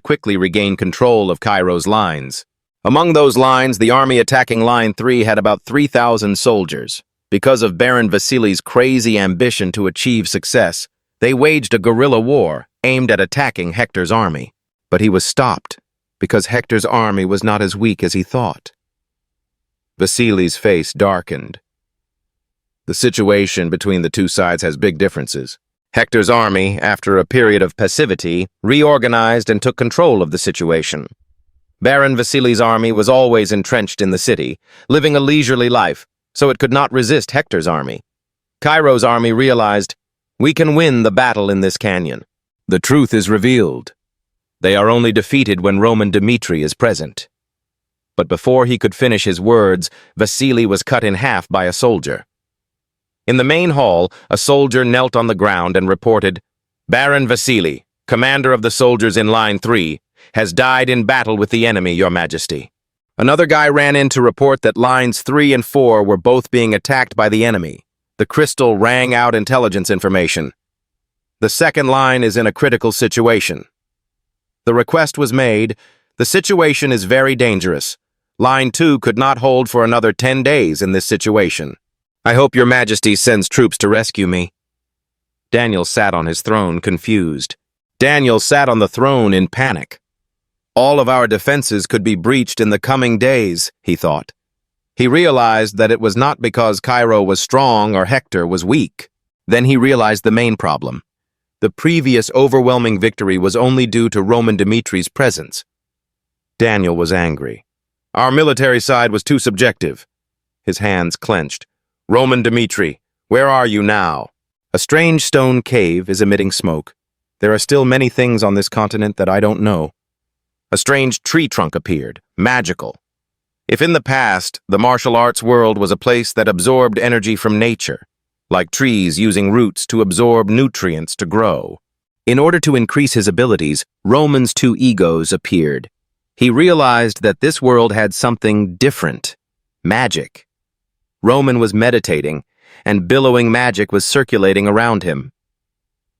quickly regain control of Cairo's lines. Among those lines, the army attacking Line 3 had about 3,000 soldiers. Because of Baron Vasily's crazy ambition to achieve success, they waged a guerrilla war aimed at attacking Hector's army. But he was stopped, because Hector's army was not as weak as he thought. Vasily's face darkened. The situation between the two sides has big differences. Hector's army, after a period of passivity, reorganized and took control of the situation. Baron Vasily's army was always entrenched in the city, living a leisurely life, so it could not resist Hector's army. Cairo's army realized, we can win the battle in this canyon. The truth is revealed. They are only defeated when Roman Dmitri is present. But before he could finish his words, Vasily was cut in half by a soldier. In the main hall, a soldier knelt on the ground and reported, Baron Vasily, commander of the soldiers in Line 3, has died in battle with the enemy, Your Majesty. Another guy ran in to report that Lines 3 and 4 were both being attacked by the enemy. The crystal rang out intelligence information. The second line is in a critical situation. The request was made. The situation is very dangerous. Line 2 could not hold for another 10 days in this situation. I hope Your Majesty sends troops to rescue me. Daniel sat on his throne, confused. Daniel sat on the throne in panic. All of our defenses could be breached in the coming days, he thought. He realized that it was not because Cairo was strong or Hector was weak. Then he realized the main problem. The previous overwhelming victory was only due to Roman Dimitri's presence. Daniel was angry. Our military side was too subjective. His hands clenched. Roman Dimitri, where are you now? A strange stone cave is emitting smoke. There are still many things on this continent that I don't know. A strange tree trunk appeared, magical. If in the past, the martial arts world was a place that absorbed energy from nature, like trees using roots to absorb nutrients to grow. In order to increase his abilities, Roman's two egos appeared. He realized that this world had something different, magic. Roman was meditating, and billowing magic was circulating around him.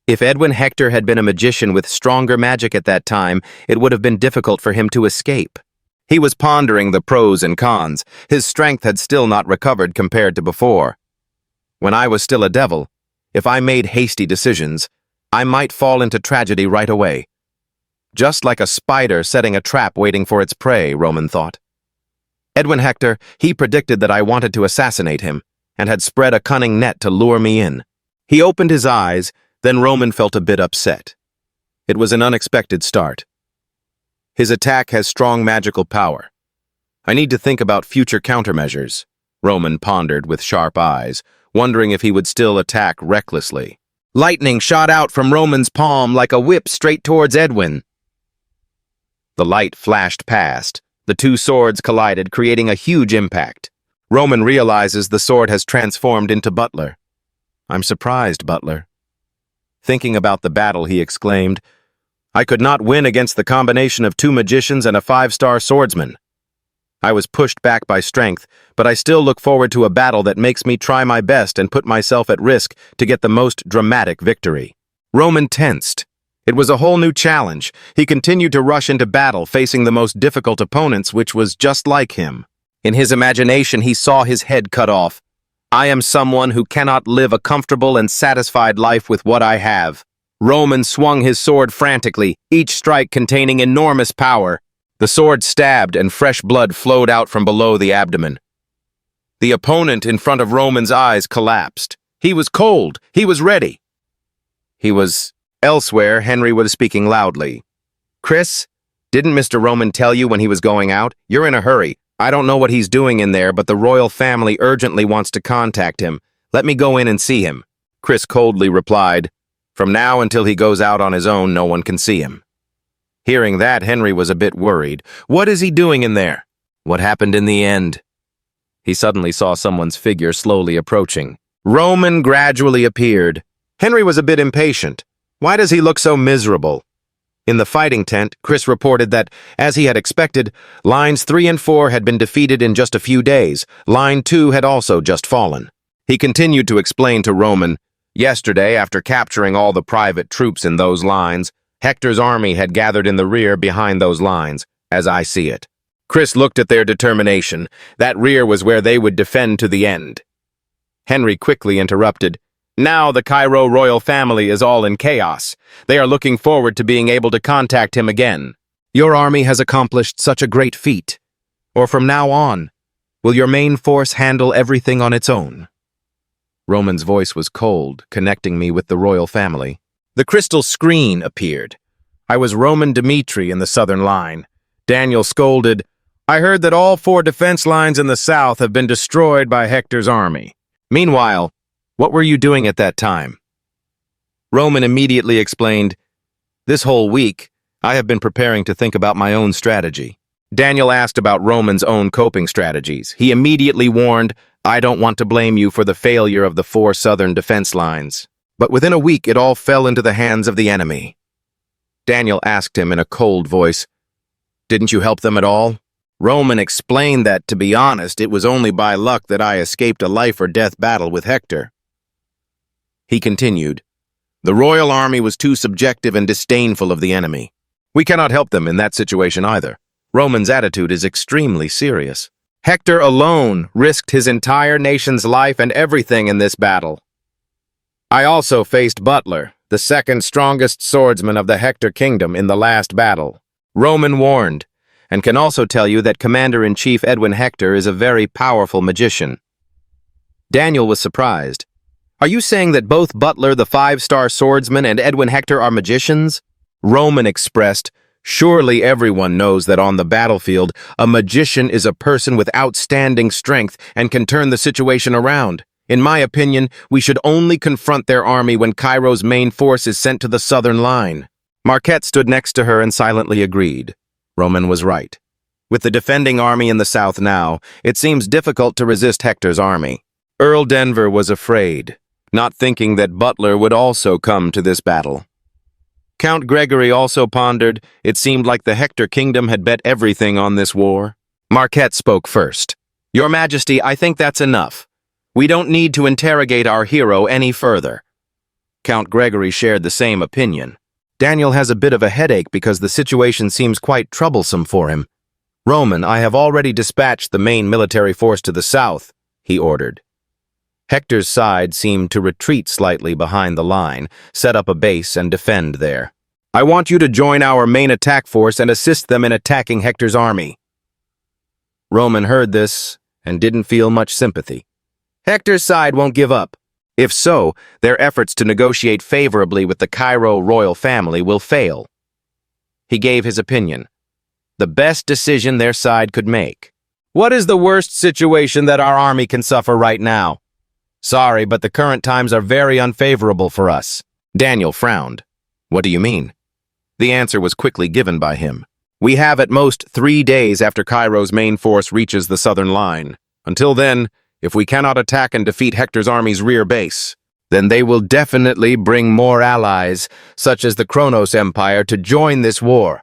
If Edwin Hector had been a magician with stronger magic at that time, it would have been difficult for him to escape. He was pondering the pros and cons. His strength had still not recovered compared to before. When I was still a devil, if I made hasty decisions, I might fall into tragedy right away. Just like a spider setting a trap waiting for its prey, Roman thought. Edwin Hector, he predicted that I wanted to assassinate him, and had spread a cunning net to lure me in. He opened his eyes, then Roman felt a bit upset. It was an unexpected start. His attack has strong magical power. I need to think about future countermeasures, Roman pondered with sharp eyes, wondering if he would still attack recklessly. Lightning shot out from Roman's palm like a whip straight towards Edwin. The light flashed past. The two swords collided, creating a huge impact. Roman realizes the sword has transformed into Butler. I'm surprised, Butler. Thinking about the battle, he exclaimed, I could not win against the combination of two magicians and a 5-star swordsman. I was pushed back by strength, but I still look forward to a battle that makes me try my best and put myself at risk to get the most dramatic victory. Roman tensed. It was a whole new challenge. He continued to rush into battle, facing the most difficult opponents, which was just like him. In his imagination, he saw his head cut off. I am someone who cannot live a comfortable and satisfied life with what I have. Roman swung his sword frantically, each strike containing enormous power. The sword stabbed and fresh blood flowed out from below the abdomen. The opponent in front of Roman's eyes collapsed. He was cold. He was ready. He was... Elsewhere, Henry was speaking loudly. Chris, didn't Mr. Roman tell you when he was going out? You're in a hurry. I don't know what he's doing in there, but the royal family urgently wants to contact him. Let me go in and see him. Chris coldly replied, From now until he goes out on his own, no one can see him. Hearing that, Henry was a bit worried. What is he doing in there? What happened in the end? He suddenly saw someone's figure slowly approaching. Roman gradually appeared. Henry was a bit impatient. Why does he look so miserable? In the fighting tent, Chris reported that, as he had expected, Lines 3 and 4 had been defeated in just a few days. Line 2 had also just fallen. He continued to explain to Roman, Yesterday, after capturing all the private troops in those lines, Hector's army had gathered in the rear behind those lines, as I see it. Chris looked at their determination. That rear was where they would defend to the end. Henry quickly interrupted. Now the Cairo royal family is all in chaos. They are looking forward to being able to contact him again. Your army has accomplished such a great feat. Or from now on, will your main force handle everything on its own? Roman's voice was cold, connecting me with the royal family. The crystal screen appeared. I was Roman Dmitri in the southern line. Daniel scolded, I heard that all 4 defense lines in the south have been destroyed by Hector's army. Meanwhile, what were you doing at that time? Roman immediately explained, This whole week, I have been preparing to think about my own strategy. Daniel asked about Roman's own coping strategies. He immediately warned, I don't want to blame you for the failure of the 4 southern defense lines. But within a week, it all fell into the hands of the enemy. Daniel asked him in a cold voice, Didn't you help them at all? Roman explained that, to be honest, it was only by luck that I escaped a life-or-death battle with Hector. He continued, The royal army was too subjective and disdainful of the enemy. We cannot help them in that situation either. Roman's attitude is extremely serious. Hector alone risked his entire nation's life and everything in this battle. I also faced Butler, the second strongest swordsman of the Hector kingdom in the last battle. Roman warned, and can also tell you that Commander-in-Chief Edwin Hector is a very powerful magician. Daniel was surprised. Are you saying that both Butler, the 5-star swordsman, and Edwin Hector are magicians? Roman expressed, Surely everyone knows that on the battlefield, a magician is a person with outstanding strength and can turn the situation around. In my opinion, we should only confront their army when Cairo's main force is sent to the southern line. Marquette stood next to her and silently agreed. Roman was right. With the defending army in the south now, it seems difficult to resist Hector's army. Earl Denver was afraid, not thinking that Butler would also come to this battle. Count Gregory also pondered. It seemed like the Hector kingdom had bet everything on this war. Marquette spoke first. Your Majesty, I think that's enough. We don't need to interrogate our hero any further. Count Gregory shared the same opinion. Daniel has a bit of a headache because the situation seems quite troublesome for him. Roman, I have already dispatched the main military force to the south, he ordered. Hector's side seemed to retreat slightly behind the line, set up a base and defend there. I want you to join our main attack force and assist them in attacking Hector's army. Roman heard this and didn't feel much sympathy. Hector's side won't give up. If so, their efforts to negotiate favorably with the Cairo royal family will fail. He gave his opinion. The best decision their side could make. What is the worst situation that our army can suffer right now? Sorry, but the current times are very unfavorable for us. Daniel frowned. What do you mean? The answer was quickly given by him. We have at most 3 days after Cairo's main force reaches the southern line. Until then, if we cannot attack and defeat Hector's army's rear base, then they will definitely bring more allies, such as the Kronos Empire, to join this war.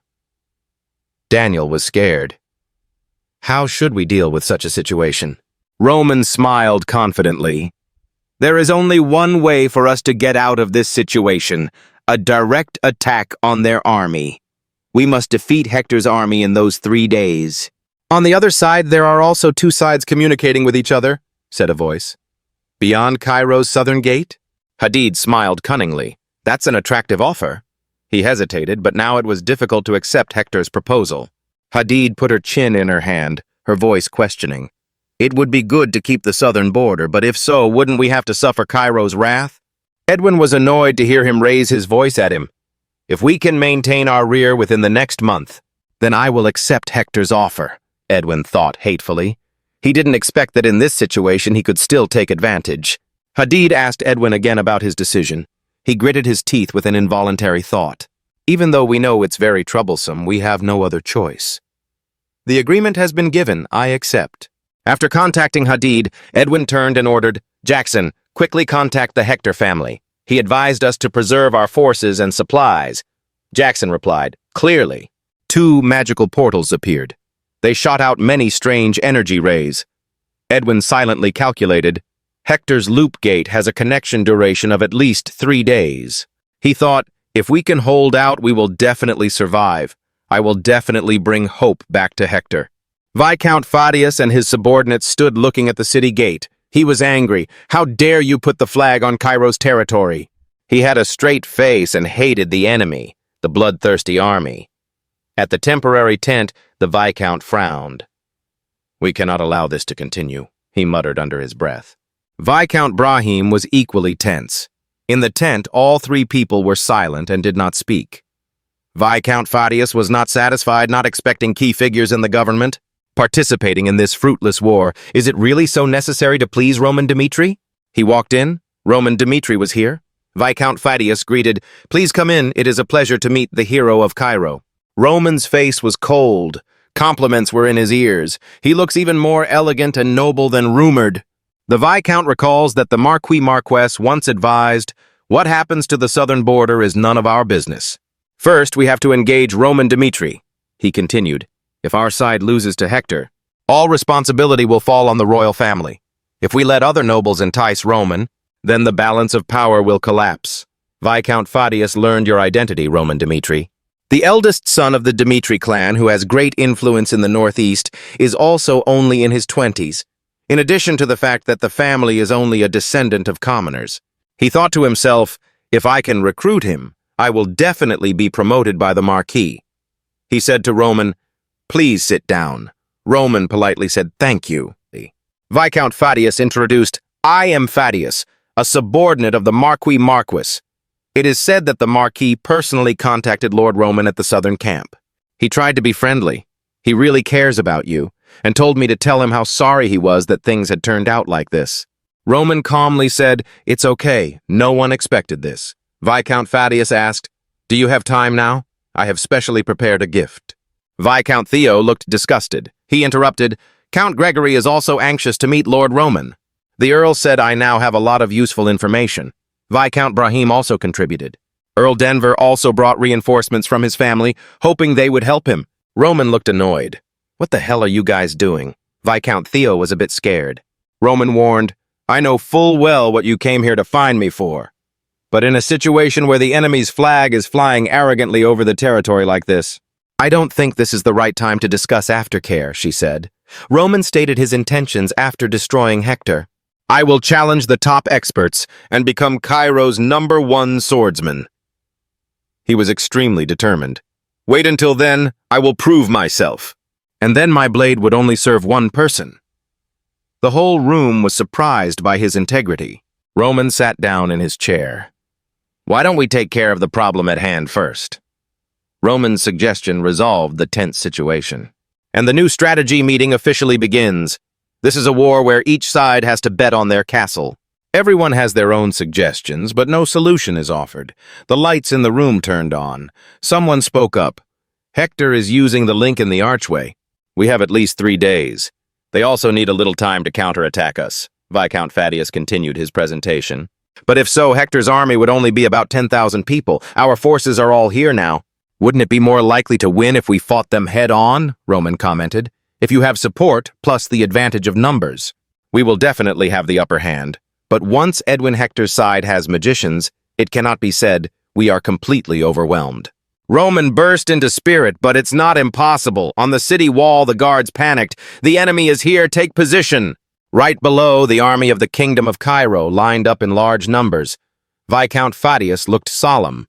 Daniel was scared. How should we deal with such a situation? Roman smiled confidently. There is only one way for us to get out of this situation, a direct attack on their army. We must defeat Hector's army in those 3 days. On the other side, there are also 2 sides communicating with each other, said a voice. Beyond Cairo's southern gate? Hadid smiled cunningly. That's an attractive offer. He hesitated, but now it was difficult to accept Hector's proposal. Hadid put her chin in her hand, her voice questioning. It would be good to keep the southern border, but if so, wouldn't we have to suffer Cairo's wrath? Edwin was annoyed to hear him raise his voice at him. If we can maintain our rear within the next month, then I will accept Hector's offer, Edwin thought hatefully. He didn't expect that in this situation he could still take advantage. Hadid asked Edwin again about his decision. He gritted his teeth with an involuntary thought. Even though we know it's very troublesome, we have no other choice. The agreement has been given, I accept. After contacting Hadid, Edwin turned and ordered, Jackson, quickly contact the Hector family. He advised us to preserve our forces and supplies. Jackson replied, clearly. 2 magical portals appeared. They shot out many strange energy rays. Edwin silently calculated, Hector's loop gate has a connection duration of at least 3 days. He thought, If we can hold out, we will definitely survive. I will definitely bring hope back to Hector. Viscount Fadius and his subordinates stood looking at the city gate. He was angry. How dare you put the flag on Cairo's territory? He had a straight face and hated the enemy, the bloodthirsty army. At the temporary tent, the Viscount frowned. We cannot allow this to continue, he muttered under his breath. Viscount Brahim was equally tense. In the tent, all three people were silent and did not speak. Viscount Fadius was not satisfied, not expecting key figures in the government. Participating in this fruitless war, is it really so necessary to please Roman Dmitri? He walked in. Roman Dmitri was here. Viscount Fadius greeted, "Please come in, it is a pleasure to meet the hero of Cairo." Roman's face was cold. Compliments were in his ears. He looks even more elegant and noble than rumored. The Viscount recalls that the Marquess once advised, "What happens to the southern border is none of our business. First, we have to engage Roman Dmitri." He continued, "If our side loses to Hector, all responsibility will fall on the royal family. If we let other nobles entice Roman, then the balance of power will collapse. Viscount Fadius learned your identity, Roman Dmitri. The eldest son of the Dmitri clan, who has great influence in the northeast, is also only in his 20s, in addition to the fact that the family is only a descendant of commoners. He thought to himself, if I can recruit him, I will definitely be promoted by the Marquis. He said to Roman, "Please sit down." Roman politely said, "Thank you." Viscount Fadius introduced, "I am Fadius, a subordinate of the Marquess. It is said that the Marquis personally contacted Lord Roman at the southern camp. He tried to be friendly. He really cares about you, and told me to tell him how sorry he was that things had turned out like this." Roman calmly said, "It's okay. No one expected this." Viscount Fadius asked, "Do you have time now? I have specially prepared a gift." Viscount Theo looked disgusted. He interrupted, "Count Gregory is also anxious to meet Lord Roman. The Earl said I now have a lot of useful information." Viscount Brahim also contributed. Earl Denver also brought reinforcements from his family, hoping they would help him. Roman looked annoyed. "What the hell are you guys doing?" Viscount Theo was a bit scared. Roman warned, "I know full well what you came here to find me for. But in a situation where the enemy's flag is flying arrogantly over the territory like this, I don't think this is the right time to discuss aftercare," she said. Roman stated his intentions after destroying Hector. "I will challenge the top experts and become Cairo's #1 swordsman." He was extremely determined. "Wait until then, I will prove myself. And then my blade would only serve one person." The whole room was surprised by his integrity. Roman sat down in his chair. "Why don't we take care of the problem at hand first?" Roman's suggestion resolved the tense situation. And the new strategy meeting officially begins. This is a war where each side has to bet on their castle. Everyone has their own suggestions, but no solution is offered. The lights in the room turned on. Someone spoke up. "Hector is using the link in the archway. We have at least 3 days. They also need a little time to counterattack us." Viscount Fadius continued his presentation. "But if so, Hector's army would only be about 10,000 people. Our forces are all here now. Wouldn't it be more likely to win if we fought them head-on?" Roman commented. "If you have support, plus the advantage of numbers, we will definitely have the upper hand. But once Edwin Hector's side has magicians, it cannot be said we are completely overwhelmed." Roman burst into spirit, "But it's not impossible. On the city wall, the guards panicked. The enemy is here, take position." Right below, the army of the Kingdom of Cairo lined up in large numbers. Viscount Fadius looked solemn.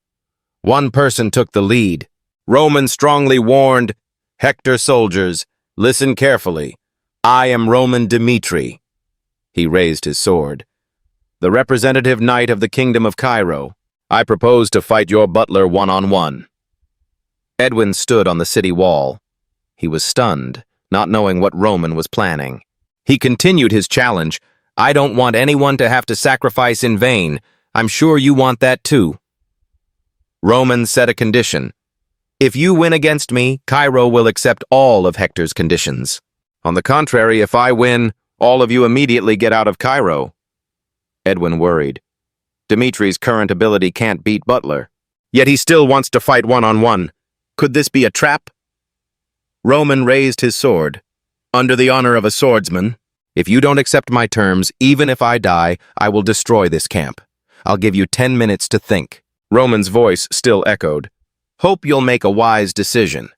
One person took the lead. Roman strongly warned, "Hector soldiers, listen carefully. I am Roman Dmitri." He raised his sword. "The representative knight of the Kingdom of Cairo. I propose to fight your butler one-on-one." Edwin stood on the city wall. He was stunned, not knowing what Roman was planning. He continued his challenge. "I don't want anyone to have to sacrifice in vain. I'm sure you want that too." Roman set a condition. "If you win against me, Cairo will accept all of Hector's conditions. On the contrary, if I win, all of you immediately get out of Cairo." Edwin worried. Dimitri's current ability can't beat Butler. Yet he still wants to fight one-on-one. Could this be a trap? Roman raised his sword. "Under the honor of a swordsman, if you don't accept my terms, even if I die, I will destroy this camp. I'll give you 10 minutes to think." Roman's voice still echoed. Hope you'll make a wise decision.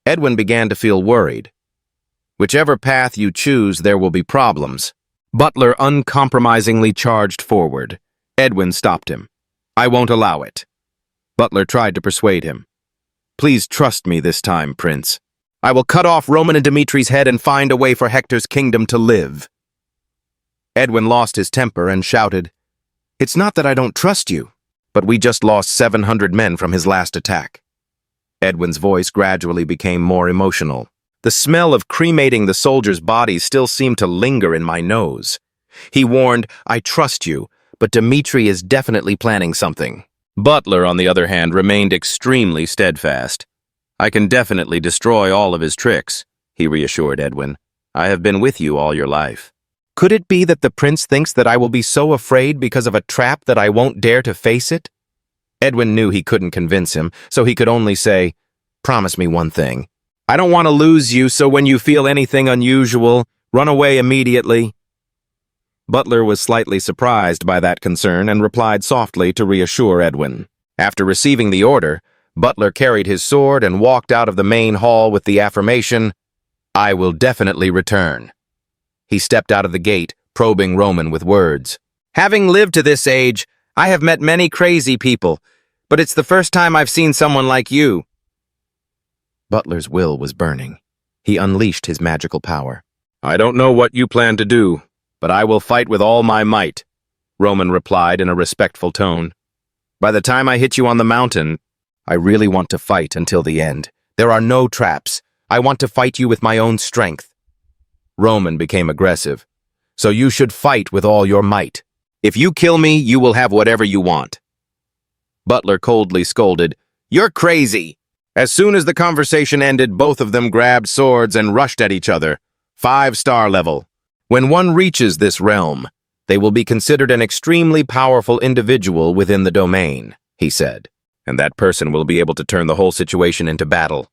Edwin began to feel worried. Whichever path you choose, there will be problems. Butler uncompromisingly charged forward. Edwin stopped him. I won't allow it. Butler tried to persuade him. Please trust me this time, Prince. I will cut off Roman and Dimitri's head and find a way for Hector's kingdom to live. Edwin lost his temper and shouted, It's not that I don't trust you, but we just lost 700 men from his last attack. Edwin's voice gradually became more emotional. The smell of cremating the soldiers' bodies still seemed to linger in my nose. He warned, I trust you, but Dimitri is definitely planning something. Butler, on the other hand, remained extremely steadfast. I can definitely destroy all of his tricks, he reassured Edwin. I have been with you all your life. Could it be that the prince thinks that I will be so afraid because of a trap that I won't dare to face it? Edwin knew he couldn't convince him, so he could only say, Promise me one thing. I don't want to lose you, so when you feel anything unusual, run away immediately. Butler was slightly surprised by that concern and replied softly to reassure Edwin. After receiving the order, Butler carried his sword and walked out of the main hall with the affirmation, I will definitely return. He stepped out of the gate, probing Roman with words. Having lived to this age, I have met many crazy people, but it's the first time I've seen someone like you. Butler's will was burning. He unleashed his magical power. I don't know what you plan to do, but I will fight with all my might, Roman replied in a respectful tone. By the time I hit you on the mountain, I really want to fight until the end. There are no traps. I want to fight you with my own strength. Roman became aggressive. So you should fight with all your might. If you kill me, you will have whatever you want. Butler coldly scolded, You're crazy! As soon as the conversation ended, both of them grabbed swords and rushed at each other. 5-star level. When one reaches this realm, they will be considered an extremely powerful individual within the domain, he said, and that person will be able to turn the whole situation into battle.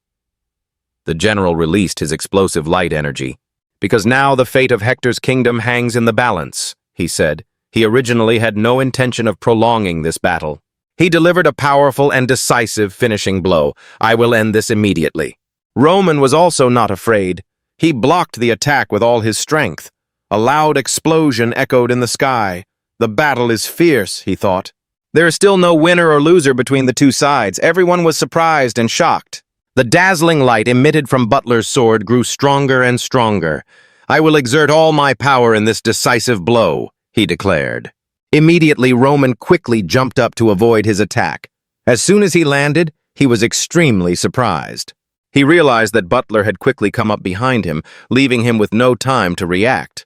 The general released his explosive light energy. Because now the fate of Hector's kingdom hangs in the balance, he said. He originally had no intention of prolonging this battle. He delivered a powerful and decisive finishing blow. I will end this immediately. Roman was also not afraid. He blocked the attack with all his strength. A loud explosion echoed in the sky. The battle is fierce, he thought. There is still no winner or loser between the two sides. Everyone was surprised and shocked. The dazzling light emitted from Butler's sword grew stronger and stronger. I will exert all my power in this decisive blow, he declared. Immediately, Roman quickly jumped up to avoid his attack. As soon as he landed, he was extremely surprised. He realized that Butler had quickly come up behind him, leaving him with no time to react.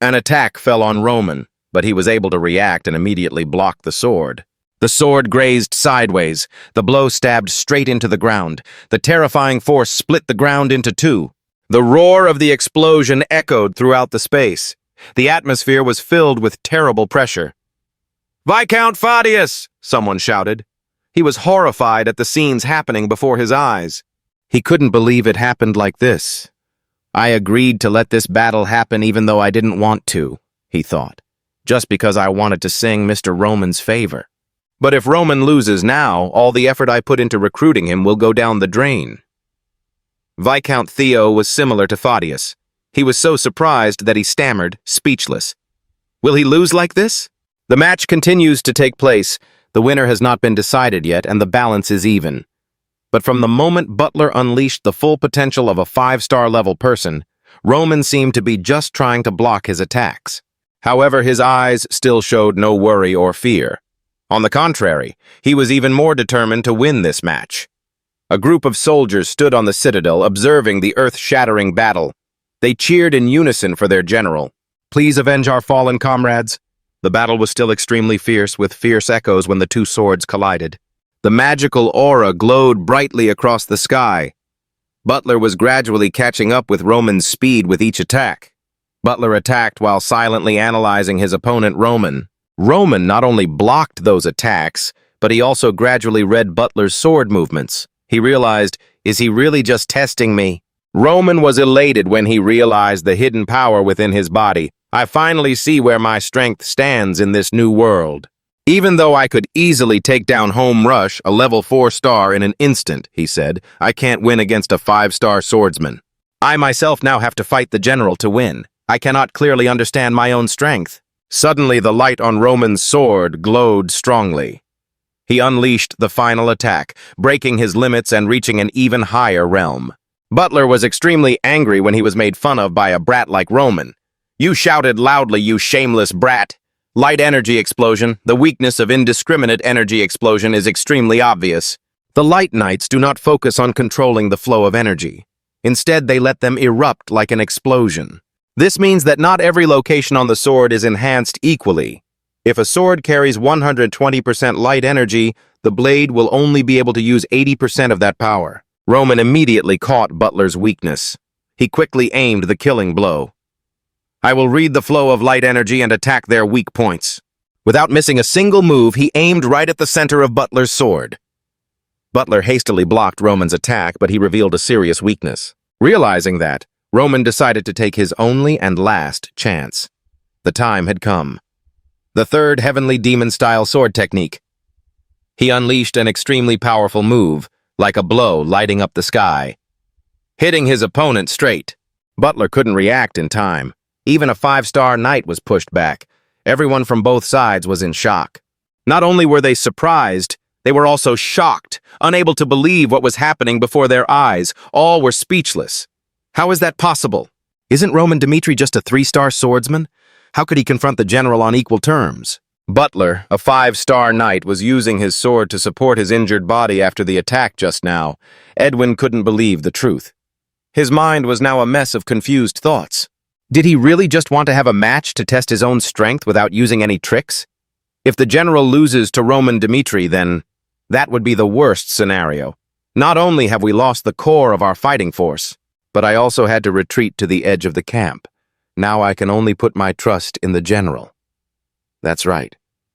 An attack fell on Roman, but he was able to react and immediately block the sword. The sword grazed sideways. The blow stabbed straight into the ground. The terrifying force split the ground into two. The roar of the explosion echoed throughout the space. The atmosphere was filled with terrible pressure. Viscount Fadius! Someone shouted. He was horrified at the scenes happening before his eyes. He couldn't believe it happened like this. I agreed to let this battle happen even though I didn't want to, he thought, just because I wanted to sing Mr. Roman's favor. But if Roman loses now, all the effort I put into recruiting him will go down the drain. Viscount Theo was similar to Fadius. He was so surprised that he stammered, speechless. Will he lose like this? The match continues to take place. The winner has not been decided yet, and the balance is even. But from the moment Butler unleashed the full potential of a 5-star level person, Roman seemed to be just trying to block his attacks. However, his eyes still showed no worry or fear. On the contrary, he was even more determined to win this match. A group of soldiers stood on the citadel observing the earth-shattering battle. They cheered in unison for their general. Please avenge our fallen comrades. The battle was still extremely fierce, with fierce echoes when the two swords collided. The magical aura glowed brightly across the sky. Butler was gradually catching up with Roman's speed with each attack. Butler attacked while silently analyzing his opponent, Roman. Roman not only blocked those attacks, but he also gradually read Butler's sword movements. He realized, is he really just testing me? Roman was elated when he realized the hidden power within his body. I finally see where my strength stands in this new world. Even though I could easily take down Home Rush, a level 4 star, in an instant, he said, I can't win against a 5-star swordsman. I myself now have to fight the general to win. I cannot clearly understand my own strength. Suddenly, the light on Roman's sword glowed strongly. He unleashed the final attack, breaking his limits and reaching an even higher realm. Butler was extremely angry when he was made fun of by a brat like Roman. You shouted loudly, you shameless brat. Light energy explosion, the weakness of indiscriminate energy explosion, is extremely obvious. The Light Knights do not focus on controlling the flow of energy. Instead, they let them erupt like an explosion. This means that not every location on the sword is enhanced equally. If a sword carries 120% light energy, the blade will only be able to use 80% of that power. Roman immediately caught Butler's weakness. He quickly aimed the killing blow. I will read the flow of light energy and attack their weak points. Without missing a single move, he aimed right at the center of Butler's sword. Butler hastily blocked Roman's attack, but he revealed a serious weakness. Realizing that, Roman decided to take his only and last chance. The time had come. The third heavenly demon-style sword technique. He unleashed an extremely powerful move, like a blow lighting up the sky. Hitting his opponent straight. Butler couldn't react in time. Even a 5-star knight was pushed back. Everyone from both sides was in shock. Not only were they surprised, they were also shocked, unable to believe what was happening before their eyes. All were speechless. How is that possible? Isn't Roman Dmitri just a 3-star swordsman? How could he confront the general on equal terms? Butler, a 5-star knight, was using his sword to support his injured body after the attack just now. Edwin couldn't believe the truth. His mind was now a mess of confused thoughts. Did he really just want to have a match to test his own strength without using any tricks? If the general loses to Roman Dmitri, then that would be the worst scenario. Not only have we lost the core of our fighting force, but I also had to retreat to the edge of the camp. Now I can only put my trust in the general. That's right.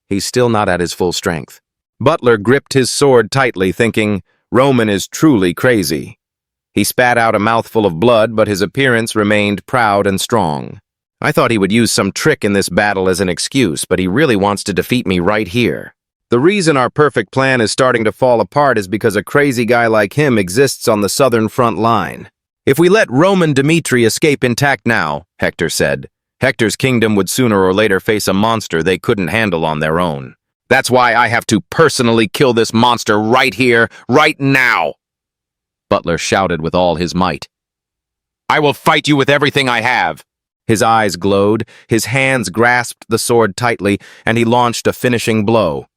He's still not at his full strength. Butler gripped his sword tightly, thinking, Roman is truly crazy. He spat out a mouthful of blood, but his appearance remained proud and strong. I thought he would use some trick in this battle as an excuse, but he really wants to defeat me right here. The reason our perfect plan is starting to fall apart is because a crazy guy like him exists on the southern front line. If we let Roman Dmitri escape intact now, Hector said, Hector's kingdom would sooner or later face a monster they couldn't handle on their own. That's why I have to personally kill this monster right here, right now. Butler shouted with all his might. I will fight you with everything I have. His eyes glowed, his hands grasped the sword tightly, and he launched a finishing blow.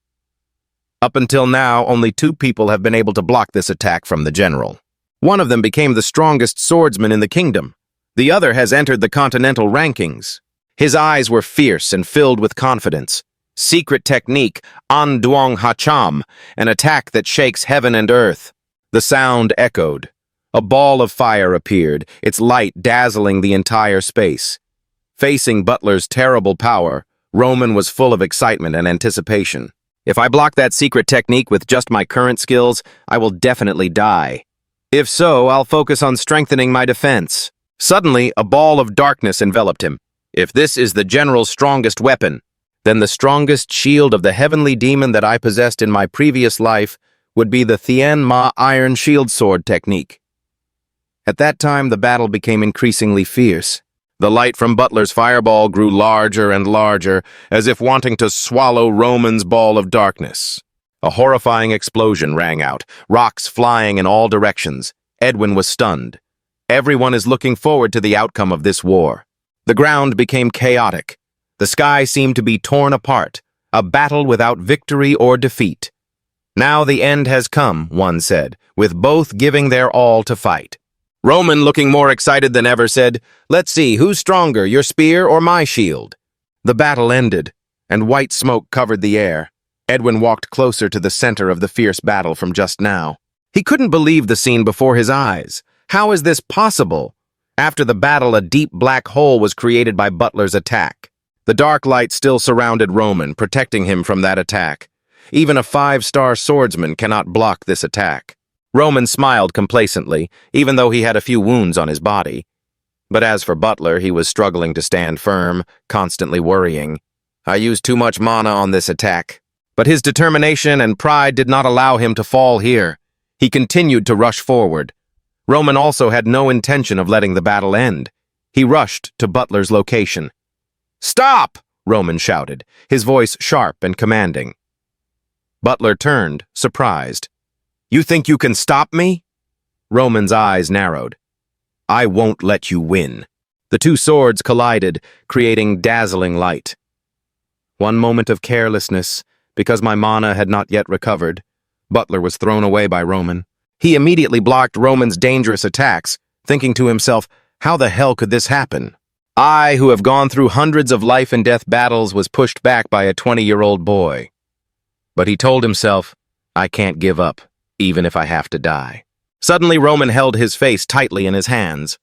Up until now, only 2 people have been able to block this attack from the general. One of them became the strongest swordsman in the kingdom. The other has entered the continental rankings. His eyes were fierce and filled with confidence. Secret technique, An Duong Hacham, an attack that shakes heaven and earth. The sound echoed. A ball of fire appeared, its light dazzling the entire space. Facing Butler's terrible power, Roman was full of excitement and anticipation. If I block that secret technique with just my current skills, I will definitely die. If so, I'll focus on strengthening my defense. Suddenly, a ball of darkness enveloped him. If this is the general's strongest weapon, then the strongest shield of the heavenly demon that I possessed in my previous life would be the Thien Ma Iron Shield Sword technique. At that time, the battle became increasingly fierce. The light from Butler's fireball grew larger and larger, as if wanting to swallow Roman's ball of darkness. A horrifying explosion rang out, rocks flying in all directions. Edwin was stunned. Everyone is looking forward to the outcome of this war. The ground became chaotic. The sky seemed to be torn apart, a battle without victory or defeat. Now the end has come, one said, with both giving their all to fight. Roman, looking more excited than ever, said, Let's see, who's stronger, your spear or my shield? The battle ended, and white smoke covered the air. Edwin walked closer to the center of the fierce battle from just now. He couldn't believe the scene before his eyes. How is this possible? After the battle, a deep black hole was created by Butler's attack. The dark light still surrounded Roman, protecting him from that attack. Even a 5-star swordsman cannot block this attack. Roman smiled complacently, even though he had a few wounds on his body. But as for Butler, he was struggling to stand firm, constantly worrying. I used too much mana on this attack. But his determination and pride did not allow him to fall here. He continued to rush forward. Roman also had no intention of letting the battle end. He rushed to Butler's location. "Stop!" Roman shouted, his voice sharp and commanding. Butler turned, surprised. "You think you can stop me?" Roman's eyes narrowed. "I won't let you win." The two swords collided, creating dazzling light. One moment of carelessness, because my mana had not yet recovered. Butler was thrown away by Roman. He immediately blocked Roman's dangerous attacks, thinking to himself, how the hell could this happen? I, who have gone through hundreds of life-and-death battles, was pushed back by a 20-year-old boy. But he told himself, I can't give up, even if I have to die. Suddenly, Roman held his face tightly in his hands.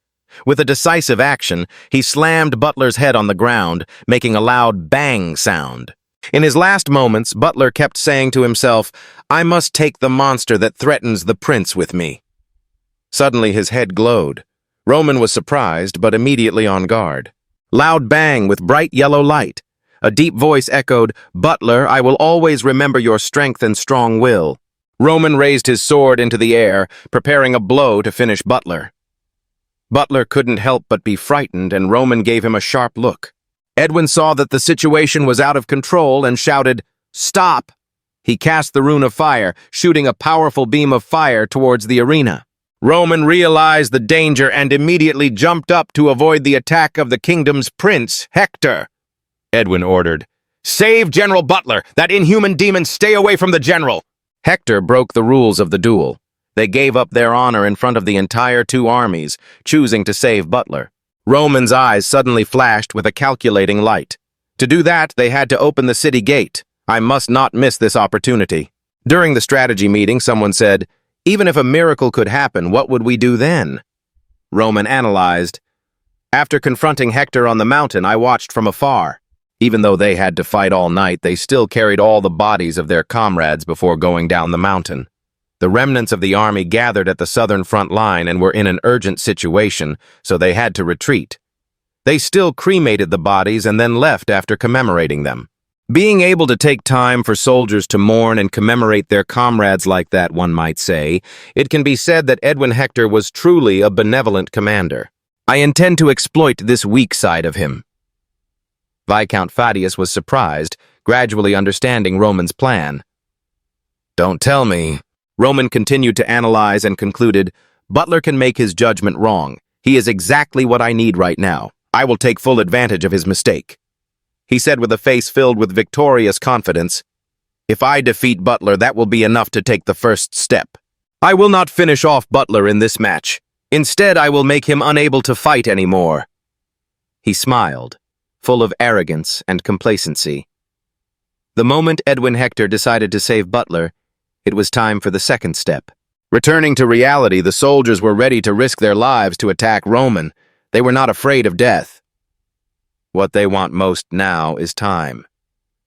With a decisive action, he slammed Butler's head on the ground, making a loud bang sound. In his last moments, Butler kept saying to himself, I must take the monster that threatens the prince with me. Suddenly, his head glowed. Roman was surprised, but immediately on guard. Loud bang with bright yellow light. A deep voice echoed, Butler, I will always remember your strength and strong will. Roman raised his sword into the air, preparing a blow to finish Butler. Butler couldn't help but be frightened, and Roman gave him a sharp look. Edwin saw that the situation was out of control and shouted, Stop! He cast the rune of fire, shooting a powerful beam of fire towards the arena. Roman realized the danger and immediately jumped up to avoid the attack of the kingdom's prince, Hector. Edwin ordered, Save General Butler! That inhuman demon stay away from the general! Hector broke the rules of the duel. They gave up their honor in front of the entire two armies, choosing to save Butler. Roman's eyes suddenly flashed with a calculating light. To do that, they had to open the city gate. I must not miss this opportunity. During the strategy meeting, someone said, Even if a miracle could happen, what would we do then? Roman analyzed. After confronting Hector on the mountain, I watched from afar. Even though they had to fight all night, they still carried all the bodies of their comrades before going down the mountain. The remnants of the army gathered at the southern front line and were in an urgent situation, so they had to retreat. They still cremated the bodies and then left after commemorating them. Being able to take time for soldiers to mourn and commemorate their comrades like that, one might say, it can be said that Edwin Hector was truly a benevolent commander. I intend to exploit this weak side of him. Viscount Fadius was surprised, gradually understanding Roman's plan. Don't tell me. Roman continued to analyze and concluded, Butler can make his judgment wrong. He is exactly what I need right now. I will take full advantage of his mistake. He said with a face filled with victorious confidence, If I defeat Butler, that will be enough to take the first step. I will not finish off Butler in this match. Instead, I will make him unable to fight anymore. He smiled, full of arrogance and complacency. The moment Edwin Hector decided to save Butler, it was time for the second step. Returning to reality, the soldiers were ready to risk their lives to attack Roman. They were not afraid of death. What they want most now is time.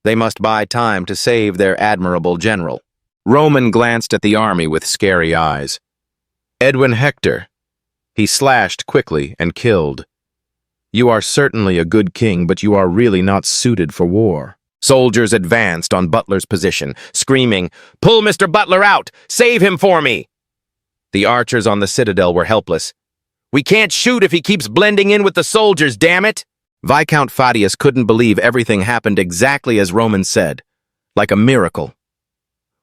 They must buy time to save their admirable general. Roman glanced at the army with scary eyes. Edwin Hector. He slashed quickly and killed. You are certainly a good king, but you are really not suited for war. Soldiers advanced on Butler's position, screaming, Pull Mr. Butler out! Save him for me! The archers on the citadel were helpless. We can't shoot if he keeps blending in with the soldiers, damn it! Viscount Fadius couldn't believe everything happened exactly as Roman said, like a miracle.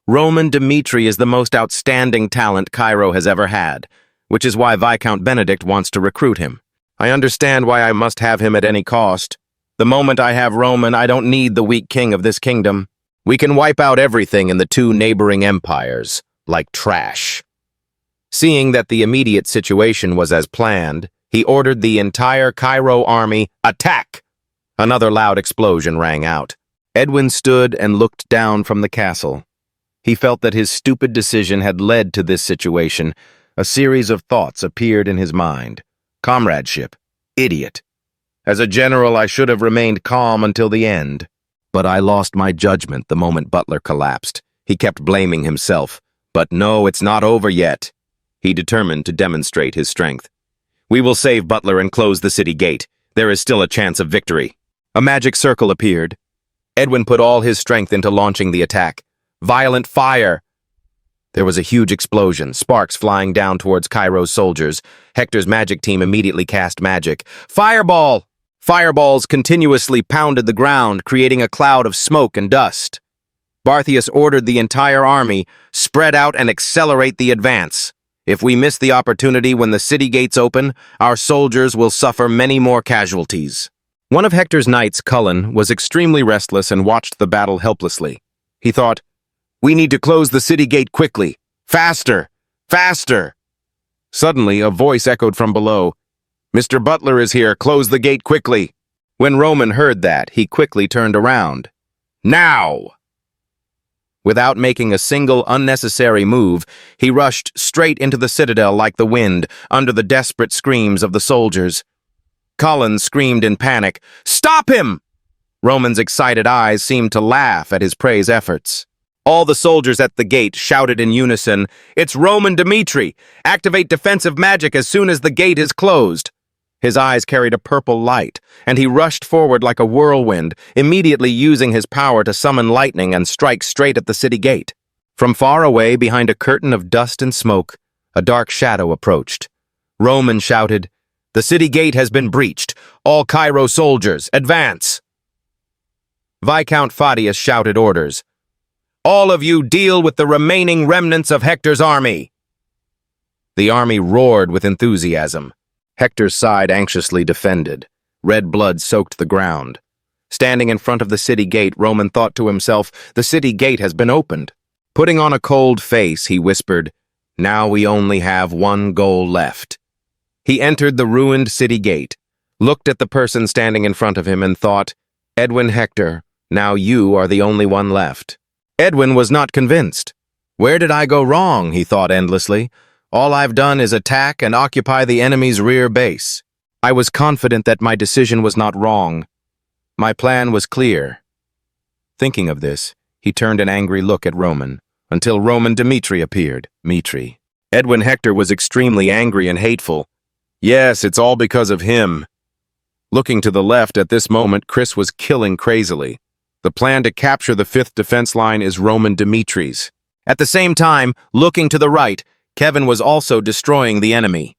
Roman Dmitri is the most outstanding talent Cairo has ever had, which is why Viscount Benedict wants to recruit him. I understand why I must have him at any cost. The moment I have Roman, I don't need the weak king of this kingdom. We can wipe out everything in the two neighboring empires, like trash. Seeing that the immediate situation was as planned, he ordered the entire Cairo army, attack! Another loud explosion rang out. Edwin stood and looked down from the castle. He felt that his stupid decision had led to this situation. A series of thoughts appeared in his mind. Comradeship. Idiot. As a general, I should have remained calm until the end. But I lost my judgment the moment Butler collapsed. He kept blaming himself. But no, it's not over yet. He determined to demonstrate his strength. We will save Butler and close the city gate. There is still a chance of victory. A magic circle appeared. Edwin put all his strength into launching the attack. Violent fire! There was a huge explosion, sparks flying down towards Cairo's soldiers. Hector's magic team immediately cast magic. Fireball! Fireballs continuously pounded the ground, creating a cloud of smoke and dust. Barthius ordered the entire army, spread out and accelerate the advance. If we miss the opportunity when the city gates open, our soldiers will suffer many more casualties. One of Hector's knights, Cullen, was extremely restless and watched the battle helplessly. He thought, "We need to close the city gate quickly. Faster! Faster!" Suddenly, a voice echoed from below. "Mr. Butler is here. Close the gate quickly." When Roman heard that, he quickly turned around. Now! Without making a single unnecessary move, he rushed straight into the citadel like the wind, under the desperate screams of the soldiers. Cullen screamed in panic, "Stop him!" Roman's excited eyes seemed to laugh at his prey's efforts. All the soldiers at the gate shouted in unison, "It's Roman Dimitri! Activate defensive magic as soon as the gate is closed!" His eyes carried a purple light, and he rushed forward like a whirlwind, immediately using his power to summon lightning and strike straight at the city gate. From far away, behind a curtain of dust and smoke, a dark shadow approached. Roman shouted, "The city gate has been breached. All Cairo soldiers, advance!" Viscount Fadius shouted orders. "All of you deal with the remaining remnants of Hector's army." The army roared with enthusiasm. Hector's side anxiously defended. Red blood soaked the ground. Standing in front of the city gate, Roman thought to himself, "The city gate has been opened." Putting on a cold face, he whispered, "Now we only have one goal left." He entered the ruined city gate, looked at the person standing in front of him, and thought, "Edwin Hector, now you are the only one left." Edwin was not convinced. "Where did I go wrong?" he thought endlessly. "All I've done is attack and occupy the enemy's rear base. I was confident that my decision was not wrong. My plan was clear." Thinking of this, he turned an angry look at Roman, until Roman Dimitri appeared. Mitri. Edwin Hector was extremely angry and hateful. "Yes, it's all because of him." Looking to the left at this moment, Chris was killing crazily. The plan to capture the 5th defense line is Roman Dimitri's. At the same time, looking to the right, Kevin was also destroying the enemy.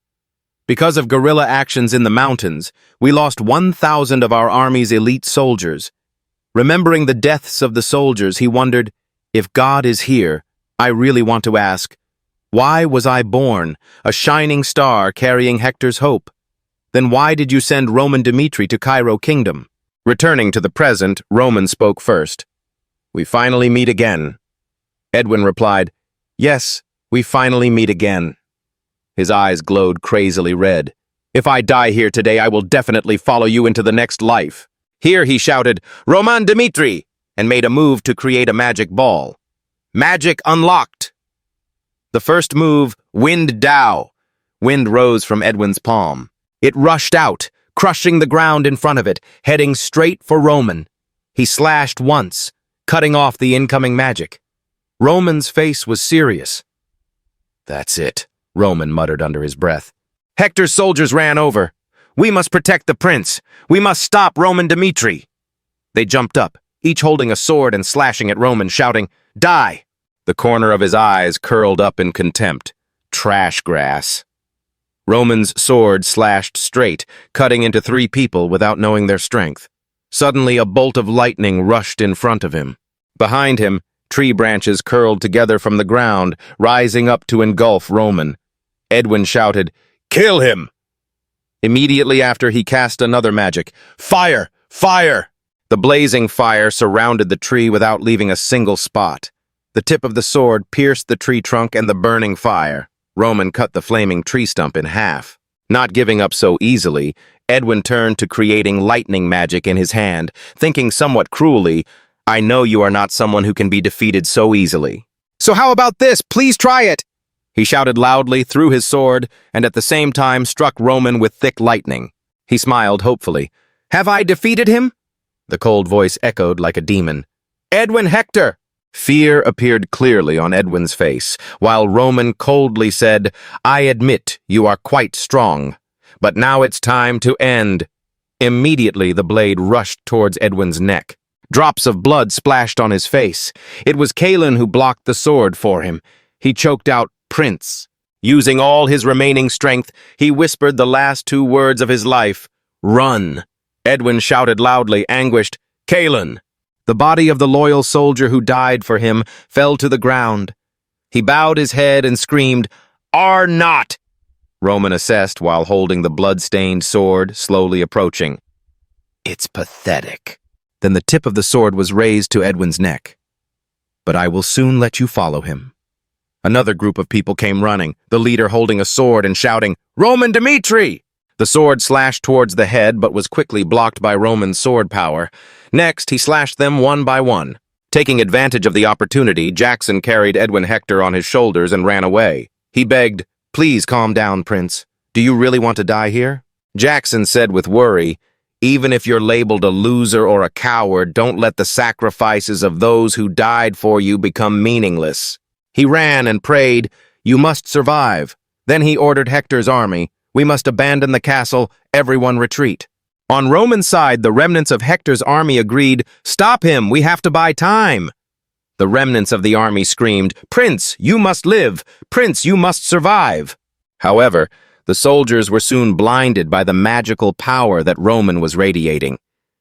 Because of guerrilla actions in the mountains, we lost 1,000 of our army's elite soldiers. Remembering the deaths of the soldiers, he wondered, "If God is here, I really want to ask, why was I born, a shining star carrying Hector's hope? Then why did you send Roman Dimitri to Cairo Kingdom?" Returning to the present, Roman spoke first. "We finally meet again." Edwin replied, "Yes, we finally meet again." His eyes glowed crazily red. "If I die here today, I will definitely follow you into the next life." Here he shouted, "Roman Dimitri!" and made a move to create a magic ball. Magic unlocked! The first move, Wind Dow. Wind rose from Edwin's palm. It rushed out, crushing the ground in front of it, heading straight for Roman. He slashed once, cutting off the incoming magic. Roman's face was serious. "That's it," Roman muttered under his breath. "Hector's soldiers ran over. We must protect the prince. We must stop Roman Dimitri." They jumped up, each holding a sword and slashing at Roman, shouting, "Die!" The corner of his eyes curled up in contempt. Trash grass. Roman's sword slashed straight, cutting into 3 people without knowing their strength. Suddenly, a bolt of lightning rushed in front of him. Behind him, tree branches curled together from the ground, rising up to engulf Roman. Edwin shouted, "Kill him!" Immediately after, he cast another magic. "Fire! Fire!" The blazing fire surrounded the tree without leaving a single spot. The tip of the sword pierced the tree trunk and the burning fire. Roman cut the flaming tree stump in half. Not giving up so easily, Edwin turned to creating lightning magic in his hand, thinking somewhat cruelly, "I know you are not someone who can be defeated so easily. So how about this? Please try it!" He shouted loudly, threw his sword, and at the same time struck Roman with thick lightning. He smiled hopefully. "Have I defeated him?" The cold voice echoed like a demon. "Edwin Hector!" Fear appeared clearly on Edwin's face, while Roman coldly said, "I admit you are quite strong, but now it's time to end." Immediately the blade rushed towards Edwin's neck. Drops of blood splashed on his face. It was Kalen who blocked the sword for him. He choked out, "Prince." Using all his remaining strength, he whispered the last two words of his life, "Run." Edwin shouted loudly, anguished, "Kalen!" The body of the loyal soldier who died for him fell to the ground. He bowed his head and screamed, "Are not!" Roman assessed while holding the blood-stained sword, slowly approaching. "It's pathetic." Then the tip of the sword was raised to Edwin's neck. "But I will soon let you follow him." Another group of people came running, the leader holding a sword and shouting, "Roman Dmitri!" The sword slashed towards the head but was quickly blocked by Roman's sword power. Next, he slashed them one by one. Taking advantage of the opportunity, Jackson carried Edwin Hector on his shoulders and ran away. He begged, "Please calm down, Prince. Do you really want to die here?" Jackson said with worry, "Even if you're labeled a loser or a coward, don't let the sacrifices of those who died for you become meaningless." He ran and prayed, "You must survive." Then he ordered Hector's army, "We must abandon the castle, everyone retreat." On Roman's side, the remnants of Hector's army agreed, "Stop him, we have to buy time." The remnants of the army screamed, "Prince, you must live! Prince, you must survive!" However, the soldiers were soon blinded by the magical power that Roman was radiating.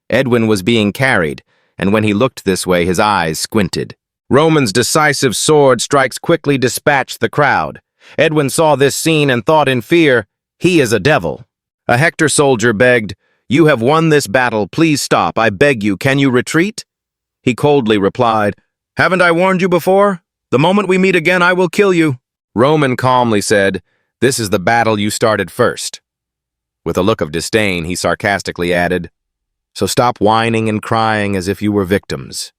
Edwin was being carried, and when he looked this way, his eyes squinted. Roman's decisive sword strikes quickly dispatched the crowd. Edwin saw this scene and thought in fear, "He is a devil." A Hector soldier begged, "You have won this battle, please stop, I beg you, can you retreat?" He coldly replied, "Haven't I warned you before? The moment we meet again, I will kill you." Roman calmly said, "This is the battle you started first." With a look of disdain, he sarcastically added, "So stop whining and crying as if you were victims."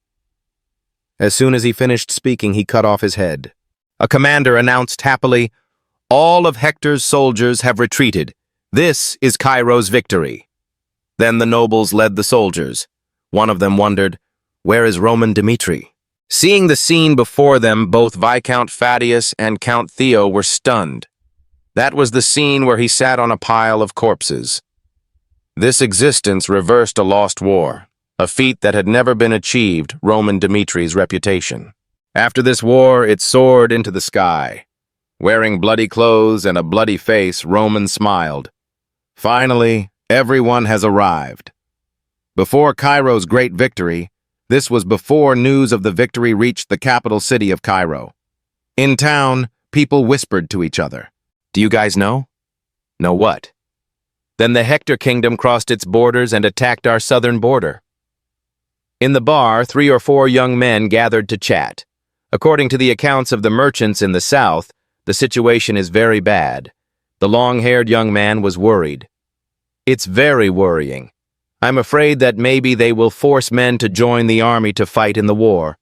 As soon as he finished speaking, he cut off his head. A commander announced happily, "All of Hector's soldiers have retreated. This is Cairo's victory." Then the nobles led the soldiers. One of them wondered, "Where is Roman Dmitri?" Seeing the scene before them, both Viscount Fadius and Count Theo were stunned. That was the scene where he sat on a pile of corpses. This existence reversed a lost war, a feat that had never been achieved, Roman Dmitri's reputation. After this war, it soared into the sky. Wearing bloody clothes and a bloody face, Roman smiled. Finally, everyone has arrived. Before Cairo's great victory, this was before news of the victory reached the capital city of Cairo. In town, people whispered to each other. "Do you guys know?" "Know what?" "Then the Hector kingdom crossed its borders and attacked our southern border." In the bar, 3 or 4 young men gathered to chat. According to the accounts of the merchants in the south, the situation is very bad. The long-haired young man was worried. "It's very worrying. I'm afraid that maybe they will force men to join the army to fight in the war."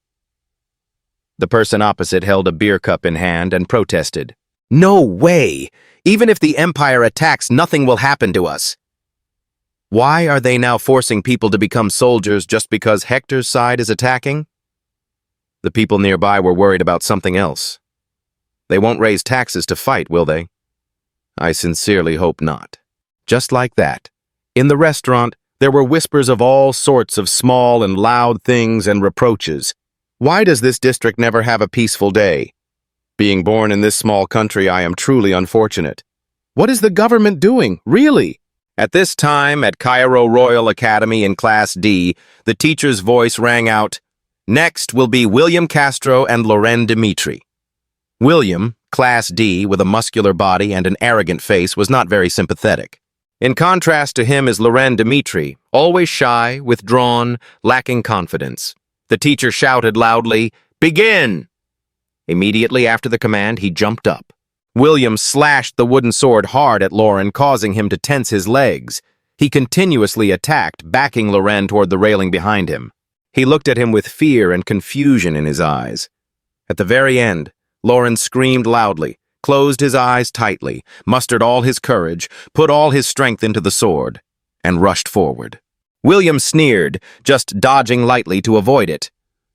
The person opposite held a beer cup in hand and protested. "No way! Even if the Empire attacks, nothing will happen to us." Why are they now forcing people to become soldiers just because Hector's side is attacking? The people nearby were worried about something else. They won't raise taxes to fight, will they? I sincerely hope not. Just like that, in the restaurant, there were whispers of all sorts of small and loud things and reproaches. Why does this district never have a peaceful day? Being born in this small country, I am truly unfortunate. What is the government doing, really? At this time, at Cairo Royal Academy in Class D, the teacher's voice rang out, "Next will be William Castro and Loren Dmitri." William, Class D, with a muscular body and an arrogant face, was not very sympathetic. In contrast to him is Loren Dmitri, always shy, withdrawn, lacking confidence. The teacher shouted loudly, "Begin!" Immediately after the command, he jumped up. William slashed the wooden sword hard at Loren, causing him to tense his legs. He continuously attacked, backing Loren toward the railing behind him. He looked at him with fear and confusion in his eyes. At the very end, Loren screamed loudly, closed his eyes tightly, mustered all his courage, put all his strength into the sword, and rushed forward. William sneered, just dodging lightly to avoid it.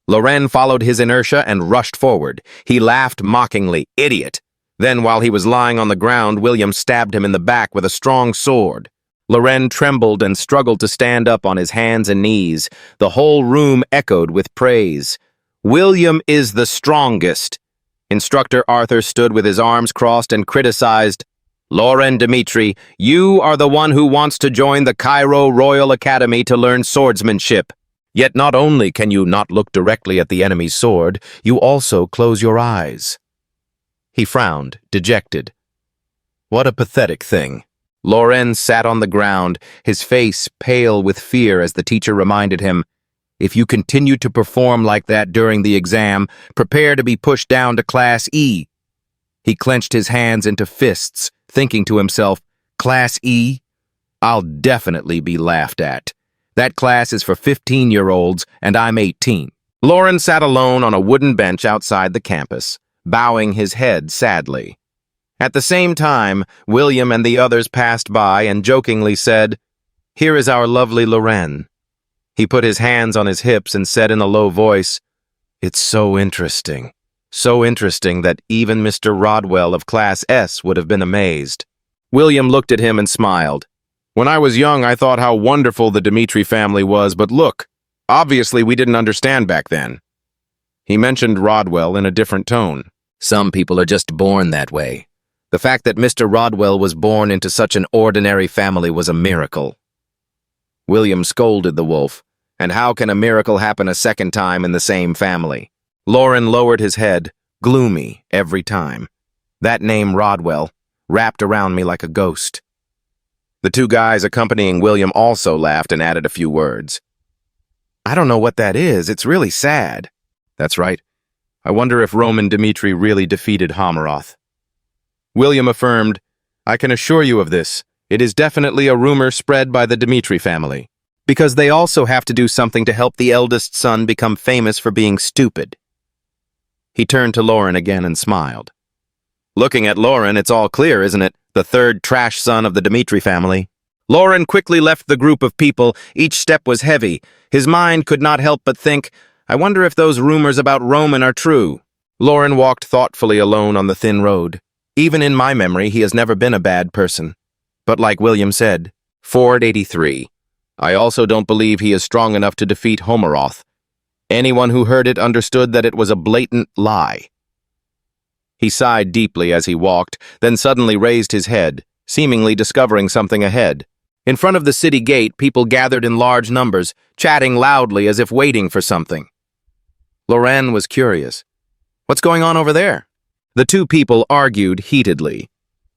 Loren followed his inertia and rushed forward. He laughed mockingly, "Idiot!" Then, while he was lying on the ground, William stabbed him in the back with a strong sword. Loren trembled and struggled to stand up on his hands and knees. The whole room echoed with praise. William is the strongest. Instructor Arthur stood with his arms crossed and criticized, Loren Dmitri, you are the one who wants to join the Cairo Royal Academy to learn swordsmanship. Yet not only can you not look directly at the enemy's sword, you also close your eyes. He frowned, dejected. What a pathetic thing. Loren sat on the ground, his face pale with fear as the teacher reminded him, if you continue to perform like that during the exam, prepare to be pushed down to Class E. He clenched his hands into fists, thinking to himself, Class E? I'll definitely be laughed at. That class is for 15-year-olds, and I'm 18. Loren sat alone on a wooden bench outside the campus, bowing his head sadly. At the same time, William and the others passed by and jokingly said, Here is our lovely Loren. He put his hands on his hips and said in a low voice, It's so interesting that even Mr. Rodwell of Class S would have been amazed. William looked at him and smiled. When I was young, I thought how wonderful the Dmitri family was, but look, obviously we didn't understand back then. He mentioned Rodwell in a different tone. Some people are just born that way. The fact that Mr. Rodwell was born into such an ordinary family was a miracle. William scolded the wolf, and how can a miracle happen a second time in the same family? Loren lowered his head, gloomy every time. That name Rodwell wrapped around me like a ghost. The two guys accompanying William also laughed and added a few words. I don't know what that is. It's really sad. That's right. I wonder if Roman Dmitri really defeated Homaroth. William affirmed, I can assure you of this. It is definitely a rumor spread by the Dmitri family, because they also have to do something to help the eldest son become famous for being stupid. He turned to Loren again and smiled. Looking at Loren, it's all clear, isn't it? The third trash son of the Dmitri family. Loren quickly left the group of people. Each step was heavy. His mind could not help but think, I wonder if those rumors about Roman are true. Loren walked thoughtfully alone on the thin road. Even in my memory, he has never been a bad person. But like William said, Ford 83. I also don't believe he is strong enough to defeat Homaroth. Anyone who heard it understood that it was a blatant lie. He sighed deeply as he walked, then suddenly raised his head, seemingly discovering something ahead. In front of the city gate, people gathered in large numbers, chatting loudly as if waiting for something. Loren was curious. What's going on over there? The two people argued heatedly.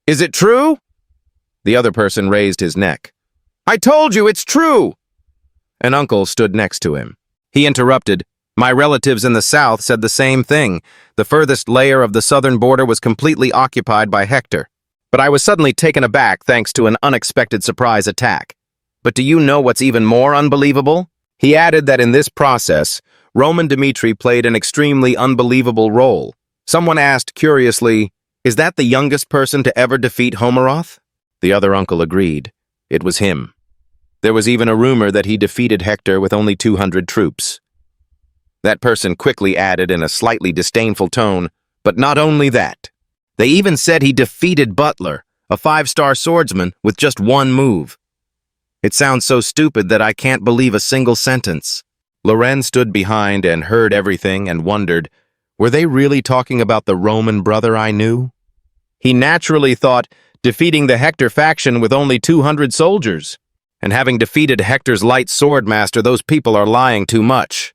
Is it true? The other person raised his neck. I told you it's true! An uncle stood next to him. He interrupted. My relatives in the south said the same thing. The furthest layer of the southern border was completely occupied by Hector. But I was suddenly taken aback thanks to an unexpected surprise attack. But do you know what's even more unbelievable? He added that in this process, Roman Dmitri played an extremely unbelievable role. Someone asked curiously, is that the youngest person to ever defeat Homaroth? The other uncle agreed. It was him. There was even a rumor that he defeated Hector with only 200 troops. That person quickly added in a slightly disdainful tone, but not only that. They even said he defeated Butler, a 5-star swordsman, with just one move. It sounds so stupid that I can't believe a single sentence. Loren stood behind and heard everything and wondered, were they really talking about the Roman brother I knew? He naturally thought, defeating the Hector faction with only 200 soldiers. And having defeated Hector's light sword master, those people are lying too much.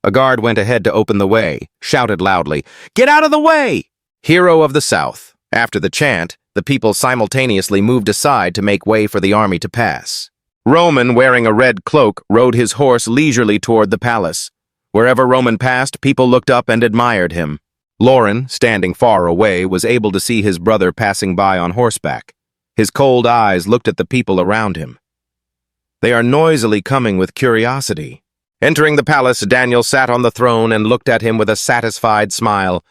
A guard went ahead to open the way, shouted loudly, Get out of the way! Hero of the South. After the chant, the people simultaneously moved aside to make way for the army to pass. Roman, wearing a red cloak, rode his horse leisurely toward the palace. Wherever Roman passed, people looked up and admired him. Loren, standing far away, was able to see his brother passing by on horseback. His cold eyes looked at the people around him. They are noisily coming with curiosity. Entering the palace, Daniel sat on the throne and looked at him with a satisfied smile.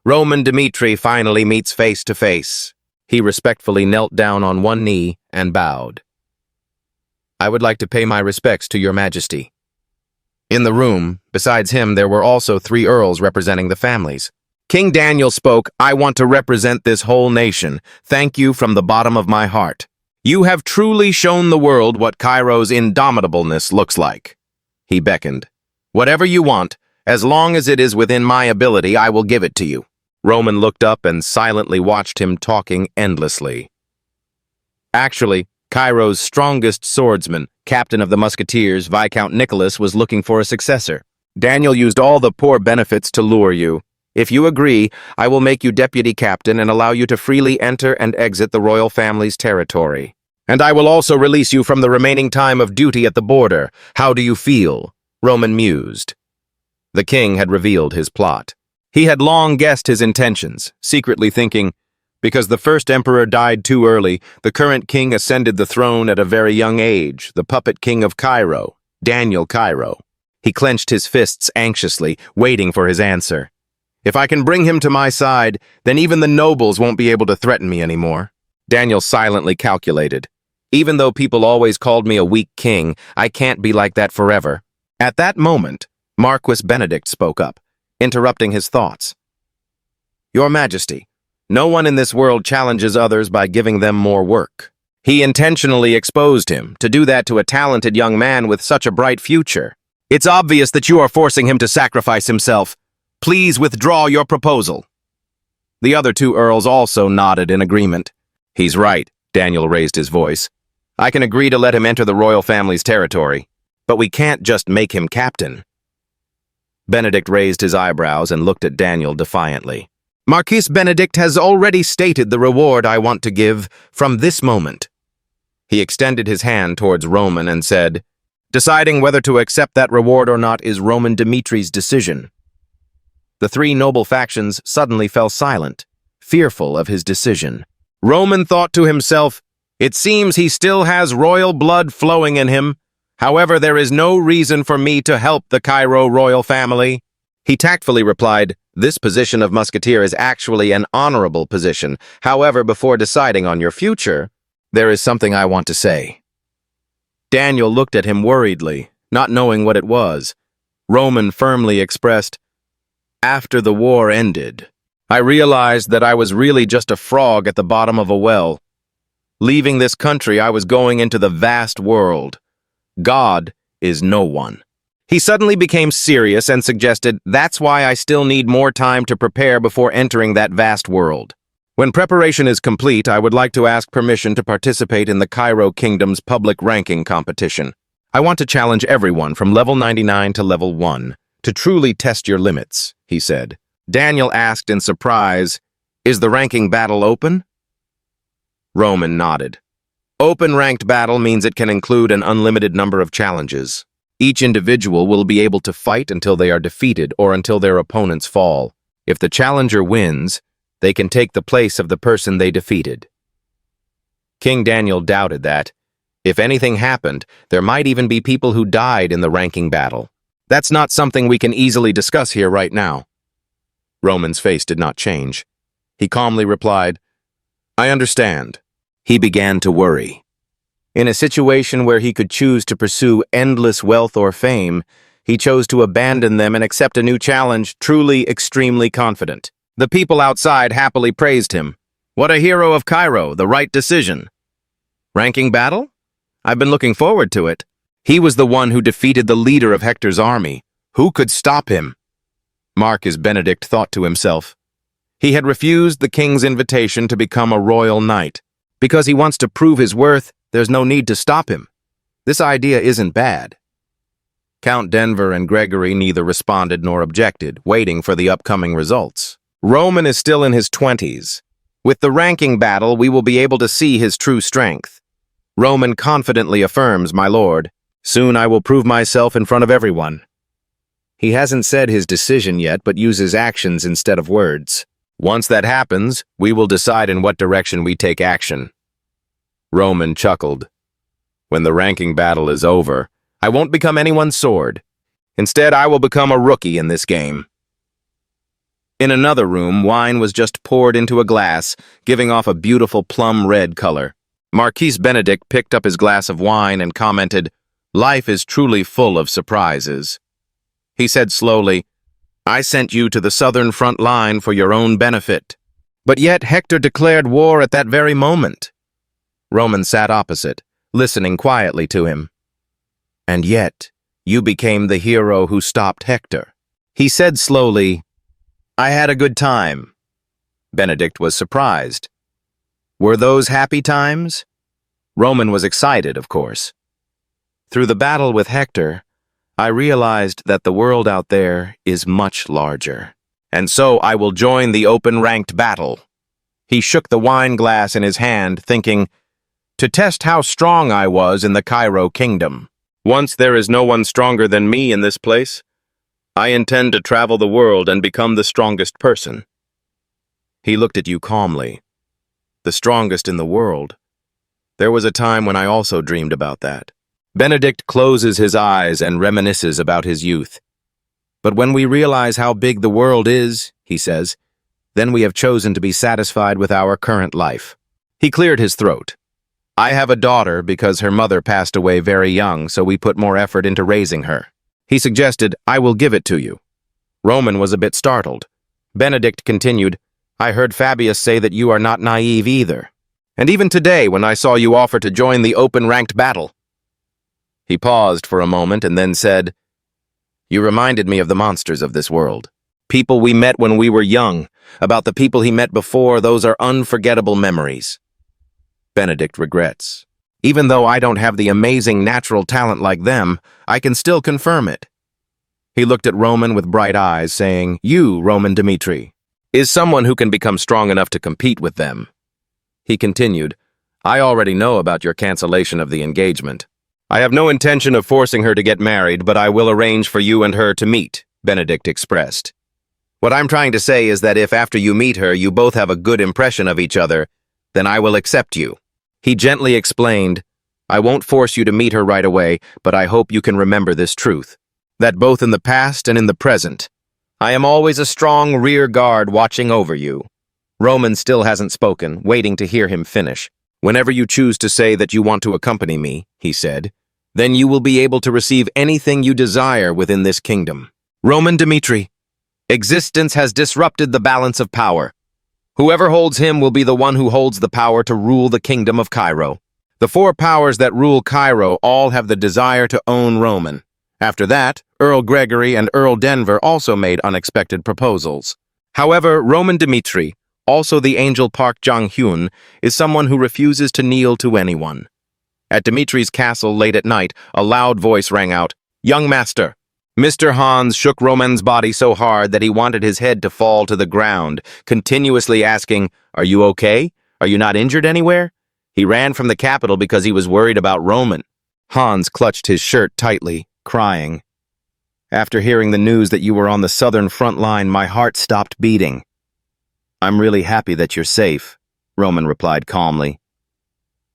Roman Dmitri finally meets face to face. He respectfully knelt down on one knee and bowed. I would like to pay my respects to your majesty. In the room, besides him, there were also 3 earls representing the families. King Daniel spoke, I want to represent this whole nation. Thank you from the bottom of my heart. You have truly shown the world what Cairo's indomitableness looks like. He beckoned. Whatever you want, as long as it is within my ability, I will give it to you. Roman looked up and silently watched him talking endlessly. Actually, Cairo's strongest swordsman, captain of the musketeers, Viscount Nicholas, was looking for a successor. Daniel used all the poor benefits to lure you. If you agree, I will make you deputy captain and allow you to freely enter and exit the royal family's territory. And I will also release you from the remaining time of duty at the border. How do you feel? Roman mused. The king had revealed his plot. He had long guessed his intentions, secretly thinking, because the first emperor died too early, the current king ascended the throne at a very young age, the puppet king of Cairo, Daniel Cairo. He clenched his fists anxiously, waiting for his answer. If I can bring him to my side, then even the nobles won't be able to threaten me anymore. Daniel silently calculated. Even though people always called me a weak king, I can't be like that forever. At that moment, Marquis Benedict spoke up, interrupting his thoughts. Your Majesty, no one in this world challenges others by giving them more work. He intentionally exposed him to do that to a talented young man with such a bright future. It's obvious that you are forcing him to sacrifice himself. Please withdraw your proposal. The other two earls also nodded in agreement. He's right, Daniel raised his voice. I can agree to let him enter the royal family's territory, but we can't just make him captain. Benedict raised his eyebrows and looked at Daniel defiantly. Marquis Benedict has already stated the reward I want to give from this moment. He extended his hand towards Roman and said, deciding whether to accept that reward or not is Roman Dimitri's decision. The three noble factions suddenly fell silent, fearful of his decision. Roman thought to himself, it seems he still has royal blood flowing in him. However, there is no reason for me to help the Cairo royal family. He tactfully replied, this position of musketeer is actually an honorable position. However, before deciding on your future, there is something I want to say. Daniel looked at him worriedly, not knowing what it was. Roman firmly expressed, after the war ended, I realized that I was really just a frog at the bottom of a well. Leaving this country, I was going into the vast world. God is no one. He suddenly became serious and suggested, that's why I still need more time to prepare before entering that vast world. When preparation is complete, I would like to ask permission to participate in the Cairo Kingdom's public ranking competition. I want to challenge everyone from level 99 to level 1 to truly test your limits, he said. Daniel asked in surprise, is the ranking battle open? Roman nodded. Open ranked battle means it can include an unlimited number of challenges. Each individual will be able to fight until they are defeated or until their opponents fall. If the challenger wins, they can take the place of the person they defeated. King Daniel doubted that. If anything happened, there might even be people who died in the ranking battle. That's not something we can easily discuss here right now. Roman's face did not change. He calmly replied, I understand. He began to worry. In a situation where he could choose to pursue endless wealth or fame, he chose to abandon them and accept a new challenge, truly extremely confident. The people outside happily praised him. What a hero of Cairo, the right decision. Ranking battle? I've been looking forward to it. He was the one who defeated the leader of Hector's army. Who could stop him? Marquis Benedict thought to himself. He had refused the king's invitation to become a royal knight. Because he wants to prove his worth, there's no need to stop him. This idea isn't bad. Count Denver and Gregory neither responded nor objected, waiting for the upcoming results. Roman is still in his 20s. With the ranking battle, we will be able to see his true strength. Roman confidently affirms, my lord, soon I will prove myself in front of everyone. He hasn't said his decision yet, but uses actions instead of words. Once that happens, we will decide in what direction we take action. Roman chuckled. When the ranking battle is over, I won't become anyone's sword. Instead, I will become a rookie in this game. In another room, wine was just poured into a glass, giving off a beautiful plum red color. Marquis Benedict picked up his glass of wine and commented, life is truly full of surprises. He said slowly, I sent you to the southern front line for your own benefit. But yet Hector declared war at that very moment. Roman sat opposite, listening quietly to him. "And yet, you became the hero who stopped Hector." He said slowly, "I had a good time." Benedict was surprised. "Were those happy times?" Roman was excited, of course. "Through the battle with Hector, I realized that the world out there is much larger. And so I will join the open ranked battle." He shook the wine glass in his hand, thinking, "To test how strong I was in the Cairo kingdom. Once there is no one stronger than me in this place, I intend to travel the world and become the strongest person." He looked at you calmly. "The strongest in the world. There was a time when I also dreamed about that." Benedict closes his eyes and reminisces about his youth. "But when we realize how big the world is," he says, "then we have chosen to be satisfied with our current life." He cleared his throat. "I have a daughter because her mother passed away very young, so we put more effort into raising her." He suggested, "I will give it to you." Roman was a bit startled. Benedict continued, "I heard Fabius say that you are not naive either. And even today, when I saw you offer to join the open-ranked battle." He paused for a moment and then said, "You reminded me of the monsters of this world. People we met when we were young. About the people he met before, those are unforgettable memories." Benedict regrets. "Even though I don't have the amazing natural talent like them, I can still confirm it." He looked at Roman with bright eyes, saying, "You, Roman Dmitri, is someone who can become strong enough to compete with them." He continued, "I already know about your cancellation of the engagement. I have no intention of forcing her to get married, but I will arrange for you and her to meet," Benedict expressed. "What I'm trying to say is that if after you meet her you both have a good impression of each other, then I will accept you." He gently explained, "I won't force you to meet her right away, but I hope you can remember this truth, that both in the past and in the present, I am always a strong rear guard watching over you." Roman still hasn't spoken, waiting to hear him finish. "Whenever you choose to say that you want to accompany me," he said, "then you will be able to receive anything you desire within this kingdom." Roman Dmitri, existence has disrupted the balance of power. Whoever holds him will be the one who holds the power to rule the kingdom of Cairo. The four powers that rule Cairo all have the desire to own Roman. After that, Earl Gregory and Earl Denver also made unexpected proposals. However, Roman Dmitri, also the angel Park Jong-hyun, is someone who refuses to kneel to anyone. At Dmitri's castle late at night, a loud voice rang out, "Young master!" Mr. Hans shook Roman's body so hard that he wanted his head to fall to the ground, continuously asking, "Are you okay? Are you not injured anywhere?" He ran from the capital because he was worried about Roman. Hans clutched his shirt tightly, crying. "After hearing the news that you were on the southern front line, my heart stopped beating." "I'm really happy that you're safe," Roman replied calmly.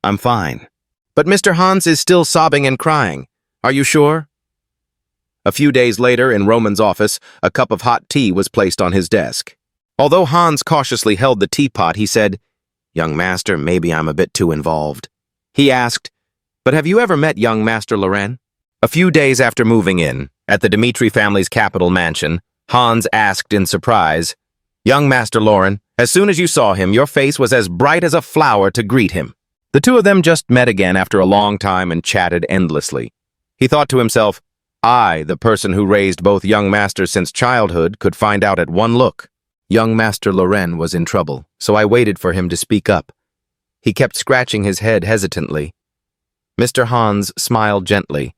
"I'm fine." "But Mr. Hans is still sobbing and crying. Are you sure?" A few days later, in Roman's office, a cup of hot tea was placed on his desk. Although Hans cautiously held the teapot, he said, "Young master, maybe I'm a bit too involved." He asked, "But have you ever met young Master Loren?" A few days after moving in, at the Dmitri family's capital mansion, Hans asked in surprise, "Young Master Loren, as soon as you saw him, your face was as bright as a flower to greet him." The two of them just met again after a long time and chatted endlessly. He thought to himself, "I, the person who raised both young masters since childhood, could find out at one look." Young Master Loren was in trouble, so I waited for him to speak up. He kept scratching his head hesitantly. Mr. Hans smiled gently.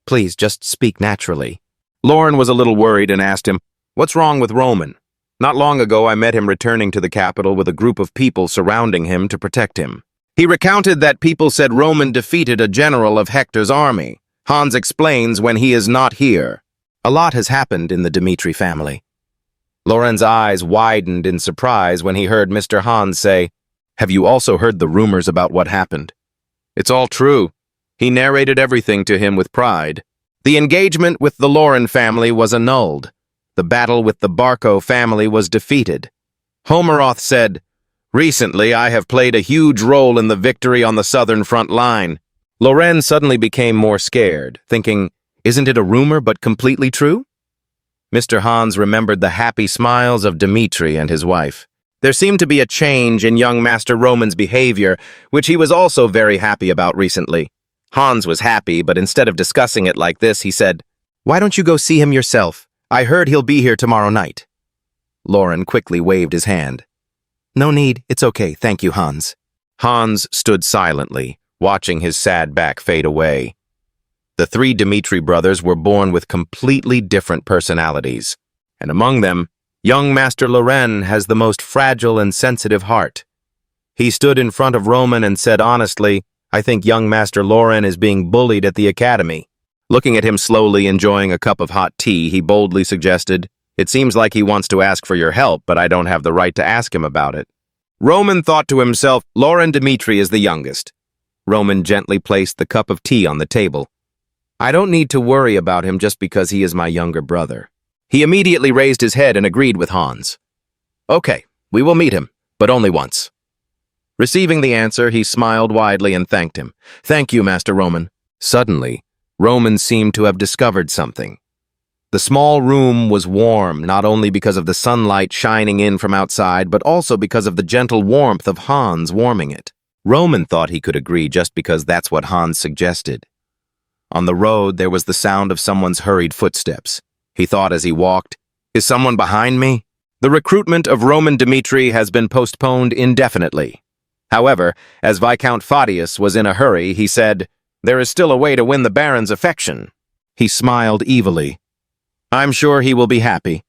"Please, just speak naturally." Loren was a little worried and asked him, "What's wrong with Roman? Not long ago I met him returning to the capital with a group of people surrounding him to protect him." He recounted that people said Roman defeated a general of Hector's army. Hans explains when he is not here. A lot has happened in the Dmitri family. Loren's eyes widened in surprise when he heard Mr. Hans say, "Have you also heard the rumors about what happened?" "It's all true." He narrated everything to him with pride. The engagement with the Loren family was annulled. The battle with the Barco family was defeated. Homeroth said, "Recently I have played a huge role in the victory on the southern front line." Loren suddenly became more scared, thinking, "Isn't it a rumor but completely true?" Mr. Hans remembered the happy smiles of Dmitri and his wife. There seemed to be a change in young Master Roman's behavior, which he was also very happy about recently. Hans was happy, but instead of discussing it like this, he said, "Why don't you go see him yourself? I heard he'll be here tomorrow night." Lauren quickly waved his hand. "No need, it's okay, thank you, Hans." Hans stood silently, watching his sad back fade away. The three Dmitri brothers were born with completely different personalities, and among them, young Master Loren has the most fragile and sensitive heart. He stood in front of Roman and said honestly, "I think young Master Loren is being bullied at the academy." Looking at him slowly enjoying a cup of hot tea, he boldly suggested, "It seems like he wants to ask for your help, but I don't have the right to ask him about it." Roman thought to himself, Loren Dmitri is the youngest. Roman gently placed the cup of tea on the table. "I don't need to worry about him just because he is my younger brother." He immediately raised his head and agreed with Hans. "Okay, we will meet him, but only once." Receiving the answer, he smiled widely and thanked him. "Thank you, Master Roman." Suddenly, Roman seemed to have discovered something. The small room was warm, not only because of the sunlight shining in from outside, but also because of the gentle warmth of Hans warming it. Roman thought he could agree just because that's what Hans suggested. On the road, there was the sound of someone's hurried footsteps. He thought as he walked, "Is someone behind me?" The recruitment of Roman Dmitri has been postponed indefinitely. However, as Viscount Fadius was in a hurry, he said, "There is still a way to win the Baron's affection." He smiled evilly. "I'm sure he will be happy."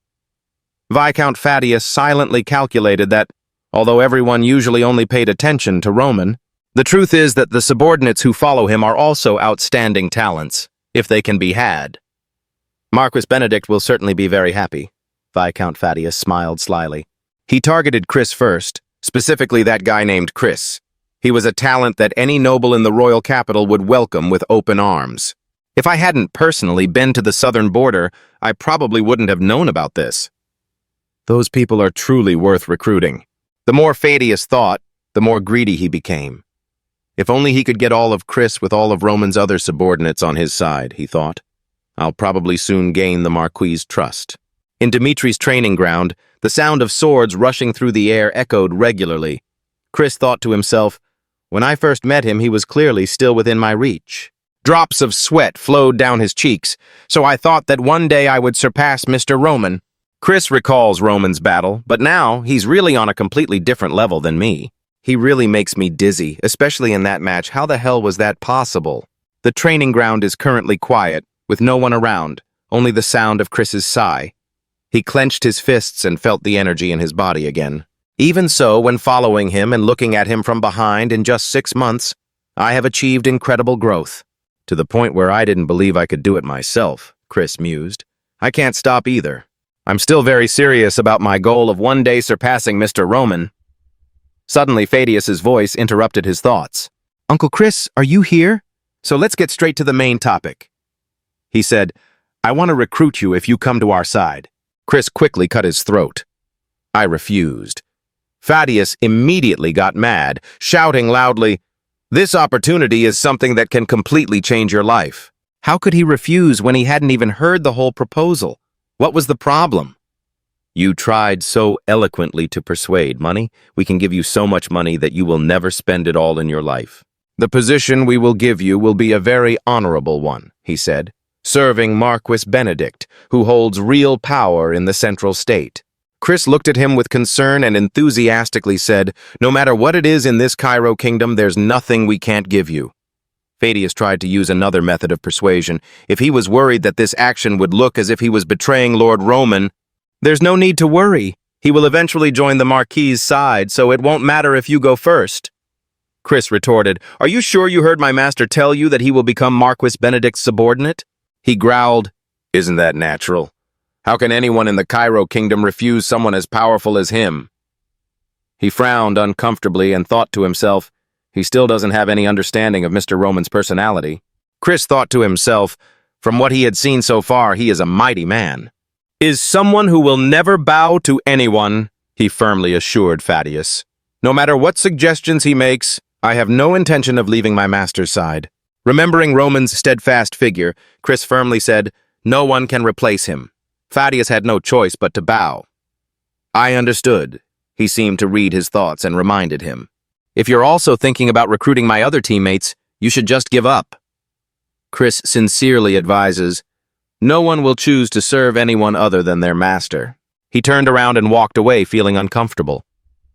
Viscount Fadius silently calculated that, although everyone usually only paid attention to Roman, the truth is that the subordinates who follow him are also outstanding talents, if they can be had. "Marquis Benedict will certainly be very happy," Viscount Fadius smiled slyly. He targeted Chris first, specifically that guy named Chris. He was a talent that any noble in the royal capital would welcome with open arms. If I hadn't personally been to the southern border, I probably wouldn't have known about this. Those people are truly worth recruiting. The more Fadius thought, the more greedy he became. If only he could get all of Chris with all of Roman's other subordinates on his side, he thought. I'll probably soon gain the Marquis's trust. In Dimitri's training ground, the sound of swords rushing through the air echoed regularly. Chris thought to himself, when I first met him, he was clearly still within my reach. Drops of sweat flowed down his cheeks, so I thought that one day I would surpass Mr. Roman. Chris recalls Roman's battle, but now he's really on a completely different level than me. He really makes me dizzy, especially in that match. How the hell was that possible? The training ground is currently quiet, with no one around, only the sound of Chris's sigh. He clenched his fists and felt the energy in his body again. Even so, when following him and looking at him from behind in just 6 months, I have achieved incredible growth. To the point where I didn't believe I could do it myself, Chris mused. I can't stop either. I'm still very serious about my goal of one day surpassing Mr. Roman. Suddenly, Fadius's voice interrupted his thoughts. Uncle Chris, are you here? So let's get straight to the main topic. He said, I want to recruit you if you come to our side. Chris quickly cut his throat. I refused. Fadius immediately got mad, shouting loudly, This opportunity is something that can completely change your life. How could he refuse when he hadn't even heard the whole proposal? What was the problem? You tried so eloquently to persuade money. We can give you so much money that you will never spend it all in your life. The position we will give you will be a very honorable one, he said, serving Marquis Benedict, who holds real power in the central state. Chris looked at him with concern and enthusiastically said, No matter what it is in this Cairo kingdom, there's nothing we can't give you. Fadius tried to use another method of persuasion. If he was worried that this action would look as if he was betraying Lord Roman, there's no need to worry. He will eventually join the Marquis's side, so it won't matter if you go first. Chris retorted, Are you sure you heard my master tell you that he will become Marquis Benedict's subordinate? He growled, Isn't that natural? How can anyone in the Cairo kingdom refuse someone as powerful as him? He frowned uncomfortably and thought to himself, he still doesn't have any understanding of Mr. Roman's personality. Chris thought to himself, from what he had seen so far, he is a mighty man. Is someone who will never bow to anyone, he firmly assured Fadius. No matter what suggestions he makes, I have no intention of leaving my master's side. Remembering Roman's steadfast figure, Chris firmly said, No one can replace him. Fadius had no choice but to bow. I understood, He seemed to read his thoughts and reminded him. If you're also thinking about recruiting my other teammates, you should just give up. Chris sincerely advises, no one will choose to serve anyone other than their master. He turned around and walked away feeling uncomfortable.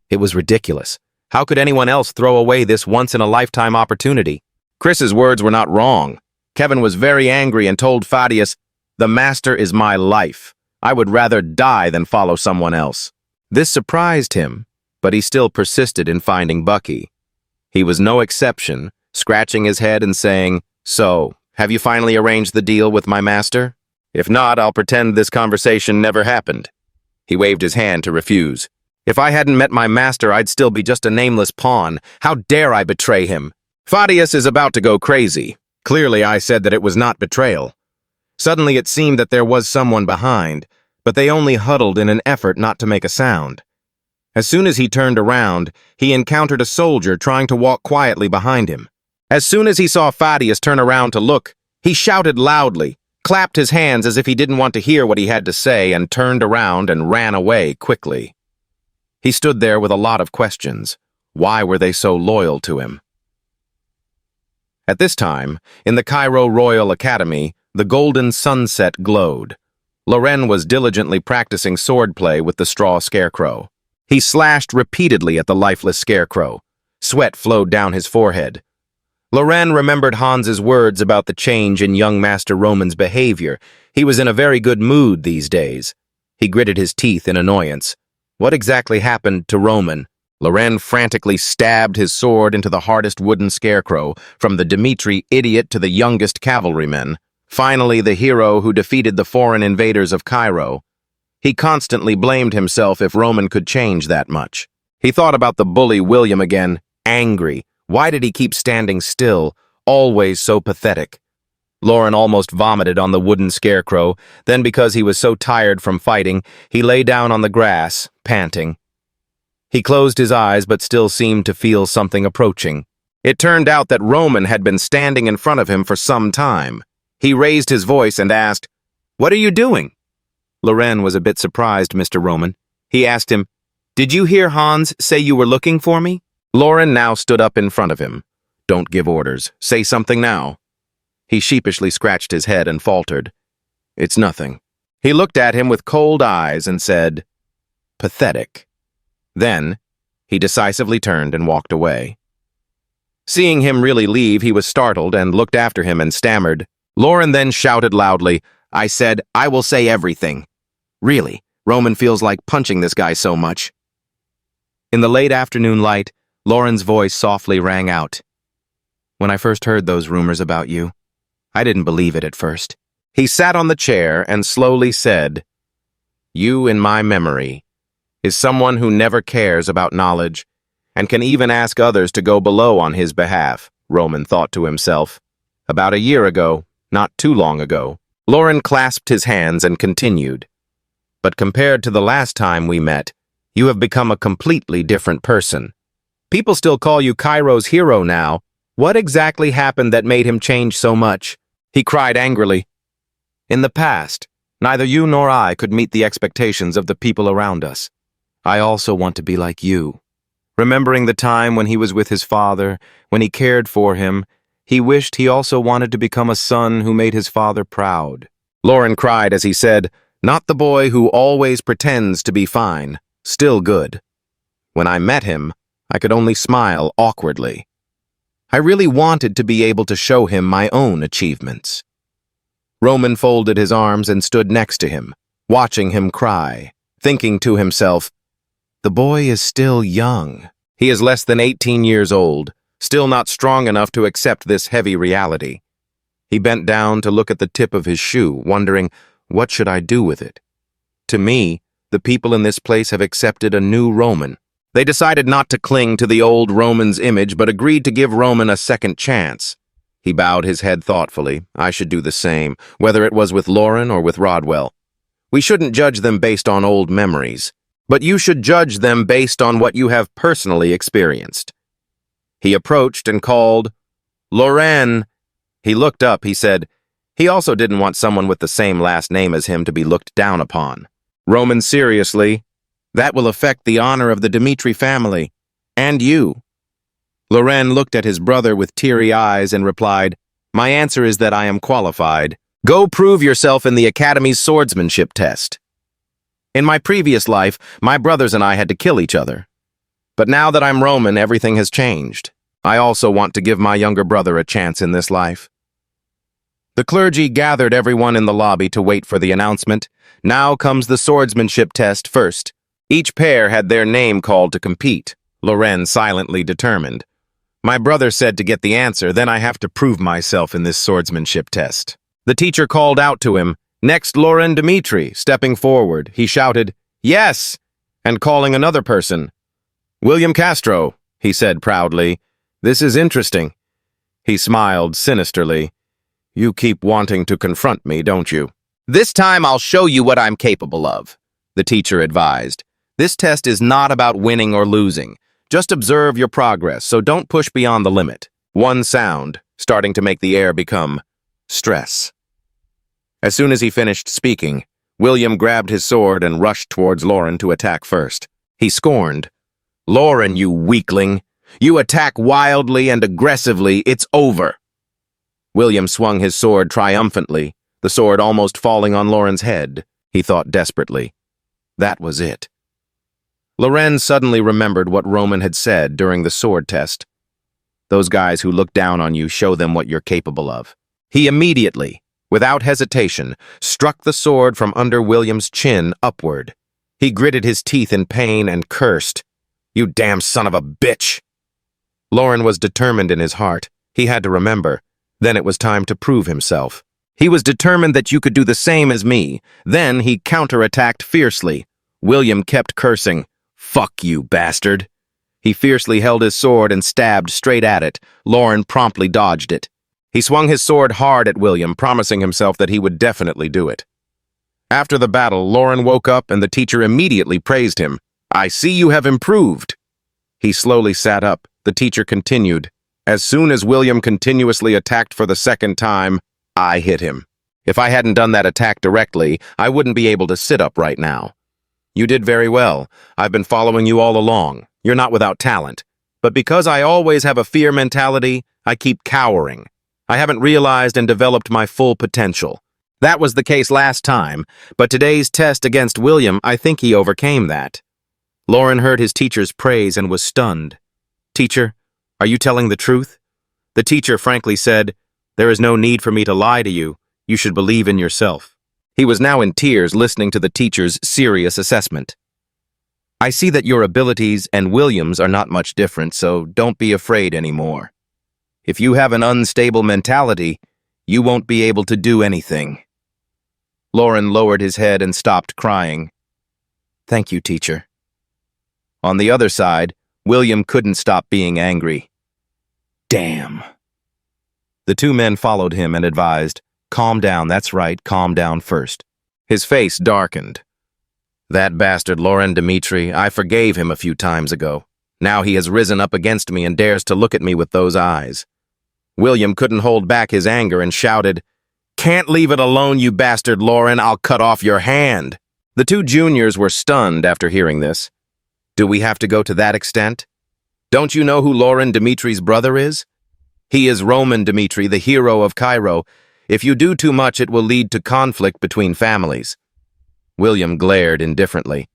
It was ridiculous. How could anyone else throw away this once-in-a-lifetime opportunity? Chris's words were not wrong. Kevin was very angry and told Thaddeus, the master is my life. I would rather die than follow someone else. This surprised him, but he still persisted in finding Bucky. He was no exception, scratching his head and saying, so, have you finally arranged the deal with my master? If not, I'll pretend this conversation never happened. He waved his hand to refuse. If I hadn't met my master, I'd still be just a nameless pawn. How dare I betray him? Thaddeus is about to go crazy. Clearly, I said that it was not betrayal. Suddenly, it seemed that there was someone behind, but they only huddled in an effort not to make a sound. As soon as he turned around, he encountered a soldier trying to walk quietly behind him. As soon as he saw Thaddeus turn around to look, he shouted loudly, clapped his hands as if he didn't want to hear what he had to say, and turned around and ran away quickly. He stood there with a lot of questions. Why were they so loyal to him? At this time, in the Cairo Royal Academy, the golden sunset glowed. Loren was diligently practicing swordplay with the straw scarecrow. He slashed repeatedly at the lifeless scarecrow. Sweat flowed down his forehead. Loren remembered Hans's words about the change in young Master Roman's behavior. He was in a very good mood these days. He gritted his teeth in annoyance. What exactly happened to Roman? Loren frantically stabbed his sword into the hardest wooden scarecrow, from the Dmitri idiot to the youngest cavalryman. Finally, the hero who defeated the foreign invaders of Cairo. He constantly blamed himself if Roman could change that much. He thought about the bully William again, angry. Why did he keep standing still, always so pathetic? Loren almost vomited on the wooden scarecrow, then because he was so tired from fighting, he lay down on the grass, panting. He closed his eyes but still seemed to feel something approaching. It turned out that Roman had been standing in front of him for some time. He raised his voice and asked, "What are you doing?" Loren was a bit surprised, Mr. Roman. He asked him, "Did you hear Hans say you were looking for me?" Loren now stood up in front of him. "Don't give orders. Say something now." He sheepishly scratched his head and faltered. "It's nothing." He looked at him with cold eyes and said, "Pathetic." Then, he decisively turned and walked away. Seeing him really leave, he was startled and looked after him and stammered. Loren then shouted loudly, "I said, I will say everything." Really, Roman feels like punching this guy so much. In the late afternoon light, Loren's voice softly rang out. "When I first heard those rumors about you, I didn't believe it at first." He sat on the chair and slowly said, "You, in my memory, is someone who never cares about knowledge and can even ask others to go below on his behalf," Roman thought to himself. About a year ago, not too long ago, Loren clasped his hands and continued, "But compared to the last time we met, you have become a completely different person. People still call you Cairo's hero now. What exactly happened that made him change so much?" He cried angrily. "In the past, neither you nor I could meet the expectations of the people around us. I also want to be like you." Remembering the time when he was with his father, when he cared for him, he wished he also wanted to become a son who made his father proud. Loren cried as he said, "Not the boy who always pretends to be fine, still good. When I met him, I could only smile awkwardly. I really wanted to be able to show him my own achievements." Roman folded his arms and stood next to him, watching him cry, thinking to himself, "The boy is still young. He is less than 18 years old, still not strong enough to accept this heavy reality." He bent down to look at the tip of his shoe, wondering, what should I do with it? To me, the people in this place have accepted a new Roman. They decided not to cling to the old Roman's image, but agreed to give Roman a second chance. He bowed his head thoughtfully. I should do the same, whether it was with Loren or with Rodwell. We shouldn't judge them based on old memories, but you should judge them based on what you have personally experienced. He approached and called, "Loren." He looked up, he said. He also didn't want someone with the same last name as him to be looked down upon. Roman seriously, That will affect the honor of the Dmitri family. And you. Loren looked at his brother with teary eyes and replied, My answer is that I am qualified. Go prove yourself in the Academy's swordsmanship test. In my previous life, my brothers and I had to kill each other. But now that I'm Roman, everything has changed. I also want to give my younger brother a chance in this life. The clergy gathered everyone in the lobby to wait for the announcement. Now comes the swordsmanship test first. Each pair had their name called to compete. Loren silently determined. My brother said to get the answer, then I have to prove myself in this swordsmanship test. The teacher called out to him, Next, Loren Dmitri. Stepping forward, he shouted, Yes! And calling another person, William Castro, he said proudly. This is interesting. He smiled sinisterly. You keep wanting to confront me, don't you? This time I'll show you what I'm capable of, the teacher advised. This test is not about winning or losing. Just observe your progress, so don't push beyond the limit. One sound, starting to make the air become stress. As soon as he finished speaking, William grabbed his sword and rushed towards Loren to attack first. He scorned, Loren, you weakling. You attack wildly and aggressively, it's over. William swung his sword triumphantly, the sword almost falling on Loren's head. He thought desperately. That was it. Loren suddenly remembered what Roman had said during the sword test. Those guys who look down on you, show them what you're capable of. He immediately, without hesitation, struck the sword from under William's chin upward. He gritted his teeth in pain and cursed, You damn son of a bitch! Loren was determined in his heart. He had to remember. Then it was time to prove himself. He was determined that you could do the same as me. Then he counterattacked fiercely. William kept cursing, Fuck you, bastard. He fiercely held his sword and stabbed straight at it. Loren promptly dodged it. He swung his sword hard at William, promising himself that he would definitely do it. After the battle, Loren woke up and the teacher immediately praised him. I see you have improved. He slowly sat up. The teacher continued. As soon as William continuously attacked for the second time, I hit him. If I hadn't done that attack directly, I wouldn't be able to sit up right now. You did very well. I've been following you all along. You're not without talent. But because I always have a fear mentality, I keep cowering. I haven't realized and developed my full potential. That was the case last time, but today's test against William, I think he overcame that. Loren heard his teacher's praise and was stunned. Teacher, are you telling the truth? The teacher frankly said, There is no need for me to lie to you. You should believe in yourself. He was now in tears listening to the teacher's serious assessment. I see that your abilities and William's are not much different, so don't be afraid anymore. If you have an unstable mentality, you won't be able to do anything. Loren lowered his head and stopped crying. Thank you, teacher. On the other side, William couldn't stop being angry. Damn. The two men followed him and advised, Calm down, that's right, calm down first. His face darkened. That bastard Loren Dmitri, I forgave him a few times ago. Now he has risen up against me and dares to look at me with those eyes. William couldn't hold back his anger and shouted, Can't leave it alone, you bastard Loren, I'll cut off your hand. The two juniors were stunned after hearing this. Do we have to go to that extent? Don't you know who Loren Dmitri's brother is? He is Roman Dmitri, the hero of Cairo. If you do too much, it will lead to conflict between families. William glared indifferently.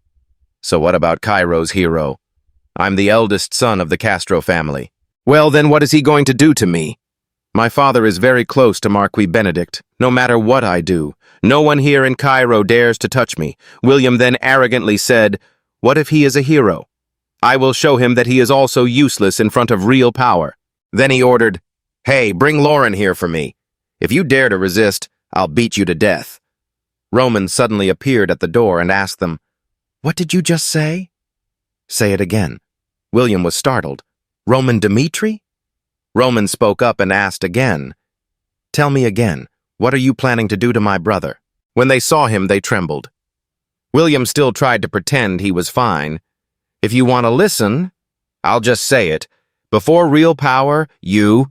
So what about Cairo's hero? I'm the eldest son of the Castro family. Well, then what is he going to do to me? My father is very close to Marquis Benedict. No matter what I do, no one here in Cairo dares to touch me. William then arrogantly said, What if he is a hero? I will show him that he is also useless in front of real power. Then he ordered, Hey, bring Loren here for me. If you dare to resist, I'll beat you to death. Roman suddenly appeared at the door and asked them, What did you just say? Say it again. William was startled. Roman Dmitri? Roman spoke up and asked again, Tell me again, what are you planning to do to my brother? When they saw him, they trembled. William still tried to pretend he was fine. If you want to listen, I'll just say it. Before real power, you...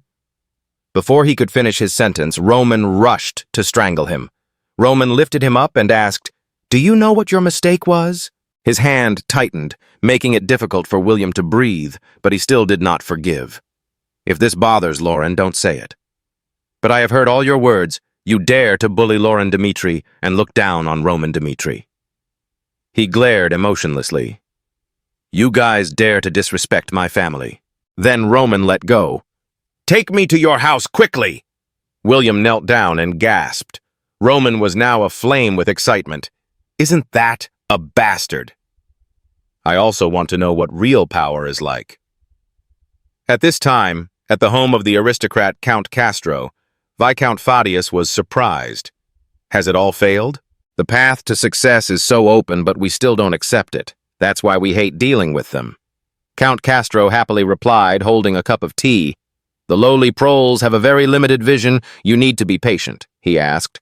Before he could finish his sentence, Roman rushed to strangle him. Roman lifted him up and asked, Do you know what your mistake was? His hand tightened, making it difficult for William to breathe, but he still did not forgive. If this bothers Lauren, don't say it. But I have heard all your words. You dare to bully Lauren Dmitri and look down on Roman Dmitri. He glared emotionlessly. You guys dare to disrespect my family. Then Roman let go. Take me to your house quickly! William knelt down and gasped. Roman was now aflame with excitement. Isn't that a bastard? I also want to know what real power is like. At this time, at the home of the aristocrat Count Castro, Viscount Fadius was surprised. Has it all failed? The path to success is so open, but we still don't accept it. That's why we hate dealing with them. Count Castro happily replied, holding a cup of tea. The lowly proles have a very limited vision. You need to be patient, he asked.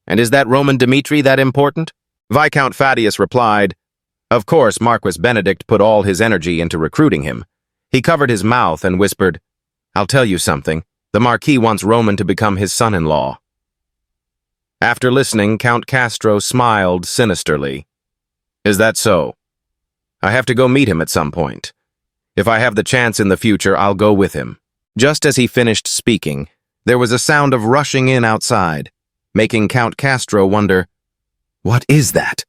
And is that Roman Dmitri that important? Viscount Fadius replied, Of course, Marquis Benedict put all his energy into recruiting him. He covered his mouth and whispered, I'll tell you something. The Marquis wants Roman to become his son-in-law. After listening, Count Castro smiled sinisterly. Is that so? I have to go meet him at some point. If I have the chance in the future, I'll go with him. Just as he finished speaking, there was a sound of rushing in outside, making Count Castro wonder, What is that?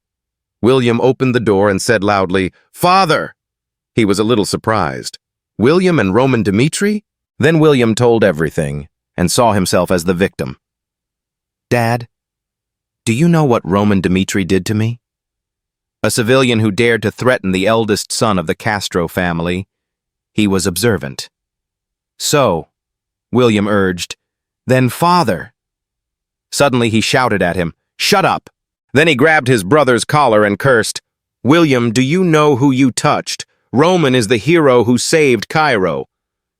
William opened the door and said loudly, Father! He was a little surprised. William and Roman Dmitri? Then William told everything and saw himself as the victim. Dad, do you know what Roman Dmitri did to me? A civilian who dared to threaten the eldest son of the Castro family. He was observant. So, William urged, Then Father. Suddenly he shouted at him, Shut up! Then he grabbed his brother's collar and cursed, William, do you know who you touched? Roman is the hero who saved Cairo.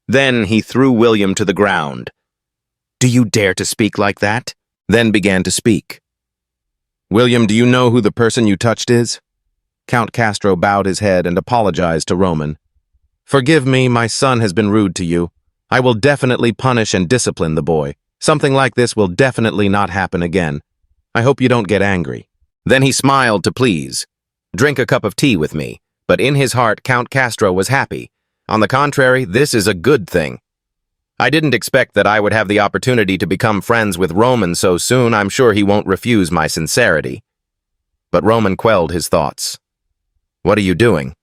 Then he threw William to the ground. Do you dare to speak like that? Then began to speak. William, do you know who the person you touched is? Count Castro bowed his head and apologized to Roman. Forgive me, my son has been rude to you. I will definitely punish and discipline the boy. Something like this will definitely not happen again. I hope you don't get angry. Then he smiled to please. Drink a cup of tea with me. But in his heart, Count Castro was happy. On the contrary, this is a good thing. I didn't expect that I would have the opportunity to become friends with Roman so soon. I'm sure he won't refuse my sincerity. But Roman quelled his thoughts. What are you doing?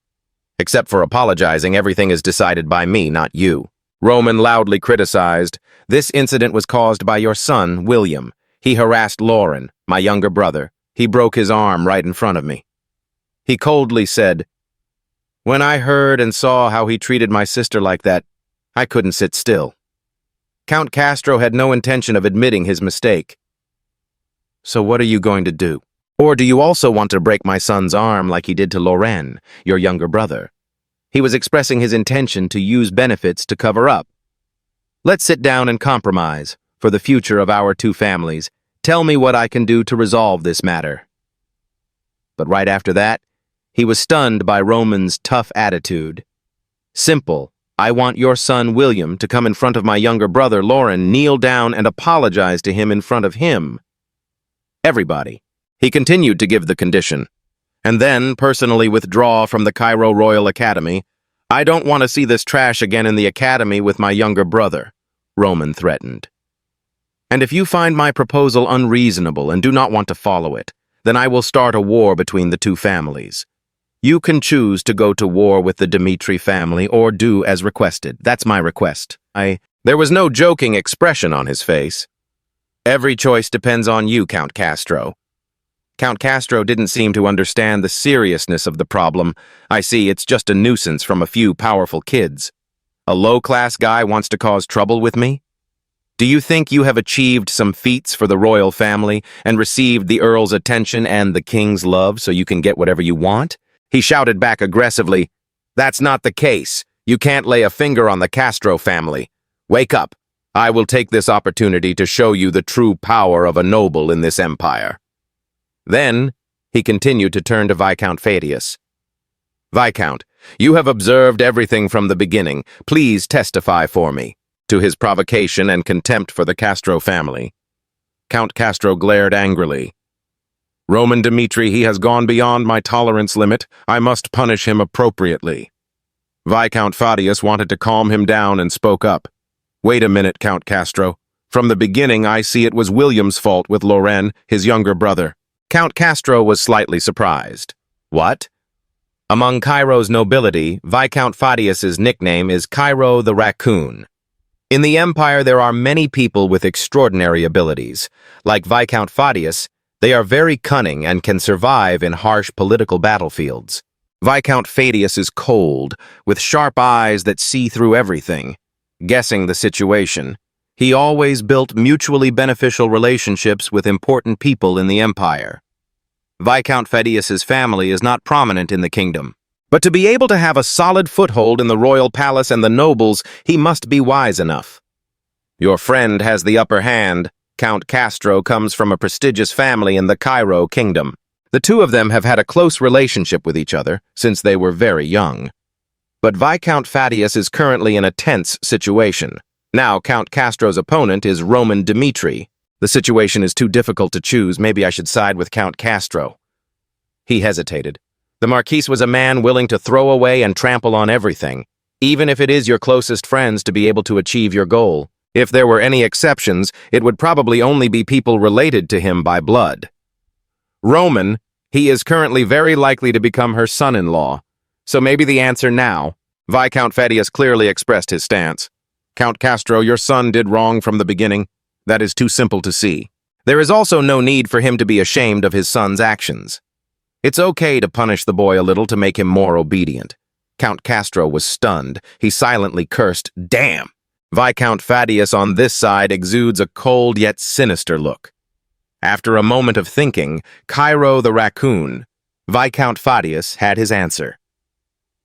Except for apologizing, everything is decided by me, not you. Roman loudly criticized. This incident was caused by your son, William. He harassed Lauren, my younger brother. He broke his arm right in front of me. He coldly said, When I heard and saw how he treated my sister like that, I couldn't sit still. Count Castro had no intention of admitting his mistake. So what are you going to do? Or do you also want to break my son's arm like he did to Loren, your younger brother? He was expressing his intention to use benefits to cover up. Let's sit down and compromise for the future of our two families. Tell me what I can do to resolve this matter. But right after that, he was stunned by Roman's tough attitude. Simple. I want your son William to come in front of my younger brother Lauren, kneel down and apologize to him in front of him. Everybody. He continued to give the condition. And then personally withdraw from the Cairo Royal Academy. I don't want to see this trash again in the academy with my younger brother, Roman threatened. And if you find my proposal unreasonable and do not want to follow it, then I will start a war between the two families. You can choose to go to war with the Dmitri family or do as requested. That's my request. There was no joking expression on his face. Every choice depends on you, Count Castro. Count Castro didn't seem to understand the seriousness of the problem. I see, it's just a nuisance from a few powerful kids. A low-class guy wants to cause trouble with me? Do you think you have achieved some feats for the royal family and received the Earl's attention and the King's love so you can get whatever you want? He shouted back aggressively, That's not the case. You can't lay a finger on the Castro family. Wake up. I will take this opportunity to show you the true power of a noble in this empire. Then, he continued to turn to Viscount Fadius. Viscount, you have observed everything from the beginning. Please testify for me to his provocation and contempt for the Castro family. Count Castro glared angrily. Roman Dmitri, he has gone beyond my tolerance limit. I must punish him appropriately. Viscount Fadius wanted to calm him down and spoke up. Wait a minute, Count Castro. From the beginning, I see it was William's fault with Loren, his younger brother. Count Castro was slightly surprised. What? Among Cairo's nobility, Viscount Fadius's nickname is Cairo the Raccoon. In the Empire, there are many people with extraordinary abilities. Like Viscount Fadius, they are very cunning and can survive in harsh political battlefields. Viscount Fadius is cold, with sharp eyes that see through everything. Guessing the situation, he always built mutually beneficial relationships with important people in the Empire. Viscount Fadius's family is not prominent in the kingdom, but to be able to have a solid foothold in the royal palace and the nobles, he must be wise enough. Your friend has the upper hand. Count Castro comes from a prestigious family in the Cairo kingdom. The two of them have had a close relationship with each other since they were very young. But Viscount Fadius is currently in a tense situation. Now Count Castro's opponent is Roman Dmitri. The situation is too difficult to choose. Maybe I should side with Count Castro. He hesitated. The Marquis was a man willing to throw away and trample on everything, even if it is your closest friends, to be able to achieve your goal. If there were any exceptions, it would probably only be people related to him by blood. Roman, he is currently very likely to become her son-in-law. So maybe the answer now. Viscount Fadius clearly expressed his stance. Count Castro, your son did wrong from the beginning. That is too simple to see. There is also no need for him to be ashamed of his son's actions. It's okay to punish the boy a little to make him more obedient. Count Castro was stunned. He silently cursed, "Damn!" Viscount Fadius on this side exudes a cold yet sinister look. After a moment of thinking, Cairo the Raccoon, Viscount Fadius had his answer.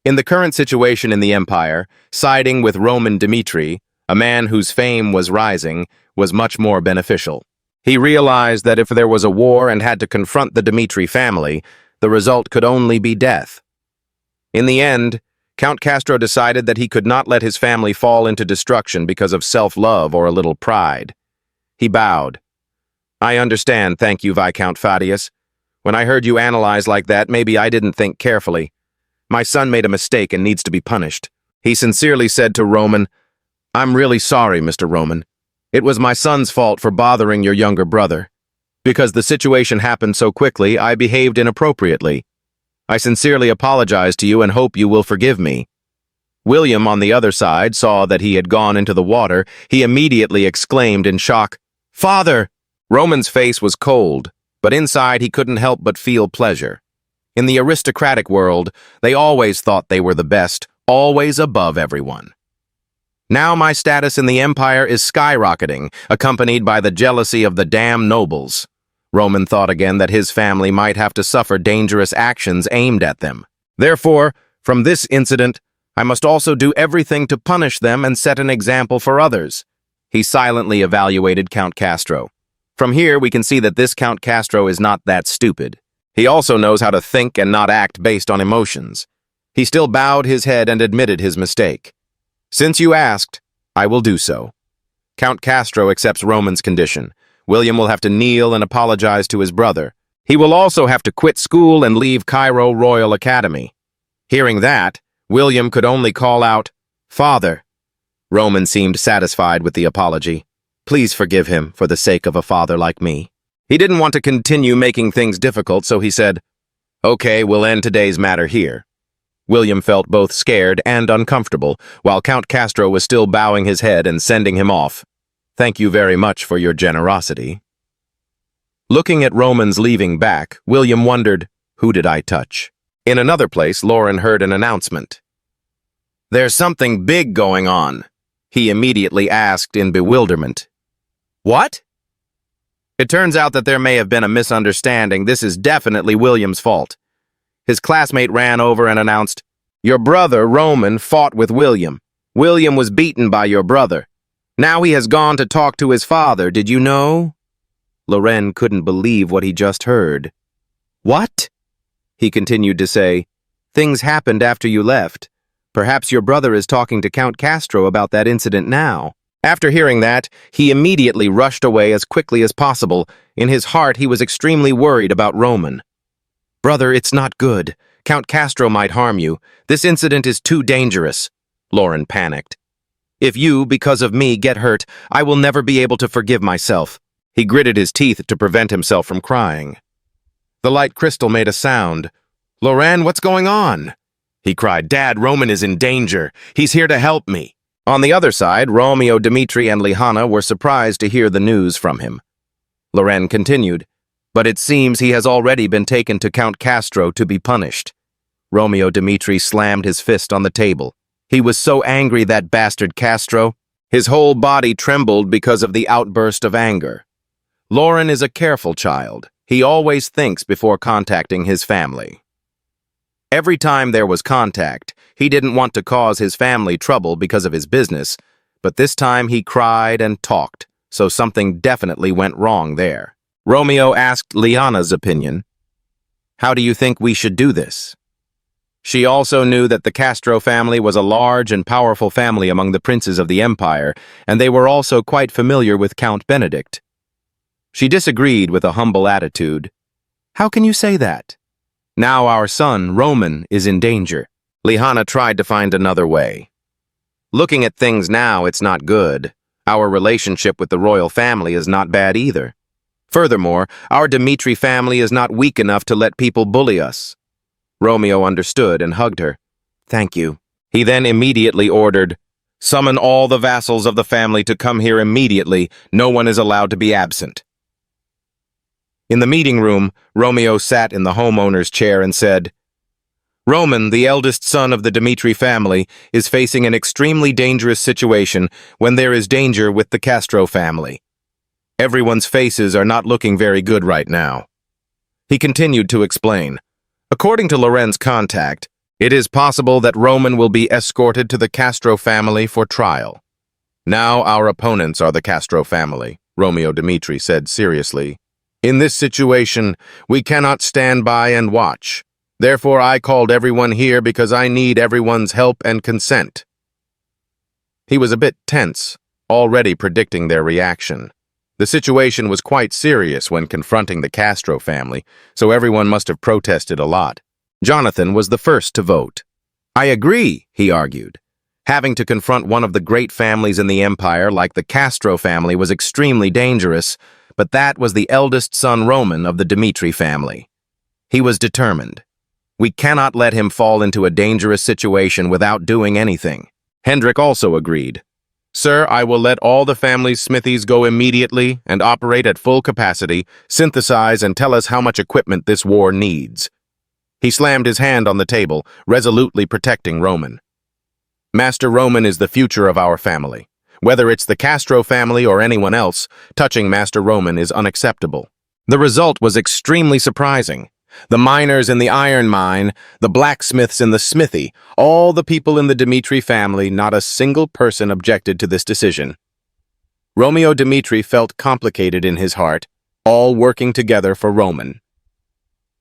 In the current situation in the Empire, siding with Roman Dmitri, a man whose fame was rising, was much more beneficial. He realized that if there was a war and had to confront the Dmitri family, the result could only be death. In the end, Count Castro decided that he could not let his family fall into destruction because of self-love or a little pride. He bowed. I understand, thank you, Viscount Fadius. When I heard you analyze like that, maybe I didn't think carefully. My son made a mistake and needs to be punished. He sincerely said to Roman, I'm really sorry, Mr. Roman. It was my son's fault for bothering your younger brother. Because the situation happened so quickly, I behaved inappropriately. I sincerely apologize to you and hope you will forgive me. William, on the other side, saw that he had gone into the water. He immediately exclaimed in shock, Father! Roman's face was cold, but inside he couldn't help but feel pleasure. In the aristocratic world, they always thought they were the best, always above everyone. Now my status in the Empire is skyrocketing, accompanied by the jealousy of the damn nobles. Roman thought again that his family might have to suffer dangerous actions aimed at them. Therefore, from this incident, I must also do everything to punish them and set an example for others. He silently evaluated Count Castro. From here, we can see that this Count Castro is not that stupid. He also knows how to think and not act based on emotions. He still bowed his head and admitted his mistake. Since you asked, I will do so. Count Castro accepts Roman's condition. William will have to kneel and apologize to his brother. He will also have to quit school and leave Cairo Royal Academy. Hearing that, William could only call out, Father. Roman seemed satisfied with the apology. Please forgive him for the sake of a father like me. He didn't want to continue making things difficult, so he said, Okay, we'll end today's matter here. William felt both scared and uncomfortable, while Count Castro was still bowing his head and sending him off. Thank you very much for your generosity. Looking at Roman's leaving back, William wondered, who did I touch? In another place, Lauren heard an announcement. There's something big going on, he immediately asked in bewilderment. What? It turns out that there may have been a misunderstanding. This is definitely William's fault. His classmate ran over and announced, Your brother, Roman, fought with William. William was beaten by your brother. Now he has gone to talk to his father, did you know? Loren couldn't believe what he just heard. What? He continued to say, Things happened after you left. Perhaps your brother is talking to Count Castro about that incident now. After hearing that, he immediately rushed away as quickly as possible. In his heart, he was extremely worried about Roman. "Brother, it's not good. Count Castro might harm you. This incident is too dangerous." Lauren panicked. "If you, because of me, get hurt, I will never be able to forgive myself." He gritted his teeth to prevent himself from crying. The light crystal made a sound. "Lauren, what's going on?" he cried. "Dad, Roman is in danger. He's here to help me." On the other side, Romeo, Dmitri, and Lihanna were surprised to hear the news from him. Lauren continued, "But it seems he has already been taken to Count Castro to be punished." Romeo Dmitri slammed his fist on the table. He was so angry, that bastard Castro. His whole body trembled because of the outburst of anger. Lauren is a careful child. He always thinks before contacting his family. Every time there was contact, he didn't want to cause his family trouble because of his business, but this time he cried and talked, so something definitely went wrong there. Romeo asked Liana's opinion. "How do you think we should do this?" She also knew that the Castro family was a large and powerful family among the princes of the empire, and they were also quite familiar with Count Benedict. She disagreed with a humble attitude. "How can you say that? Now our son, Roman, is in danger." Lihanna tried to find another way. "Looking at things now, it's not good. Our relationship with the royal family is not bad either. Furthermore, our Dmitri family is not weak enough to let people bully us." Romeo understood and hugged her. "Thank you." He then immediately ordered, "Summon all the vassals of the family to come here immediately. No one is allowed to be absent." In the meeting room, Romeo sat in the homeowner's chair and said, "Roman, the eldest son of the Dmitri family, is facing an extremely dangerous situation when there is danger with the Castro family. Everyone's faces are not looking very good right now." He continued to explain, "According to Loren's contact, it is possible that Roman will be escorted to the Castro family for trial. Now our opponents are the Castro family," Romeo Dmitri said seriously. "In this situation, we cannot stand by and watch. Therefore, I called everyone here because I need everyone's help and consent." He was a bit tense, already predicting their reaction. The situation was quite serious when confronting the Castro family, so everyone must have protested a lot. Jonathan was the first to vote. "I agree," he argued. Having to confront one of the great families in the empire like the Castro family was extremely dangerous, but that was the eldest son Roman of the Dmitri family. He was determined. We cannot let him fall into a dangerous situation without doing anything. Hendrik also agreed. "Sir, I will let all the family's smithies go immediately and operate at full capacity, synthesize and tell us how much equipment this war needs." He slammed his hand on the table, resolutely protecting Roman. "Master Roman is the future of our family. Whether it's the Castro family or anyone else, touching Master Roman is unacceptable." The result was extremely surprising. The miners in the iron mine, the blacksmiths in the smithy, all the people in the Dmitri family, not a single person objected to this decision. Romeo Dmitri felt complicated in his heart, all working together for Roman.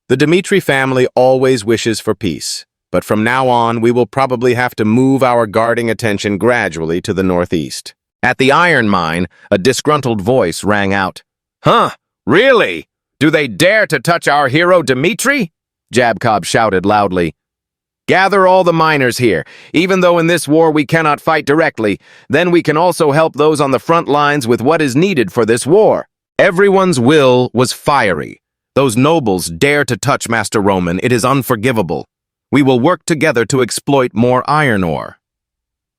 The Dmitri family always wishes for peace, but from now on we will probably have to move our guarding attention gradually to the northeast. At the iron mine, a disgruntled voice rang out. "Huh? Really? Do they dare to touch our hero Dmitri?" Jabkob shouted loudly. "Gather all the miners here. Even though in this war we cannot fight directly, then we can also help those on the front lines with what is needed for this war." Everyone's will was fiery. Those nobles dare to touch Master Roman. It is unforgivable. We will work together to exploit more iron ore.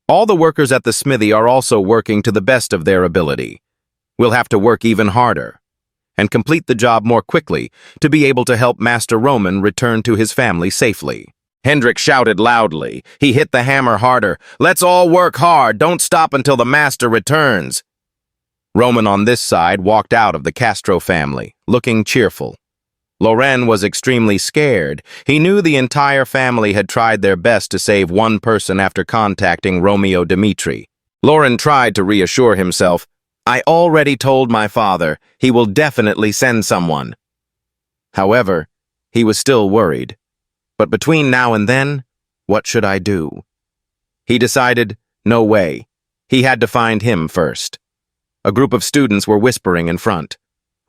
All the workers at the smithy are also working to the best of their ability. We'll have to work even harder and complete the job more quickly to be able to help Master Roman return to his family safely. Hendrik shouted loudly. He hit the hammer harder. "Let's all work hard. Don't stop until the master returns." Roman on this side walked out of the Castro family, looking cheerful. Loren was extremely scared. He knew the entire family had tried their best to save one person after contacting Romeo Dmitri. Loren tried to reassure himself. "I already told my father. He will definitely send someone." However, he was still worried. But between now and then, what should I do? He decided, no way. He had to find him first. A group of students were whispering in front.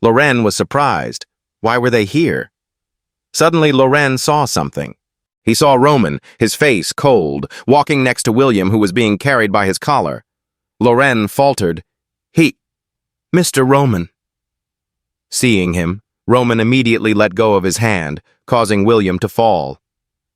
Loren was surprised. Why were they here? Suddenly, Loren saw something. He saw Roman, his face cold, walking next to William, who was being carried by his collar. Loren faltered, Mr. Roman. Seeing him, Roman immediately let go of his hand, causing William to fall.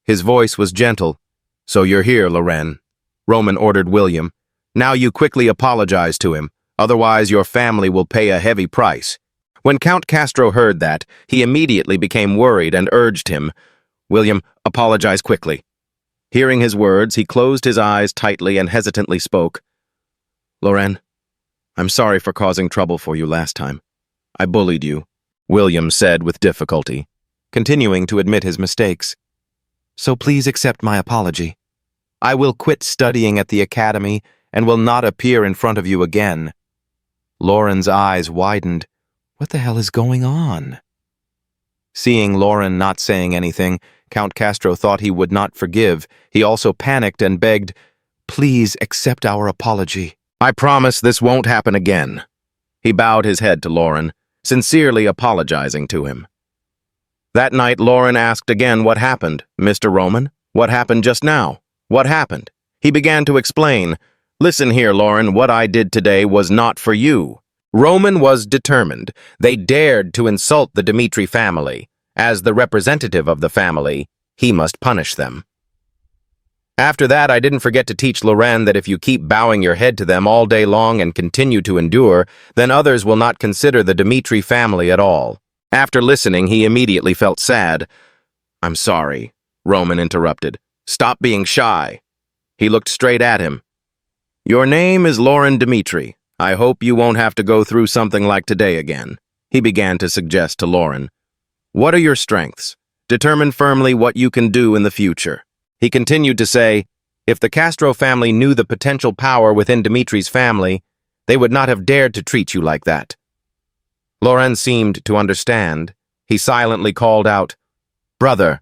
His voice was gentle. So you're here, Loren. Roman ordered William. Now you quickly apologize to him, otherwise your family will pay a heavy price. When Count Castro heard that, he immediately became worried and urged him, William, apologize quickly. Hearing his words, he closed his eyes tightly and hesitantly spoke. Loren, I'm sorry for causing trouble for you last time. I bullied you, William said with difficulty, continuing to admit his mistakes. So please accept my apology. I will quit studying at the academy and will not appear in front of you again. Loren's eyes widened. What the hell is going on? Seeing Loren not saying anything, Count Castro thought he would not forgive. He also panicked and begged, Please accept our apology. I promise this won't happen again. He bowed his head to Loren, sincerely apologizing to him. That night, Loren asked again what happened. Mr. Roman, what happened just now? What happened? He began to explain. Listen here, Loren, what I did today was not for you. Roman was determined. They dared to insult the Dmitri family. As the representative of the family, he must punish them. After that, I didn't forget to teach Loren that if you keep bowing your head to them all day long and continue to endure, then others will not consider the Dmitri family at all. After listening, he immediately felt sad. I'm sorry, Roman interrupted. Stop being shy. He looked straight at him. Your name is Loren Dmitri. I hope you won't have to go through something like today again. He began to suggest to Loren. What are your strengths? Determine firmly what you can do in the future. He continued to say, if the Castro family knew the potential power within Dmitri's family, they would not have dared to treat you like that. Loren seemed to understand. He silently called out, Brother.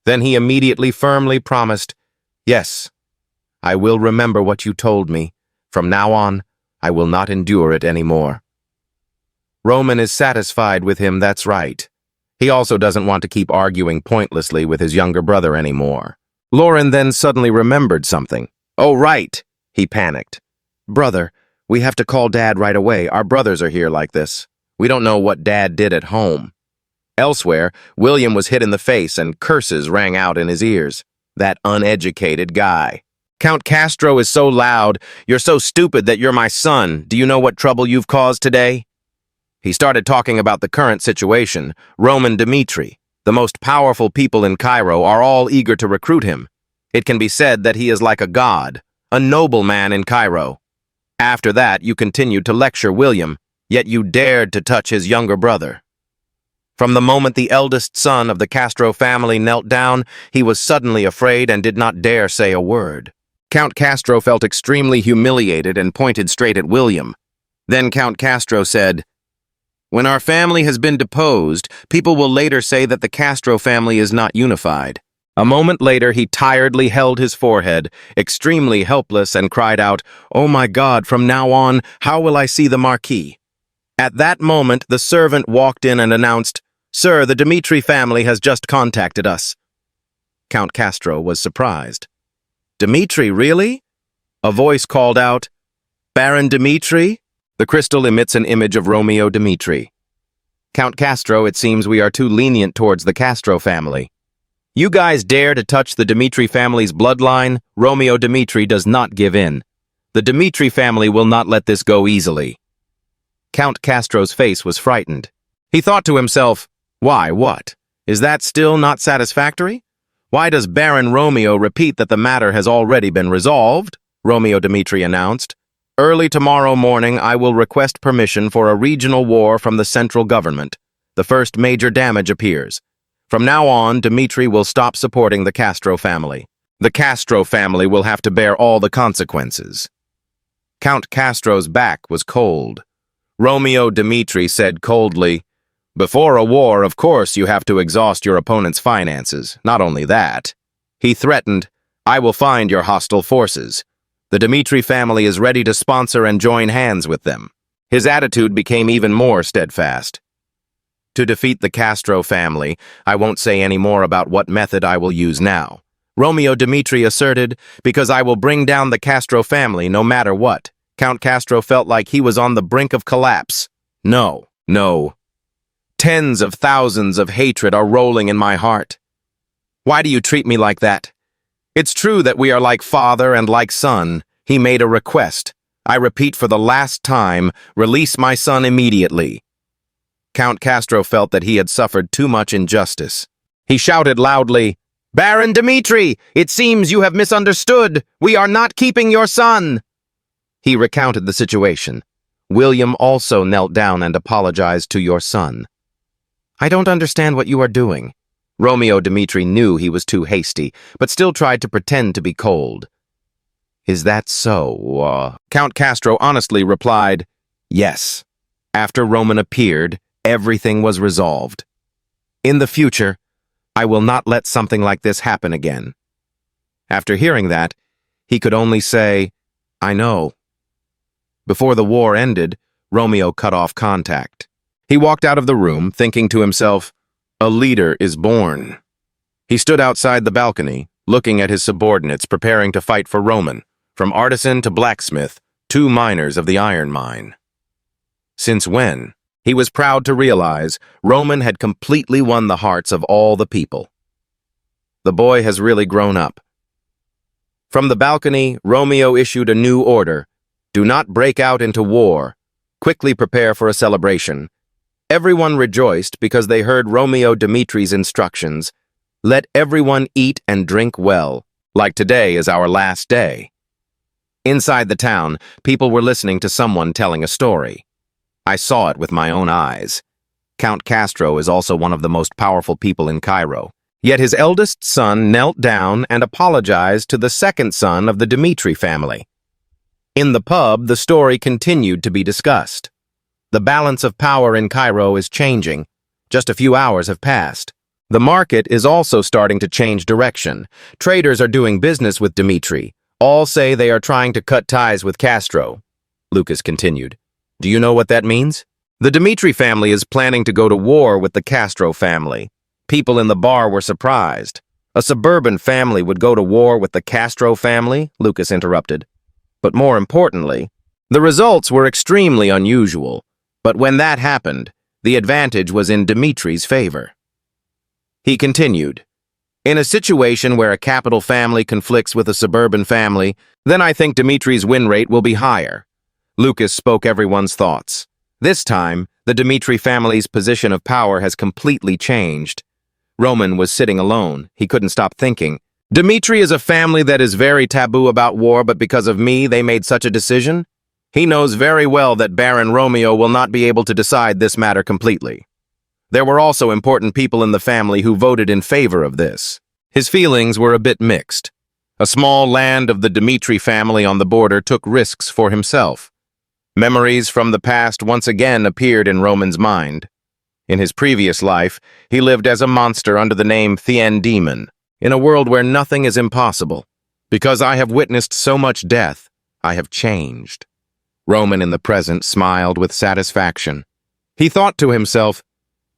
Then he immediately firmly promised, Yes, I will remember what you told me. From now on, I will not endure it anymore. Roman is satisfied with him, that's right. He also doesn't want to keep arguing pointlessly with his younger brother anymore. Loren then suddenly remembered something. Oh, right, he panicked. Brother, we have to call Dad right away. Our brothers are here like this. We don't know what Dad did at home. Elsewhere, William was hit in the face and curses rang out in his ears. That uneducated guy. Count Castro is so loud. You're so stupid that you're my son. Do you know what trouble you've caused today? He started talking about the current situation. Roman Dmitri, the most powerful people in Cairo, are all eager to recruit him. It can be said that he is like a god, a noble man in Cairo. After that, you continued to lecture William, yet you dared to touch his younger brother. From the moment the eldest son of the Castro family knelt down, he was suddenly afraid and did not dare say a word. Count Castro felt extremely humiliated and pointed straight at William. Then Count Castro said, When our family has been deposed, people will later say that the Castro family is not unified. A moment later, he tiredly held his forehead, extremely helpless, and cried out, Oh my God, from now on, how will I see the Marquis? At that moment, the servant walked in and announced, Sir, the Dmitri family has just contacted us. Count Castro was surprised. Dmitri, really? A voice called out, Baron Dmitri? The crystal emits an image of Romeo Dmitri. Count Castro, it seems we are too lenient towards the Castro family. You guys dare to touch the Dmitri family's bloodline? Romeo Dmitri does not give in. The Dmitri family will not let this go easily. Count Castro's face was frightened. He thought to himself, Why, what? Is that still not satisfactory? Why does Baron Romeo repeat that the matter has already been resolved? Romeo Dmitri announced. Early tomorrow morning, I will request permission for a regional war from the central government. The first major damage appears. From now on, Dmitri will stop supporting the Castro family. The Castro family will have to bear all the consequences. Count Castro's back was cold. Romeo Dmitri said coldly, Before a war, of course, you have to exhaust your opponent's finances. Not only that. He threatened, I will find your hostile forces. The Dmitri family is ready to sponsor and join hands with them. His attitude became even more steadfast. To defeat the Castro family, I won't say any more about what method I will use now. Romeo Dmitri asserted, because I will bring down the Castro family no matter what. Count Castro felt like he was on the brink of collapse. No, no. Tens of thousands of hatred are rolling in my heart. Why do you treat me like that? It's true that we are like father and like son. He made a request. I repeat for the last time, release my son immediately. Count Castro felt that he had suffered too much injustice. He shouted loudly, Baron Dmitri, it seems you have misunderstood. We are not keeping your son. He recounted the situation. William also knelt down and apologized to your son. I don't understand what you are doing. Romeo Dmitri knew he was too hasty, but still tried to pretend to be cold. Is that so? Count Castro honestly replied, yes. After Roman appeared, everything was resolved. In the future, I will not let something like this happen again. After hearing that, he could only say, I know. Before the war ended, Romeo cut off contact. He walked out of the room, thinking to himself, a leader is born. He stood outside the balcony, looking at his subordinates preparing to fight for Roman, from artisan to blacksmith, 2 miners of the iron mine. Since when? He was proud to realize Roman had completely won the hearts of all the people. The boy has really grown up. From the balcony, Romeo issued a new order. Do not break out into war. Quickly prepare for a celebration. Everyone rejoiced because they heard Romeo Dmitri's instructions. Let everyone eat and drink well, like today is our last day. Inside the town, people were listening to someone telling a story. I saw it with my own eyes. Count Castro is also one of the most powerful people in Cairo. Yet his eldest son knelt down and apologized to the second son of the Dmitri family. In the pub, the story continued to be discussed. The balance of power in Cairo is changing. Just a few hours have passed. The market is also starting to change direction. Traders are doing business with Dmitri. All say they are trying to cut ties with Castro. Lucas continued. Do you know what that means? The Dmitri family is planning to go to war with the Castro family. People in the bar were surprised. A suburban family would go to war with the Castro family, Lucas interrupted. But more importantly, the results were extremely unusual. But when that happened, the advantage was in Dmitri's favor. He continued, in a situation where a capital family conflicts with a suburban family, then I think Dmitri's win rate will be higher. Lucas spoke everyone's thoughts. This time, the Dmitri family's position of power has completely changed. Roman was sitting alone. He couldn't stop thinking. Dmitri is a family that is very taboo about war, but because of me, they made such a decision? He knows very well that Baron Romeo will not be able to decide this matter completely. There were also important people in the family who voted in favor of this. His feelings were a bit mixed. A small land of the Dmitri family on the border took risks for himself. Memories from the past once again appeared in Roman's mind. In his previous life, he lived as a monster under the name Thien Demon, in a world where nothing is impossible. Because I have witnessed so much death, I have changed. Roman in the present smiled with satisfaction. He thought to himself,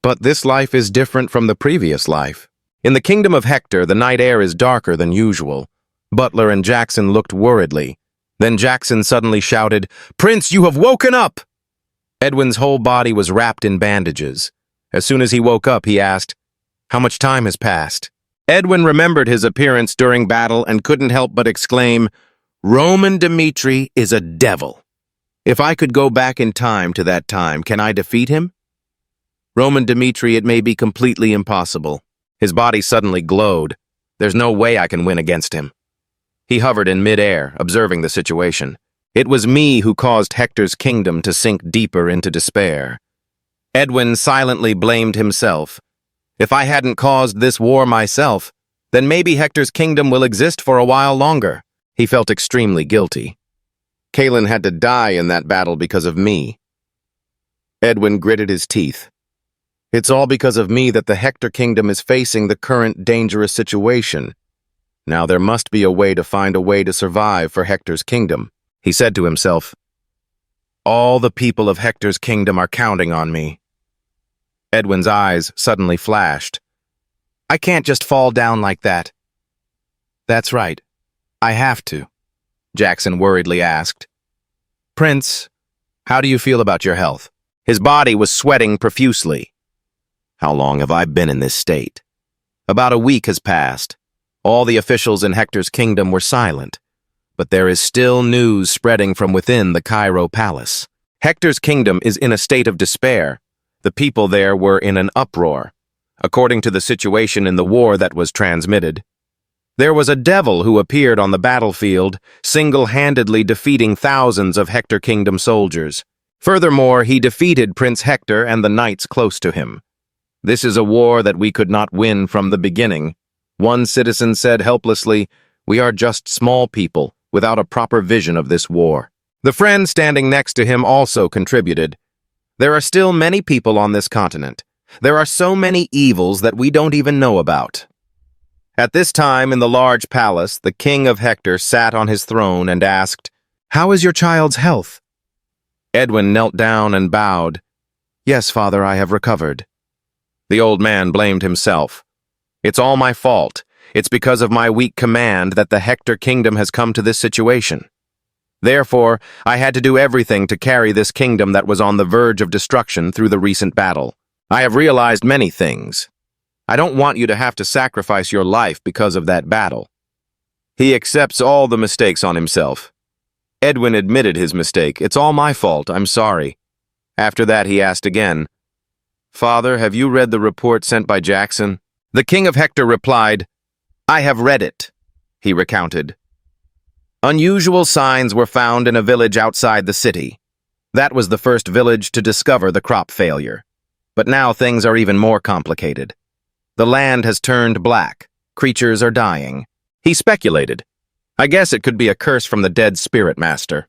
but this life is different from the previous life. In the kingdom of Hector, the night air is darker than usual. Butler and Jackson looked worriedly. Then Jackson suddenly shouted, Prince, you have woken up! Edwin's whole body was wrapped in bandages. As soon as he woke up, he asked, how much time has passed? Edwin remembered his appearance during battle and couldn't help but exclaim, Roman Dmitri is a devil. If I could go back in time to that time, can I defeat him? Roman Dmitri, it may be completely impossible. His body suddenly glowed. There's no way I can win against him. He hovered in midair, observing the situation. It was me who caused Hector's kingdom to sink deeper into despair. Edwin silently blamed himself. If I hadn't caused this war myself, then maybe Hector's kingdom will exist for a while longer. He felt extremely guilty. Kalen had to die in that battle because of me. Edwin gritted his teeth. It's all because of me that the Hector kingdom is facing the current dangerous situation. Now there must be a way to find a way to survive for Hector's kingdom. He said to himself, all the people of Hector's kingdom are counting on me. Edwin's eyes suddenly flashed. I can't just fall down like that. That's right. I have to, Jackson worriedly asked. Prince, how do you feel about your health? His body was sweating profusely. How long have I been in this state? About a week has passed. All the officials in Hector's kingdom were silent, but there is still news spreading from within the Cairo palace. Hector's kingdom is in a state of despair. The people there were in an uproar. According to the situation in the war that was transmitted, there was a devil who appeared on the battlefield, single-handedly defeating thousands of Hector Kingdom soldiers. Furthermore, he defeated Prince Hector and the knights close to him. This is a war that we could not win from the beginning. One citizen said helplessly, we are just small people without a proper vision of this war. The friend standing next to him also contributed. There are still many people on this continent. There are so many evils that we don't even know about. At this time in the large palace, the king of Hector sat on his throne and asked, How is your child's health? Edwin knelt down and bowed. Yes, father, I have recovered. The old man blamed himself. It's all my fault. It's because of my weak command that the Hector kingdom has come to this situation. Therefore, I had to do everything to carry this kingdom that was on the verge of destruction through the recent battle. I have realized many things. I don't want you to have to sacrifice your life because of that battle. He accepts all the mistakes on himself. Edwin admitted his mistake. It's all my fault. I'm sorry. After that, he asked again, Father, have you read the report sent by Jackson? The king of Hector replied, I have read it, he recounted. Unusual signs were found in a village outside the city. That was the first village to discover the crop failure. But now things are even more complicated. The land has turned black. Creatures are dying. He speculated. I guess it could be a curse from the dead spirit master.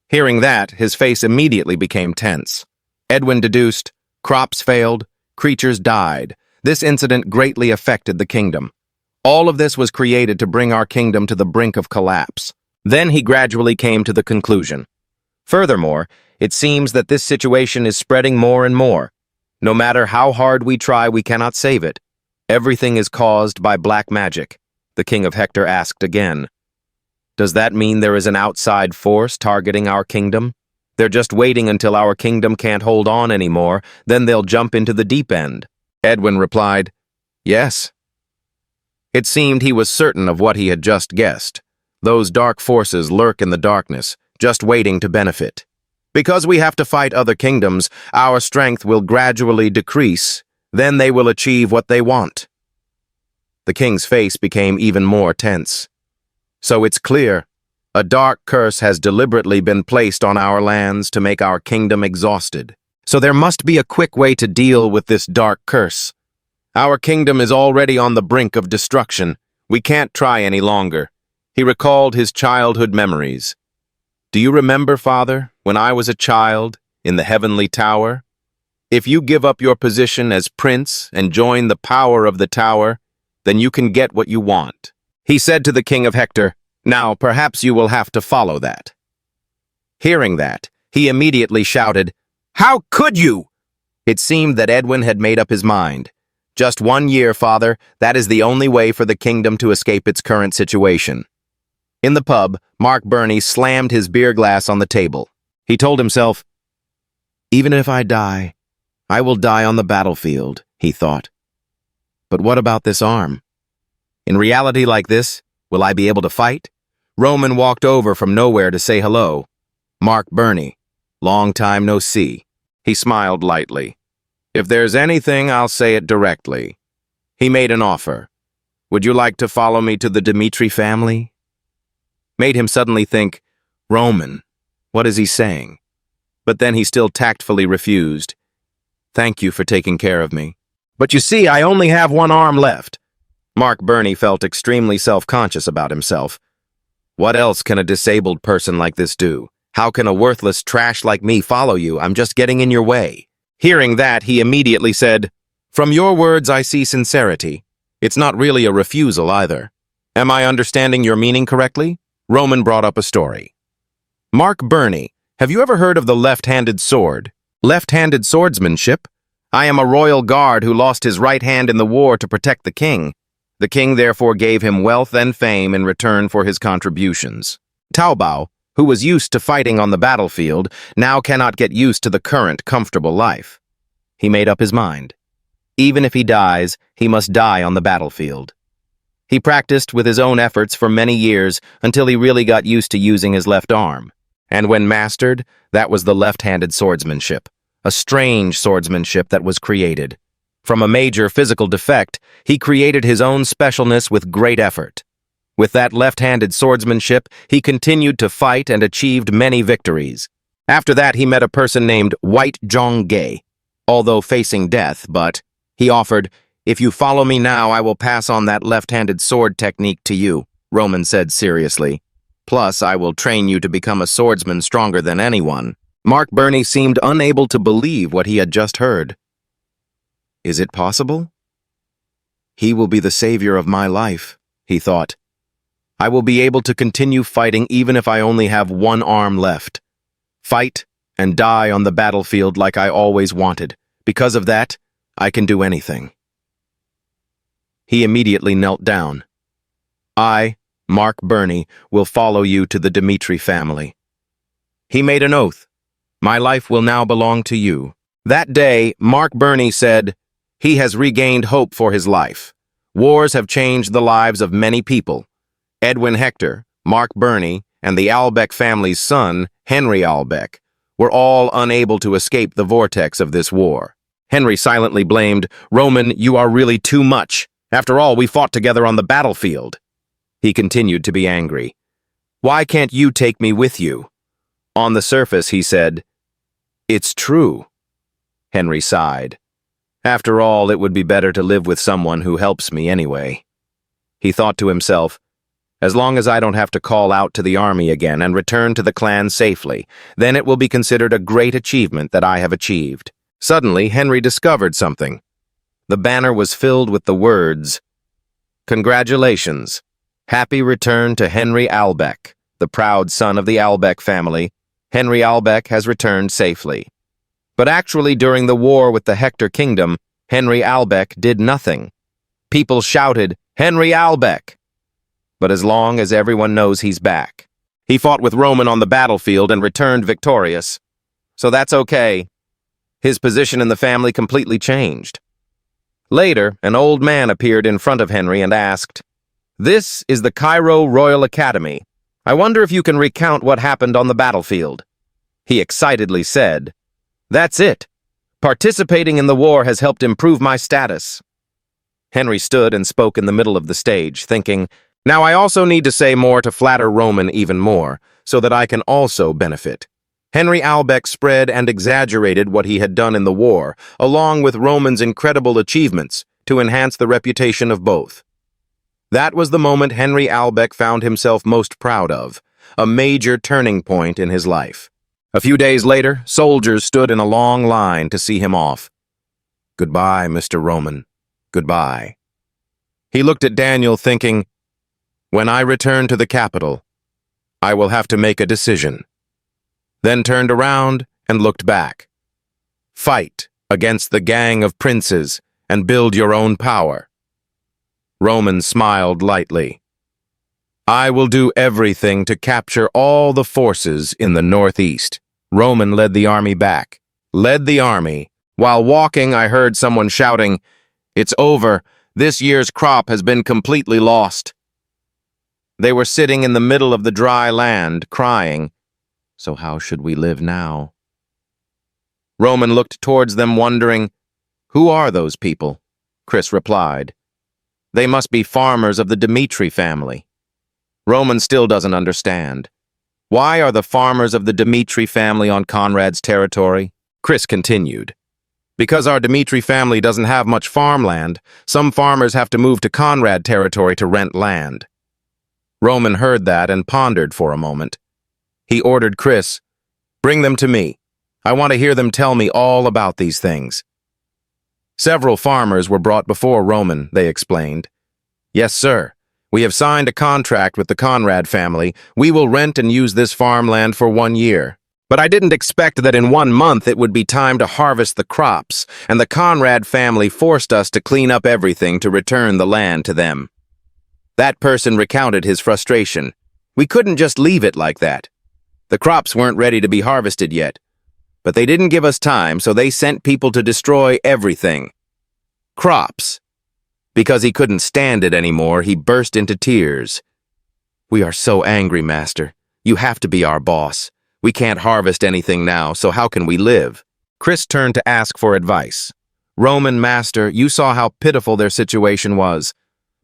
Hearing that, his face immediately became tense. Edwin deduced, crops failed, creatures died. This incident greatly affected the kingdom. All of this was created to bring our kingdom to the brink of collapse. Then he gradually came to the conclusion. Furthermore, it seems that this situation is spreading more and more. No matter how hard we try, we cannot save it. Everything is caused by black magic, the king of Hector asked again. Does that mean there is an outside force targeting our kingdom? They're just waiting until our kingdom can't hold on anymore, then they'll jump into the deep end. Edwin replied, Yes. It seemed he was certain of what he had just guessed. Those dark forces lurk in the darkness, just waiting to benefit. Because we have to fight other kingdoms, our strength will gradually decrease, then they will achieve what they want. The king's face became even more tense. So it's clear, a dark curse has deliberately been placed on our lands to make our kingdom exhausted. So there must be a quick way to deal with this dark curse. Our kingdom is already on the brink of destruction. We can't try any longer. He recalled his childhood memories. Do you remember, Father, when I was a child in the heavenly tower? If you give up your position as prince and join the power of the tower, then you can get what you want. He said to the king of Hector, Now perhaps you will have to follow that. Hearing that, he immediately shouted, How could you? It seemed that Edwin had made up his mind. Just 1 year, Father, that is the only way for the kingdom to escape its current situation. In the pub, Mark Burney slammed his beer glass on the table. He told himself, Even if I die, I will die on the battlefield, he thought. But what about this arm? In reality like this, will I be able to fight? Roman walked over from nowhere to say hello. Mark Burney, long time no see. He smiled lightly. If there's anything, I'll say it directly. He made an offer. Would you like to follow me to the Dimitri family? Made him suddenly think, Roman, what is he saying? But then he still tactfully refused. Thank you for taking care of me. But you see, I only have one arm left. Mark Burney felt extremely self-conscious about himself. What else can a disabled person like this do? How can a worthless trash like me follow you? I'm just getting in your way. Hearing that, he immediately said, From your words I see sincerity. It's not really a refusal either. Am I understanding your meaning correctly? Roman brought up a story. Mark Burney, have you ever heard of the left-handed sword? Left-handed swordsmanship? I am a royal guard who lost his right hand in the war to protect the king. The king therefore gave him wealth and fame in return for his contributions. Taobao, who was used to fighting on the battlefield, now cannot get used to the current comfortable life. He made up his mind. Even if he dies, he must die on the battlefield. He practiced with his own efforts for many years until he really got used to using his left arm. And when mastered, that was the left-handed swordsmanship, a strange swordsmanship that was created. From a major physical defect, he created his own specialness with great effort. With that left-handed swordsmanship, he continued to fight and achieved many victories. After that, he met a person named White Zhongge, although facing death, but he offered, "If you follow me now, I will pass on that left-handed sword technique to you," Roman said seriously. "Plus, I will train you to become a swordsman stronger than anyone." Mark Burney seemed unable to believe what he had just heard. Is it possible? He will be the savior of my life, he thought. I will be able to continue fighting even if I only have one arm left. Fight and die on the battlefield like I always wanted. Because of that, I can do anything. He immediately knelt down. I, Mark Burney, will follow you to the Dmitri family. He made an oath. My life will now belong to you. That day, Mark Burney said, he has regained hope for his life. Wars have changed the lives of many people. Edwin Hector, Mark Burney, and the Albeck family's son, Henry Albeck, were all unable to escape the vortex of this war. Henry silently blamed, "Roman, you are really too much. After all, we fought together on the battlefield." He continued to be angry. "Why can't you take me with you?" On the surface, he said, "It's true." Henry sighed. "After all, it would be better to live with someone who helps me anyway." He thought to himself, as long as I don't have to call out to the army again and return to the clan safely, then it will be considered a great achievement that I have achieved. Suddenly, Henry discovered something. The banner was filled with the words, "Congratulations. Happy return to Henry Albeck, the proud son of the Albeck family. Henry Albeck has returned safely." But actually, during the war with the Hector Kingdom, Henry Albeck did nothing. People shouted, "Henry Albeck!" But as long as everyone knows he's back. He fought with Roman on the battlefield and returned victorious. So that's okay. His position in the family completely changed. Later, an old man appeared in front of Henry and asked, "This is the Cairo Royal Academy. I wonder if you can recount what happened on the battlefield." He excitedly said, "That's it. Participating in the war has helped improve my status." Henry stood and spoke in the middle of the stage, thinking, now I also need to say more to flatter Roman even more, so that I can also benefit. Henry Albeck spread and exaggerated what he had done in the war, along with Roman's incredible achievements, to enhance the reputation of both. That was the moment Henry Albeck found himself most proud of, a major turning point in his life. A few days later, soldiers stood in a long line to see him off. "Goodbye, Mr. Roman. Goodbye." He looked at Daniel, thinking, when I return to the capital, I will have to make a decision. Then turned around and looked back. Fight against the gang of princes and build your own power. Roman smiled lightly. I will do everything to capture all the forces in the northeast. Roman led the army back. While walking, I heard someone shouting, "It's over. This year's crop has been completely lost." They were sitting in the middle of the dry land, crying. So how should we live now? Roman looked towards them, wondering, who are those people? Chris replied, they must be farmers of the Dmitri family. Roman still doesn't understand. Why are the farmers of the Dmitri family on Conrad's territory? Chris continued. Because our Dmitri family doesn't have much farmland, some farmers have to move to Conrad territory to rent land. Roman heard that and pondered for a moment. He ordered Chris, bring them to me. I want to hear them tell me all about these things. Several farmers were brought before Roman, they explained. Yes, sir. We have signed a contract with the Conrad family. We will rent and use this farmland for 1 year. But I didn't expect that in 1 month it would be time to harvest the crops, and the Conrad family forced us to clean up everything to return the land to them. That person recounted his frustration. We couldn't just leave it like that. The crops weren't ready to be harvested yet. But they didn't give us time, so they sent people to destroy everything. Crops. Because he couldn't stand it anymore, he burst into tears. We are so angry, Master. You have to be our boss. We can't harvest anything now, so how can we live? Chris turned to ask for advice. Roman, Master, you saw how pitiful their situation was.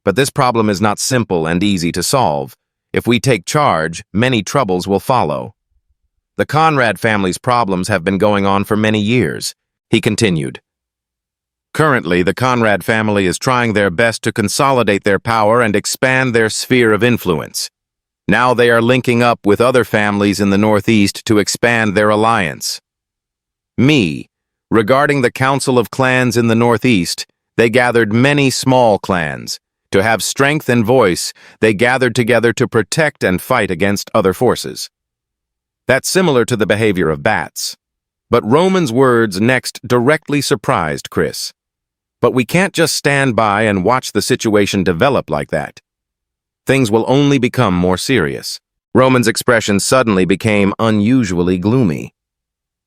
But this problem is not simple and easy to solve. If we take charge, many troubles will follow. The Conrad family's problems have been going on for many years. He continued. Currently, the Conrad family is trying their best to consolidate their power and expand their sphere of influence. Now they are linking up with other families in the Northeast to expand their alliance. Regarding the Council of Clans in the Northeast, they gathered many small clans. To have strength and voice, they gathered together to protect and fight against other forces. That's similar to the behavior of bats. But Roman's words next directly surprised Chris. But we can't just stand by and watch the situation develop like that. Things will only become more serious. Roman's expression suddenly became unusually gloomy.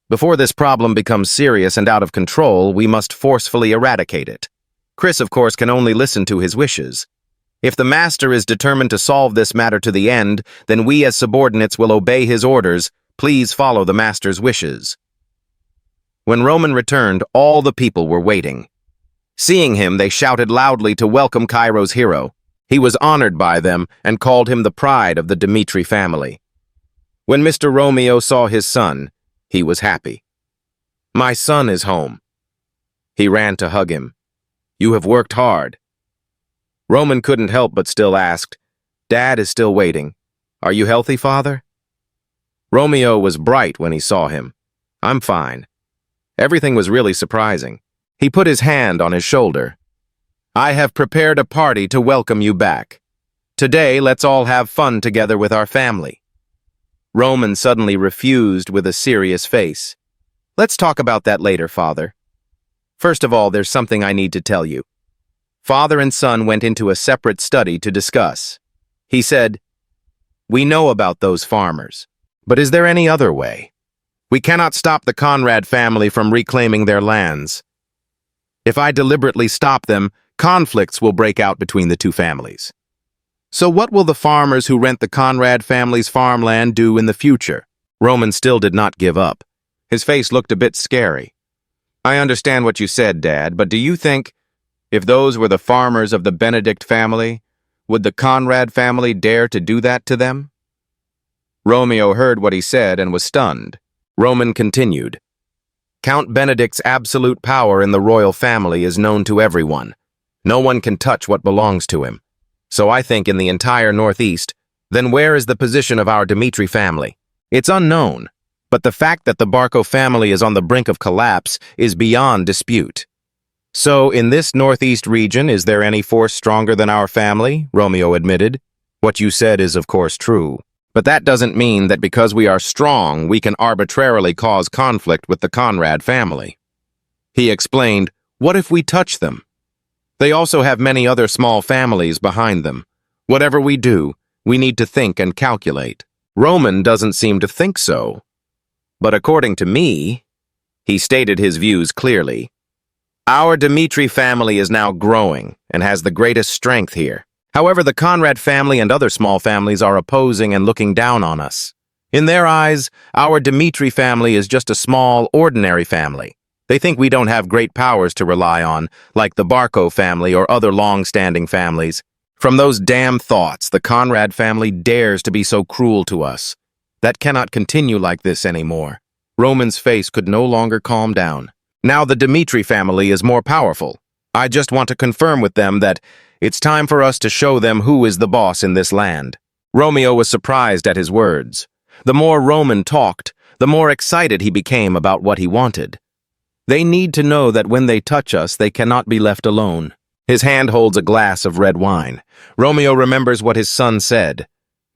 Before this problem becomes serious and out of control, we must forcefully eradicate it. Chris, of course, can only listen to his wishes. If the master is determined to solve this matter to the end, then we as subordinates will obey his orders. Please follow the master's wishes. When Roman returned, all the people were waiting. Seeing him, they shouted loudly to welcome Cairo's hero. He was honored by them and called him the pride of the Dmitri family. When Mr. Romeo saw his son, he was happy. My son is home. He ran to hug him. You have worked hard. Roman couldn't help but still asked, Dad is still waiting. Are you healthy, Father? Romeo was bright when he saw him. I'm fine. Everything was really surprising. He put his hand on his shoulder. I have prepared a party to welcome you back. Today, let's all have fun together with our family. Roman suddenly refused with a serious face. Let's talk about that later, Father. First of all, there's something I need to tell you. Father and son went into a separate study to discuss. He said, We know about those farmers, but is there any other way? We cannot stop the Conrad family from reclaiming their lands. If I deliberately stop them, conflicts will break out between the two families. So what will the farmers who rent the Conrad family's farmland do in the future? Roman still did not give up. His face looked a bit scary. I understand what you said, Dad, but do you think, if those were the farmers of the Benedict family, would the Conrad family dare to do that to them? Romeo heard what he said and was stunned. Roman continued. Count Benedict's absolute power in the royal family is known to everyone. No one can touch what belongs to him. So I think in the entire Northeast, then where is the position of our Dmitri family? It's unknown, but the fact that the Barco family is on the brink of collapse is beyond dispute. So in this Northeast region, is there any force stronger than our family? Romeo admitted. What you said is of course true. But that doesn't mean that because we are strong, we can arbitrarily cause conflict with the Conrad family. He explained, what if we touch them? They also have many other small families behind them. Whatever we do, we need to think and calculate. Roman doesn't seem to think so. But according to me, he stated his views clearly. Our Dmitri family is now growing and has the greatest strength here. However, the Conrad family and other small families are opposing and looking down on us. In their eyes, our Dmitri family is just a small, ordinary family. They think we don't have great powers to rely on, like the Barco family or other long-standing families. From those damn thoughts, the Conrad family dares to be so cruel to us. That cannot continue like this anymore. Roman's face could no longer calm down. Now the Dmitri family is more powerful. I just want to confirm with them that it's time for us to show them who is the boss in this land. Romeo was surprised at his words. The more Roman talked, the more excited he became about what he wanted. They need to know that when they touch us, they cannot be left alone. His hand holds a glass of red wine. Romeo remembers what his son said.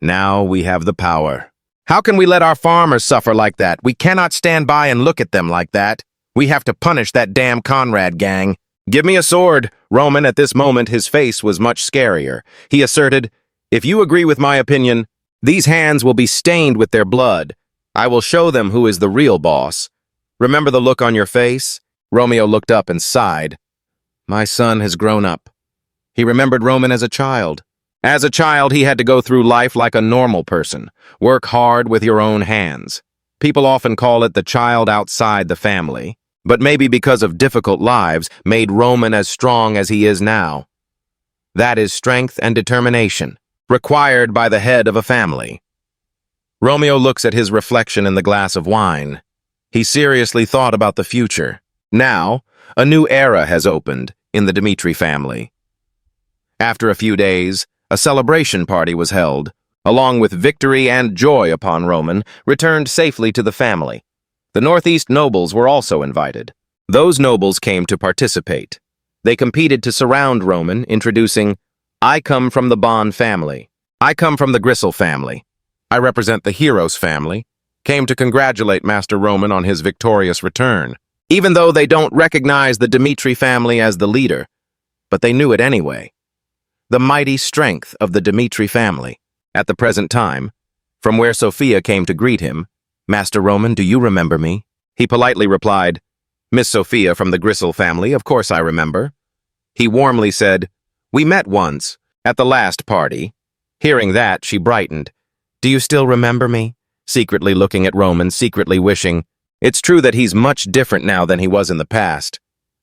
Now we have the power. How can we let our farmers suffer like that? We cannot stand by and look at them like that. We have to punish that damn Conrad gang. Give me a sword. Roman, at this moment, his face was much scarier. He asserted, if you agree with my opinion, these hands will be stained with their blood. I will show them who is the real boss. Remember the look on your face? Romeo looked up and sighed. My son has grown up. He remembered Roman as a child. As a child, he had to go through life like a normal person. Work hard with your own hands. People often call it the child outside the family, but maybe because of difficult lives made Roman as strong as he is now. That is strength and determination, required by the head of a family. Romeo looks at his reflection in the glass of wine. He seriously thought about the future. Now, a new era has opened in the Dmitri family. After a few days, a celebration party was held, along with victory and joy upon Roman returned safely to the family. The Northeast nobles were also invited. Those nobles came to participate. They competed to surround Roman, introducing, I come from the Bond family. I come from the Gristle family. I represent the Heroes family. Came to congratulate Master Roman on his victorious return. Even though they don't recognize the Dmitri family as the leader, but they knew it anyway. The mighty strength of the Dmitri family. At the present time, from where Sophia came to greet him, Master Roman, do you remember me? He politely replied, Miss Sophia from the Gristle family, of course I remember. He warmly said, we met once, at the last party. Hearing that, she brightened. Do you still remember me? Secretly looking at Roman, secretly wishing, it's true that he's much different now than he was in the past.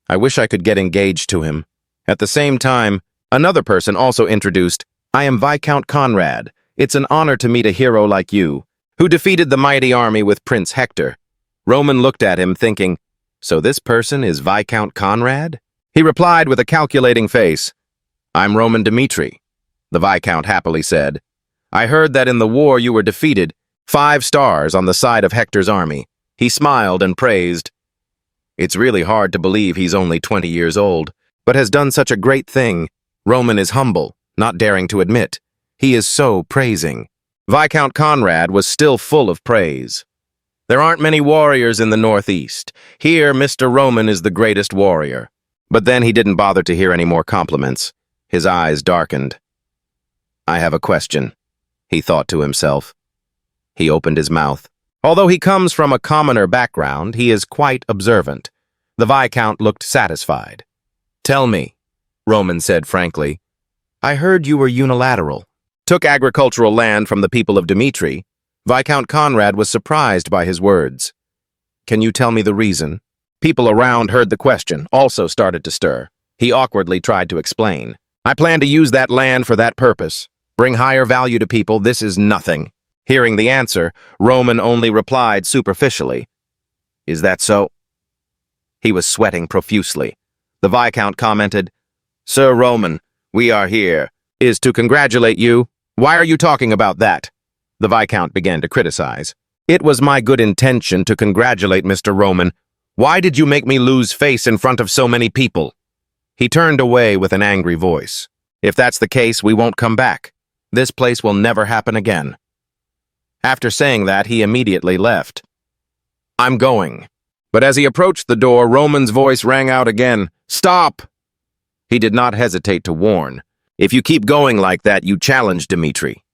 I wish I could get engaged to him. At the same time, another person also introduced, I am Viscount Conrad. It's an honor to meet a hero like you, who defeated the mighty army with Prince Hector. Roman looked at him, thinking, so this person is Viscount Conrad? He replied with a calculating face, I'm Roman Dmitri. The Viscount happily said, I heard that in the war you were defeated, 5 stars on the side of Hector's army. He smiled and praised. It's really hard to believe he's only 20 years old, but has done such a great thing. Roman is humble, not daring to admit. He is so praising. Viscount Conrad was still full of praise. There aren't many warriors in the Northeast. Here, Mr. Roman is the greatest warrior. But then he didn't bother to hear any more compliments. His eyes darkened. I have a question, he thought to himself. He opened his mouth. Although he comes from a commoner background, he is quite observant. The Viscount looked satisfied. Tell me, Roman said frankly, I heard you were unilateral. Took agricultural land from the people of Dmitri. Viscount Conrad was surprised by his words. Can you tell me the reason? People around heard the question, also started to stir. He awkwardly tried to explain. I plan to use that land for that purpose. Bring higher value to people, this is nothing. Hearing the answer, Roman only replied superficially. Is that so? He was sweating profusely. The Viscount commented, Sir Roman, we are here. Is to congratulate you. Why are you talking about that? The Viscount began to criticize. It was my good intention to congratulate Mr. Roman. Why did you make me lose face in front of so many people? He turned away with an angry voice. If that's the case, we won't come back. This place will never happen again. After saying that, he immediately left. I'm going. But as he approached the door, Roman's voice rang out again. Stop! He did not hesitate to warn. If you keep going like that, you challenge Dmitri.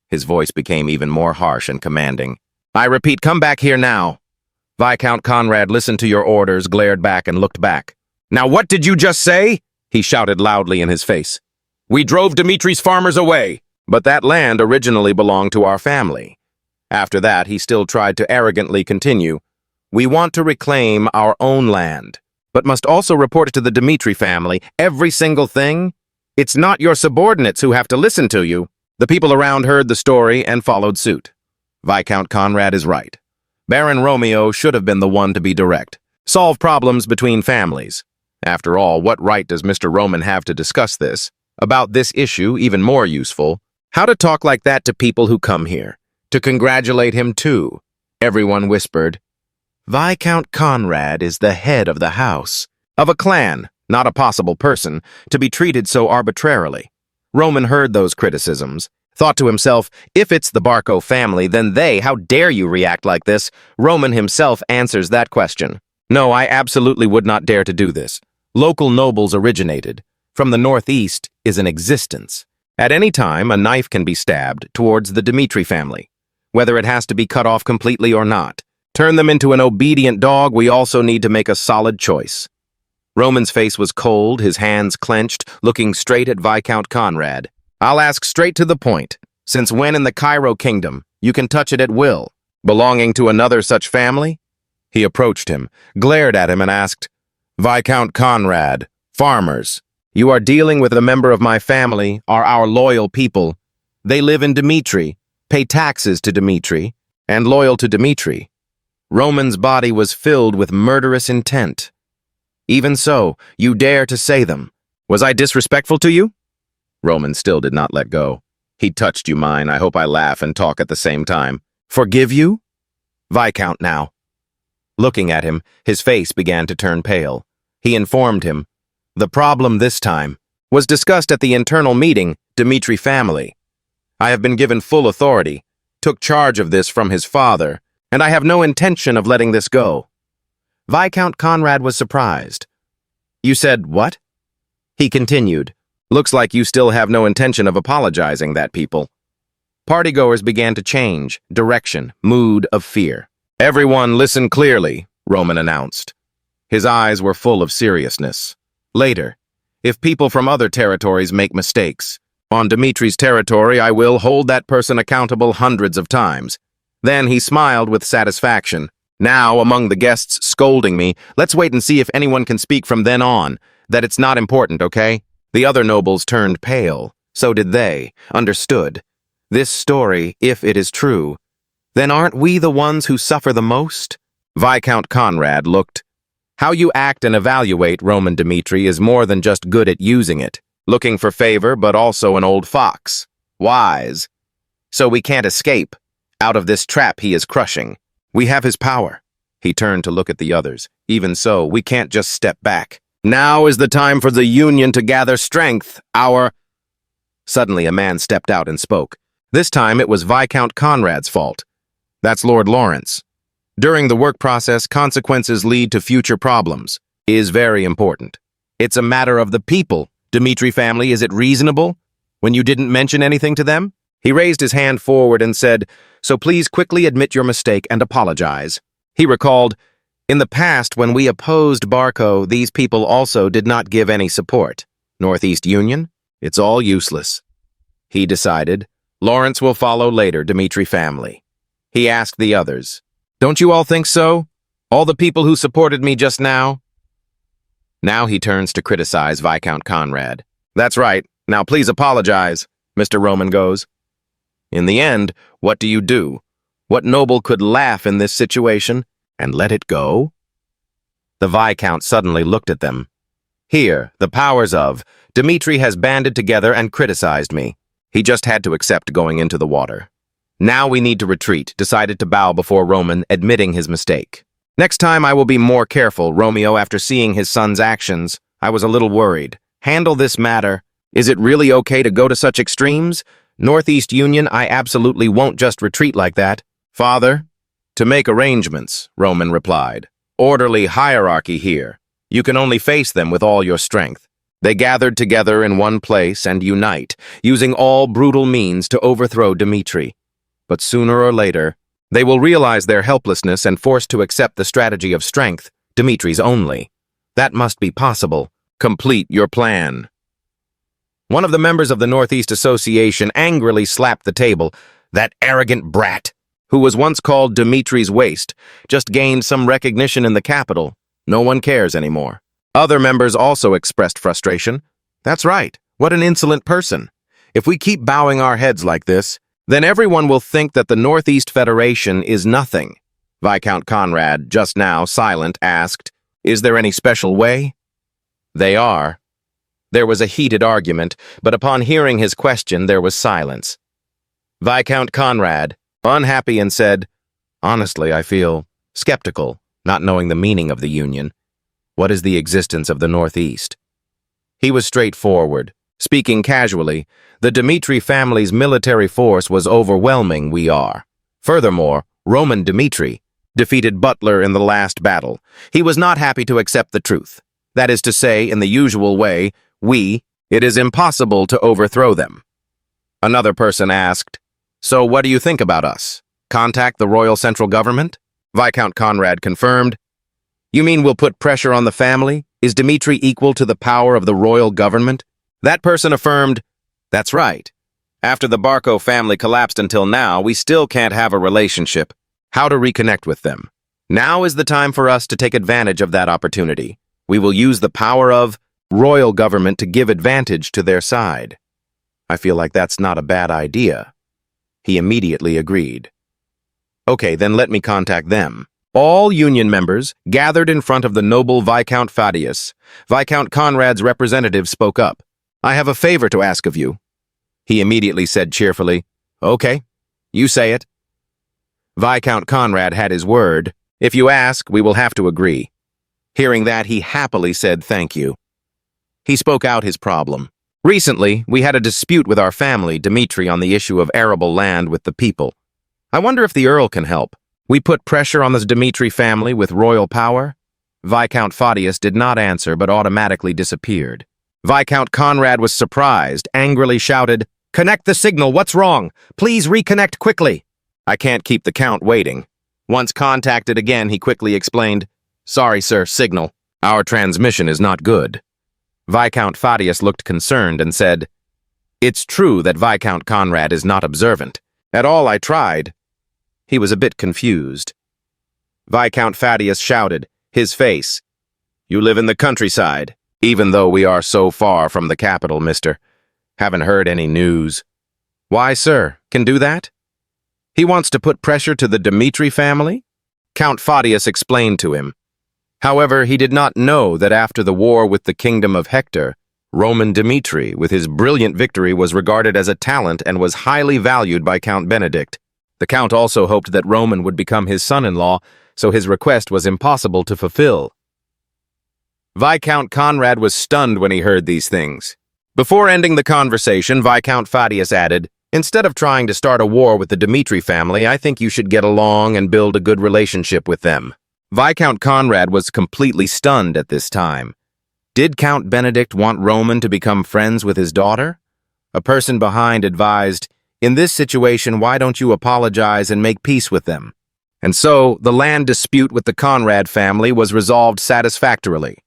His voice became even more harsh and commanding. I repeat, come back here now. Viscount Conrad listened to your orders, glared back, and looked back. Now what did you just say? He shouted loudly in his face. We drove Dmitri's farmers away, but that land originally belonged to our family. After that, he still tried to arrogantly continue. We want to reclaim our own land, but must also report it to the Dmitri family. Every single thing? It's not your subordinates who have to listen to you. The people around heard the story and followed suit. Viscount Conrad is right. Baron Romeo should have been the one to be direct. Solve problems between families. After all, what right does Mr. Roman have to discuss this? About this issue, even more useful, how to talk like that to people who come here. To congratulate him too. Everyone whispered, Viscount Conrad is the head of the house, of a clan, not a possible person, to be treated so arbitrarily. Roman heard those criticisms, thought to himself, if it's the Barco family, then how dare you react like this? Roman himself answers that question. No, I absolutely would not dare to do this. Local nobles originated. From the northeast is an existence. At any time, a knife can be stabbed towards the Dmitri family, whether it has to be cut off completely or not. Turn them into an obedient dog, we also need to make a solid choice. Roman's face was cold, his hands clenched, looking straight at Viscount Conrad. I'll ask straight to the point. Since when in the Cairo kingdom you can touch it at will, belonging to another such family? He approached him, glared at him, and asked, Viscount Conrad, farmers, you are dealing with a member of my family, are our loyal people. They live in Dmitri, pay taxes to Dmitri, and loyal to Dmitri. Roman's body was filled with murderous intent. Even so, you dare to say them. Was I disrespectful to you? Roman still did not let go. He touched you mine, I hope I laugh and talk at the same time. Forgive you? Viscount now. Looking at him, his face began to turn pale. He informed him. The problem this time was discussed at the internal meeting, Dmitri family. I have been given full authority, took charge of this from his father, and I have no intention of letting this go. Viscount Conrad was surprised. You said what? He continued. Looks like you still have no intention of apologizing, that people. Partygoers began to change, direction, mood of fear. Everyone listen clearly, Roman announced. His eyes were full of seriousness. Later, if people from other territories make mistakes, on Dmitri's territory I will hold that person accountable hundreds of times. Then he smiled with satisfaction. Now, among the guests scolding me, let's wait and see if anyone can speak from then on, that it's not important, okay? The other nobles turned pale. So did they. Understood. This story, if it is true, then aren't we the ones who suffer the most? Viscount Conrad looked. How you act and evaluate Roman Dmitri is more than just good at using it, looking for favor, but also an old fox. Wise. So we can't escape. Out of this trap he is crushing. We have his power. He turned to look at the others. Even so, we can't just step back. Now is the time for the Union to gather strength. Suddenly a man stepped out and spoke. This time it was Viscount Conrad's fault. That's Lord Lawrence. During the work process, consequences lead to future problems. Is very important. It's a matter of the people. Dmitri family, is it reasonable? When you didn't mention anything to them? He raised his hand forward and said, so please quickly admit your mistake and apologize. He recalled, in the past when we opposed Barco, these people also did not give any support. Northeast Union? It's all useless. He decided, Lawrence will follow later, Dmitri family. He asked the others, don't you all think so? All the people who supported me just now? Now he turns to criticize Viscount Conrad. That's right. Now please apologize, Mr. Roman goes. In the end, what do you do? What noble could laugh in this situation and let it go? The Viscount suddenly looked at them. Here, the powers of, Dmitri has banded together and criticized me. He just had to accept going into the water. Now we need to retreat, decided to bow before Roman, admitting his mistake. Next time I will be more careful, Romeo, after seeing his son's actions. I was a little worried. Handle this matter. Is it really okay to go to such extremes? Northeast Union, I absolutely won't just retreat like that. Father? To make arrangements, Roman replied. Orderly hierarchy here. You can only face them with all your strength. They gathered together in one place and unite, using all brutal means to overthrow Dmitri. But sooner or later, they will realize their helplessness and forced to accept the strategy of strength, Dmitri's only. That must be possible. Complete your plan. One of the members of the Northeast Association angrily slapped the table. That arrogant brat, who was once called Dmitri's waste, just gained some recognition in the capital. No one cares anymore. Other members also expressed frustration. That's right. What an insolent person. If we keep bowing our heads like this, then everyone will think that the Northeast Federation is nothing. Viscount Conrad, just now silent, asked, is there any special way? They are. There was a heated argument, but upon hearing his question, there was silence. Viscount Conrad, unhappy, and said, honestly, I feel skeptical, not knowing the meaning of the Union. What is the existence of the Northeast? He was straightforward. Speaking casually, the Dmitri family's military force was overwhelming, we are. Furthermore, Roman Dmitri defeated Butler in the last battle. He was not happy to accept the truth. That is to say, in the usual way, it is impossible to overthrow them. Another person asked, "So what do you think about us? Contact the royal central government?" Viscount Conrad confirmed, "You mean we'll put pressure on the family? Is Dmitri equal to the power of the royal government?" That person affirmed, "That's right. After the Barco family collapsed until now, we still can't have a relationship. How to reconnect with them? Now is the time for us to take advantage of that opportunity. We will use the power of royal government to give advantage to their side." I feel like that's not a bad idea. He immediately agreed. "Okay, then let me contact them." All union members gathered in front of the noble Viscount Fadius. Viscount Conrad's representative spoke up. "I have a favor to ask of you." He immediately said cheerfully, "Okay, you say it." Viscount Conrad had his word. "If you ask, we will have to agree." Hearing that, he happily said thank you. He spoke out his problem. "Recently, we had a dispute with our family, Dmitri, on the issue of arable land with the people. I wonder if the Earl can help. We put pressure on the Dmitri family with royal power." Viscount Fadius did not answer, but automatically disappeared. Viscount Conrad was surprised, angrily shouted, "Connect the signal, what's wrong? Please reconnect quickly." "I can't keep the Count waiting." Once contacted again, he quickly explained, "Sorry, sir, signal. Our transmission is not good." Viscount Fadius looked concerned and said, "It's true that Viscount Conrad is not observant. At all I tried." He was a bit confused. Viscount Fadius shouted, his face, "You live in the countryside, even though we are so far from the capital, mister. Haven't heard any news." "Why, sir, can do that?" "He wants to put pressure to the Dmitri family?" Count Fadius explained to him. However, he did not know that after the war with the kingdom of Hector, Roman Dmitri, with his brilliant victory, was regarded as a talent and was highly valued by Count Benedict. The Count also hoped that Roman would become his son-in-law, so his request was impossible to fulfill. Viscount Conrad was stunned when he heard these things. Before ending the conversation, Viscount Fadius added, "Instead of trying to start a war with the Dmitri family, I think you should get along and build a good relationship with them." Viscount Conrad was completely stunned at this time. Did Count Benedict want Roman to become friends with his daughter? A person behind advised, "In this situation, why don't you apologize and make peace with them?" And so, the land dispute with the Conrad family was resolved satisfactorily.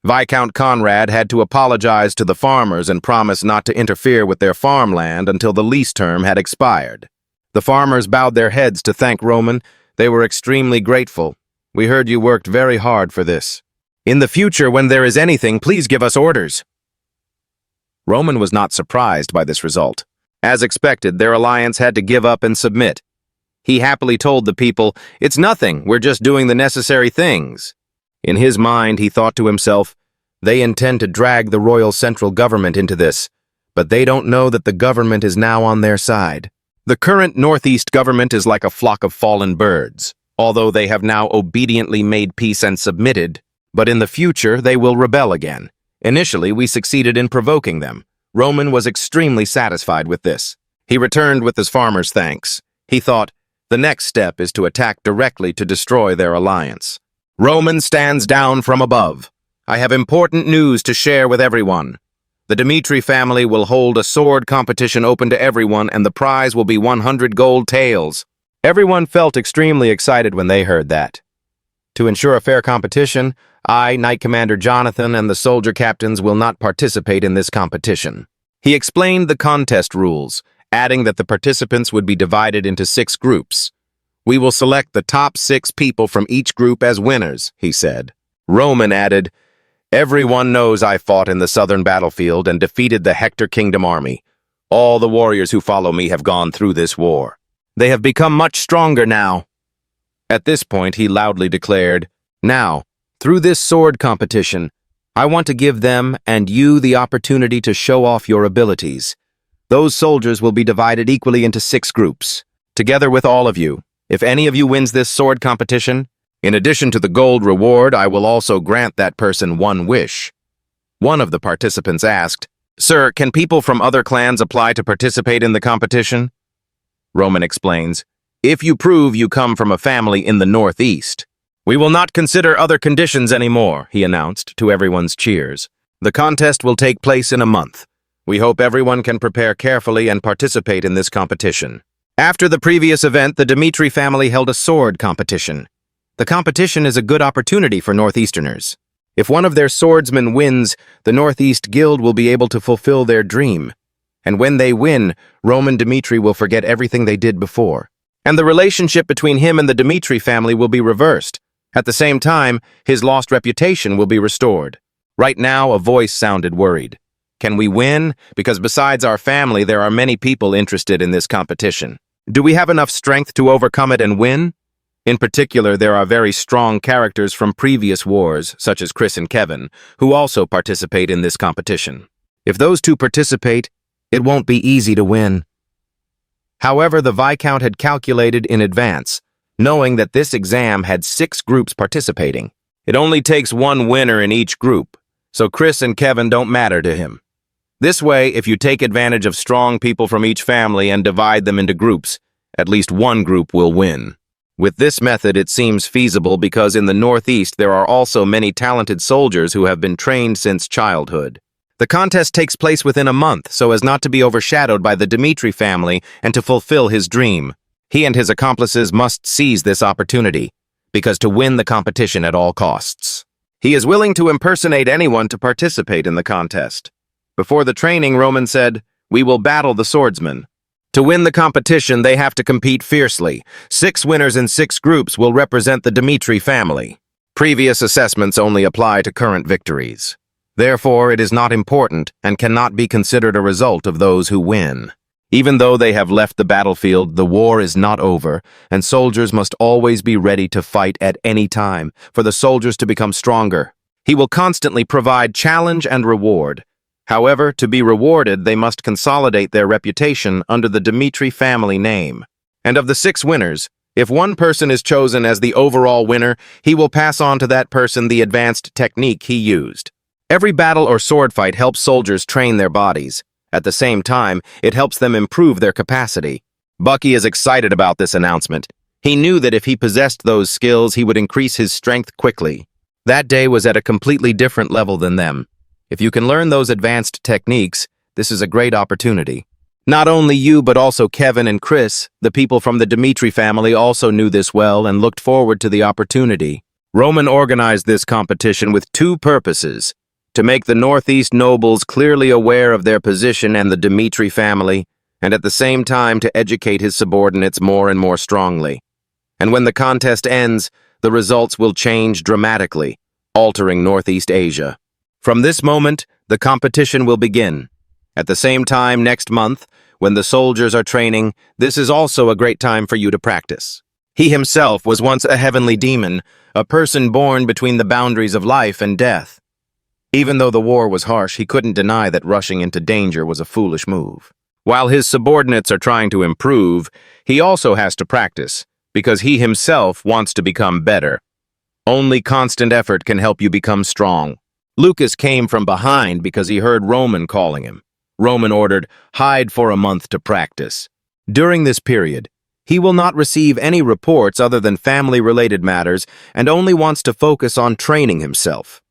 Viscount Conrad had to apologize to the farmers and promise not to interfere with their farmland until the lease term had expired. The farmers bowed their heads to thank Roman. They were extremely grateful. "We heard you worked very hard for this. In the future, when there is anything, please give us orders." Roman was not surprised by this result. As expected, their alliance had to give up and submit. He happily told the people, "It's nothing, we're just doing the necessary things." In his mind, he thought to himself, "They intend to drag the royal central government into this, but they don't know that the government is now on their side. The current Northeast government is like a flock of fallen birds. Although they have now obediently made peace and submitted, but in the future they will rebel again. Initially, we succeeded in provoking them. Roman was extremely satisfied with this. He returned with his farmers' thanks. He thought, the next step is to attack directly to destroy their alliance. Roman stands down from above. "I have important news to share with everyone. The Dmitri family will hold a sword competition open to everyone, and the prize will be 100 gold taels." Everyone felt extremely excited when they heard that. To ensure a fair competition, I, Knight Commander Jonathan, and the soldier captains will not participate in this competition. He explained the contest rules, adding that the participants would be divided into 6 groups. "We will select the top 6 people from each group as winners," he said. Roman added, "Everyone knows I fought in the southern battlefield and defeated the Hector Kingdom army. All the warriors who follow me have gone through this war. They have become much stronger now." At this point, he loudly declared, "Now, through this sword competition, I want to give them and you the opportunity to show off your abilities. Those soldiers will be divided equally into 6 groups. Together with all of you, if any of you wins this sword competition, In addition to the gold reward, I will also grant that person one wish. One of the participants asked, "Sir, can people from other clans apply to participate in the competition?" Roman explains, "If you prove you come from a family in the Northeast, we will not consider other conditions anymore," he announced to everyone's cheers. "The contest will take place in a month. We hope everyone can prepare carefully and participate in this competition." After the previous event, the Dmitri family held a sword competition. The competition is a good opportunity for Northeasterners. If one of their swordsmen wins, the Northeast Guild will be able to fulfill their dream. And when they win, Roman Dmitri will forget everything they did before. And the relationship between him and the Dmitri family will be reversed. At the same time, his lost reputation will be restored. Right now, a voice sounded worried. Can we win? Because besides our family, there are many people interested in this competition. Do we have enough strength to overcome it and win? In particular, there are very strong characters from previous wars, such as Chris and Kevin, who also participate in this competition. If those two participate, it won't be easy to win. However, the Viscount had calculated in advance, knowing that this exam had 6 groups participating. It only takes one winner in each group, so Chris and Kevin don't matter to him. This way, if you take advantage of strong people from each family and divide them into groups, at least one group will win. With this method, it seems feasible because in the Northeast there are also many talented soldiers who have been trained since childhood. The contest takes place within a month so as not to be overshadowed by the Dmitri family and to fulfill his dream. He and his accomplices must seize this opportunity, because to win the competition at all costs. He is willing to impersonate anyone to participate in the contest. Before the training, Roman said, "We will battle the swordsmen. To win the competition, they have to compete fiercely. 6 winners in 6 groups will represent the Dmitri family. Previous assessments only apply to current victories. Therefore, it is not important and cannot be considered a result of those who win. Even though they have left the battlefield, the war is not over, and soldiers must always be ready to fight at any time for the soldiers to become stronger. He will constantly provide challenge and reward. However, to be rewarded, they must consolidate their reputation under the Dmitri family name. And of the 6 winners, if one person is chosen as the overall winner, he will pass on to that person the advanced technique he used. Every battle or sword fight helps soldiers train their bodies. At the same time, it helps them improve their capacity. Bucky is excited about this announcement. He knew that if he possessed those skills, he would increase his strength quickly. That day was at a completely different level than them. If you can learn those advanced techniques, this is a great opportunity. Not only you, but also Kevin and Chris, the people from the Dmitri family, also knew this well and looked forward to the opportunity. Roman organized this competition with 2 purposes: to make the Northeast nobles clearly aware of their position and the Dmitri family, and at the same time to educate his subordinates more and more strongly. And when the contest ends, the results will change dramatically, altering Northeast Asia. From this moment, the competition will begin. At the same time next month, when the soldiers are training, this is also a great time for you to practice. He himself was once a heavenly demon, a person born between the boundaries of life and death. Even though the war was harsh, he couldn't deny that rushing into danger was a foolish move. While his subordinates are trying to improve, he also has to practice, because he himself wants to become better. Only constant effort can help you become strong. Lucas came from behind because he heard Roman calling him. Roman ordered, "Hide for a month to practice." During this period, he will not receive any reports other than family-related matters and only wants to focus on training himself.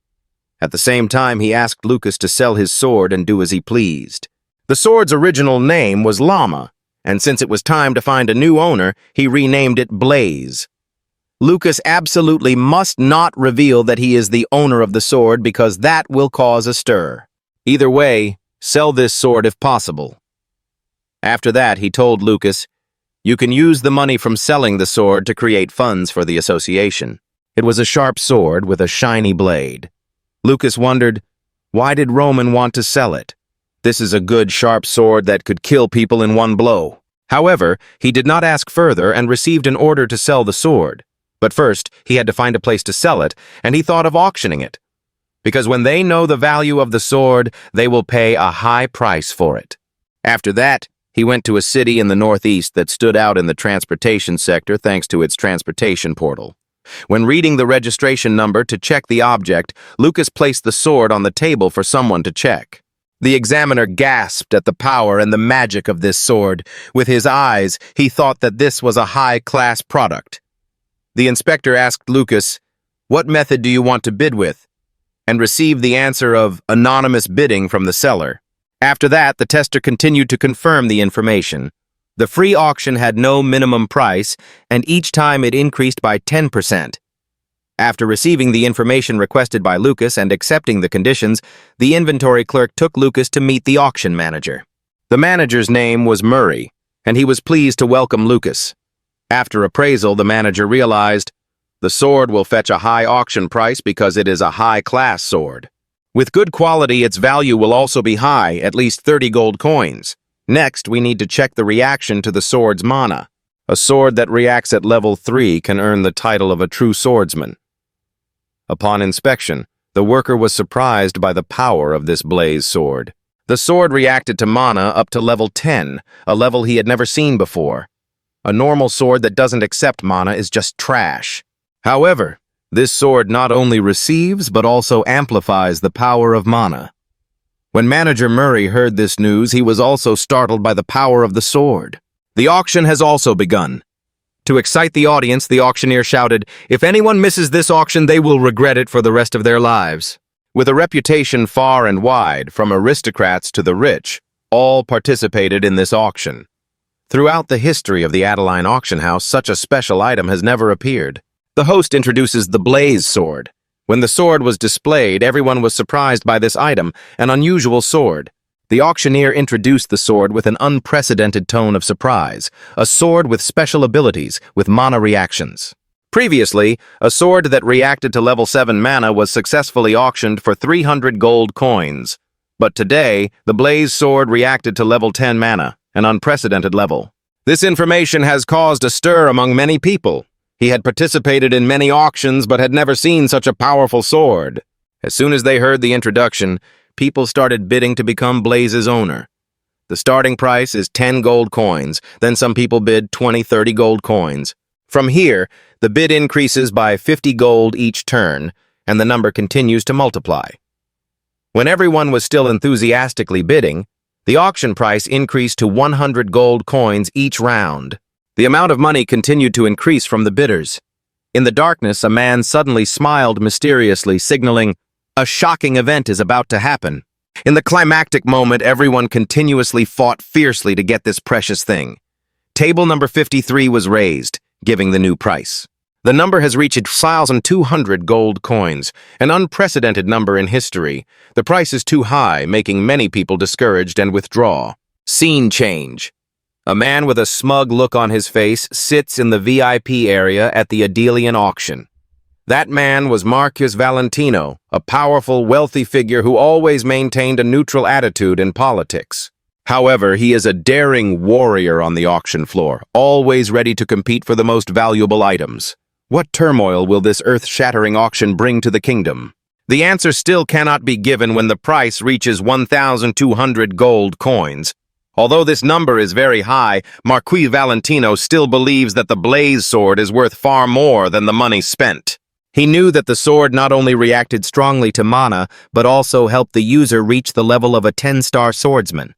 At the same time, he asked Lucas to sell his sword and do as he pleased. The sword's original name was Llama, and since it was time to find a new owner, he renamed it Blaze. Lucas absolutely must not reveal that he is the owner of the sword because that will cause a stir. Either way, sell this sword if possible. After that, he told Lucas, "You can use the money from selling the sword to create funds for the association." It was a sharp sword with a shiny blade. Lucas wondered, why did Roman want to sell it? This is a good sharp sword that could kill people in one blow. However, he did not ask further and received an order to sell the sword. But first, he had to find a place to sell it, and he thought of auctioning it. Because when they know the value of the sword, they will pay a high price for it. After that, he went to a city in the Northeast that stood out in the transportation sector thanks to its transportation portal. When reading the registration number to check the object, Lucas placed the sword on the table for someone to check. The examiner gasped at the power and the magic of this sword. With his eyes, he thought that this was a high-class product. The inspector asked Lucas, "What method do you want to bid with?" and received the answer of anonymous bidding from the seller. After that, the tester continued to confirm the information. The free auction had no minimum price, and each time it increased by 10%. After receiving the information requested by Lucas and accepting the conditions, the inventory clerk took Lucas to meet the auction manager. The manager's name was Murray, and he was pleased to welcome Lucas. After appraisal, the manager realized, the sword will fetch a high auction price because it is a high-class sword. With good quality, its value will also be high, at least 30 gold coins. Next, we need to check the reaction to the sword's mana. A sword that reacts at level 3 can earn the title of a true swordsman. Upon inspection, the worker was surprised by the power of this blaze sword. The sword reacted to mana up to level 10, a level he had never seen before. A normal sword that doesn't accept mana is just trash. However, this sword not only receives but also amplifies the power of mana. When Manager Murray heard this news, he was also startled by the power of the sword. The auction has also begun. To excite the audience, the auctioneer shouted, "If anyone misses this auction, they will regret it for the rest of their lives." With a reputation far and wide, from aristocrats to the rich, all participated in this auction. Throughout the history of the Adeline auction house, such a special item has never appeared. The host introduces the blaze sword. When the sword was displayed, everyone was surprised by this item, an unusual sword. The auctioneer introduced the sword with an unprecedented tone of surprise, a sword with special abilities, with mana reactions. Previously, a sword that reacted to level 7 mana was successfully auctioned for 300 gold coins. But today, the blaze sword reacted to level 10 mana, an unprecedented level. This information has caused a stir among many people. He had participated in many auctions but had never seen such a powerful sword. As soon as they heard the introduction, people started bidding to become Blaze's owner. The starting price is 10 gold coins, then some people bid 20-30 gold coins. From here, the bid increases by 50 gold each turn, and the number continues to multiply. When everyone was still enthusiastically bidding, the auction price increased to 100 gold coins each round. The amount of money continued to increase from the bidders. In the darkness, a man suddenly smiled mysteriously, signaling, "A shocking event is about to happen." In the climactic moment, everyone continuously fought fiercely to get this precious thing. Table number 53 was raised, giving the new price. The number has reached 1,200 gold coins, an unprecedented number in history. The price is too high, making many people discouraged and withdraw. Scene change. A man with a smug look on his face sits in the VIP area at the Adelian auction. That man was Marcus Valentino, a powerful, wealthy figure who always maintained a neutral attitude in politics. However, he is a daring warrior on the auction floor, always ready to compete for the most valuable items. What turmoil will this earth-shattering auction bring to the kingdom? The answer still cannot be given when the price reaches 1,200 gold coins. Although this number is very high, Marquis Valentino still believes that the blaze sword is worth far more than the money spent. He knew that the sword not only reacted strongly to mana, but also helped the user reach the level of a 10-star swordsman.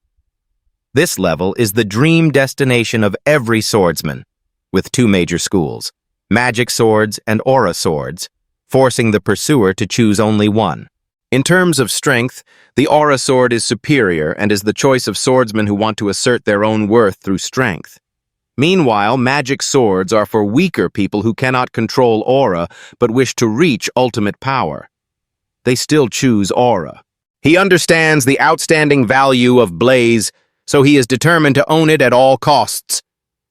This level is the dream destination of every swordsman, with two major schools, magic swords and aura swords, forcing the pursuer to choose only one. In terms of strength, the aura sword is superior and is the choice of swordsmen who want to assert their own worth through strength. Meanwhile, magic swords are for weaker people who cannot control aura but wish to reach ultimate power. They still choose aura. He understands the outstanding value of blaze, so he is determined to own it at all costs.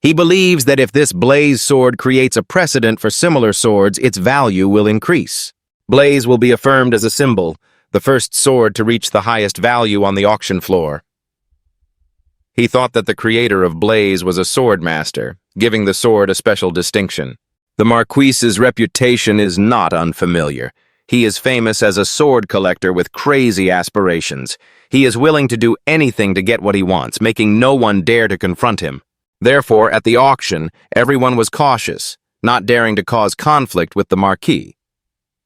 He believes that if this blaze sword creates a precedent for similar swords, its value will increase. Blaze will be affirmed as a symbol, the first sword to reach the highest value on the auction floor. He thought that the creator of Blaze was a sword master, giving the sword a special distinction. The Marquis's reputation is not unfamiliar. He is famous as a sword collector with crazy aspirations. He is willing to do anything to get what he wants, making no one dare to confront him. Therefore, at the auction, everyone was cautious. not daring to cause conflict with the Marquis.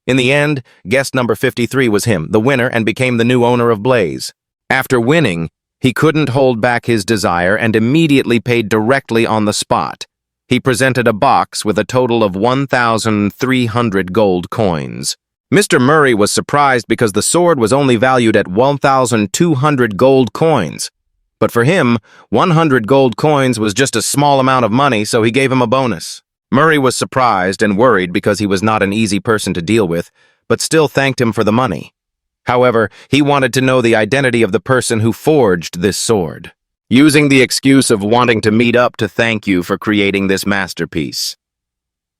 In the end, guest number 53 was him, the winner, and became the new owner of Blaze. After winning, he couldn't hold back his desire and immediately paid directly on the spot. He presented a box with a total of 1,300 gold coins. Mr. Murray was surprised because the sword was only valued at 1,200 gold coins. But for him, 100 gold coins was just a small amount of money, so he gave him a bonus. Murray was surprised and worried because he was not an easy person to deal with, but still thanked him for the money. However, he wanted to know the identity of the person who forged this sword, using the excuse of wanting to meet up to thank you for creating this masterpiece.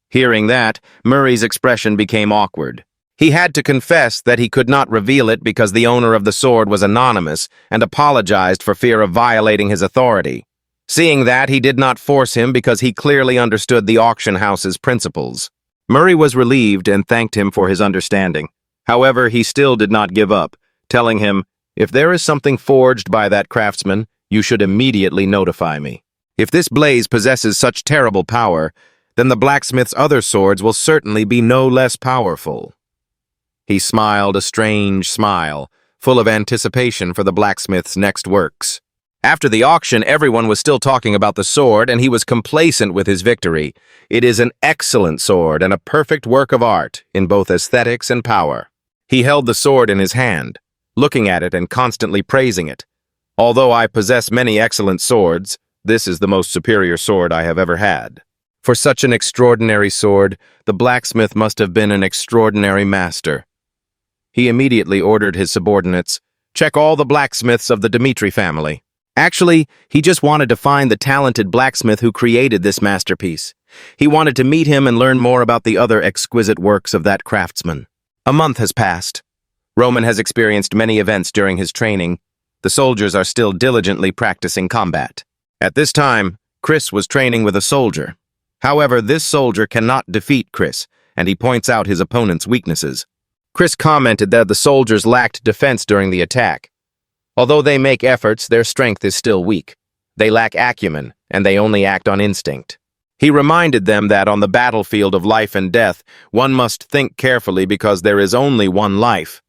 Hearing that, Murray's expression became awkward. He had to confess that he could not reveal it because the owner of the sword was anonymous and apologized for fear of violating his authority. Seeing that, he did not force him because he clearly understood the auction house's principles. Murray was relieved and thanked him for his understanding. However, he still did not give up, telling him, "If there is something forged by that craftsman, you should immediately notify me. If this blaze possesses such terrible power, then the blacksmith's other swords will certainly be no less powerful." He smiled a strange smile, full of anticipation for the blacksmith's next works. After the auction, everyone was still talking about the sword, and he was complacent with his victory. It is an excellent sword and a perfect work of art in both aesthetics and power. He held the sword in his hand, looking at it and constantly praising it. "Although I possess many excellent swords, this is the most superior sword I have ever had." For such an extraordinary sword, the blacksmith must have been an extraordinary master. He immediately ordered his subordinates, "Check all the blacksmiths of the Dmitri family." Actually, he just wanted to find the talented blacksmith who created this masterpiece. He wanted to meet him and learn more about the other exquisite works of that craftsman. A month has passed. Roman has experienced many events during his training. The soldiers are still diligently practicing combat. At this time, Chris was training with a soldier. However, this soldier cannot defeat Chris, and he points out his opponent's weaknesses. Chris commented that the soldiers lacked defense during the attack. Although they make efforts, their strength is still weak. They lack acumen, and they only act on instinct. He reminded them that on the battlefield of life and death, one must think carefully because there is only one life.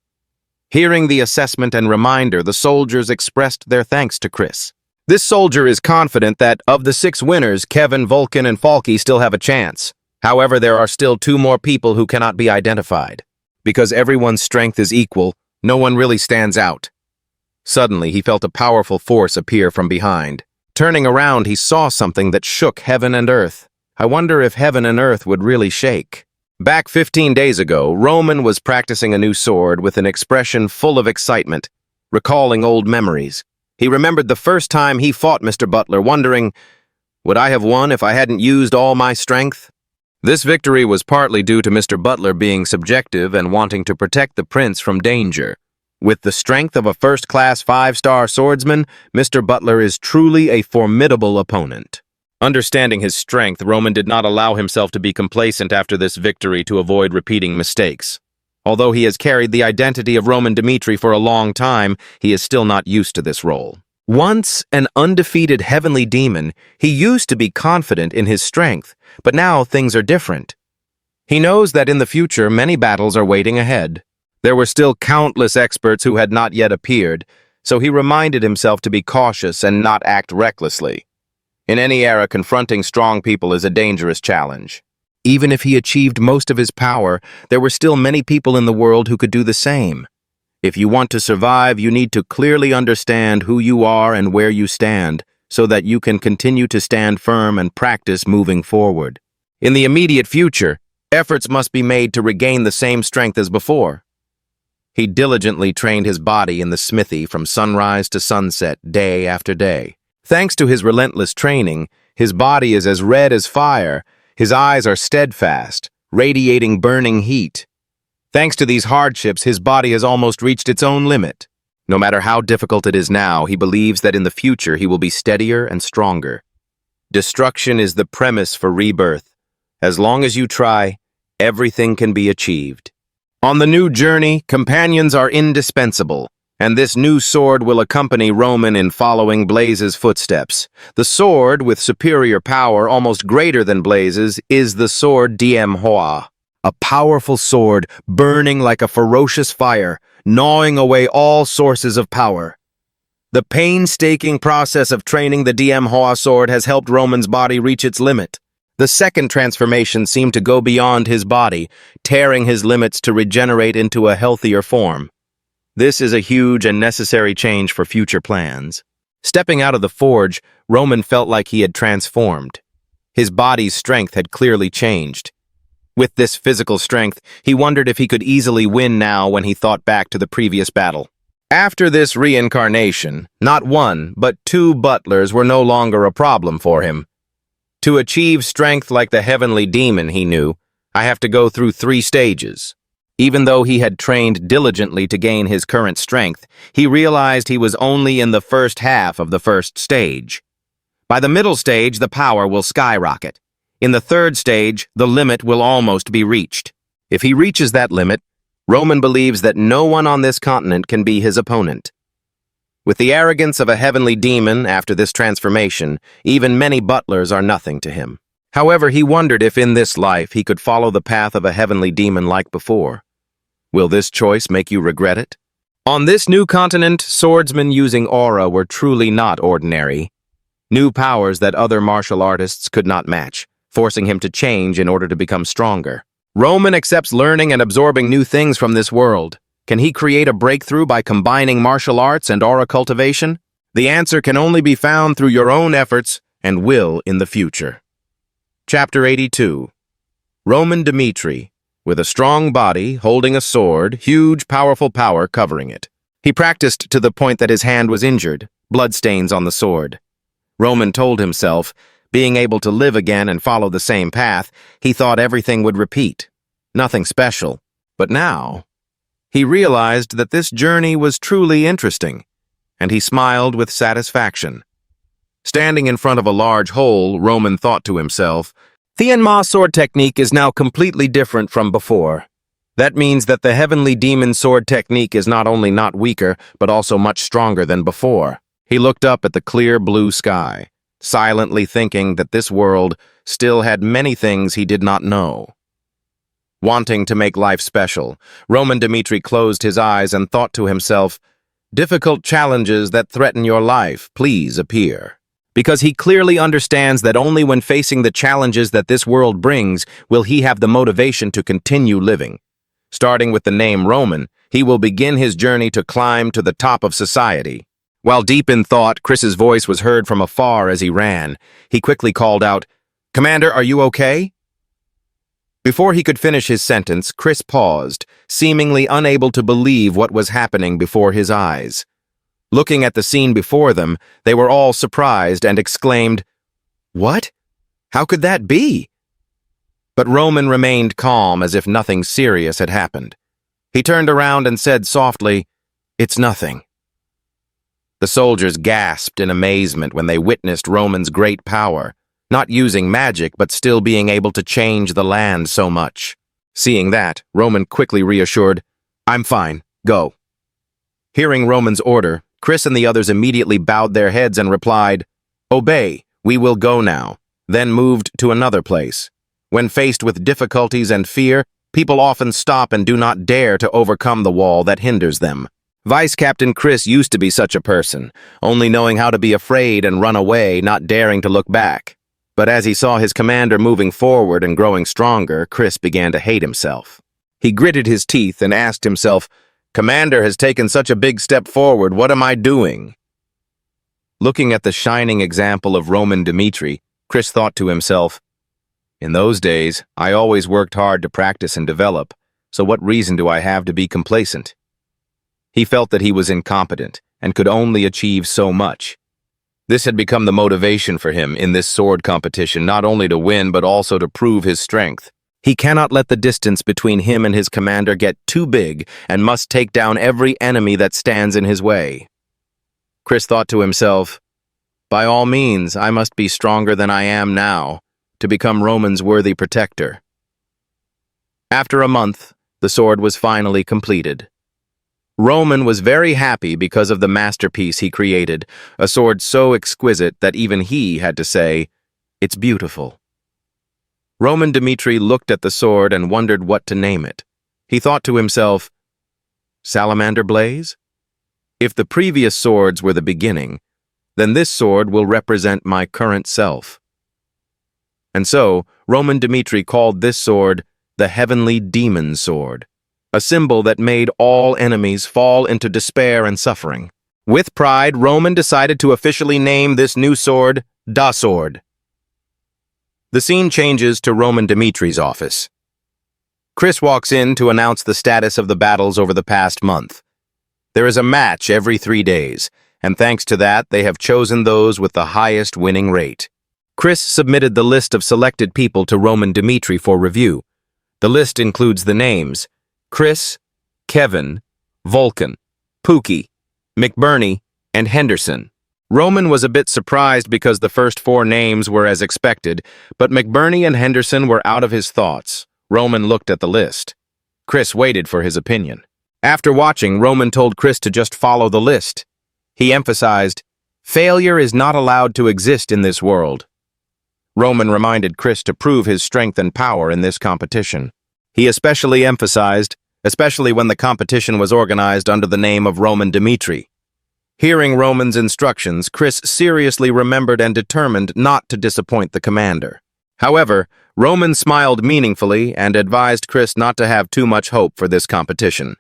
Hearing the assessment and reminder, the soldiers expressed their thanks to Chris. This soldier is confident that of the 6 winners, Kevin, Vulcan, and Falky still have a chance. However, there are still 2 more people who cannot be identified. Because everyone's strength is equal, no one really stands out. Suddenly, he felt a powerful force appear from behind. Turning around, he saw something that shook heaven and earth. I wonder if heaven and earth would really shake. Back 15 days ago, Roman was practicing a new sword with an expression full of excitement, recalling old memories. He remembered the first time he fought Mr. Butler, wondering, would I have won if I hadn't used all my strength? This victory was partly due to Mr. Butler being subjective and wanting to protect the prince from danger. With the strength of a first-class 5-star swordsman, Mr. Butler is truly a formidable opponent. Understanding his strength, Roman did not allow himself to be complacent after this victory to avoid repeating mistakes. Although he has carried the identity of Roman Dmitri for a long time, he is still not used to this role. Once an undefeated heavenly demon, he used to be confident in his strength, but now things are different. He knows that in the future many battles are waiting ahead. There were still countless experts who had not yet appeared, so he reminded himself to be cautious and not act recklessly. In any era, confronting strong people is a dangerous challenge. Even if he achieved most of his power, there were still many people in the world who could do the same. If you want to survive, you need to clearly understand who you are and where you stand, so that you can continue to stand firm and practice moving forward. In the immediate future, efforts must be made to regain the same strength as before. He diligently trained his body in the smithy from sunrise to sunset, day after day. Thanks to his relentless training, his body is as red as fire, his eyes are steadfast, radiating burning heat. Thanks to these hardships, his body has almost reached its own limit. No matter how difficult it is now, he believes that in the future he will be steadier and stronger. Destruction is the premise for rebirth. As long as you try, everything can be achieved. On the new journey, companions are indispensable. and this new sword will accompany Roman in following Blaze's footsteps. The sword, with superior power almost greater than Blaze's, is the sword Manhwa, a powerful sword burning like a ferocious fire, gnawing away all sources of power. The painstaking process of training the Manhwa sword has helped Roman's body reach its limit. The second transformation seemed to go beyond his body, tearing his limits to regenerate into a healthier form. This is a huge and necessary change for future plans. Stepping out of the forge, Roman felt like he had transformed. His body's strength had clearly changed. With this physical strength, he wondered if he could easily win now when he thought back to the previous battle. After this reincarnation, not one, but two butlers were no longer a problem for him. To achieve strength like the heavenly demon, he knew, I have to go through 3 stages. Even though he had trained diligently to gain his current strength, he realized he was only in the first half of the first stage. By the middle stage, the power will skyrocket. In the third stage, the limit will almost be reached. If he reaches that limit, Roman believes that no one on this continent can be his opponent. With the arrogance of a heavenly demon after this transformation, even many butlers are nothing to him. However, he wondered if in this life he could follow the path of a heavenly demon like before. Will this choice make you regret it? On this new continent, swordsmen using aura were truly not ordinary. New powers that other martial artists could not match, forcing him to change in order to become stronger. Roman accepts learning and absorbing new things from this world. Can he create a breakthrough by combining martial arts and aura cultivation? The answer can only be found through your own efforts and will in the future. Chapter 82. Roman Dmitri, with a strong body, holding a sword, huge, powerful power covering it. He practiced to the point that his hand was injured, bloodstains on the sword. Roman told himself, being able to live again and follow the same path, he thought everything would repeat. Nothing special. But now, he realized that this journey was truly interesting, and he smiled with satisfaction. Standing in front of a large hole, Roman thought to himself, the Enma sword technique is now completely different from before. That means that the heavenly demon sword technique is not only not weaker, but also much stronger than before. He looked up at the clear blue sky, silently thinking that this world still had many things he did not know. Wanting to make life special, Roman Dmitri closed his eyes and thought to himself, difficult challenges that threaten your life, please appear. Because he clearly understands that only when facing the challenges that this world brings will he have the motivation to continue living. Starting with the name Roman, he will begin his journey to climb to the top of society. While deep in thought, Chris's voice was heard from afar as he ran. He quickly called out, "Commander, are you okay?" Before he could finish his sentence, Chris paused, seemingly unable to believe what was happening before his eyes. Looking at the scene before them, they were all surprised and exclaimed, "What? How could that be?" But Roman remained calm as if nothing serious had happened. He turned around and said softly, "It's nothing." The soldiers gasped in amazement when they witnessed Roman's great power, not using magic but still being able to change the land so much. Seeing that, Roman quickly reassured, "I'm fine, go." Hearing Roman's order, Chris and the others immediately bowed their heads and replied, "Obey, we will go now," then moved to another place. When faced with difficulties and fear, people often stop and do not dare to overcome the wall that hinders them. Vice Captain Chris used to be such a person, only knowing how to be afraid and run away, not daring to look back. But as he saw his commander moving forward and growing stronger, Chris began to hate himself. He gritted his teeth and asked himself, "Commander has taken such a big step forward, what am I doing?" Looking at the shining example of Roman Dmitri, Chris thought to himself, "In those days, I always worked hard to practice and develop, so what reason do I have to be complacent?" He felt that he was incompetent and could only achieve so much. This had become the motivation for him in this sword competition, not only to win but also to prove his strength. He cannot let the distance between him and his commander get too big and must take down every enemy that stands in his way. Chris thought to himself, "By all means, I must be stronger than I am now to become Roman's worthy protector." After a month, the sword was finally completed. Roman was very happy because of the masterpiece he created, a sword so exquisite that even he had to say, "It's beautiful." Roman Dmitri looked at the sword and wondered what to name it. He thought to himself, Salamander Blaze? If the previous swords were the beginning, then this sword will represent my current self. And so, Roman Dmitri called this sword the Heavenly Demon Sword, a symbol that made all enemies fall into despair and suffering. With pride, Roman decided to officially name this new sword Da Sword. The scene changes to Roman Dmitri's office. Chris walks in to announce the status of the battles over the past month. There is a match every 3 days, and thanks to that, they have chosen those with the highest winning rate. Chris submitted the list of selected people to Roman Dmitri for review. The list includes the names Chris, Kevin, Vulcan, Pookie, McBurney, and Henderson. Roman was a bit surprised because the first 4 names were as expected, but McBurney and Henderson were out of his thoughts. Roman looked at the list. Chris waited for his opinion. After watching, Roman told Chris to just follow the list. He emphasized, "Failure is not allowed to exist in this world." Roman reminded Chris to prove his strength and power in this competition. He especially emphasized, especially when the competition was organized under the name of Roman Dmitri. Hearing Roman's instructions, Chris seriously remembered and determined not to disappoint the commander. However, Roman smiled meaningfully and advised Chris not to have too much hope for this competition.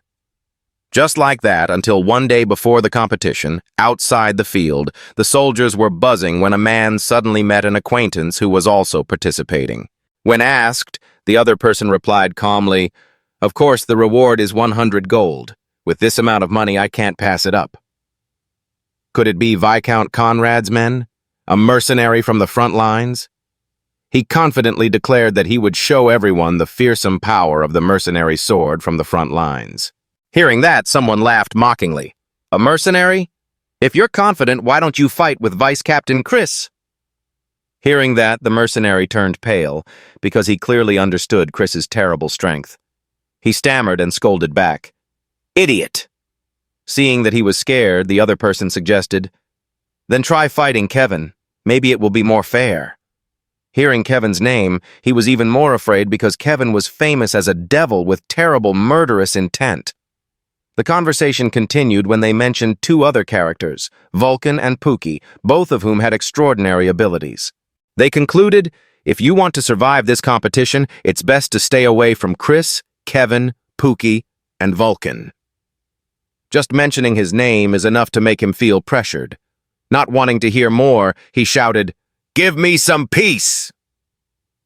Just like that, until one day before the competition, outside the field, the soldiers were buzzing when a man suddenly met an acquaintance who was also participating. When asked, the other person replied calmly, "Of course, the reward is 100 gold. With this amount of money, I can't pass it up." Could it be Viscount Conrad's men? A mercenary from the front lines? He confidently declared that he would show everyone the fearsome power of the mercenary sword from the front lines. Hearing that, someone laughed mockingly. "A mercenary? If you're confident, why don't you fight with Vice Captain Chris?" Hearing that, the mercenary turned pale, because he clearly understood Chris's terrible strength. He stammered and scolded back, "Idiot!" Seeing that he was scared, the other person suggested, "Then try fighting Kevin. Maybe it will be more fair." Hearing Kevin's name, he was even more afraid because Kevin was famous as a devil with terrible murderous intent. The conversation continued when they mentioned 2 other characters, Vulcan and Pookie, both of whom had extraordinary abilities. They concluded, if you want to survive this competition, it's best to stay away from Chris, Kevin, Pookie, and Vulcan. Just mentioning his name is enough to make him feel pressured. Not wanting to hear more, he shouted, "Give me some peace!"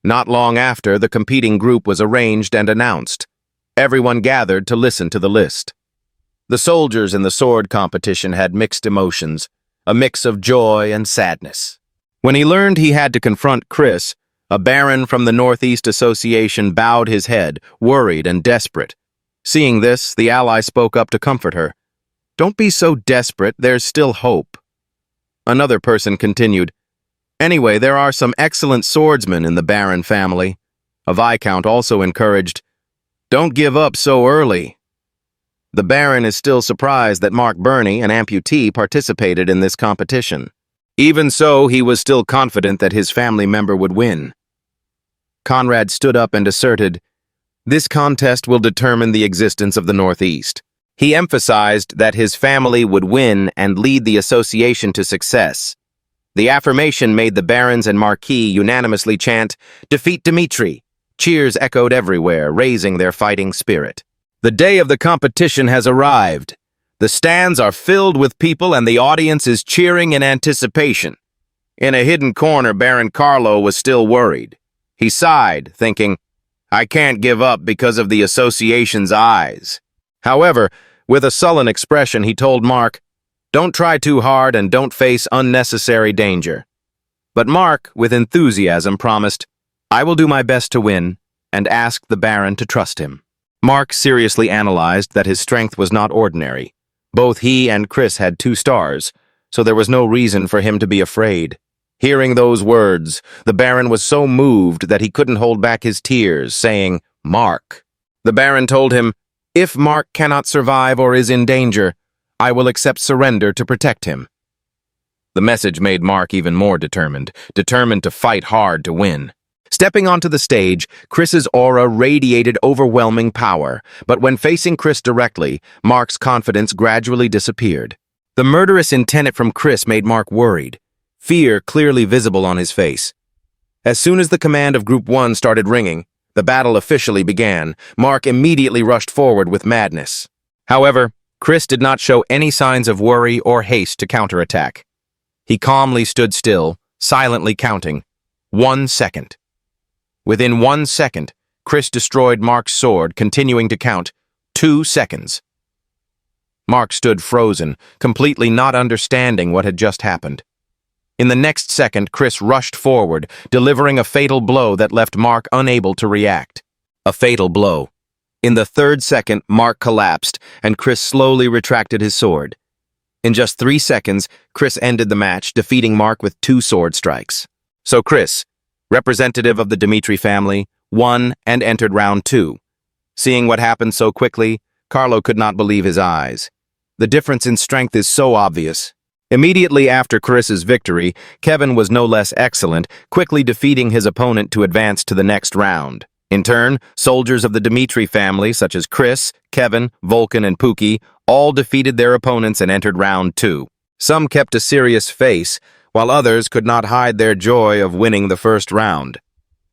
Not long after, the competing group was arranged and announced. Everyone gathered to listen to the list. The soldiers in the sword competition had mixed emotions, a mix of joy and sadness. When he learned he had to confront Chris, a baron from the Northeast Association bowed his head, worried and desperate. Seeing this, the ally spoke up to comfort her. "Don't be so desperate, there's still hope." Another person continued, "Anyway, there are some excellent swordsmen in the Baron family." A Viscount also encouraged, "Don't give up so early." The Baron is still surprised that Mark Burney, an amputee, participated in this competition. Even so, he was still confident that his family member would win. Conrad stood up and asserted, "This contest will determine the existence of the Northeast." He emphasized that his family would win and lead the association to success. The affirmation made the barons and marquis unanimously chant, "Defeat Dmitri." Cheers echoed everywhere, raising their fighting spirit. The day of the competition has arrived. The stands are filled with people and the audience is cheering in anticipation. In a hidden corner, Baron Carlo was still worried. He sighed, thinking, "I can't give up because of the association's eyes." However, with a sullen expression, he told Mark, "Don't try too hard and don't face unnecessary danger." But Mark, with enthusiasm, promised, "I will do my best to win," and asked the Baron to trust him. Mark seriously analyzed that his strength was not ordinary. Both he and Chris had 2 stars, so there was no reason for him to be afraid. Hearing those words, the Baron was so moved that he couldn't hold back his tears, saying, "Mark." The Baron told him, If Mark cannot survive or is in danger, I will accept surrender to protect him. The message made Mark even more determined to fight hard to win. Stepping onto the stage, Chris's aura radiated overwhelming power, but when facing Chris directly, Mark's confidence gradually disappeared. The murderous intent from Chris made Mark worried, fear clearly visible on his face. As soon as the command of Group 1 started ringing, the battle officially began. Mark immediately rushed forward with madness. However, Chris did not show any signs of worry or haste to counterattack. He calmly stood still, silently counting. 1 second. Within 1 second, Chris destroyed Mark's sword, continuing to count. 2 seconds. Mark stood frozen, completely not understanding what had just happened. In the next second, Chris rushed forward, delivering a fatal blow that left Mark unable to react. A fatal blow. In the 3rd second, Mark collapsed, and Chris slowly retracted his sword. In just 3 seconds, Chris ended the match, defeating Mark with 2 sword strikes. So Chris, representative of the Dmitri family, won and entered round 2. Seeing what happened so quickly, Carlo could not believe his eyes. The difference in strength is so obvious. Immediately after Chris's victory, Kevin was no less excellent, quickly defeating his opponent to advance to the next round. In turn, soldiers of the Dmitri family, such as Chris, Kevin, Vulcan, and Pookie, all defeated their opponents and entered round 2. Some kept a serious face, while others could not hide their joy of winning the first round.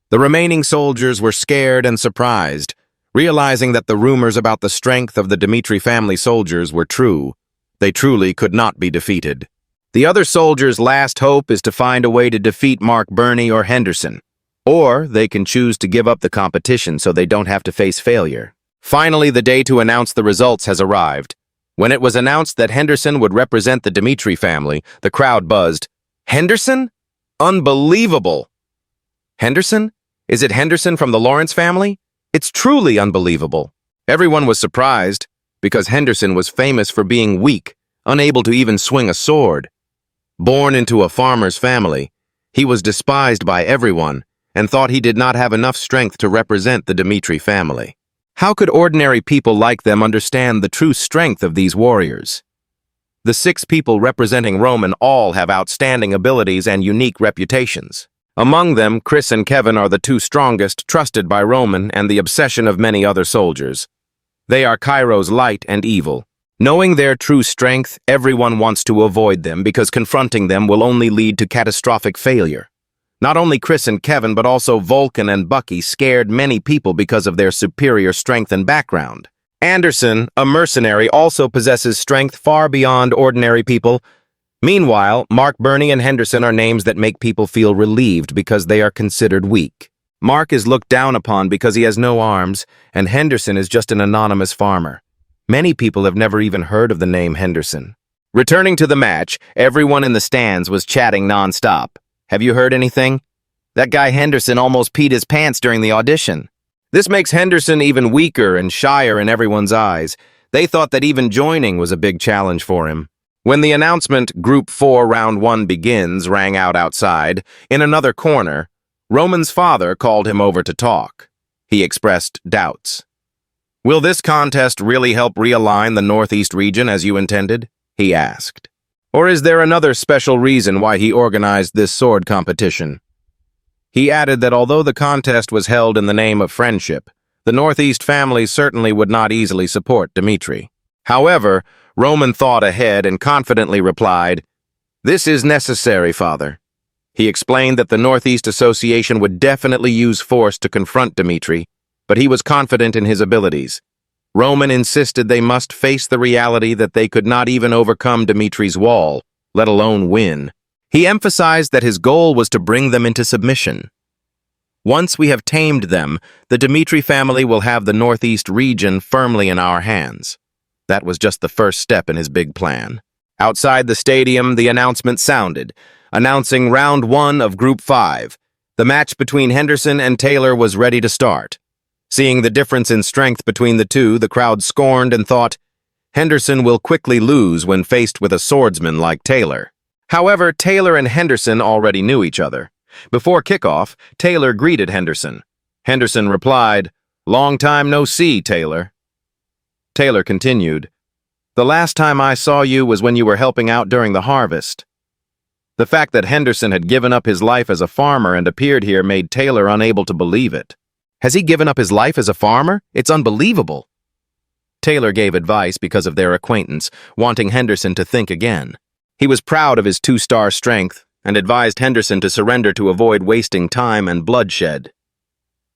The remaining soldiers were scared and surprised, realizing that the rumors about the strength of the Dmitri family soldiers were true. They truly could not be defeated. The other soldiers' last hope is to find a way to defeat Mark Burney or Henderson. Or they can choose to give up the competition so they don't have to face failure. Finally, the day to announce the results has arrived. When it was announced that Henderson would represent the Dmitri family, the crowd buzzed. Henderson? Unbelievable! Henderson? Is it Henderson from the Lawrence family? It's truly unbelievable. Everyone was surprised, because Henderson was famous for being weak, unable to even swing a sword. Born into a farmer's family, he was despised by everyone, and thought he did not have enough strength to represent the Dmitri family. How could ordinary people like them understand the true strength of these warriors? The 6 people representing Roman all have outstanding abilities and unique reputations. Among them, Chris and Kevin are the 2 strongest, trusted by Roman and the obsession of many other soldiers. They are Cairo's light and evil. Knowing their true strength, everyone wants to avoid them because confronting them will only lead to catastrophic failure. Not only Chris and Kevin, but also Vulcan and Bucky scared many people because of their superior strength and background. Anderson, a mercenary, also possesses strength far beyond ordinary people. Meanwhile, Mark Burney and Henderson are names that make people feel relieved because they are considered weak. Mark is looked down upon because he has no arms, and Henderson is just an anonymous farmer. Many people have never even heard of the name Henderson. Returning to the match, everyone in the stands was chatting non-stop. Have you heard anything? That guy Henderson almost peed his pants during the audition. This makes Henderson even weaker and shyer in everyone's eyes. They thought that even joining was a big challenge for him. When the announcement, Group 4 Round 1 begins, rang out outside, in another corner, Roman's father called him over to talk. He expressed doubts. Will this contest really help realign the Northeast region as you intended? He asked. Or is there another special reason why he organized this sword competition? He added that although the contest was held in the name of friendship, the Northeast family certainly would not easily support Dmitri. However, Roman thought ahead and confidently replied, "This is necessary, Father." He explained that the Northeast Association would definitely use force to confront Dmitri, but he was confident in his abilities. Roman insisted they must face the reality that they could not even overcome Dmitri's wall, let alone win. He emphasized that his goal was to bring them into submission. Once we have tamed them, the Dmitri family will have the Northeast region firmly in our hands. That was just the first step in his big plan. Outside the stadium, the announcement sounded, announcing Round 1 of Group 5. The match between Henderson and Taylor was ready to start. Seeing the difference in strength between the two, the crowd scorned and thought, Henderson will quickly lose when faced with a swordsman like Taylor. However, Taylor and Henderson already knew each other. Before kickoff, Taylor greeted Henderson. Henderson replied, "Long time no see, Taylor." Taylor continued, "The last time I saw you was when you were helping out during the harvest." The fact that Henderson had given up his life as a farmer and appeared here made Taylor unable to believe it. Has he given up his life as a farmer? It's unbelievable. Taylor gave advice because of their acquaintance, wanting Henderson to think again. He was proud of his 2-star strength and advised Henderson to surrender to avoid wasting time and bloodshed.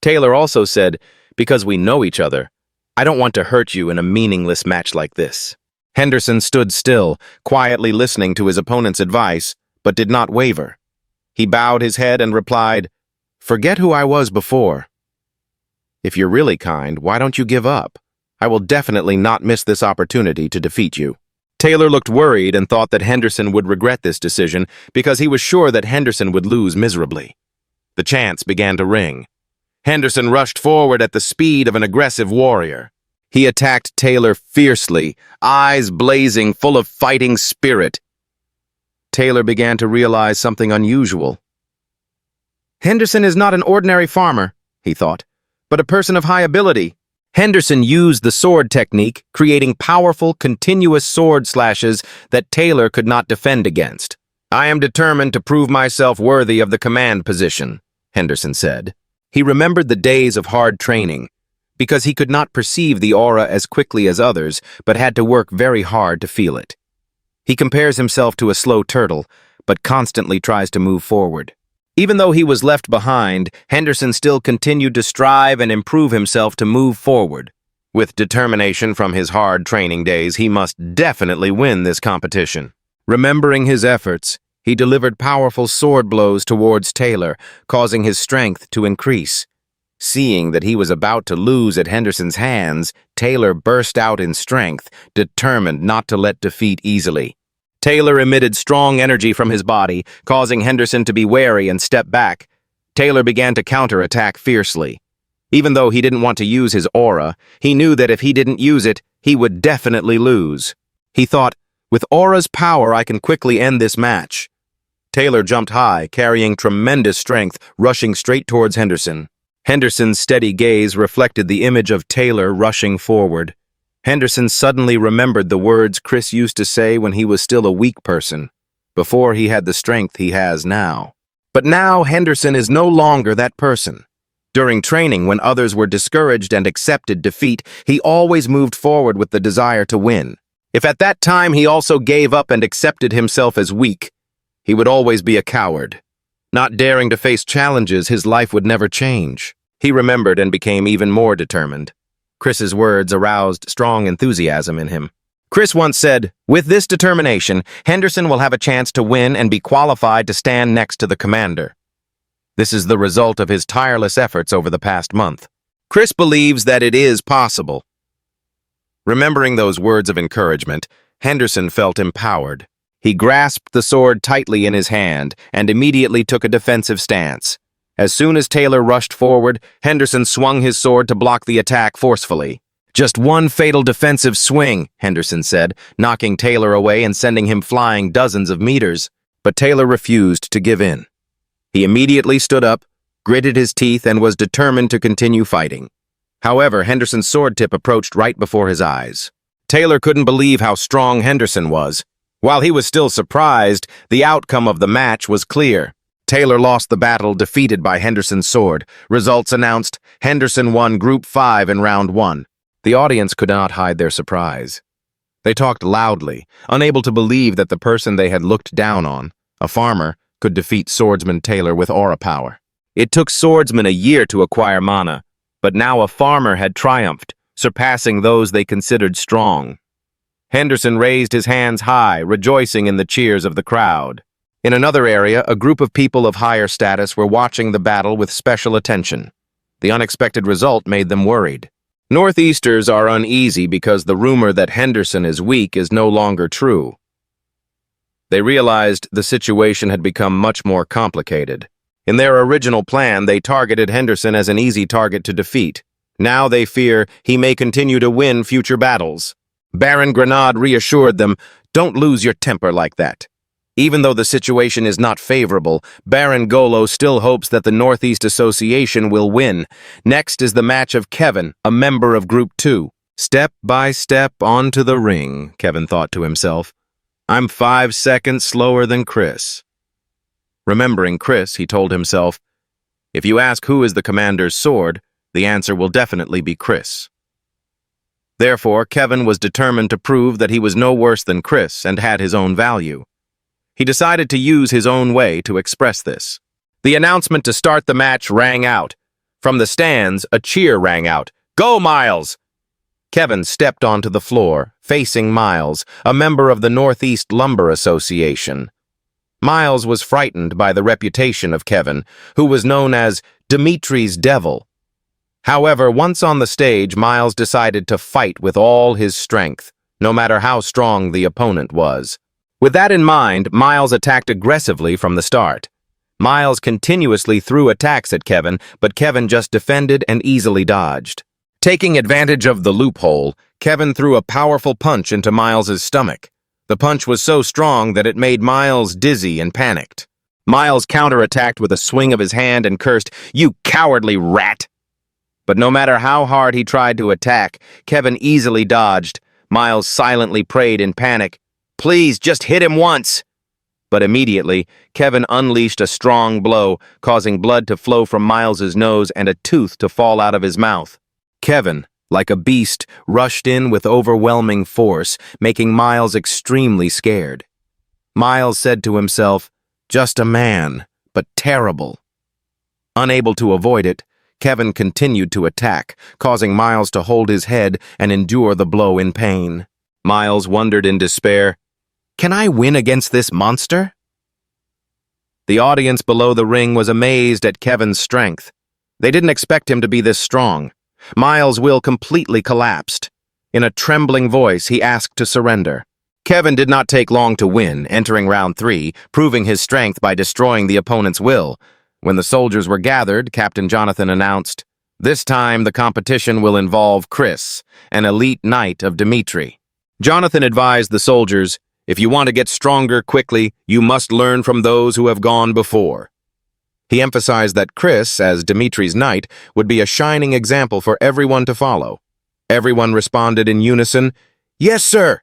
Taylor also said, "Because we know each other, I don't want to hurt you in a meaningless match like this." Henderson stood still, quietly listening to his opponent's advice, but did not waver. He bowed his head and replied, "Forget who I was before. If you're really kind, why don't you give up? I will definitely not miss this opportunity to defeat you." Taylor looked worried and thought that Henderson would regret this decision because he was sure that Henderson would lose miserably. The chants began to ring. Henderson rushed forward at the speed of an aggressive warrior. He attacked Taylor fiercely, eyes blazing, full of fighting spirit. Taylor began to realize something unusual. Henderson is not an ordinary farmer, he thought, but a person of high ability. Henderson used the sword technique, creating powerful, continuous sword slashes that Taylor could not defend against. "I am determined to prove myself worthy of the command position," Henderson said. He remembered the days of hard training, because he could not perceive the aura as quickly as others, but had to work very hard to feel it. He compares himself to a slow turtle, but constantly tries to move forward. Even though he was left behind, Henderson still continued to strive and improve himself to move forward. With determination from his hard training days, he must definitely win this competition. Remembering his efforts, he delivered powerful sword blows towards Taylor, causing his strength to increase. Seeing that he was about to lose at Henderson's hands, Taylor burst out in strength, determined not to let defeat easily. Taylor emitted strong energy from his body, causing Henderson to be wary and step back. Taylor began to counterattack fiercely. Even though he didn't want to use his aura, he knew that if he didn't use it, he would definitely lose. He thought, "With aura's power, I can quickly end this match." Taylor jumped high, carrying tremendous strength, rushing straight towards Henderson. Henderson's steady gaze reflected the image of Taylor rushing forward. Henderson suddenly remembered the words Chris used to say when he was still a weak person, before he had the strength he has now. But now Henderson is no longer that person. During training, when others were discouraged and accepted defeat, he always moved forward with the desire to win. If at that time he also gave up and accepted himself as weak, he would always be a coward. Not daring to face challenges, his life would never change. He remembered and became even more determined. Chris's words aroused strong enthusiasm in him. Chris once said, "With this determination, Henderson will have a chance to win and be qualified to stand next to the commander." This is the result of his tireless efforts over the past month. Chris believes that it is possible. Remembering those words of encouragement, Henderson felt empowered. He grasped the sword tightly in his hand and immediately took a defensive stance. As soon as Taylor rushed forward, Henderson swung his sword to block the attack forcefully. "Just one fatal defensive swing," Henderson said, knocking Taylor away and sending him flying dozens of meters. But Taylor refused to give in. He immediately stood up, gritted his teeth, and was determined to continue fighting. However, Henderson's sword tip approached right before his eyes. Taylor couldn't believe how strong Henderson was. While he was still surprised, the outcome of the match was clear. Taylor lost the battle, defeated by Henderson's sword. Results announced, Henderson won Group 5 in Round 1. The audience could not hide their surprise. They talked loudly, unable to believe that the person they had looked down on, a farmer, could defeat swordsman Taylor with aura power. It took swordsmen a year to acquire mana, but now a farmer had triumphed, surpassing those they considered strong. Henderson raised his hands high, rejoicing in the cheers of the crowd. In another area, a group of people of higher status were watching the battle with special attention. The unexpected result made them worried. Northeasters are uneasy because the rumor that Henderson is weak is no longer true. They realized the situation had become much more complicated. In their original plan, they targeted Henderson as an easy target to defeat. Now they fear he may continue to win future battles. Baron Grenade reassured them, "Don't lose your temper like that." Even though the situation is not favorable, Baron Golo still hopes that the Northeast Association will win. Next is the match of Kevin, a member of Group 2. Step by step onto the ring, Kevin thought to himself. I'm 5 seconds slower than Chris. Remembering Chris, he told himself, if you ask who is the commander's sword, the answer will definitely be Chris. Therefore, Kevin was determined to prove that he was no worse than Chris and had his own value. He decided to use his own way to express this. The announcement to start the match rang out. From the stands, a cheer rang out. Go, Miles! Kevin stepped onto the floor, facing Miles, a member of the Northeast Lumber Association. Miles was frightened by the reputation of Kevin, who was known as Dimitri's Devil. However, once on the stage, Miles decided to fight with all his strength, no matter how strong the opponent was. With that in mind, Miles attacked aggressively from the start. Miles continuously threw attacks at Kevin, but Kevin just defended and easily dodged. Taking advantage of the loophole, Kevin threw a powerful punch into Miles's stomach. The punch was so strong that it made Miles dizzy and panicked. Miles counterattacked with a swing of his hand and cursed, "You cowardly rat!" But no matter how hard he tried to attack, Kevin easily dodged. Miles silently prayed in panic, "Please, just hit him once!" But immediately, Kevin unleashed a strong blow, causing blood to flow from Miles's nose and a tooth to fall out of his mouth. Kevin, like a beast, rushed in with overwhelming force, making Miles extremely scared. Miles said to himself, "Just a man, but terrible." Unable to avoid it, Kevin continued to attack, causing Miles to hold his head and endure the blow in pain. Miles wondered in despair, "Can I win against this monster?" The audience below the ring was amazed at Kevin's strength. They didn't expect him to be this strong. Miles' will completely collapsed. In a trembling voice, he asked to surrender. Kevin did not take long to win, entering round 3, proving his strength by destroying the opponent's will. When the soldiers were gathered, Captain Jonathan announced, "This time the competition will involve Chris, an elite knight of Dimitri." Jonathan advised the soldiers, "If you want to get stronger quickly, you must learn from those who have gone before." He emphasized that Chris, as Dimitri's knight, would be a shining example for everyone to follow. Everyone responded in unison, "Yes, sir."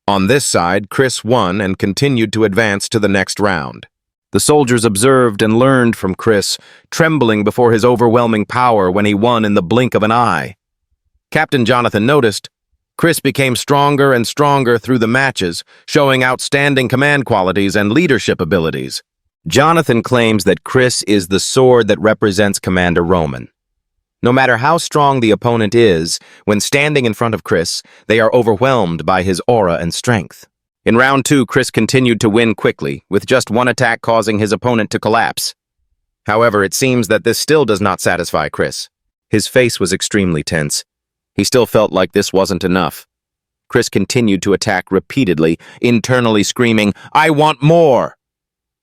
On this side, Chris won and continued to advance to the next round. The soldiers observed and learned from Chris, trembling before his overwhelming power when he won in the blink of an eye. Captain Jonathan noticed, Chris became stronger and stronger through the matches, showing outstanding command qualities and leadership abilities. Jonathan claims that Chris is the sword that represents Commander Roman. No matter how strong the opponent is, when standing in front of Chris, they are overwhelmed by his aura and strength. In round 2, Chris continued to win quickly, with just one attack causing his opponent to collapse. However, it seems that this still does not satisfy Chris. His face was extremely tense. He still felt like this wasn't enough. Chris continued to attack repeatedly, internally screaming, "I want more!"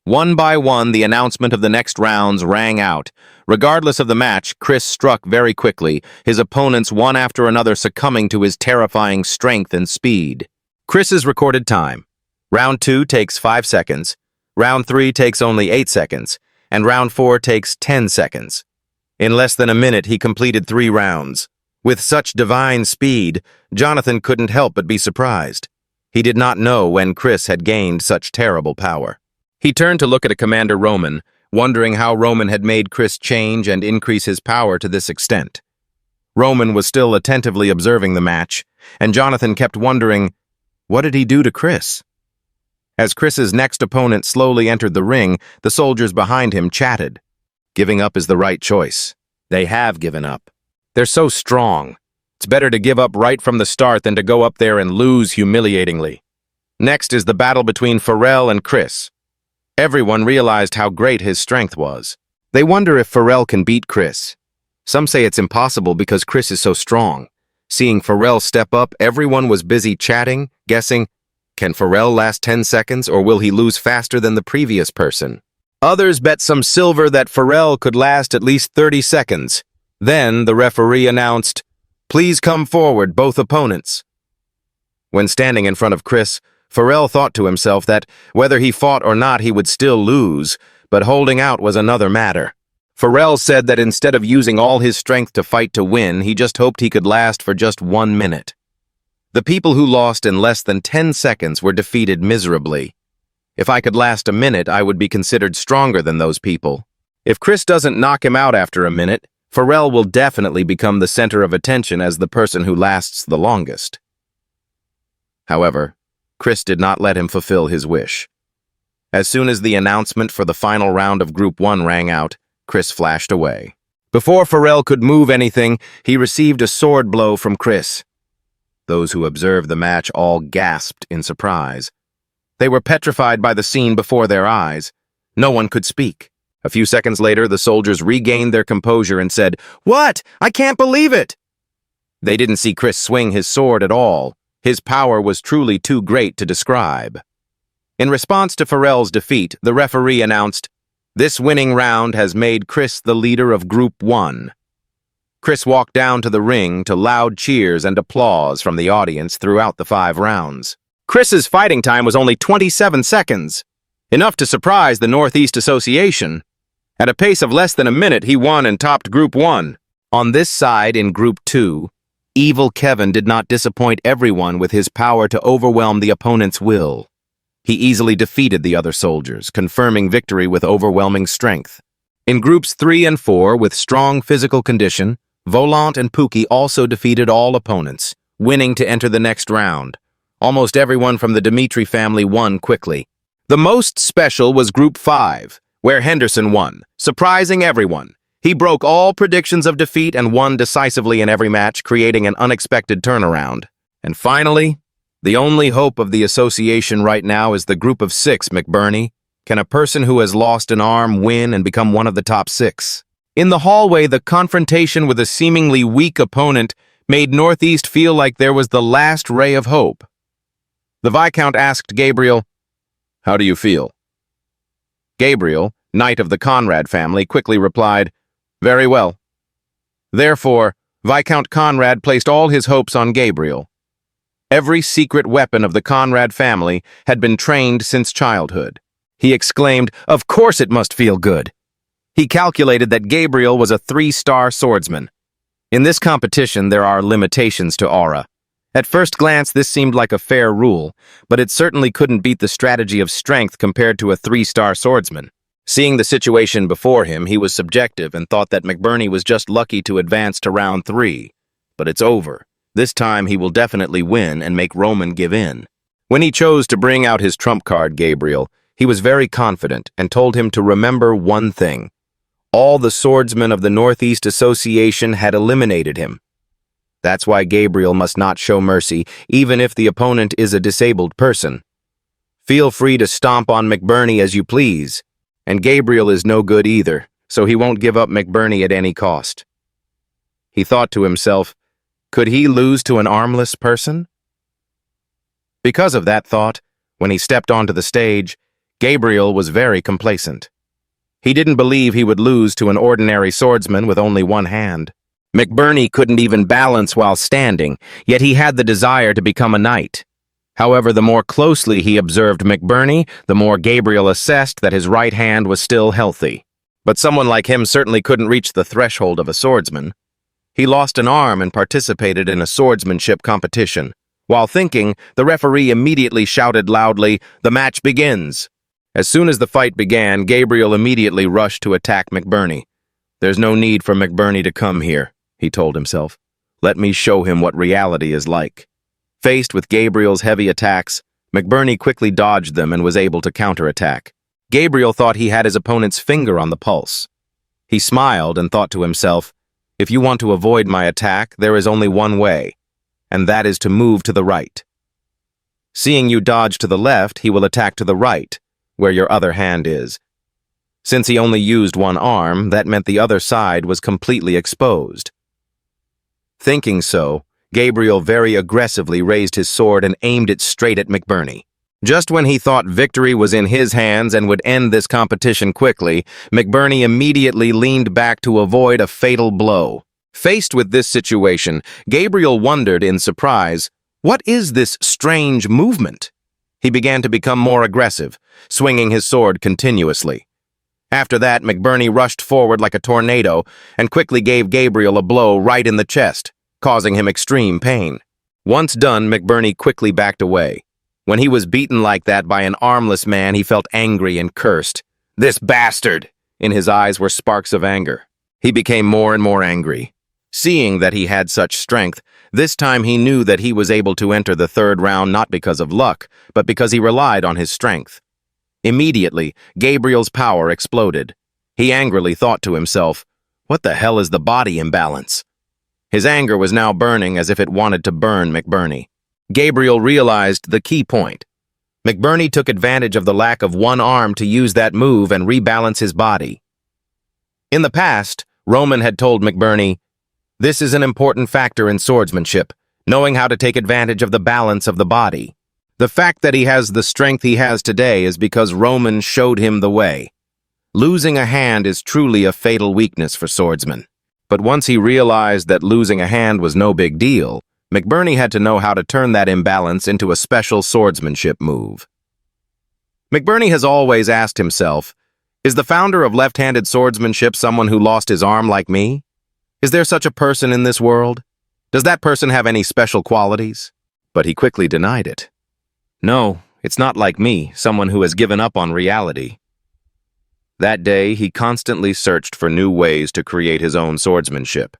One by one, the announcement of the next rounds rang out. Regardless of the match, Chris struck very quickly, his opponents one after another succumbing to his terrifying strength and speed. Chris's recorded time. Round 2 takes 5 seconds, round 3 takes only 8 seconds, and round 4 takes 10 seconds. In less than a minute, he completed 3 rounds. With such divine speed, Jonathan couldn't help but be surprised. He did not know when Chris had gained such terrible power. He turned to look at Commander Roman, wondering how Roman had made Chris change and increase his power to this extent. Roman was still attentively observing the match, and Jonathan kept wondering, what did he do to Chris? As Chris's next opponent slowly entered the ring, the soldiers behind him chatted. Giving up is the right choice. They have given up. They're so strong. It's better to give up right from the start than to go up there and lose humiliatingly. Next is the battle between Pharrell and Chris. Everyone realized how great his strength was. They wonder if Pharrell can beat Chris. Some say it's impossible because Chris is so strong. Seeing Pharrell step up, everyone was busy chatting, guessing, can Pharrell last 10 seconds or will he lose faster than the previous person? Others bet some silver that Pharrell could last at least 30 seconds. Then the referee announced, "Please come forward, both opponents." When standing in front of Chris, Pharrell thought to himself that whether he fought or not, he would still lose, but holding out was another matter. Pharrell said that instead of using all his strength to fight to win, he just hoped he could last for just 1 minute. The people who lost in less than 10 seconds were defeated miserably. If I could last a minute, I would be considered stronger than those people. If Chris doesn't knock him out after a minute, Pharrell will definitely become the center of attention as the person who lasts the longest. However, Chris did not let him fulfill his wish. As soon as the announcement for the final round of Group 1 rang out, Chris flashed away. Before Pharrell could move anything, he received a sword blow from Chris. Those who observed the match all gasped in surprise. They were petrified by the scene before their eyes. No one could speak. A few seconds later, the soldiers regained their composure and said, "What? I can't believe it!" They didn't see Chris swing his sword at all. His power was truly too great to describe. In response to Pharrell's defeat, the referee announced, "This winning round has made Chris the leader of Group 1. Chris walked down to the ring to loud cheers and applause from the audience throughout the 5 rounds. Chris's fighting time was only 27 seconds, enough to surprise the Northeast Association. At a pace of less than a minute, he won and topped Group 1. On this side, in Group 2, Evil Kevin did not disappoint everyone with his power to overwhelm the opponent's will. He easily defeated the other soldiers, confirming victory with overwhelming strength. In Groups 3 and 4, with strong physical condition, Volant and Pookie also defeated all opponents, winning to enter the next round. Almost everyone from the Dimitri family won quickly. The most special was Group 5, where Henderson won, surprising everyone. He broke all predictions of defeat and won decisively in every match, creating an unexpected turnaround. And finally, the only hope of the association right now is the Group of 6, McBurney. Can a person who has lost an arm win and become one of the top 6? In the hallway, the confrontation with a seemingly weak opponent made Northeast feel like there was the last ray of hope. The Viscount asked Gabriel, "How do you feel?" Gabriel, knight of the Conrad family, quickly replied, "Very well." Therefore, Viscount Conrad placed all his hopes on Gabriel. Every secret weapon of the Conrad family had been trained since childhood. He exclaimed, "Of course it must feel good." He calculated that Gabriel was a 3-star swordsman. In this competition, there are limitations to aura. At first glance, this seemed like a fair rule, but it certainly couldn't beat the strategy of strength compared to a 3-star swordsman. Seeing the situation before him, he was subjective and thought that McBurney was just lucky to advance to round 3. But it's over. This time he will definitely win and make Roman give in. When he chose to bring out his trump card, Gabriel, he was very confident and told him to remember one thing. All the swordsmen of the Northeast Association had eliminated him. That's why Gabriel must not show mercy, even if the opponent is a disabled person. Feel free to stomp on McBurney as you please. And Gabriel is no good either, so he won't give up McBurney at any cost. He thought to himself, could he lose to an armless person? Because of that thought, when he stepped onto the stage, Gabriel was very complacent. He didn't believe he would lose to an ordinary swordsman with only one hand. McBurney couldn't even balance while standing, yet he had the desire to become a knight. However, the more closely he observed McBurney, the more Gabriel assessed that his right hand was still healthy. But someone like him certainly couldn't reach the threshold of a swordsman. He lost an arm and participated in a swordsmanship competition. While thinking, the referee immediately shouted loudly, "The match begins!" As soon as the fight began, Gabriel immediately rushed to attack McBurney. "There's no need for McBurney to come here," he told himself. "Let me show him what reality is like." Faced with Gabriel's heavy attacks, McBurney quickly dodged them and was able to counterattack. Gabriel thought he had his opponent's finger on the pulse. He smiled and thought to himself, "If you want to avoid my attack, there is only one way, and that is to move to the right. Seeing you dodge to the left, he will attack to the right, where your other hand is." Since he only used one arm, that meant the other side was completely exposed. Thinking so, Gabriel very aggressively raised his sword and aimed it straight at McBurney. Just when he thought victory was in his hands and would end this competition quickly, McBurney immediately leaned back to avoid a fatal blow. Faced with this situation, Gabriel wondered in surprise, what is this strange movement? He began to become more aggressive, swinging his sword continuously. After that, McBurney rushed forward like a tornado and quickly gave Gabriel a blow right in the chest, causing him extreme pain. Once done, McBurney quickly backed away. When he was beaten like that by an armless man, he felt angry and cursed. "This bastard!" In his eyes were sparks of anger. He became more and more angry. Seeing that he had such strength, this time he knew that he was able to enter the third round not because of luck, but because he relied on his strength. Immediately, Gabriel's power exploded. He angrily thought to himself, "What the hell is the body imbalance?" His anger was now burning as if it wanted to burn McBurney. Gabriel realized the key point. McBurney took advantage of the lack of one arm to use that move and rebalance his body. In the past, Roman had told McBurney, "This is an important factor in swordsmanship, knowing how to take advantage of the balance of the body." The fact that he has the strength he has today is because Roman showed him the way. Losing a hand is truly a fatal weakness for swordsmen. But once he realized that losing a hand was no big deal, McBurney had to know how to turn that imbalance into a special swordsmanship move. McBurney has always asked himself, is the founder of left-handed swordsmanship someone who lost his arm like me? Is there such a person in this world? Does that person have any special qualities? But he quickly denied it. No, it's not like me, someone who has given up on reality. That day, he constantly searched for new ways to create his own swordsmanship.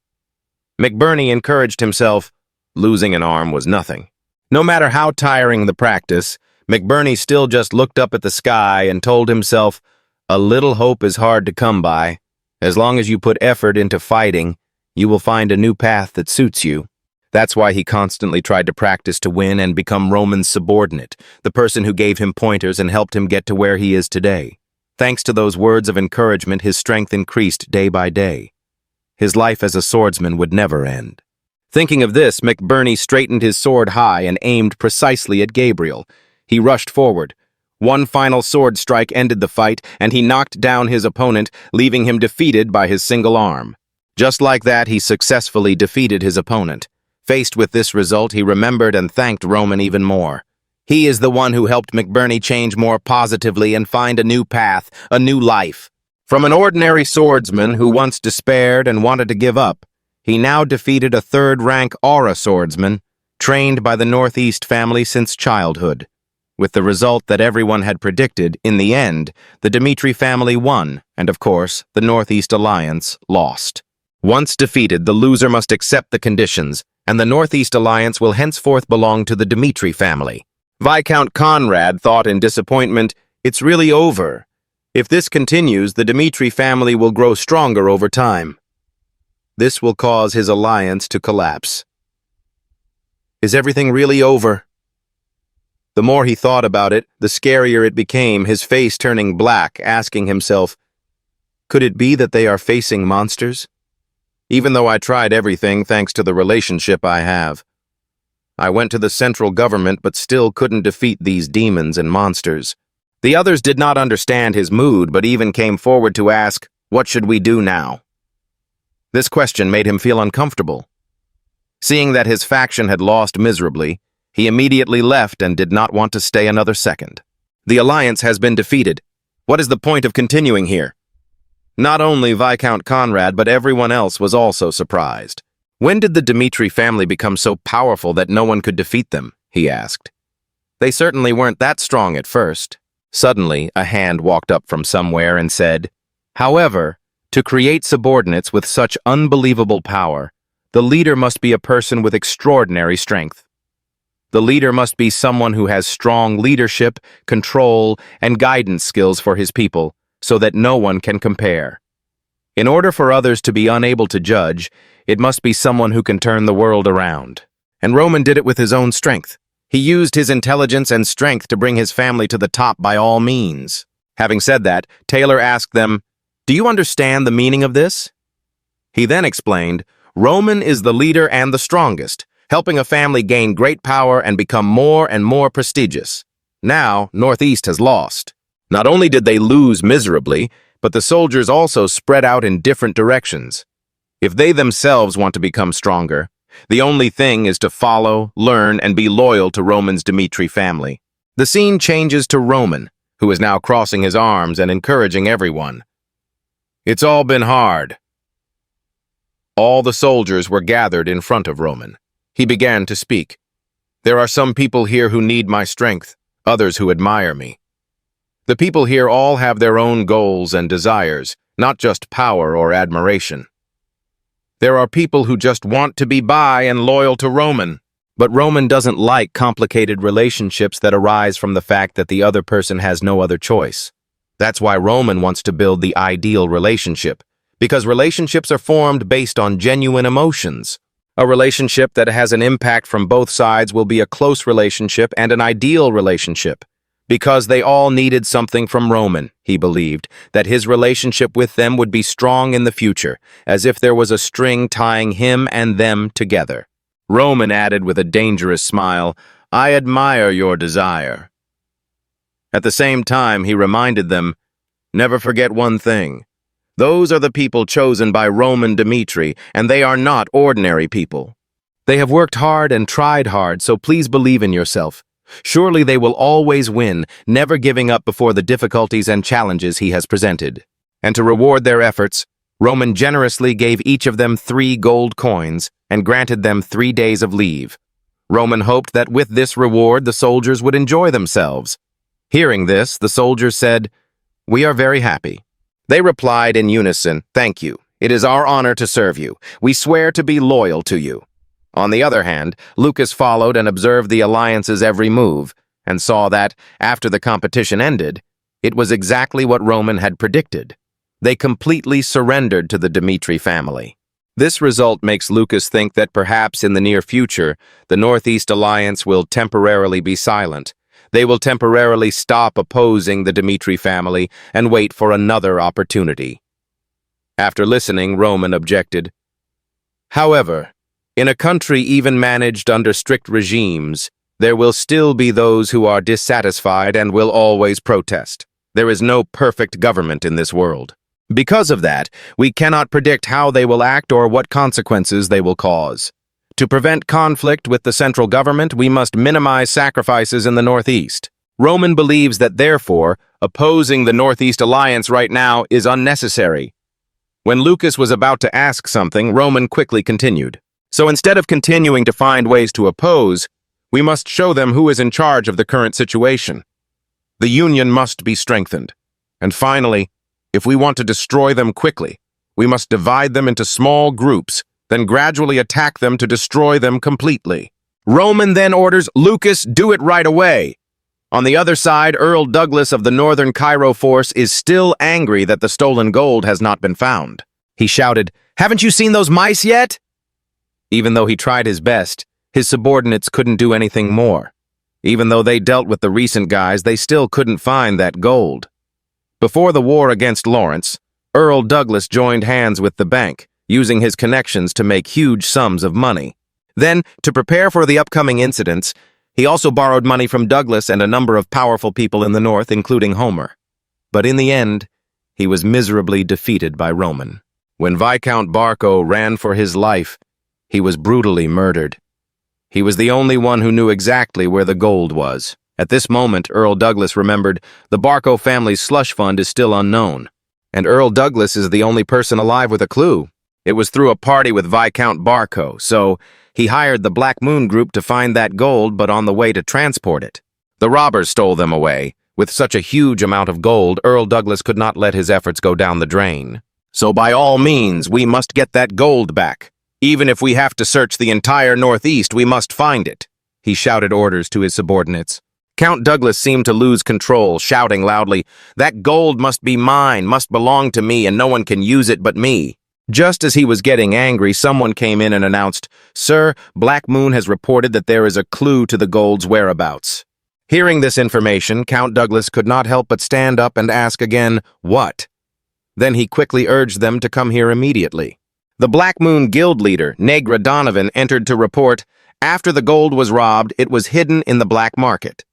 McBurney encouraged himself, losing an arm was nothing. No matter how tiring the practice, McBurney still just looked up at the sky and told himself, a little hope is hard to come by. As long as you put effort into fighting, you will find a new path that suits you. That's why he constantly tried to practice to win and become Roman's subordinate, the person who gave him pointers and helped him get to where he is today. Thanks to those words of encouragement, his strength increased day by day. His life as a swordsman would never end. Thinking of this, McBurney straightened his sword high and aimed precisely at Gabriel. He rushed forward. One final sword strike ended the fight, and he knocked down his opponent, leaving him defeated by his single arm. Just like that, he successfully defeated his opponent. Faced with this result, he remembered and thanked Roman even more. He is the one who helped McBurney change more positively and find a new path, a new life. From an ordinary swordsman who once despaired and wanted to give up, he now defeated a third-rank aura swordsman, trained by the Northeast family since childhood. With the result that everyone had predicted, in the end, the Dmitri family won, and of course, the Northeast Alliance lost. Once defeated, the loser must accept the conditions, and the Northeast Alliance will henceforth belong to the Dmitri family. Viscount Conrad thought in disappointment, it's really over. If this continues, the Dmitri family will grow stronger over time. This will cause his alliance to collapse. Is everything really over? The more he thought about it, the scarier it became, his face turning black, asking himself, could it be that they are facing monsters? Even though I tried everything thanks to the relationship I have. I went to the central government but still couldn't defeat these demons and monsters. The others did not understand his mood but even came forward to ask, what should we do now? This question made him feel uncomfortable. Seeing that his faction had lost miserably, he immediately left and did not want to stay another second. The alliance has been defeated. What is the point of continuing here? Not only Viscount Conrad but everyone else was also surprised. When did the Dmitri family become so powerful that no one could defeat them? He asked. They certainly weren't that strong at first. Suddenly, a hand walked up from somewhere and said, however, to create subordinates with such unbelievable power, the leader must be a person with extraordinary strength. The leader must be someone who has strong leadership, control, and guidance skills for his people, so that no one can compare. In order for others to be unable to judge, it must be someone who can turn the world around. And Roman did it with his own strength. He used his intelligence and strength to bring his family to the top by all means. Having said that, Taylor asked them, do you understand the meaning of this? He then explained, Roman is the leader and the strongest, helping a family gain great power and become more and more prestigious. Now, Northeast has lost. Not only did they lose miserably, but the soldiers also spread out in different directions. If they themselves want to become stronger, the only thing is to follow, learn, and be loyal to Roman's Dmitri family. The scene changes to Roman, who is now crossing his arms and encouraging everyone. It's all been hard. All the soldiers were gathered in front of Roman. He began to speak. There are some people here who need my strength, others who admire me. The people here all have their own goals and desires, not just power or admiration. There are people who just want to be by and loyal to Roman. But Roman doesn't like complicated relationships that arise from the fact that the other person has no other choice. That's why Roman wants to build the ideal relationship, because relationships are formed based on genuine emotions. A relationship that has an impact from both sides will be a close relationship and an ideal relationship. Because they all needed something from Roman, he believed, that his relationship with them would be strong in the future, as if there was a string tying him and them together. Roman added with a dangerous smile, "I admire your desire." At the same time, he reminded them, "Never forget one thing. Those are the people chosen by Roman Dmitri, and they are not ordinary people. They have worked hard and tried hard, so please believe in yourself. Surely they will always win, never giving up before the difficulties and challenges he has presented." And to reward their efforts, Roman generously gave each of them 3 gold coins and granted them 3 days of leave. Roman hoped that with this reward the soldiers would enjoy themselves. Hearing this, the soldiers said, "We are very happy." They replied in unison, "Thank you. It is our honor to serve you. We swear to be loyal to you." On the other hand, Lucas followed and observed the alliance's every move, and saw that, after the competition ended, it was exactly what Roman had predicted. They completely surrendered to the Dmitri family. This result makes Lucas think that perhaps in the near future, the Northeast Alliance will temporarily be silent. They will temporarily stop opposing the Dmitri family and wait for another opportunity. After listening, Roman objected. However, in a country even managed under strict regimes, there will still be those who are dissatisfied and will always protest. There is no perfect government in this world. Because of that, we cannot predict how they will act or what consequences they will cause. To prevent conflict with the central government, we must minimize sacrifices in the Northeast. Roman believes that, therefore, opposing the Northeast Alliance right now is unnecessary. When Lucas was about to ask something, Roman quickly continued. So instead of continuing to find ways to oppose, we must show them who is in charge of the current situation. The union must be strengthened. And finally, if we want to destroy them quickly, we must divide them into small groups, then gradually attack them to destroy them completely. Roman then orders, "Lucas, do it right away." On the other side, Earl Douglas of the Northern Cairo force is still angry that the stolen gold has not been found. He shouted, "Haven't you seen those mice yet?" Even though he tried his best, his subordinates couldn't do anything more. Even though they dealt with the recent guys, they still couldn't find that gold. Before the war against Lawrence, Earl Douglas joined hands with the bank, using his connections to make huge sums of money. Then, to prepare for the upcoming incidents, he also borrowed money from Douglas and a number of powerful people in the north, including Homer. But in the end, he was miserably defeated by Roman. When Viscount Barco ran for his life, he was brutally murdered. He was the only one who knew exactly where the gold was. At this moment, Earl Douglas remembered the Barco family's slush fund is still unknown, and Earl Douglas is the only person alive with a clue. It was through a party with Viscount Barco, so he hired the Black Moon Group to find that gold, but on the way to transport it. The robbers stole them away. With such a huge amount of gold, Earl Douglas could not let his efforts go down the drain. So by all means, we must get that gold back. Even if we have to search the entire Northeast, we must find it, he shouted orders to his subordinates. Count Douglas seemed to lose control, shouting loudly, "That gold must be mine, must belong to me, and no one can use it but me." Just as he was getting angry, someone came in and announced, "Sir, Black Moon has reported that there is a clue to the gold's whereabouts." Hearing this information, Count Douglas could not help but stand up and ask again, "What?" Then he quickly urged them to come here immediately. The Black Moon Guild leader, Negra Donovan, entered to report, after the gold was robbed, it was hidden in the black market.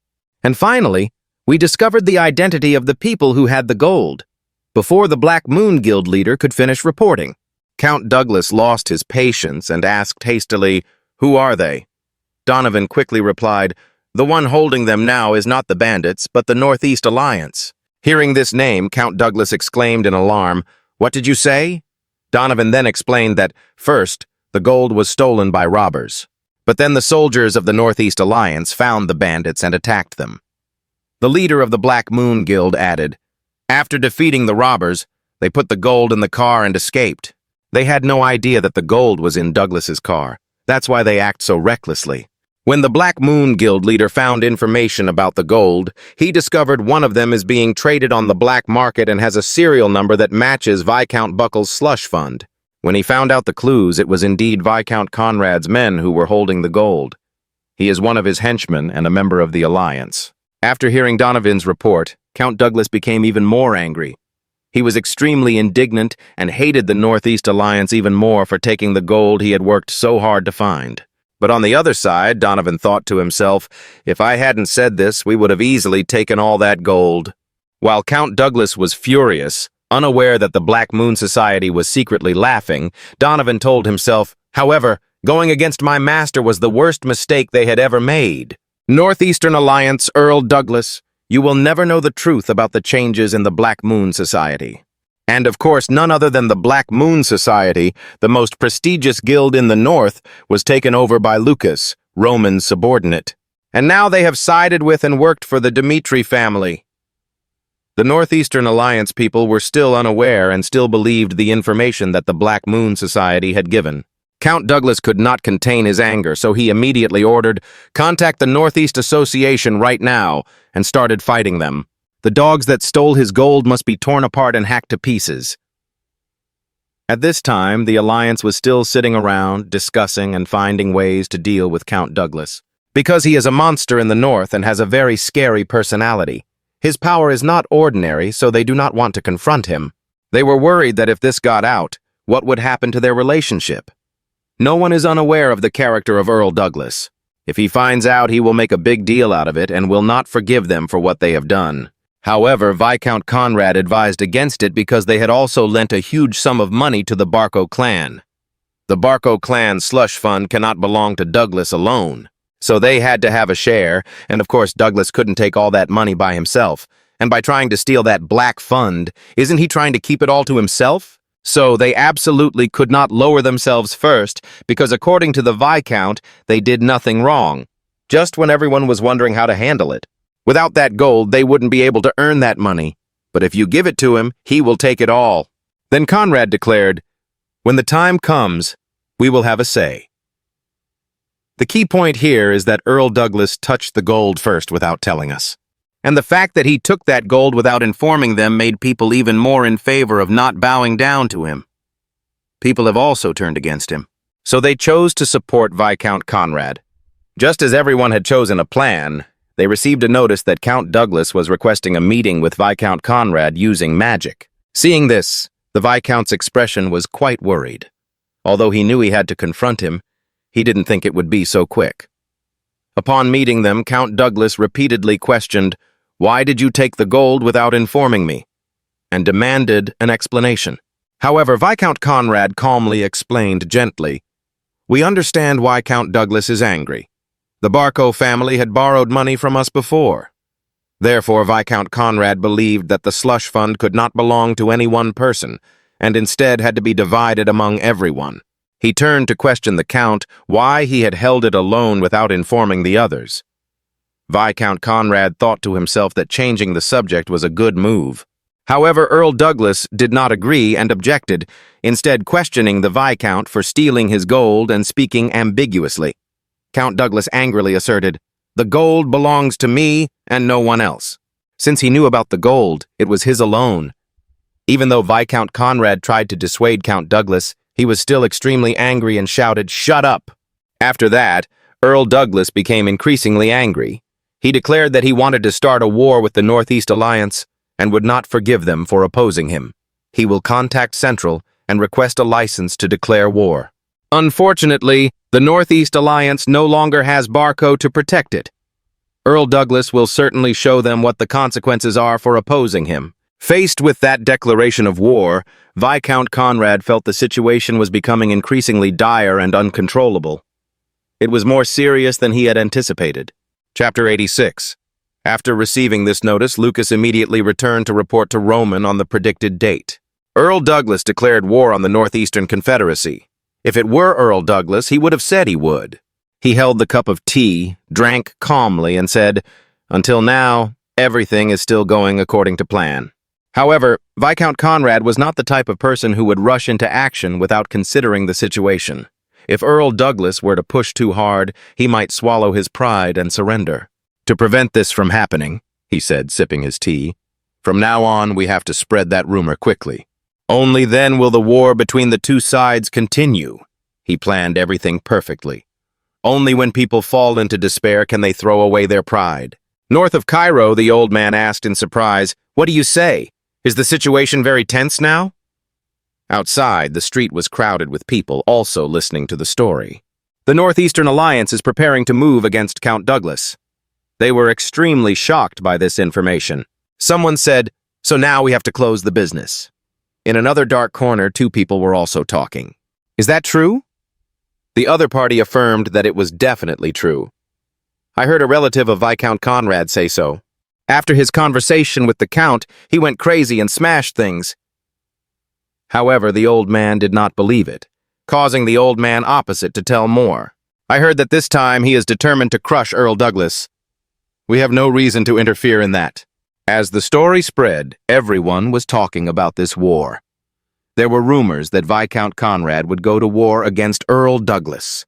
And finally, we discovered the identity of the people who had the gold, before the Black Moon Guild leader could finish reporting. Count Douglas lost his patience and asked hastily, "Who are they?" Donovan quickly replied, "The one holding them now is not the bandits, but the Northeast Alliance." Hearing this name, Count Douglas exclaimed in alarm, What did you say? Donovan then explained that, first, the gold was stolen by robbers. But then the soldiers of the Northeast Alliance found the bandits and attacked them. The leader of the Black Moon Guild added, after defeating the robbers, they put the gold in the car and escaped. They had no idea that the gold was in Douglas's car. That's why they act so recklessly. When the Black Moon Guild leader found information about the gold, he discovered one of them is being traded on the black market and has a serial number that matches Viscount Buckle's slush fund. When he found out the clues, it was indeed Viscount Conrad's men who were holding the gold. He is one of his henchmen and a member of the Alliance. After hearing Donovan's report, Count Douglas became even more angry. He was extremely indignant and hated the Northeast Alliance even more for taking the gold he had worked so hard to find. But on the other side, Donovan thought to himself, if I hadn't said this, we would have easily taken all that gold. While Count Douglas was furious, unaware that the Black Moon Society was secretly laughing, Donovan told himself, however, going against my master was the worst mistake they had ever made. Northeastern Alliance, Earl Douglas, you will never know the truth about the changes in the Black Moon Society. And of course, none other than the Black Moon Society, the most prestigious guild in the North, was taken over by Lucas, Roman's subordinate. And now they have sided with and worked for the Dmitri family. The Northeastern Alliance people were still unaware and still believed the information that the Black Moon Society had given. Count Douglas could not contain his anger, so he immediately ordered, contact the Northeast Association right now, and started fighting them. The dogs that stole his gold must be torn apart and hacked to pieces. At this time, the Alliance was still sitting around, discussing and finding ways to deal with Count Douglas. Because he is a monster in the North and has a very scary personality, his power is not ordinary, so they do not want to confront him. They were worried that if this got out, what would happen to their relationship? No one is unaware of the character of Earl Douglas. If he finds out, he will make a big deal out of it and will not forgive them for what they have done. However, Viscount Conrad advised against it because they had also lent a huge sum of money to the Barco clan. The Barco clan slush fund cannot belong to Douglas alone, so they had to have a share, and of course Douglas couldn't take all that money by himself. And by trying to steal that black fund, isn't he trying to keep it all to himself? So they absolutely could not lower themselves first, because according to the Viscount, they did nothing wrong, just when everyone was wondering how to handle it. Without that gold, they wouldn't be able to earn that money. But if you give it to him, he will take it all. Then Conrad declared, when the time comes, we will have a say. The key point here is that Earl Douglas touched the gold first without telling us. And the fact that he took that gold without informing them made people even more in favor of not bowing down to him. People have also turned against him. So they chose to support Viscount Conrad. Just as everyone had chosen a plan, they received a notice that Count Douglas was requesting a meeting with Viscount Conrad using magic. Seeing this, the Viscount's expression was quite worried. Although he knew he had to confront him, he didn't think it would be so quick. Upon meeting them, Count Douglas repeatedly questioned, why did you take the gold without informing me? And demanded an explanation. However, Viscount Conrad calmly explained gently, we understand why Count Douglas is angry. The Barco family had borrowed money from us before. Therefore, Viscount Conrad believed that the slush fund could not belong to any one person, and instead had to be divided among everyone. He turned to question the Count why he had held it alone without informing the others. Viscount Conrad thought to himself that changing the subject was a good move. However, Earl Douglas did not agree and objected, instead questioning the Viscount for stealing his gold and speaking ambiguously. Count Douglas angrily asserted, the gold belongs to me and no one else. Since he knew about the gold, it was his alone. Even though Viscount Conrad tried to dissuade Count Douglas, he was still extremely angry and shouted, shut up! After that, Earl Douglas became increasingly angry. He declared that he wanted to start a war with the Northeast Alliance and would not forgive them for opposing him. He will contact Central and request a license to declare war. Unfortunately, the Northeast Alliance no longer has Barco to protect it. Earl Douglas will certainly show them what the consequences are for opposing him. Faced with that declaration of war, Viscount Conrad felt the situation was becoming increasingly dire and uncontrollable. It was more serious than he had anticipated. Chapter 86. After receiving this notice, Lucas immediately returned to report to Roman on the predicted date. Earl Douglas declared war on the Northeastern Confederacy. If it were Earl Douglas, he would have said he would. He held the cup of tea, drank calmly, and said, "Until now, everything is still going according to plan." However, Viscount Conrad was not the type of person who would rush into action without considering the situation. If Earl Douglas were to push too hard, he might swallow his pride and surrender. "To prevent this from happening," he said, sipping his tea, "from now on we have to spread that rumor quickly. Only then will the war between the two sides continue." He planned everything perfectly. Only when people fall into despair can they throw away their pride. North of Cairo, the old man asked in surprise, "What do you say? Is the situation very tense now?" Outside, the street was crowded with people also listening to the story. The Northeastern Alliance is preparing to move against Count Douglas. They were extremely shocked by this information. Someone said, "So now we have to close the business." In another dark corner, two people were also talking. "Is that true?" The other party affirmed that it was definitely true. "I heard a relative of Viscount Conrad say so. After his conversation with the Count, he went crazy and smashed things." However, the old man did not believe it, causing the old man opposite to tell more. "I heard that this time he is determined to crush Earl Douglas. We have no reason to interfere in that." As the story spread, everyone was talking about this war. There were rumors that Viscount Conrad would go to war against Earl Douglas.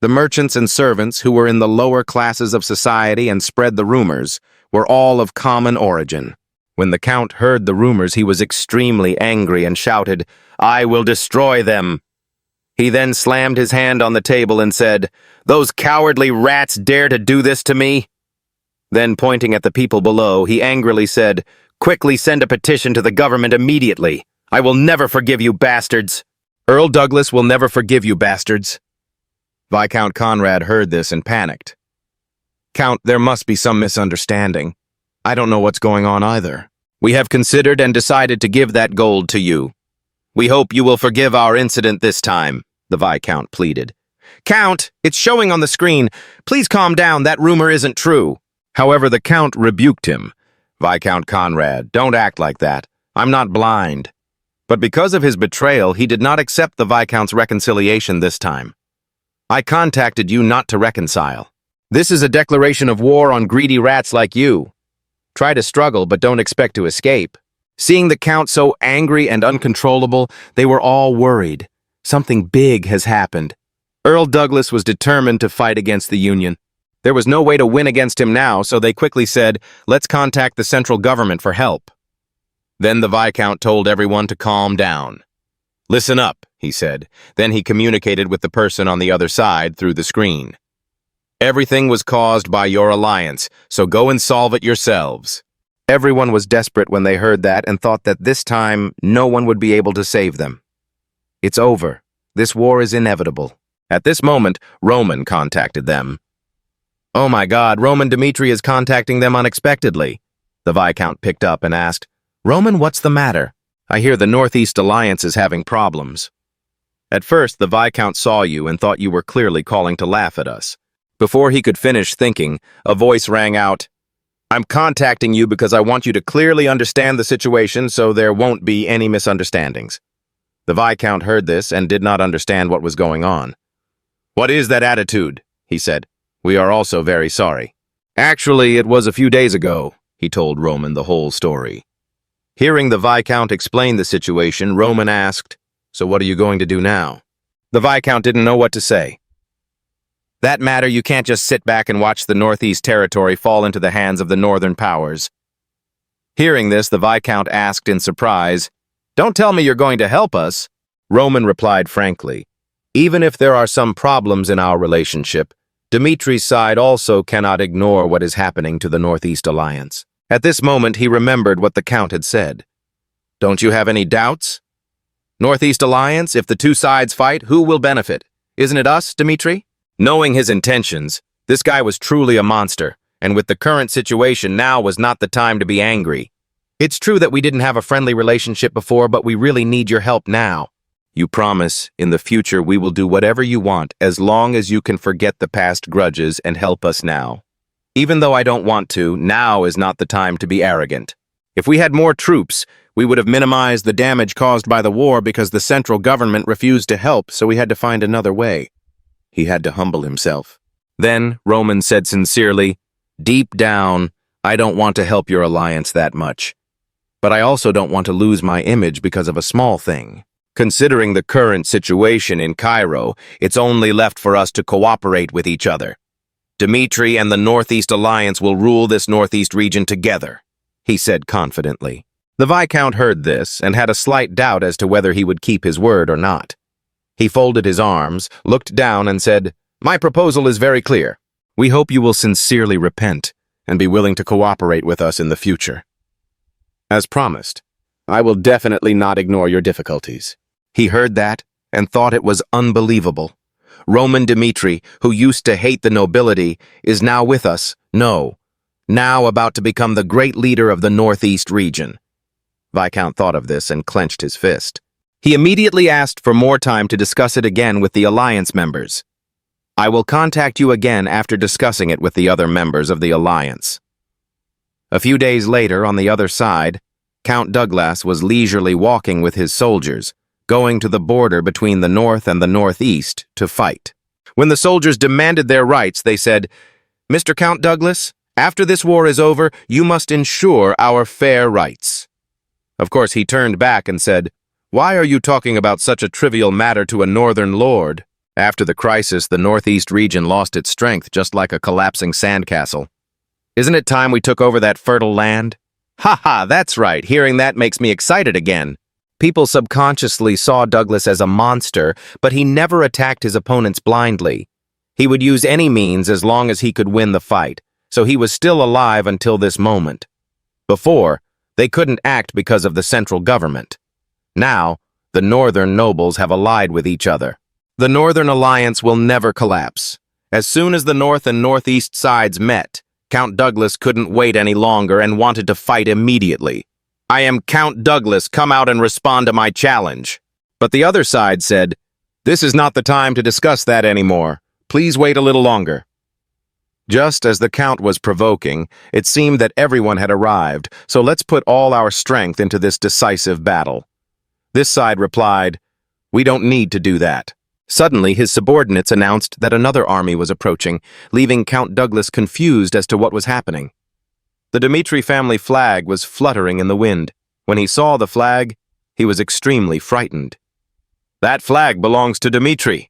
The merchants and servants who were in the lower classes of society and spread the rumors were all of common origin. When the Count heard the rumors, he was extremely angry and shouted, "I will destroy them." He then slammed his hand on the table and said, "Those cowardly rats dare to do this to me?" Then, pointing at the people below, he angrily said, "Quickly send a petition to the government immediately. I will never forgive you, bastards." "Earl Douglas will never forgive you, bastards." Viscount Conrad heard this and panicked. "Count, there must be some misunderstanding. I don't know what's going on either. We have considered and decided to give that gold to you. We hope you will forgive our incident this time," the Viscount pleaded. "Count, it's showing on the screen. Please calm down, that rumor isn't true." However, the Count rebuked him. "Viscount Conrad, don't act like that. I'm not blind." But because of his betrayal, he did not accept the Viscount's reconciliation this time. "I contacted you not to reconcile. This is a declaration of war on greedy rats like you. Try to struggle, but don't expect to escape." Seeing the Count so angry and uncontrollable, they were all worried. Something big has happened. Earl Douglas was determined to fight against the Union. There was no way to win against him now, so they quickly said, "Let's contact the central government for help." Then the Viscount told everyone to calm down. "Listen up," he said. Then he communicated with the person on the other side through the screen. "Everything was caused by your alliance, so go and solve it yourselves." Everyone was desperate when they heard that and thought that this time no one would be able to save them. "It's over. This war is inevitable." At this moment, Roman contacted them. "Oh my God, Roman Dmitri is contacting them unexpectedly." The Viscount picked up and asked, "Roman, what's the matter? I hear the Northeast Alliance is having problems." At first, the Viscount saw you and thought you were clearly calling to laugh at us. Before he could finish thinking, a voice rang out, "I'm contacting you because I want you to clearly understand the situation so there won't be any misunderstandings." The Viscount heard this and did not understand what was going on. "What is that attitude?" he said. "We are also very sorry." "Actually, it was a few days ago," he told Roman the whole story. Hearing the Viscount explain the situation, Roman asked, "So what are you going to do now?" The Viscount didn't know what to say. "That matter, you can't just sit back and watch the Northeast territory fall into the hands of the Northern powers." Hearing this, the Viscount asked in surprise, "Don't tell me you're going to help us." Roman replied frankly, "Even if there are some problems in our relationship, Dmitri's side also cannot ignore what is happening to the Northeast Alliance." At this moment, he remembered what the Count had said. "Don't you have any doubts? Northeast Alliance, if the two sides fight, who will benefit? Isn't it us, Dmitri?" Knowing his intentions, this guy was truly a monster, and with the current situation, now was not the time to be angry. "It's true that we didn't have a friendly relationship before, but we really need your help now. You promise, in the future we will do whatever you want as long as you can forget the past grudges and help us now. Even though I don't want to, now is not the time to be arrogant. If we had more troops, We would have minimized the damage caused by the war because the central government refused to help, so we had to find another way. He had to humble himself. Then, Roman said sincerely, "Deep down, I don't want to help your alliance that much. But I also don't want to lose my image because of a small thing. Considering the current situation in Cairo, it's only left for us to cooperate with each other. Dmitri and the Northeast Alliance will rule this Northeast region together," he said confidently. The Viscount heard this and had a slight doubt as to whether he would keep his word or not. He folded his arms, looked down, and said, "My proposal is very clear. We hope you will sincerely repent and be willing to cooperate with us in the future. As promised, I will definitely not ignore your difficulties." He heard that and thought it was unbelievable. Roman Dmitri, who used to hate the nobility, is now with us, now about to become the great leader of the Northeast region. Viscount thought of this and clenched his fist. He immediately asked for more time to discuss it again with the Alliance members. "I will contact you again after discussing it with the other members of the Alliance." A few days later, on the other side, Count Douglas was leisurely walking with his soldiers, going to the border between the North and the Northeast to fight. When the soldiers demanded their rights, they said, "Mr. Count Douglas, after this war is over, you must ensure our fair rights." Of course, he turned back and said, "Why are you talking about such a trivial matter to a northern lord? After the crisis, the Northeast region lost its strength just like a collapsing sandcastle. Isn't it time we took over that fertile land?" "Ha ha, that's right. Hearing that makes me excited again." People subconsciously saw Douglas as a monster, but he never attacked his opponents blindly. He would use any means as long as he could win the fight, so he was still alive until this moment. Before, they couldn't act because of the central government. Now, the northern nobles have allied with each other. The Northern Alliance will never collapse. As soon as the North and Northeast sides met, Count Douglas couldn't wait any longer and wanted to fight immediately. "I am Count Douglas, come out and respond to my challenge." But the other side said, "This is not the time to discuss that anymore. Please wait a little longer." Just as the Count was provoking, it seemed that everyone had arrived, so let's put all our strength into this decisive battle. This side replied, "We don't need to do that." Suddenly, his subordinates announced that another army was approaching, leaving Count Douglas confused as to what was happening. The Dmitri family flag was fluttering in the wind. When he saw the flag, he was extremely frightened. "That flag belongs to Dmitri."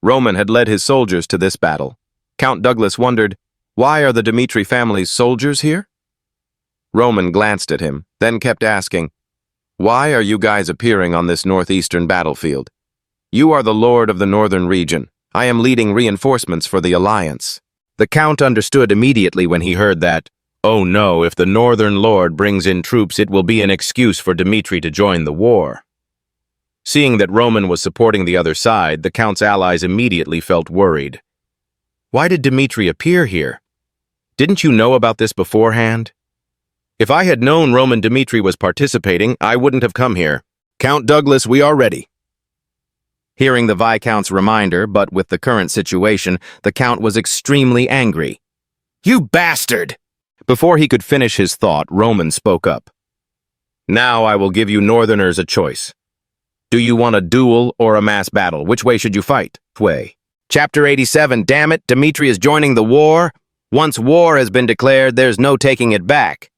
Roman had led his soldiers to this battle. Count Douglas wondered, "Why are the Dmitri family's soldiers here?" Roman glanced at him, then kept asking, "Why are you guys appearing on this northeastern battlefield? You are the lord of the northern region. I am leading reinforcements for the alliance." The Count understood immediately when he heard that, "Oh no, if the northern lord brings in troops, it will be an excuse for Dmitri to join the war." Seeing that Roman was supporting the other side, the Count's allies immediately felt worried. "Why did Dmitri appear here? Didn't you know about this beforehand?" "If I had known Roman Dmitri was participating, I wouldn't have come here. Count Douglas, we are ready." Hearing the Viscount's reminder, but with the current situation, the Count was extremely angry. "You bastard!" Before he could finish his thought, Roman spoke up. "Now I will give you Northerners a choice. Do you want a duel or a mass battle? Which way should you fight?" Way. Chapter 87, damn it, Dmitri is joining the war. Once war has been declared, there's no taking it back.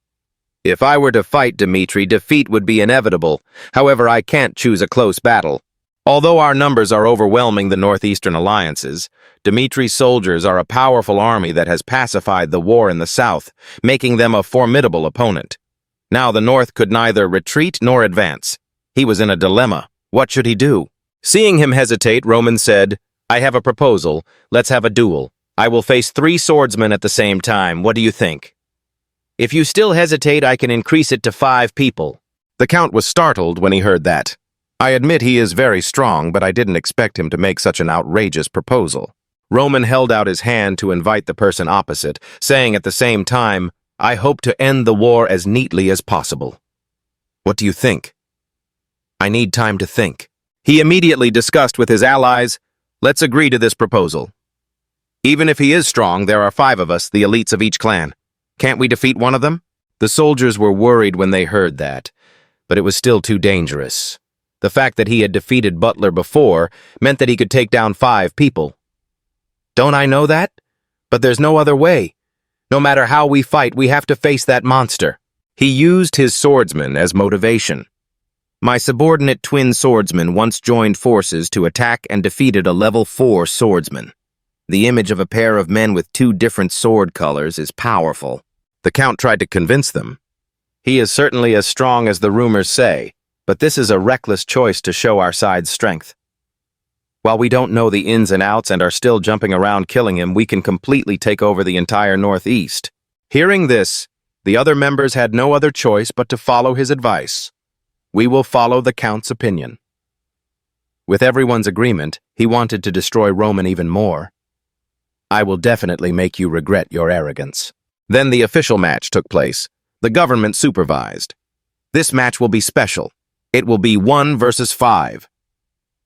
If I were to fight Dmitri, defeat would be inevitable. However, I can't choose a close battle. Although our numbers are overwhelming the northeastern alliances, Dmitri's soldiers are a powerful army that has pacified the war in the south, making them a formidable opponent. Now the north could neither retreat nor advance. He was in a dilemma. What should he do? Seeing him hesitate, Roman said, "I have a proposal. Let's have a duel. I will face 3 swordsmen at the same time. What do you think?" "If you still hesitate, I can increase it to 5 people." The Count was startled when he heard that. "I admit he is very strong, but I didn't expect him to make such an outrageous proposal." Roman held out his hand to invite the person opposite, saying at the same time, "I hope to end the war as neatly as possible." "What do you think?" "I need time to think." He immediately discussed with his allies, "Let's agree to this proposal. Even if he is strong, there are 5 of us, the elites of each clan. Can't we defeat one of them?" The soldiers were worried when they heard that, but it was still too dangerous. The fact that he had defeated Butler before meant that he could take down 5 people. Don't I know that? But there's no other way. No matter how we fight, we have to face that monster. He used his swordsman as motivation. My subordinate twin swordsman once joined forces to attack and defeated a level 4 swordsman. The image of a pair of men with 2 different sword colors is powerful. The Count tried to convince them. He is certainly as strong as the rumors say, but this is a reckless choice to show our side's strength. While we don't know the ins and outs and are still jumping around killing him, we can completely take over the entire Northeast. Hearing this, the other members had no other choice but to follow his advice. We will follow the Count's opinion. With everyone's agreement, he wanted to destroy Roman even more. I will definitely make you regret your arrogance. Then the official match took place. The government supervised. This match will be special. It will be 1 versus 5.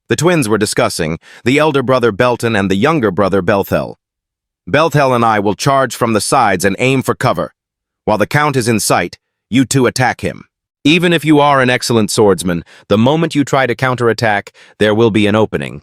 The twins were discussing, the elder brother Belton and the younger brother Belthel. Belthel and I will charge from the sides and aim for cover. While the Count is in sight, you 2 attack him. Even if you are an excellent swordsman, the moment you try to counterattack, there will be an opening.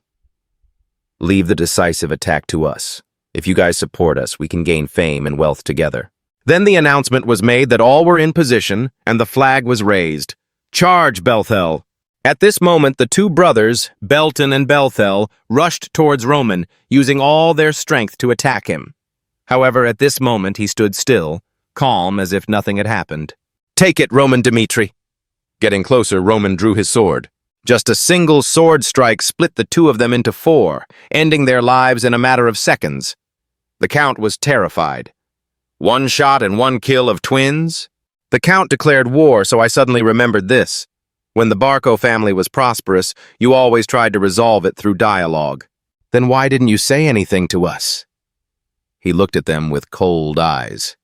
Leave the decisive attack to us. If you guys support us, we can gain fame and wealth together. Then the announcement was made that all were in position, and the flag was raised. Charge, Belthel! At this moment, the 2 brothers, Belton and Belthel, rushed towards Roman, using all their strength to attack him. However, at this moment, he stood still, calm as if nothing had happened. Take it, Roman Dmitri! Getting closer, Roman drew his sword. Just a single sword strike split the 2 of them into 4, ending their lives in a matter of seconds. The Count was terrified. 1 shot and 1 kill of twins? The Count declared war, so I suddenly remembered this. When the Barco family was prosperous, you always tried to resolve it through dialogue. Then why didn't you say anything to us? He looked at them with cold eyes.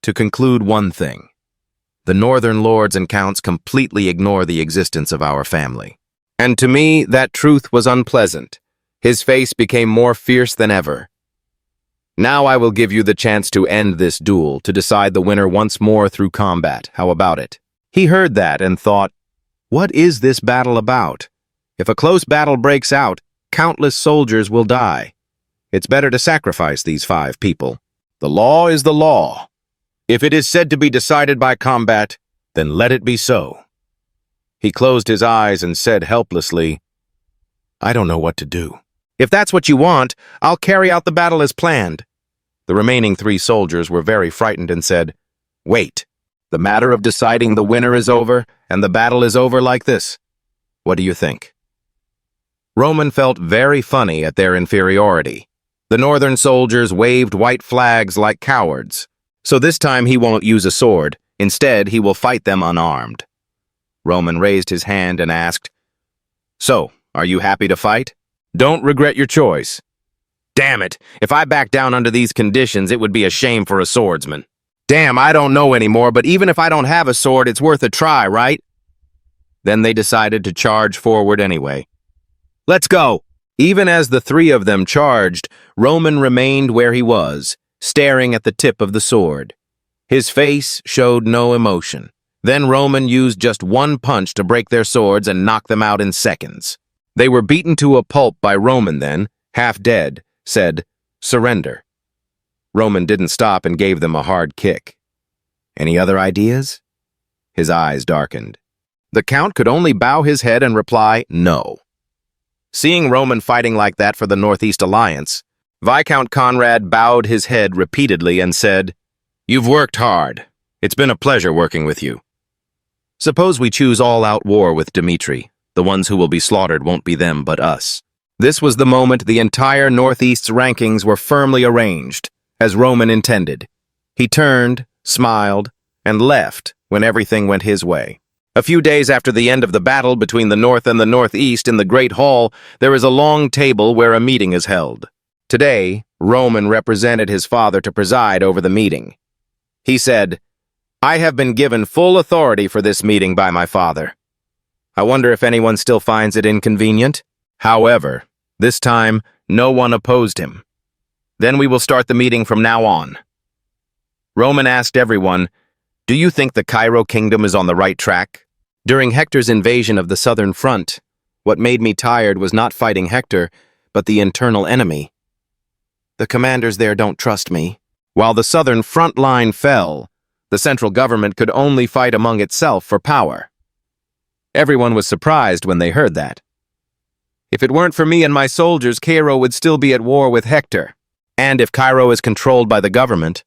To conclude one thing. The northern lords and counts completely ignore the existence of our family. And to me, that truth was unpleasant. His face became more fierce than ever. Now I will give you the chance to end this duel, to decide the winner once more through combat. How about it? He heard that and thought, what is this battle about? If a close battle breaks out, countless soldiers will die. It's better to sacrifice these 5 people. The law is the law. If it is said to be decided by combat, then let it be so. He closed his eyes and said helplessly, I don't know what to do. If that's what you want, I'll carry out the battle as planned. The remaining 3 soldiers were very frightened and said, Wait, the matter of deciding the winner is over, and the battle is over like this. What do you think? Roman felt very funny at their inferiority. The northern soldiers waved white flags like cowards. So this time he won't use a sword. Instead, he will fight them unarmed. Roman raised his hand and asked, So, are you happy to fight? Don't regret your choice. Damn it, if I back down under these conditions, it would be a shame for a swordsman. Damn, I don't know anymore, but even if I don't have a sword, it's worth a try, right? Then they decided to charge forward anyway. Let's go! Even as the 3 of them charged, Roman remained where he was, staring at the tip of the sword. His face showed no emotion. Then Roman used just 1 punch to break their swords and knock them out in seconds. They were beaten to a pulp by Roman then, half dead, said, Surrender. Roman didn't stop and gave them a hard kick. Any other ideas? His eyes darkened. The Count could only bow his head and reply, No. Seeing Roman fighting like that for the Northeast Alliance, Viscount Conrad bowed his head repeatedly and said, You've worked hard. It's been a pleasure working with you. Suppose we choose all-out war with Dmitri. The ones who will be slaughtered won't be them but us. This was the moment the entire Northeast's rankings were firmly arranged, as Roman intended. He turned, smiled, and left when everything went his way. A few days after the end of the battle between the North and the Northeast in the Great Hall, there is a long table where a meeting is held. Today, Roman represented his father to preside over the meeting. He said, I have been given full authority for this meeting by my father. I wonder if anyone still finds it inconvenient? However, this time, no one opposed him. Then we will start the meeting from now on. Roman asked everyone, Do you think the Cairo kingdom is on the right track? During Hector's invasion of the southern front, what made me tired was not fighting Hector, but the internal enemy. The commanders there don't trust me. While the southern front line fell, the central government could only fight among itself for power. Everyone was surprised when they heard that. If it weren't for me and my soldiers, Cairo would still be at war with Hector. And if Cairo is controlled by the government,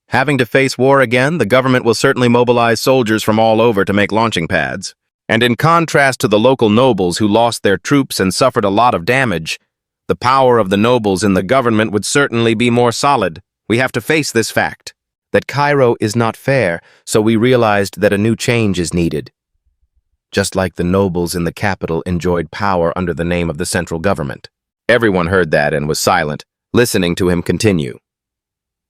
having to face war again, the government will certainly mobilize soldiers from all over to make launching pads. And in contrast to the local nobles who lost their troops and suffered a lot of damage, the power of the nobles in the government would certainly be more solid. We have to face this fact, that Cairo is not fair, so we realized that a new change is needed. Just like the nobles in the capital enjoyed power under the name of the central government. Everyone heard that and was silent, listening to him continue.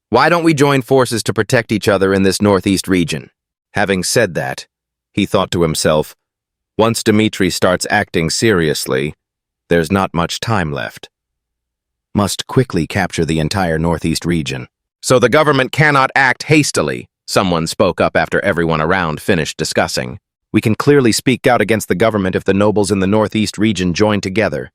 Why don't we join forces to protect each other in this northeast region? Having said that, he thought to himself, once Dmitri starts acting seriously, there's not much time left. Must quickly capture the entire northeast region. So the government cannot act hastily, someone spoke up after everyone around finished discussing. We can clearly speak out against the government if the nobles in the northeast region join together.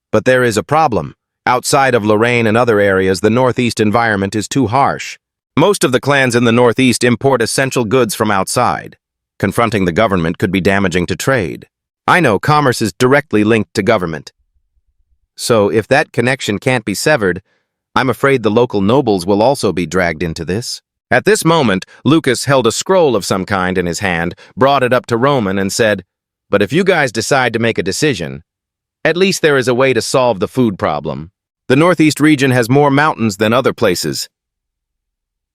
But there is a problem. Outside of Lorraine and other areas, the northeast environment is too harsh. Most of the clans in the northeast import essential goods from outside. Confronting the government could be damaging to trade. I know commerce is directly linked to government. So if that connection can't be severed, I'm afraid the local nobles will also be dragged into this. At this moment, Lucas held a scroll of some kind in his hand, brought it up to Roman and said, "But if you guys decide to make a decision, at least there is a way to solve the food problem. The northeast region has more mountains than other places."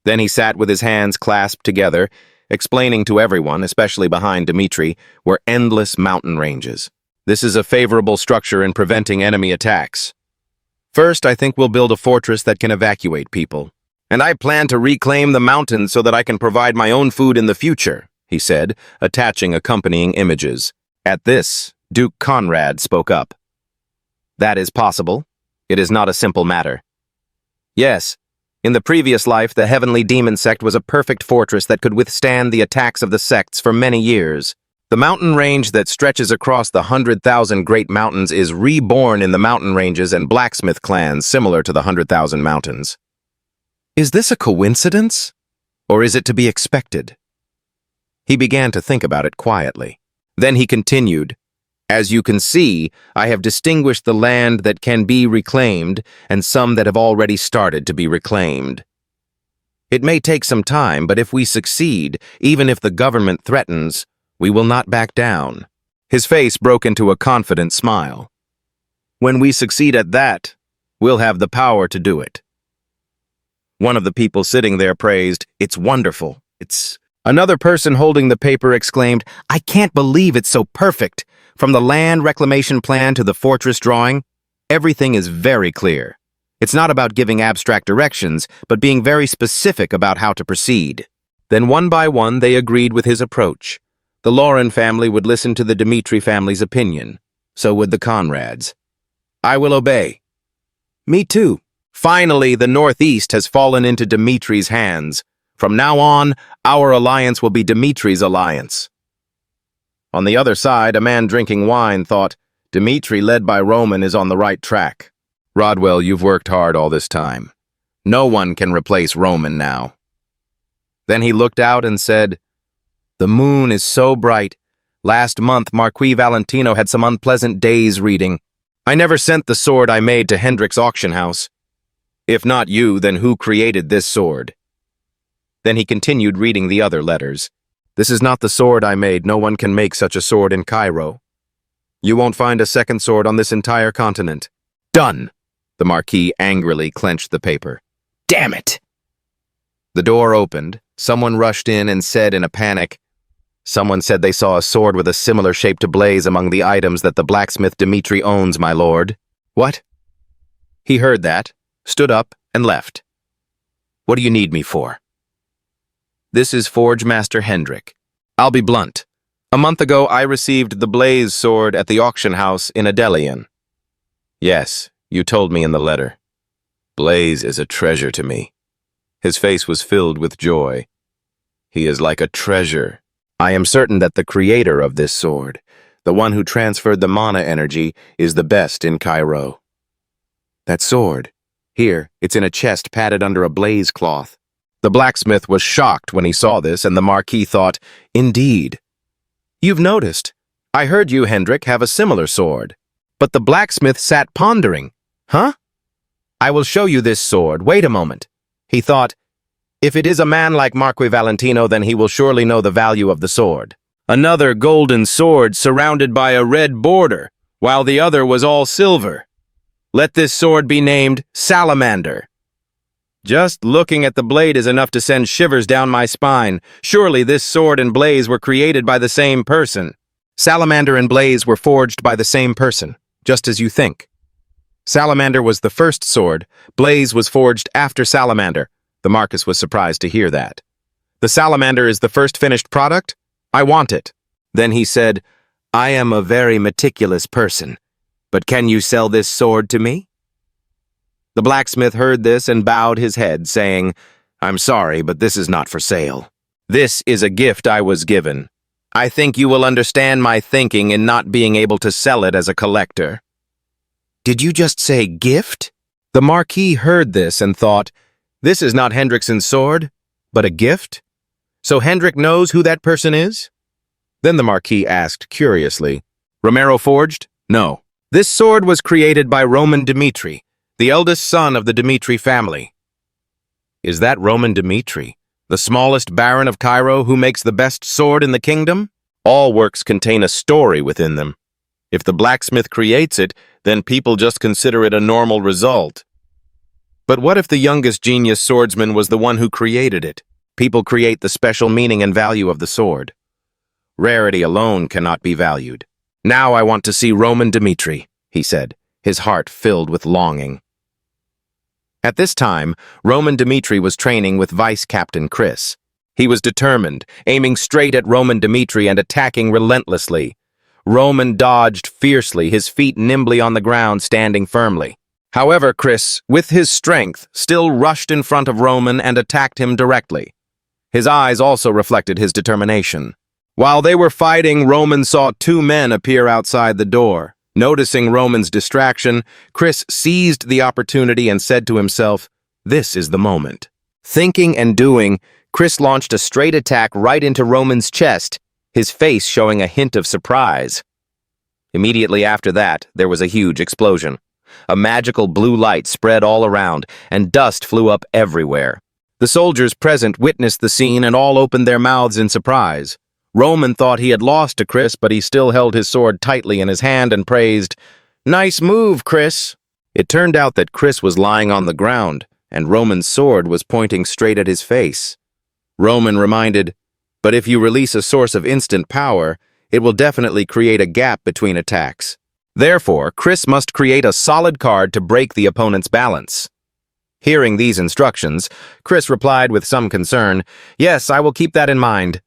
Then he sat with his hands clasped together, explaining to everyone, especially behind Dmitri, were endless mountain ranges. This is a favorable structure in preventing enemy attacks. First, I think we'll build a fortress that can evacuate people. And I plan to reclaim the mountains so that I can provide my own food in the future, he said, attaching accompanying images. At this, Duke Conrad spoke up. That is possible. It is not a simple matter. Yes, in the previous life, the Heavenly Demon Sect was a perfect fortress that could withstand the attacks of the sects for many years. The mountain range that stretches across the 100,000 Great Mountains is reborn in the mountain ranges and blacksmith clans similar to the 100,000 Mountains. Is this a coincidence? Or is it to be expected? He began to think about it quietly. Then he continued, "As you can see, I have distinguished the land that can be reclaimed and some that have already started to be reclaimed. It may take some time, but if we succeed, even if the government threatens, we will not back down." His face broke into a confident smile. "When we succeed at that, we'll have the power to do it." One of the people sitting there praised, "It's wonderful. It's..." Another person holding the paper exclaimed, "I can't believe it's so perfect. From the land reclamation plan to the fortress drawing, everything is very clear. It's not about giving abstract directions, but being very specific about how to proceed." Then one by one they agreed with his approach. The Lauren family would listen to the Dmitri family's opinion. So would the Conrads. "I will obey." "Me too." Finally, the Northeast has fallen into Dmitri's hands. From now on, our alliance will be Dmitri's alliance. On the other side, a man drinking wine thought, Dmitri, led by Roman, is on the right track. "Rodwell, you've worked hard all this time. No one can replace Roman now." Then he looked out and said, "The moon is so bright. Last month, Marquis Valentino had some unpleasant days reading. I never sent the sword I made to Hendrik's auction house. If not you, then who created this sword?" Then he continued reading the other letters. "This is not the sword I made. No one can make such a sword in Cairo. You won't find a second sword on this entire continent." "Done!" The Marquis angrily clenched the paper. "Damn it!" The door opened. Someone rushed in and said in a panic, "Someone said they saw a sword with a similar shape to Blaze among the items that the blacksmith Dmitri owns, my lord." "What?" He heard that, stood up, and left. "What do you need me for?" "This is Forge Master Hendrik. I'll be blunt. A month ago, I received the Blaze sword at the auction house in Adelian." "Yes, you told me in the letter. Blaze is a treasure to me." His face was filled with joy. He is like a treasure. I am certain that the creator of this sword, the one who transferred the mana energy, is the best in Cairo. That sword. Here, it's in a chest padded under a blaze cloth. The blacksmith was shocked when he saw this, and the Marquis thought, indeed. You've noticed. I heard you, Hendrik, have a similar sword. But the blacksmith sat pondering. Huh? I will show you this sword. Wait a moment. He thought, if it is a man like Marquis Valentino, then he will surely know the value of the sword. Another golden sword surrounded by a red border, while the other was all silver. Let this sword be named Salamander. Just looking at the blade is enough to send shivers down my spine. Surely this sword and blaze were created by the same person. Salamander and blaze were forged by the same person, just as you think. Salamander was the first sword, blaze was forged after Salamander. The Marquis was surprised to hear that. The Salamander is the first finished product? I want it. Then he said, I am a very meticulous person, but can you sell this sword to me? The blacksmith heard this and bowed his head, saying, I'm sorry, but this is not for sale. This is a gift I was given. I think you will understand my thinking in not being able to sell it as a collector. Did you just say gift? The Marquis heard this and thought, this is not Hendrickson's sword, but a gift? So Hendrik knows who that person is? Then the Marquis asked curiously, Romero forged? No. This sword was created by Roman Dmitri, the eldest son of the Dmitri family. Is that Roman Dmitri, the smallest baron of Cairo who makes the best sword in the kingdom? All works contain a story within them. If the blacksmith creates it, then people just consider it a normal result. But what if the youngest genius swordsman was the one who created it? People create the special meaning and value of the sword. Rarity alone cannot be valued. Now I want to see Roman Dmitri, he said, his heart filled with longing. At this time, Roman Dmitri was training with Vice Captain Chris. He was determined, aiming straight at Roman Dmitri and attacking relentlessly. Roman dodged fiercely, his feet nimbly on the ground, standing firmly. However, Chris, with his strength, still rushed in front of Roman and attacked him directly. His eyes also reflected his determination. While they were fighting, Roman saw two men appear outside the door. Noticing Roman's distraction, Chris seized the opportunity and said to himself, this is the moment. Thinking and doing, Chris launched a straight attack right into Roman's chest, his face showing a hint of surprise. Immediately after that, there was a huge explosion. A magical blue light spread all around, and dust flew up everywhere. The soldiers present witnessed the scene and all opened their mouths in surprise. Roman thought he had lost to Chris, but he still held his sword tightly in his hand and praised, Nice move, Chris. It turned out that Chris was lying on the ground, and Roman's sword was pointing straight at his face. Roman reminded, but if you release a source of instant power, it will definitely create a gap between attacks. Therefore, Chris must create a solid card to break the opponent's balance. Hearing these instructions, Chris replied with some concern, Yes, I will keep that in mind.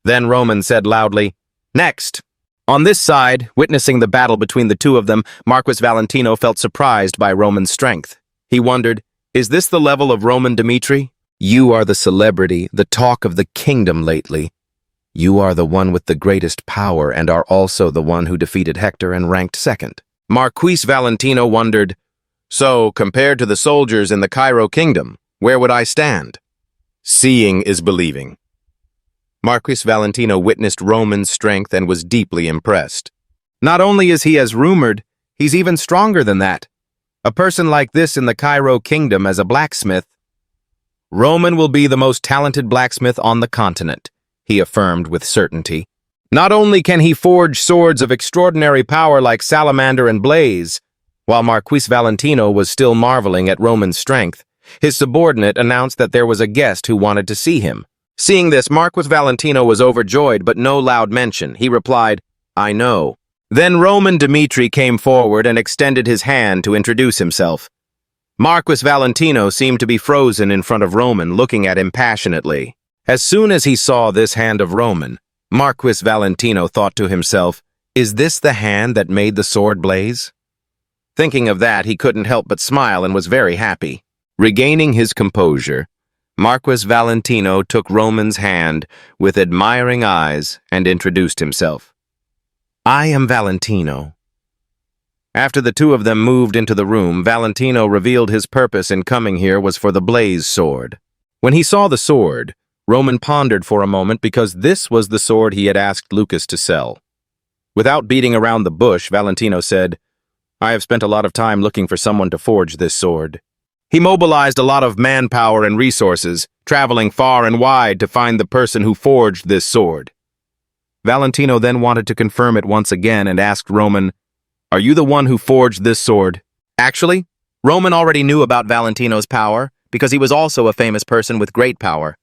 Then Roman said loudly, Next! On this side, witnessing the battle between the two of them, Marquis Valentino felt surprised by Roman's strength. He wondered, is this the level of Roman Dmitri? You are the celebrity, the talk of the kingdom lately. You are the one with the greatest power and are also the one who defeated Hector and ranked second. Marquis Valentino wondered, so, compared to the soldiers in the Cairo kingdom, where would I stand? Seeing is believing. Marquis Valentino witnessed Roman's strength and was deeply impressed. Not only is he as rumored, he's even stronger than that. A person like this in the Cairo kingdom as a blacksmith. Roman will be the most talented blacksmith on the continent, he affirmed with certainty. Not only can he forge swords of extraordinary power like Salamander and Blaze, while Marquis Valentino was still marveling at Roman's strength, his subordinate announced that there was a guest who wanted to see him. Seeing this, Marquis Valentino was overjoyed, but no loud mention. He replied, I know. Then Roman Dmitri came forward and extended his hand to introduce himself. Marquis Valentino seemed to be frozen in front of Roman, looking at him passionately. As soon as he saw this hand of Roman, Marquis Valentino thought to himself, is this the hand that made the sword blaze? Thinking of that, he couldn't help but smile and was very happy. Regaining his composure, Marquis Valentino took Roman's hand with admiring eyes and introduced himself. "I am Valentino." After the two of them moved into the room, Valentino revealed his purpose in coming here was for the blaze sword. When he saw the sword, Roman pondered for a moment because this was the sword he had asked Lucas to sell. Without beating around the bush, Valentino said, "I have spent a lot of time looking for someone to forge this sword." He mobilized a lot of manpower and resources, traveling far and wide to find the person who forged this sword. Valentino then wanted to confirm it once again and asked Roman, "Are you the one who forged this sword?" Actually, Roman already knew about Valentino's power because he was also a famous person with great power.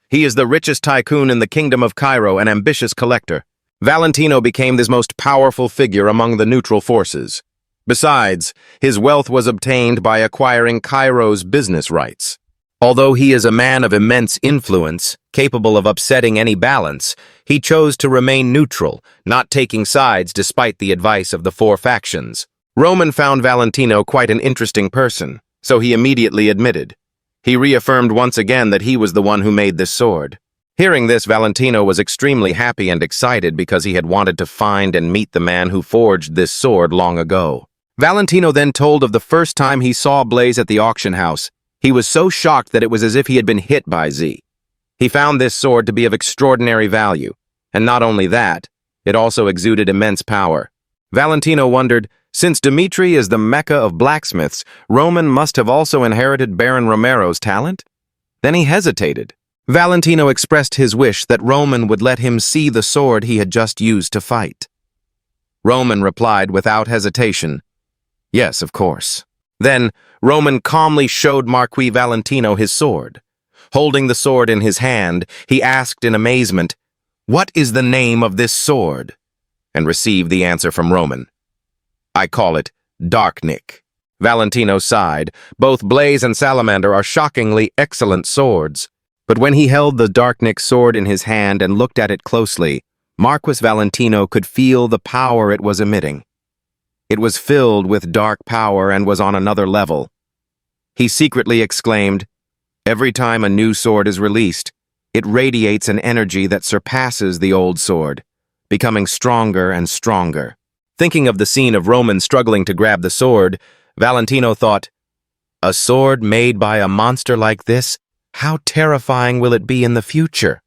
He is the richest tycoon in the kingdom of Cairo, an ambitious collector. Valentino became this most powerful figure among the neutral forces. Besides, his wealth was obtained by acquiring Cairo's business rights. Although he is a man of immense influence, capable of upsetting any balance, he chose to remain neutral, not taking sides despite the advice of the four factions. Roman found Valentino quite an interesting person, so he immediately admitted. He reaffirmed once again that he was the one who made this sword. Hearing this, Valentino was extremely happy and excited because he had wanted to find and meet the man who forged this sword long ago. Valentino then told of the first time he saw Blaze at the auction house. He was so shocked that it was as if he had been hit by Z. He found this sword to be of extraordinary value, and not only that, it also exuded immense power. Valentino wondered, since Dimitri is the Mecca of blacksmiths, Roman must have also inherited Baron Romero's talent? Then he hesitated. Valentino expressed his wish that Roman would let him see the sword he had just used to fight. Roman replied without hesitation, "Yes, of course." Then, Roman calmly showed Marquis Valentino his sword. Holding the sword in his hand, he asked in amazement, "What is the name of this sword?" and received the answer from Roman. "I call it Darknick." Valentino sighed. Both Blaze and Salamander are shockingly excellent swords. But when he held the Darknick sword in his hand and looked at it closely, Marquis Valentino could feel the power it was emitting. It was filled with dark power and was on another level. He secretly exclaimed, "Every time a new sword is released, it radiates an energy that surpasses the old sword, becoming stronger and stronger." Thinking of the scene of Roman struggling to grab the sword, Valentino thought, "A sword made by a monster like this? How terrifying will it be in the future?"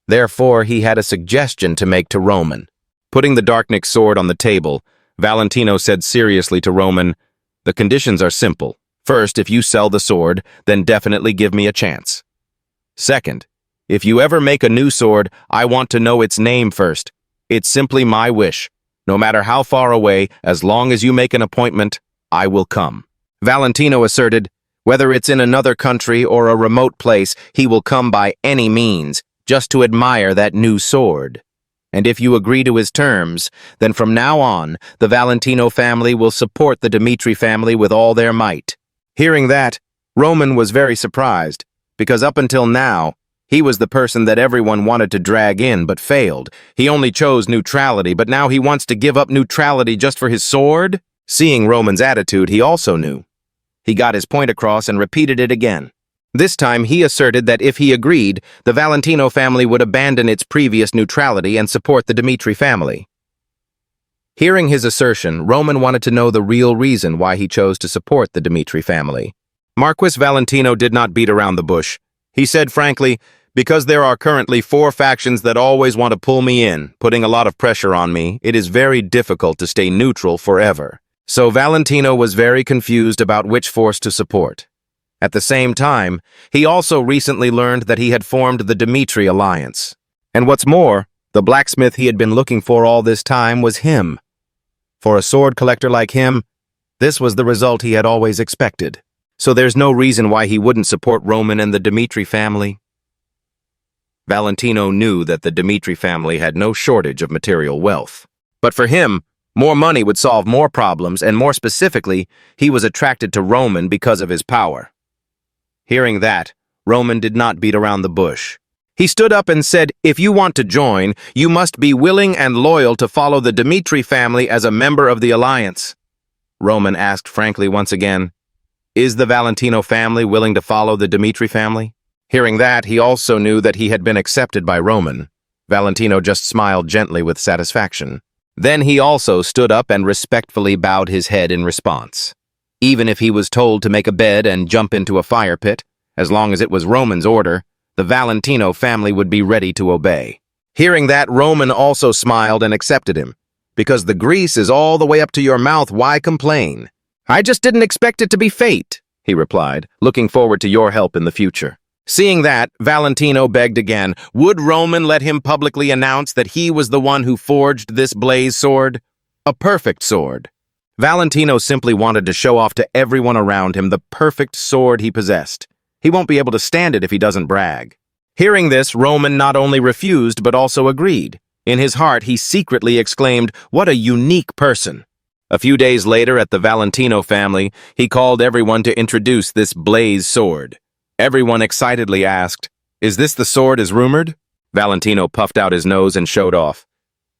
Therefore, he had a suggestion to make to Roman. Putting the Darknick sword on the table, Valentino said seriously to Roman, "The conditions are simple. First, if you sell the sword, then definitely give me a chance. Second, if you ever make a new sword, I want to know its name first. It's simply my wish. No matter how far away, as long as you make an appointment, I will come." Valentino asserted, whether it's in another country or a remote place, he will come by any means, just to admire that new sword. And if you agree to his terms, then from now on, the Valentino family will support the Dimitri family with all their might. Hearing that, Roman was very surprised, because up until now, he was the person that everyone wanted to drag in but failed. He only chose neutrality, but now he wants to give up neutrality just for his sword? Seeing Roman's attitude, he also knew. He got his point across and repeated it again. This time, he asserted that if he agreed, the Valentino family would abandon its previous neutrality and support the Dimitri family. Hearing his assertion, Roman wanted to know the real reason why he chose to support the Dimitri family. Marquis Valentino did not beat around the bush. He said frankly, "Because there are currently 4 factions that always want to pull me in, putting a lot of pressure on me, it is very difficult to stay neutral forever." So Valentino was very confused about which force to support. At the same time, he also recently learned that he had formed the Dimitri alliance. And what's more, the blacksmith he had been looking for all this time was him. For a sword collector like him, this was the result he had always expected. So there's no reason why he wouldn't support Roman and the Dimitri family. Valentino knew that the Dimitri family had no shortage of material wealth. But for him, more money would solve more problems, and more specifically, he was attracted to Roman because of his power. Hearing that, Roman did not beat around the bush. He stood up and said, "If you want to join, you must be willing and loyal to follow the Dimitri family as a member of the alliance." Roman asked frankly once again, "Is the Valentino family willing to follow the Dimitri family?" Hearing that, he also knew that he had been accepted by Roman. Valentino just smiled gently with satisfaction. Then he also stood up and respectfully bowed his head in response. Even if he was told to make a bed and jump into a fire pit, as long as it was Roman's order, the Valentino family would be ready to obey. Hearing that, Roman also smiled and accepted him. Because the grease is all the way up to your mouth, why complain? I just didn't expect it to be fate, he replied, looking forward to your help in the future. Seeing that, Valentino begged again. Would Roman let him publicly announce that he was the one who forged this blaze sword? A perfect sword. Valentino simply wanted to show off to everyone around him the perfect sword he possessed. He won't be able to stand it if he doesn't brag. Hearing this, Roman not only refused but also agreed. In his heart, he secretly exclaimed, "What a unique person." A few days later, at the Valentino family, he called everyone to introduce this blaze sword. Everyone excitedly asked, "Is this the sword as rumored?" Valentino puffed out his nose and showed off.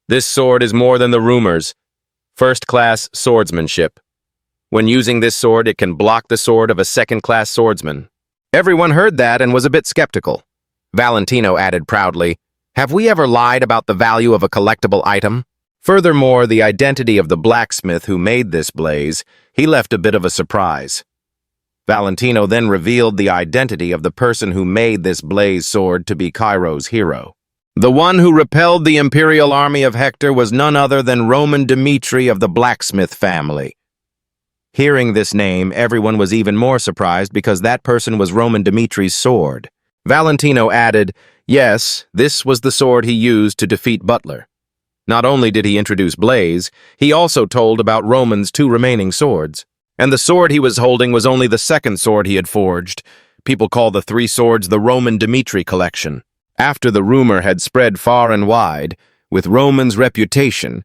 "This sword is more than the rumors. First-class swordsmanship. When using this sword, it can block the sword of a second-class swordsman." Everyone heard that and was a bit skeptical. Valentino added proudly, "Have we ever lied about the value of a collectible item?" Furthermore, the identity of the blacksmith who made this blaze, he left a bit of a surprise. Valentino then revealed the identity of the person who made this blaze sword to be Cairo's hero. The one who repelled the imperial army of Hector was none other than Roman Dmitri of the blacksmith family. Hearing this name, everyone was even more surprised because that person was Roman Dmitri's sword. Valentino added, yes, this was the sword he used to defeat Butler. Not only did he introduce Blaze, he also told about Roman's two remaining swords. And the sword he was holding was only the second sword he had forged. People call the three swords the Roman Dmitri collection. After the rumor had spread far and wide, with Roman's reputation,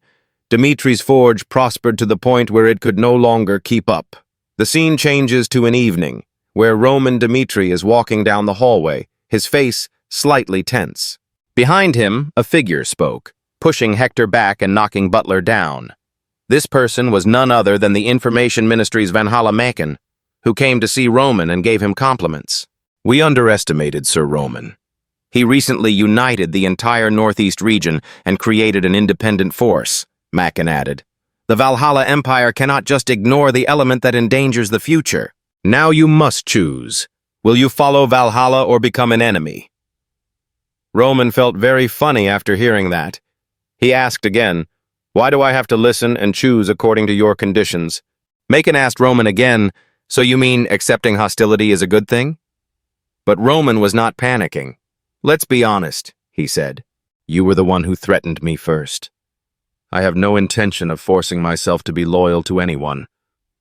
Dmitri's forge prospered to the point where it could no longer keep up. The scene changes to an evening, where Roman Dmitri is walking down the hallway, his face slightly tense. Behind him, a figure spoke, pushing Hector back and knocking Butler down. This person was none other than the Information Ministry's Valhalla Macon, who came to see Roman and gave him compliments. We underestimated Sir Roman. He recently united the entire Northeast region and created an independent force, Macon added. The Valhalla Empire cannot just ignore the element that endangers the future. Now you must choose. Will you follow Valhalla or become an enemy? Roman felt very funny after hearing that. He asked again, why do I have to listen and choose according to your conditions? Macon asked Roman again, so you mean accepting hostility is a good thing? But Roman was not panicking. Let's be honest, he said. You were the one who threatened me first. I have no intention of forcing myself to be loyal to anyone,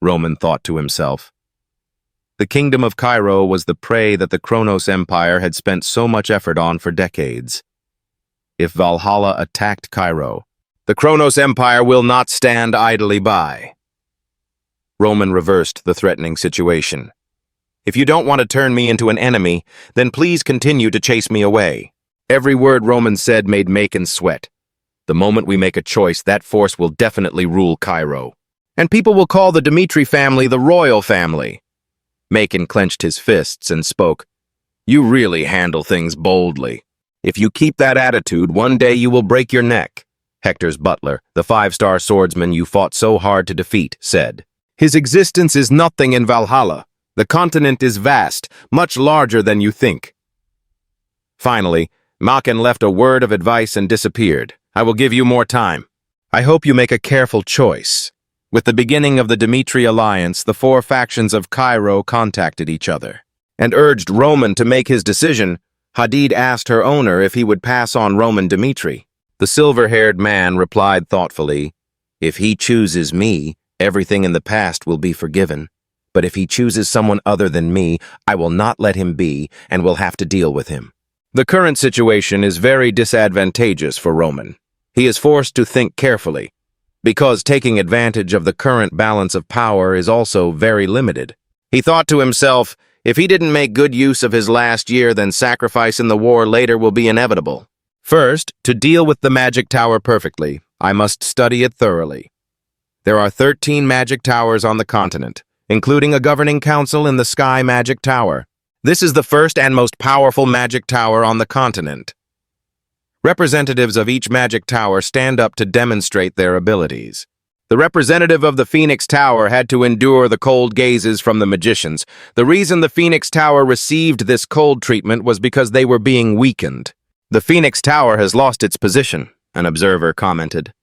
Roman thought to himself. The kingdom of Cairo was the prey that the Kronos Empire had spent so much effort on for decades. If Valhalla attacked Cairo, the Kronos Empire will not stand idly by. Roman reversed the threatening situation. If you don't want to turn me into an enemy, then please continue to chase me away. Every word Roman said made Macon sweat. The moment we make a choice, that force will definitely rule Cairo. And people will call the Dmitri family the royal family. Macon clenched his fists and spoke. You really handle things boldly. If you keep that attitude, one day you will break your neck. Hector's butler, the 5-star swordsman you fought so hard to defeat, said. His existence is nothing in Valhalla. The continent is vast, much larger than you think. Finally, Macon left a word of advice and disappeared. I will give you more time. I hope you make a careful choice. With the beginning of the Dmitri alliance, the 4 factions of Cairo contacted each other and urged Roman to make his decision. Hadid asked her owner if he would pass on Roman Dmitri. The silver-haired man replied thoughtfully, if he chooses me, everything in the past will be forgiven. But if he chooses someone other than me, I will not let him be and will have to deal with him. The current situation is very disadvantageous for Roman. He is forced to think carefully, because taking advantage of the current balance of power is also very limited. He thought to himself, if he didn't make good use of his last year, then sacrifice in the war later will be inevitable. First, to deal with the magic tower perfectly, I must study it thoroughly. There are 13 magic towers on the continent, including a governing council in the Sky Magic Tower. This is the first and most powerful magic tower on the continent. Representatives of each magic tower stand up to demonstrate their abilities. The representative of the Phoenix Tower had to endure the cold gazes from the magicians. The reason the Phoenix Tower received this cold treatment was because they were being weakened. "The Phoenix Tower has lost its position," an observer commented.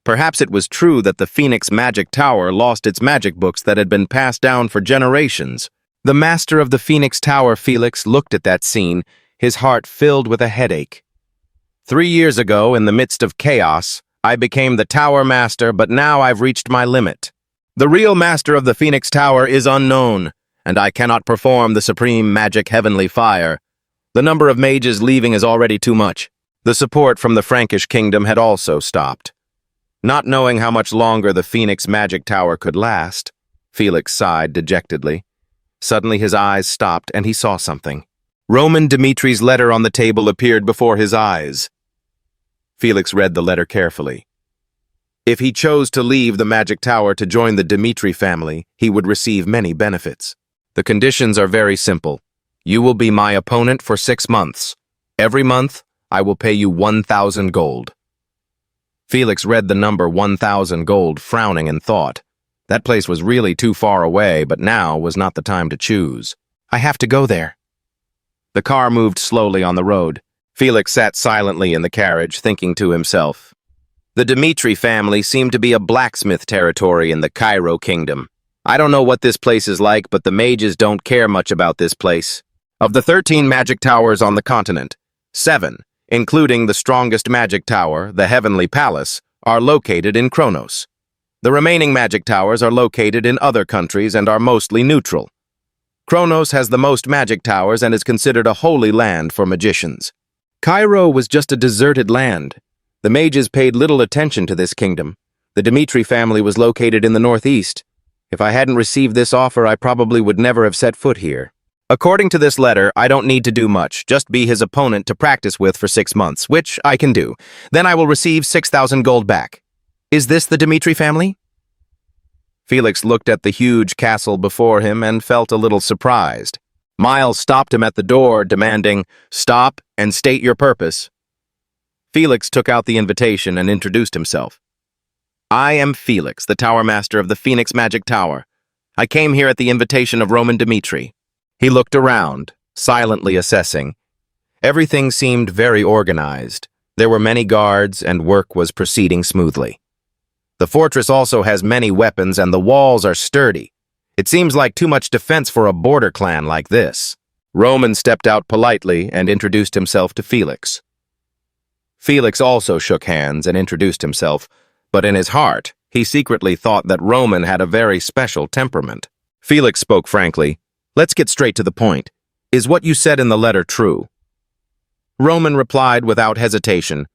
Perhaps it was true that the Phoenix Magic Tower lost its magic books that had been passed down for generations. The master of the Phoenix Tower, Felix, looked at that scene, his heart filled with a headache. 3 years ago, in the midst of chaos, I became the Tower Master, but now I've reached my limit. The real master of the Phoenix Tower is unknown, and I cannot perform the supreme magic heavenly fire. The number of mages leaving is already too much. The support from the Frankish kingdom had also stopped. Not knowing how much longer the Phoenix Magic Tower could last, Felix sighed dejectedly. Suddenly his eyes stopped and he saw something. Roman Dimitri's letter on the table appeared before his eyes. Felix read the letter carefully. If he chose to leave the Magic Tower to join the Dimitri family, he would receive many benefits. The conditions are very simple. You will be my opponent for 6 months. Every month, I will pay you 1,000 gold. Felix read the number 1,000 gold, frowning in thought. That place was really too far away, but now was not the time to choose. I have to go there. The car moved slowly on the road. Felix sat silently in the carriage, thinking to himself. The Dimitri family seemed to be a blacksmith territory in the Cairo kingdom. I don't know what this place is like, but the mages don't care much about this place. Of the 13 magic towers on the continent, 7, including the strongest magic tower, the Heavenly Palace, are located in Kronos. The remaining magic towers are located in other countries and are mostly neutral. Kronos has the most magic towers and is considered a holy land for magicians. Cairo was just a deserted land. The mages paid little attention to this kingdom. The Dimitri family was located in the northeast. If I hadn't received this offer, I probably would never have set foot here. According to this letter, I don't need to do much, just be his opponent to practice with for 6 months, which I can do. Then I will receive 6,000 gold back. Is this the Dimitri family? Felix looked at the huge castle before him and felt a little surprised. Miles stopped him at the door, demanding, "Stop and state your purpose." Felix took out the invitation and introduced himself. I am Felix, the Tower Master of the Phoenix Magic Tower. I came here at the invitation of Roman Dimitri. He looked around, silently assessing. Everything seemed very organized. There were many guards and work was proceeding smoothly. The fortress also has many weapons and the walls are sturdy. It seems like too much defense for a border clan like this. Roman stepped out politely and introduced himself to Felix. Felix also shook hands and introduced himself, but in his heart, he secretly thought that Roman had a very special temperament. Felix spoke frankly. Let's get straight to the point. Is what you said in the letter true? Roman replied without hesitation.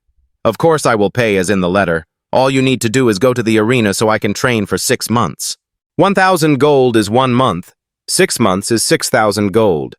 Of course I will pay as in the letter. All you need to do is go to the arena so I can train for 6 months. 1,000 gold is 1 month. 6 months is 6,000 gold.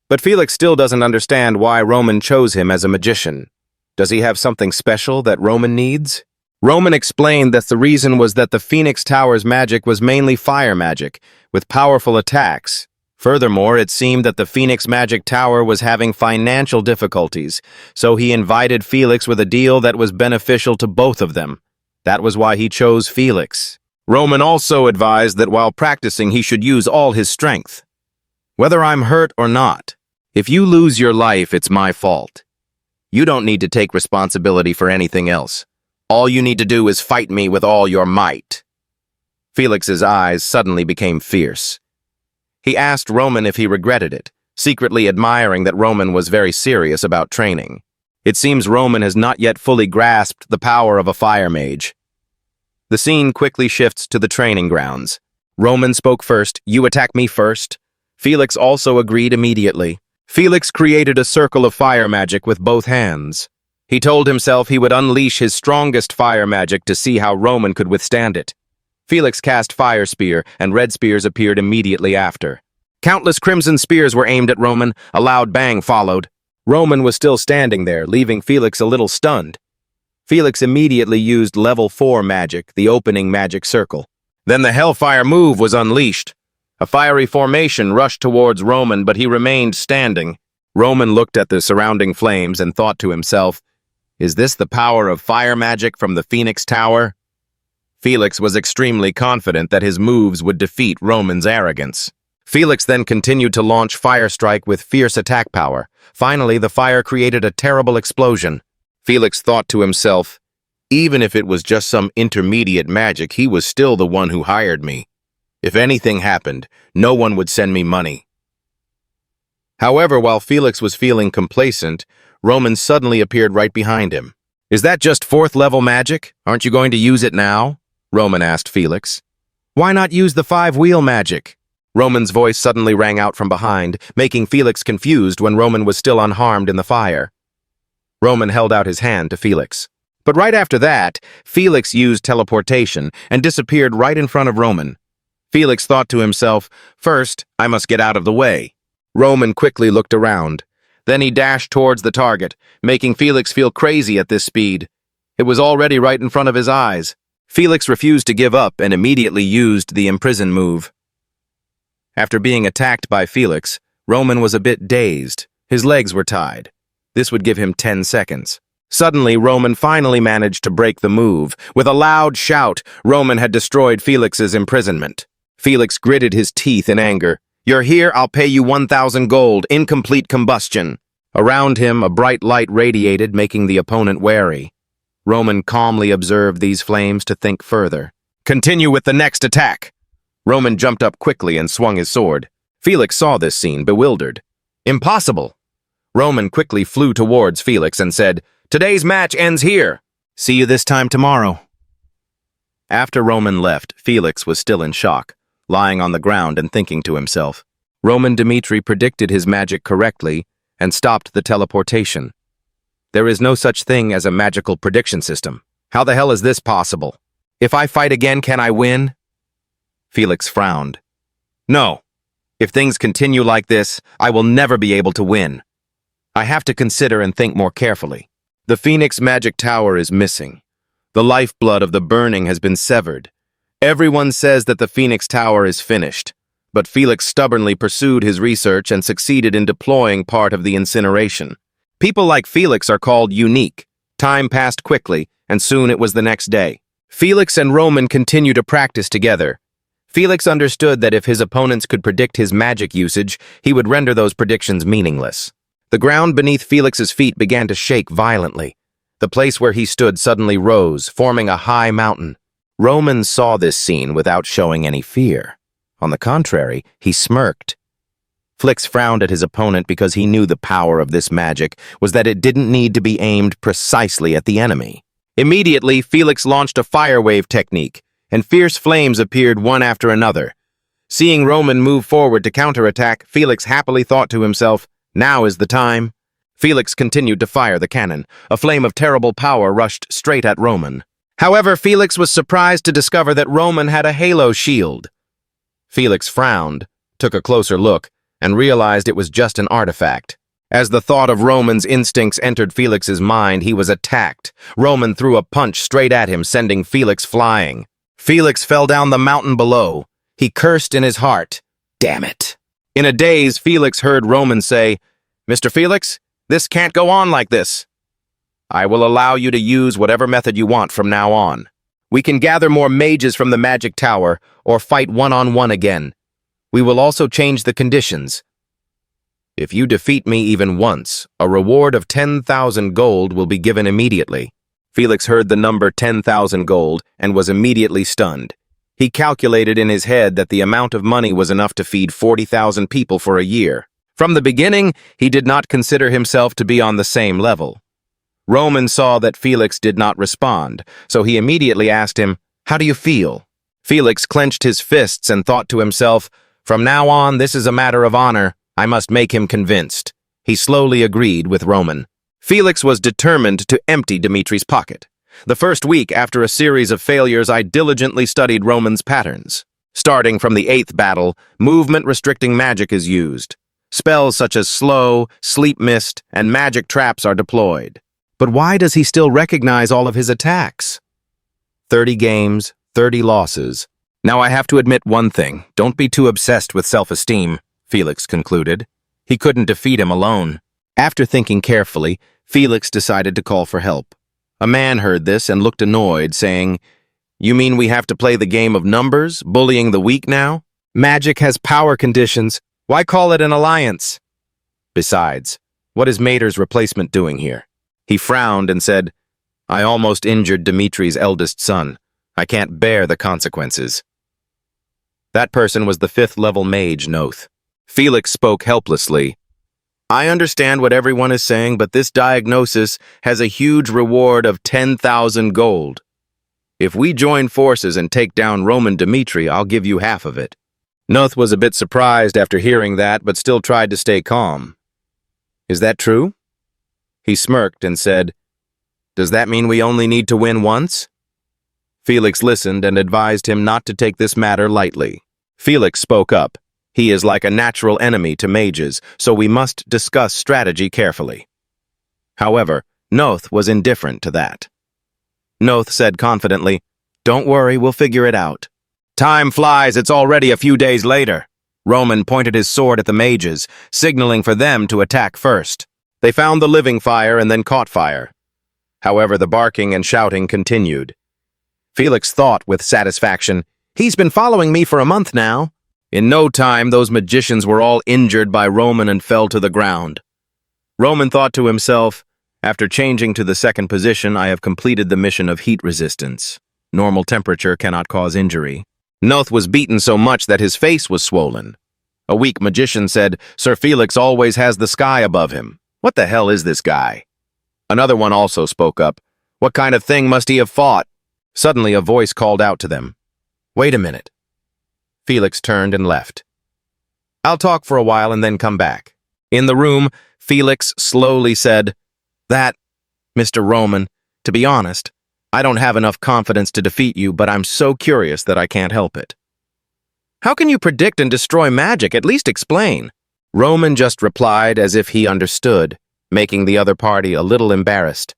But Felix still doesn't understand why Roman chose him as a magician. Does he have something special that Roman needs? Roman explained that the reason was that the Phoenix Tower's magic was mainly fire magic, with powerful attacks. Furthermore, it seemed that the Phoenix Magic Tower was having financial difficulties, so he invited Felix with a deal that was beneficial to both of them. That was why he chose Felix. Roman also advised that while practicing he should use all his strength. Whether I'm hurt or not, if you lose your life, it's my fault. You don't need to take responsibility for anything else. All you need to do is fight me with all your might. Felix's eyes suddenly became fierce. He asked Roman if he regretted it, secretly admiring that Roman was very serious about training. It seems Roman has not yet fully grasped the power of a fire mage. The scene quickly shifts to the training grounds. Roman spoke first. You attack me first. Felix also agreed immediately. Felix created a circle of fire magic with both hands. He told himself he would unleash his strongest fire magic to see how Roman could withstand it. Felix cast Fire Spear, and red spears appeared immediately after. Countless crimson spears were aimed at Roman. A loud bang followed. Roman was still standing there, leaving Felix a little stunned. Felix immediately used level 4 magic, the opening magic circle. Then the Hellfire move was unleashed. A fiery formation rushed towards Roman, but he remained standing. Roman looked at the surrounding flames and thought to himself, "Is this the power of fire magic from the Phoenix Tower?" Felix was extremely confident that his moves would defeat Roman's arrogance. Felix then continued to launch Fire Strike with fierce attack power. Finally, the fire created a terrible explosion. Felix thought to himself, even if it was just some intermediate magic, he was still the one who hired me. If anything happened, no one would send me money. However, while Felix was feeling complacent, Roman suddenly appeared right behind him. "Is that just 4th level magic? Aren't you going to use it now?" Roman asked Felix. "Why not use the 5-wheel magic?" Roman's voice suddenly rang out from behind, making Felix confused when Roman was still unharmed in the fire. Roman held out his hand to Felix. But right after that, Felix used teleportation and disappeared right in front of Roman. Felix thought to himself, "First, I must get out of the way." Roman quickly looked around. Then he dashed towards the target, making Felix feel crazy at this speed. It was already right in front of his eyes. Felix refused to give up and immediately used the imprison move. After being attacked by Felix, Roman was a bit dazed. His legs were tied. This would give him 10 seconds. Suddenly, Roman finally managed to break the move. With a loud shout, Roman had destroyed Felix's imprisonment. Felix gritted his teeth in anger. "You're here, I'll pay you 1,000 gold, incomplete combustion." Around him, a bright light radiated, making the opponent wary. Roman calmly observed these flames to think further. "Continue with the next attack." Roman jumped up quickly and swung his sword. Felix saw this scene, bewildered. "Impossible!" Roman quickly flew towards Felix and said, "Today's match ends here. See you this time tomorrow." After Roman left, Felix was still in shock, lying on the ground and thinking to himself. Roman Dmitri predicted his magic correctly and stopped the teleportation. There is no such thing as a magical prediction system. How the hell is this possible? If I fight again, can I win? Felix frowned. No. If things continue like this, I will never be able to win. I have to consider and think more carefully. The Phoenix Magic Tower is missing. The lifeblood of the burning has been severed. Everyone says that the Phoenix Tower is finished, but Felix stubbornly pursued his research and succeeded in deploying part of the incineration. People like Felix are called unique. Time passed quickly, and soon it was the next day. Felix and Roman continued to practice together. Felix understood that if his opponents could predict his magic usage, he would render those predictions meaningless. The ground beneath Felix's feet began to shake violently. The place where he stood suddenly rose, forming a high mountain. Roman saw this scene without showing any fear. On the contrary, he smirked. Felix frowned at his opponent because he knew the power of this magic was that it didn't need to be aimed precisely at the enemy. Immediately, Felix launched a fire wave technique, and fierce flames appeared one after another. Seeing Roman move forward to counterattack, Felix happily thought to himself, "Now is the time." Felix continued to fire the cannon. A flame of terrible power rushed straight at Roman. However, Felix was surprised to discover that Roman had a halo shield. Felix frowned, took a closer look, and realized it was just an artifact. As the thought of Roman's instincts entered Felix's mind, he was attacked. Roman threw a punch straight at him, sending Felix flying. Felix fell down the mountain below. He cursed in his heart. Damn it. In a daze, Felix heard Roman say, "Mr. Felix, this can't go on like this. I will allow you to use whatever method you want from now on. We can gather more mages from the magic tower or fight one-on-one again. We will also change the conditions. If you defeat me even once, a reward of 10,000 gold will be given immediately." Felix heard the number 10,000 gold and was immediately stunned. He calculated in his head that the amount of money was enough to feed 40,000 people for a year. From the beginning, he did not consider himself to be on the same level. Roman saw that Felix did not respond, so he immediately asked him, "How do you feel?" Felix clenched his fists and thought to himself, "From now on, this is a matter of honor. I must make him convinced." He slowly agreed with Roman. Felix was determined to empty Dmitri's pocket. The first week after a series of failures, I diligently studied Roman's patterns. Starting from the 8th battle, movement-restricting magic is used. Spells such as slow, sleep mist, and magic traps are deployed. But why does he still recognize all of his attacks? 30 games, 30 losses. Now I have to admit one thing. Don't be too obsessed with self-esteem, Felix concluded. He couldn't defeat him alone. After thinking carefully, Felix decided to call for help. A man heard this and looked annoyed, saying, "You mean we have to play the game of numbers, bullying the weak now? Magic has power conditions. Why call it an alliance? Besides, what is Mater's replacement doing here?" He frowned and said, "I almost injured Dimitri's eldest son. I can't bear the consequences." That person was the 5th-level mage, Noth. Felix spoke helplessly. "I understand what everyone is saying, but this diagnosis has a huge reward of 10,000 gold. If we join forces and take down Roman Dimitri, I'll give you half of it." Noth was a bit surprised after hearing that, but still tried to stay calm. "Is that true?" He smirked and said, "Does that mean we only need to win once?" Felix listened and advised him not to take this matter lightly. Felix spoke up. "He is like a natural enemy to mages, so we must discuss strategy carefully." However, Noth was indifferent to that. Noth said confidently, "Don't worry, we'll figure it out." "Time flies, it's already a few days later." Roman pointed his sword at the mages, signaling for them to attack first. They found the living fire and then caught fire. However, the barking and shouting continued. Felix thought with satisfaction, "He's been following me for a month now." In no time, those magicians were all injured by Roman and fell to the ground. Roman thought to himself, "After changing to the second position, I have completed the mission of heat resistance. Normal temperature cannot cause injury." Noth was beaten so much that his face was swollen. A weak magician said, "Sir Felix always has the sky above him. What the hell is this guy?" Another one also spoke up. "What kind of thing must he have fought?" Suddenly a voice called out to them, "Wait a minute." Felix turned and left. "I'll talk for a while and then come back." In the room, Felix slowly said, "That, Mr. Roman, to be honest, I don't have enough confidence to defeat you, but I'm so curious that I can't help it." "How can you predict and destroy magic? At least explain." Roman just replied as if he understood, making the other party a little embarrassed.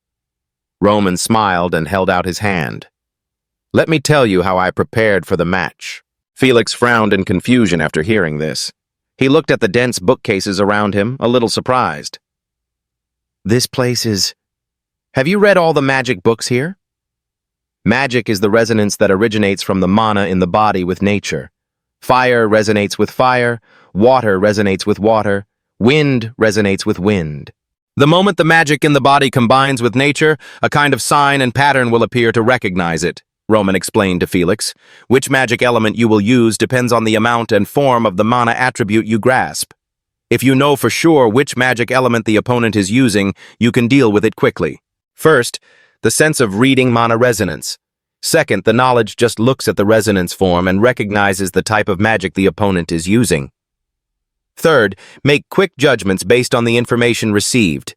Roman smiled and held out his hand. "Let me tell you how I prepared for the match." Felix frowned in confusion after hearing this. He looked at the dense bookcases around him, a little surprised. "This place is... Have you read all the magic books here?" Magic is the resonance that originates from the mana in the body with nature. Fire resonates with fire, water resonates with water, wind resonates with wind. The moment the magic in the body combines with nature, a kind of sign and pattern will appear to recognize it, Roman explained to Felix. Which magic element you will use depends on the amount and form of the mana attribute you grasp. If you know for sure which magic element the opponent is using, you can deal with it quickly. First, the sense of reading mana resonance. Second, the knowledge just looks at the resonance form and recognizes the type of magic the opponent is using. Third, make quick judgments based on the information received.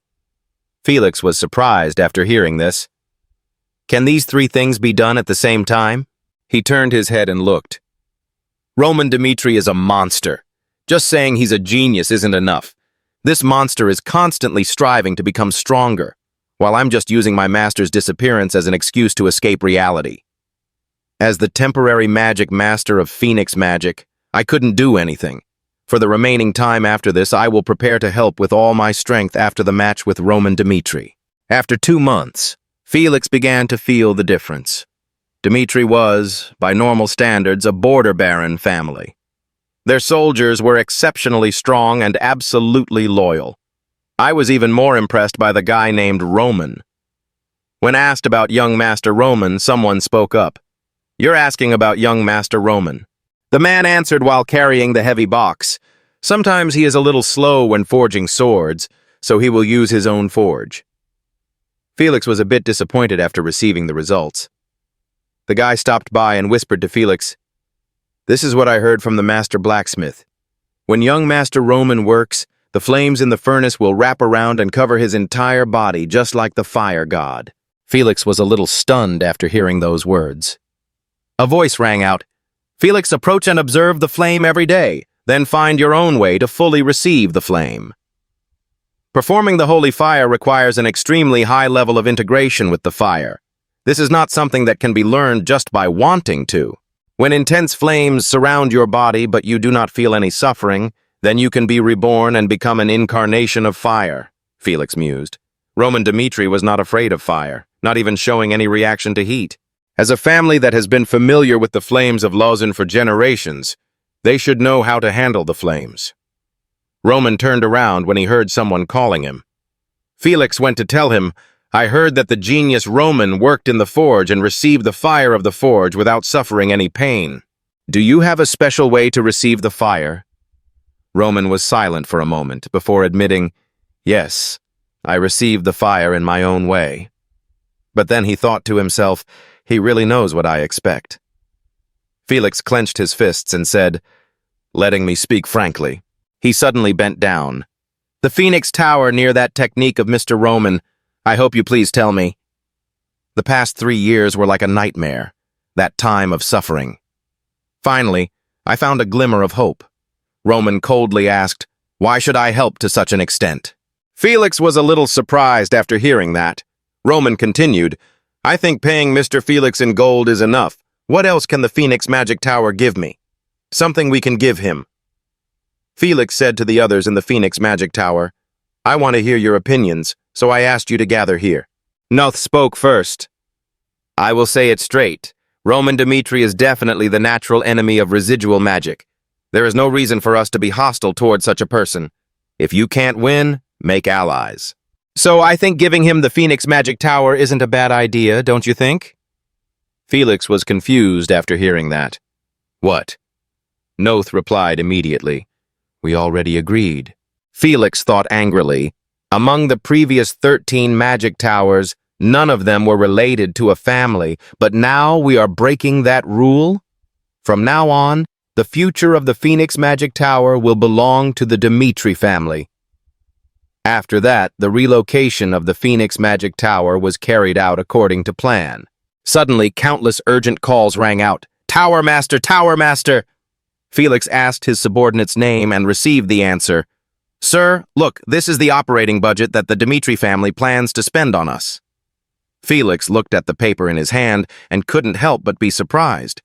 Felix was surprised after hearing this. Can these 3 things be done at the same time? He turned his head and looked. Roman Dimitri is a monster. Just saying he's a genius isn't enough. This monster is constantly striving to become stronger, while I'm just using my master's disappearance as an excuse to escape reality. As the temporary magic master of Phoenix magic, I couldn't do anything. For the remaining time after this, I will prepare to help with all my strength after the match with Roman Dimitri. After 2 months, Felix began to feel the difference. Dimitri was, by normal standards, a border baron family. Their soldiers were exceptionally strong and absolutely loyal. I was even more impressed by the guy named Roman. When asked about young Master Roman, someone spoke up. "You're asking about young Master Roman." The man answered while carrying the heavy box. "Sometimes he is a little slow when forging swords, so he will use his own forge." Felix was a bit disappointed after receiving the results. The guy stopped by and whispered to Felix, "This is what I heard from the master blacksmith. When young Master Roman works, the flames in the furnace will wrap around and cover his entire body, just like the fire god." Felix was a little stunned after hearing those words. A voice rang out, "Felix, approach and observe the flame every day, then find your own way to fully receive the flame." Performing the holy fire requires an extremely high level of integration with the fire. This is not something that can be learned just by wanting to. When intense flames surround your body but you do not feel any suffering, then you can be reborn and become an incarnation of fire, Felix mused. Roman Dmitri was not afraid of fire, not even showing any reaction to heat. As a family that has been familiar with the flames of Lawson for generations, they should know how to handle the flames. Roman turned around when he heard someone calling him. Felix went to tell him, "I heard that the genius Roman worked in the forge and received the fire of the forge without suffering any pain. Do you have a special way to receive the fire?" Roman was silent for a moment before admitting, "Yes, I received the fire in my own way." But then he thought to himself, he really knows what I expect. Felix clenched his fists and said, "Letting me speak frankly." He suddenly bent down. "The Phoenix Tower near that technique of Mr. Roman, I hope you please tell me." The past 3 years were like a nightmare, that time of suffering. Finally, I found a glimmer of hope. Roman coldly asked, "Why should I help to such an extent?" Felix was a little surprised after hearing that. Roman continued, "I think paying Mr. Felix in gold is enough. What else can the Phoenix Magic Tower give me? Something we can give him." Felix said to the others in the Phoenix Magic Tower, "I want to hear your opinions, so I asked you to gather here." Noth spoke first. "I will say it straight. Roman Dmitri is definitely the natural enemy of residual magic. There is no reason for us to be hostile toward such a person. If you can't win, make allies. So I think giving him the Phoenix Magic Tower isn't a bad idea, don't you think?" Felix was confused after hearing that. "What?" Noth replied immediately, "We already agreed." Felix thought angrily. Among the previous 13 magic towers, none of them were related to a family, but now we are breaking that rule? From now on, the future of the Phoenix Magic Tower will belong to the Dmitri family. After that, the relocation of the Phoenix Magic Tower was carried out according to plan. Suddenly, countless urgent calls rang out. "Tower Master! Tower Master!" Felix asked his subordinate's name and received the answer. "Sir, look, this is the operating budget that the Dmitri family plans to spend on us." Felix looked at the paper in his hand and couldn't help but be surprised.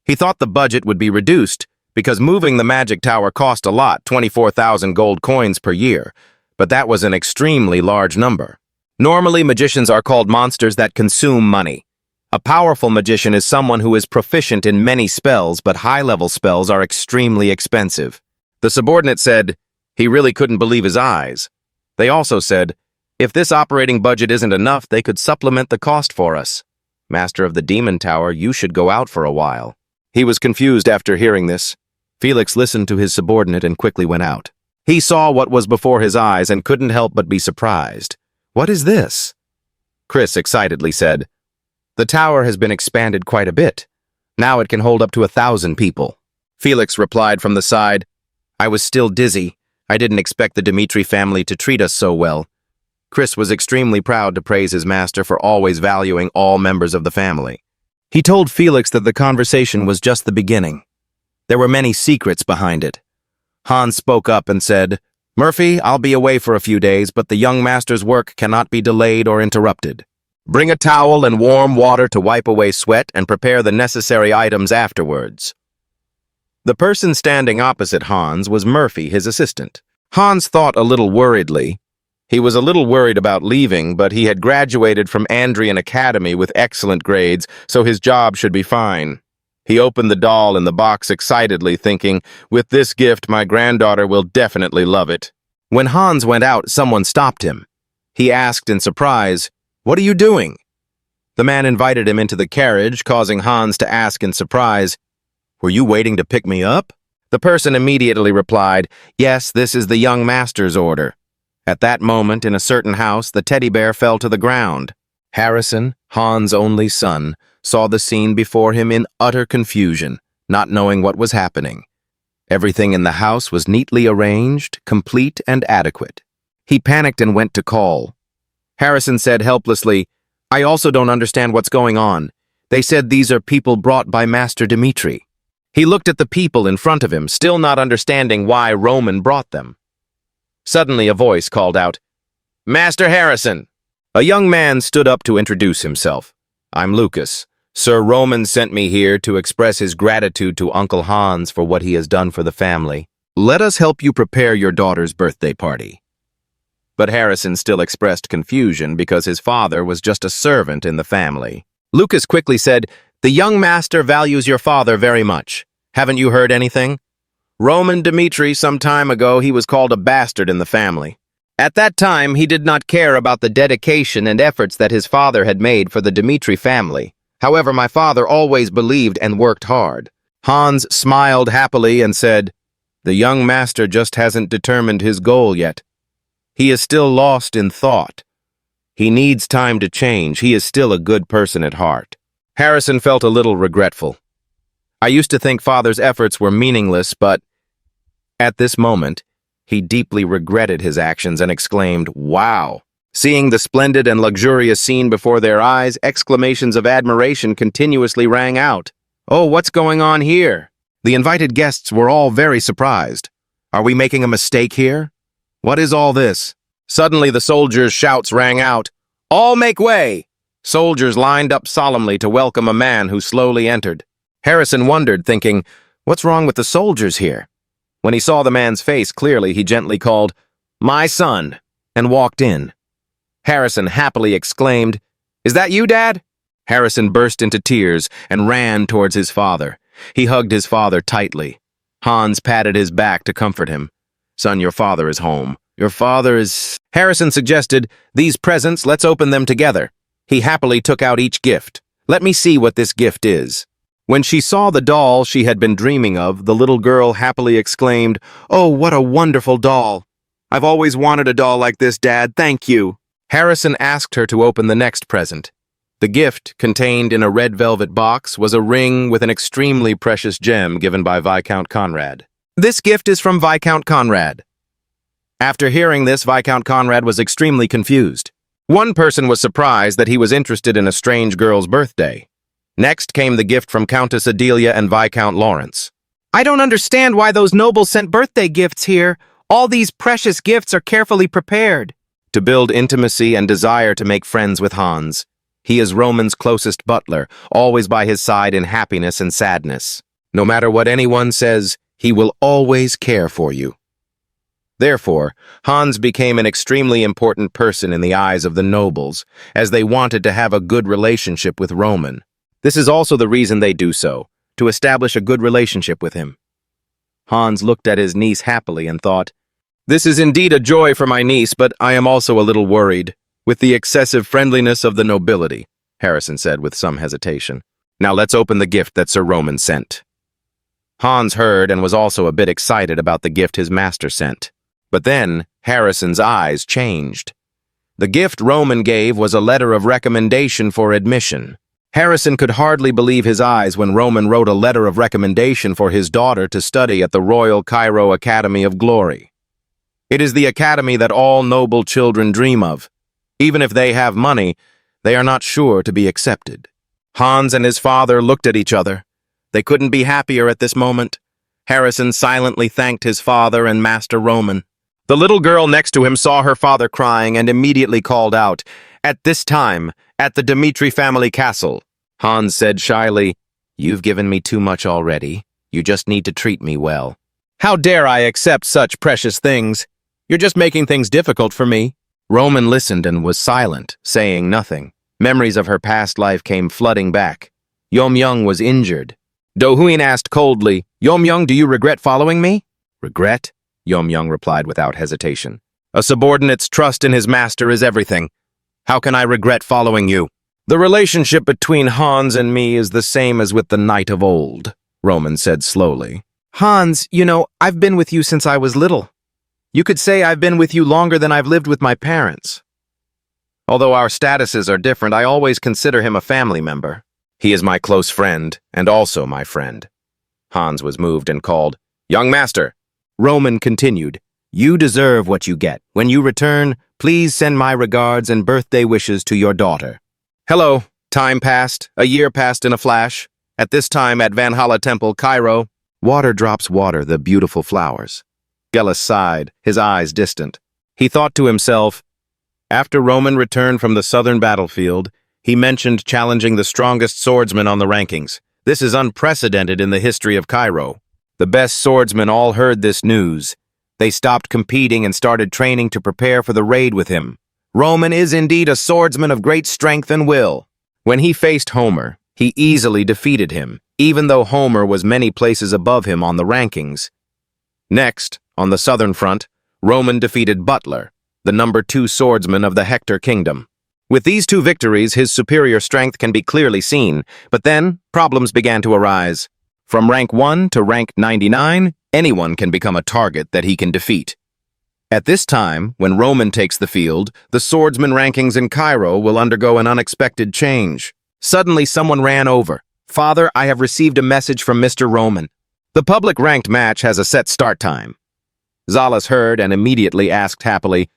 He thought the budget would be reduced because moving the magic tower cost a lot, 24,000 gold coins per year, but that was an extremely large number. Normally, magicians are called monsters that consume money. A powerful magician is someone who is proficient in many spells, but high-level spells are extremely expensive. The subordinate said he really couldn't believe his eyes. They also said, "If this operating budget isn't enough, they could supplement the cost for us. Master of the Demon Tower, you should go out for a while." He was confused after hearing this. Felix listened to his subordinate and quickly went out. He saw what was before his eyes and couldn't help but be surprised. "What is this?" Chris excitedly said, "The tower has been expanded quite a bit. Now it can hold up to 1,000 people." Felix replied from the side, "I was still dizzy. I didn't expect the Dmitri family to treat us so well." Chris was extremely proud to praise his master for always valuing all members of the family. He told Felix that the conversation was just the beginning. There were many secrets behind it. Hans spoke up and said, "Murphy, I'll be away for a few days, but the young master's work cannot be delayed or interrupted. Bring a towel and warm water to wipe away sweat and prepare the necessary items afterwards." The person standing opposite Hans was Murphy, his assistant. Hans thought a little worriedly. He was a little worried about leaving, but he had graduated from Andrian Academy with excellent grades, so his job should be fine. He opened the doll in the box excitedly, thinking, "With this gift, my granddaughter will definitely love it." When Hans went out, someone stopped him. He asked in surprise, "What are you doing?" The man invited him into the carriage, causing Hans to ask in surprise, "Were you waiting to pick me up?" The person immediately replied, "Yes, this is the young master's order." At that moment, in a certain house, the teddy bear fell to the ground. Harrison, Hans' only son, saw the scene before him in utter confusion, not knowing what was happening. Everything in the house was neatly arranged, complete and adequate. He panicked and went to call. Harrison said helplessly, "I also don't understand what's going on. They said these are people brought by Master Dmitri." He looked at the people in front of him, still not understanding why Roman brought them. Suddenly a voice called out, "Master Harrison!" A young man stood up to introduce himself. "I'm Lucas, Sir Roman sent me here to express his gratitude to Uncle Hans for what he has done for the family. Let us help you prepare your daughter's birthday party. But Harrison still expressed confusion because his father was just a servant in the family. Lucas quickly said, "The young master values your father very much. Haven't you heard anything? Roman Dmitri, some time ago, he was called a bastard in the family. At that time, he did not care about the dedication and efforts that his father had made for the Dmitri family. However, my father always believed and worked hard." Hans smiled happily and said, "The young master just hasn't determined his goal yet. He is still lost in thought. He needs time to change. He is still a good person at heart." Harrison felt a little regretful. I used to think father's efforts were meaningless, but at this moment, he deeply regretted his actions and exclaimed, "Wow!" Seeing the splendid and luxurious scene before their eyes, exclamations of admiration continuously rang out. "Oh, what's going on here?" The invited guests were all very surprised. "Are we making a mistake here? What is all this?" Suddenly the soldiers' shouts rang out, "All make way!" Soldiers lined up solemnly to welcome a man who slowly entered. Harrison wondered, thinking, "What's wrong with the soldiers here?" When he saw the man's face clearly, he gently called, "My son," and walked in. Harrison happily exclaimed, "Is that you, Dad?" Harrison burst into tears and ran towards his father. He hugged his father tightly. Hans patted his back to comfort him. "Son, your father is home. Your father is—" Harrison suggested, "These presents, let's open them together." He happily took out each gift. "Let me see what this gift is." When she saw the doll she had been dreaming of, the little girl happily exclaimed, "Oh, what a wonderful doll! I've always wanted a doll like this, Dad. Thank you." Harrison asked her to open the next present. The gift, contained in a red velvet box, was a ring with an extremely precious gem given by Viscount Conrad. "This gift is from Viscount Conrad." After hearing this, Viscount Conrad was extremely confused. One person was surprised that he was interested in a strange girl's birthday. Next came the gift from Countess Adelia and Viscount Lawrence. "I don't understand why those nobles sent birthday gifts here. All these precious gifts are carefully prepared." To build intimacy and desire to make friends with Hans. He is Roman's closest butler, always by his side in happiness and sadness. No matter what anyone says, he will always care for you. Therefore, Hans became an extremely important person in the eyes of the nobles, as they wanted to have a good relationship with Roman. This is also the reason they do so, to establish a good relationship with him. Hans looked at his niece happily and thought, "This is indeed a joy for my niece, but I am also a little worried with the excessive friendliness of the nobility," Harrison said with some hesitation. "Now let's open the gift that Sir Roman sent." Hans heard and was also a bit excited about the gift his master sent. But then Harrison's eyes changed. The gift Roman gave was a letter of recommendation for admission. Harrison could hardly believe his eyes when Roman wrote a letter of recommendation for his daughter to study at the Royal Cairo Academy of Glory. It is the academy that all noble children dream of. Even if they have money, they are not sure to be accepted. Hans and his father looked at each other. They couldn't be happier at this moment. Harrison silently thanked his father and Master Roman. The little girl next to him saw her father crying and immediately called out, "At this time, at the Dmitri family castle." Hans said shyly, "You've given me too much already. You just need to treat me well." "How dare I accept such precious things? You're just making things difficult for me." Roman listened and was silent, saying nothing. Memories of her past life came flooding back. Yom-Young was injured. Do-Huin asked coldly, "Yom-Young, do you regret following me?" "Regret?" Yom-Young replied without hesitation. "A subordinate's trust in his master is everything. How can I regret following you?" "The relationship between Hans and me is the same as with the knight of old," Roman said slowly. "Hans, you know, I've been with you since I was little. You could say I've been with you longer than I've lived with my parents. Although our statuses are different, I always consider him a family member. He is my close friend, and also my friend." Hans was moved and called, "Young master." Roman continued, "You deserve what you get. When you return, please send my regards and birthday wishes to your daughter." Hello. Time passed. A year passed in a flash. At this time at Valhalla Temple, Cairo, water drops water the beautiful flowers. Gellas sighed, his eyes distant. He thought to himself, after Roman returned from the southern battlefield, He mentioned challenging the strongest swordsman on the rankings. This is unprecedented in the history of Cairo. The best swordsmen all heard this news. They stopped competing and started training to prepare for the raid with him. Roman is indeed a swordsman of great strength and will. When he faced Homer, he easily defeated him, even though Homer was many places above him on the rankings. Next, on the southern front, Roman defeated Butler, the number 2 swordsman of the Hector kingdom. With these 2 victories, his superior strength can be clearly seen, but then problems began to arise. From rank 1 to rank 99, anyone can become a target that he can defeat. At this time, when Roman takes the field, the swordsman rankings in Cairo will undergo an unexpected change. Suddenly, someone ran over. "Father, I have received a message from Mr. Roman. The public ranked match has a set start time." Zalas heard and immediately asked happily,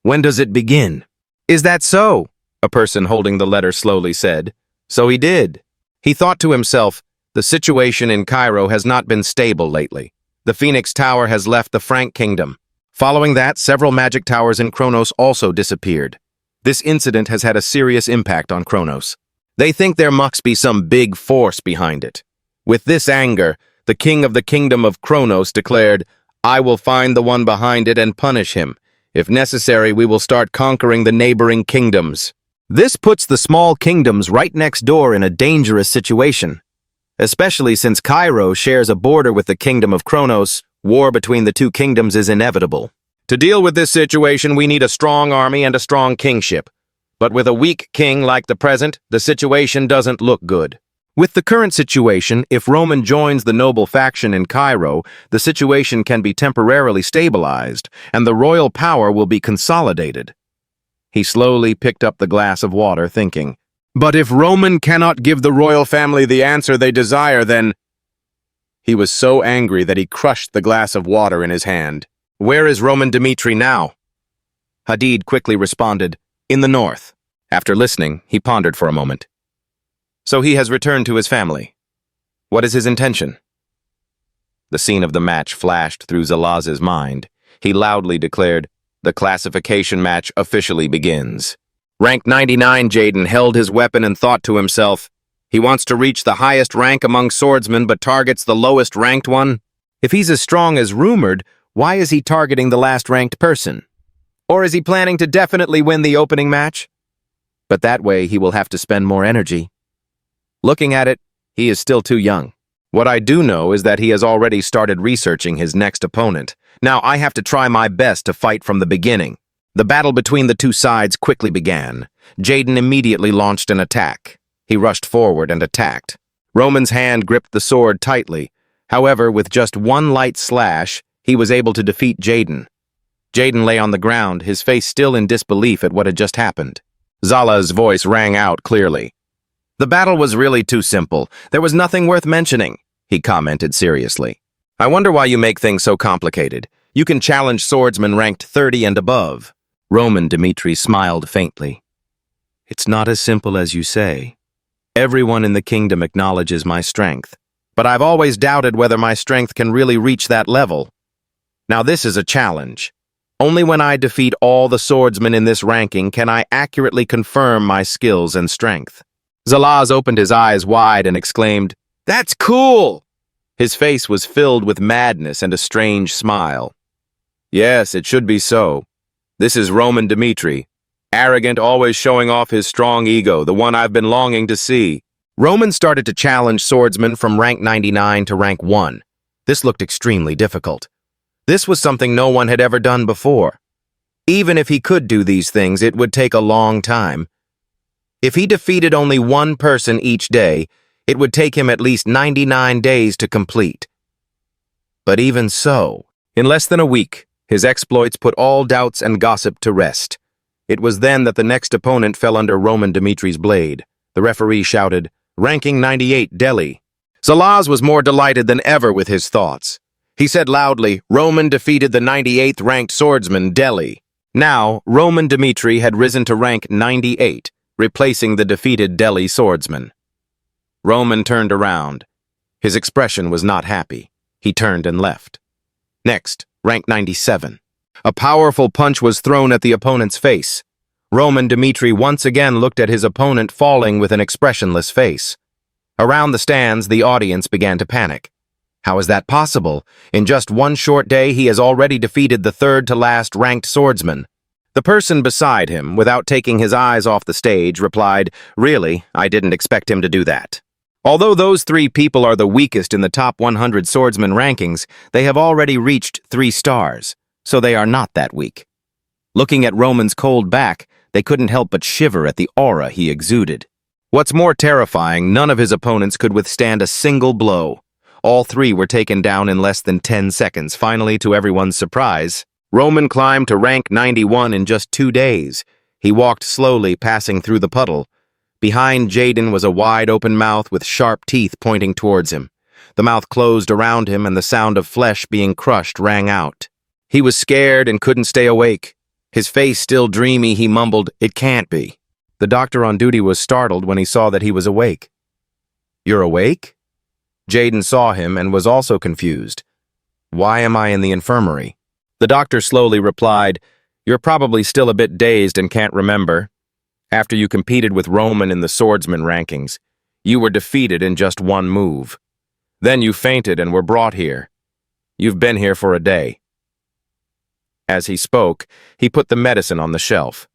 "When does it begin?" "Is that so?" a person holding the letter slowly said. So he did. He thought to himself, the situation in Cairo has not been stable lately. The Phoenix Tower has left the Frank Kingdom. Following that, several magic towers in Kronos also disappeared. This incident has had a serious impact on Kronos. They think there must be some big force behind it. With this anger, the king of the kingdom of Kronos declared, "I will find the one behind it and punish him. If necessary, we will start conquering the neighboring kingdoms." This puts the small kingdoms right next door in a dangerous situation. Especially since Cairo shares a border with the kingdom of Kronos, war between the 2 kingdoms is inevitable. To deal with this situation, we need a strong army and a strong kingship. But with a weak king like the present, the situation doesn't look good. With the current situation, if Roman joins the noble faction in Cairo, the situation can be temporarily stabilized, and the royal power will be consolidated. He slowly picked up the glass of water, thinking, "But if Roman cannot give the royal family the answer they desire, then—" He was so angry that he crushed the glass of water in his hand. "Where is Roman Dmitri now?" Hadid quickly responded, "In the north." After listening, he pondered for a moment. "So he has returned to his family. What is his intention?" The scene of the match flashed through Zalaz's mind. He loudly declared, "The classification match officially begins." Rank 99 Jaden held his weapon and thought to himself, he wants to reach the highest rank among swordsmen but targets the lowest ranked one? If he's as strong as rumored, why is he targeting the last ranked person? Or is he planning to definitely win the opening match? But that way he will have to spend more energy. Looking at it, he is still too young. What I do know is that he has already started researching his next opponent. Now I have to try my best to fight from the beginning. The battle between the 2 sides quickly began. Jaden immediately launched an attack. He rushed forward and attacked. Roman's hand gripped the sword tightly. However, with just one light slash, he was able to defeat Jaden. Jaden lay on the ground, his face still in disbelief at what had just happened. Zala's voice rang out clearly. "The battle was really too simple. There was nothing worth mentioning," he commented seriously. "I wonder why you make things so complicated. You can challenge swordsmen ranked 30 and above." Roman Dmitri smiled faintly. "It's not as simple as you say. Everyone in the kingdom acknowledges my strength, but I've always doubted whether my strength can really reach that level. Now this is a challenge. Only when I defeat all the swordsmen in this ranking can I accurately confirm my skills and strength." Zalaz opened his eyes wide and exclaimed, "That's cool!" His face was filled with madness and a strange smile. "Yes, it should be so. This is Roman Dmitri, arrogant, always showing off his strong ego, the one I've been longing to see." Roman started to challenge swordsmen from rank 99 to rank 1. This looked extremely difficult. This was something no one had ever done before. Even if he could do these things, it would take a long time. If he defeated only one person each day, it would take him at least 99 days to complete. But even so, in less than a week, his exploits put all doubts and gossip to rest. It was then that the next opponent fell under Roman Dmitri's blade. The referee shouted, "Ranking 98, Delhi." Zalaz was more delighted than ever with his thoughts. He said loudly, "Roman defeated the 98th ranked swordsman, Delhi." Now, Roman Dmitri had risen to rank 98, replacing the defeated Delhi swordsman. Roman turned around. His expression was not happy. He turned and left. Next, rank 97. A powerful punch was thrown at the opponent's face. Roman Dmitri once again looked at his opponent falling with an expressionless face. Around the stands, the audience began to panic. How is that possible? In just one short day, he has already defeated the third-to-last ranked swordsman. The person beside him, without taking his eyes off the stage, replied, "Really, I didn't expect him to do that." Although those three people are the weakest in the top 100 swordsman rankings, they have already reached 3 stars, so they are not that weak. Looking at Roman's cold back, they couldn't help but shiver at the aura he exuded. What's more terrifying, none of his opponents could withstand a single blow. All 3 were taken down in less than 10 seconds. Finally, to everyone's surprise, Roman climbed to rank 91 in just 2 days. He walked slowly, passing through the puddle. Behind Jaden was a wide-open mouth with sharp teeth pointing towards him. The mouth closed around him and the sound of flesh being crushed rang out. He was scared and couldn't stay awake. His face still dreamy, he mumbled, "It can't be." The doctor on duty was startled when he saw that he was awake. "You're awake?" Jaden saw him and was also confused. "Why am I in the infirmary?" The doctor slowly replied, "You're probably still a bit dazed and can't remember. After you competed with Roman in the swordsman rankings, you were defeated in just one move. Then you fainted and were brought here. You've been here for a day." As he spoke, he put the medicine on the shelf.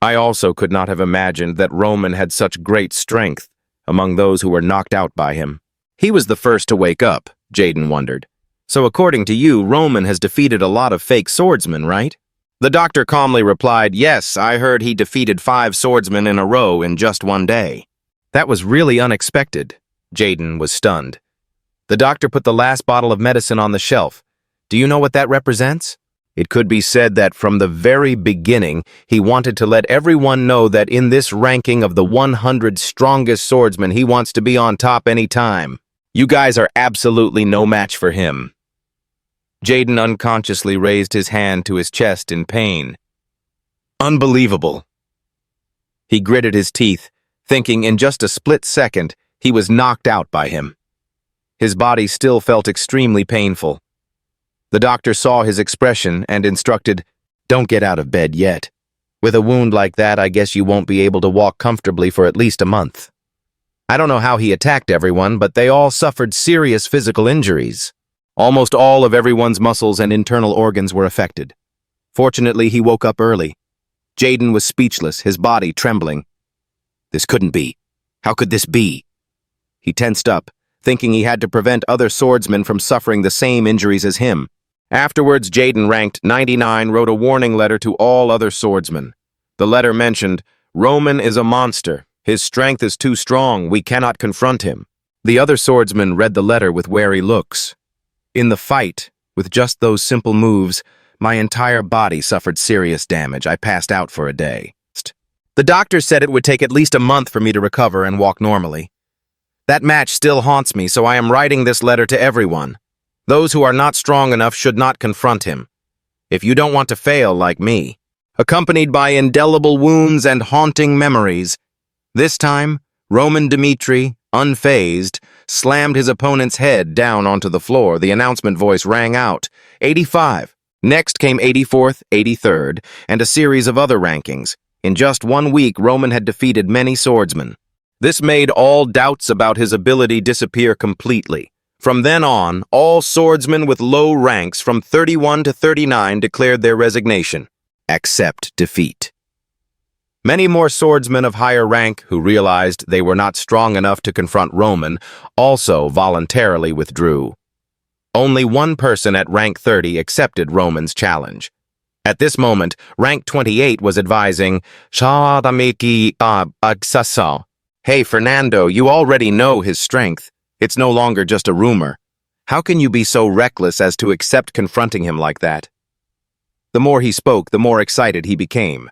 I also could not have imagined that Roman had such great strength among those who were knocked out by him. He was the first to wake up, Jaden wondered. So according to you, Roman has defeated a lot of fake swordsmen, right? The doctor calmly replied, "Yes, I heard he defeated 5 swordsmen in a row in just one day." That was really unexpected. Jaden was stunned. The doctor put the last bottle of medicine on the shelf. Do you know what that represents? It could be said that from the very beginning, he wanted to let everyone know that in this ranking of the 100 strongest swordsmen, he wants to be on top any time. You guys are absolutely no match for him. Jaden unconsciously raised his hand to his chest in pain. Unbelievable. He gritted his teeth, thinking in just a split second he was knocked out by him. His body still felt extremely painful. The doctor saw his expression and instructed, "Don't get out of bed yet. With a wound like that, I guess you won't be able to walk comfortably for at least a month." I don't know how he attacked everyone, but they all suffered serious physical injuries. Almost all of everyone's muscles and internal organs were affected. Fortunately, he woke up early. Jaden was speechless, his body trembling. This couldn't be. How could this be? He tensed up, thinking he had to prevent other swordsmen from suffering the same injuries as him. Afterwards, Jaden, ranked 99, wrote a warning letter to all other swordsmen. The letter mentioned, "Roman is a monster. His strength is too strong. We cannot confront him." The other swordsmen read the letter with wary looks. In the fight, with just those simple moves, my entire body suffered serious damage. I passed out for a day. The doctor said it would take at least a month for me to recover and walk normally. That match still haunts me, so I am writing this letter to everyone. Those who are not strong enough should not confront him. If you don't want to fail like me, accompanied by indelible wounds and haunting memories. This time, Roman Dmitri, unfazed, slammed his opponent's head down onto the floor. The announcement voice rang out, 85. Next came 84th, 83rd, and a series of other rankings. In just 1 week, Roman had defeated many swordsmen. This made all doubts about his ability disappear completely. From then on, all swordsmen with low ranks from 31 to 39 declared their resignation. Accept defeat. Many more swordsmen of higher rank who realized they were not strong enough to confront Roman also voluntarily withdrew. Only one person at rank 30 accepted Roman's challenge. At this moment, rank 28 was advising, "Hey, Fernando, you already know his strength. It's no longer just a rumor. How can you be so reckless as to accept confronting him like that?" The more he spoke, the more excited he became.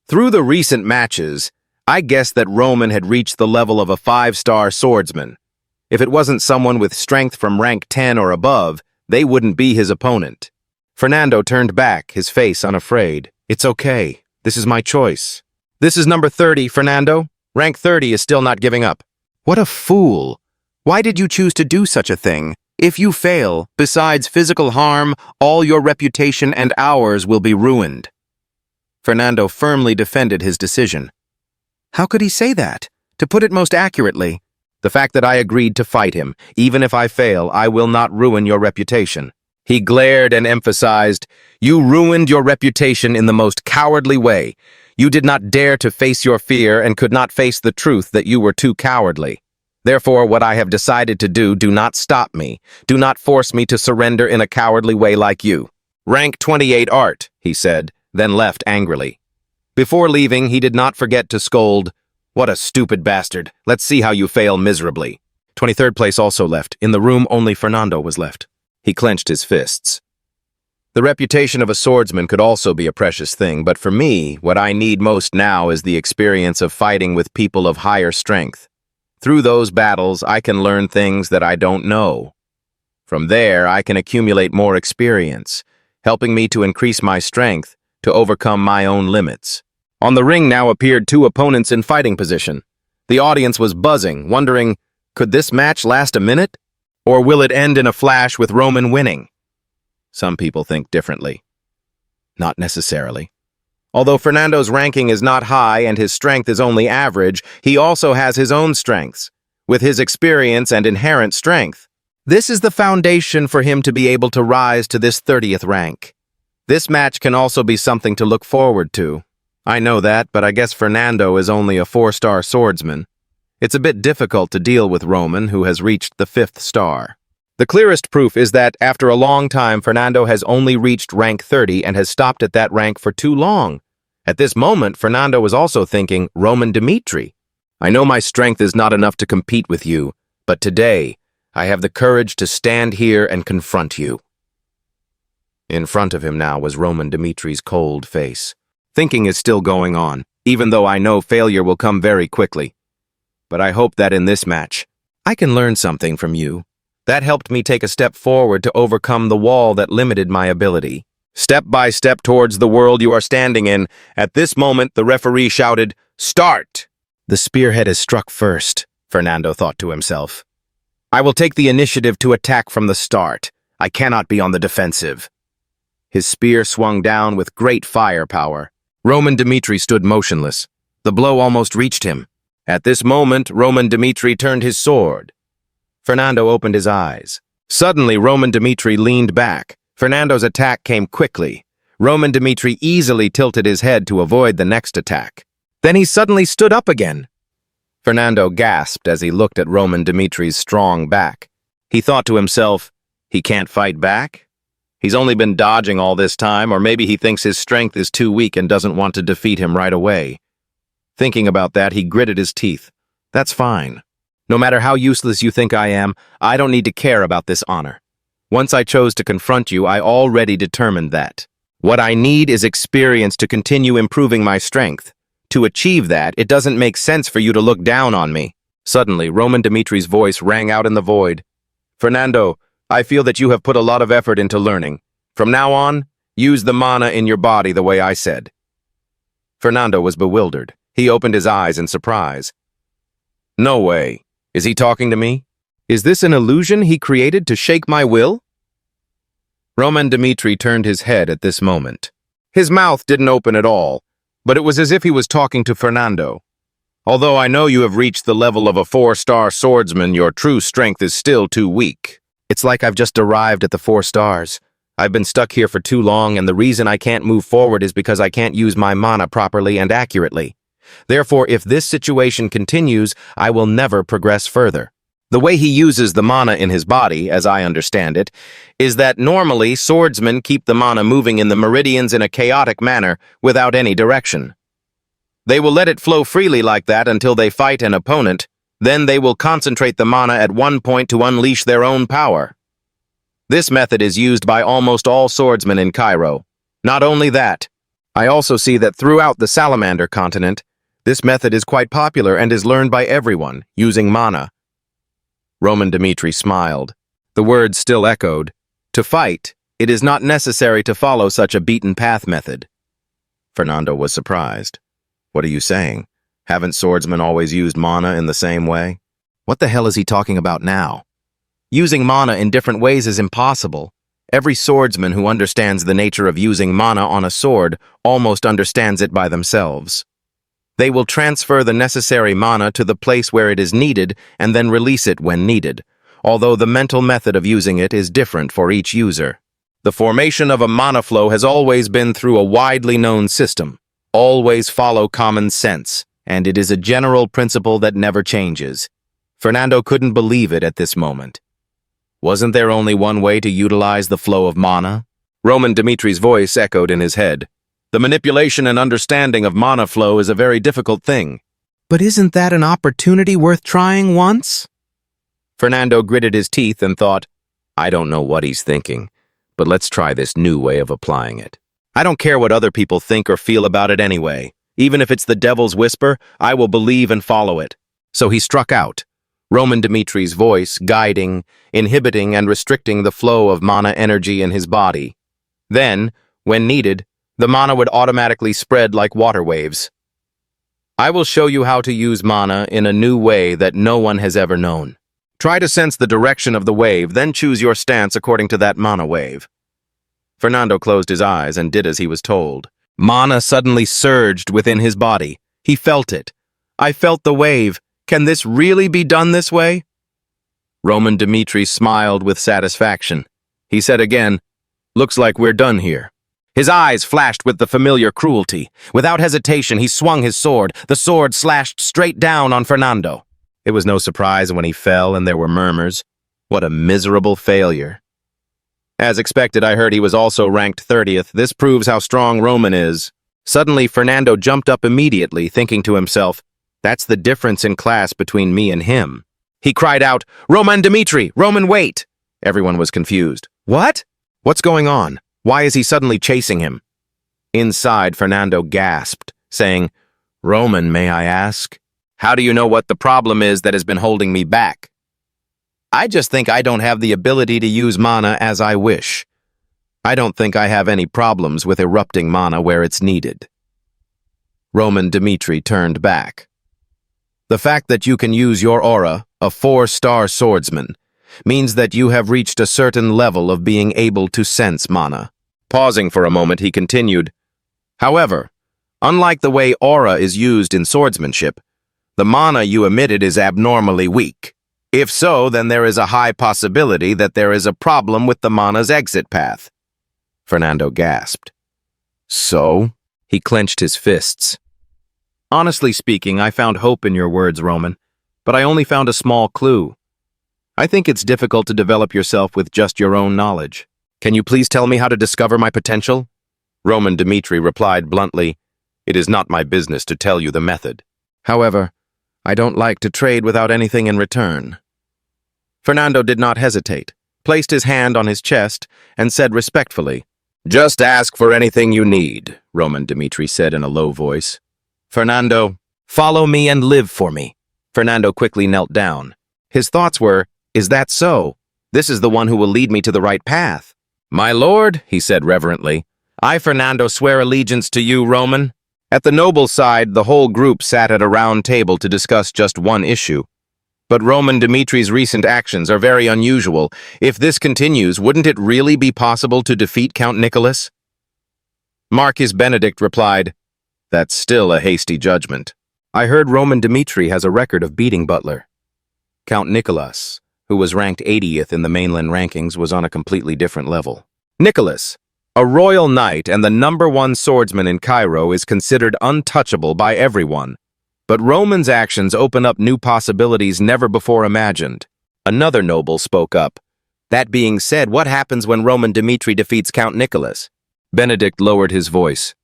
Through the recent matches, I guessed that Roman had reached the level of a 5-star swordsman. If it wasn't someone with strength from rank 10 or above, they wouldn't be his opponent. Fernando turned back, his face unafraid. "It's okay. This is my choice." "This is number 30, Fernando. Rank 30 is still not giving up." "What a fool. Why did you choose to do such a thing? If you fail, besides physical harm, all your reputation and ours will be ruined." Fernando firmly defended his decision. How could he say that? To put it most accurately, the fact that I agreed to fight him, even if I fail, I will not ruin your reputation. He glared and emphasized, You ruined your reputation in the most cowardly way. You did not dare to face your fear and could not face the truth that you were too cowardly. Therefore, what I have decided to do not stop me. Do not force me to surrender in a cowardly way like you. Rank 28 art, he said, then left angrily. Before leaving, he did not forget to scold, What a stupid bastard. Let's see how you fail miserably. 23rd place also left. In the room, only Fernando was left. He clenched his fists. The reputation of a swordsman could also be a precious thing, but for me, what I need most now is the experience of fighting with people of higher strength. Through those battles, I can learn things that I don't know. From there, I can accumulate more experience, helping me to increase my strength, to overcome my own limits. On the ring now appeared two opponents in fighting position. The audience was buzzing, wondering, could this match last a minute? Or will it end in a flash with Roman winning? Some people think differently. Not necessarily. Although Fernando's ranking is not high and his strength is only average, he also has his own strengths, with his experience and inherent strength. This is the foundation for him to be able to rise to this 30th rank. This match can also be something to look forward to. I know that, but I guess Fernando is only a 4-star swordsman. It's a bit difficult to deal with Roman, who has reached the 5th star. The clearest proof is that, after a long time, Fernando has only reached rank 30 and has stopped at that rank for too long. At this moment, Fernando was also thinking, Roman Dimitri. I know my strength is not enough to compete with you, but today, I have the courage to stand here and confront you. In front of him now was Roman Dimitri's cold face. Thinking is still going on, even though I know failure will come very quickly. But I hope that in this match, I can learn something from you. That helped me take a step forward to overcome the wall that limited my ability. Step by step towards the world you are standing in, at this moment the referee shouted, Start! The spearhead is struck first, Fernando thought to himself. I will take the initiative to attack from the start. I cannot be on the defensive. His spear swung down with great firepower. Roman Dimitri stood motionless. The blow almost reached him. At this moment, Roman Dimitri turned his sword. Fernando opened his eyes. Suddenly, Roman Dimitri leaned back. Fernando's attack came quickly. Roman Dimitri easily tilted his head to avoid the next attack. Then he suddenly stood up again. Fernando gasped as he looked at Roman Dimitri's strong back. He thought to himself, he can't fight back? He's only been dodging all this time, or maybe he thinks his strength is too weak and doesn't want to defeat him right away. Thinking about that, he gritted his teeth. That's fine. No matter how useless you think I am, I don't need to care about this honor. Once I chose to confront you, I already determined that. What I need is experience to continue improving my strength. To achieve that, it doesn't make sense for you to look down on me. Suddenly, Roman Dimitri's voice rang out in the void. Fernando, I feel that you have put a lot of effort into learning. From now on, use the mana in your body the way I said. Fernando was bewildered. He opened his eyes in surprise. No way. Is he talking to me? Is this an illusion he created to shake my will? Roman Dimitri turned his head at this moment. His mouth didn't open at all, but it was as if he was talking to Fernando. Although I know you have reached the level of a 4-star swordsman, your true strength is still too weak. It's like I've just arrived at the 4 stars. I've been stuck here for too long, and the reason I can't move forward is because I can't use my mana properly and accurately. Therefore, if this situation continues, I will never progress further. The way he uses the mana in his body, as I understand it, is that normally swordsmen keep the mana moving in the meridians in a chaotic manner without any direction. They will let it flow freely like that until they fight an opponent, then they will concentrate the mana at one point to unleash their own power. This method is used by almost all swordsmen in Cairo. Not only that, I also see that throughout the Salamander continent, this method is quite popular and is learned by everyone, using mana. Roman Dimitri smiled. The words still echoed. To fight, it is not necessary to follow such a beaten path method. Fernando was surprised. What are you saying? Haven't swordsmen always used mana in the same way? What the hell is he talking about now? Using mana in different ways is impossible. Every swordsman who understands the nature of using mana on a sword almost understands it by themselves. They will transfer the necessary mana to the place where it is needed and then release it when needed, although the mental method of using it is different for each user. The formation of a mana flow has always been through a widely known system. Always follow common sense, and it is a general principle that never changes. Fernando couldn't believe it at this moment. Wasn't there only one way to utilize the flow of mana? Roman Dimitri's voice echoed in his head. The manipulation and understanding of mana flow is a very difficult thing. But isn't that an opportunity worth trying once? Fernando gritted his teeth and thought, I don't know what he's thinking, but let's try this new way of applying it. I don't care what other people think or feel about it anyway. Even if it's the devil's whisper, I will believe and follow it. So he struck out, Roman Dimitri's voice guiding, inhibiting, and restricting the flow of mana energy in his body. Then, when needed, the mana would automatically spread like water waves. I will show you how to use mana in a new way that no one has ever known. Try to sense the direction of the wave, then choose your stance according to that mana wave. Fernando closed his eyes and did as he was told. Mana suddenly surged within his body. He felt it. I felt the wave. Can this really be done this way? Roman Dimitri smiled with satisfaction. He said again, looks like we're done here. His eyes flashed with the familiar cruelty. Without hesitation, he swung his sword. The sword slashed straight down on Fernando. It was no surprise when he fell and there were murmurs. What a miserable failure. As expected, I heard he was also ranked 30th. This proves how strong Roman is. Suddenly, Fernando jumped up immediately, thinking to himself, that's the difference in class between me and him. He cried out, Roman Dimitri! Roman, wait! Everyone was confused. What? What's going on? Why is he suddenly chasing him? Inside, Fernando gasped, saying, Roman, may I ask? How do you know what the problem is that has been holding me back? I just think I don't have the ability to use mana as I wish. I don't think I have any problems with erupting mana where it's needed. Roman Dimitri turned back. The fact that you can use your aura, a 4-star swordsman, means that you have reached a certain level of being able to sense mana. Pausing for a moment, he continued, however, unlike the way aura is used in swordsmanship, the mana you emitted is abnormally weak. If so, then there is a high possibility that there is a problem with the mana's exit path. Fernando gasped. So? He clenched his fists. Honestly speaking, I found hope in your words, Roman, but I only found a small clue. I think it's difficult to develop yourself with just your own knowledge. Can you please tell me how to discover my potential? Roman Dimitri replied bluntly, it is not my business to tell you the method. However, I don't like to trade without anything in return. Fernando did not hesitate, placed his hand on his chest, and said respectfully, just ask for anything you need, Roman Dimitri said in a low voice. Fernando, follow me and live for me. Fernando quickly knelt down. His thoughts were, is that so? This is the one who will lead me to the right path. My lord, he said reverently, I, Fernando, swear allegiance to you, Roman. At the noble side, the whole group sat at a round table to discuss just one issue. But Roman Dimitri's recent actions are very unusual. If this continues, wouldn't it really be possible to defeat Count Nicholas? Marquis Benedict replied, that's still a hasty judgment. I heard Roman Dimitri has a record of beating Butler. Count Nicholas, who was ranked 80th in the mainland rankings, was on a completely different level. Nicholas, a royal knight and the #1 swordsman in Cairo, is considered untouchable by everyone. But Roman's actions open up new possibilities never before imagined. Another noble spoke up. That being said, what happens when Roman Dimitri defeats Count Nicholas? Benedict lowered his voice.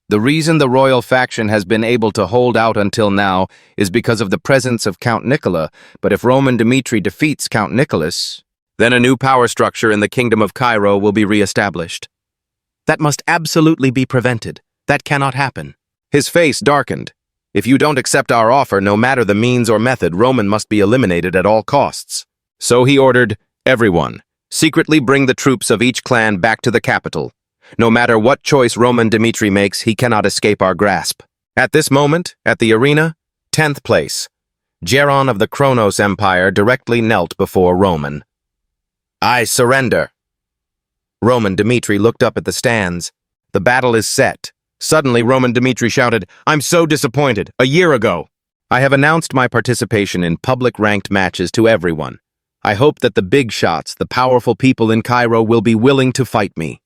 The reason the royal faction has been able to hold out until now is because of the presence of Count Nicola, but if Roman Dimitri defeats Count Nicholas, then a new power structure in the Kingdom of Cairo will be re-established. That must absolutely be prevented. That cannot happen. His face darkened. If you don't accept our offer, no matter the means or method, Roman must be eliminated at all costs. So he ordered, everyone, secretly bring the troops of each clan back to the capital. No matter what choice Roman Dimitri makes, he cannot escape our grasp. At this moment, at the arena, 10th place, Geron of the Kronos Empire directly knelt before Roman. I surrender. Roman Dmitri looked up at the stands. The battle is set. Suddenly, Roman Dmitri shouted, "I'm so disappointed. A year ago. I have announced my participation in public ranked matches to everyone. I hope that the big shots, the powerful people in Cairo will be willing to fight me."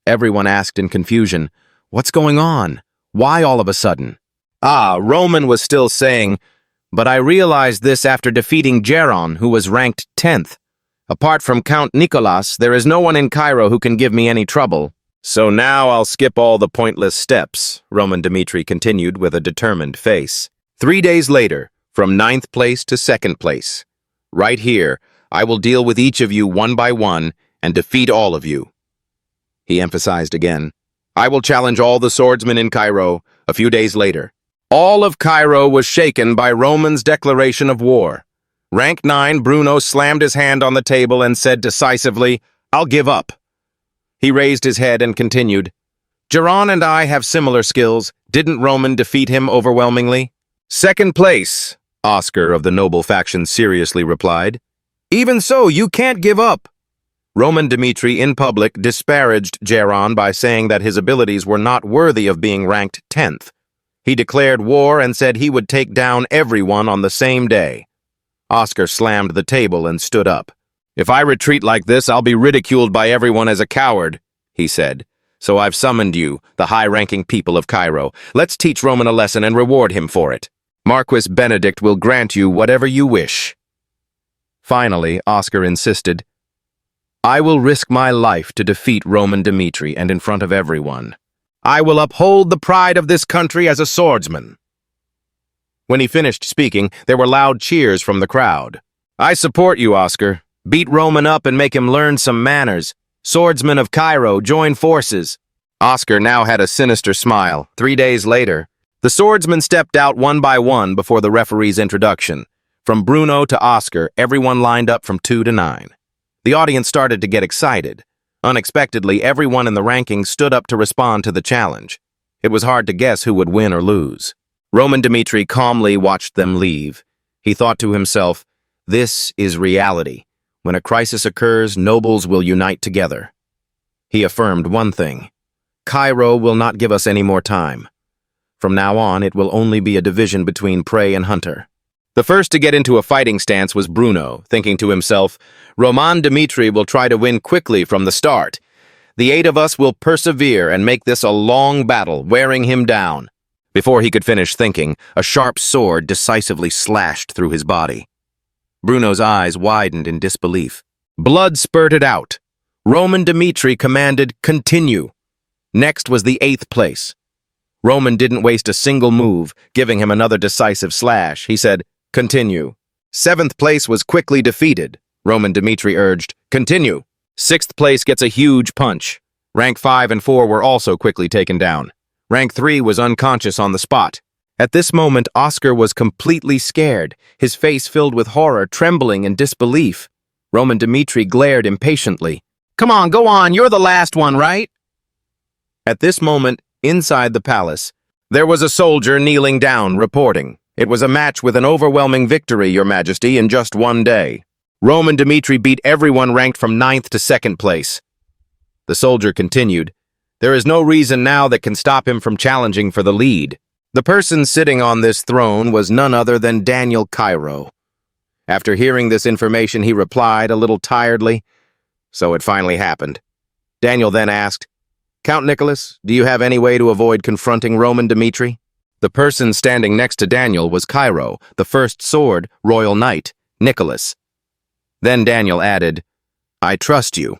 Everyone asked in confusion, "What's going on? Why all of a sudden?" Roman was still saying, "But I realized this after defeating Geron, who was ranked 10th. Apart from Count Nicholas, there is no one in Cairo who can give me any trouble. So now I'll skip all the pointless steps," Roman Dmitri continued with a determined face. 3 days later, from 9th place to 2nd place. Right here, I will deal with each of you one by one and defeat all of you. He emphasized again, "I will challenge all the swordsmen in Cairo." A few days later, all of Cairo was shaken by Roman's declaration of war. Rank 9 Bruno slammed his hand on the table and said decisively, "I'll give up." He raised his head and continued, "Geron and I have similar skills. Didn't Roman defeat him overwhelmingly?" "2nd place," Oscar of the noble faction seriously replied. "Even so, you can't give up." Roman Dmitri in public disparaged Geron by saying that his abilities were not worthy of being ranked 10th. He declared war and said he would take down everyone on the same day. Oscar slammed the table and stood up. "If I retreat like this, I'll be ridiculed by everyone as a coward," he said. "So I've summoned you, the high-ranking people of Cairo. Let's teach Roman a lesson and reward him for it. Marquis Benedict will grant you whatever you wish." Finally, Oscar insisted, "I will risk my life to defeat Roman Dmitri and in front of everyone. I will uphold the pride of this country as a swordsman." When he finished speaking, there were loud cheers from the crowd. "I support you, Oscar. Beat Roman up and make him learn some manners. Swordsmen of Cairo, join forces." Oscar now had a sinister smile. 3 days later, the swordsmen stepped out one by one before the referee's introduction. From Bruno to Oscar, everyone lined up from 2 to 9. The audience started to get excited. Unexpectedly, everyone in the rankings stood up to respond to the challenge. It was hard to guess who would win or lose. Roman Dmitri calmly watched them leave. He thought to himself, "This is reality. When a crisis occurs, nobles will unite together." He affirmed one thing: Cairo will not give us any more time. From now on, it will only be a division between prey and hunter. The first to get into a fighting stance was Bruno, thinking to himself, "Roman Dmitri will try to win quickly from the start. The 8 of us will persevere and make this a long battle, wearing him down." Before he could finish thinking, a sharp sword decisively slashed through his body. Bruno's eyes widened in disbelief. Blood spurted out. Roman Dmitri commanded, "Continue." Next was the 8th place. Roman didn't waste a single move, giving him another decisive slash. He said, "Continue." 7th place was quickly defeated. Roman Dmitri urged, "Continue." 6th place gets a huge punch. Rank 5 and 4 were also quickly taken down. Rank 3 was unconscious on the spot. At this moment, Oscar was completely scared, his face filled with horror, trembling, and disbelief. Roman Dmitri glared impatiently. "Come on, go on, you're the last one, right?" At this moment, inside the palace, there was a soldier kneeling down, reporting, "It was a match with an overwhelming victory, Your Majesty, in just 1 day. Roman Dmitri beat everyone ranked from 9th to 2nd place." The soldier continued, "There is no reason now that can stop him from challenging for the lead." The person sitting on this throne was none other than Daniel Cairo. After hearing this information, he replied a little tiredly, "So it finally happened." Daniel then asked, "Count Nicholas, do you have any way to avoid confronting Roman Dmitri?" The person standing next to Daniel was Cairo, the first sword, Royal Knight, Nicholas. Then Daniel added, "I trust you,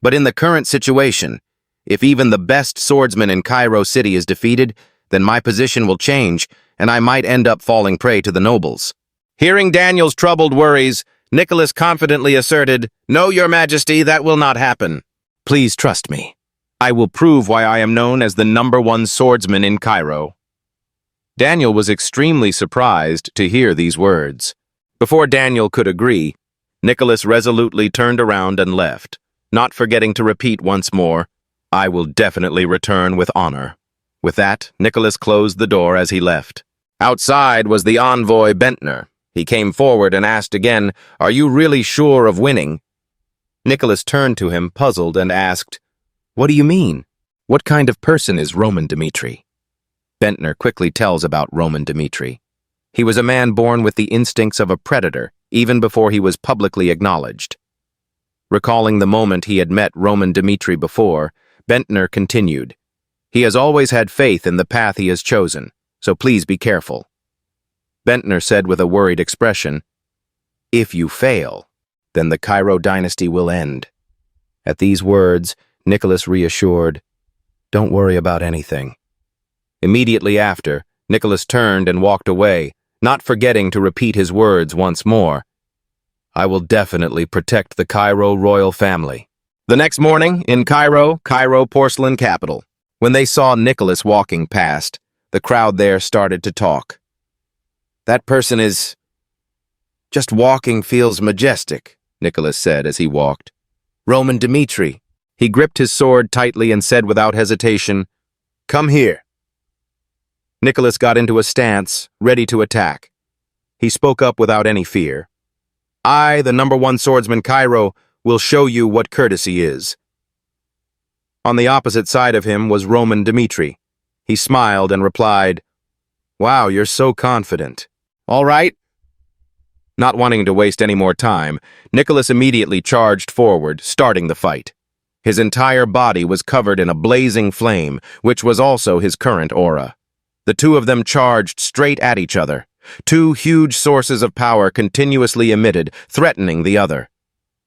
but in the current situation, if even the best swordsman in Cairo City is defeated, then my position will change, and I might end up falling prey to the nobles." Hearing Daniel's troubled worries, Nicholas confidently asserted, "No, Your Majesty, that will not happen. Please trust me. I will prove why I am known as the #1 swordsman in Cairo." Daniel was extremely surprised to hear these words. Before Daniel could agree, Nicholas resolutely turned around and left, not forgetting to repeat once more, "I will definitely return with honor." With that, Nicholas closed the door as he left. Outside was the envoy Bentner. He came forward and asked again, "Are you really sure of winning?" Nicholas turned to him, puzzled, and asked, "What do you mean? What kind of person is Roman Dmitri?" Bentner quickly tells about Roman Dmitri. He was a man born with the instincts of a predator, even before he was publicly acknowledged. Recalling the moment he had met Roman Dmitri before, Bentner continued, "He has always had faith in the path he has chosen, so please be careful." Bentner said with a worried expression, "If you fail, then the Cairo dynasty will end." At these words, Nicholas reassured, "Don't worry about anything." Immediately after, Nicholas turned and walked away, not forgetting to repeat his words once more. "I will definitely protect the Cairo royal family." The next morning, in Cairo, porcelain capital, when they saw Nicholas walking past, the crowd there started to talk. "That person is... just walking feels majestic," Nicholas said as he walked. "Roman Dmitri." He gripped his sword tightly and said without hesitation, "Come here." Nicholas got into a stance, ready to attack. He spoke up without any fear. "I, the #1 swordsman Cairo, will show you what courtesy is." On the opposite side of him was Roman Dmitri. He smiled and replied, "Wow, you're so confident. All right." Not wanting to waste any more time, Nicholas immediately charged forward, starting the fight. His entire body was covered in a blazing flame, which was also his current aura. The two of them charged straight at each other. Two huge sources of power continuously emitted, threatening the other.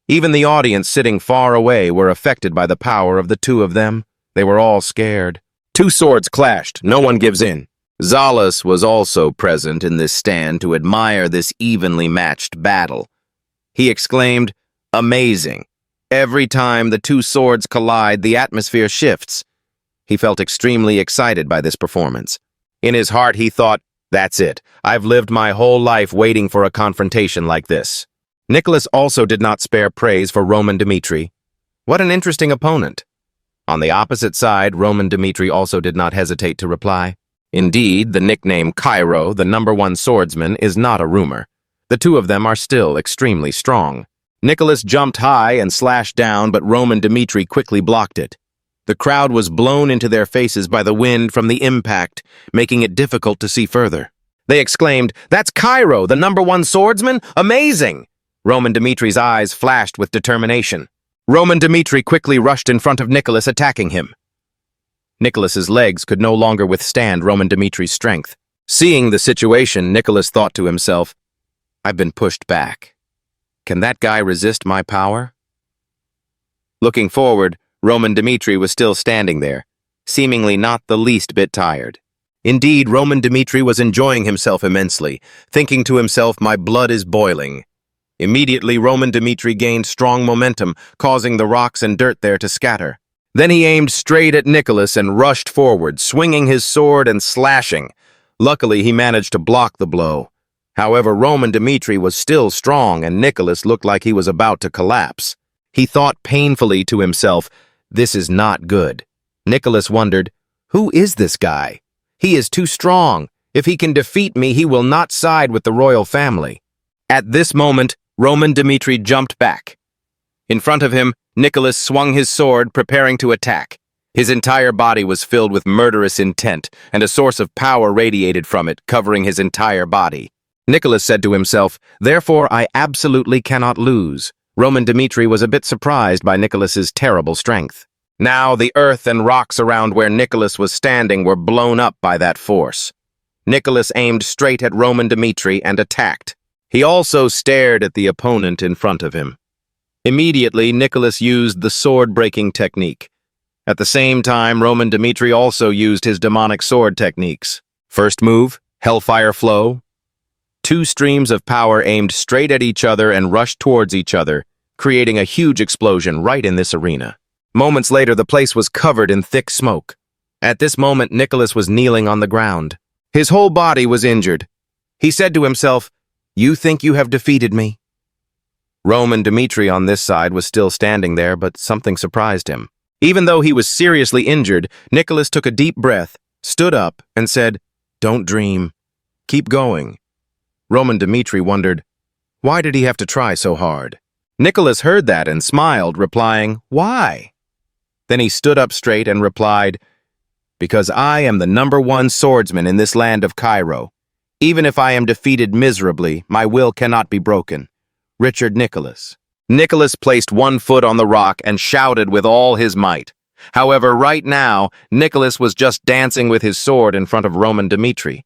Even the audience sitting far away were affected by the power of the two of them. They were all scared. Two swords clashed. No one gives in. Zalas was also present in this stand to admire this evenly matched battle. He exclaimed, "Amazing. Every time the two swords collide, the atmosphere shifts." He felt extremely excited by this performance. In his heart, he thought, "That's it. I've lived my whole life waiting for a confrontation like this." Nicholas also did not spare praise for Roman Dmitri. What an interesting opponent. On the opposite side, Roman Dmitri also did not hesitate to reply. Indeed, the nickname Cairo, the #1 swordsman, is not a rumor. The two of them are still extremely strong. Nicholas jumped high and slashed down, but Roman Dmitri quickly blocked it. The crowd was blown into their faces by the wind from the impact, making it difficult to see further. They exclaimed, "That's Cairo, the #1 swordsman? Amazing!" Roman Dmitri's eyes flashed with determination. Roman Dmitri quickly rushed in front of Nicholas, attacking him. Nicholas's legs could no longer withstand Roman Dmitri's strength. Seeing the situation, Nicholas thought to himself, "I've been pushed back. Can that guy resist my power?" Looking forward, Roman Dmitri was still standing there, seemingly not the least bit tired. Indeed, Roman Dmitri was enjoying himself immensely, thinking to himself, "My blood is boiling." Immediately, Roman Dmitri gained strong momentum, causing the rocks and dirt there to scatter. Then he aimed straight at Nicholas and rushed forward, swinging his sword and slashing. Luckily, he managed to block the blow. However, Roman Dmitri was still strong, and Nicholas looked like he was about to collapse. He thought painfully to himself, "This is not good." Nicholas wondered, "Who is this guy? He is too strong. If he can defeat me, he will not side with the royal family." At this moment, Roman Dmitri jumped back. In front of him, Nicholas swung his sword, preparing to attack. His entire body was filled with murderous intent, and a source of power radiated from it, covering his entire body. Nicholas said to himself, "Therefore I absolutely cannot lose." Roman Dmitri was a bit surprised by Nicholas's terrible strength. Now the earth and rocks around where Nicholas was standing were blown up by that force. Nicholas aimed straight at Roman Dmitri and attacked. He also stared at the opponent in front of him. Immediately, Nicholas used the sword-breaking technique. At the same time, Roman Dmitri also used his demonic sword techniques. First move, Hellfire Flow. Two streams of power aimed straight at each other and rushed towards each other, creating a huge explosion right in this arena. Moments later, the place was covered in thick smoke. At this moment, Nicholas was kneeling on the ground. His whole body was injured. He said to himself, "You think you have defeated me?" Roman Dmitri on this side was still standing there, but something surprised him. Even though he was seriously injured, Nicholas took a deep breath, stood up, and said, "Don't dream. Keep going." Roman Dmitri wondered, why did he have to try so hard? Nicholas heard that and smiled, replying, "Why?" Then he stood up straight and replied, "Because I am the #1 swordsman in this land of Cairo. Even if I am defeated miserably, my will cannot be broken. Richard Nicholas." Nicholas placed one foot on the rock and shouted with all his might. However, right now, Nicholas was just dancing with his sword in front of Roman Dmitri.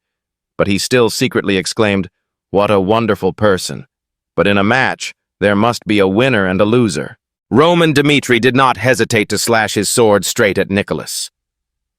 But he still secretly exclaimed, "What a wonderful person. But in a match, there must be a winner and a loser." Roman Dmitri did not hesitate to slash his sword straight at Nicholas.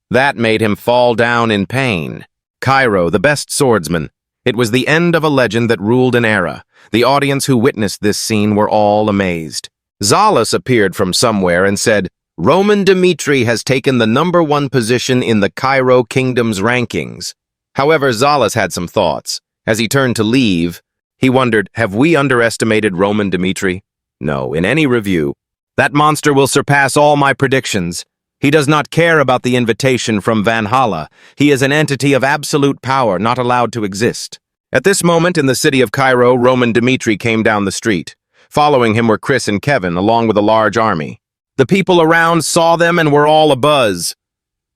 That made him fall down in pain. Cairo, the best swordsman. It was the end of a legend that ruled an era. The audience who witnessed this scene were all amazed. Zalas appeared from somewhere and said, "Roman Dmitri has taken the #1 position in the Cairo Kingdom's rankings." However, Zalas had some thoughts. As he turned to leave, he wondered, have we underestimated Roman Dmitri? No, in any review. That monster will surpass all my predictions. He does not care about the invitation from Valhalla. He is an entity of absolute power, not allowed to exist. At this moment in the city of Cairo, Roman Dmitri came down the street. Following him were Chris and Kevin, along with a large army. The people around saw them and were all abuzz.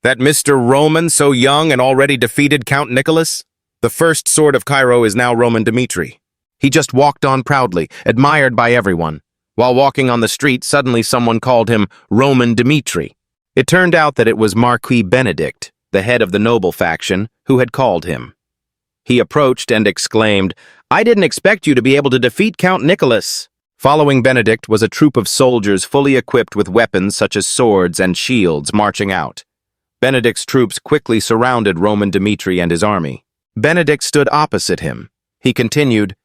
That Mr. Roman, so young and already defeated Count Nicholas? The first sword of Cairo is now Roman Dmitri. He just walked on proudly, admired by everyone. While walking on the street, suddenly someone called him Roman Dmitri. It turned out that it was Marquis Benedict, the head of the noble faction, who had called him. He approached and exclaimed, "I didn't expect you to be able to defeat Count Nicholas." Following Benedict was a troop of soldiers fully equipped with weapons such as swords and shields marching out. Benedict's troops quickly surrounded Roman Dmitri and his army. Benedict stood opposite him. He continued,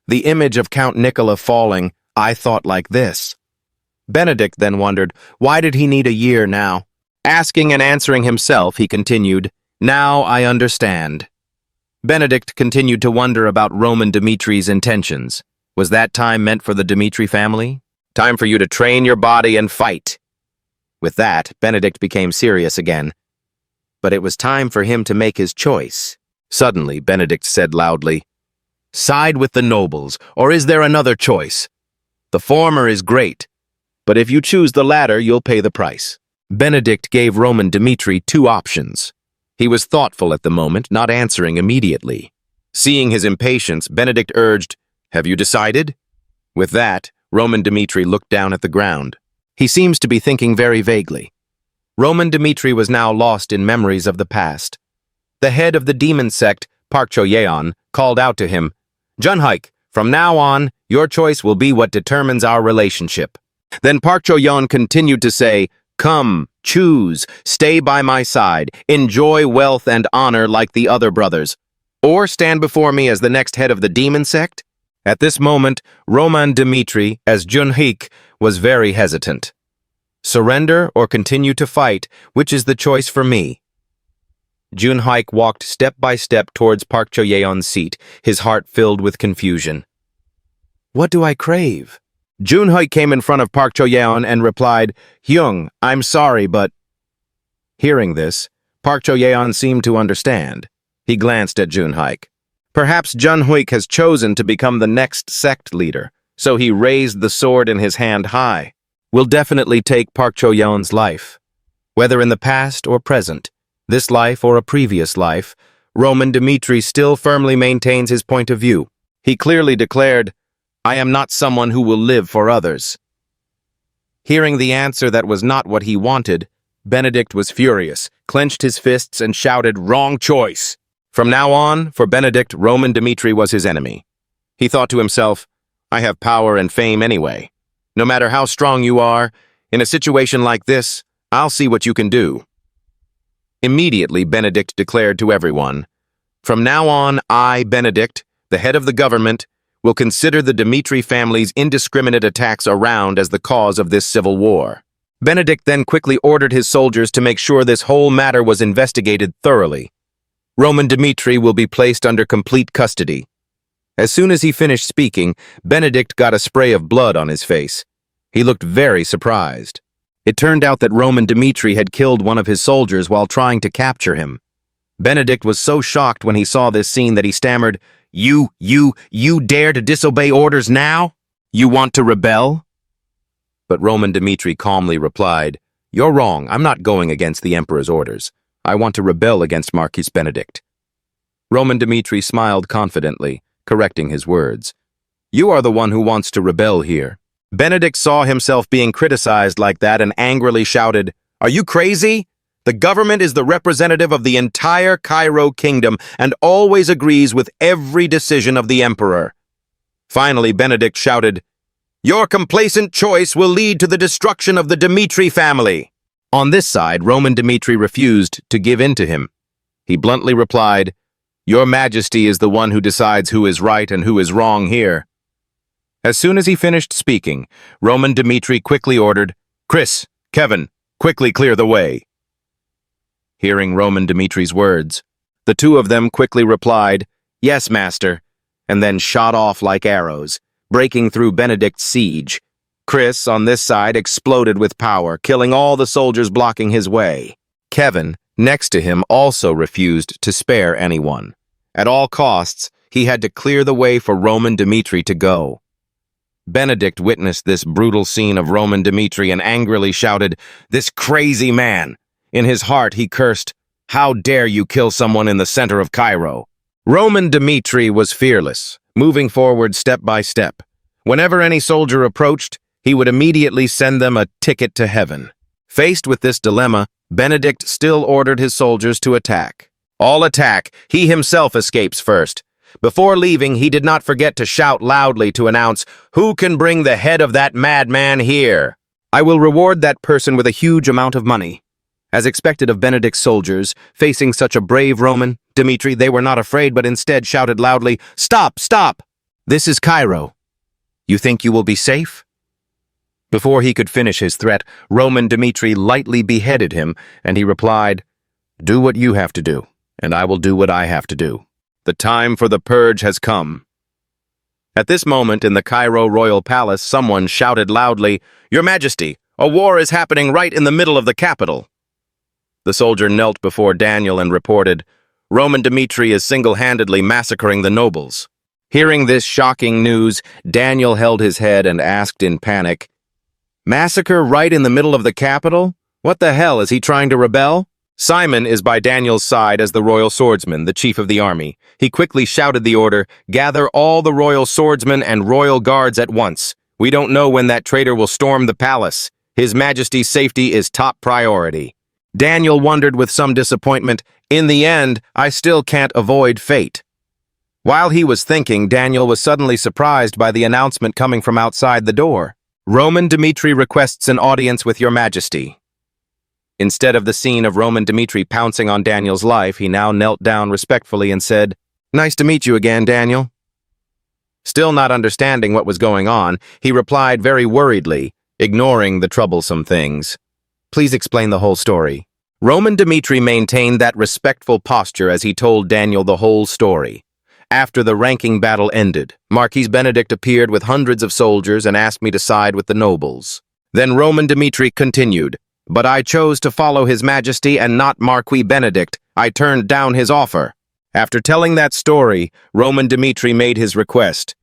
"The image of Count Nicola falling, I thought like this." Benedict then wondered, why did he need a year now? Asking and answering himself, he continued, "Now I understand." Benedict continued to wonder about Roman Dmitri's intentions. Was that time meant for the Dmitri family? Time for you to train your body and fight. With that, Benedict became serious again. But it was time for him to make his choice. Suddenly, Benedict said loudly, "Side with the nobles, or is there another choice? The former is great, but if you choose the latter, you'll pay the price." Benedict gave Roman Dmitri 2 options. He was thoughtful at the moment, not answering immediately. Seeing his impatience, Benedict urged, "Have you decided?" With that, Roman Dmitri looked down at the ground. He seems to be thinking very vaguely. Roman Dmitri was now lost in memories of the past. The head of the demon sect, Park Cho-yeon, called out to him, "Junhaik, from now on, your choice will be what determines our relationship." Then Park Cho-yeon continued to say, "Come, choose, stay by my side, enjoy wealth and honor like the other brothers, or stand before me as the next head of the demon sect." At this moment, Roman Dmitri, as Junhaik, was very hesitant. "Surrender or continue to fight, which is the choice for me?" Junhaik walked step by step towards Park Cho-yeon's seat, his heart filled with confusion. "What do I crave?" Junhaik came in front of Park Cho-yeon and replied, "Hyung, I'm sorry, but..." Hearing this, Park Cho-yeon seemed to understand. He glanced at Junhaik. Perhaps Junhaik has chosen to become the next sect leader, so he raised the sword in his hand high. Will definitely take Park Cho-yeon's life. Whether in the past or present, this life or a previous life, Roman Dmitri still firmly maintains his point of view. He clearly declared, "I am not someone who will live for others." Hearing the answer that was not what he wanted, Benedict was furious, clenched his fists and shouted, "Wrong choice!" From now on, for Benedict, Roman Dmitri was his enemy. He thought to himself, "I have power and fame anyway. No matter how strong you are, in a situation like this, I'll see what you can do." Immediately, Benedict declared to everyone, "From now on, I, Benedict, the head of the government, will consider the Dmitri family's indiscriminate attacks around as the cause of this civil war." Benedict then quickly ordered his soldiers to make sure this whole matter was investigated thoroughly. Roman Dmitri will be placed under complete custody. As soon as he finished speaking, Benedict got a spray of blood on his face. He looked very surprised. It turned out that Roman Dmitri had killed one of his soldiers while trying to capture him. Benedict was so shocked when he saw this scene that he stammered, You dare to disobey orders now?" You want to rebel? But Roman Dmitri calmly replied, You're wrong. I'm not going against the emperor's orders. I want to rebel against Marquis Benedict. Roman Dmitri smiled confidently, correcting his words. You are the one who wants to rebel here. Benedict saw himself being criticized like that and angrily shouted, Are you crazy? The government is the representative of the entire Cairo kingdom and always agrees with every decision of the emperor. Finally, Benedict shouted, Your complacent choice will lead to the destruction of the Dmitri family. On this side, Roman Dmitri refused to give in to him. He bluntly replied, Your Majesty is the one who decides who is right and who is wrong here. As soon as he finished speaking, Roman Dmitri quickly ordered, Chris, Kevin, quickly clear the way. Hearing Roman Dmitri's words, the two of them quickly replied, Yes, master, and then shot off like arrows, breaking through Benedict's siege. Chris, on this side, exploded with power, killing all the soldiers blocking his way. Kevin, next to him, also refused to spare anyone. At all costs, he had to clear the way for Roman Dmitri to go. Benedict witnessed this brutal scene of Roman Dmitri and angrily shouted, This crazy man! In his heart, he cursed, How dare you kill someone in the center of Cairo? Roman Dmitri was fearless, moving forward step by step. Whenever any soldier approached, he would immediately send them a ticket to heaven. Faced with this dilemma, Benedict still ordered his soldiers to attack. All attack, he himself escapes first. Before leaving, he did not forget to shout loudly to announce, Who can bring the head of that madman here? I will reward that person with a huge amount of money. As expected of Benedict's soldiers, facing such a brave Roman, Dmitri, they were not afraid but instead shouted loudly, Stop! Stop! This is Cairo. You think you will be safe? Before he could finish his threat, Roman Dmitri lightly beheaded him, and he replied, Do what you have to do, and I will do what I have to do. The time for the purge has come. At this moment in the Cairo royal palace, someone shouted loudly, Your Majesty, a war is happening right in the middle of the capital. The soldier knelt before Daniel and reported, Roman Dmitri is single-handedly massacring the nobles. Hearing this shocking news, Daniel held his head and asked in panic, Massacre right in the middle of the capital? What the hell, is he trying to rebel? Simon is by Daniel's side as the royal swordsman, the chief of the army. He quickly shouted the order, Gather all the royal swordsmen and royal guards at once. We don't know when that traitor will storm the palace. His Majesty's safety is top priority. Daniel wondered with some disappointment, In the end, I still can't avoid fate. While he was thinking, Daniel was suddenly surprised by the announcement coming from outside the door. Roman Dmitri requests an audience with your Majesty. Instead of the scene of Roman Dmitri pouncing on Daniel's life, he now knelt down respectfully and said, Nice to meet you again, Daniel. Still not understanding what was going on, he replied very worriedly, ignoring the troublesome things. Please explain the whole story. Roman Dmitri maintained that respectful posture as he told Daniel the whole story. After the ranking battle ended, Marquis Benedict appeared with hundreds of soldiers and asked me to side with the nobles. Then Roman Dmitri continued, But I chose to follow His Majesty and not Marquis Benedict. I turned down his offer. After telling that story, Roman Dmitri made his request.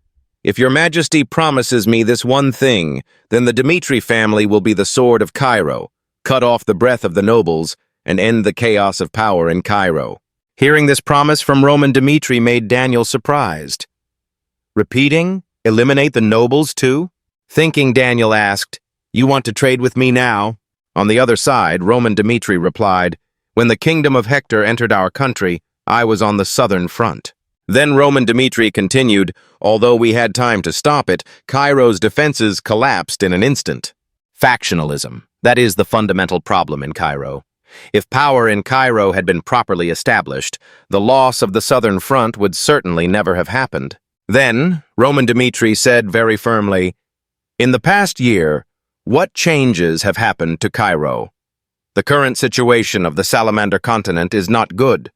If your Majesty promises me this one thing, then the Dmitri family will be the sword of Cairo, cut off the breath of the nobles, and end the chaos of power in Cairo. Hearing this promise from Roman Dmitri made Daniel surprised. Repeating, eliminate the nobles too? Thinking, Daniel asked, You want to trade with me now? On the other side, Roman Dmitri replied, When the kingdom of Hector entered our country, I was on the southern front. Then Roman Dmitri continued, Although we had time to stop it, Cairo's defenses collapsed in an instant. Factionalism. That is the fundamental problem in Cairo. If power in Cairo had been properly established, the loss of the southern front would certainly never have happened. Then, Roman Dmitri said very firmly, In the past year, what changes have happened to Cairo? The current situation of the Salamander continent is not good.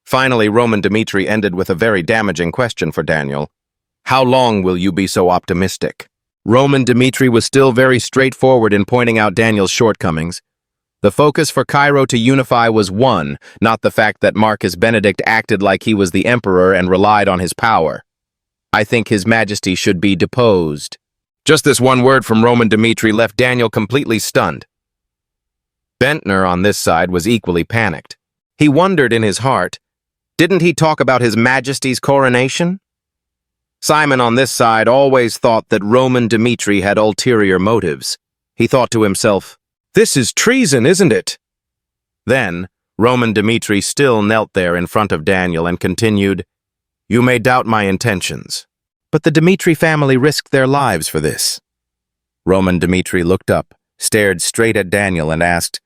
Finally, Roman Dmitri ended with a very damaging question for Daniel. How long will you be so optimistic? Roman Dmitri was still very straightforward in pointing out Daniel's shortcomings. The focus for Cairo to unify was one, not the fact that Marquis Benedict acted like he was the emperor and relied on his power. I think His Majesty should be deposed." Just this one word from Roman Dmitri left Daniel completely stunned. Bentner on this side was equally panicked. He wondered in his heart, didn't he talk about His Majesty's coronation? Simon on this side always thought that Roman Dmitri had ulterior motives. He thought to himself, "This is treason, isn't it?" Then, Roman Dmitri still knelt there in front of Daniel and continued, "You may doubt my intentions, but the Dmitri family risked their lives for this." Roman Dmitri looked up, stared straight at Daniel and asked,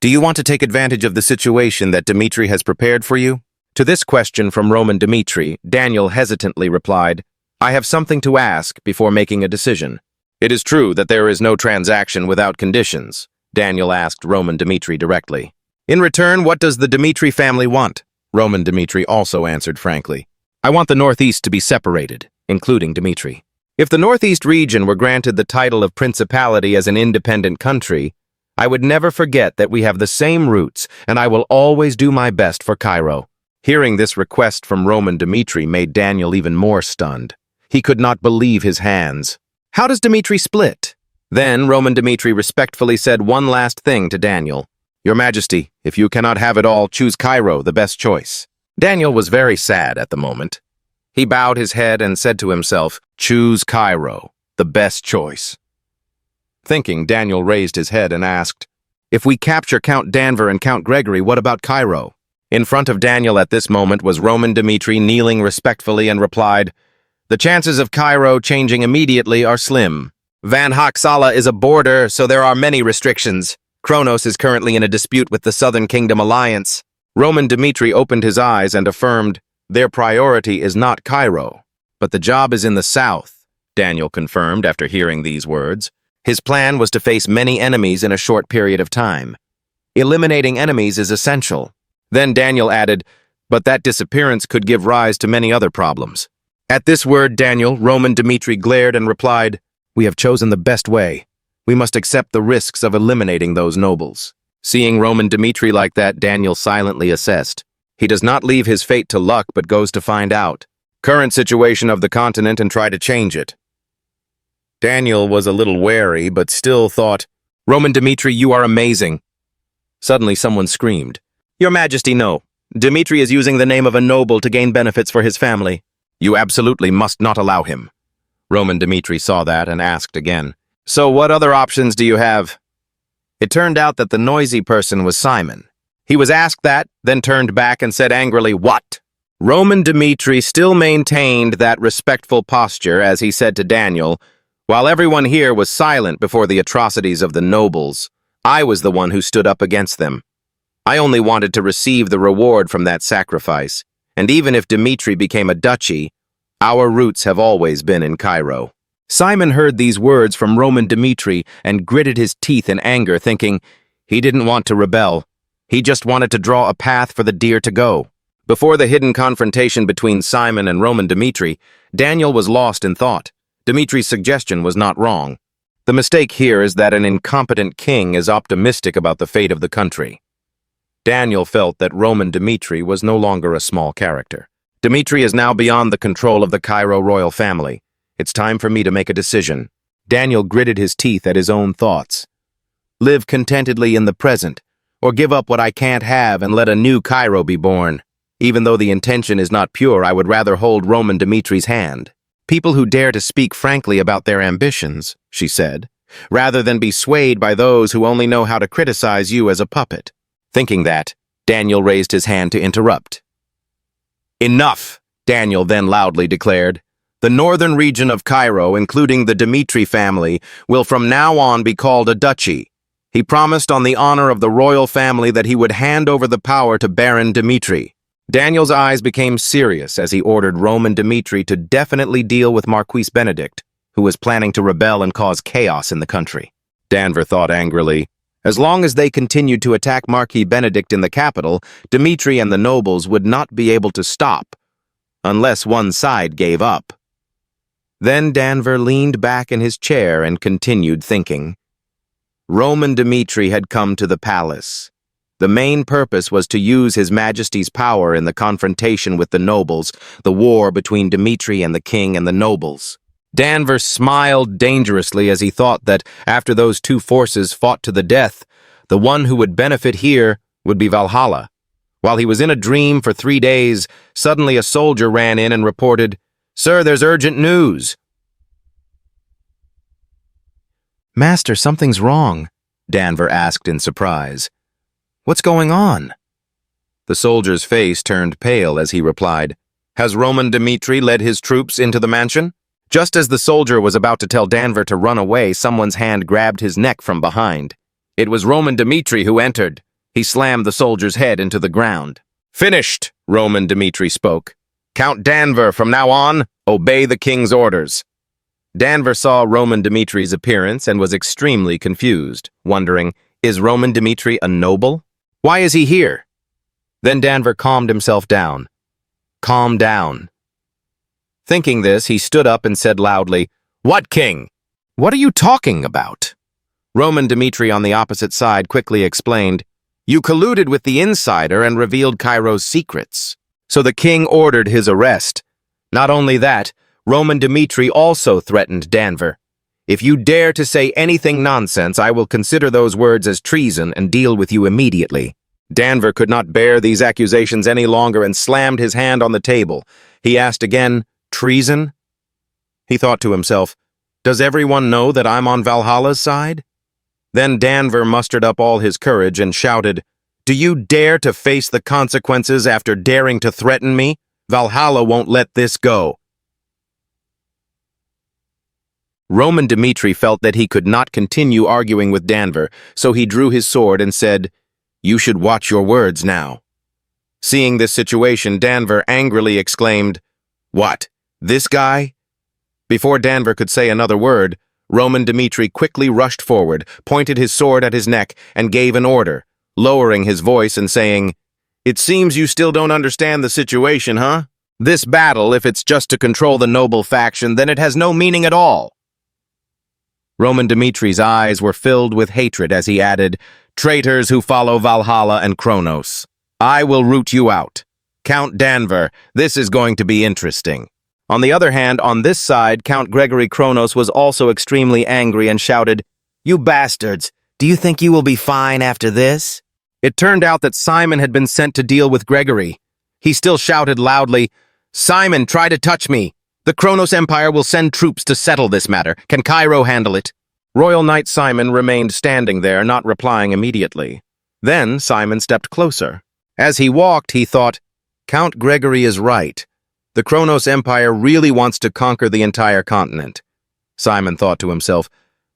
"Do you want to take advantage of the situation that Dmitri has prepared for you?" To this question from Roman Dmitri, Daniel hesitantly replied, "I have something to ask before making a decision." "It is true that there is no transaction without conditions," Daniel asked Roman Dmitri directly. "In return, what does the Dmitri family want?" Roman Dmitri also answered frankly, "I want the Northeast to be separated, including Dmitri. If the Northeast region were granted the title of principality as an independent country, I would never forget that we have the same roots, and I will always do my best for Cairo." Hearing this request from Roman Dmitri made Daniel even more stunned. He could not believe his hands. "How does Dmitri split?" Then Roman Dmitri respectfully said one last thing to Daniel. "Your Majesty, if you cannot have it all, choose Cairo, the best choice." Daniel was very sad at the moment. He bowed his head and said to himself, "Choose Cairo, the best choice." Thinking, Daniel raised his head and asked, "If we capture Count Danver and Count Gregory, what about Cairo?" In front of Daniel at this moment was Roman Dmitri kneeling respectfully and replied, "The chances of Cairo changing immediately are slim. Van Haksala is a border, so there are many restrictions. Kronos is currently in a dispute with the Southern Kingdom Alliance." Roman Dmitri opened his eyes and affirmed, "Their priority is not Cairo, but the job is in the south," Daniel confirmed after hearing these words. His plan was to face many enemies in a short period of time. Eliminating enemies is essential. Then Daniel added, "But that disappearance could give rise to many other problems." At this word, Daniel, Roman Dmitri glared and replied, "We have chosen the best way. We must accept the risks of eliminating those nobles." Seeing Roman Dmitri like that, Daniel silently assessed. He does not leave his fate to luck, but goes to find out current situation of the continent and try to change it. Daniel was a little wary, but still thought, "Roman Dmitri, you are amazing." Suddenly someone screamed, "Your Majesty, no. Dmitri is using the name of a noble to gain benefits for his family. You absolutely must not allow him." Roman Dmitri saw that and asked again, "So what other options do you have?" It turned out that the noisy person was Simon. He was asked that, then turned back and said angrily, "What?" Roman Dmitri still maintained that respectful posture as he said to Daniel, "While everyone here was silent before the atrocities of the nobles, I was the one who stood up against them. I only wanted to receive the reward from that sacrifice, and even if Dmitri became a duchy, our roots have always been in Cairo." Simon heard these words from Roman Dmitri and gritted his teeth in anger, thinking, he didn't want to rebel. He just wanted to draw a path for the deer to go. Before the hidden confrontation between Simon and Roman Dmitri, Daniel was lost in thought. Dmitri's suggestion was not wrong. The mistake here is that an incompetent king is optimistic about the fate of the country. Daniel felt that Roman Dmitri was no longer a small character. Dmitri is now beyond the control of the Cairo royal family. It's time for me to make a decision. Daniel gritted his teeth at his own thoughts. Live contentedly in the present, or give up what I can't have and let a new Cairo be born. Even though the intention is not pure, I would rather hold Roman Dmitri's hand. People who dare to speak frankly about their ambitions, she said, rather than be swayed by those who only know how to criticize you as a puppet. Thinking that, Daniel raised his hand to interrupt. "Enough," Daniel then loudly declared. "The northern region of Cairo, including the Dmitri family, will from now on be called a duchy." He promised on the honor of the royal family that he would hand over the power to Baron Dmitri. Daniel's eyes became serious as he ordered Roman Dmitri to definitely deal with Marquis Benedict, who was planning to rebel and cause chaos in the country. Danver thought angrily, as long as they continued to attack Marquis Benedict in the capital, Dmitri and the nobles would not be able to stop, unless one side gave up. Then Danver leaned back in his chair and continued thinking. Roman Dmitri had come to the palace. The main purpose was to use His Majesty's power in the confrontation with the nobles, the war between Dmitri and the king and the nobles. Danvers smiled dangerously as he thought that, after those two forces fought to the death, the one who would benefit here would be Valhalla. While he was in a dream for 3 days, suddenly a soldier ran in and reported, "Sir, there's urgent news." "Master, something's wrong," Danver asked in surprise. "What's going on?" The soldier's face turned pale as he replied, "Has Roman Dmitri led his troops into the mansion?" Just as the soldier was about to tell Danver to run away, someone's hand grabbed his neck from behind. It was Roman Dmitri who entered. He slammed the soldier's head into the ground. "Finished," Roman Dmitri spoke. "Count Danver, from now on, obey the king's orders." Danver saw Roman Dmitri's appearance and was extremely confused, wondering, is Roman Dmitri a noble? Why is he here? Then Danver calmed himself down. Calm down. Thinking this, he stood up and said loudly, "What king? What are you talking about?" Roman Dmitri on the opposite side quickly explained, "You colluded with the insider and revealed Cairo's secrets. So the king ordered his arrest. Not only that, Roman Dmitri also threatened Danver. If you dare to say anything nonsense, I will consider those words as treason and deal with you immediately." Danver could not bear these accusations any longer and slammed his hand on the table. He asked again, "Treason?" He thought to himself, "Does everyone know that I'm on Valhalla's side?" Then Danver mustered up all his courage and shouted, "Do you dare to face the consequences after daring to threaten me? Valhalla won't let this go." Roman Dmitri felt that he could not continue arguing with Danver, so he drew his sword and said, "You should watch your words now." Seeing this situation, Danver angrily exclaimed, "What, this guy?" Before Danver could say another word, Roman Dmitri quickly rushed forward, pointed his sword at his neck, and gave an order, lowering his voice and saying, "It seems you still don't understand the situation, huh? This battle, if it's just to control the noble faction, then it has no meaning at all." Roman Dmitri's eyes were filled with hatred as he added, "Traitors who follow Valhalla and Kronos. I will root you out. Count Danver, this is going to be interesting." On the other hand, on this side, Count Gregory Kronos was also extremely angry and shouted, "You bastards, do you think you will be fine after this?" It turned out that Simon had been sent to deal with Gregory. He still shouted loudly, "Simon, try to touch me. The Kronos Empire will send troops to settle this matter. Can Cairo handle it?" Royal Knight Simon remained standing there, not replying immediately. Then Simon stepped closer. As he walked, he thought, Count Gregory is right. The Kronos Empire really wants to conquer the entire continent. Simon thought to himself,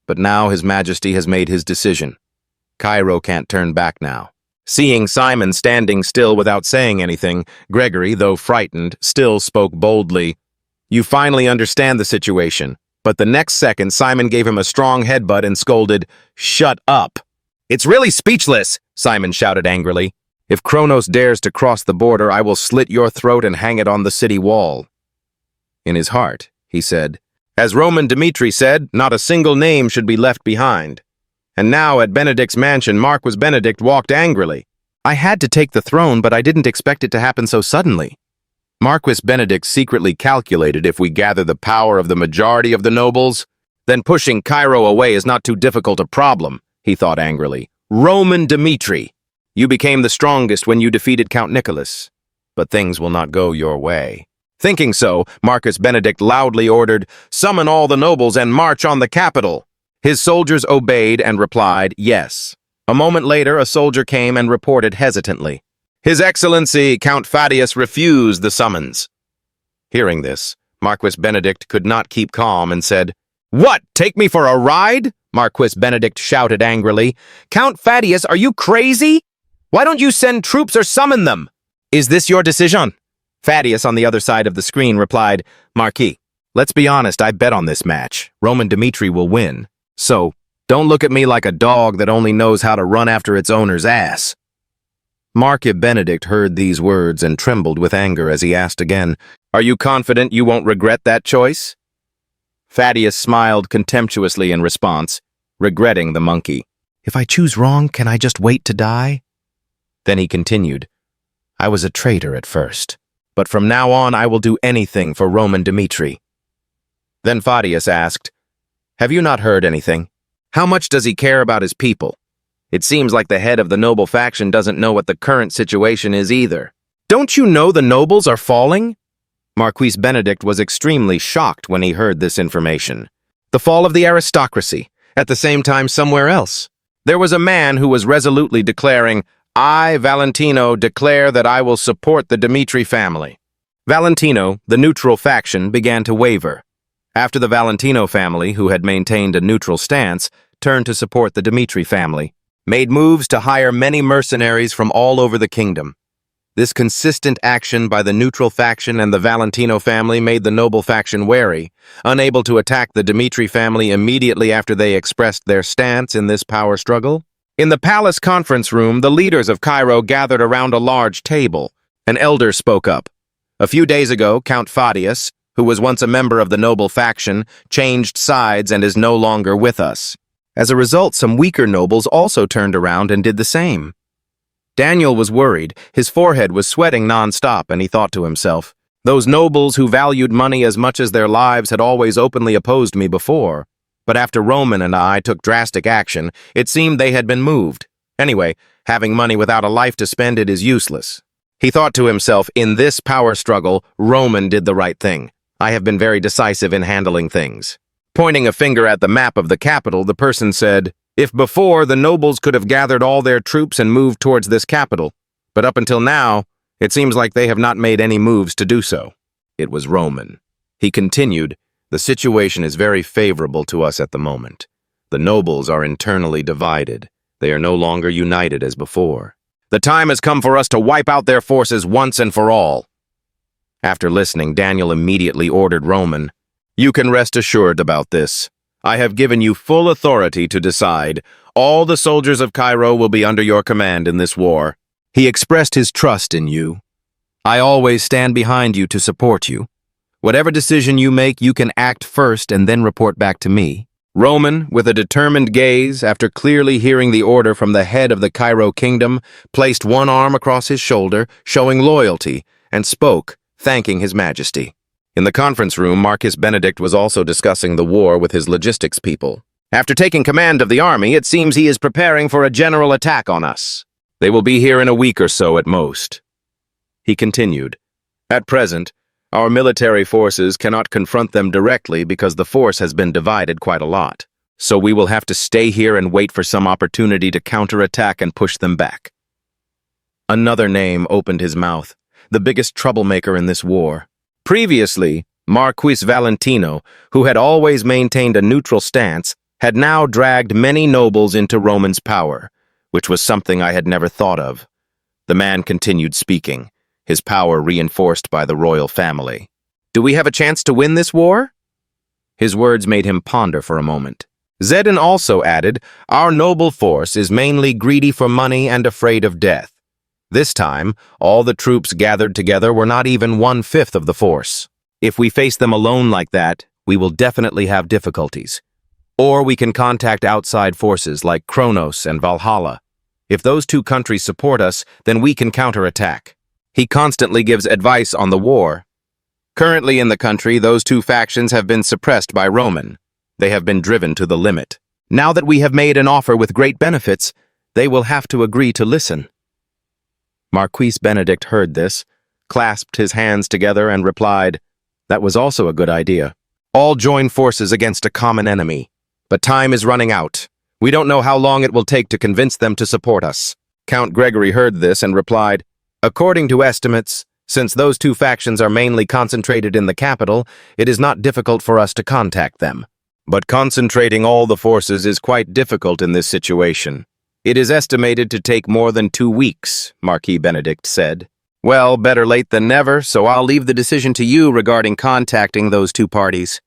but now His Majesty has made his decision. Cairo can't turn back now. Seeing Simon standing still without saying anything, Gregory, though frightened, still spoke boldly. "You finally understand the situation." But the next second, Simon gave him a strong headbutt and scolded, "Shut up." "It's really speechless," Simon shouted angrily. "If Kronos dares to cross the border, I will slit your throat and hang it on the city wall." In his heart, he said, as Roman Dmitri said, not a single name should be left behind. And now at Benedict's mansion, Marquis Benedict walked angrily. "I had to take the throne, but I didn't expect it to happen so suddenly." Marquis Benedict secretly calculated if we gather the power of the majority of the nobles, then pushing Cairo away is not too difficult a problem, he thought angrily. "Roman Dmitri, you became the strongest when you defeated Count Nicholas, but things will not go your way." Thinking so, Marquis Benedict loudly ordered, "Summon all the nobles and march on the capital." His soldiers obeyed and replied, "Yes." A moment later, a soldier came and reported hesitantly, "His Excellency, Count Fadius refused the summons." Hearing this, Marquis Benedict could not keep calm and said, "What, take me for a ride?" Marquis Benedict shouted angrily. "Count Fadius, are you crazy? Why don't you send troops or summon them? Is this your decision?" Fadius on the other side of the screen replied, "Marquis, let's be honest, I bet on this match. Roman Dmitri will win. So, don't look at me like a dog that only knows how to run after its owner's ass." Marquis Benedict heard these words and trembled with anger as he asked again, "Are you confident you won't regret that choice?" Fadius smiled contemptuously in response, regretting the monkey. "If I choose wrong, can I just wait to die?" Then he continued, I was a traitor at first, but from now on I will do anything for Roman Dmitri. Then Fadius asked, Have you not heard anything? How much does he care about his people? It seems like the head of the noble faction doesn't know what the current situation is either. Don't you know the nobles are falling? Marquis Benedict was extremely shocked when he heard this information. The fall of the aristocracy, at the same time somewhere else. There was a man who was resolutely declaring, I, Valentino, declare that I will support the Dmitri family. Valentino, the neutral faction, began to waver. After the Valentino family, who had maintained a neutral stance, turned to support the Dmitri family, made moves to hire many mercenaries from all over the kingdom. This consistent action by the neutral faction and the Valentino family made the noble faction wary, unable to attack the Dmitri family immediately after they expressed their stance in this power struggle. In the palace conference room, the leaders of Cairo gathered around a large table. An elder spoke up. A few days ago, Count Fadius, who was once a member of the noble faction, changed sides and is no longer with us. As a result, some weaker nobles also turned around and did the same. Daniel was worried. His forehead was sweating non-stop, and he thought to himself, those nobles who valued money as much as their lives had always openly opposed me before. But after Roman and I took drastic action, it seemed they had been moved. Anyway, having money without a life to spend it is useless. He thought to himself, in this power struggle, Roman did the right thing. I have been very decisive in handling things. Pointing a finger at the map of the capital, the person said, If before, the nobles could have gathered all their troops and moved towards this capital, but up until now, it seems like they have not made any moves to do so. It was Roman. He continued, The situation is very favorable to us at the moment. The nobles are internally divided. They are no longer united as before. The time has come for us to wipe out their forces once and for all. After listening, Daniel immediately ordered Roman, You can rest assured about this. I have given you full authority to decide. All the soldiers of Cairo will be under your command in this war. He expressed his trust in you. I always stand behind you to support you. Whatever decision you make, you can act first and then report back to me. Roman, with a determined gaze, after clearly hearing the order from the head of the Cairo kingdom, placed one arm across his shoulder, showing loyalty, and spoke, thanking His Majesty. In the conference room, Marquis Benedict was also discussing the war with his logistics people. After taking command of the army, it seems he is preparing for a general attack on us. They will be here in a week or so at most. He continued, At present, our military forces cannot confront them directly because the force has been divided quite a lot. So we will have to stay here and wait for some opportunity to counterattack and push them back. Another name opened his mouth, the biggest troublemaker in this war. Previously, Marquis Valentino, who had always maintained a neutral stance, had now dragged many nobles into Roman's power, which was something I had never thought of. The man continued speaking, his power reinforced by the royal family. Do we have a chance to win this war? His words made him ponder for a moment. Zedin also added, Our noble force is mainly greedy for money and afraid of death. This time, all the troops gathered together were not even 1/5 of the force. If we face them alone like that, we will definitely have difficulties. Or we can contact outside forces like Kronos and Valhalla. If those two countries support us, then we can counterattack. He constantly gives advice on the war. Currently in the country, those two factions have been suppressed by Roman. They have been driven to the limit. Now that we have made an offer with great benefits, they will have to agree to listen. Marquis Benedict heard this, clasped his hands together and replied, That was also a good idea. All join forces against a common enemy. But time is running out. We don't know how long it will take to convince them to support us. Count Gregory heard this and replied, According to estimates, since those two factions are mainly concentrated in the capital, it is not difficult for us to contact them. But concentrating all the forces is quite difficult in this situation. It is estimated to take more than 2 weeks, Marquis Benedict said. Well, better late than never, so I'll leave the decision to you regarding contacting those two parties.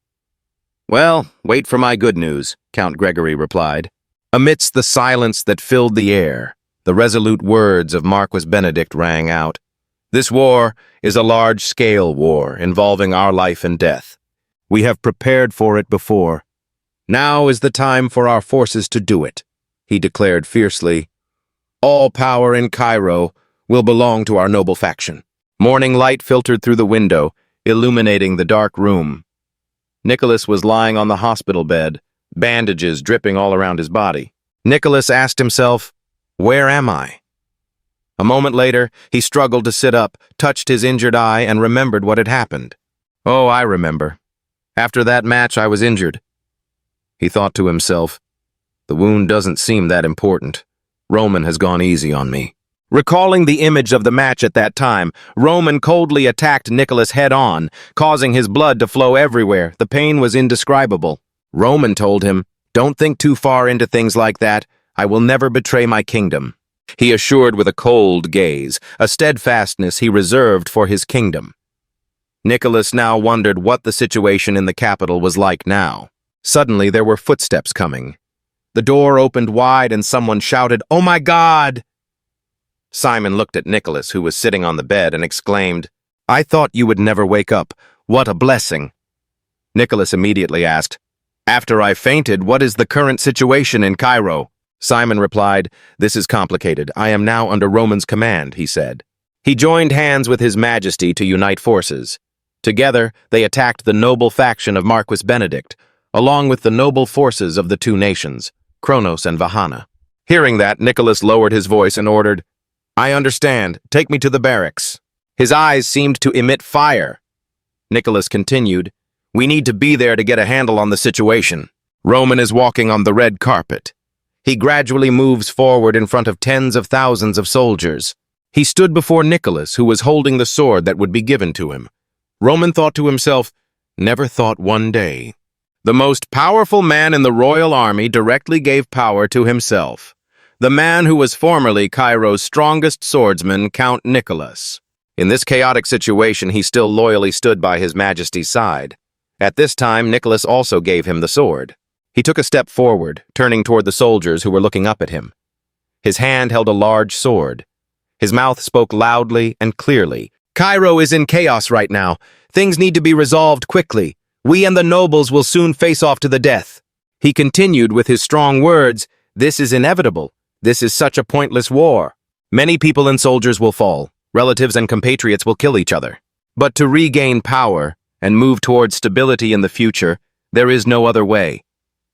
Well, wait for my good news, Count Gregory replied. Amidst the silence that filled the air, the resolute words of Marquis Benedict rang out. This war is a large-scale war involving our life and death. We have prepared for it before. Now is the time for our forces to do it, he declared fiercely. All power in Cairo will belong to our noble faction. Morning light filtered through the window, illuminating the dark room. Nicholas was lying on the hospital bed, bandages dripping all around his body. Nicholas asked himself, "Where am I?" A moment later, he struggled to sit up, touched his injured eye, and remembered what had happened. "Oh, I remember. After that match, I was injured." He thought to himself, "The wound doesn't seem that important. Roman has gone easy on me." Recalling the image of the match at that time, Roman coldly attacked Nicholas head-on, causing his blood to flow everywhere. The pain was indescribable. Roman told him, "Don't think too far into things like that. I will never betray my kingdom," he assured with a cold gaze, a steadfastness he reserved for his kingdom. Nicholas now wondered what the situation in the capital was like now. Suddenly, there were footsteps coming. The door opened wide and someone shouted, "Oh my God!" Simon looked at Nicholas, who was sitting on the bed, and exclaimed, "I thought you would never wake up. What a blessing." Nicholas immediately asked, "After I fainted, what is the current situation in Cairo?" Simon replied, "This is complicated. I am now under Roman's command," he said. He joined hands with His Majesty to unite forces. Together, they attacked the noble faction of Marquis Benedict, along with the noble forces of the two nations, Kronos and Vahana. Hearing that, Nicholas lowered his voice and ordered, "I understand. Take me to the barracks." His eyes seemed to emit fire. Nicholas continued, "We need to be there to get a handle on the situation. Roman is walking on the red carpet. He gradually moves forward in front of tens of thousands of soldiers. He stood before Nicholas, who was holding the sword that would be given to him. Roman thought to himself, "Never thought one day." The most powerful man in the royal army directly gave power to himself. The man who was formerly Cairo's strongest swordsman, Count Nicholas. In this chaotic situation, he still loyally stood by His Majesty's side. At this time, Nicholas also gave him the sword. He took a step forward, turning toward the soldiers who were looking up at him. His hand held a large sword. His mouth spoke loudly and clearly. "Cairo is in chaos right now. Things need to be resolved quickly. We and the nobles will soon face off to the death." He continued with his strong words, "This is inevitable. This is such a pointless war. Many people and soldiers will fall. Relatives and compatriots will kill each other. But to regain power and move towards stability in the future, there is no other way.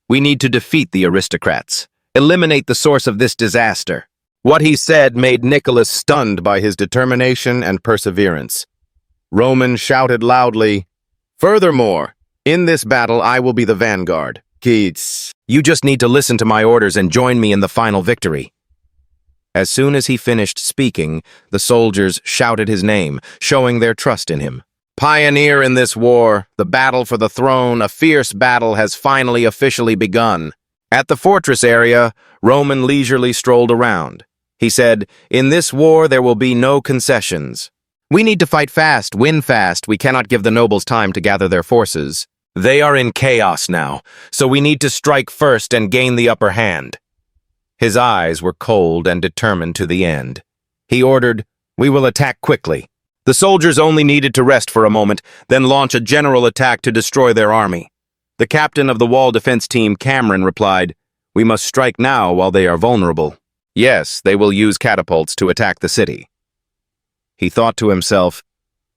We need to defeat the aristocrats, eliminate the source of this disaster." What he said made Nicholas stunned by his determination and perseverance. Roman shouted loudly, "Furthermore, in this battle I will be the vanguard. Kids, you just need to listen to my orders and join me in the final victory." As soon as he finished speaking, the soldiers shouted his name, showing their trust in him. Pioneer in this war, the battle for the throne, a fierce battle has finally officially begun. At the fortress area, Roman leisurely strolled around. He said, "In this war there will be no concessions. We need to fight fast, win fast. We cannot give the nobles time to gather their forces. They are in chaos now, so we need to strike first and gain the upper hand." His eyes were cold and determined to the end. He ordered, "We will attack quickly." The soldiers only needed to rest for a moment, then launch a general attack to destroy their army. The captain of the wall defense team, Cameron, replied, "We must strike now while they are vulnerable." Yes, they will use catapults to attack the city. He thought to himself,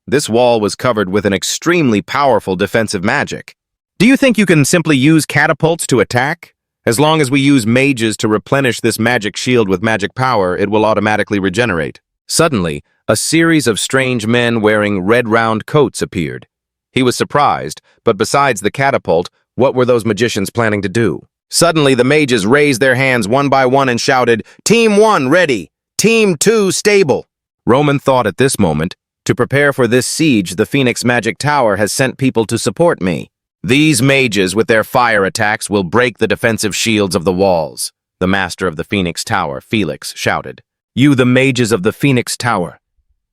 this wall was covered with an extremely powerful defensive magic. Do you think you can simply use catapults to attack? As long as we use mages to replenish this magic shield with magic power, it will automatically regenerate. Suddenly, a series of strange men wearing red round coats appeared. He was surprised, but besides the catapult, what were those magicians planning to do? Suddenly, the mages raised their hands one by one and shouted, "Team 1 ready! Team 2 stable!" Roman thought at this moment, to prepare for this siege, the Phoenix Magic Tower has sent people to support me. These mages, with their fire attacks, will break the defensive shields of the walls. The master of the Phoenix Tower, Felix, shouted. "You, the mages of the Phoenix Tower,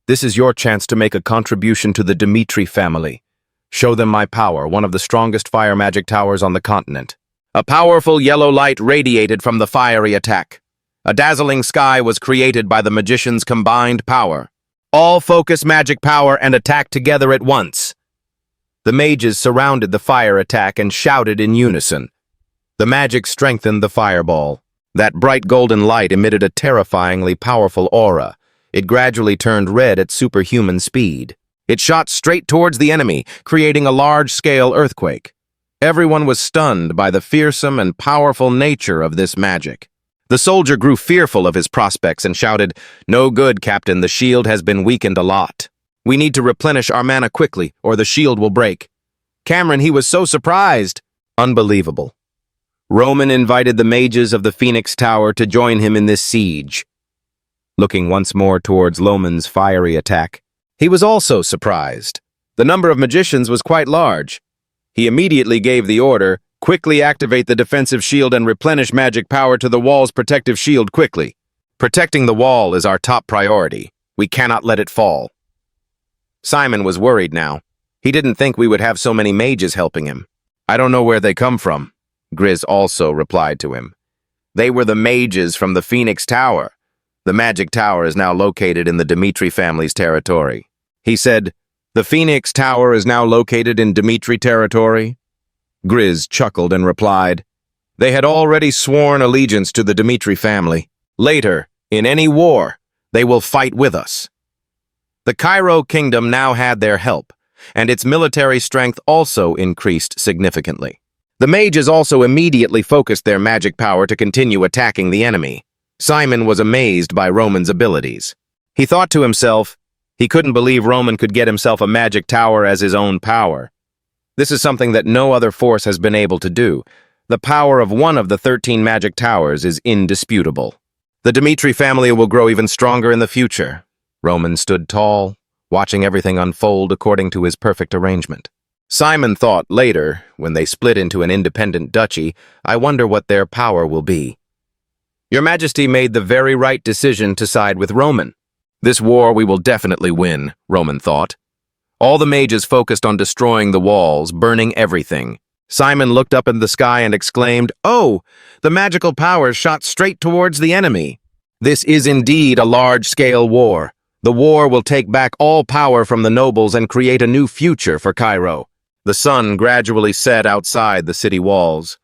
this is your chance to make a contribution to the Dmitri family. Show them my power, one of the strongest fire magic towers on the continent." A powerful yellow light radiated from the fiery attack. A dazzling sky was created by the magician's combined power. All focus magic power and attack together at once. The mages surrounded the fire attack and shouted in unison. The magic strengthened the fireball. That bright golden light emitted a terrifyingly powerful aura. It gradually turned red at superhuman speed. It shot straight towards the enemy, creating a large-scale earthquake. Everyone was stunned by the fearsome and powerful nature of this magic. The soldier grew fearful of his prospects and shouted, "No good, Captain, the shield has been weakened a lot. We need to replenish our mana quickly, or the shield will break." Cameron, he was so surprised. Unbelievable. Roman invited the mages of the Phoenix Tower to join him in this siege. Looking once more towards Loman's fiery attack, he was also surprised. The number of magicians was quite large. He immediately gave the order, "Quickly activate the defensive shield and replenish magic power to the wall's protective shield quickly. Protecting the wall is our top priority. We cannot let it fall." Simon was worried now. He didn't think we would have so many mages helping him. "I don't know where they come from," Grizz also replied to him. "They were the mages from the Phoenix Tower. The magic tower is now located in the Dmitri family's territory." He said, "The Phoenix Tower is now located in Dmitri territory?" Grizz chuckled and replied, "They had already sworn allegiance to the Dmitri family. Later, in any war, they will fight with us." The Cairo kingdom now had their help, and its military strength also increased significantly. The mages also immediately focused their magic power to continue attacking the enemy. Simon was amazed by Roman's abilities. He thought to himself, he couldn't believe Roman could get himself a magic tower as his own power. This is something that no other force has been able to do. The power of one of the 13 magic towers is indisputable. The Dmitri family will grow even stronger in the future. Roman stood tall, watching everything unfold according to his perfect arrangement. Simon thought later, when they split into an independent duchy, "I wonder what their power will be." "Your Majesty made the very right decision to side with Roman. This war we will definitely win," Roman thought. All the mages focused on destroying the walls, burning everything. Simon looked up in the sky and exclaimed, "Oh, the magical powers shot straight towards the enemy. This is indeed a large-scale war. The war will take back all power from the nobles and create a new future for Cairo." The sun gradually set outside the city walls.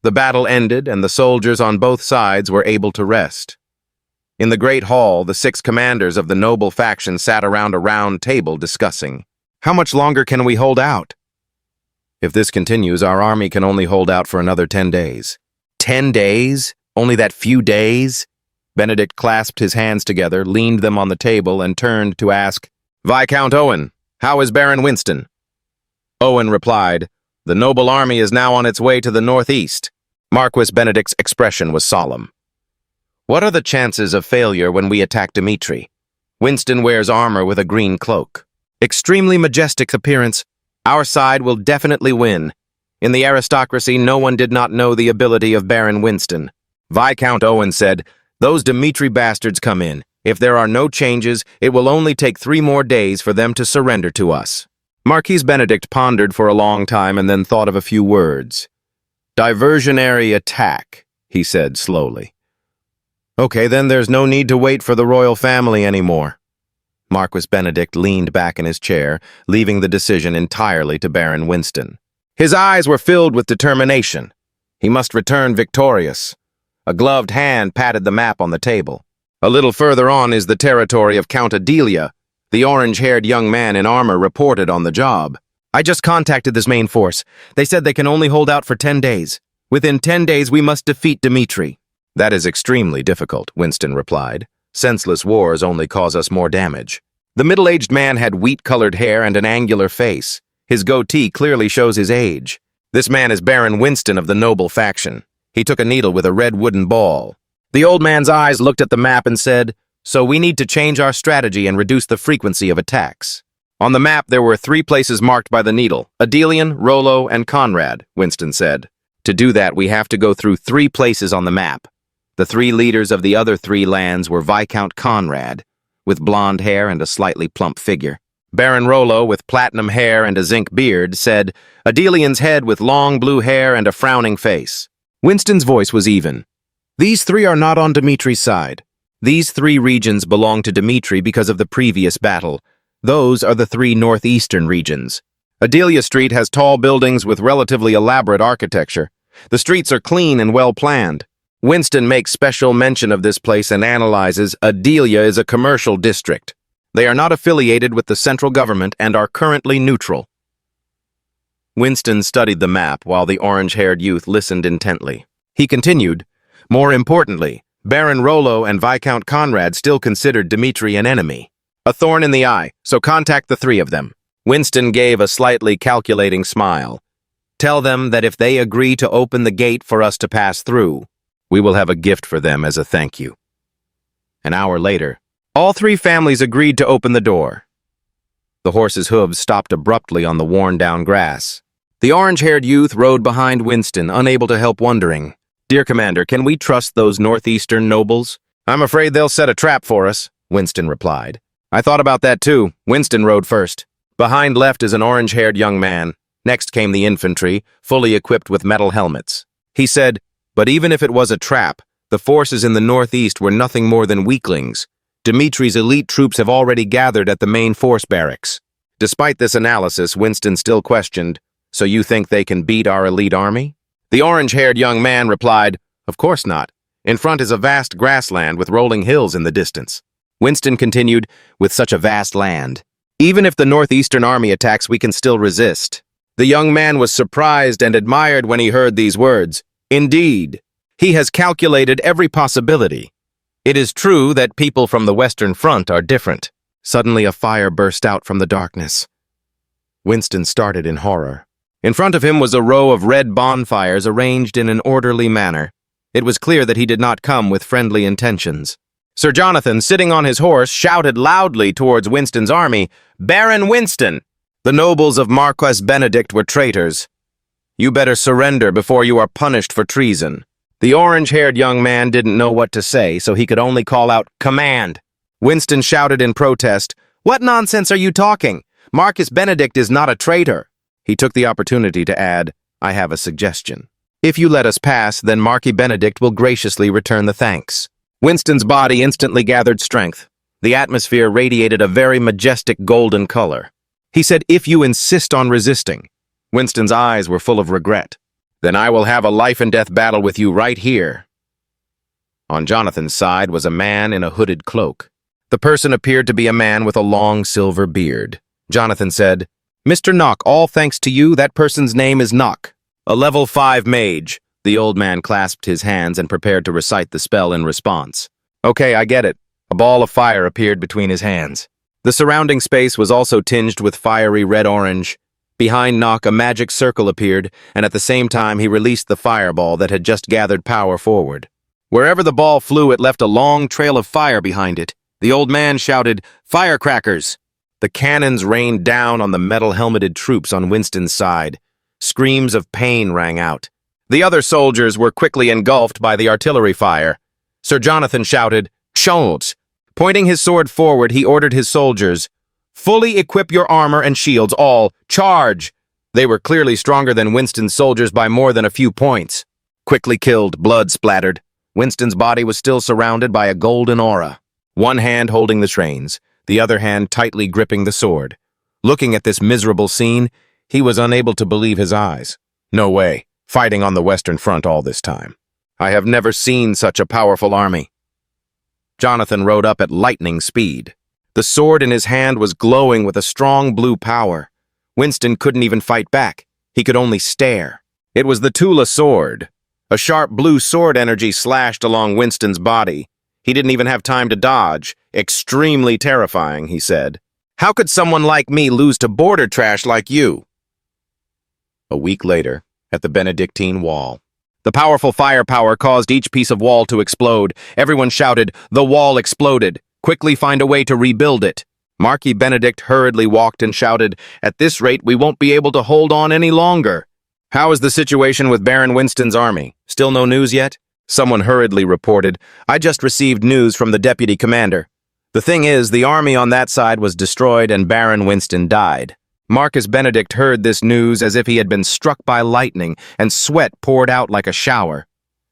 The battle ended, and the soldiers on both sides were able to rest. In the great hall, the 6 commanders of the noble faction sat around a round table discussing. "How much longer can we hold out?" "If this continues, our army can only hold out for another 10 days. 10 days? Only that few days?" Benedict clasped his hands together, leaned them on the table, and turned to ask, "Viscount Owen, how is Baron Winston?" Owen replied, "The noble army is now on its way to the northeast." Marquis Benedict's expression was solemn. "What are the chances of failure when we attack Dmitri? Winston wears armor with a green cloak. Extremely majestic appearance. Our side will definitely win. In the aristocracy, no one did not know the ability of Baron Winston." Viscount Owen said, "Those Dmitri bastards come in. If there are no changes, it will only take 3 more days for them to surrender to us." Marquis Benedict pondered for a long time and then thought of a few words. "Diversionary attack," he said slowly. "Okay, then there's no need to wait for the royal family anymore." Marquis Benedict leaned back in his chair, leaving the decision entirely to Baron Winston. His eyes were filled with determination. He must return victorious. A gloved hand patted the map on the table. "A little further on is the territory of Count Adelia," the orange-haired young man in armor reported on the job. "I just contacted this main force. They said they can only hold out for 10 days. Within 10 days, we must defeat Dmitri." "That is extremely difficult," Winston replied. "Senseless wars only cause us more damage." The middle-aged man had wheat-colored hair and an angular face. His goatee clearly shows his age. "This man is Baron Winston of the noble faction." He took a needle with a red wooden ball. The old man's eyes looked at the map and said, "So we need to change our strategy and reduce the frequency of attacks." On the map, there were 3 places marked by the needle: Adelian, Rollo, and Conrad, Winston said. "To do that, we have to go through 3 places on the map. The 3 leaders of the other 3 lands were Viscount Conrad, with blonde hair and a slightly plump figure. Baron Rollo, with platinum hair and a zinc beard, said, Adelian's head with long blue hair and a frowning face. Winston's voice was even. "These 3 are not on Dmitri's side. These 3 regions belong to Dmitri because of the previous battle. Those are the 3 northeastern regions. Adelia Street has tall buildings with relatively elaborate architecture. The streets are clean and well-planned. Winston makes special mention of this place and analyzes Adelia is a commercial district. They are not affiliated with the central government and are currently neutral. Winston studied the map while the orange-haired youth listened intently. He continued, more importantly, Baron Rollo and Viscount Conrad still considered Dmitri an enemy. A thorn in the eye, so contact the three of them. Winston gave a slightly calculating smile. Tell them that if they agree to open the gate for us to pass through, we will have a gift for them as a thank you. An hour later, all three families agreed to open the door. The horse's hooves stopped abruptly on the worn-down grass. The orange-haired youth rode behind Winston, unable to help wondering. Dear Commander, can we trust those northeastern nobles? I'm afraid they'll set a trap for us, Winston replied. I thought about that too. Winston rode first. Behind left is an orange-haired young man. Next came the infantry, fully equipped with metal helmets. He said, but even if it was a trap, the forces in the northeast were nothing more than weaklings. Dimitri's elite troops have already gathered at the main force barracks. Despite this analysis, Winston still questioned, so you think they can beat our elite army? The orange-haired young man replied, of course not. In front is a vast grassland with rolling hills in the distance. Winston continued, with such a vast land. Even if the northeastern army attacks, we can still resist. The young man was surprised and admired when he heard these words. Indeed, he has calculated every possibility. It is true that people from the Western Front are different. Suddenly a fire burst out from the darkness. Winston started in horror. In front of him was a row of red bonfires arranged in an orderly manner. It was clear that he did not come with friendly intentions. Sir Jonathan, sitting on his horse, shouted loudly towards Winston's army, Baron Winston! The nobles of Marquess Benedict were traitors. You better surrender before you are punished for treason. The orange-haired young man didn't know what to say, so he could only call out, Command! Winston shouted in protest, What nonsense are you talking? Marquess Benedict is not a traitor. He took the opportunity to add, I have a suggestion. If you let us pass, then Marquis Benedict will graciously return the thanks. Winston's body instantly gathered strength. The atmosphere radiated a very majestic golden color. He said, if you insist on resisting. Winston's eyes were full of regret. Then I will have a life-and-death battle with you right here. On Jonathan's side was a man in a hooded cloak. The person appeared to be a man with a long silver beard. Jonathan said, Mr. Nock, all thanks to you, that person's name is Nock. A level 5 mage. The old man clasped his hands and prepared to recite the spell in response. Okay, I get it. A ball of fire appeared between his hands. The surrounding space was also tinged with fiery red-orange. Behind Nock, a magic circle appeared, and at the same time he released the fireball that had just gathered power forward. Wherever the ball flew, it left a long trail of fire behind it. The old man shouted, Firecrackers! The cannons rained down on the metal-helmeted troops on Winston's side. Screams of pain rang out. The other soldiers were quickly engulfed by the artillery fire. Sir Jonathan shouted, Charge! Pointing his sword forward, he ordered his soldiers, Fully equip your armor and shields, all. Charge! They were clearly stronger than Winston's soldiers by more than a few points. Quickly killed, blood splattered. Winston's body was still surrounded by a golden aura. One hand holding the reins, the other hand tightly gripping the sword. Looking at this miserable scene, he was unable to believe his eyes. No way, fighting on the Western Front all this time. I have never seen such a powerful army. Jonathan rode up at lightning speed. The sword in his hand was glowing with a strong blue power. Winston couldn't even fight back. He could only stare. It was the Tula sword. A sharp blue sword energy slashed along Winston's body. He didn't even have time to dodge. Extremely terrifying, he said. How could someone like me lose to border trash like you? A week later, at the Benedictine Wall. The powerful firepower caused each piece of wall to explode. Everyone shouted, the wall exploded. Quickly find a way to rebuild it. Marquis Benedict hurriedly walked and shouted, At this rate, we won't be able to hold on any longer. How is the situation with Baron Winston's army? Still no news yet? Someone hurriedly reported, I just received news from the deputy commander. The thing is, the army on that side was destroyed and Baron Winston died. Marcus Benedict heard this news as if he had been struck by lightning, and sweat poured out like a shower.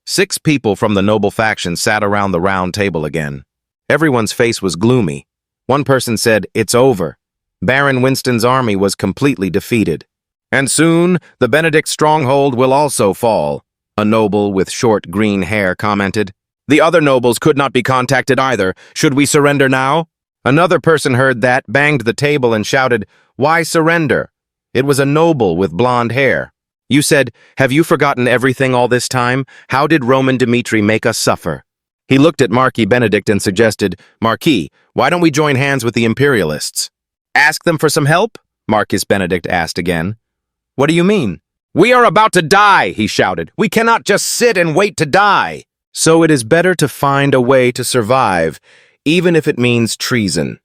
6 people from the noble faction sat around the round table again. Everyone's face was gloomy. One person said, It's over. Baron Winston's army was completely defeated. And soon, the Benedict stronghold will also fall. a noble with short green hair commented. The other nobles could not be contacted either. Should we surrender now? Another person heard that, banged the table, and shouted, Why surrender? It was a noble with blonde hair. You said, Have you forgotten everything all this time? How did Roman Dmitri make us suffer? He looked at Marquis Benedict and suggested, Marquis, why don't we join hands with the imperialists? Ask them for some help? Marquis Benedict asked again. What do you mean? We are about to die, he shouted. We cannot just sit and wait to die. So it is better to find a way to survive, even if it means treason.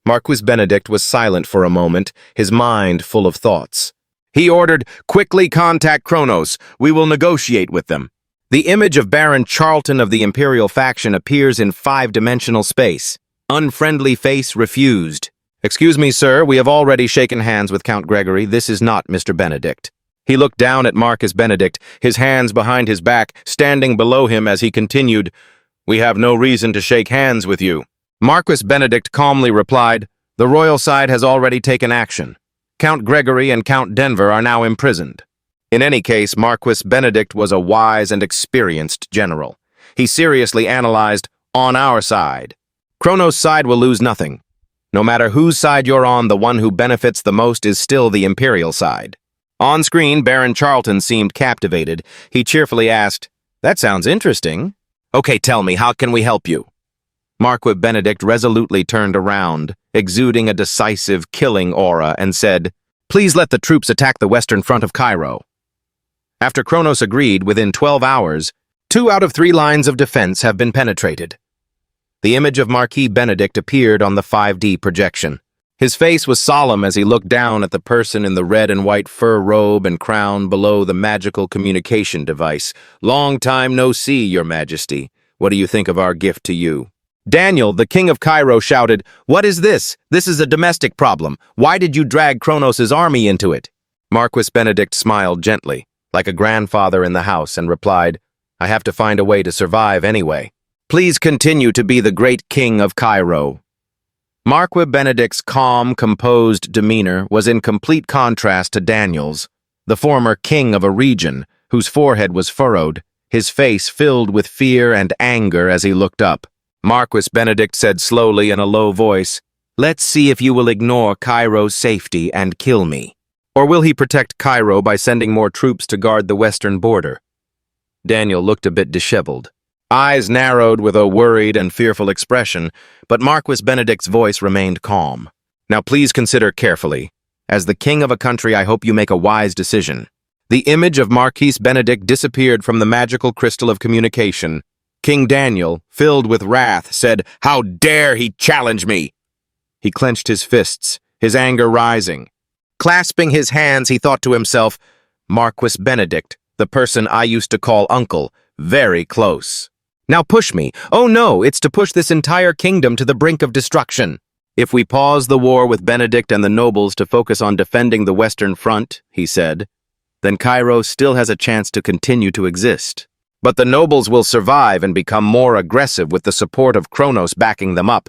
Marquis Benedict was silent for a moment, his mind full of thoughts. He ordered, Quickly contact Kronos. We will negotiate with them. The image of Baron Charlton of the Imperial faction appears in 5-dimensional space. Unfriendly face refused. Excuse me, sir, we have already shaken hands with Count Gregory. This is not Mr. Benedict. He looked down at Marquis Benedict, his hands behind his back, standing below him as he continued, We have no reason to shake hands with you. Marquis Benedict calmly replied, The royal side has already taken action. Count Gregory and Count Denver are now imprisoned. In any case, Marquis Benedict was a wise and experienced general. He seriously analyzed, On our side. Kronos' side will lose nothing. No matter whose side you're on, the one who benefits the most is still the Imperial side. On screen, Baron Charlton seemed captivated. He cheerfully asked, That sounds interesting. Okay, tell me, how can we help you? Marquis Benedict resolutely turned around, exuding a decisive, killing aura, and said, Please let the troops attack the western front of Cairo. After Kronos agreed, within 12 hours, 2 out of 3 lines of defense have been penetrated. The image of Marquis Benedict appeared on the 5D projection. His face was solemn as he looked down at the person in the red and white fur robe and crown below the magical communication device. Long time no see, Your Majesty. What do you think of our gift to you? Daniel, the king of Cairo, shouted, What is this? This is a domestic problem. Why did you drag Kronos' army into it? Marquis Benedict smiled gently, like a grandfather in the house, and replied, I have to find a way to survive anyway. Please continue to be the great king of Cairo. Marquis Benedict's calm, composed demeanor was in complete contrast to Daniel's, the former king of a region whose forehead was furrowed, his face filled with fear and anger as he looked up. Marquis Benedict said slowly in a low voice, Let's see if you will ignore Cairo's safety and kill me. Or will he protect Cairo by sending more troops to guard the western border? Daniel looked a bit disheveled. Eyes narrowed with a worried and fearful expression, but Marquis Benedict's voice remained calm. Now please consider carefully. As the king of a country, I hope you make a wise decision. The image of Marquis Benedict disappeared from the magical crystal of communication. King Daniel, filled with wrath, said, How dare he challenge me? He clenched his fists, his anger rising. Clasping his hands, he thought to himself, Marquis Benedict, the person I used to call uncle, very close. Now push me. Oh no, it's to push this entire kingdom to the brink of destruction. If we pause the war with Benedict and the nobles to focus on defending the Western Front, he said, then Cairo still has a chance to continue to exist. But the nobles will survive and become more aggressive with the support of Kronos backing them up.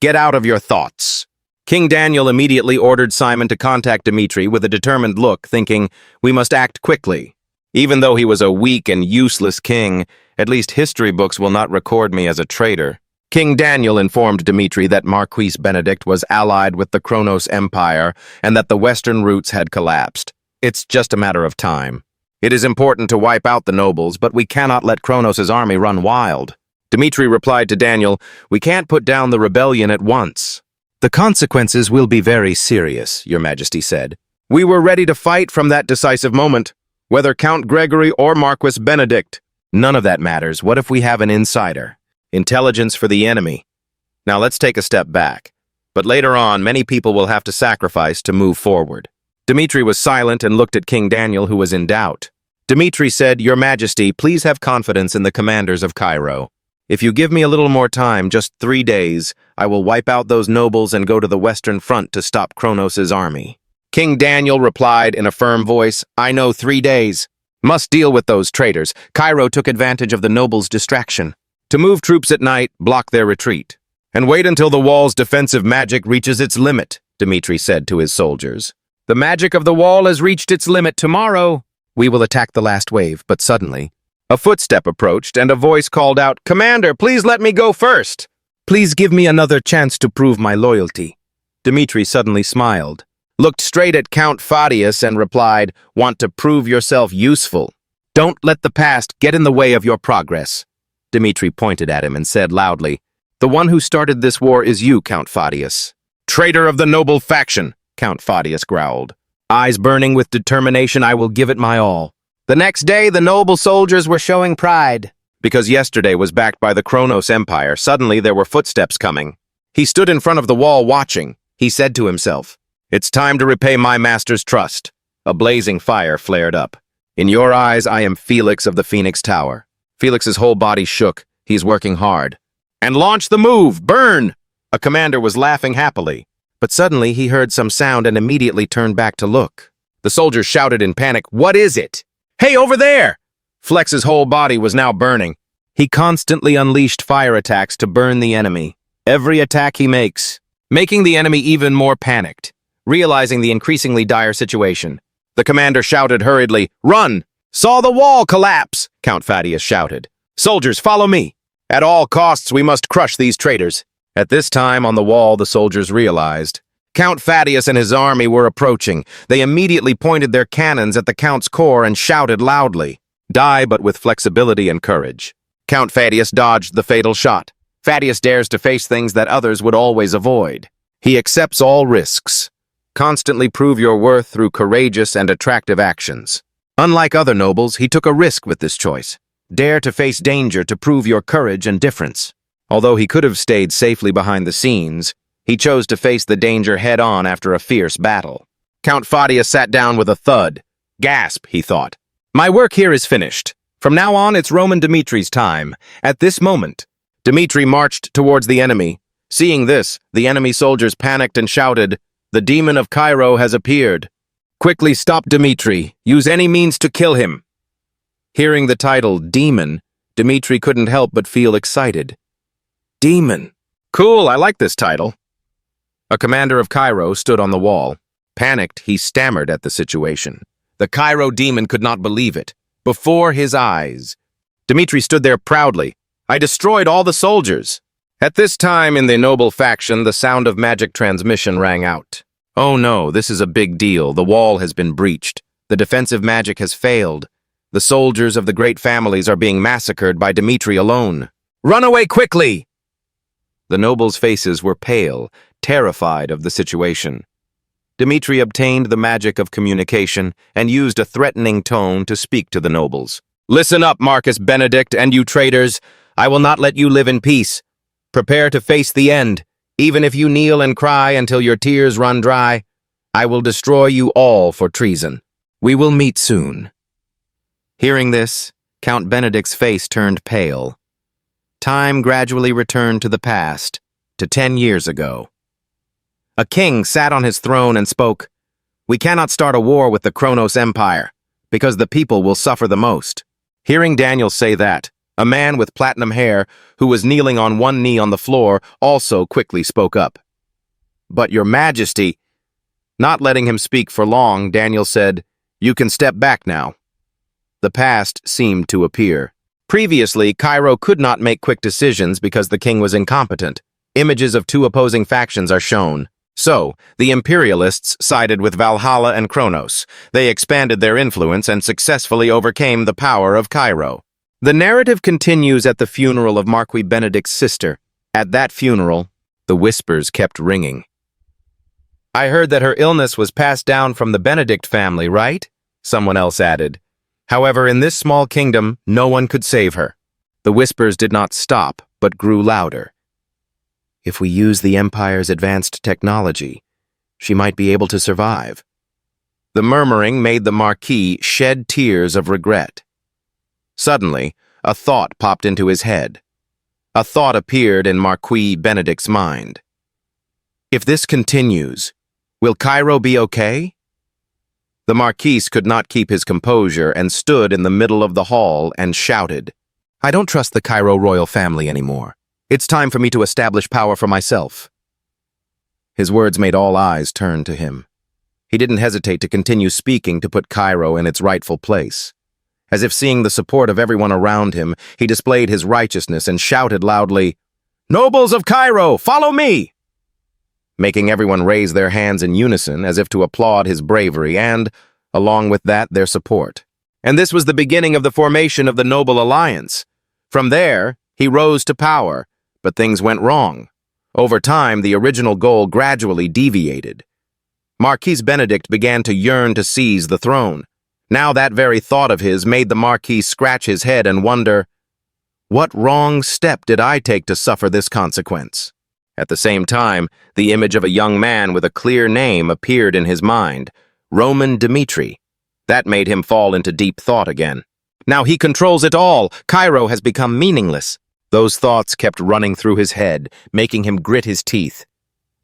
Get out of your thoughts. King Daniel immediately ordered Simon to contact Dmitri with a determined look, thinking, we must act quickly. Even though he was a weak and useless king, at least history books will not record me as a traitor. King Daniel informed Dmitri that Marquis Benedict was allied with the Kronos Empire and that the western routes had collapsed. It's just a matter of time. It is important to wipe out the nobles, but we cannot let Kronos' army run wild. Dmitri replied to Daniel, we can't put down the rebellion at once. The consequences will be very serious, Your Majesty said. We were ready to fight from that decisive moment, whether Count Gregory or Marquis Benedict. None of that matters. What if we have an insider? Intelligence for the enemy. Now let's take a step back. But later on, many people will have to sacrifice to move forward. Dmitri was silent and looked at King Daniel, who was in doubt. Dmitri said, Your Majesty, please have confidence in the commanders of Cairo. If you give me a little more time, just 3 days, I will wipe out those nobles and go to the Western Front to stop Kronos' army. King Daniel replied in a firm voice, I know 3 days. Must deal with those traitors. Cairo took advantage of the nobles' distraction. To move troops at night, block their retreat. And wait until the wall's defensive magic reaches its limit, Dmitri said to his soldiers. The magic of the wall has reached its limit tomorrow. We will attack the last wave, but suddenly, a footstep approached and a voice called out, "Commander, please let me go first. Please give me another chance to prove my loyalty." Dmitri suddenly smiled, looked straight at Count Fadius and replied, "Want to prove yourself useful? Don't let the past get in the way of your progress." Dmitri pointed at him and said loudly, "The one who started this war is you, Count Fadius." "Traitor of the noble faction," Count Fadius growled. Eyes burning with determination, "I will give it my all." The next day, the noble soldiers were showing pride. Because yesterday was backed by the Kronos Empire, suddenly there were footsteps coming. He stood in front of the wall watching. He said to himself, "It's time to repay my master's trust." A blazing fire flared up. "In your eyes, I am Felix of the Phoenix Tower." Felix's whole body shook. He's working hard. "And launch the move! Burn!" A commander was laughing happily. But suddenly he heard some sound and immediately turned back to look. The soldiers shouted in panic, "What is it?" "Hey, over there!" Flex's whole body was now burning. He constantly unleashed fire attacks to burn the enemy. Every attack he makes, making the enemy even more panicked. Realizing the increasingly dire situation, the commander shouted hurriedly, "Run! Saw the wall collapse!" Count Fadius shouted. "Soldiers, follow me! At all costs, we must crush these traitors." At this time, on the wall, the soldiers realized Count Fadius and his army were approaching. They immediately pointed their cannons at the Count's core and shouted loudly, "Die, but with flexibility and courage." Count Fadius dodged the fatal shot. Fadius dares to face things that others would always avoid. He accepts all risks. Constantly prove your worth through courageous and attractive actions. Unlike other nobles, he took a risk with this choice. Dare to face danger to prove your courage and difference. Although he could have stayed safely behind the scenes, he chose to face the danger head-on after a fierce battle. Count Fadius sat down with a thud. Gasp, he thought. My work here is finished. From now on, it's Roman Dimitri's time. At this moment, Dmitri marched towards the enemy. Seeing this, the enemy soldiers panicked and shouted, "The demon of Cairo has appeared. Quickly stop Dmitri. Use any means to kill him." Hearing the title, Demon, Dmitri couldn't help but feel excited. Demon. Cool, I like this title. A commander of Cairo stood on the wall. Panicked, he stammered at the situation. The Cairo demon could not believe it. Before his eyes. Dmitri stood there proudly. I destroyed all the soldiers. At this time in the noble faction, the sound of magic transmission rang out. Oh no, this is a big deal. The wall has been breached. The defensive magic has failed. The soldiers of the great families are being massacred by Dmitri alone. Run away quickly! The nobles' faces were pale, terrified of the situation. Dmitri obtained the magic of communication and used a threatening tone to speak to the nobles. Listen up, Marcus Benedict, and you traitors. I will not let you live in peace. Prepare to face the end. Even if you kneel and cry until your tears run dry, I will destroy you all for treason. We will meet soon. Hearing this, Count Benedict's face turned pale. Time gradually returned to the past, to 10 years ago. A king sat on his throne and spoke, We cannot start a war with the Kronos Empire, because the people will suffer the most. Hearing Daniel say that, a man with platinum hair, who was kneeling on one knee on the floor, also quickly spoke up. But your majesty... Not letting him speak for long, Daniel said, You can step back now. The past seemed to appear. Previously, Cairo could not make quick decisions because the king was incompetent. Images of two opposing factions are shown. So, the imperialists sided with Valhalla and Kronos. They expanded their influence and successfully overcame the power of Cairo. The narrative continues at the funeral of Marquis Benedict's sister. At that funeral, the whispers kept ringing. I heard that her illness was passed down from the Benedict family, right? Someone else added. However, in this small kingdom, no one could save her. The whispers did not stop, but grew louder. If we use the Empire's advanced technology, she might be able to survive. The murmuring made the Marquis shed tears of regret. Suddenly, a thought popped into his head. A thought appeared in Marquis Benedict's mind. If this continues, will Cairo be okay? The Marquis could not keep his composure and stood in the middle of the hall and shouted, I don't trust the Cairo royal family anymore. It's time for me to establish power for myself. His words made all eyes turn to him. He didn't hesitate to continue speaking to put Cairo in its rightful place. As if seeing the support of everyone around him, he displayed his righteousness and shouted loudly, "Nobles of Cairo, follow me!" Making everyone raise their hands in unison as if to applaud his bravery and, along with that, their support. And this was the beginning of the formation of the Noble Alliance. From there, he rose to power, but things went wrong. Over time, the original goal gradually deviated. Marquis Benedict began to yearn to seize the throne. Now that very thought of his made the Marquis scratch his head and wonder, what wrong step did I take to suffer this consequence? At the same time, the image of a young man with a clear name appeared in his mind, Roman Dmitri. That made him fall into deep thought again. Now he controls it all. Cairo has become meaningless. Those thoughts kept running through his head, making him grit his teeth.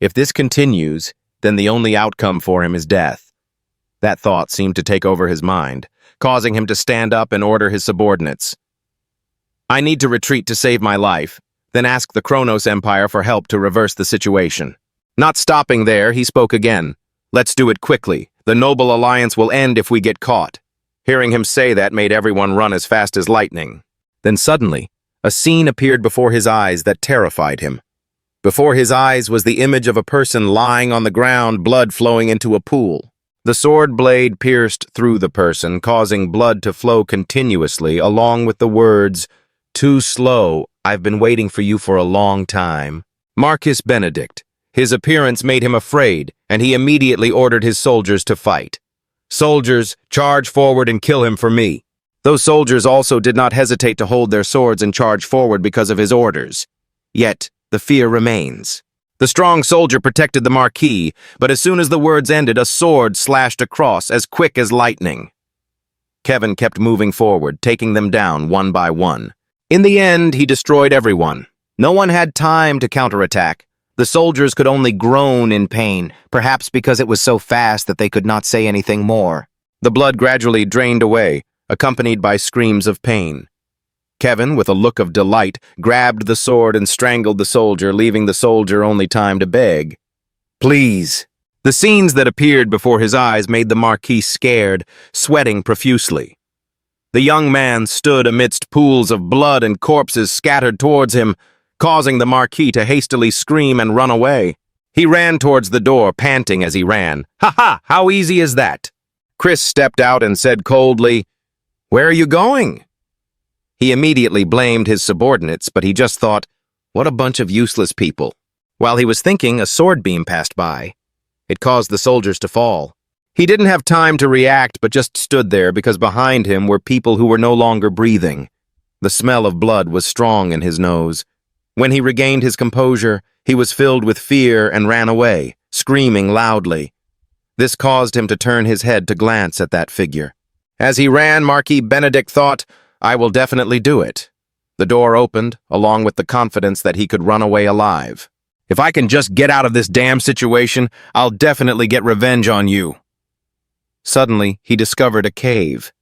If this continues, then the only outcome for him is death. That thought seemed to take over his mind, causing him to stand up and order his subordinates. I need to retreat to save my life, then ask the Kronos Empire for help to reverse the situation. Not stopping there, he spoke again. Let's do it quickly. The Noble Alliance will end if we get caught. Hearing him say that made everyone run as fast as lightning. Then suddenly, a scene appeared before his eyes that terrified him. Before his eyes was the image of a person lying on the ground, blood flowing into a pool. The sword blade pierced through the person, causing blood to flow continuously, along with the words, "Too slow, I've been waiting for you for a long time." Marquis Benedict. His appearance made him afraid, and he immediately ordered his soldiers to fight. "Soldiers, charge forward and kill him for me." Those soldiers also did not hesitate to hold their swords and charge forward because of his orders. Yet, the fear remains. The strong soldier protected the Marquis, but as soon as the words ended, a sword slashed across, as quick as lightning. Kevin kept moving forward, taking them down one by one. In the end, he destroyed everyone. No one had time to counterattack. The soldiers could only groan in pain, perhaps because it was so fast that they could not say anything more. The blood gradually drained away, accompanied by screams of pain. Kevin, with a look of delight, grabbed the sword and strangled the soldier, leaving the soldier only time to beg. "Please." The scenes that appeared before his eyes made the Marquis scared, sweating profusely. The young man stood amidst pools of blood and corpses scattered towards him, causing the Marquis to hastily scream and run away. He ran towards the door, panting as he ran. "Ha ha! How easy is that?" Chris stepped out and said coldly, "Where are you going?" He immediately blamed his subordinates, but he just thought, what a bunch of useless people. While he was thinking, a sword beam passed by. It caused the soldiers to fall. He didn't have time to react, but just stood there because behind him were people who were no longer breathing. The smell of blood was strong in his nose. When he regained his composure, he was filled with fear and ran away, screaming loudly. This caused him to turn his head to glance at that figure. As he ran, Marquis Benedict thought, I will definitely do it. The door opened, along with the confidence that he could run away alive. If I can just get out of this damn situation, I'll definitely get revenge on you. Suddenly, he discovered a cave.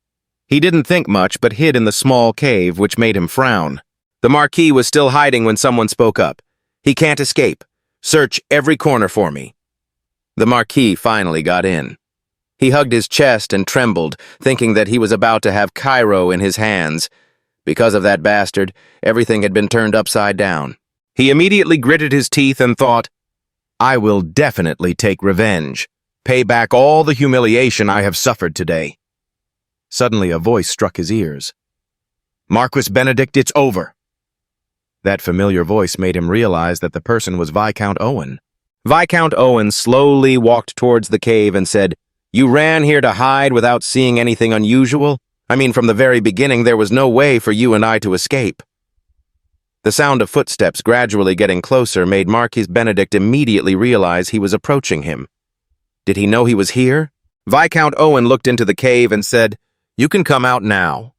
He didn't think much, but hid in the small cave, which made him frown. The Marquis was still hiding when someone spoke up. He can't escape. Search every corner for me. The Marquis finally got in. He hugged his chest and trembled, thinking that he was about to have Cairo in his hands. Because of that bastard, everything had been turned upside down. He immediately gritted his teeth and thought, I will definitely take revenge. Pay back all the humiliation I have suffered today. Suddenly a voice struck his ears. Marquis Benedict, it's over. That familiar voice made him realize that the person was Viscount Owen. Viscount Owen slowly walked towards the cave and said, You ran here to hide without seeing anything unusual? I mean, from the very beginning, there was no way for you and I to escape. The sound of footsteps gradually getting closer made Marquis Benedict immediately realize he was approaching him. Did he know he was here? Viscount Owen looked into the cave and said, You can come out now.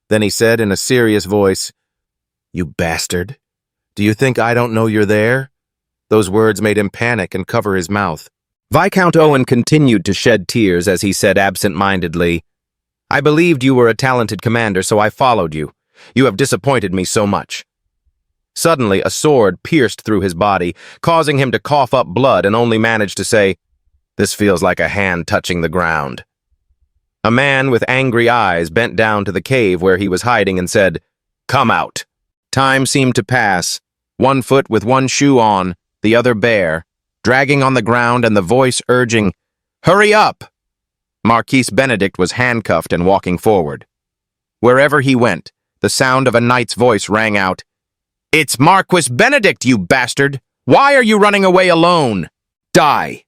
Then he said in a serious voice, You bastard. Do you think I don't know you're there? Those words made him panic and cover his mouth. Viscount Owen continued to shed tears as he said absent-mindedly, I believed you were a talented commander, so I followed you. You have disappointed me so much. Suddenly, a sword pierced through his body, causing him to cough up blood and only managed to say, This feels like a hand touching the ground. A man with angry eyes bent down to the cave where he was hiding and said, "Come out." Time seemed to pass, one foot with one shoe on, the other bare, dragging on the ground and the voice urging, "Hurry up!" Marquis Benedict was handcuffed and walking forward. Wherever he went, the sound of a knight's voice rang out, "It's Marquis Benedict, you bastard! Why are you running away alone? Die!"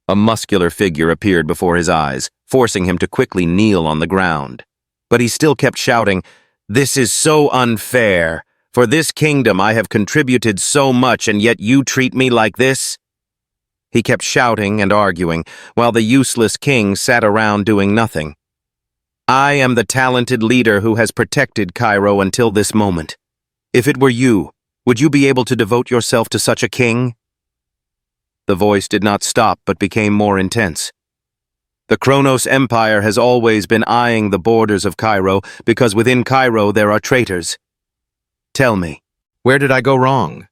A muscular figure appeared before his eyes, forcing him to quickly kneel on the ground. But he still kept shouting, "This is so unfair. For this kingdom I have contributed so much, and yet you treat me like this?" He kept shouting and arguing, while the useless king sat around doing nothing. "I am the talented leader who has protected Cairo until this moment. If it were you, would you be able to devote yourself to such a king?" The voice did not stop but became more intense. "The Kronos Empire has always been eyeing the borders of Cairo because within Cairo there are traitors. Tell me, where did I go wrong?"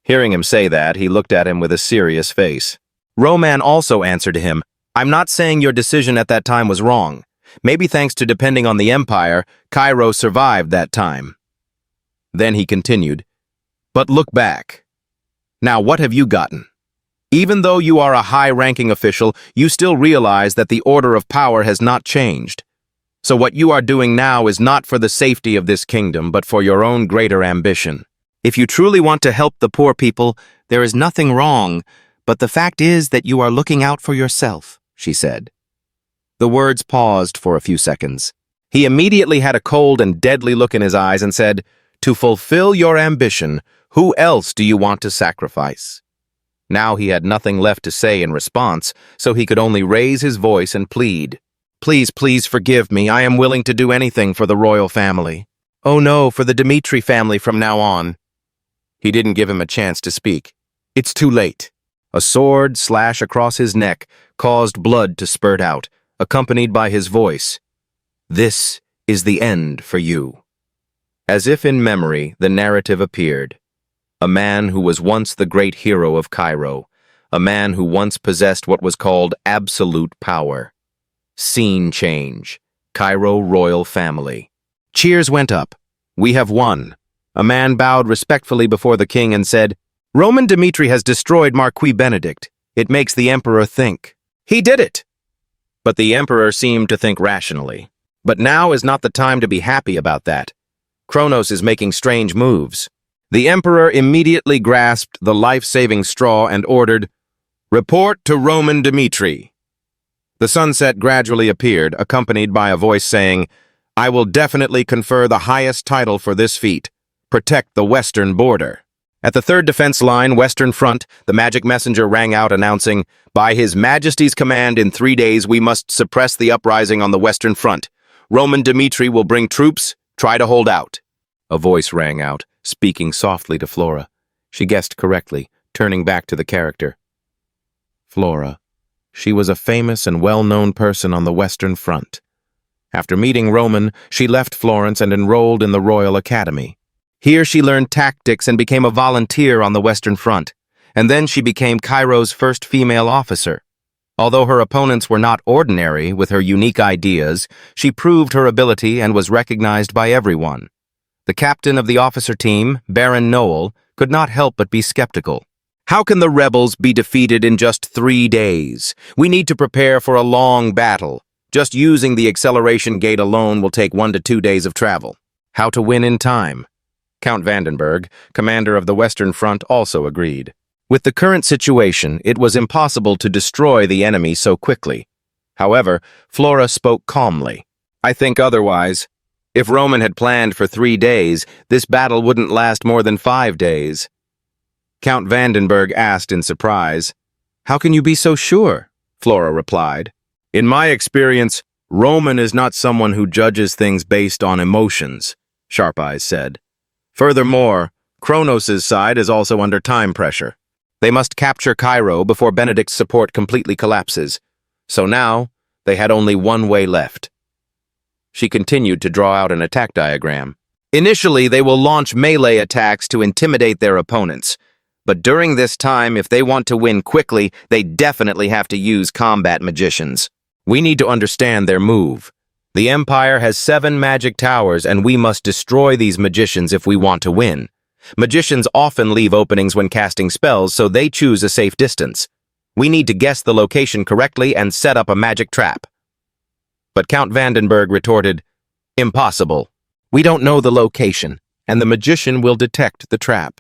Hearing him say that, he looked at him with a serious face. Roman also answered him, "I'm not saying your decision at that time was wrong. Maybe thanks to depending on the empire, Cairo survived that time." Then he continued, "But look back. Now what have you gotten? Even though you are a high-ranking official, you still realize that the order of power has not changed. So what you are doing now is not for the safety of this kingdom, but for your own greater ambition. If you truly want to help the poor people, there is nothing wrong, but the fact is that you are looking out for yourself," she said. The words paused for a few seconds. He immediately had a cold and deadly look in his eyes and said, "To fulfill your ambition, who else do you want to sacrifice?" Now he had nothing left to say in response, so he could only raise his voice and plead. "Please, please forgive me. I am willing to do anything for the royal family. Oh no, for the Dmitri family from now on." He didn't give him a chance to speak. "It's too late." A sword slash across his neck caused blood to spurt out, accompanied by his voice. "This is the end for you." As if in memory, the narrative appeared. A man who was once the great hero of Cairo, a man who once possessed what was called absolute power. Scene change. Cairo royal family. Cheers went up. "We have won." A man bowed respectfully before the king and said, "Roman Dmitri has destroyed Marquis Benedict. It makes the emperor think." "He did it!" But the emperor seemed to think rationally. But now is not the time to be happy about that. Kronos is making strange moves. The emperor immediately grasped the life-saving straw and ordered, "Report to Roman Dmitri." The sunset gradually appeared, accompanied by a voice saying, "I will definitely confer the highest title for this feat. Protect the western border." At the third defense line, Western Front, the magic messenger rang out announcing, "By His Majesty's command, in 3 days we must suppress the uprising on the Western Front. Roman Dmitri will bring troops. Try to hold out." A voice rang out, speaking softly to Flora. She guessed correctly, turning back to the character. Flora. She was a famous and well-known person on the Western Front. After meeting Roman, she left Florence and enrolled in the Royal Academy. Here she learned tactics and became a volunteer on the Western Front, and then she became Cairo's first female officer. Although her opponents were not ordinary with her unique ideas, she proved her ability and was recognized by everyone. The captain of the officer team, Baron Noel, could not help but be skeptical. How can the rebels be defeated in just 3 days? We need to prepare for a long battle. Just using the acceleration gate alone will take 1 to 2 days of travel. How to win in time? Count Vandenberg, commander of the Western Front, also agreed. With the current situation, it was impossible to destroy the enemy so quickly. However, Flora spoke calmly. "I think otherwise. If Roman had planned for 3 days, this battle wouldn't last more than 5 days. Count Vandenberg asked in surprise. "How can you be so sure?" Flora replied. "In my experience, Roman is not someone who judges things based on emotions," Sharp Eyes said. "Furthermore, Kronos' side is also under time pressure. They must capture Cairo before Benedict's support completely collapses. So now, they had only one way left." She continued to draw out an attack diagram. "Initially, they will launch melee attacks to intimidate their opponents. But during this time, if they want to win quickly, they definitely have to use combat magicians. We need to understand their move. The Empire has 7 magic towers, and we must destroy these magicians if we want to win. Magicians often leave openings when casting spells, so they choose a safe distance. We need to guess the location correctly and set up a magic trap. But Count Vandenberg retorted, "Impossible. We don't know the location, and the magician will detect the trap."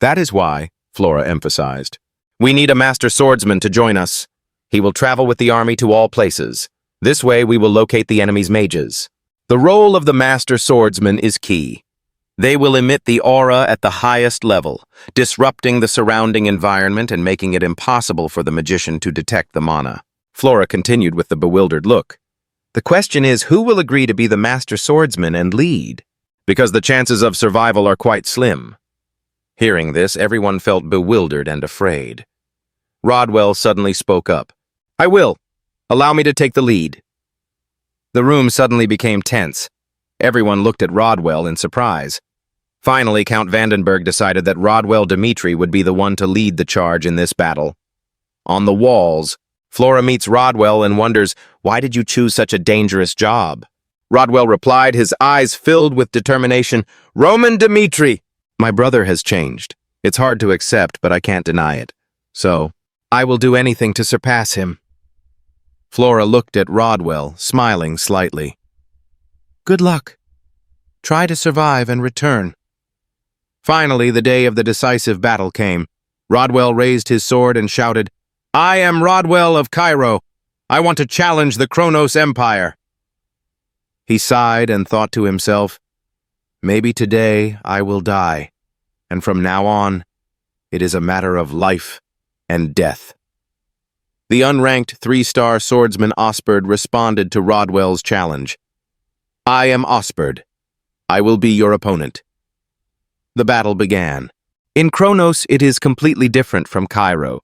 "That is why," Flora emphasized, "we need a master swordsman to join us. He will travel with the army to all places. This way we will locate the enemy's mages. The role of the master swordsman is key. They will emit the aura at the highest level, disrupting the surrounding environment and making it impossible for the magician to detect the mana." Flora continued with the bewildered look. "The question is, who will agree to be the master swordsman and lead? Because the chances of survival are quite slim." Hearing this, everyone felt bewildered and afraid. Rodwell suddenly spoke up. "I will. Allow me to take the lead." The room suddenly became tense. Everyone looked at Rodwell in surprise. Finally, Count Vandenberg decided that Rodwell Dimitri would be the one to lead the charge in this battle. On the walls, Flora meets Rodwell and wonders, "Why did you choose such a dangerous job?" Rodwell replied, his eyes filled with determination, "Roman Dimitri! My brother has changed. It's hard to accept, but I can't deny it. So, I will do anything to surpass him." Flora looked at Rodwell, smiling slightly. "Good luck. Try to survive and return." Finally, the day of the decisive battle came. Rodwell raised his sword and shouted, "I am Rodwell of Cairo. I want to challenge the Kronos Empire." He sighed and thought to himself, "Maybe today I will die, and from now on, it is a matter of life and death." The unranked 3-star swordsman Osbert responded to Rodwell's challenge. "I am Osbert. I will be your opponent." The battle began. In Kronos, it is completely different from Cairo,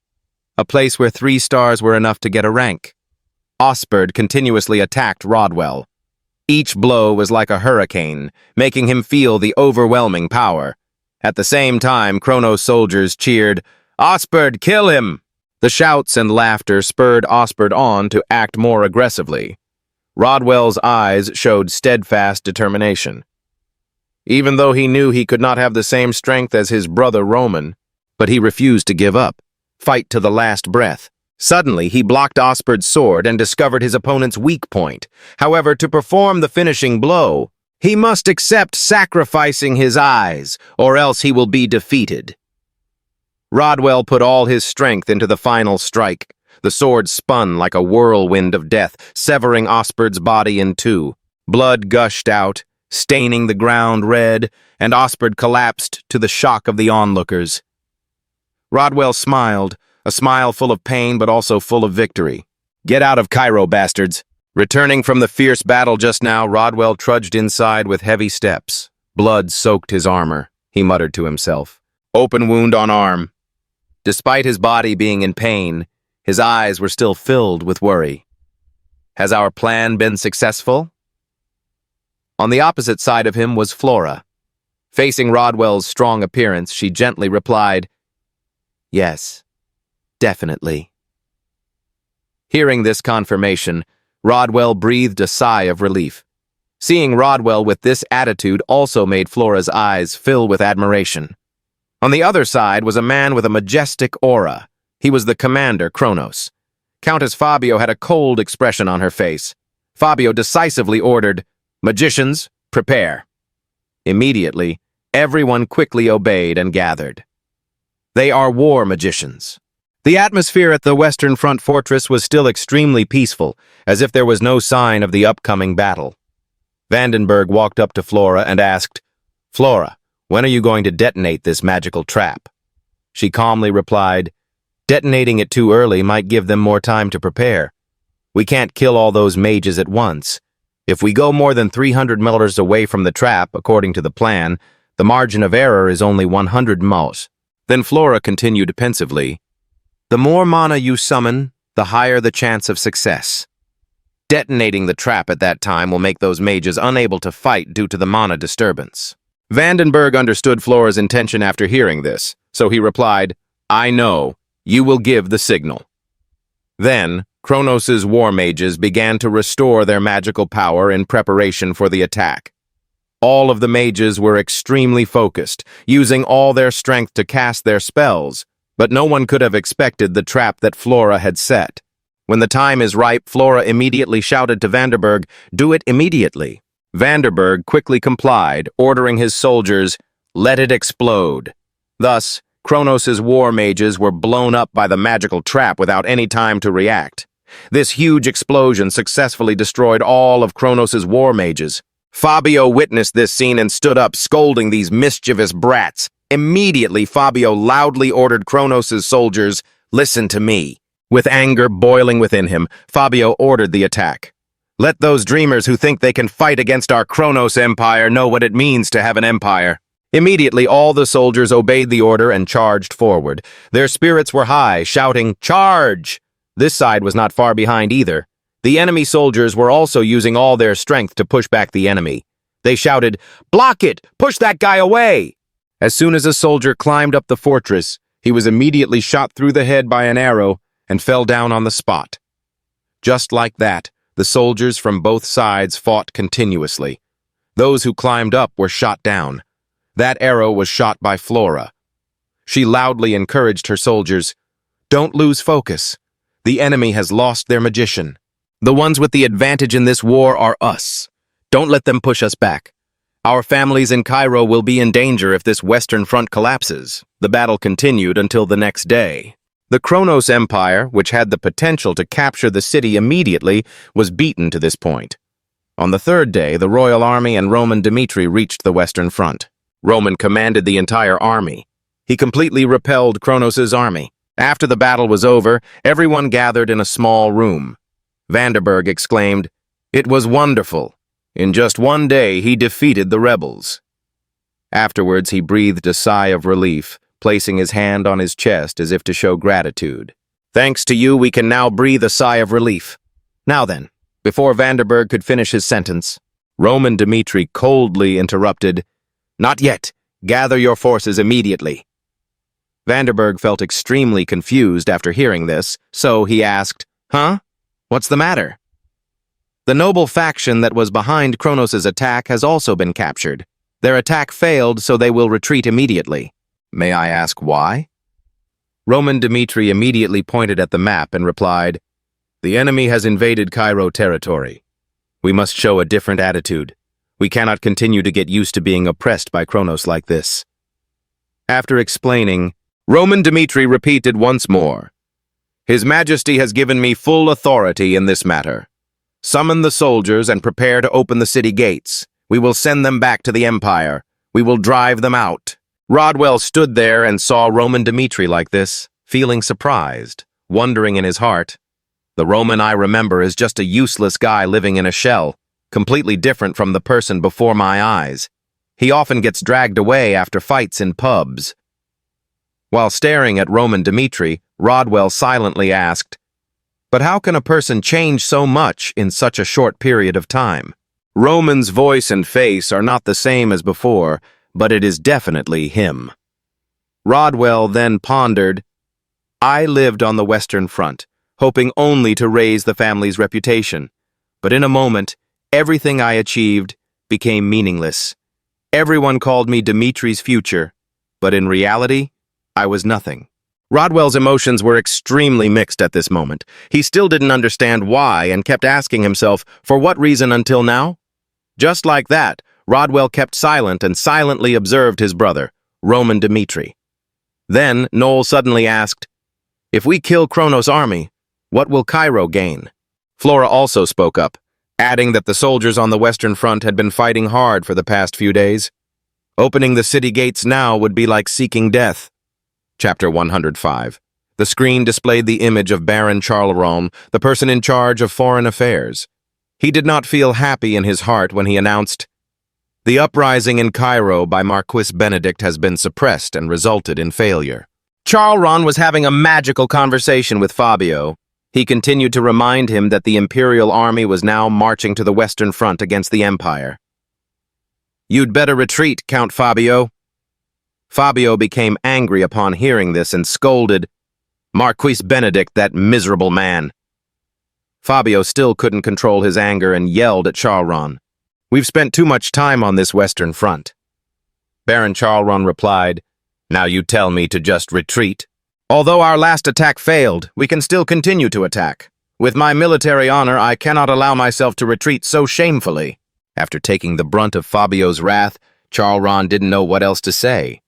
a place where 3 stars were enough to get a rank. Osbert continuously attacked Rodwell. Each blow was like a hurricane, making him feel the overwhelming power. At the same time, Kronos soldiers cheered, "Osbert, kill him!" The shouts and laughter spurred Osbert on to act more aggressively. Rodwell's eyes showed steadfast determination. Even though he knew he could not have the same strength as his brother Roman, but he refused to give up, fight to the last breath. Suddenly, he blocked Osbert's sword and discovered his opponent's weak point. However, to perform the finishing blow, he must accept sacrificing his eyes, or else he will be defeated. Rodwell put all his strength into the final strike. The sword spun like a whirlwind of death, severing Osbert's body in 2. Blood gushed out, staining the ground red, and Osbert collapsed to the shock of the onlookers. Rodwell smiled, a smile full of pain but also full of victory. "Get out of Cairo, bastards!" Returning from the fierce battle just now, Rodwell trudged inside with heavy steps. Blood soaked his armor, he muttered to himself. Open wound on arm. Despite his body being in pain, his eyes were still filled with worry. "Has our plan been successful?" On the opposite side of him was Flora. Facing Rodwell's strong appearance, she gently replied, "Yes, definitely." Hearing this confirmation, Rodwell breathed a sigh of relief. Seeing Rodwell with this attitude also made Flora's eyes fill with admiration. On the other side was a man with a majestic aura. He was the commander, Kronos. Countess Fabio had a cold expression on her face. Fabio decisively ordered, "Magicians, prepare." Immediately, everyone quickly obeyed and gathered. They are war magicians. The atmosphere at the Western Front fortress was still extremely peaceful, as if there was no sign of the upcoming battle. Vandenberg walked up to Flora and asked, "Flora, when are you going to detonate this magical trap?" She calmly replied, "Detonating it too early might give them more time to prepare. We can't kill all those mages at once. If we go more than 300 meters away from the trap, according to the plan, the margin of error is only 100 moles." Then Flora continued pensively, "The more mana you summon, the higher the chance of success. Detonating the trap at that time will make those mages unable to fight due to the mana disturbance." Vandenberg understood Flora's intention after hearing this. So he replied, "I know. You will give the signal." Then, Kronos' war mages began to restore their magical power in preparation for the attack. All of the mages were extremely focused, using all their strength to cast their spells, but no one could have expected the trap that Flora had set. When the time is ripe, Flora immediately shouted to Vanderberg, "Do it immediately." Vanderberg quickly complied, ordering his soldiers, "Let it explode." Thus, Kronos' war mages were blown up by the magical trap without any time to react. This huge explosion successfully destroyed all of Kronos' war mages. Fabio witnessed this scene and stood up, scolding these mischievous brats. Immediately, Fabio loudly ordered Kronos' soldiers, "Listen to me." With anger boiling within him, Fabio ordered the attack. "Let those dreamers who think they can fight against our Kronos Empire know what it means to have an empire." Immediately, all the soldiers obeyed the order and charged forward. Their spirits were high, shouting, "Charge!" This side was not far behind either. The enemy soldiers were also using all their strength to push back the enemy. They shouted, "Block it! Push that guy away!" As soon as a soldier climbed up the fortress, he was immediately shot through the head by an arrow and fell down on the spot. Just like that, the soldiers from both sides fought continuously. Those who climbed up were shot down. That arrow was shot by Flora. She loudly encouraged her soldiers, "Don't lose focus. The enemy has lost their magician. The ones with the advantage in this war are us. Don't let them push us back. Our families in Cairo will be in danger if this Western Front collapses." The battle continued until the next day. The Kronos Empire, which had the potential to capture the city immediately, was beaten to this point. On the third day, the royal army and Roman Dmitri reached the Western Front. Roman commanded the entire army. He completely repelled Kronos' army. After the battle was over, everyone gathered in a small room. Vanderberg exclaimed, "It was wonderful. In just one day, he defeated the rebels." Afterwards, he breathed a sigh of relief, placing his hand on his chest as if to show gratitude. "Thanks to you, we can now breathe a sigh of relief. Now then," before Vanderberg could finish his sentence, Roman Dmitri coldly interrupted, "Not yet. Gather your forces immediately." Vanderberg felt extremely confused after hearing this, so he asked, "Huh? What's the matter?" The noble faction that was behind Kronos' attack has also been captured. Their attack failed, so they will retreat immediately. May I ask why? Roman Dmitri immediately pointed at the map and replied, "The enemy has invaded Cairo territory. We must show a different attitude. We cannot continue to get used to being oppressed by Kronos like this." After explaining, Roman Dmitri repeated once more, "His Majesty has given me full authority in this matter. Summon the soldiers and prepare to open the city gates. We will send them back to the Empire. We will drive them out." Rodwell stood there and saw Roman Dmitri like this, feeling surprised, wondering in his heart, "The Roman I remember is just a useless guy living in a shell, completely different from the person before my eyes. He often gets dragged away after fights in pubs." While staring at Roman Dmitri, Rodwell silently asked, "But how can a person change so much in such a short period of time?" Roman's voice and face are not the same as before, but it is definitely him. Rodwell then pondered, "I lived on the Western Front, hoping only to raise the family's reputation. But in a moment, everything I achieved became meaningless. Everyone called me Dimitri's future, but in reality, I was nothing." Rodwell's emotions were extremely mixed at this moment. He still didn't understand why and kept asking himself, for what reason until now? Just like that, Rodwell kept silent and silently observed his brother, Roman Dmitri. Then Noel suddenly asked, "If we kill Kronos' army, what will Cairo gain?" Flora also spoke up, adding that the soldiers on the Western Front had been fighting hard for the past few days. Opening the city gates now would be like seeking death. Chapter 105. The screen displayed the image of Baron Charleron, the person in charge of foreign affairs. He did not feel happy in his heart when he announced, "The uprising in Cairo by Marquis Benedict has been suppressed and resulted in failure." Charleron was having a magical conversation with Fabio. He continued to remind him that the Imperial Army was now marching to the Western Front against the Empire. "You'd better retreat, Count Fabio." Fabio became angry upon hearing this and scolded, "Marquis Benedict, that miserable man." Fabio still couldn't control his anger and yelled at Charlron, "We've spent too much time on this western front." Baron Charlron replied, "Now you tell me to just retreat. Although our last attack failed, we can still continue to attack. With my military honor, I cannot allow myself to retreat so shamefully." After taking the brunt of Fabio's wrath, Charlron didn't know what else to say.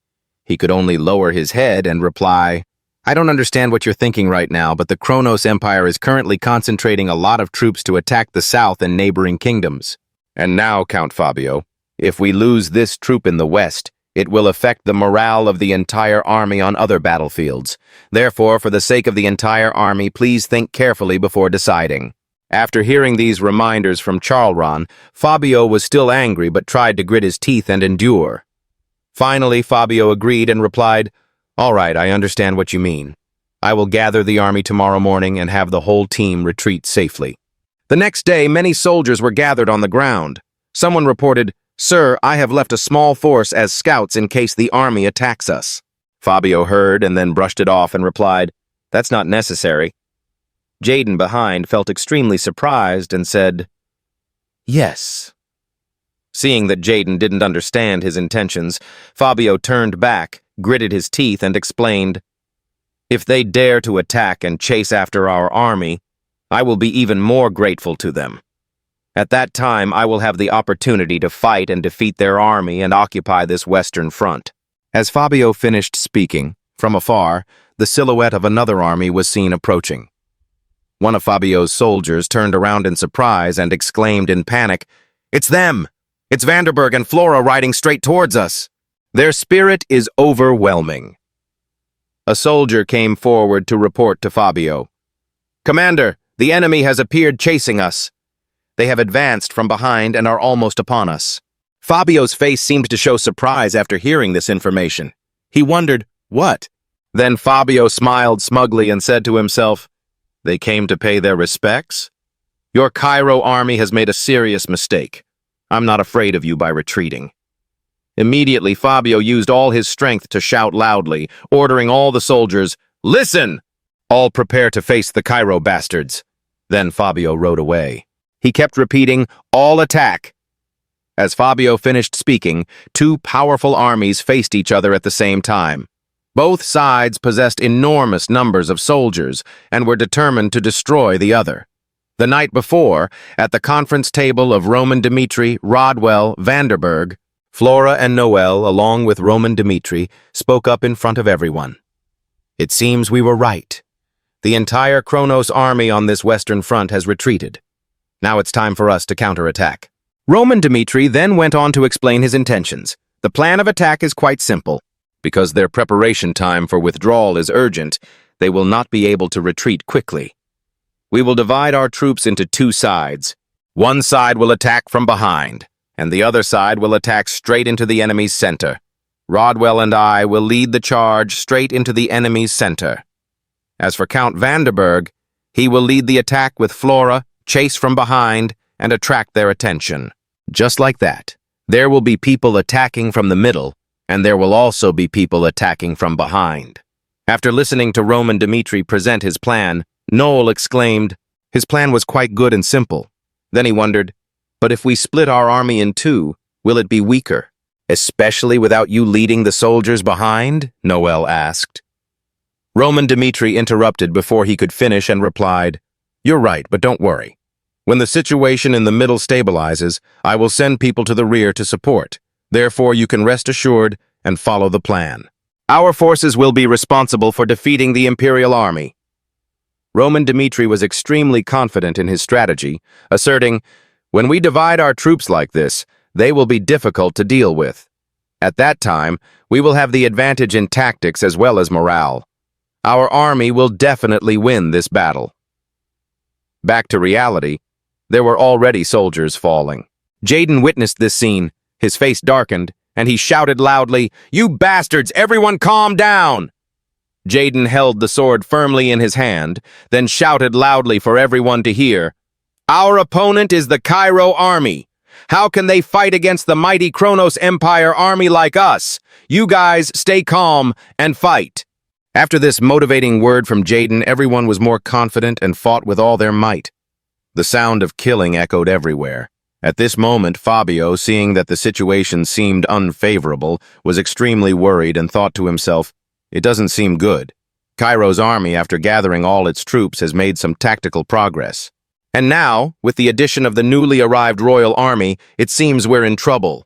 He could only lower his head and reply, "I don't understand what you're thinking right now, but the Kronos Empire is currently concentrating a lot of troops to attack the south and neighboring kingdoms. And now, Count Fabio, if we lose this troop in the west, it will affect the morale of the entire army on other battlefields. Therefore, for the sake of the entire army, please think carefully before deciding." After hearing these reminders from Charlron, Fabio was still angry but tried to grit his teeth and endure. Finally, Fabio agreed and replied, "All right, I understand what you mean. I will gather the army tomorrow morning and have the whole team retreat safely." The next day, many soldiers were gathered on the ground. Someone reported, "Sir, I have left a small force as scouts in case the army attacks us." Fabio heard and then brushed it off and replied, "That's not necessary." Jaden behind felt extremely surprised and said, "Yes." Seeing that Jaden didn't understand his intentions, Fabio turned back, gritted his teeth, and explained, "If they dare to attack and chase after our army, I will be even more grateful to them. At that time, I will have the opportunity to fight and defeat their army and occupy this western front." As Fabio finished speaking, from afar, the silhouette of another army was seen approaching. One of Fabio's soldiers turned around in surprise and exclaimed in panic, "It's them! It's Vanderberg and Flora riding straight towards us. Their spirit is overwhelming." A soldier came forward to report to Fabio, "Commander, the enemy has appeared chasing us. They have advanced from behind and are almost upon us." Fabio's face seemed to show surprise after hearing this information. He wondered, what? Then Fabio smiled smugly and said to himself, "They came to pay their respects? Your Cairo army has made a serious mistake. I'm not afraid of you by retreating." Immediately, Fabio used all his strength to shout loudly, ordering all the soldiers, "Listen! All prepare to face the Cairo bastards." Then Fabio rode away. He kept repeating, "All attack." As Fabio finished speaking, two powerful armies faced each other at the same time. Both sides possessed enormous numbers of soldiers and were determined to destroy the other. The night before, at the conference table of Roman Dmitri, Rodwell, Vanderberg, Flora and Noel, along with Roman Dmitri, spoke up in front of everyone. "It seems we were right. The entire Kronos army on this western front has retreated. Now it's time for us to counterattack." Roman Dmitri then went on to explain his intentions. The plan of attack is quite simple. Because their preparation time for withdrawal is urgent, they will not be able to retreat quickly. We will divide our troops into two sides. One side will attack from behind, and the other side will attack straight into the enemy's center. Rodwell and I will lead the charge straight into the enemy's center. As for Count Vanderberg, he will lead the attack with Flora, chase from behind, and attract their attention. Just like that, there will be people attacking from the middle, and there will also be people attacking from behind. After listening to Roman Dmitri present his plan, Noel exclaimed, his plan was quite good and simple. Then he wondered, but if we split our army in two, will it be weaker? Especially without you leading the soldiers behind? Noel asked. Roman Dmitri interrupted before he could finish and replied, you're right, but don't worry. When the situation in the middle stabilizes, I will send people to the rear to support. Therefore, you can rest assured and follow the plan. Our forces will be responsible for defeating the Imperial Army. Roman Dmitri was extremely confident in his strategy, asserting, when we divide our troops like this, they will be difficult to deal with. At that time, we will have the advantage in tactics as well as morale. Our army will definitely win this battle. Back to reality, there were already soldiers falling. Jaden witnessed this scene. His face darkened, and he shouted loudly, "You bastards, everyone calm down!" Jaden held the sword firmly in his hand, then shouted loudly for everyone to hear, "Our opponent is the Cairo army. How can they fight against the mighty Kronos Empire army like us? You guys stay calm and fight." After this motivating word from Jaden, everyone was more confident and fought with all their might. The sound of killing echoed everywhere. At this moment, Fabio, seeing that the situation seemed unfavorable, was extremely worried and thought to himself, "It doesn't seem good. Cairo's army, after gathering all its troops, has made some tactical progress. And now, with the addition of the newly arrived royal army, it seems we're in trouble."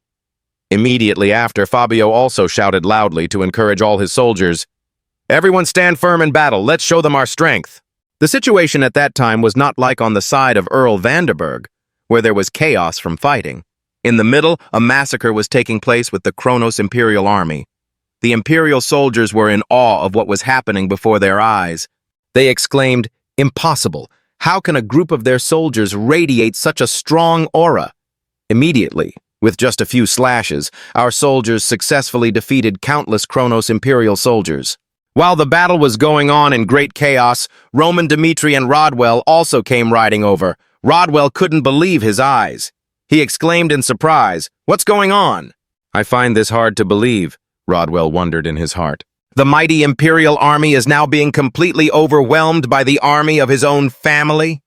Immediately after, Fabio also shouted loudly to encourage all his soldiers, "Everyone stand firm in battle, let's show them our strength." The situation at that time was not like on the side of Earl Vanderburg, where there was chaos from fighting. In the middle, a massacre was taking place with the Kronos Imperial Army. The Imperial soldiers were in awe of what was happening before their eyes. They exclaimed, "Impossible! How can a group of their soldiers radiate such a strong aura?" Immediately, with just a few slashes, our soldiers successfully defeated countless Kronos Imperial soldiers. While the battle was going on in great chaos, Roman Dmitri and Rodwell also came riding over. Rodwell couldn't believe his eyes. He exclaimed in surprise, "What's going on?" "I find this hard to believe," Rodwell wondered in his heart. "The mighty Imperial army is now being completely overwhelmed by the army of his own family?"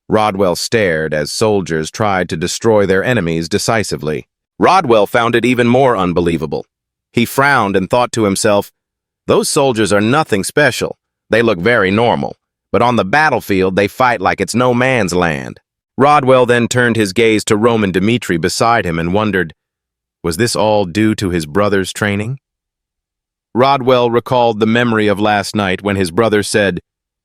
Rodwell stared as soldiers tried to destroy their enemies decisively. Rodwell found it even more unbelievable. He frowned and thought to himself, "Those soldiers are nothing special. They look very normal. But on the battlefield, they fight like it's no man's land." Rodwell then turned his gaze to Roman Dmitri beside him and wondered, was this all due to his brother's training? Rodwell recalled the memory of last night when his brother said,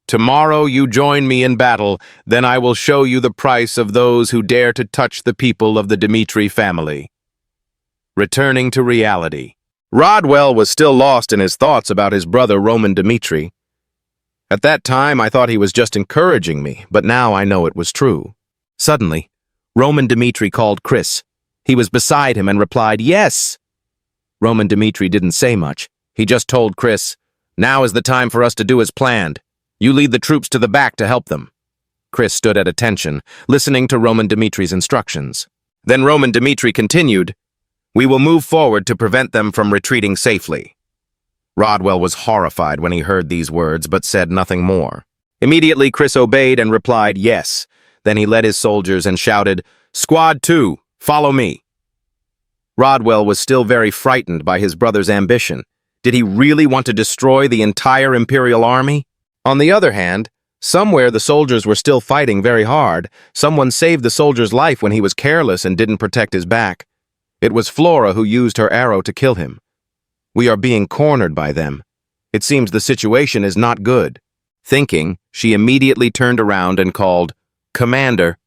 "Tomorrow you join me in battle, then I will show you the price of those who dare to touch the people of the Dmitri family." Returning to reality, Rodwell was still lost in his thoughts about his brother Roman Dmitri. "At that time, I thought he was just encouraging me, but now I know it was true." Suddenly, Roman Dmitri called Chris. He was beside him and replied, "Yes." Roman Dmitri didn't say much. He just told Chris, "Now is the time for us to do as planned. You lead the troops to the back to help them." Chris stood at attention, listening to Roman Dmitri's instructions. Then Roman Dmitri continued, "We will move forward to prevent them from retreating safely." Rodwell was horrified when he heard these words, but said nothing more. Immediately, Chris obeyed and replied, "Yes." Then he led his soldiers and shouted, "Squad 2, follow me." Rodwell was still very frightened by his brother's ambition. Did he really want to destroy the entire Imperial army? On the other hand, somewhere the soldiers were still fighting very hard. Someone saved the soldier's life when he was careless and didn't protect his back. It was Flora who used her arrow to kill him. We are being cornered by them. It seems the situation is not good. Thinking, she immediately turned around and called, "Commander."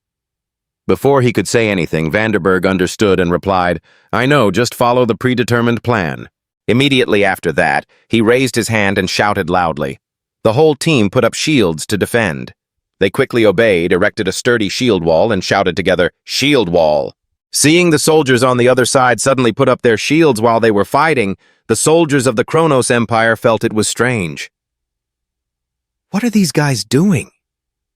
Before he could say anything, Vanderburg understood and replied, "I know, just follow the predetermined plan." Immediately after that, he raised his hand and shouted loudly. The whole team put up shields to defend. They quickly obeyed, erected a sturdy shield wall, and shouted together, "Shield wall." Seeing the soldiers on the other side suddenly put up their shields while they were fighting, the soldiers of the Kronos Empire felt it was strange. What are these guys doing?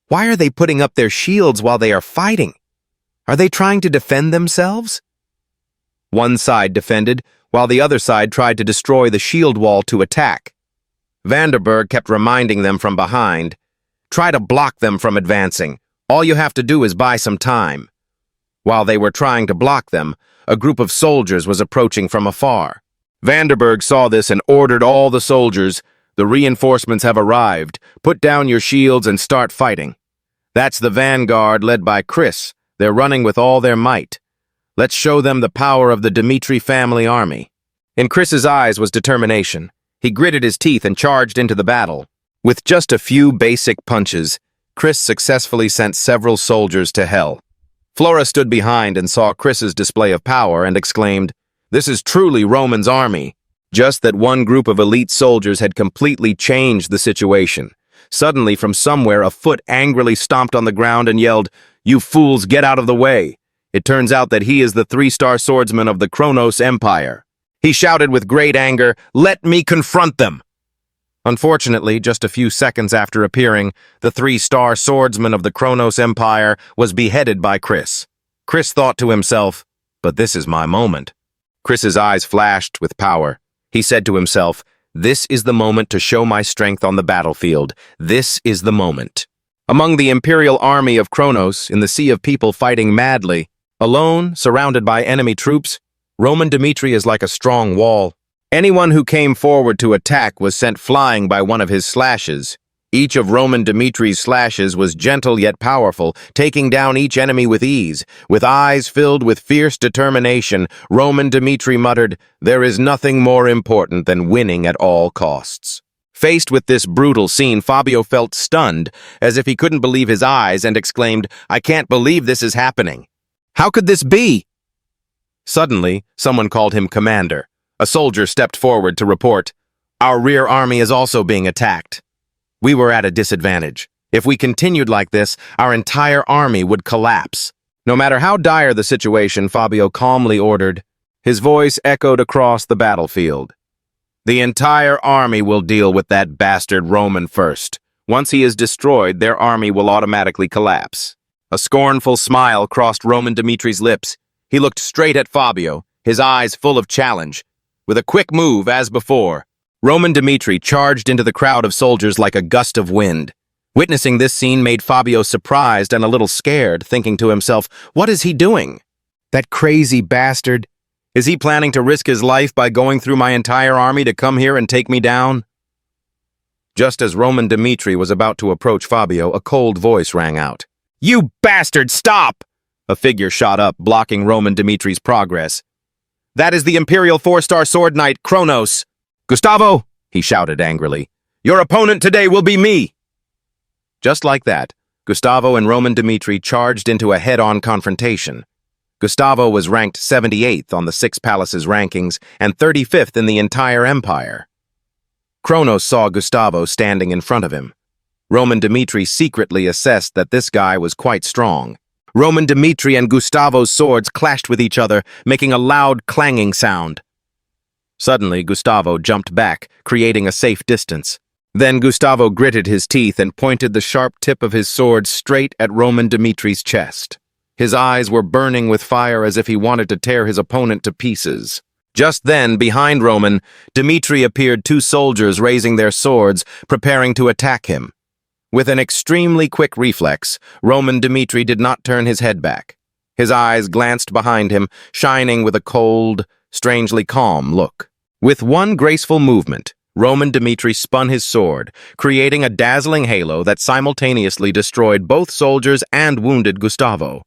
Why are they putting up their shields while they are fighting? Are they trying to defend themselves? One side defended, while the other side tried to destroy the shield wall to attack. Vanderburg kept reminding them from behind, "Try to block them from advancing. All you have to do is buy some time." While they were trying to block them, a group of soldiers was approaching from afar. Vanderburg saw this and ordered all the soldiers, "The reinforcements have arrived. Put down your shields and start fighting." That's the vanguard led by Chris. They're running with all their might. Let's show them the power of the Dmitri family army. In Chris's eyes was determination. He gritted his teeth and charged into the battle. With just a few basic punches, Chris successfully sent several soldiers to hell. Flora stood behind and saw Chris's display of power and exclaimed, "This is truly Roman's army." Just that one group of elite soldiers had completely changed the situation. Suddenly, from somewhere, a foot angrily stomped on the ground and yelled, "You fools, get out of the way." It turns out that he is the 3-star swordsman of the Kronos Empire. He shouted with great anger, "Let me confront them!" Unfortunately, just a few seconds after appearing, the 3-star swordsman of the Kronos Empire was beheaded by Chris. Chris thought to himself, but this is my moment. Chris's eyes flashed with power. He said to himself, this is the moment to show my strength on the battlefield. This is the moment. Among the imperial army of Kronos, in the sea of people fighting madly, alone, surrounded by enemy troops, Roman Dmitri is like a strong wall. Anyone who came forward to attack was sent flying by one of his slashes. Each of Roman Dmitri's slashes was gentle yet powerful, taking down each enemy with ease. With eyes filled with fierce determination, Roman Dmitri muttered, there is nothing more important than winning at all costs. Faced with this brutal scene, Fabio felt stunned, as if he couldn't believe his eyes, and exclaimed, I can't believe this is happening. How could this be? Suddenly, someone called him commander. A soldier stepped forward to report, our rear army is also being attacked. We were at a disadvantage. If we continued like this, our entire army would collapse. No matter how dire the situation, Fabio calmly ordered. His voice echoed across the battlefield. The entire army will deal with that bastard Roman first. Once he is destroyed, their army will automatically collapse. A scornful smile crossed Roman Dmitri's lips. He looked straight at Fabio, his eyes full of challenge. With a quick move, as before, Roman Dmitri charged into the crowd of soldiers like a gust of wind. Witnessing this scene made Fabio surprised and a little scared, thinking to himself, what is he doing? That crazy bastard. Is he planning to risk his life by going through my entire army to come here and take me down? Just as Roman Dmitri was about to approach Fabio, a cold voice rang out. You bastard, stop! A figure shot up, blocking Roman Dmitri's progress. That is the Imperial 4-star sword knight, Kronos. Gustavo, he shouted angrily, your opponent today will be me. Just like that, Gustavo and Roman Dmitri charged into a head-on confrontation. Gustavo was ranked 78th on the Six Palaces rankings and 35th in the entire empire. Kronos saw Gustavo standing in front of him. Roman Dmitri secretly assessed that this guy was quite strong. Roman Dmitri and Gustavo's swords clashed with each other, making a loud clanging sound. Suddenly, Gustavo jumped back, creating a safe distance. Then Gustavo gritted his teeth and pointed the sharp tip of his sword straight at Roman Dmitri's chest. His eyes were burning with fire as if he wanted to tear his opponent to pieces. Just then, behind Roman, Dmitri appeared two soldiers raising their swords, preparing to attack him. With an extremely quick reflex, Roman Dmitri did not turn his head back. His eyes glanced behind him, shining with a cold, strangely calm look. With one graceful movement, Roman Dmitri spun his sword, creating a dazzling halo that simultaneously destroyed both soldiers and wounded Gustavo.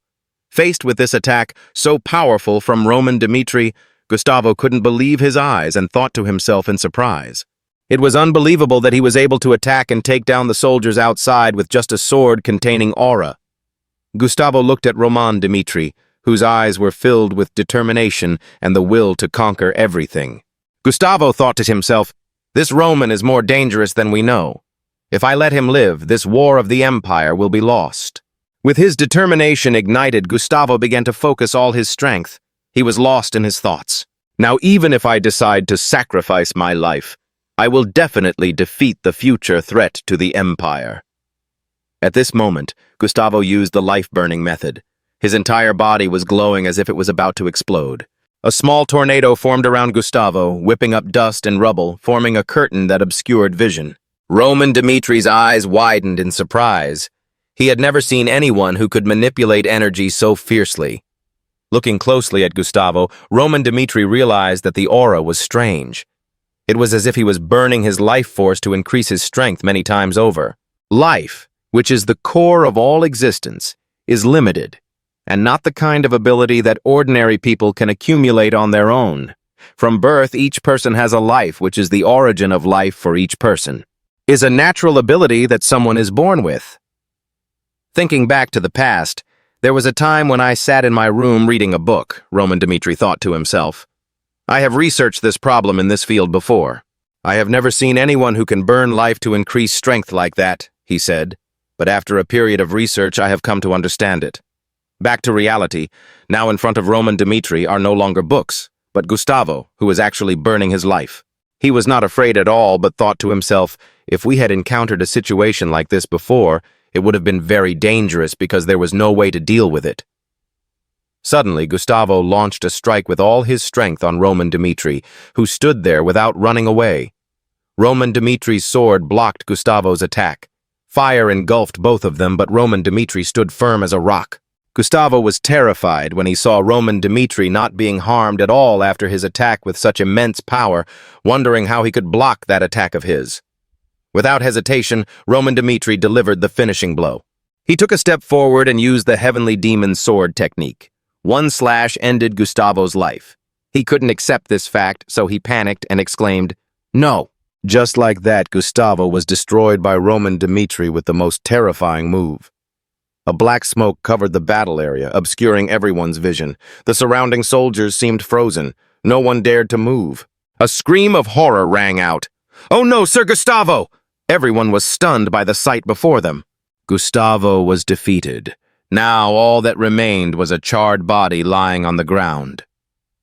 Faced with this attack, so powerful from Roman Dmitri, Gustavo couldn't believe his eyes and thought to himself in surprise. It was unbelievable that he was able to attack and take down the soldiers outside with just a sword containing aura. Gustavo looked at Roman Dmitri, whose eyes were filled with determination and the will to conquer everything. Gustavo thought to himself, this Roman is more dangerous than we know. If I let him live, this war of the empire will be lost. With his determination ignited, Gustavo began to focus all his strength. He was lost in his thoughts. Now, even if I decide to sacrifice my life, I will definitely defeat the future threat to the empire. At this moment, Gustavo used the life-burning method. His entire body was glowing as if it was about to explode. A small tornado formed around Gustavo, whipping up dust and rubble, forming a curtain that obscured vision. Roman Dmitri's eyes widened in surprise. He had never seen anyone who could manipulate energy so fiercely. Looking closely at Gustavo, Roman Dmitri realized that the aura was strange. It was as if he was burning his life force to increase his strength many times over. Life, which is the core of all existence, is limited, and not the kind of ability that ordinary people can accumulate on their own. From birth, each person has a life, which is the origin of life for each person, is a natural ability that someone is born with. Thinking back to the past, there was a time when I sat in my room reading a book, Roman Dmitri thought to himself. I have researched this problem in this field before. I have never seen anyone who can burn life to increase strength like that, he said, but after a period of research I have come to understand it. Back to reality, now in front of Roman Dmitri are no longer books, but Gustavo, who was actually burning his life. He was not afraid at all, but thought to himself, if we had encountered a situation like this before, it would have been very dangerous because there was no way to deal with it. Suddenly, Gustavo launched a strike with all his strength on Roman Dmitri, who stood there without running away. Roman Dmitri's sword blocked Gustavo's attack. Fire engulfed both of them, but Roman Dmitri stood firm as a rock. Gustavo was terrified when he saw Roman Dmitri not being harmed at all after his attack with such immense power, wondering how he could block that attack of his. Without hesitation, Roman Dmitri delivered the finishing blow. He took a step forward and used the Heavenly Demon's Sword technique. One slash ended Gustavo's life. He couldn't accept this fact, so he panicked and exclaimed, "No!" Just like that, Gustavo was destroyed by Roman Dmitri with the most terrifying move. A black smoke covered the battle area, obscuring everyone's vision. The surrounding soldiers seemed frozen. No one dared to move. A scream of horror rang out. "Oh no, Sir Gustavo!" Everyone was stunned by the sight before them. Gustavo was defeated. Now all that remained was a charred body lying on the ground.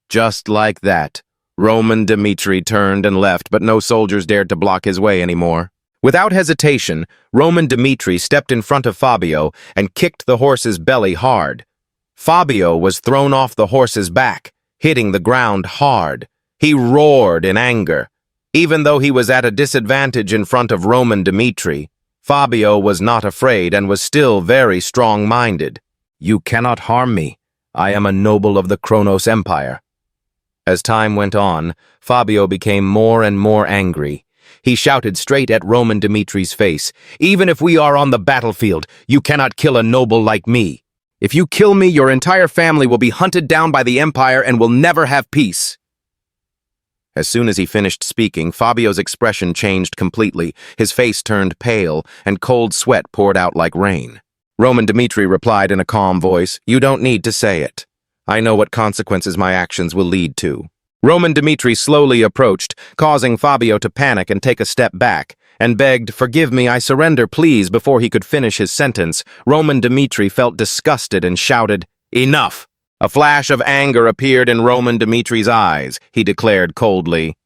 Just like that, Roman Dmitri turned and left, but no soldiers dared to block his way anymore. Without hesitation, Roman Dmitri stepped in front of Fabio and kicked the horse's belly hard. Fabio was thrown off the horse's back, hitting the ground hard. He roared in anger. Even though he was at a disadvantage in front of Roman Dmitri, Fabio was not afraid and was still very strong-minded. "You cannot harm me. I am a noble of the Kronos Empire." As time went on, Fabio became more and more angry. He shouted straight at Roman Dmitri's face, "Even if we are on the battlefield, you cannot kill a noble like me. If you kill me, your entire family will be hunted down by the Empire and will never have peace." As soon as he finished speaking, Fabio's expression changed completely. His face turned pale, and cold sweat poured out like rain. Roman Dmitri replied in a calm voice, "You don't need to say it. I know what consequences my actions will lead to." Roman Dmitri slowly approached, causing Fabio to panic and take a step back, and begged, "Forgive me, I surrender, please." Before he could finish his sentence, Roman Dmitri felt disgusted and shouted, "Enough!" A flash of anger appeared in Roman Dmitri's eyes. He declared coldly,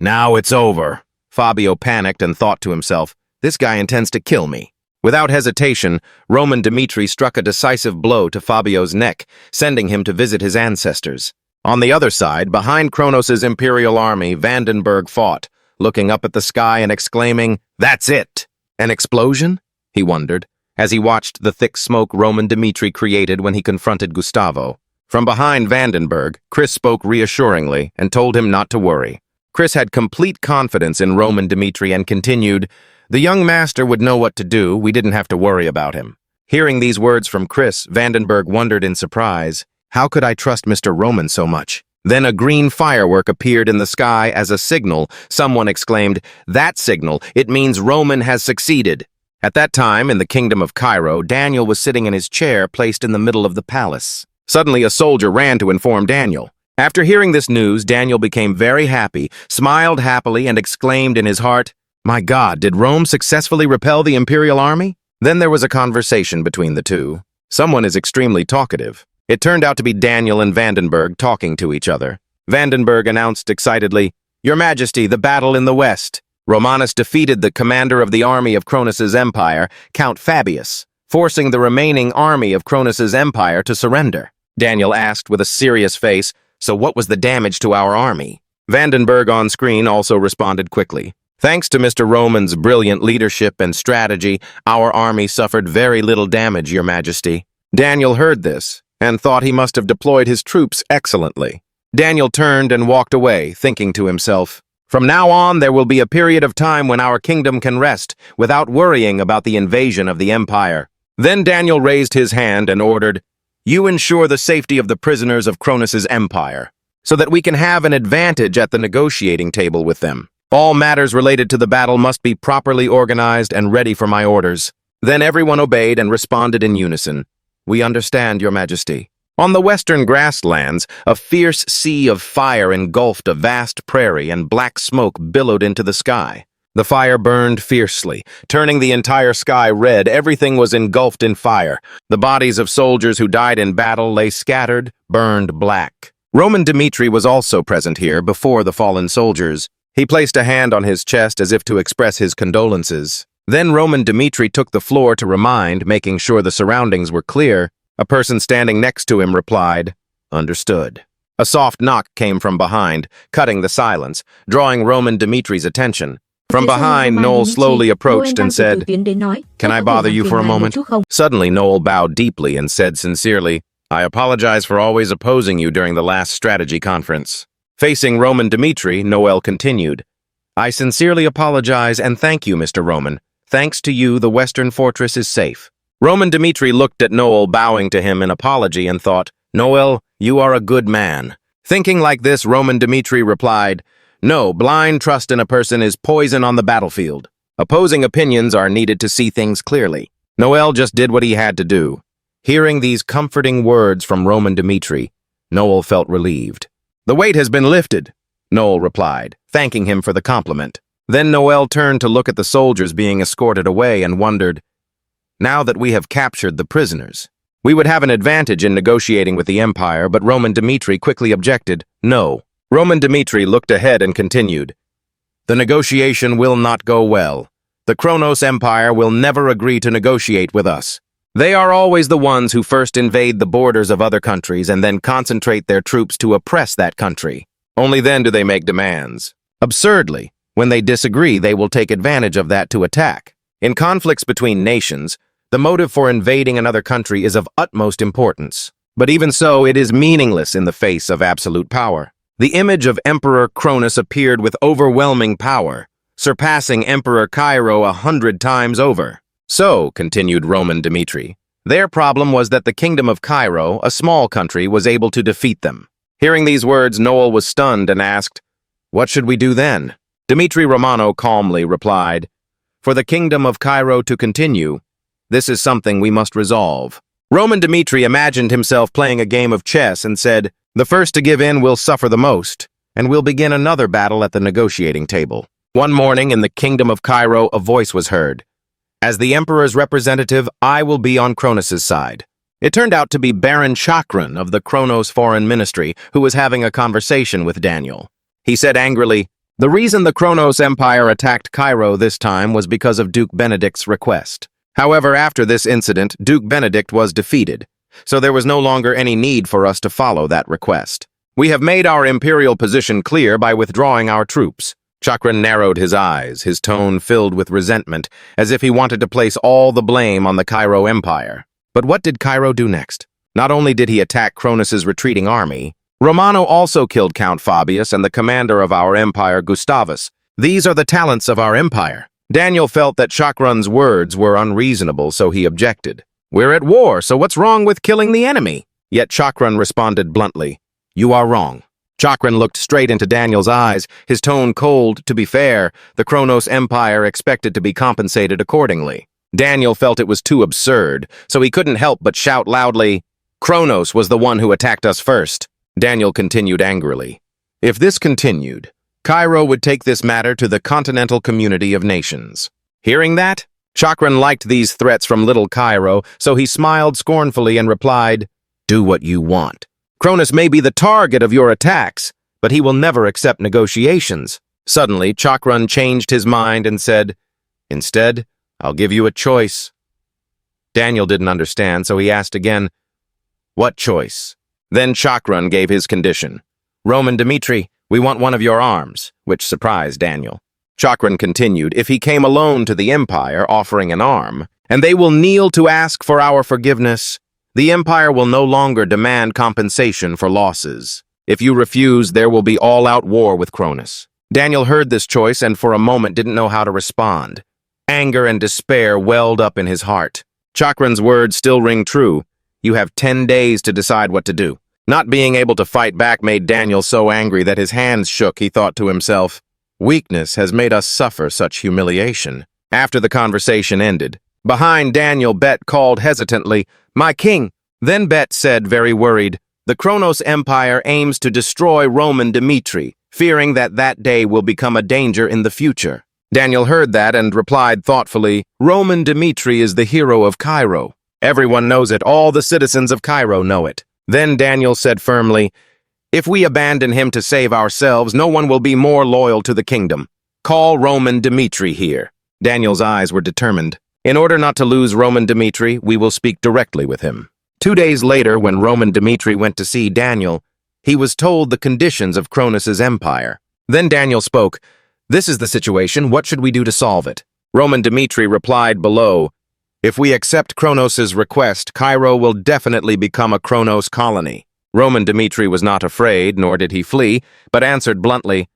"Now it's over." Fabio panicked and thought to himself, "This guy intends to kill me." Without hesitation, Roman Dmitri struck a decisive blow to Fabio's neck, sending him to visit his ancestors. On the other side, behind Kronos' imperial army, Vandenberg fought, looking up at the sky and exclaiming, "That's it!" An explosion? He wondered, as he watched the thick smoke Roman Dmitri created when he confronted Gustavo. From behind Vandenberg, Chris spoke reassuringly and told him not to worry. Chris had complete confidence in Roman Dmitri and continued, "The young master would know what to do. We didn't have to worry about him." Hearing these words from Chris, Vandenberg wondered in surprise, "How could I trust Mr. Roman so much?" Then a green firework appeared in the sky as a signal. Someone exclaimed, "That signal, it means Roman has succeeded." At that time, in the kingdom of Cairo, Daniel was sitting in his chair placed in the middle of the palace. Suddenly, a soldier ran to inform Daniel. After hearing this news, Daniel became very happy, smiled happily, and exclaimed in his heart, "My God, did Rome successfully repel the imperial army?" Then there was a conversation between the two. Someone is extremely talkative. It turned out to be Daniel and Vandenberg talking to each other. Vandenberg announced excitedly, "Your Majesty, the battle in the west. Romanus defeated the commander of the army of Kronos' empire, Count Fabius, forcing the remaining army of Kronos' empire to surrender." Daniel asked with a serious face, "So what was the damage to our army?" Vandenberg on screen also responded quickly. "Thanks to Mr. Roman's brilliant leadership and strategy, our army suffered very little damage, Your Majesty." Daniel heard this and thought he must have deployed his troops excellently. Daniel turned and walked away, thinking to himself, "From now on, there will be a period of time when our kingdom can rest without worrying about the invasion of the empire." Then Daniel raised his hand and ordered, "You ensure the safety of the prisoners of Kronos' empire, so that we can have an advantage at the negotiating table with them. All matters related to the battle must be properly organized and ready for my orders." Then everyone obeyed and responded in unison, "We understand, Your Majesty." On the western grasslands, a fierce sea of fire engulfed a vast prairie and black smoke billowed into the sky. The fire burned fiercely, turning the entire sky red. Everything was engulfed in fire. The bodies of soldiers who died in battle lay scattered, burned black. Roman Dmitri was also present here before the fallen soldiers. He placed a hand on his chest as if to express his condolences. Then Roman Dmitri took the floor to remind, making sure the surroundings were clear. A person standing next to him replied, Understood. A soft knock came from behind, cutting the silence, drawing Roman Dimitri's attention. From behind, Noel slowly approached and said, "Can I bother you for a moment?" Suddenly, Noel bowed deeply and said sincerely, "I apologize for always opposing you during the last strategy conference." Facing Roman Dimitri, Noel continued, "I sincerely apologize and thank you, Mr. Roman. Thanks to you, the Western Fortress is safe." Roman Dimitri looked at Noel, bowing to him in apology, and thought, "Noel, you are a good man." Thinking like this, Roman Dimitri replied, "No, blind trust in a person is poison on the battlefield. Opposing opinions are needed to see things clearly." Noel just did what he had to do. Hearing these comforting words from Roman Dimitri, Noel felt relieved. "The weight has been lifted," Noel replied, thanking him for the compliment. Then Noel turned to look at the soldiers being escorted away and wondered, "Now that we have captured the prisoners, we would have an advantage in negotiating with the Empire," but Roman Dimitri quickly objected, "No." Roman Dimitri looked ahead and continued, "The negotiation will not go well. The Kronos Empire will never agree to negotiate with us. They are always the ones who first invade the borders of other countries and then concentrate their troops to oppress that country. Only then do they make demands. Absurdly, when they disagree, they will take advantage of that to attack. In conflicts between nations, the motive for invading another country is of utmost importance. But even so, it is meaningless in the face of absolute power. The image of Emperor Cronus appeared with overwhelming power, surpassing Emperor Cairo 100 times over. So, continued Roman Dimitri, their problem was that the Kingdom of Cairo, a small country, was able to defeat them. Hearing these words, Noel was stunned and asked, "What should we do then?" Dimitri Romano calmly replied, "For the Kingdom of Cairo to continue, this is something we must resolve." Roman Dimitri imagined himself playing a game of chess and said, "The first to give in will suffer the most, and we'll begin another battle at the negotiating table." One morning in the Kingdom of Cairo, a voice was heard. "As the Emperor's representative, I will be on Kronos' side." It turned out to be Baron Chakran of the Kronos Foreign Ministry, who was having a conversation with Daniel. He said angrily, "The reason the Kronos Empire attacked Cairo this time was because of Duke Benedict's request. However, after this incident, Duke Benedict was defeated, so there was no longer any need for us to follow that request. We have made our imperial position clear by withdrawing our troops." Chakran narrowed his eyes, his tone filled with resentment, as if he wanted to place all the blame on the Cairo Empire. But what did Cairo do next? Not only did he attack Kronos' retreating army, Romano also killed Count Fabius and the commander of our empire, Gustavus. These are the talents of our empire. Daniel felt that Chakran's words were unreasonable, so he objected. "We're at war, so what's wrong with killing the enemy?" Yet Chakran responded bluntly, "You are wrong." Chakran looked straight into Daniel's eyes, his tone cold. To be fair, the Kronos Empire expected to be compensated accordingly. Daniel felt it was too absurd, so he couldn't help but shout loudly, "Kronos was the one who attacked us first." Daniel continued angrily, "If this continued, Cairo would take this matter to the continental community of nations." Hearing that, Chakran liked these threats from little Cairo, so he smiled scornfully and replied, "Do what you want. Kronos may be the target of your attacks, but he will never accept negotiations." Suddenly, Chakran changed his mind and said, "Instead, I'll give you a choice." Daniel didn't understand, so he asked again, "What choice?" Then Chakran gave his condition. "Roman Dimitri, we want one of your arms," which surprised Daniel. Chakran continued, "If he came alone to the Empire offering an arm, and they will kneel to ask for our forgiveness, the Empire will no longer demand compensation for losses. If you refuse, there will be all-out war with Kronos." Daniel heard this choice and for a moment didn't know how to respond. Anger and despair welled up in his heart. Chakran's words still ring true. You have 10 days to decide what to do. Not being able to fight back made Daniel so angry that his hands shook. He thought to himself, "Weakness has made us suffer such humiliation." After the conversation ended, behind Daniel, Bet called hesitantly, "My king." Then Bet said, very worried, "The Kronos Empire aims to destroy Roman Dimitri, fearing that that day will become a danger in the future." Daniel heard that and replied thoughtfully, "Roman Dimitri is the hero of Cairo. Everyone knows it. All the citizens of Cairo know it." Then Daniel said firmly, "If we abandon him to save ourselves, no one will be more loyal to the kingdom. Call Roman Dimitri here." Daniel's eyes were determined. "In order not to lose Roman Dimitri, we will speak directly with him." 2 days later, when Roman Dmitri went to see Daniel, he was told the conditions of Kronos' empire. Then Daniel spoke, "This is the situation, what should we do to solve it?" Roman Dmitri replied below, "If we accept Kronos' request, Cairo will definitely become a Kronos colony." Roman Dmitri was not afraid, nor did he flee, but answered bluntly,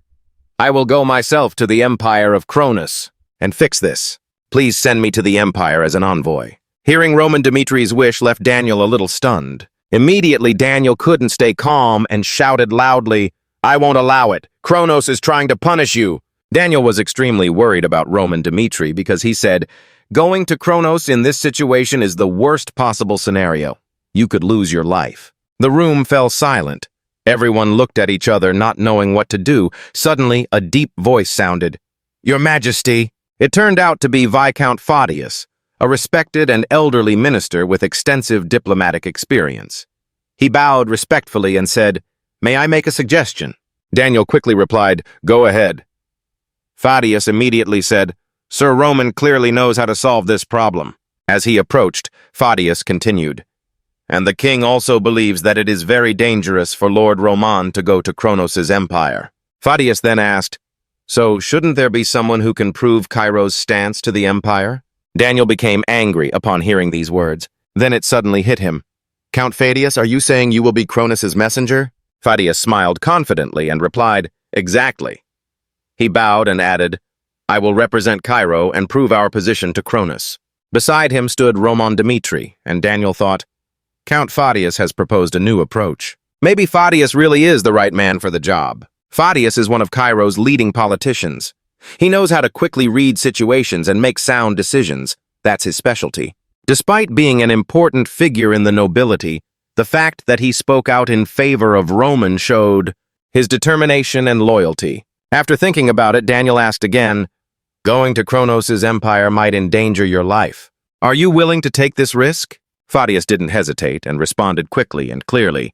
"I will go myself to the empire of Kronos and fix this. Please send me to the empire as an envoy." Hearing Roman Dmitri's wish left Daniel a little stunned. Immediately, Daniel couldn't stay calm and shouted loudly, "I won't allow it. Kronos is trying to punish you." Daniel was extremely worried about Roman Dmitri because he said, "Going to Kronos in this situation is the worst possible scenario. You could lose your life." The room fell silent. Everyone looked at each other, not knowing what to do. Suddenly, a deep voice sounded, "Your Majesty." It turned out to be Viscount Fadius, a respected and elderly minister with extensive diplomatic experience. He bowed respectfully and said, "May I make a suggestion?" Daniel quickly replied, "Go ahead." Fadius immediately said, "Sir Roman clearly knows how to solve this problem." As he approached, Fadius continued, "And the king also believes that it is very dangerous for Lord Roman to go to Kronos' empire." Fadius then asked, "So shouldn't there be someone who can prove Cairo's stance to the empire?" Daniel became angry upon hearing these words. Then it suddenly hit him. "Count Fadius, are you saying you will be Kronos' messenger?" Fadius smiled confidently and replied, "Exactly." He bowed and added, "I will represent Cairo and prove our position to Kronos." Beside him stood Roman Dmitri, and Daniel thought, Count Fadius has proposed a new approach. Maybe Fadius really is the right man for the job. Fadius is one of Cairo's leading politicians. He knows how to quickly read situations and make sound decisions. That's his specialty. Despite being an important figure in the nobility, the fact that he spoke out in favor of Roman showed his determination and loyalty. After thinking about it, Daniel asked again, "Going to Kronos' empire might endanger your life. Are you willing to take this risk?" Fadius didn't hesitate and responded quickly and clearly,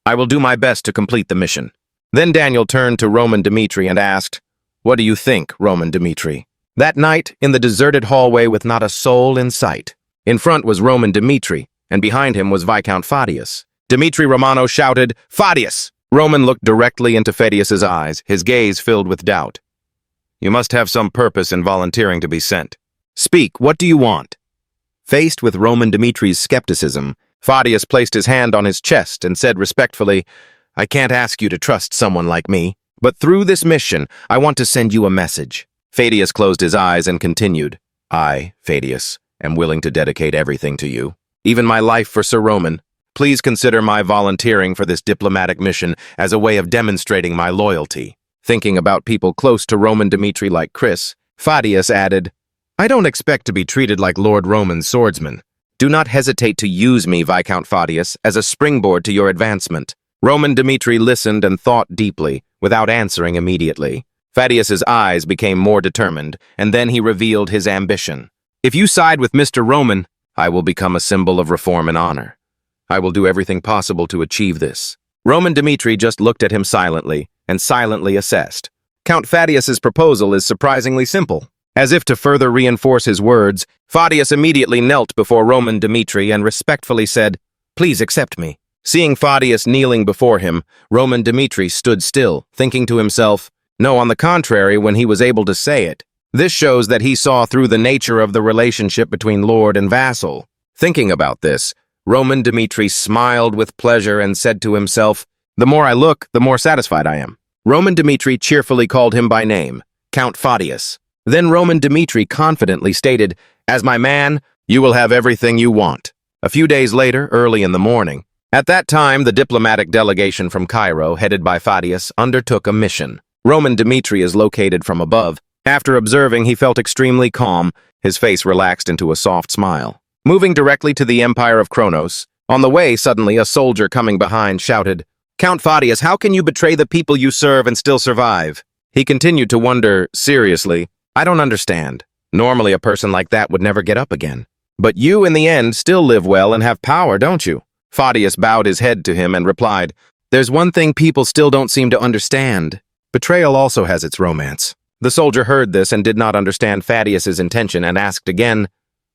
"I will do my best to complete the mission." Then Daniel turned to Roman Dmitri and asked, "What do you think, Roman Dmitri?" That night, in the deserted hallway with not a soul in sight, in front was Roman Dmitri, and behind him was Viscount Fadius. Dmitri Romano shouted, "Fadius!" Roman looked directly into Fadius's eyes, his gaze filled with doubt. "You must have some purpose in volunteering to be sent. Speak, what do you want?" Faced with Roman Dmitri's skepticism, Fadius placed his hand on his chest and said respectfully, "I can't ask you to trust someone like me, but through this mission, I want to send you a message." Fadius closed his eyes and continued, "I, Fadius, am willing to dedicate everything to you, even my life for Sir Roman. Please consider my volunteering for this diplomatic mission as a way of demonstrating my loyalty." Thinking about people close to Roman Dmitri like Chris, Fadius added, "I don't expect to be treated like Lord Roman's swordsman. Do not hesitate to use me, Viscount Fadius, as a springboard to your advancement." Roman Dmitri listened and thought deeply, without answering immediately. Fadius's eyes became more determined, and then he revealed his ambition. "If you side with Mr. Roman, I will become a symbol of reform and honor. I will do everything possible to achieve this." Roman Dmitri just looked at him silently, and silently assessed. Count Fadius's proposal is surprisingly simple. As if to further reinforce his words, Fadius immediately knelt before Roman Dmitri and respectfully said, "Please accept me." Seeing Fadius kneeling before him, Roman Dmitri stood still, thinking to himself, no, on the contrary, when he was able to say it. This shows that he saw through the nature of the relationship between lord and vassal. Thinking about this, Roman Dmitri smiled with pleasure and said to himself, "The more I look, the more satisfied I am." Roman Dmitri cheerfully called him by name, Count Fadius. Then Roman Dmitri confidently stated, "As my man, you will have everything you want." A few days later, early in the morning, at that time, the diplomatic delegation from Cairo, headed by Fadius, undertook a mission. Roman Dmitri is located from above. After observing, he felt extremely calm, his face relaxed into a soft smile. Moving directly to the empire of Kronos, on the way, suddenly, a soldier coming behind shouted, "Count Fadius, how can you betray the people you serve and still survive?" He continued to wonder, seriously, "I don't understand. Normally a person like that would never get up again. But you, in the end, still live well and have power, don't you?" Fadius bowed his head to him and replied, "There's one thing people still don't seem to understand. Betrayal also has its romance." The soldier heard this and did not understand Fadius's intention and asked again,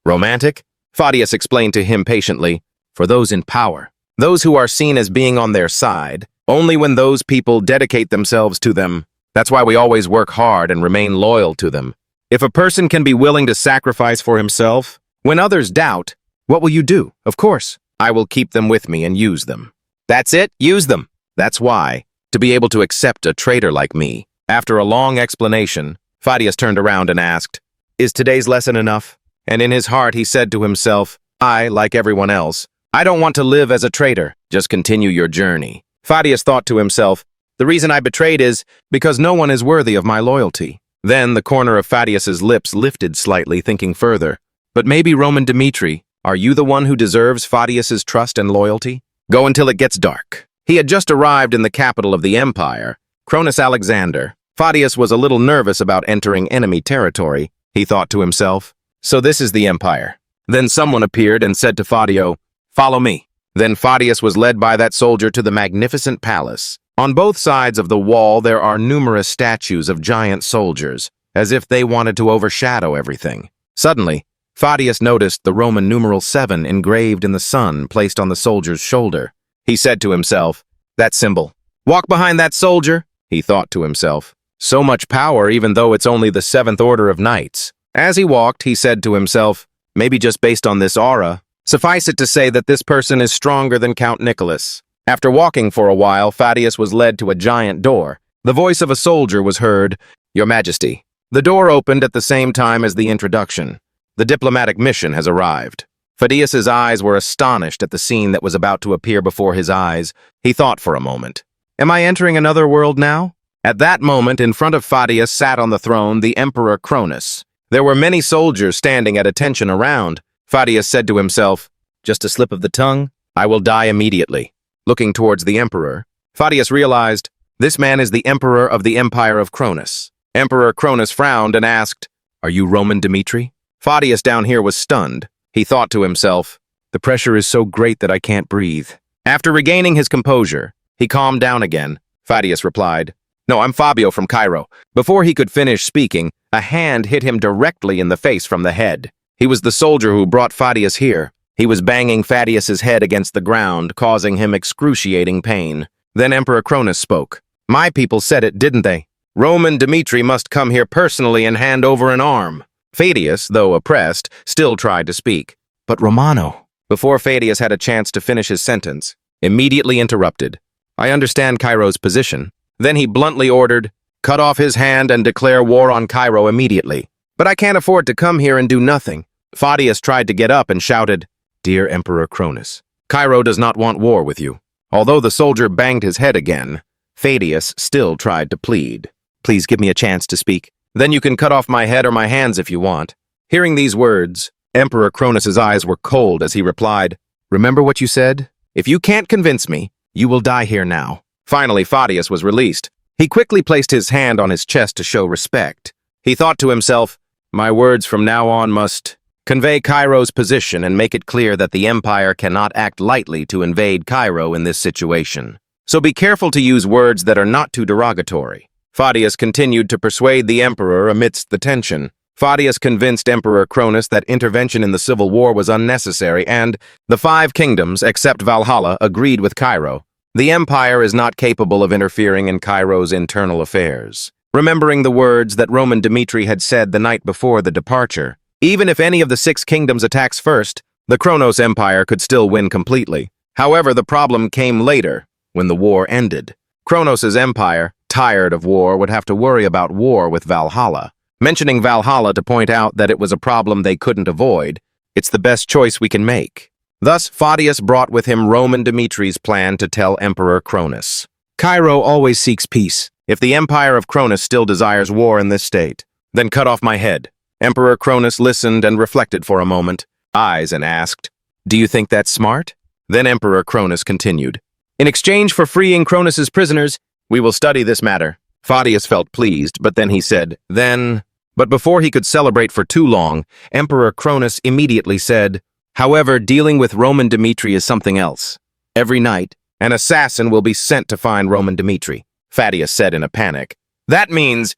"Romantic?" Fadius explained to him patiently, for those in power, those who are seen as being on their side, only when those people dedicate themselves to them. That's why we always work hard and remain loyal to them. If a person can be willing to sacrifice for himself, when others doubt, what will you do? Of course, I will keep them with me and use them. That's it, use them. That's why, to be able to accept a traitor like me. After a long explanation, Fadius turned around and asked, "Is today's lesson enough?" And in his heart he said to himself, "I, like everyone else, I don't want to live as a traitor. Just continue your journey." Fadius thought to himself, "The reason I betrayed is because no one is worthy of my loyalty." Then the corner of Fadius's lips lifted slightly, thinking further, "But maybe Roman Dmitri, are you the one who deserves Fadius's trust and loyalty? Go until it gets dark." He had just arrived in the capital of the empire, Cronus Alexander. Fadius was a little nervous about entering enemy territory, he thought to himself. So this is the empire. Then someone appeared and said to Fadio, "Follow me." Then Fadius was led by that soldier to the magnificent palace. On both sides of the wall there are numerous statues of giant soldiers, as if they wanted to overshadow everything. Suddenly, Fadius noticed the Roman numeral 7 engraved in the sun placed on the soldier's shoulder. He said to himself, "That symbol. Walk behind that soldier," he thought to himself. So much power even though it's only the 7th order of knights. As he walked, he said to himself, maybe just based on this aura, suffice it to say that this person is stronger than Count Nicholas. After walking for a while, Fadius was led to a giant door. The voice of a soldier was heard, "Your Majesty." The door opened at the same time as the introduction. "The diplomatic mission has arrived." Fadius's eyes were astonished at the scene that was about to appear before his eyes. He thought for a moment, "Am I entering another world now?" At that moment, in front of Fadius sat on the throne the Emperor Cronus. There were many soldiers standing at attention around. Fadius said to himself, "Just a slip of the tongue, I will die immediately." Looking towards the Emperor, Fadius realized, this man is the Emperor of the Empire of Cronus. Emperor Cronus frowned and asked, "Are you Roman Dmitri?" Fadius down here was stunned. He thought to himself, "The pressure is so great that I can't breathe." After regaining his composure, he calmed down again. Fadius replied, "No, I'm Fabio from Cairo." Before he could finish speaking, a hand hit him directly in the face from the head. He was the soldier who brought Fadius here. He was banging Fadius's head against the ground, causing him excruciating pain. Then Emperor Cronus spoke. "My people said it, didn't they? Roman Dmitri must come here personally and hand over an arm." Fadius, though oppressed, still tried to speak. "But Romano," before Fadius had a chance to finish his sentence, immediately interrupted. "I understand Cairo's position." Then he bluntly ordered, "Cut off his hand and declare war on Cairo immediately." "But I can't afford to come here and do nothing." Fadius tried to get up and shouted, "Dear Emperor Cronus, Cairo does not want war with you." Although the soldier banged his head again, Fadius still tried to plead. "Please give me a chance to speak. Then you can cut off my head or my hands if you want." Hearing these words, Emperor Cronus's eyes were cold as he replied, "Remember what you said? If you can't convince me, you will die here now." Finally, Fadius was released. He quickly placed his hand on his chest to show respect. He thought to himself, "My words from now on must convey Cairo's position and make it clear that the Empire cannot act lightly to invade Cairo in this situation. So be careful to use words that are not too derogatory." Fadius continued to persuade the Emperor amidst the tension. Fadius convinced Emperor Cronus that intervention in the civil war was unnecessary and the 5 kingdoms, except Valhalla, agreed with Cairo. The Empire is not capable of interfering in Cairo's internal affairs. Remembering the words that Roman Dmitri had said the night before the departure, even if any of the 6 kingdoms attacks first, the Kronos Empire could still win completely. However, the problem came later, when the war ended. Kronos' empire, tired of war, would have to worry about war with Valhalla. Mentioning Valhalla to point out that it was a problem they couldn't avoid, it's the best choice we can make. Thus, Fadius brought with him Roman Dmitri's plan to tell Emperor Cronus. Cairo always seeks peace. If the Empire of Cronus still desires war in this state, then cut off my head. Emperor Cronus listened and reflected for a moment, and asked, "Do you think that's smart?" Then Emperor Cronus continued, "In exchange for freeing Cronus's prisoners, we will study this matter." Fadius felt pleased, but then he said, But before he could celebrate for too long, Emperor Cronus immediately said, "However, dealing with Roman Dmitri is something else. Every night, an assassin will be sent to find Roman Dmitri," Fadius said in a panic. "That means—"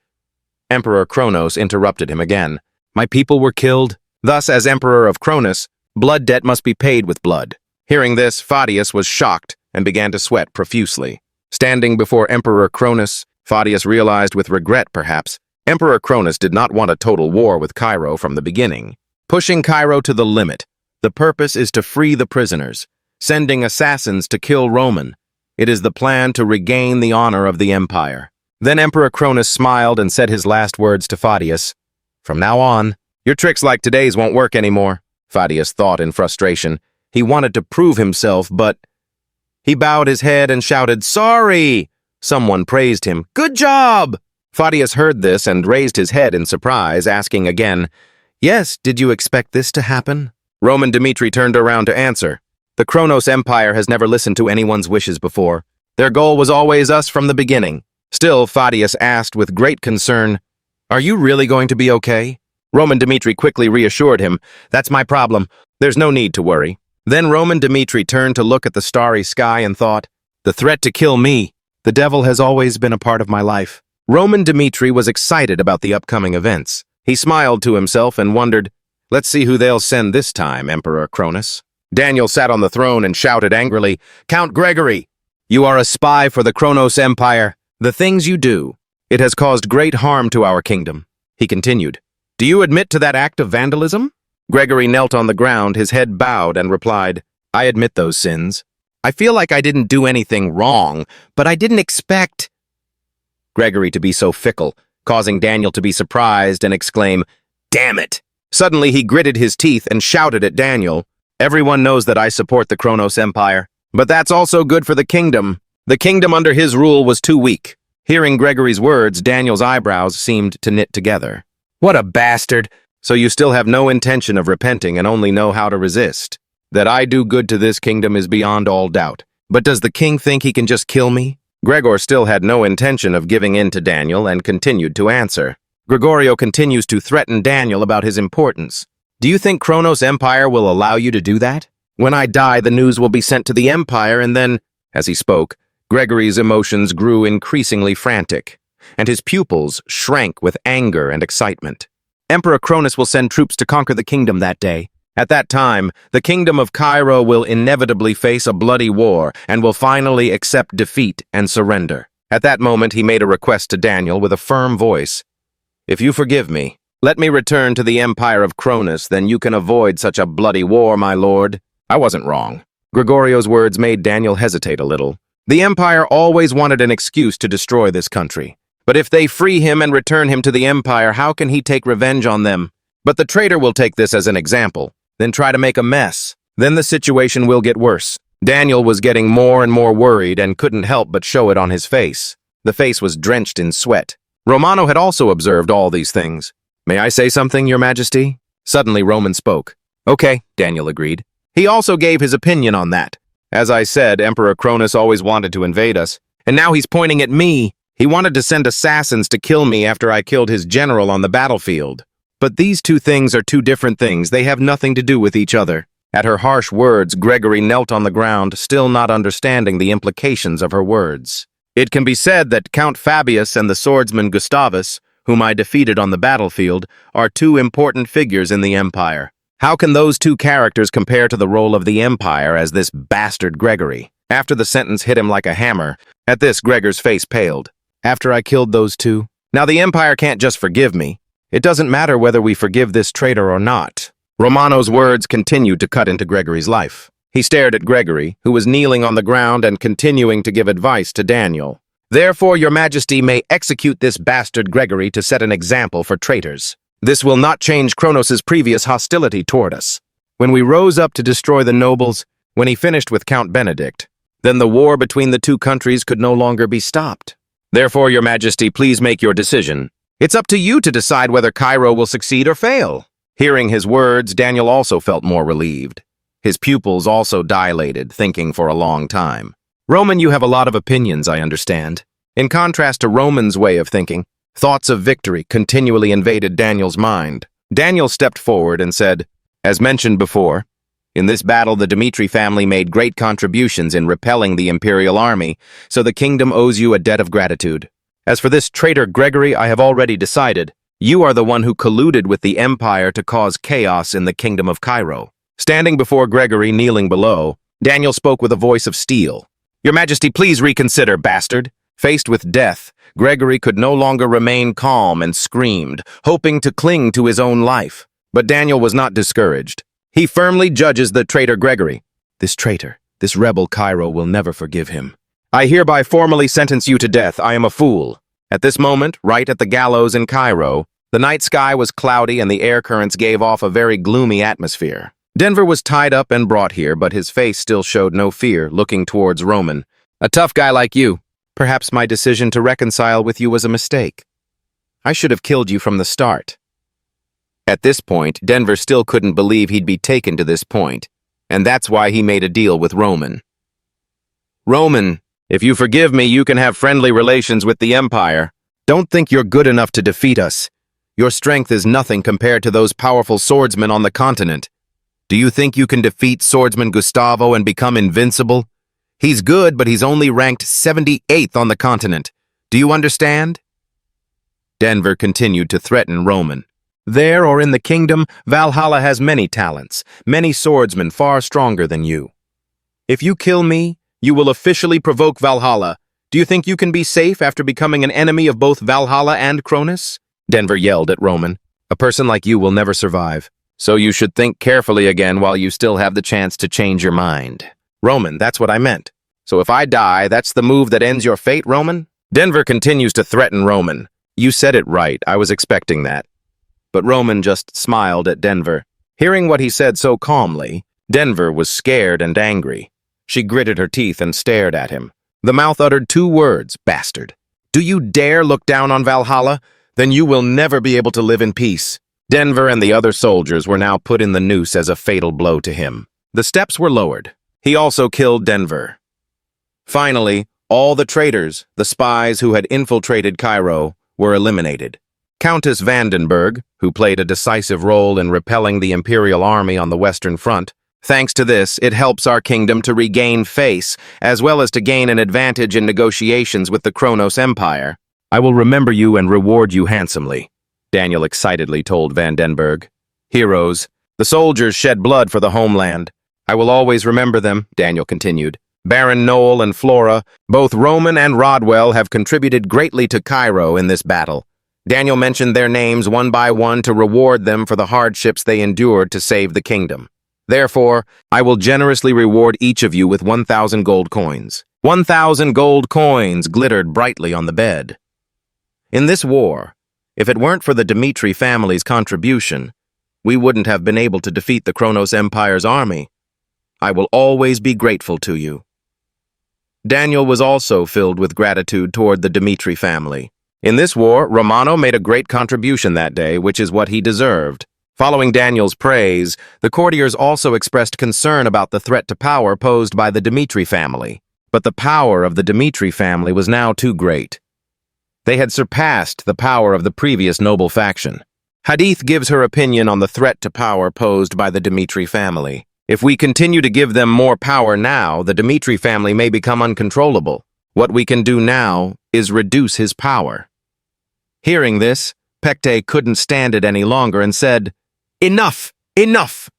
Emperor Cronus interrupted him again. "My people were killed. Thus, as Emperor of Cronus, blood debt must be paid with blood." Hearing this, Phaedius was shocked and began to sweat profusely. Standing before Emperor Cronus, Phaedius realized with regret, perhaps, Emperor Cronus did not want a total war with Cairo from the beginning. Pushing Cairo to the limit, the purpose is to free the prisoners, sending assassins to kill Roman. It is the plan to regain the honor of the empire. Then Emperor Cronus smiled and said his last words to Phaedius. From now on, your tricks like today's won't work anymore, Phaedius thought in frustration. He wanted to prove himself, but he bowed his head and shouted, "Sorry!" Someone praised him. "Good job!" Phaedius heard this and raised his head in surprise, asking again, "Yes, did you expect this to happen?" Roman Dmitri turned around to answer. The Kronos Empire has never listened to anyone's wishes before. Their goal was always us from the beginning. Still, Phaedius asked with great concern, "Are you really going to be okay?" Roman Dmitri quickly reassured him, "That's my problem. There's no need to worry." Then Roman Dmitri turned to look at the starry sky and thought, "The threat to kill me. The devil has always been a part of my life." Roman Dmitri was excited about the upcoming events. He smiled to himself and wondered, "Let's see who they'll send this time, Emperor Cronus." Daniel sat on the throne and shouted angrily, "Count Gregory, you are a spy for the Kronos Empire. The things you do, it has caused great harm to our kingdom." He continued, "Do you admit to that act of vandalism?" Gregory knelt on the ground, his head bowed, and replied, "I admit those sins. I feel like I didn't do anything wrong, but I didn't expect Gregory to be so fickle, causing Daniel to be surprised and exclaim, "Damn it!" Suddenly he gritted his teeth and shouted at Daniel, "Everyone knows that I support the Kronos Empire, but that's also good for the kingdom. The kingdom under his rule was too weak." Hearing Gregory's words, Daniel's eyebrows seemed to knit together. "What a bastard! So you still have no intention of repenting and only know how to resist. That I do good to this kingdom is beyond all doubt. But does the king think he can just kill me?" Gregor still had no intention of giving in to Daniel and continued to answer. Gregorio continues to threaten Daniel about his importance. "Do you think Kronos Empire will allow you to do that? When I die, the news will be sent to the Empire and then—" As he spoke, Gregory's emotions grew increasingly frantic, and his pupils shrank with anger and excitement. "Emperor Cronus will send troops to conquer the kingdom that day. At that time, the kingdom of Cairo will inevitably face a bloody war and will finally accept defeat and surrender." At that moment, he made a request to Daniel with a firm voice. "If you forgive me, let me return to the empire of Cronus, then you can avoid such a bloody war, my lord." I wasn't wrong. Gregorio's words made Daniel hesitate a little. The empire always wanted an excuse to destroy this country. But if they free him and return him to the empire, how can he take revenge on them? But the traitor will take this as an example, then try to make a mess. Then the situation will get worse. Daniel was getting more and more worried and couldn't help but show it on his face. The face was drenched in sweat. Romano had also observed all these things. "May I say something, Your Majesty?" Suddenly Roman spoke. "Okay," Daniel agreed. He also gave his opinion on that. "As I said, Emperor Cronus always wanted to invade us, and now he's pointing at me. He wanted to send assassins to kill me after I killed his general on the battlefield. But these two things are two different things. They have nothing to do with each other." At her harsh words, Gregory knelt on the ground, still not understanding the implications of her words. "It can be said that Count Fabius and the swordsman Gustavus, whom I defeated on the battlefield, are two important figures in the empire. How can those two characters compare to the role of the empire as this bastard Gregory?" After the sentence hit him like a hammer, at this Gregor's face paled. "After I killed those two? Now the empire can't just forgive me. It doesn't matter whether we forgive this traitor or not." Romano's words continued to cut into Gregory's life. He stared at Gregory, who was kneeling on the ground and continuing to give advice to Daniel. "Therefore, Your Majesty may execute this bastard Gregory to set an example for traitors. This will not change Kronos' previous hostility toward us. When we rose up to destroy the nobles, when he finished with Count Benedict, then the war between the two countries could no longer be stopped. Therefore, Your Majesty, please make your decision. It's up to you to decide whether Cairo will succeed or fail." Hearing his words, Daniel also felt more relieved. His pupils also dilated, thinking for a long time. "Roman, you have a lot of opinions, I understand." In contrast to Roman's way of thinking, thoughts of victory continually invaded Daniel's mind. Daniel stepped forward and said, "As mentioned before, in this battle the Dmitri family made great contributions in repelling the imperial army, so the kingdom owes you a debt of gratitude. As for this traitor Gregory, I have already decided. You are the one who colluded with the empire to cause chaos in the kingdom of Cairo." Standing before Gregory, kneeling below, Daniel spoke with a voice of steel. Your Majesty, please reconsider, bastard. Faced with death, Gregory could no longer remain calm and screamed, hoping to cling to his own life. But Daniel was not discouraged. He firmly judges the traitor Gregory. This traitor, this rebel Cairo will never forgive him. I hereby formally sentence you to death. I am a fool. At this moment, right at the gallows in Cairo, the night sky was cloudy and the air currents gave off a very gloomy atmosphere. Denver was tied up and brought here, but his face still showed no fear, looking towards Roman. A tough guy like you. Perhaps my decision to reconcile with you was a mistake. I should have killed you from the start. At this point, Denver still couldn't believe he'd be taken to this point, and that's why he made a deal with Roman. Roman, if you forgive me, you can have friendly relations with the Empire. Don't think you're good enough to defeat us. Your strength is nothing compared to those powerful swordsmen on the continent. Do you think you can defeat swordsman Gustavo and become invincible? He's good, but he's only ranked 78th on the continent. Do you understand? Denver continued to threaten Roman. There or in the kingdom, Valhalla has many talents, many swordsmen far stronger than you. If you kill me, you will officially provoke Valhalla. Do you think you can be safe after becoming an enemy of both Valhalla and Cronus? Denver yelled at Roman. A person like you will never survive. So you should think carefully again while you still have the chance to change your mind. Roman, that's what I meant. So if I die, that's the move that ends your fate, Roman? Denver continues to threaten Roman. You said it right, I was expecting that. But Roman just smiled at Denver. Hearing what he said so calmly, Denver was scared and angry. She gritted her teeth and stared at him. The mouth uttered two words, bastard. Do you dare look down on Valhalla? Then you will never be able to live in peace. Denver and the other soldiers were now put in the noose as a fatal blow to him. The steps were lowered. He also killed Denver. Finally, all the traitors, the spies who had infiltrated Cairo, were eliminated. Countess Vandenberg, who played a decisive role in repelling the Imperial Army on the Western Front. Thanks to this, it helps our kingdom to regain face, as well as to gain an advantage in negotiations with the Kronos Empire. I will remember you and reward you handsomely, Daniel excitedly told Vandenberg. Heroes, the soldiers shed blood for the homeland. I will always remember them, Daniel continued. Baron Noel and Flora, both Roman and Rodwell, have contributed greatly to Cairo in this battle. Daniel mentioned their names one by one to reward them for the hardships they endured to save the kingdom. Therefore, I will generously reward each of you with 1,000 gold coins. 1,000 gold coins glittered brightly on the bed. In this war, if it weren't for the Dmitri family's contribution, we wouldn't have been able to defeat the Kronos Empire's army. I will always be grateful to you. Daniel was also filled with gratitude toward the Dmitri family. In this war, Romano made a great contribution that day, which is what he deserved. Following Daniel's praise, the courtiers also expressed concern about the threat to power posed by the Dmitri family. But the power of the Dmitri family was now too great. They had surpassed the power of the previous noble faction. Hadith gives her opinion on the threat to power posed by the Dmitri family. If we continue to give them more power now, the Dmitri family may become uncontrollable. What we can do now is reduce his power. Hearing this, Pekte couldn't stand it any longer and said, Enough! Enough!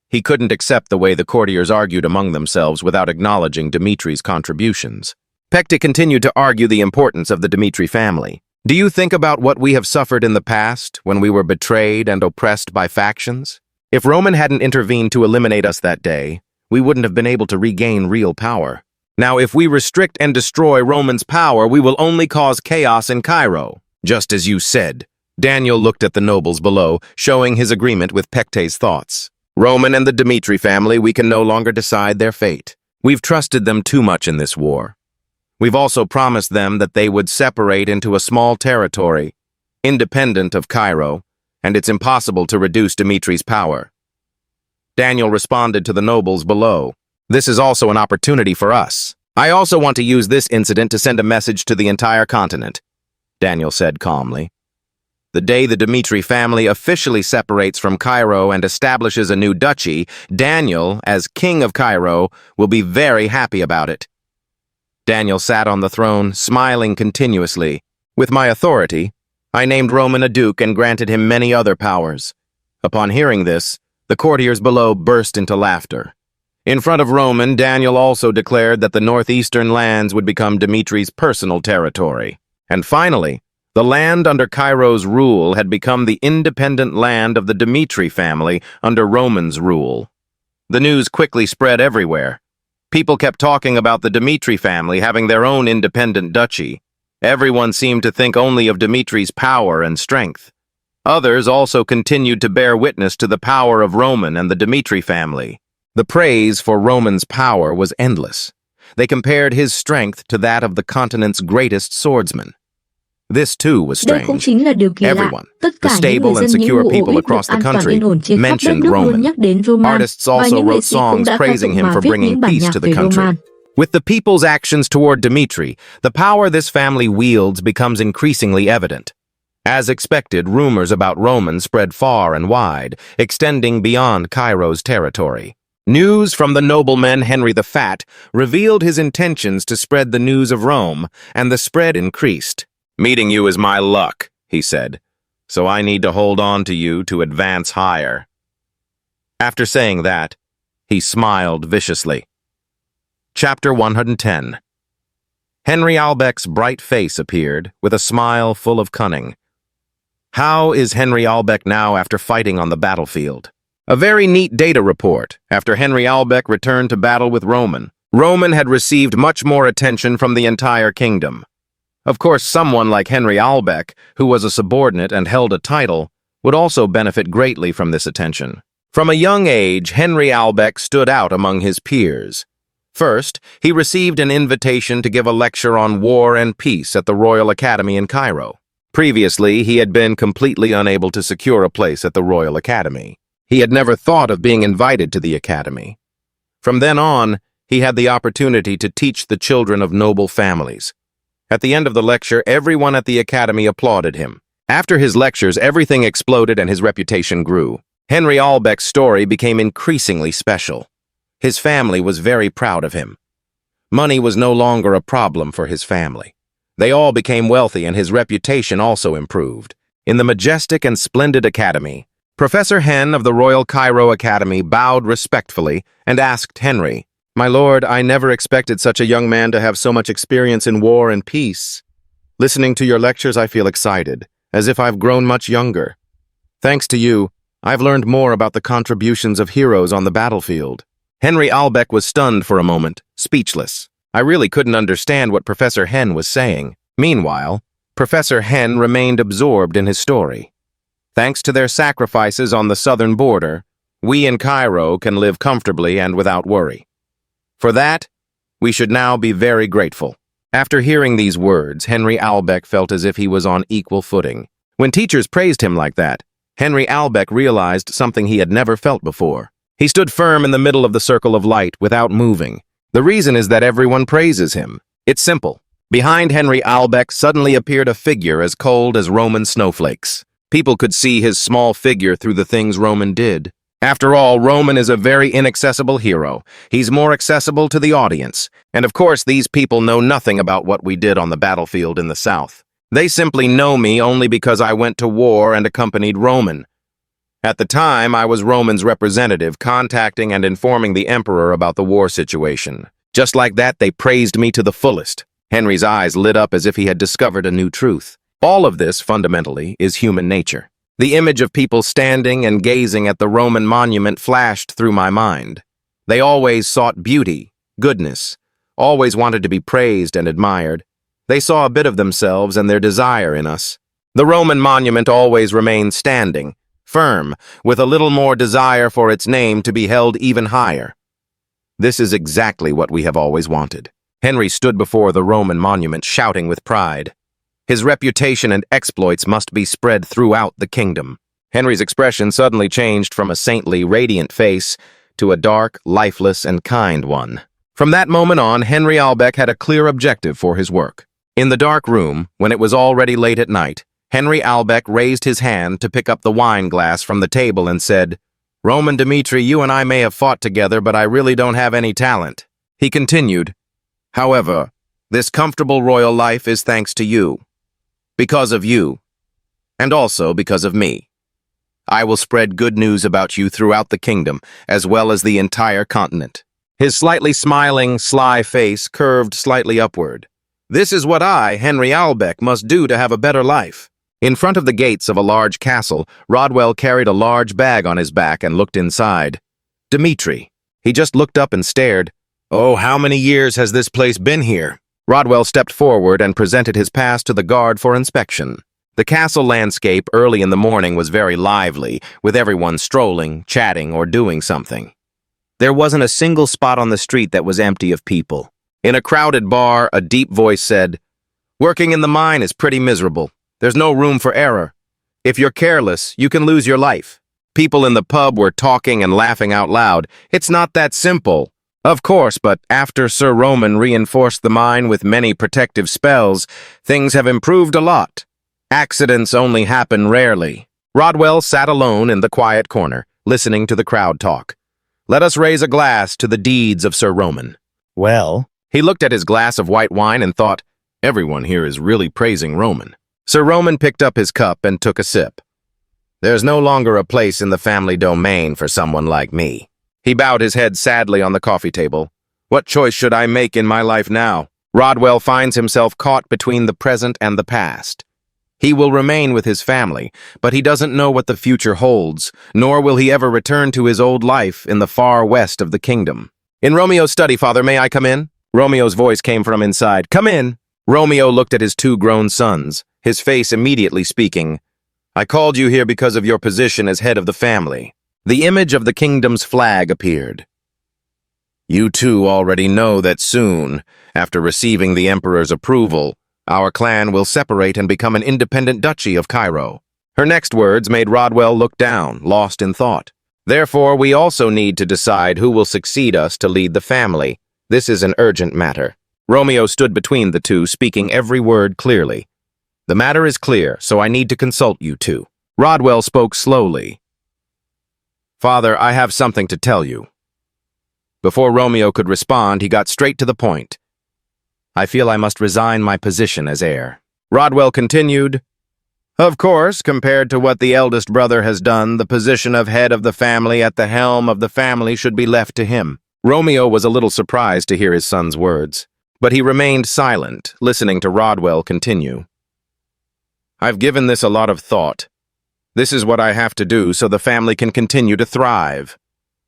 He couldn't accept the way the courtiers argued among themselves without acknowledging Dmitri's contributions. Pekte continued to argue the importance of the Dmitri family. Do you think about what we have suffered in the past when we were betrayed and oppressed by factions? If Roman hadn't intervened to eliminate us that day, we wouldn't have been able to regain real power. Now, if we restrict and destroy Roman's power, we will only cause chaos in Cairo, just as you said. Daniel looked at the nobles below, showing his agreement with Pekte's thoughts. Roman and the Dmitri family, we can no longer decide their fate. We've trusted them too much in this war. We've also promised them that they would separate into a small territory, independent of Cairo, and it's impossible to reduce Dmitri's power. Daniel responded to the nobles below. This is also an opportunity for us. I also want to use this incident to send a message to the entire continent, Daniel said calmly. The day the Dmitri family officially separates from Cairo and establishes a new duchy, Daniel, as king of Cairo, will be very happy about it. Daniel sat on the throne, smiling continuously. With my authority, I named Roman a duke and granted him many other powers. Upon hearing this, the courtiers below burst into laughter. In front of Roman, Daniel also declared that the northeastern lands would become Dimitri's personal territory. And finally, the land under Cairo's rule had become the independent land of the Dimitri family under Roman's rule. The news quickly spread everywhere. People kept talking about the Dimitri family having their own independent duchy. Everyone seemed to think only of Dimitri's power and strength. Others also continued to bear witness to the power of Roman and the Dimitri family. The praise for Roman's power was endless. They compared his strength to that of the continent's greatest swordsman. This too was strange. Everyone, the stable and secure people across the country, mentioned Roman. Artists also wrote songs praising him for bringing peace to the country. With the people's actions toward Dimitri, the power this family wields becomes increasingly evident. As expected, rumors about Roman spread far and wide, extending beyond Cairo's territory. News from the nobleman Henry the Fat revealed his intentions to spread the news of Rome, and the spread increased. "Meeting you is my luck," he said, "so I need to hold on to you to advance higher." After saying that, he smiled viciously. Chapter 110. Henry Albeck's bright face appeared, with a smile full of cunning. How is Henry Albeck now after fighting on the battlefield? A very neat data report. After Henry Albeck returned to battle with Roman, Roman had received much more attention from the entire kingdom. Of course, someone like Henry Albeck, who was a subordinate and held a title, would also benefit greatly from this attention. From a young age, Henry Albeck stood out among his peers. First, he received an invitation to give a lecture on war and peace at the Royal Academy in Cairo. Previously, he had been completely unable to secure a place at the Royal Academy. He had never thought of being invited to the academy. From then on, he had the opportunity to teach the children of noble families. At the end of the lecture, everyone at the academy applauded him. After his lectures, everything exploded and his reputation grew. Henry Albeck's story became increasingly special. His family was very proud of him. Money was no longer a problem for his family. They all became wealthy and his reputation also improved. In the majestic and splendid academy, Professor Hen of the Royal Cairo Academy bowed respectfully and asked Henry, "My lord, I never expected such a young man to have so much experience in war and peace. Listening to your lectures, I feel excited, as if I've grown much younger. Thanks to you, I've learned more about the contributions of heroes on the battlefield." Henry Albeck was stunned for a moment, speechless. I really couldn't understand what Professor Hen was saying. Meanwhile, Professor Hen remained absorbed in his story. Thanks to their sacrifices on the southern border, we in Cairo can live comfortably and without worry. For that, we should now be very grateful. After hearing these words, Henry Albeck felt as if he was on equal footing. When teachers praised him like that, Henry Albeck realized something he had never felt before. He stood firm in the middle of the circle of light without moving. The reason is that everyone praises him. It's simple. Behind Henry Albeck suddenly appeared a figure as cold as Roman snowflakes. People could see his small figure through the things Roman did. After all, Roman is a very inaccessible hero. He's more accessible to the audience. And of course, these people know nothing about what we did on the battlefield in the south. They simply know me only because I went to war and accompanied Roman. At the time, I was Roman's representative, contacting and informing the emperor about the war situation. Just like that, they praised me to the fullest. Henry's eyes lit up as if he had discovered a new truth. All of this, fundamentally, is human nature. The image of people standing and gazing at the Roman monument flashed through my mind. They always sought beauty, goodness, always wanted to be praised and admired. They saw a bit of themselves and their desire in us. The Roman monument always remained standing, firm, with a little more desire for its name to be held even higher. This is exactly what we have always wanted. Henry stood before the Roman monument shouting with pride. His reputation and exploits must be spread throughout the kingdom. Henry's expression suddenly changed from a saintly, radiant face to a dark, lifeless, and kind one. From that moment on, Henry Albeck had a clear objective for his work. In the dark room, when it was already late at night, Henry Albeck raised his hand to pick up the wine glass from the table and said, "Roman Dimitri, you and I may have fought together, but I really don't have any talent." He continued, "However, this comfortable royal life is thanks to you. Because of you, and also because of me. I will spread good news about you throughout the kingdom, as well as the entire continent. His slightly smiling, sly face curved slightly upward. "This is what I, Henry Albeck, must do to have a better life." In front of the gates of a large castle, Rodwell carried a large bag on his back and looked inside. Dimitri. He just looked up and stared. "Oh, how many years has this place been here?" Rodwell stepped forward and presented his pass to the guard for inspection. The castle landscape early in the morning was very lively, with everyone strolling, chatting, or doing something. There wasn't a single spot on the street that was empty of people. In a crowded bar, a deep voice said, "Working in the mine is pretty miserable. There's no room for error. If you're careless, you can lose your life." People in the pub were talking and laughing out loud. "It's not that simple." Of course, but after Sir Roman reinforced the mine with many protective spells, things have improved a lot. Accidents only happen rarely. Rodwell sat alone in the quiet corner, listening to the crowd talk. "Let us raise a glass to the deeds of Sir Roman." Well, He looked at his glass of white wine and thought, "Everyone here is really praising Roman." Sir Roman picked up his cup and took a sip. "There's no longer a place in the family domain for someone like me." He bowed his head sadly on the coffee table. "What choice should I make in my life now?" Rodwell finds himself caught between the present and the past. He will remain with his family, but he doesn't know what the future holds, nor will he ever return to his old life in the far west of the kingdom. "In Romeo's study, father, may I come in?" Romeo's voice came from inside. "Come in." Romeo looked at his two grown sons, his face immediately speaking, "I called you here because of your position as head of the family." The image of the kingdom's flag appeared. "You two already know that soon, after receiving the emperor's approval, our clan will separate and become an independent duchy of Cairo." Her next words made Rodwell look down, lost in thought. "Therefore, we also need to decide who will succeed us to lead the family. This is an urgent matter." Romeo stood between the two, speaking every word clearly. "The matter is clear, so I need to consult you two." Rodwell spoke slowly. "Father, I have something to tell you." Before Romeo could respond, he got straight to the point. "I feel I must resign my position as heir." Rodwell continued, "Of course, compared to what the eldest brother has done, the position of head of the family at the helm of the family should be left to him." Romeo was a little surprised to hear his son's words, but he remained silent, listening to Rodwell continue. "I've given this a lot of thought. This is what I have to do so the family can continue to thrive."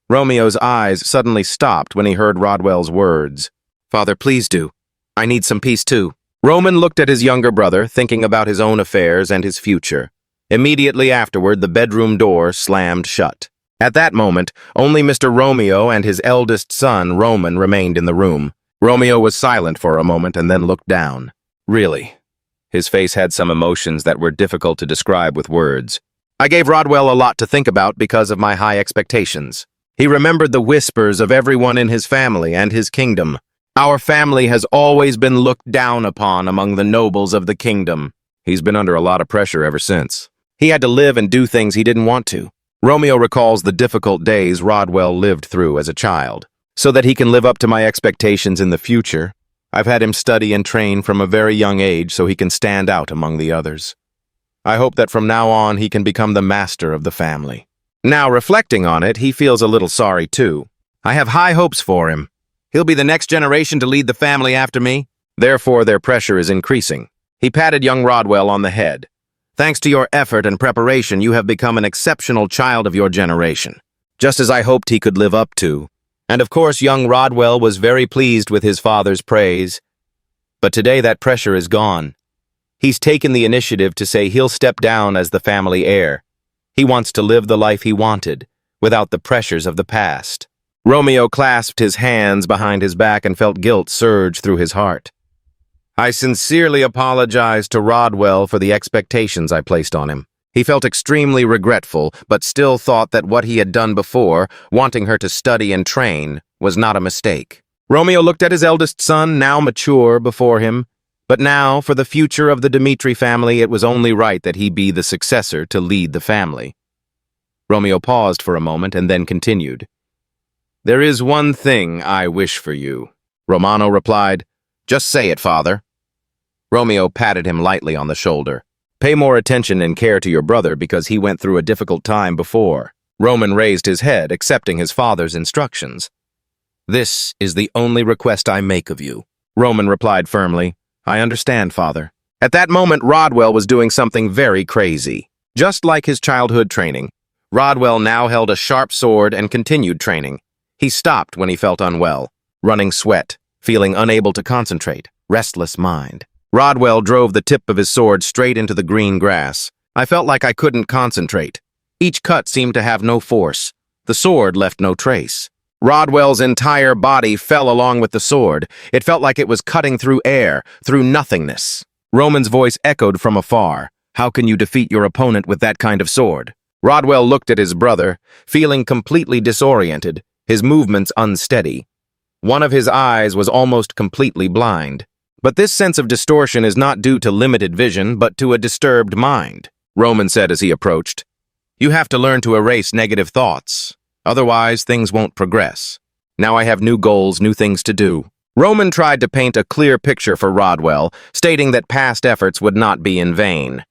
Romeo's eyes suddenly stopped when he heard Rodwell's words. "Father, please do. I need some peace too." Roman looked at his younger brother, thinking about his own affairs and his future. Immediately afterward, the bedroom door slammed shut. At that moment, only Mr. Romeo and his eldest son, Roman, remained in the room. Romeo was silent for a moment and then looked down. Really. His face had some emotions that were difficult to describe with words. "I gave Rodwell a lot to think about because of my high expectations. He remembered the whispers of everyone in his family and his kingdom. Our family has always been looked down upon among the nobles of the kingdom. He's been under a lot of pressure ever since. He had to live and do things he didn't want to." Romeo recalls the difficult days Rodwell lived through as a child. "So that he can live up to my expectations in the future, I've had him study and train from a very young age so he can stand out among the others. I hope that from now on he can become the master of the family." Now, reflecting on it, he feels a little sorry too. "I have high hopes for him. He'll be the next generation to lead the family after me." Therefore, their pressure is increasing. He patted young Rodwell on the head. "Thanks to your effort and preparation, you have become an exceptional child of your generation, just as I hoped he could live up to." And of course, young Rodwell was very pleased with his father's praise. But today that pressure is gone. He's taken the initiative to say he'll step down as the family heir. He wants to live the life he wanted, without the pressures of the past. Romeo clasped his hands behind his back and felt guilt surge through his heart. "I sincerely apologize to Rodwell for the expectations I placed on him." He felt extremely regretful, but still thought that what he had done before, wanting her to study and train, was not a mistake. Romeo looked at his eldest son, now mature, before him. But now, for the future of the Dimitri family, it was only right that he be the successor to lead the family. Romeo paused for a moment and then continued. "There is one thing I wish for you." Romano replied, "Just say it, father." Romeo patted him lightly on the shoulder. "Pay more attention and care to your brother because he went through a difficult time before." Roman raised his head, accepting his father's instructions. This is the only request I make of you. Roman replied firmly. I understand, father. At that moment, Rodwell was doing something very crazy. Just like his childhood training, Rodwell now held a sharp sword and continued training. He stopped when he felt unwell, running sweat, feeling unable to concentrate, restless mind. Rodwell drove the tip of his sword straight into the green grass. I felt like I couldn't concentrate. Each cut seemed to have no force. The sword left no trace. Rodwell's entire body fell along with the sword. It felt like it was cutting through air, through nothingness. Roman's voice echoed from afar. How can you defeat your opponent with that kind of sword? Rodwell looked at his brother, feeling completely disoriented, his movements unsteady. One of his eyes was almost completely blind. But this sense of distortion is not due to limited vision, but to a disturbed mind, Roman said as he approached. You have to learn to erase negative thoughts. Otherwise, things won't progress. Now I have new goals, new things to do. Roman tried to paint a clear picture for Rodwell, stating that past efforts would not be in vain.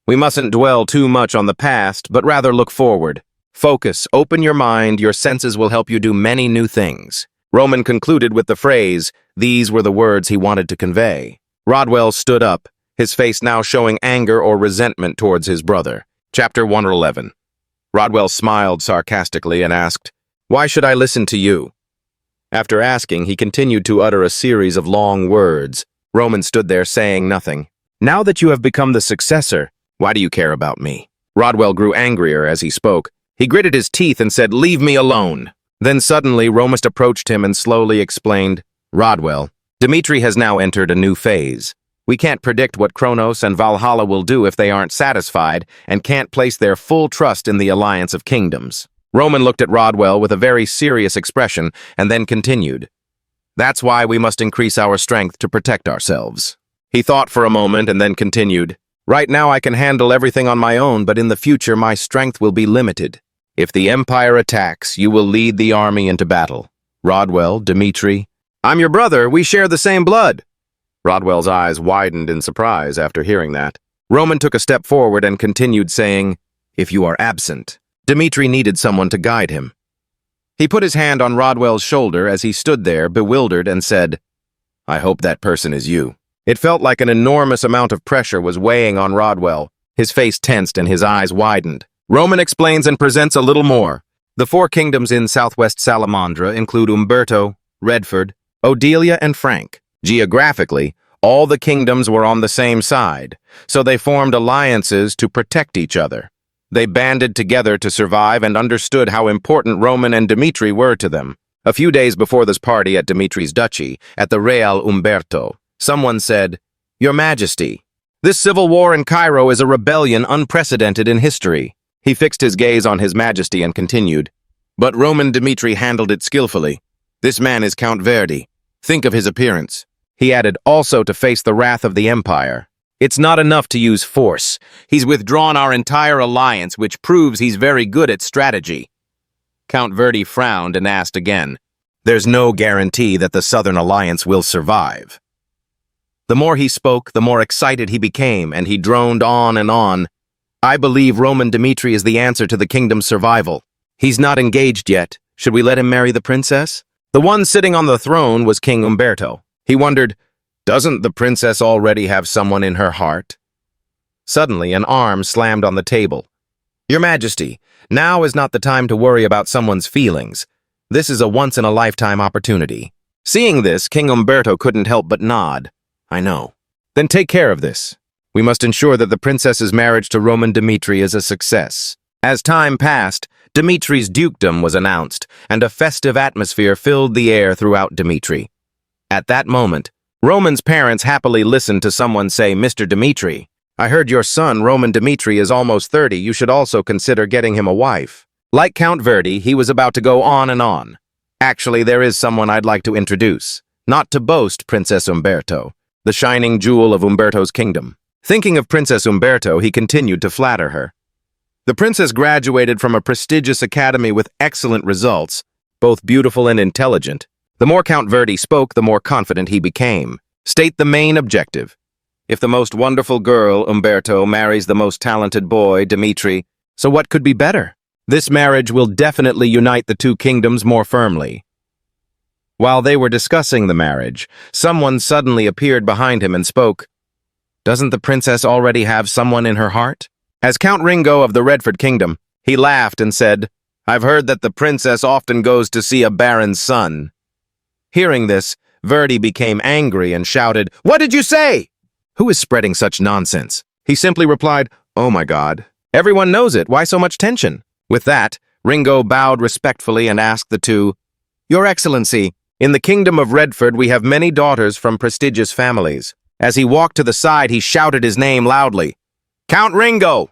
We mustn't dwell too much on the past, but rather look forward. Focus, open your mind, your senses will help you do many new things. Roman concluded with the phrase, these were the words he wanted to convey. Rodwell stood up, his face now showing anger or resentment towards his brother. Chapter 111. Rodwell smiled sarcastically and asked, Why should I listen to you? After asking, he continued to utter a series of long words. Roman stood there saying nothing. Now that you have become the successor, why do you care about me? Rodwell grew angrier as he spoke. He gritted his teeth and said, Leave me alone. Then suddenly, Roman approached him and slowly explained, Rodwell, Dmitri has now entered a new phase. We can't predict what Kronos and Valhalla will do if they aren't satisfied and can't place their full trust in the Alliance of Kingdoms. Roman looked at Rodwell with a very serious expression and then continued. That's why we must increase our strength to protect ourselves. He thought for a moment and then continued. Right now I can handle everything on my own, but in the future my strength will be limited. If the Empire attacks, you will lead the army into battle. Rodwell, Dmitri. I'm your brother, we share the same blood. Rodwell's eyes widened in surprise after hearing that. Roman took a step forward and continued saying, If you are absent. Dmitri needed someone to guide him. He put his hand on Rodwell's shoulder as he stood there, bewildered, and said, I hope that person is you. It felt like an enormous amount of pressure was weighing on Rodwell. His face tensed and his eyes widened. Roman explains and presents a little more. The 4 kingdoms in southwest Salamandra include Umberto, Redford, Odelia, and Frank. Geographically, all the kingdoms were on the same side, so they formed alliances to protect each other. They banded together to survive and understood how important Roman and Dmitri were to them. A few days before this party at Dmitri's duchy, at the Real Umberto, someone said, Your Majesty, this civil war in Cairo is a rebellion unprecedented in history. He fixed his gaze on His Majesty and continued, But Roman Dmitri handled it skillfully. This man is Count Verdi. Think of his appearance. He added, also to face the wrath of the Empire. It's not enough to use force. He's withdrawn our entire alliance, which proves he's very good at strategy. Count Verdi frowned and asked again, There's no guarantee that the Southern Alliance will survive. The more he spoke, the more excited he became, and he droned on and on. I believe Roman Dmitri is the answer to the kingdom's survival. He's not engaged yet. Should we let him marry the princess? The one sitting on the throne was King Umberto. He wondered, Doesn't the princess already have someone in her heart? Suddenly, an arm slammed on the table. Your Majesty, now is not the time to worry about someone's feelings. This is a once-in-a-lifetime opportunity. Seeing this, King Umberto couldn't help but nod. I know. Then take care of this. We must ensure that the princess's marriage to Roman Dmitri is a success. As time passed, Dmitri's dukedom was announced, and a festive atmosphere filled the air throughout Dmitri. At that moment, Roman's parents happily listened to someone say, Mr. Dmitri, I heard your son, Roman Dmitri, is almost 30. You should also consider getting him a wife. Like Count Verdi, he was about to go on and on. Actually, there is someone I'd like to introduce. Not to boast, Princess Umberto, the shining jewel of Umberto's kingdom. Thinking of Princess Umberto, he continued to flatter her. The princess graduated from a prestigious academy with excellent results, both beautiful and intelligent. The more Count Verdi spoke, the more confident he became. State the main objective. If the most wonderful girl, Umberto, marries the most talented boy, Dmitri, so what could be better? This marriage will definitely unite the 2 kingdoms more firmly. While they were discussing the marriage, someone suddenly appeared behind him and spoke. Doesn't the princess already have someone in her heart? As Count Ringo of the Redford Kingdom, he laughed and said, I've heard that the princess often goes to see a baron's son. Hearing this, Verdi became angry and shouted, What did you say? Who is spreading such nonsense? He simply replied, Oh my God. Everyone knows it. Why so much tension? With that, Ringo bowed respectfully and asked the two, Your Excellency, in the Kingdom of Redford we have many daughters from prestigious families. As he walked to the side, he shouted his name loudly. Count Ringo!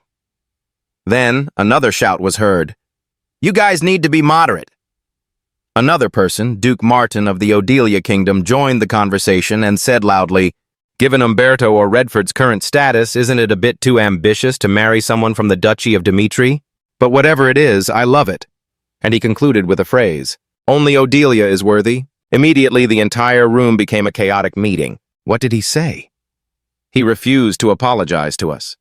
Then another shout was heard. You guys need to be moderate. Another person, Duke Martin of the Odelia Kingdom, joined the conversation and said loudly, Given Umberto or Redford's current status, isn't it a bit too ambitious to marry someone from the Duchy of Dimitri? But whatever it is, I love it. And he concluded with a phrase, Only Odelia is worthy. Immediately, the entire room became a chaotic meeting. What did he say? He refused to apologize to us.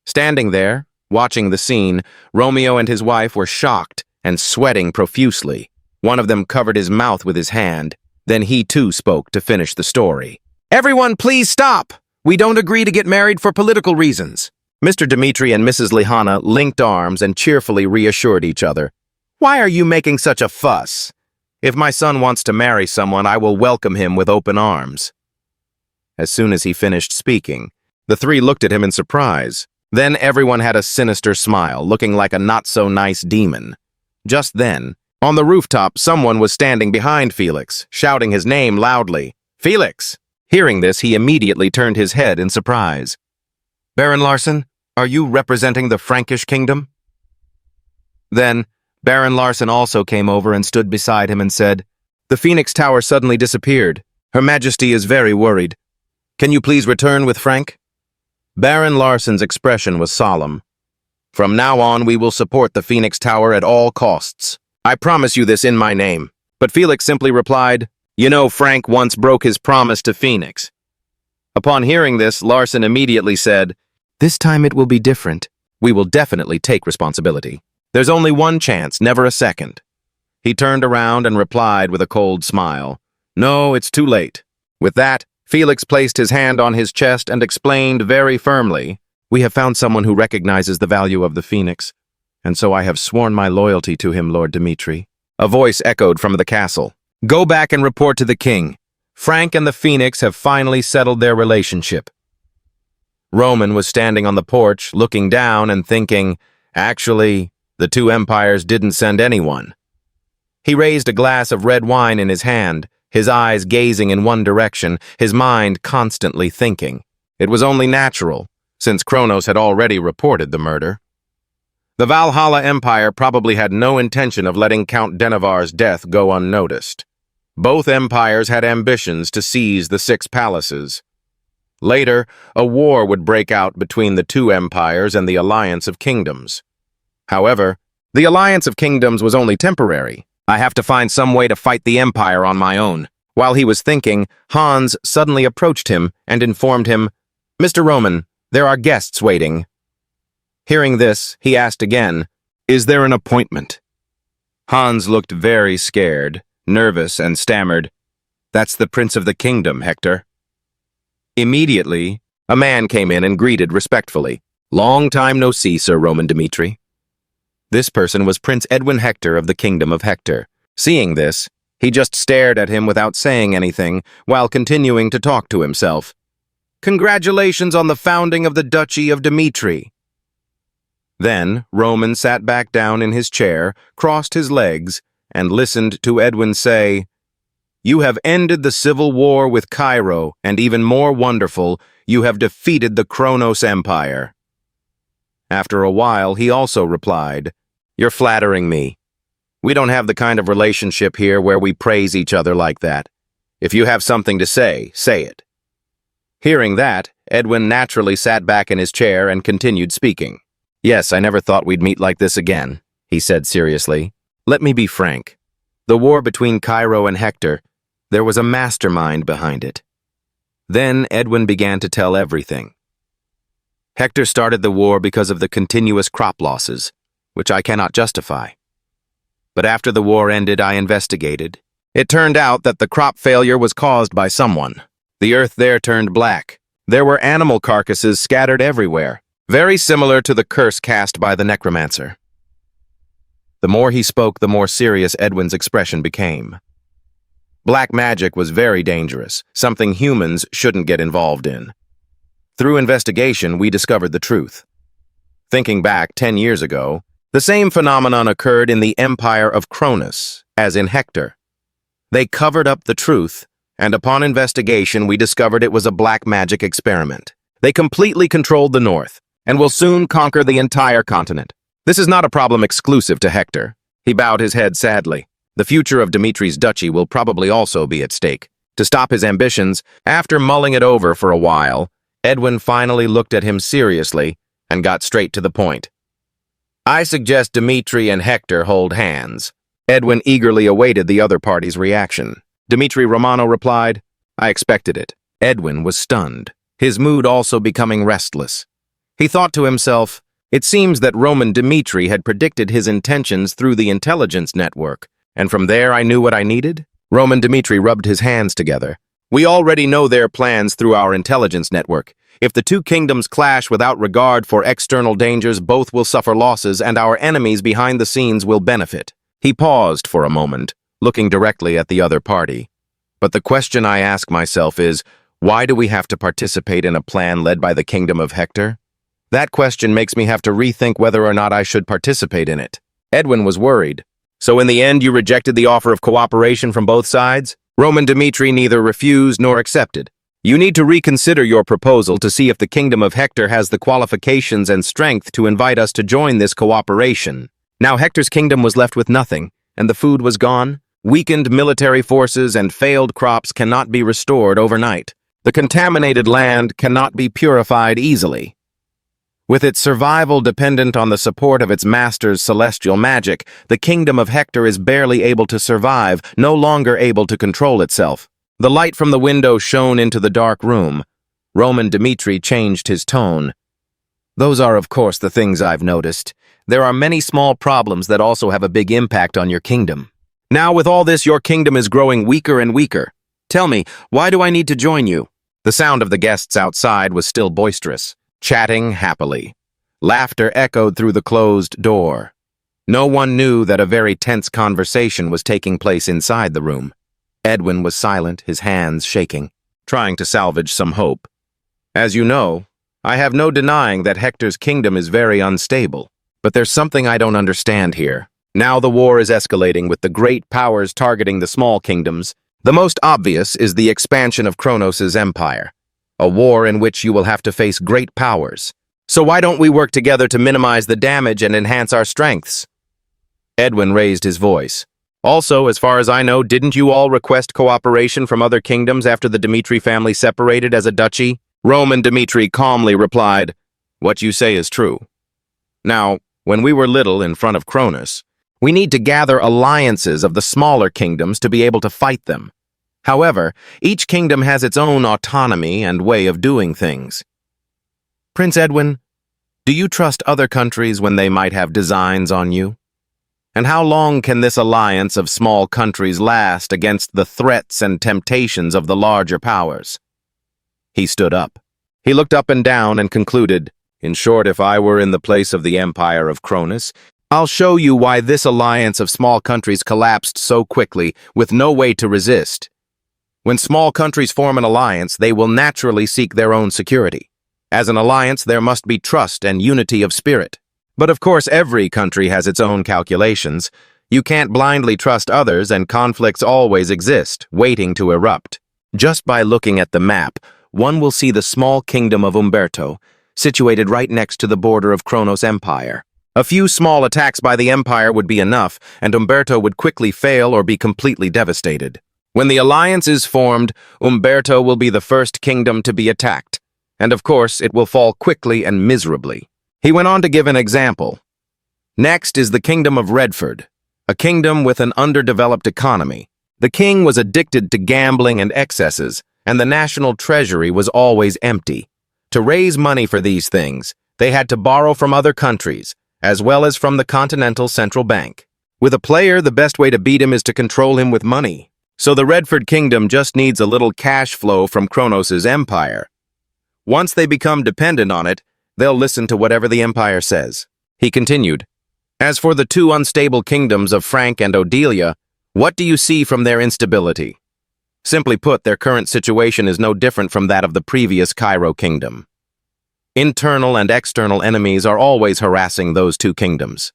Standing there, watching the scene, Romeo and his wife were shocked and sweating profusely. One of them covered his mouth with his hand. Then he too spoke to finish the story. Everyone, please stop! We don't agree to get married for political reasons. Mr. Dimitri and Mrs. Lihana linked arms and cheerfully reassured each other. Why are you making such a fuss? If my son wants to marry someone, I will welcome him with open arms. As soon as he finished speaking, the three looked at him in surprise. Then everyone had a sinister smile, looking like a not-so-nice demon. Just then, on the rooftop, someone was standing behind Felix, shouting his name loudly. Felix! Hearing this, he immediately turned his head in surprise. Baron Larson, are you representing the Frankish kingdom? Then, Baron Larson also came over and stood beside him and said, The Phoenix Tower suddenly disappeared. Her Majesty is very worried. Can you please return with Frank? Baron Larson's expression was solemn. From now on, we will support the Phoenix Tower at all costs. I promise you this in my name. But Felix simply replied, You know, Frank once broke his promise to Phoenix. Upon hearing this, Larson immediately said, This time it will be different. We will definitely take responsibility. There's only one chance, never a second. He turned around and replied with a cold smile, No, it's too late. With that, Felix placed his hand on his chest and explained very firmly, We have found someone who recognizes the value of the Phoenix, and so I have sworn my loyalty to him, Lord Dimitri. A voice echoed from the castle. Go back and report to the king. Frank and the Phoenix have finally settled their relationship. Roman was standing on the porch, looking down and thinking, Actually, the two empires didn't send anyone. He raised a glass of red wine in his hand, his eyes gazing in one direction, his mind constantly thinking. It was only natural, since Kronos had already reported the murder. The Valhalla Empire probably had no intention of letting Count Denevar's death go unnoticed. Both empires had ambitions to seize the 6 palaces. Later, a war would break out between the two empires and the Alliance of Kingdoms. However, the Alliance of Kingdoms was only temporary. I have to find some way to fight the empire on my own. While he was thinking, Hans suddenly approached him and informed him, Mr. Roman, there are guests waiting. Hearing this, he asked again, Is there an appointment? Hans looked very scared, nervous, and stammered, That's the Prince of the Kingdom, Hector. Immediately, a man came in and greeted respectfully. Long time no see, Sir Roman Dimitri. This person was Prince Edwin Hector of the Kingdom of Hector. Seeing this, he just stared at him without saying anything, while continuing to talk to himself. Congratulations on the founding of the Duchy of Dimitri. Then, Roman sat back down in his chair, crossed his legs, and listened to Edwin say, You have ended the civil war with Cairo, and even more wonderful, you have defeated the Kronos Empire. After a while, he also replied, You're flattering me. We don't have the kind of relationship here where we praise each other like that. If you have something to say it. Hearing that, Edwin naturally sat back in his chair and continued speaking. Yes, I never thought we'd meet like this again, he said seriously. Let me be frank. The war between Cairo and Hector, there was a mastermind behind it. Then Edwin began to tell everything. Hector started the war because of the continuous crop losses, which I cannot justify. But after the war ended, I investigated, It turned out that the crop failure was caused by someone. The earth there turned black. There were animal carcasses scattered everywhere, very similar to the curse cast by the necromancer. The more he spoke, the more serious Edwin's expression became. Black magic was very dangerous, something humans shouldn't get involved in. Through investigation, we discovered the truth. Thinking back 10 years ago, the same phenomenon occurred in the Empire of Cronus, as in Hector. They covered up the truth, and upon investigation, we discovered it was a black magic experiment. They completely controlled the north, and will soon conquer the entire continent. This is not a problem exclusive to Hector. He bowed his head sadly. The future of Dimitri's duchy will probably also be at stake. To stop his ambitions, after mulling it over for a while, Edwin finally looked at him seriously and got straight to the point. I suggest Dimitri and Hector hold hands. Edwin eagerly awaited the other party's reaction. Dimitri Romano replied, I expected it. Edwin was stunned, his mood also becoming restless. He thought to himself, it seems that Roman Dimitri had predicted his intentions through the intelligence network, and from there I knew what I needed? Roman Dimitri rubbed his hands together. We already know their plans through our intelligence network. If the two kingdoms clash without regard for external dangers, both will suffer losses and our enemies behind the scenes will benefit. He paused for a moment, looking directly at the other party. But the question I ask myself is, why do we have to participate in a plan led by the kingdom of Hector? That question makes me have to rethink whether or not I should participate in it. Edwin was worried. So in the end, you rejected the offer of cooperation from both sides? Roman Dimitri neither refused nor accepted. You need to reconsider your proposal to see if the kingdom of Hector has the qualifications and strength to invite us to join this cooperation. Now Hector's kingdom was left with nothing, and the food was gone. Weakened military forces and failed crops cannot be restored overnight. The contaminated land cannot be purified easily. With its survival dependent on the support of its master's celestial magic, the kingdom of Hector is barely able to survive, no longer able to control itself. The light from the window shone into the dark room. Roman Dimitri changed his tone. Those are, of course, the things I've noticed. There are many small problems that also have a big impact on your kingdom. Now, with all this, your kingdom is growing weaker and weaker. Tell me, why do I need to join you? The sound of the guests outside was still boisterous, chatting happily. Laughter echoed through the closed door. No one knew that a very tense conversation was taking place inside the room. Edwin was silent, his hands shaking, trying to salvage some hope. As you know, I have no denying that Hector's kingdom is very unstable, but there's something I don't understand here. Now the war is escalating with the great powers targeting the small kingdoms. The most obvious is the expansion of Kronos' empire, a war in which you will have to face great powers. So why don't we work together to minimize the damage and enhance our strengths? Edwin raised his voice. Also, as far as I know, didn't you all request cooperation from other kingdoms after the Dimitri family separated as a duchy? Roman Dimitri calmly replied, What you say is true. Now, when we were little in front of Cronus, we need to gather alliances of the smaller kingdoms to be able to fight them. However, each kingdom has its own autonomy and way of doing things. Prince Edwin, do you trust other countries when they might have designs on you? And how long can this alliance of small countries last against the threats and temptations of the larger powers? He stood up. He looked up and down and concluded, In short, if I were in the place of the Empire of Cronus, I'll show you why this alliance of small countries collapsed so quickly with no way to resist. When small countries form an alliance, they will naturally seek their own security. As an alliance, there must be trust and unity of spirit. But of course, every country has its own calculations. You can't blindly trust others, and conflicts always exist, waiting to erupt. Just by looking at the map, one will see the small kingdom of Umberto, situated right next to the border of Kronos' empire. A few small attacks by the empire would be enough, and Umberto would quickly fail or be completely devastated. When the alliance is formed, Umberto will be the first kingdom to be attacked, and of course, it will fall quickly and miserably. He went on to give an example. Next is the kingdom of Redford, a kingdom with an underdeveloped economy. The king was addicted to gambling and excesses, and the national treasury was always empty. To raise money for these things, they had to borrow from other countries, as well as from the Continental Central Bank. With a player, the best way to beat him is to control him with money. So the Redford Kingdom just needs a little cash flow from Kronos' empire. Once they become dependent on it, they'll listen to whatever the empire says. He continued, as for the two unstable kingdoms of Frank and Odelia, what do you see from their instability? Simply put, their current situation is no different from that of the previous Cairo kingdom. Internal and external enemies are always harassing those two kingdoms.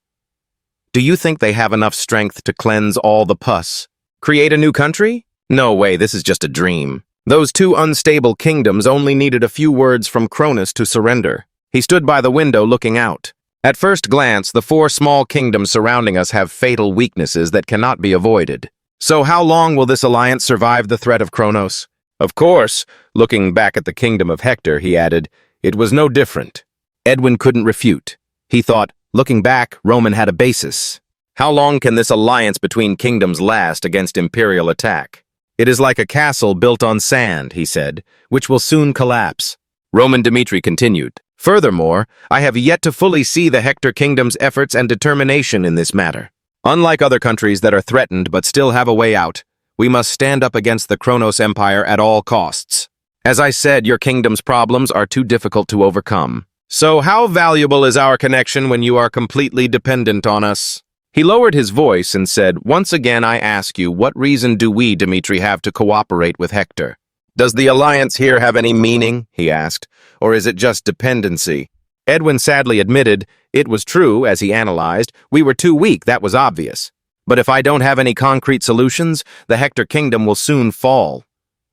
Do you think they have enough strength to cleanse all the pus? Create a new country? No way, this is just a dream. Those two unstable kingdoms only needed a few words from Cronus to surrender. He stood by the window looking out. At first glance, the four small kingdoms surrounding us have fatal weaknesses that cannot be avoided. So how long will this alliance survive the threat of Kronos? Of course, looking back at the kingdom of Hector, he added, it was no different. Edwin couldn't refute. He thought, looking back, Roman had a basis. How long can this alliance between kingdoms last against imperial attack? It is like a castle built on sand, he said, which will soon collapse. Roman Dmitri continued. Furthermore, I have yet to fully see the Hector kingdom's efforts and determination in this matter. Unlike other countries that are threatened but still have a way out, we must stand up against the Kronos Empire at all costs. As I said, your kingdom's problems are too difficult to overcome. So how valuable is our connection when you are completely dependent on us? He lowered his voice and said, once again I ask you, what reason do we, Dmitri, have to cooperate with Hector? Does the alliance here have any meaning, he asked, or is it just dependency? Edwin sadly admitted, it was true, as he analyzed, we were too weak, that was obvious. But if I don't have any concrete solutions, the Hector kingdom will soon fall.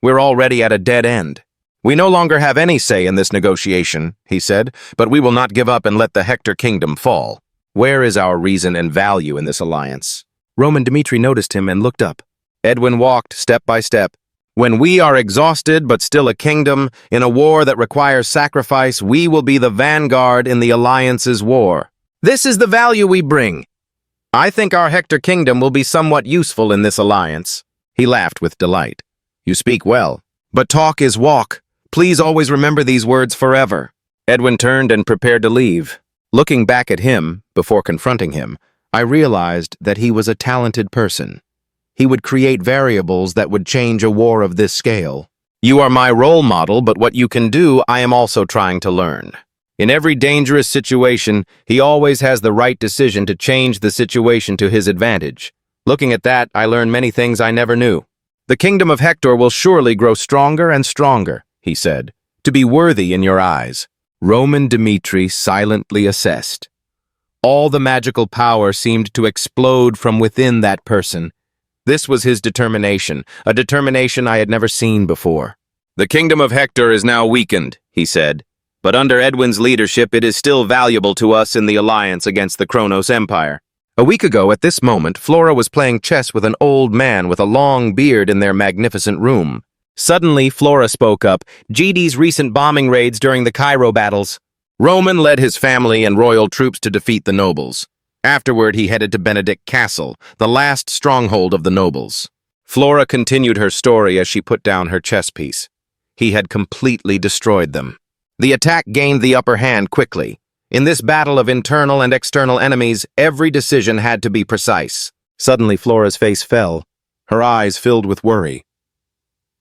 We're already at a dead end. We no longer have any say in this negotiation, he said, but we will not give up and let the Hector kingdom fall. Where is our reason and value in this alliance? Roman Dmitri noticed him and looked up. Edwin walked step by step. When we are exhausted but still a kingdom, in a war that requires sacrifice, we will be the vanguard in the alliance's war. This is the value we bring. I think our Hector kingdom will be somewhat useful in this alliance. He laughed with delight. You speak well, but talk is walk. Please always remember these words forever. Edwin turned and prepared to leave. Looking back at him, before confronting him, I realized that he was a talented person. He would create variables that would change a war of this scale. You are my role model, but what you can do, I am also trying to learn. In every dangerous situation, he always has the right decision to change the situation to his advantage. Looking at that, I learned many things I never knew. The kingdom of Hector will surely grow stronger and stronger, he said, to be worthy in your eyes. Roman Dmitri silently assessed. All the magical power seemed to explode from within that person. This was his determination, a determination I had never seen before. The kingdom of Hector is now weakened, he said, but under Edwin's leadership it is still valuable to us in the alliance against the Kronos Empire. A week ago, at this moment, Flora was playing chess with an old man with a long beard in their magnificent room. Suddenly, Flora spoke up, GD's recent bombing raids during the Cairo battles. Roman led his family and royal troops to defeat the nobles. Afterward, he headed to Benedict Castle, the last stronghold of the nobles. Flora continued her story as she put down her chess piece. He had completely destroyed them. The attack gained the upper hand quickly. In this battle of internal and external enemies, every decision had to be precise. Suddenly, Flora's face fell, her eyes filled with worry.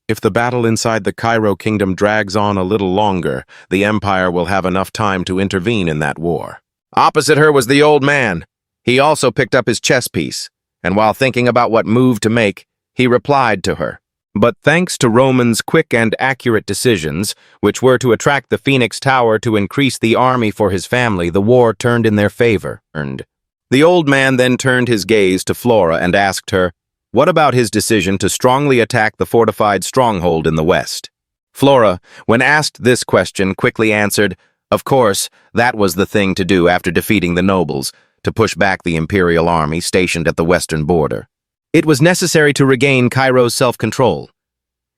If the battle inside the Cairo kingdom drags on a little longer, the Empire will have enough time to intervene in that war. Opposite her was the old man. He also picked up his chess piece, and while thinking about what move to make, he replied to her. But thanks to Roman's quick and accurate decisions, which were to attract the Phoenix Tower to increase the army for his family, the war turned in their favor. The old man then turned his gaze to Flora and asked her, what about his decision to strongly attack the fortified stronghold in the west? Flora, when asked this question, quickly answered, of course, that was the thing to do after defeating the nobles, to push back the imperial army stationed at the western border. It was necessary to regain Cairo's self-control.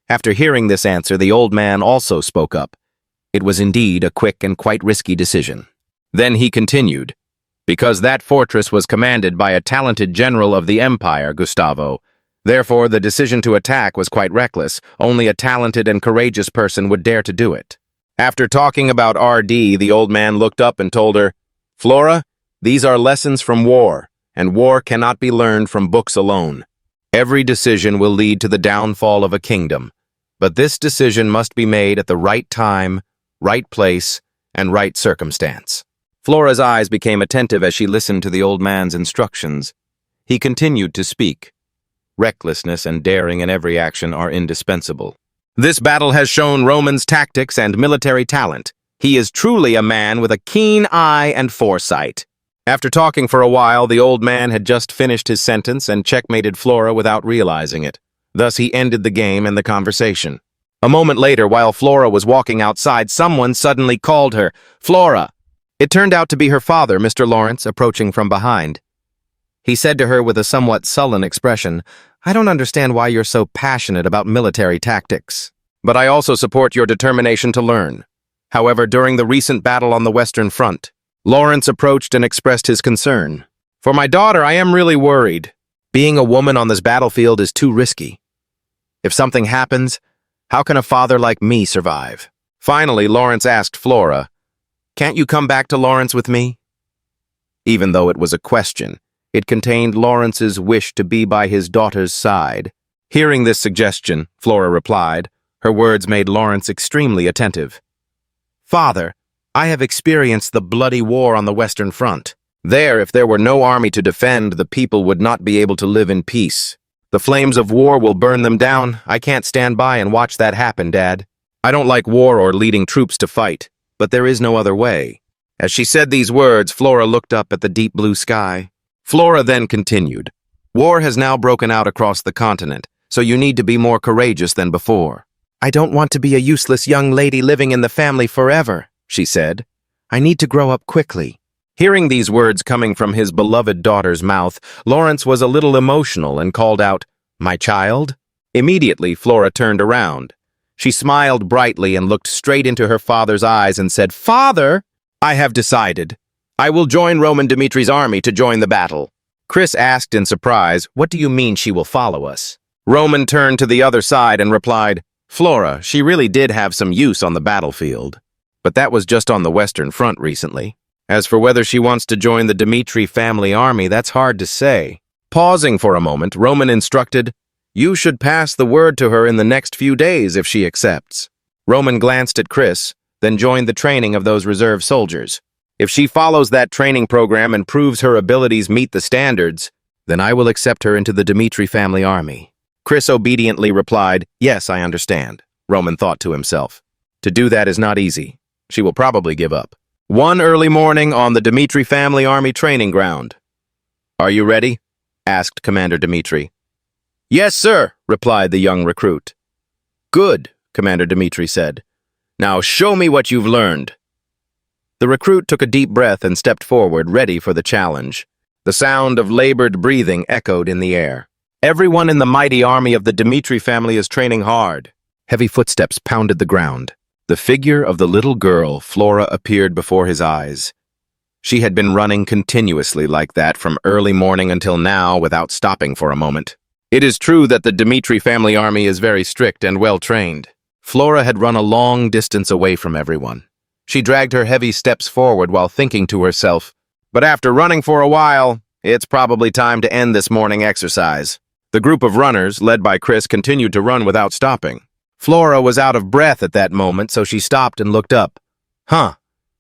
After hearing this answer, the old man also spoke up. It was indeed a quick and quite risky decision. Then he continued, because that fortress was commanded by a talented general of the empire, Gustavo. Therefore, the decision to attack was quite reckless. Only a talented and courageous person would dare to do it. After talking about RD, the old man looked up and told her, Flora, these are lessons from war, and war cannot be learned from books alone. Every decision will lead to the downfall of a kingdom, but this decision must be made at the right time, right place, and right circumstance. Flora's eyes became attentive as she listened to the old man's instructions. He continued to speak. Recklessness and daring in every action are indispensable. This battle has shown Roman's tactics and military talent. He is truly a man with a keen eye and foresight. After talking for a while, the old man had just finished his sentence and checkmated Flora without realizing it. Thus, he ended the game and the conversation. A moment later, while Flora was walking outside, someone suddenly called her, "Flora!" It turned out to be her father, Mr. Lawrence, approaching from behind. He said to her with a somewhat sullen expression, "I don't understand why you're so passionate about military tactics. But I also support your determination to learn." However, during the recent battle on the Western Front, Lawrence approached and expressed his concern. "For my daughter, I am really worried. Being a woman on this battlefield is too risky. If something happens, how can a father like me survive?" Finally, Lawrence asked Flora, "Can't you come back to Lawrence with me?" Even though it was a question, it contained Lawrence's wish to be by his daughter's side. Hearing this suggestion, Flora replied. Her words made Lawrence extremely attentive. "Father, I have experienced the bloody war on the Western Front. There, if there were no army to defend, the people would not be able to live in peace. The flames of war will burn them down. I can't stand by and watch that happen, Dad. I don't like war or leading troops to fight, but there is no other way." As she said these words, Flora looked up at the deep blue sky. Flora then continued, "War has now broken out across the continent, so you need to be more courageous than before." "I don't want to be a useless young lady living in the family forever," she said. "I need to grow up quickly." Hearing these words coming from his beloved daughter's mouth, Lawrence was a little emotional and called out, "My child?" Immediately, Flora turned around. She smiled brightly and looked straight into her father's eyes and said, "Father, I have decided. I will join Roman Dimitri's army to join the battle." Chris asked in surprise, "What do you mean she will follow us?" Roman turned to the other side and replied, "Flora, she really did have some use on the battlefield, but that was just on the Western Front recently. As for whether she wants to join the Dimitri family army, that's hard to say." Pausing for a moment, Roman instructed, "You should pass the word to her in the next few days if she accepts." Roman glanced at Chris, then joined the training of those reserve soldiers. "If she follows that training program and proves her abilities meet the standards, then I will accept her into the Dimitri family army." Chris obediently replied, "Yes, I understand." Roman thought to himself, "To do that is not easy. She will probably give up." One early morning on the Dimitri family army training ground. "Are you ready?" asked Commander Dimitri. "Yes, sir," replied the young recruit. "Good," Commander Dimitri said. "Now show me what you've learned." The recruit took a deep breath and stepped forward, ready for the challenge. The sound of labored breathing echoed in the air. "Everyone in the mighty army of the Dimitri family is training hard." Heavy footsteps pounded the ground. The figure of the little girl, Flora, appeared before his eyes. She had been running continuously like that from early morning until now without stopping for a moment. It is true that the Dimitri family army is very strict and well-trained. Flora had run a long distance away from everyone. She dragged her heavy steps forward while thinking to herself, "But after running for a while, it's probably time to end this morning exercise." The group of runners, led by Chris, continued to run without stopping. Flora was out of breath at that moment, so she stopped and looked up. "Huh,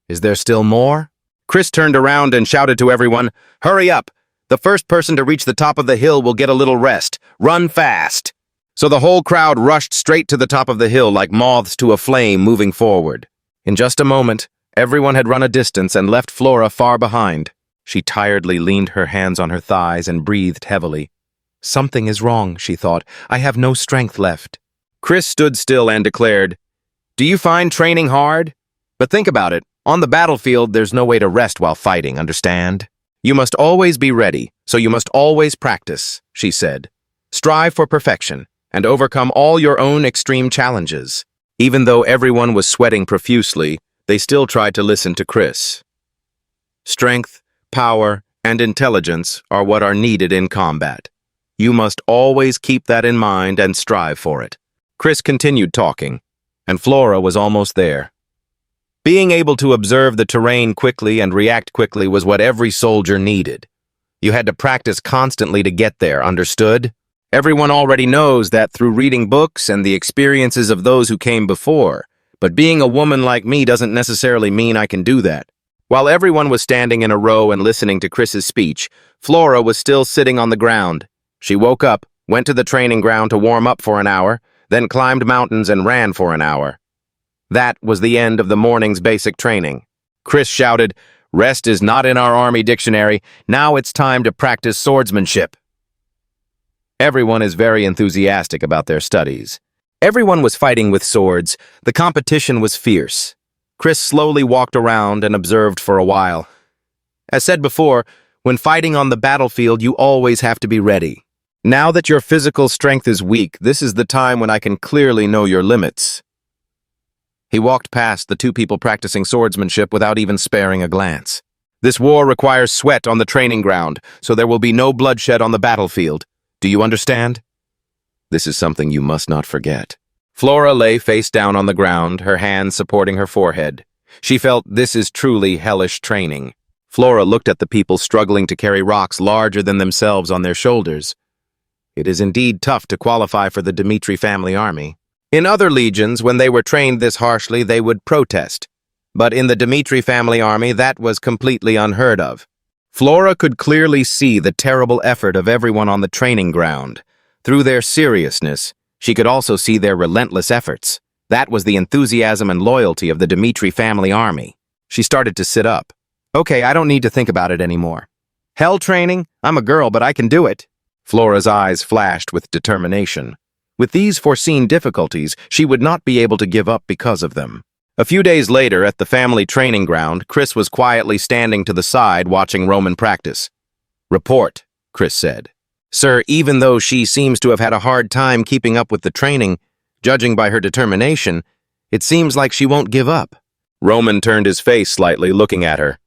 is there still more?" Chris turned around and shouted to everyone, "Hurry up! The first person to reach the top of the hill will get a little rest. Run fast!" So the whole crowd rushed straight to the top of the hill like moths to a flame moving forward. In just a moment, everyone had run a distance and left Flora far behind. She tiredly leaned her hands on her thighs and breathed heavily. "Something is wrong," she thought. "I have no strength left." Chris stood still and declared, "Do you find training hard? But think about it. On the battlefield, there's no way to rest while fighting, understand? You must always be ready, so you must always practice," she said. "Strive for perfection and overcome all your own extreme challenges." Even though everyone was sweating profusely, they still tried to listen to Chris. Strength, power, and intelligence are what are needed in combat. You must always keep that in mind and strive for it. Chris continued talking, and Flora was almost there. Being able to observe the terrain quickly and react quickly was what every soldier needed. You had to practice constantly to get there, understood? Everyone already knows that through reading books and the experiences of those who came before, but being a woman like me doesn't necessarily mean I can do that. While everyone was standing in a row and listening to Chris's speech, Flora was still sitting on the ground. She woke up, went to the training ground to warm up for an hour, then climbed mountains and ran for an hour. That was the end of the morning's basic training. Chris shouted, "Rest is not in our army dictionary. Now it's time to practice swordsmanship." Everyone is very enthusiastic about their studies. Everyone was fighting with swords. The competition was fierce. Chris slowly walked around and observed for a while. As said before, when fighting on the battlefield, you always have to be ready. Now that your physical strength is weak, this is the time when I can clearly know your limits. He walked past the two people practicing swordsmanship without even sparing a glance. This war requires sweat on the training ground, so there will be no bloodshed on the battlefield. Do you understand? This is something you must not forget. Flora lay face down on the ground, her hands supporting her forehead. She felt this is truly hellish training. Flora looked at the people struggling to carry rocks larger than themselves on their shoulders. It is indeed tough to qualify for the Dmitri family army. In other legions, when they were trained this harshly, they would protest. But in the Dmitri family army, that was completely unheard of. Flora could clearly see the terrible effort of everyone on the training ground. Through their seriousness, she could also see their relentless efforts. That was the enthusiasm and loyalty of the Dmitri family army. She started to sit up. Okay, I don't need to think about it anymore. Hell training? I'm a girl, but I can do it. Flora's eyes flashed with determination. With these foreseen difficulties, she would not be able to give up because of them. A few days later, at the family training ground, Chris was quietly standing to the side watching Roman practice. "Report," Chris said. "Sir, even though she seems to have had a hard time keeping up with the training, judging by her determination, it seems like she won't give up." Roman turned his face slightly, looking at her.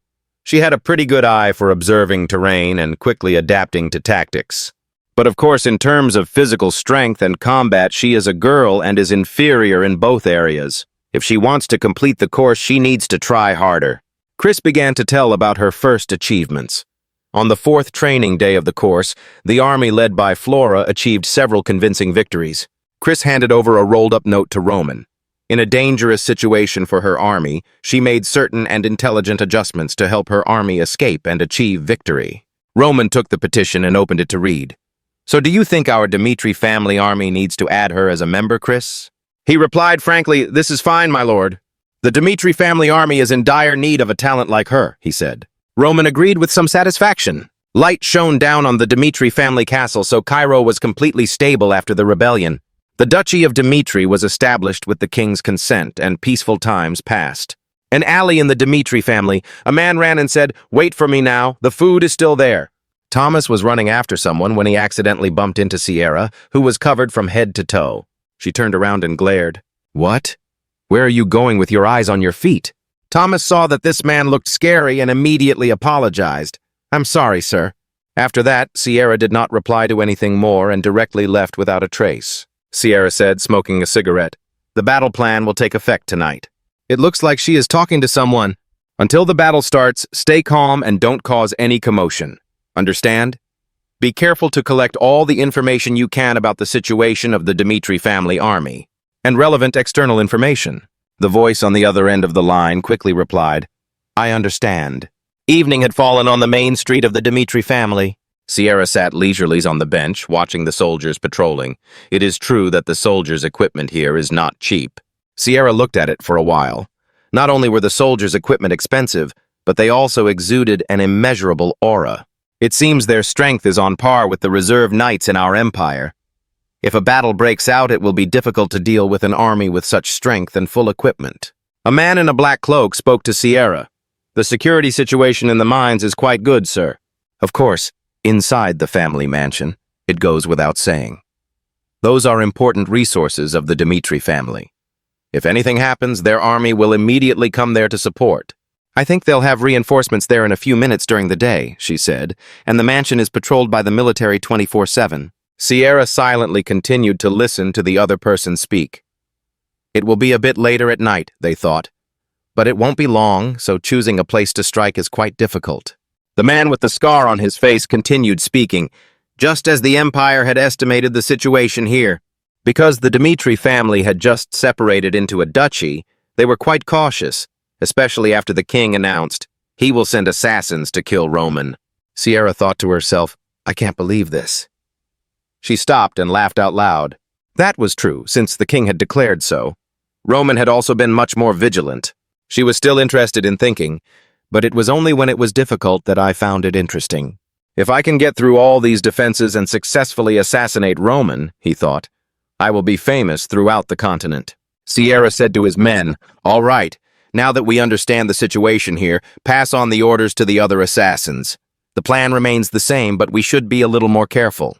She had a pretty good eye for observing terrain and quickly adapting to tactics. But of course, in terms of physical strength and combat, she is a girl and is inferior in both areas. If she wants to complete the course, she needs to try harder. Chris began to tell about her first achievements. On the fourth training day of the course, the army led by Flora achieved several convincing victories. Chris handed over a rolled-up note to Roman. In a dangerous situation for her army, she made certain and intelligent adjustments to help her army escape and achieve victory. Roman took the petition and opened it to read. "So do you think our Dmitri family army needs to add her as a member, Chris?" He replied frankly, "This is fine, my lord. The Dmitri family army is in dire need of a talent like her," he said. Roman agreed with some satisfaction. Light shone down on the Dmitri family castle, so Cairo was completely stable after the rebellion. The Duchy of Dmitri was established with the king's consent, and peaceful times passed. An alley in the Dmitri family, a man ran and said, "Wait for me now, the food is still there." Thomas was running after someone when he accidentally bumped into Sierra, who was covered from head to toe. She turned around and glared. "What? Where are you going with your eyes on your feet?" Thomas saw that this man looked scary and immediately apologized. "I'm sorry, sir." After that, Sierra did not reply to anything more and directly left without a trace. Sierra said, smoking a cigarette, "The battle plan will take effect tonight. It looks like she is talking to someone. Until the battle starts, stay calm and don't cause any commotion. Understand? Be careful to collect all the information you can about the situation of the Dmitri family army, and relevant external information." The voice on the other end of the line quickly replied, "I understand." Evening had fallen on the main street of the Dmitri family. Sierra sat leisurely on the bench, watching the soldiers patrolling. It is true that the soldiers' equipment here is not cheap. Sierra looked at it for a while. Not only were the soldiers' equipment expensive, but they also exuded an immeasurable aura. It seems their strength is on par with the reserve knights in our empire. If a battle breaks out, it will be difficult to deal with an army with such strength and full equipment. A man in a black cloak spoke to Sierra. "The security situation in the mines is quite good, sir. Of course, inside the family mansion, it goes without saying. Those are important resources of the Dmitri family. If anything happens, their army will immediately come there to support. I think they'll have reinforcements there in a few minutes during the day," she said, "and the mansion is patrolled by the military 24/7. Sierra silently continued to listen to the other person speak. It will be a bit later at night, they thought. But it won't be long, so choosing a place to strike is quite difficult. The man with the scar on his face continued speaking. just as the Empire had estimated the situation here. Because the Dmitri family had just separated into a duchy, they were quite cautious, especially after the king announced, he will send assassins to kill Roman. Sierra thought to herself, I can't believe this. She stopped and laughed out loud. That was true, since the king had declared so. Roman had also been much more vigilant. She was still interested in thinking, but it was only when it was difficult that I found it interesting. If I can get through all these defenses and successfully assassinate Roman, he thought, I will be famous throughout the continent. Sierra said to his men, all right, now that we understand the situation here, pass on the orders to the other assassins. The plan remains the same, but we should be a little more careful.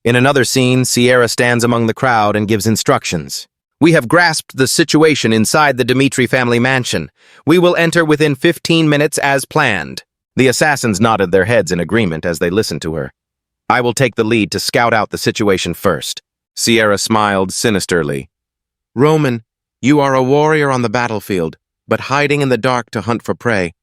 In another scene, Sierra stands among the crowd and gives instructions. We have grasped the situation inside the Dmitri family mansion. We will enter within 15 minutes as planned. The assassins nodded their heads in agreement as they listened to her. I will take the lead to scout out the situation first. Sierra smiled sinisterly. Roman, you are a warrior on the battlefield, but hiding in the dark to hunt for prey.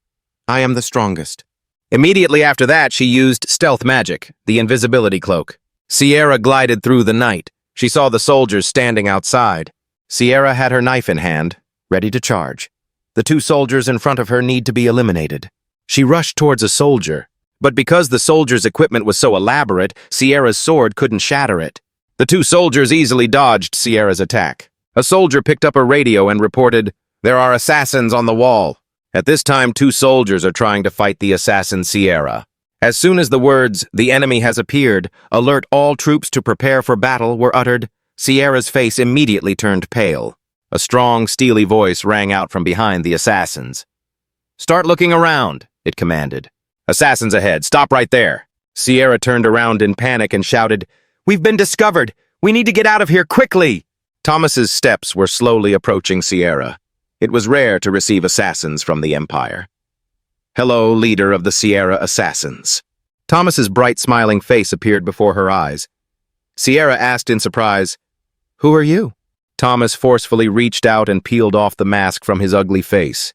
I am the strongest. Immediately after that, she used stealth magic, the invisibility cloak. Sierra glided through the night. She saw the soldiers standing outside. Sierra had her knife in hand, ready to charge. The two soldiers in front of her need to be eliminated. She rushed towards a soldier, but because the soldier's equipment was so elaborate, Sierra's sword couldn't shatter it. The two soldiers easily dodged Sierra's attack. A soldier picked up a radio and reported, there are assassins on the wall. At this time, two soldiers are trying to fight the assassin Sierra. As soon as the words, the enemy has appeared, alert all troops to prepare for battle were uttered, Sierra's face immediately turned pale. A strong, steely voice rang out from behind the assassins. Start looking around, it commanded. Assassins ahead, stop right there. Sierra turned around in panic and shouted, We've been discovered! We need to get out of here quickly! Thomas's steps were slowly approaching Sierra. It was rare to receive assassins from the Empire. Hello, leader of the Sierra assassins. Thomas's bright smiling face appeared before her eyes. Sierra asked in surprise, Who are you? Thomas forcefully reached out and peeled off the mask from his ugly face.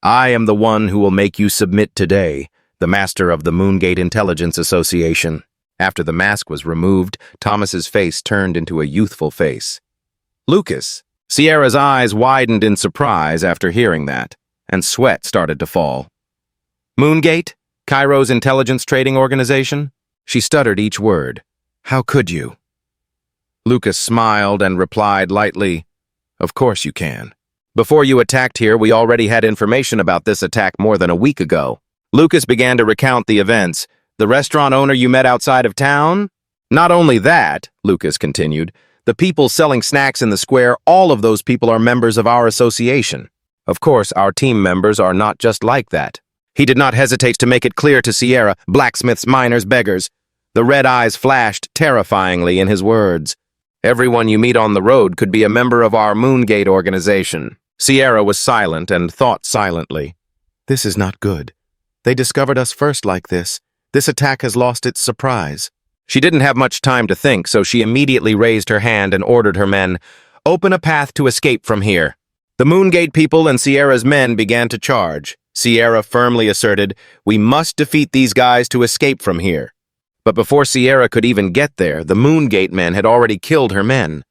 I am the one who will make you submit today, the master of the Moongate Intelligence Association. After the mask was removed, Thomas's face turned into a youthful face. Lucas. Sierra's eyes widened in surprise after hearing that, and sweat started to fall. Moongate? Cairo's intelligence trading organization? She stuttered each word. How could you? Lucas smiled and replied lightly, Of course you can. Before you attacked here, we already had information about this attack more than a week ago. Lucas began to recount the events. The restaurant owner you met outside of town? Not only that, Lucas continued, the people selling snacks in the square, all of those people are members of our association. Of course, our team members are not just like that. He did not hesitate to make it clear to Sierra, blacksmiths, miners, beggars. The red eyes flashed terrifyingly in his words. Everyone you meet on the road could be a member of our Moongate organization. Sierra was silent and thought silently. This is not good. They discovered us first like this. This attack has lost its surprise. She didn't have much time to think, so she immediately raised her hand and ordered her men, Open a path to escape from here. The Moongate people and Sierra's men began to charge. Sierra firmly asserted, We must defeat these guys to escape from here. But before Sierra could even get there, the Moongate men had already killed her men.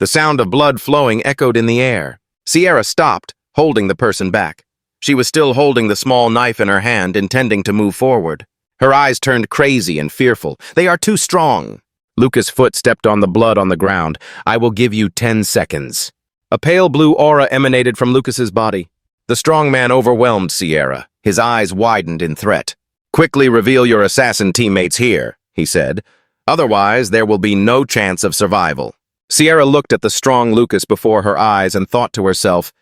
The sound of blood flowing echoed in the air. Sierra stopped, holding the person back. She was still holding the small knife in her hand, intending to move forward. Her eyes turned crazy and fearful. They are too strong. Lucas' foot stepped on the blood on the ground. I will give you 10 seconds. A pale blue aura emanated from Lucas's body. The strong man overwhelmed Sierra. His eyes widened in threat. Quickly reveal your assassin teammates here, he said. Otherwise, there will be no chance of survival. Sierra looked at the strong Lucas before her eyes and thought to herself,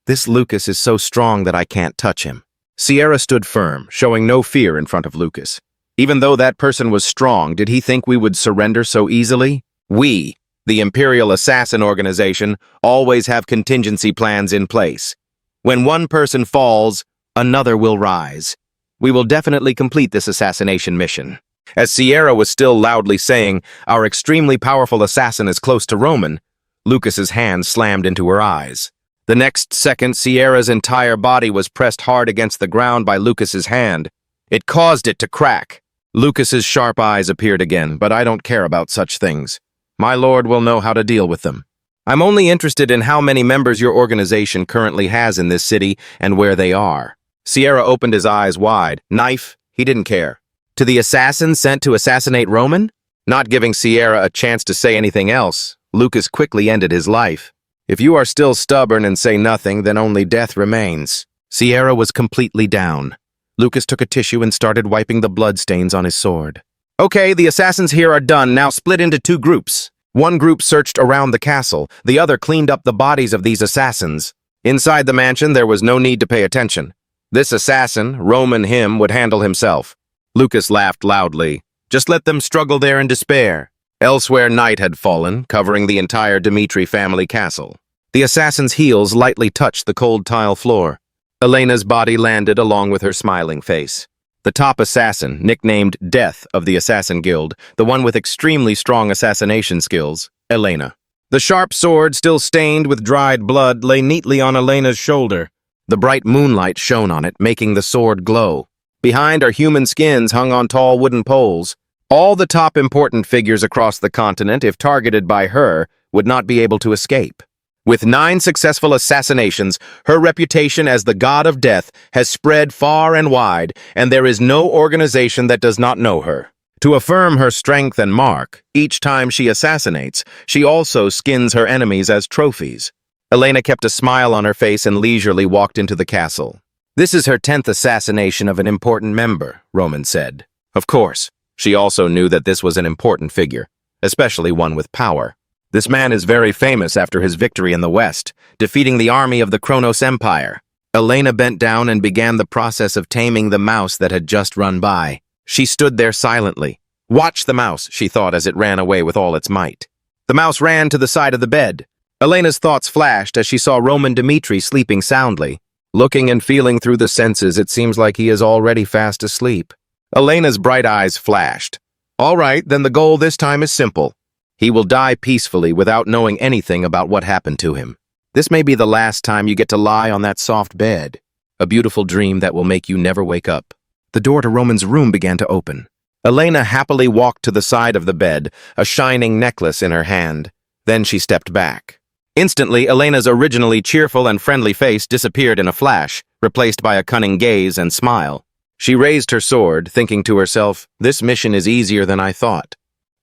This Lucas is so strong that I can't touch him. Sierra stood firm, showing no fear in front of Lucas. Even though that person was strong, did he think we would surrender so easily? We, the Imperial Assassin Organization, always have contingency plans in place. When one person falls, another will rise. We will definitely complete this assassination mission. As Sierra was still loudly saying, Our extremely powerful assassin is close to Roman, Lucas's hand slammed into her eyes. The next second, Sierra's entire body was pressed hard against the ground by Lucas's hand. It caused it to crack. Lucas's sharp eyes appeared again, but I don't care about such things. My lord will know how to deal with them. I'm only interested in how many members your organization currently has in this city and where they are. Sierra opened his eyes wide. Knife? He didn't care. To the assassin sent to assassinate Roman? Not giving Sierra a chance to say anything else, Lucas quickly ended his life. If you are still stubborn and say nothing, then only death remains. Sierra was completely down. Lucas took a tissue and started wiping the bloodstains on his sword. Okay, the assassins here are done, now split into two groups. One group searched around the castle, the other cleaned up the bodies of these assassins. Inside the mansion, there was no need to pay attention. This assassin, Roman him, would handle himself. Lucas laughed loudly. Just let them struggle there in despair. Elsewhere, night had fallen, covering the entire Dmitri family castle. The assassin's heels lightly touched the cold tile floor. Elena's body landed along with her smiling face. The top assassin, nicknamed Death of the Assassin Guild, the one with extremely strong assassination skills, Elena. The sharp sword, still stained with dried blood, lay neatly on Elena's shoulder. The bright moonlight shone on it, making the sword glow. Behind are human skins hung on tall wooden poles. All the top important figures across the continent, if targeted by her, would not be able to escape. With 9 successful assassinations, her reputation as the god of death has spread far and wide, and there is no organization that does not know her. To affirm her strength and mark, each time she assassinates, she also skins her enemies as trophies. Elena kept a smile on her face and leisurely walked into the castle. This is her 10th assassination of an important member, Roman said. Of course, she also knew that this was an important figure, especially one with power. This man is very famous after his victory in the West, defeating the army of the Kronos Empire. Elena bent down and began the process of taming the mouse that had just run by. She stood there silently. Watch the mouse, she thought as it ran away with all its might. The mouse ran to the side of the bed. Elena's thoughts flashed as she saw Roman Dmitri sleeping soundly. Looking and feeling through the senses, it seems like he is already fast asleep. Elena's bright eyes flashed. All right, then the goal this time is simple. He will die peacefully without knowing anything about what happened to him. This may be the last time you get to lie on that soft bed. A beautiful dream that will make you never wake up. The door to Roman's room began to open. Elena happily walked to the side of the bed, a shining necklace in her hand. Then she stepped back. Instantly, Elena's originally cheerful and friendly face disappeared in a flash, replaced by a cunning gaze and smile. She raised her sword, thinking to herself, this mission is easier than I thought.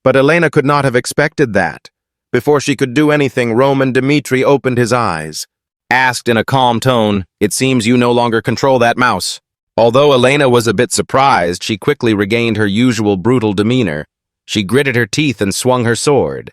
But Elena could not have expected that. Before she could do anything, Roman Dmitri opened his eyes. Asked in a calm tone, it seems you no longer control that mouse. Although Elena was a bit surprised, she quickly regained her usual brutal demeanor. She gritted her teeth and swung her sword.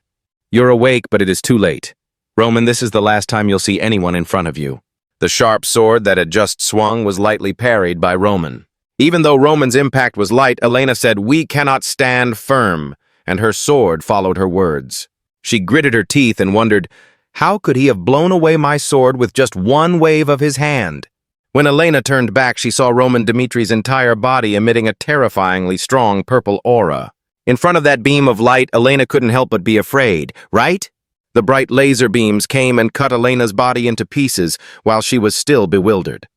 You're awake, but it is too late. Roman, this is the last time you'll see anyone in front of you. The sharp sword that had just swung was lightly parried by Roman. Even though Roman's impact was light, Elena said, we cannot stand firm, and her sword followed her words. She gritted her teeth and wondered, how could he have blown away my sword with just one wave of his hand? When Elena turned back, she saw Roman Dmitri's entire body emitting a terrifyingly strong purple aura. In front of that beam of light, Elena couldn't help but be afraid, right? The bright laser beams came and cut Elena's body into pieces while she was still bewildered.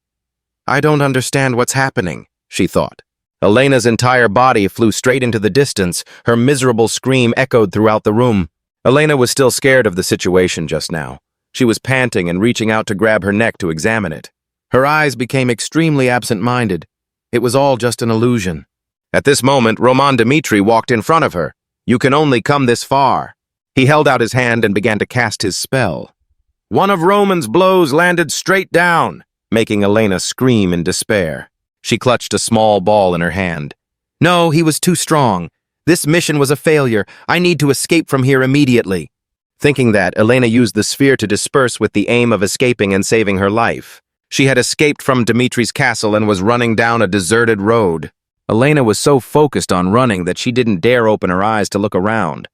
I don't understand what's happening, she thought. Elena's entire body flew straight into the distance. Her miserable scream echoed throughout the room. Elena was still scared of the situation just now. She was panting and reaching out to grab her neck to examine it. Her eyes became extremely absent-minded. It was all just an illusion. At this moment, Roman Dmitri walked in front of her. You can only come this far. He held out his hand and began to cast his spell. One of Roman's blows landed straight down, making Elena scream in despair. She clutched a small ball in her hand. No, he was too strong. This mission was a failure. I need to escape from here immediately. Thinking that, Elena used the sphere to disperse with the aim of escaping and saving her life. She had escaped from Dmitri's castle and was running down a deserted road. Elena was so focused on running that she didn't dare open her eyes to look around.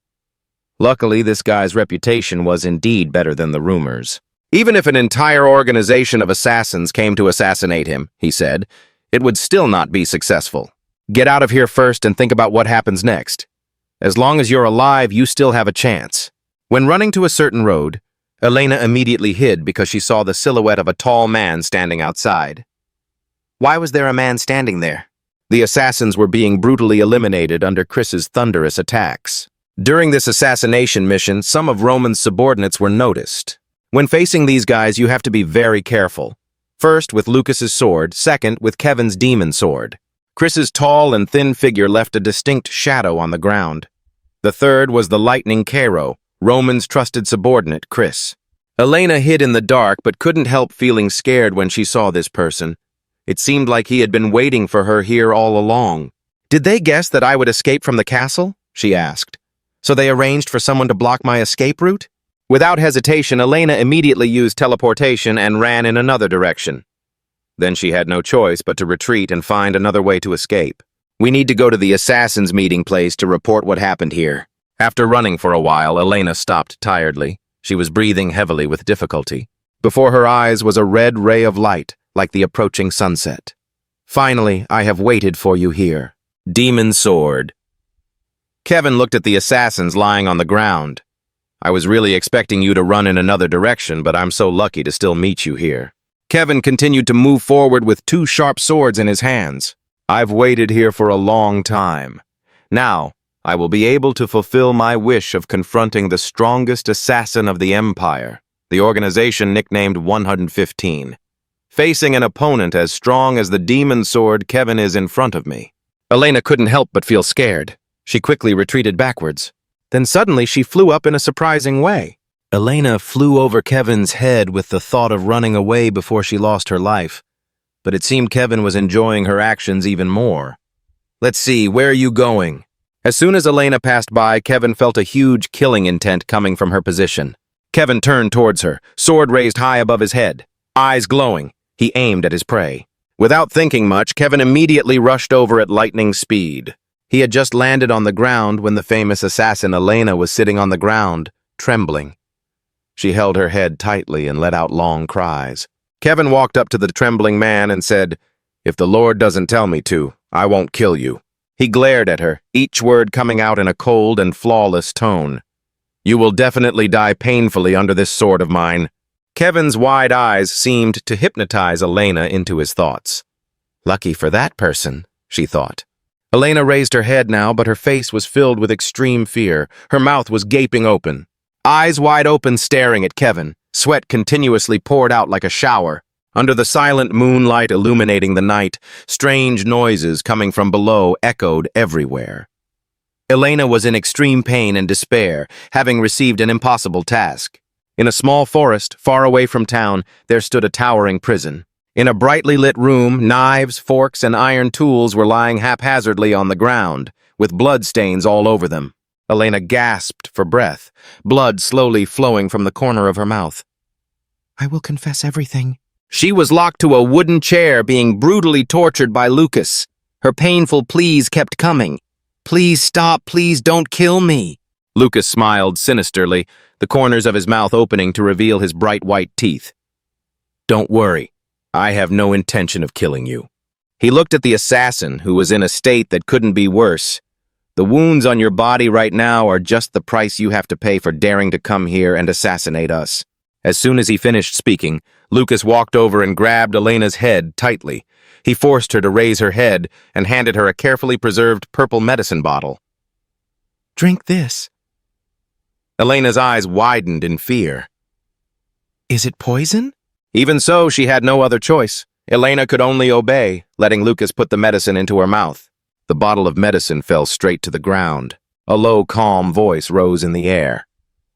Luckily, this guy's reputation was indeed better than the rumors. Even if an entire organization of assassins came to assassinate him, he said, it would still not be successful. Get out of here first and think about what happens next. As long as you're alive, you still have a chance. When running to a certain road, Elena immediately hid because she saw the silhouette of a tall man standing outside. Why was there a man standing there? The assassins were being brutally eliminated under Chris's thunderous attacks. During this assassination mission, some of Roman's subordinates were noticed. When facing these guys, you have to be very careful. First with Lucas's sword, second with Kevin's demon sword. Chris's tall and thin figure left a distinct shadow on the ground. The third was the lightning Cairo, Roman's trusted subordinate, Chris. Elena hid in the dark but couldn't help feeling scared when she saw this person. It seemed like he had been waiting for her here all along. "Did they guess that I would escape from the castle?" she asked. "So they arranged for someone to block my escape route?" Without hesitation, Elena immediately used teleportation and ran in another direction. Then she had no choice but to retreat and find another way to escape. "We need to go to the assassins' meeting place to report what happened here." After running for a while, Elena stopped tiredly. She was breathing heavily with difficulty. Before her eyes was a red ray of light, like the approaching sunset. "Finally, I have waited for you here." Demon sword. Kevin looked at the assassins lying on the ground. "I was really expecting you to run in another direction, but I'm so lucky to still meet you here." Kevin continued to move forward with two sharp swords in his hands. "I've waited here for a long time. Now, I will be able to fulfill my wish of confronting the strongest assassin of the Empire, the organization nicknamed 115. Facing an opponent as strong as the demon sword, Kevin is in front of me." Elena couldn't help but feel scared. She quickly retreated backwards. Then suddenly she flew up in a surprising way. Elena flew over Kevin's head with the thought of running away before she lost her life. But it seemed Kevin was enjoying her actions even more. "Let's see, where are you going?" As soon as Elena passed by, Kevin felt a huge killing intent coming from her position. Kevin turned towards her, sword raised high above his head. Eyes glowing, he aimed at his prey. Without thinking much, Kevin immediately rushed over at lightning speed. He had just landed on the ground when the famous assassin Elena was sitting on the ground, trembling. She held her head tightly and let out long cries. Kevin walked up to the trembling man and said, "If the Lord doesn't tell me to, I won't kill you." He glared at her, each word coming out in a cold and flawless tone. "You will definitely die painfully under this sword of mine." Kevin's wide eyes seemed to hypnotize Elena into his thoughts. "Lucky for that person," she thought. Elena raised her head now, but her face was filled with extreme fear. Her mouth was gaping open. Eyes wide open staring at Kevin, sweat continuously poured out like a shower. Under the silent moonlight illuminating the night, strange noises coming from below echoed everywhere. Elena was in extreme pain and despair, having received an impossible task. In a small forest, far away from town, there stood a towering prison. In a brightly lit room, knives, forks, and iron tools were lying haphazardly on the ground, with blood stains all over them. Elena gasped for breath, blood slowly flowing from the corner of her mouth. "I will confess everything." She was locked to a wooden chair, being brutally tortured by Lucas. Her painful pleas kept coming. "Please stop, please don't kill me." Lucas smiled sinisterly, the corners of his mouth opening to reveal his bright white teeth. "Don't worry. I have no intention of killing you." He looked at the assassin, who was in a state that couldn't be worse. "The wounds on your body right now are just the price you have to pay for daring to come here and assassinate us." As soon as he finished speaking, Lucas walked over and grabbed Elena's head tightly. He forced her to raise her head and handed her a carefully preserved purple medicine bottle. "Drink this." Elena's eyes widened in fear. "Is it poison?" Even so, she had no other choice. Elena could only obey, letting Lucas put the medicine into her mouth. The bottle of medicine fell straight to the ground. A low, calm voice rose in the air.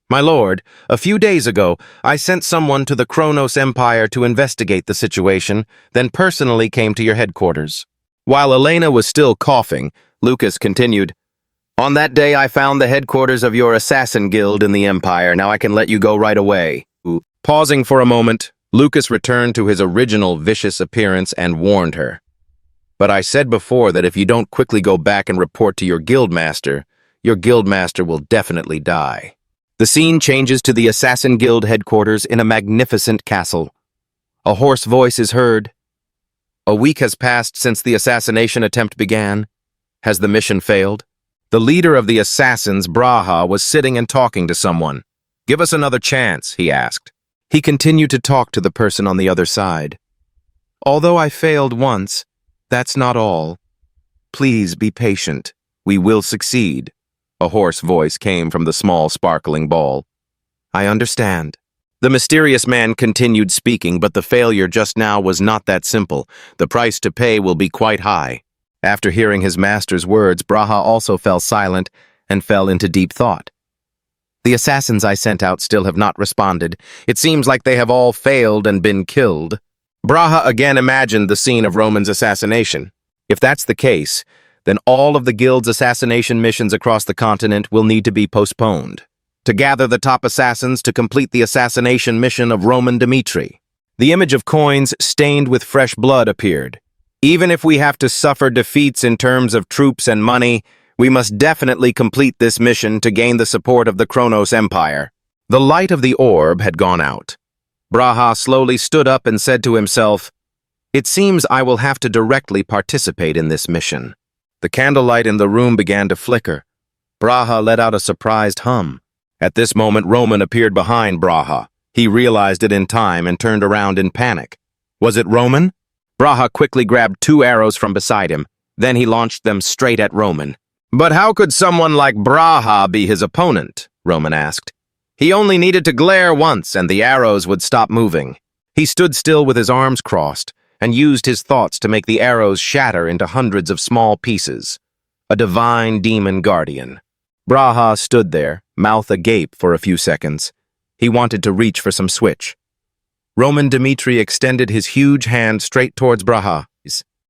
"My lord, a few days ago, I sent someone to the Kronos Empire to investigate the situation, then personally came to your headquarters." While Elena was still coughing, Lucas continued, "On that day, I found the headquarters of your assassin guild in the Empire. Now I can let you go right away." Pausing for a moment, Lucas returned to his original vicious appearance and warned her. "But I said before that if you don't quickly go back and report to your guildmaster will definitely die." The scene changes to the Assassin Guild headquarters in a magnificent castle. A hoarse voice is heard. "A week has passed since the assassination attempt began. Has the mission failed?" The leader of the assassins, Braha, was sitting and talking to someone. "Give us another chance," he asked. He continued to talk to the person on the other side. "Although I failed once, that's not all. Please be patient. We will succeed. A hoarse voice came from the small, sparkling ball. I understand. The mysterious man continued speaking, but the failure just now was not that simple. The price to pay will be quite high. After hearing his master's words, Braha also fell silent and fell into deep thought. The assassins I sent out still have not responded. It seems like they have all failed and been killed. Braha again imagined the scene of Roman's assassination. If that's the case, then all of the guild's assassination missions across the continent will need to be postponed. To gather the top assassins to complete the assassination mission of Roman Dmitri. The image of coins stained with fresh blood appeared. Even if we have to suffer defeats in terms of troops and money, we must definitely complete this mission to gain the support of the Kronos Empire. The light of the orb had gone out. Braha slowly stood up and said to himself, It seems I will have to directly participate in this mission. The candlelight in the room began to flicker. Braha let out a surprised hum. At this moment, Roman appeared behind Braha. He realized it in time and turned around in panic. Was it Roman? Braha quickly grabbed 2 arrows from beside him. Then he launched them straight at Roman. But how could someone like Braha be his opponent? Roman asked. He only needed to glare once and the arrows would stop moving. He stood still with his arms crossed and used his thoughts to make the arrows shatter into hundreds of small pieces. A divine demon guardian. Braha stood there, mouth agape for a few seconds. He wanted to reach for some switch. Roman Dmitri extended his huge hand straight towards Braha.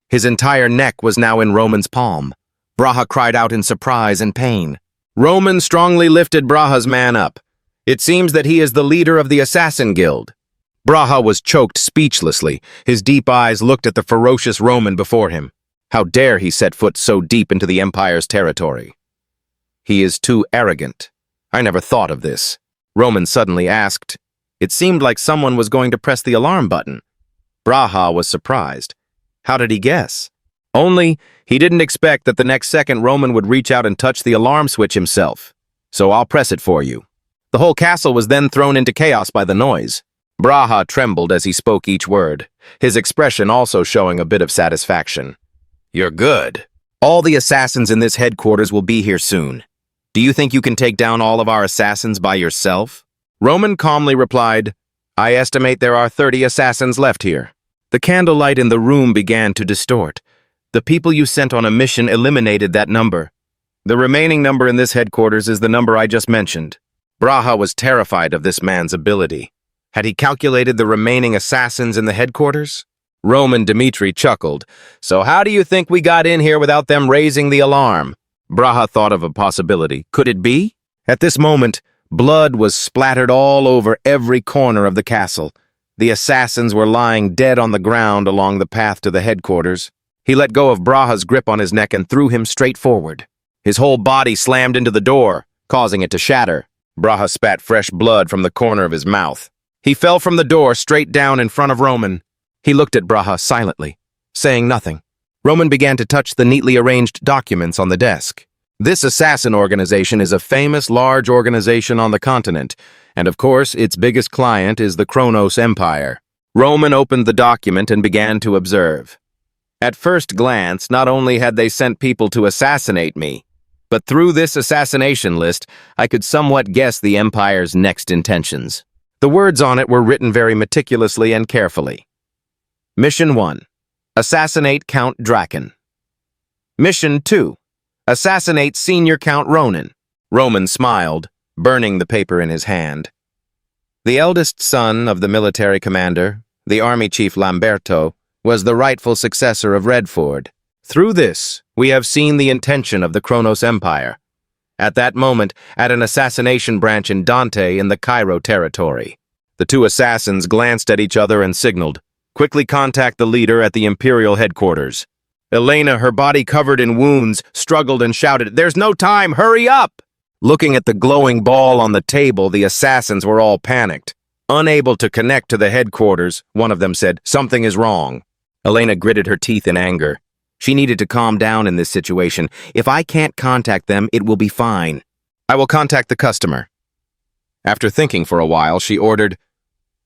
His entire neck was now in Roman's palm. Braha cried out in surprise and pain. Roman strongly lifted Braha's man up. It seems that he is the leader of the Assassin Guild. Braha was choked speechlessly. His deep eyes looked at the ferocious Roman before him. How dare he set foot so deep into the Empire's territory? He is too arrogant. I never thought of this. Roman suddenly asked. It seemed like someone was going to press the alarm button. Braha was surprised. How did he guess? Only, he didn't expect that the next second Roman would reach out and touch the alarm switch himself. So I'll press it for you. The whole castle was then thrown into chaos by the noise. Braha trembled as he spoke each word, his expression also showing a bit of satisfaction. You're good. All the assassins in this headquarters will be here soon. Do you think you can take down all of our assassins by yourself? Roman calmly replied, I estimate there are 30 assassins left here. The candlelight in the room began to distort. The people you sent on a mission eliminated that number. The remaining number in this headquarters is the number I just mentioned. Braha was terrified of this man's ability. Had he calculated the remaining assassins in the headquarters? Roman Dmitri chuckled. So how do you think we got in here without them raising the alarm? Braha thought of a possibility. Could it be? At this moment, blood was splattered all over every corner of the castle. The assassins were lying dead on the ground along the path to the headquarters. He let go of Braha's grip on his neck and threw him straight forward. His whole body slammed into the door, causing it to shatter. Braha spat fresh blood from the corner of his mouth. He fell from the door straight down in front of Roman. He looked at Braha silently, saying nothing. Roman began to touch the neatly arranged documents on the desk. This assassin organization is a famous large organization on the continent, and of course, its biggest client is the Kronos Empire. Roman opened the document and began to observe. At first glance, not only had they sent people to assassinate me, but through this assassination list, I could somewhat guess the Empire's next intentions. The words on it were written very meticulously and carefully. Mission 1. Assassinate Count Draken. Mission 2. Assassinate Senior Count Ronan. Roman smiled, burning the paper in his hand. The eldest son of the military commander, the army chief Lamberto, was the rightful successor of Redford. Through this, we have seen the intention of the Kronos Empire. At that moment, at an assassination branch in Dante in the Cairo territory. The 2 assassins glanced at each other and signaled, Quickly contact the leader at the Imperial headquarters. Elena, her body covered in wounds, struggled and shouted, There's no time, hurry up! Looking at the glowing ball on the table, the assassins were all panicked. Unable to connect to the headquarters, one of them said, Something is wrong. Elena gritted her teeth in anger. She needed to calm down in this situation. If I can't contact them, it will be fine. I will contact the customer. After thinking for a while, she ordered,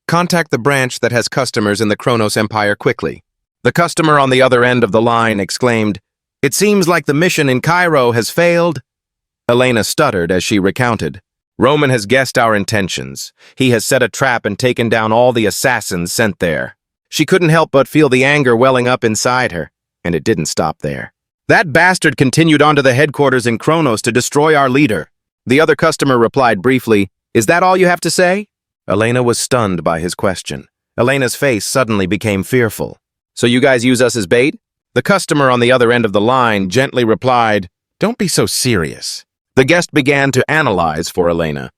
Contact the branch that has customers in the Kronos Empire quickly. The customer on the other end of the line exclaimed, It seems like the mission in Cairo has failed. Elena stuttered as she recounted. Roman has guessed our intentions. He has set a trap and taken down all the assassins sent there. She couldn't help but feel the anger welling up inside her, and it didn't stop there. That bastard continued on to the headquarters in Kronos to destroy our leader. The other customer replied briefly, "Is that all you have to say?" Elena was stunned by his question. Elena's face suddenly became fearful. "So you guys use us as bait?" The customer on the other end of the line gently replied, "Don't be so serious." The guest began to analyze for Elena.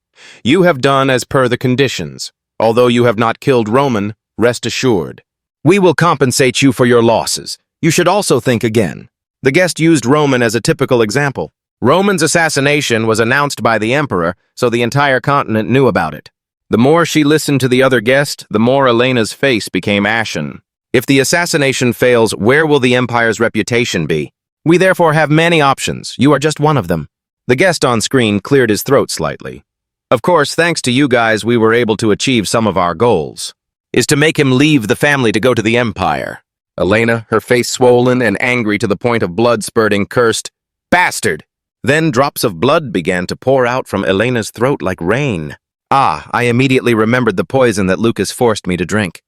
"You have done as per the conditions. Although you have not killed Roman, rest assured. We will compensate you for your losses. You should also think again." The guest used Roman as a typical example. Roman's assassination was announced by the emperor, so the entire continent knew about it. The more she listened to the other guest, the more Elena's face became ashen. If the assassination fails, where will the empire's reputation be? We therefore have many options. You are just one of them. The guest on screen cleared his throat slightly. "Of course, thanks to you guys, we were able to achieve some of our goals. Is to make him leave the family to go to the empire." Elena, her face swollen and angry to the point of blood spurting, cursed, "Bastard!" Then drops of blood began to pour out from Elena's throat like rain. I immediately remembered the poison that Lucas forced me to drink.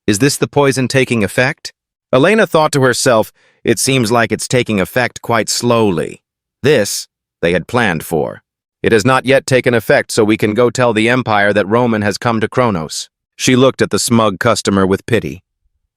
Is this the poison taking effect? Elena thought to herself, it seems like it's taking effect quite slowly. This, they had planned for. It has not yet taken effect, so we can go tell the Empire that Roman has come to Kronos. She looked at the smug customer with pity.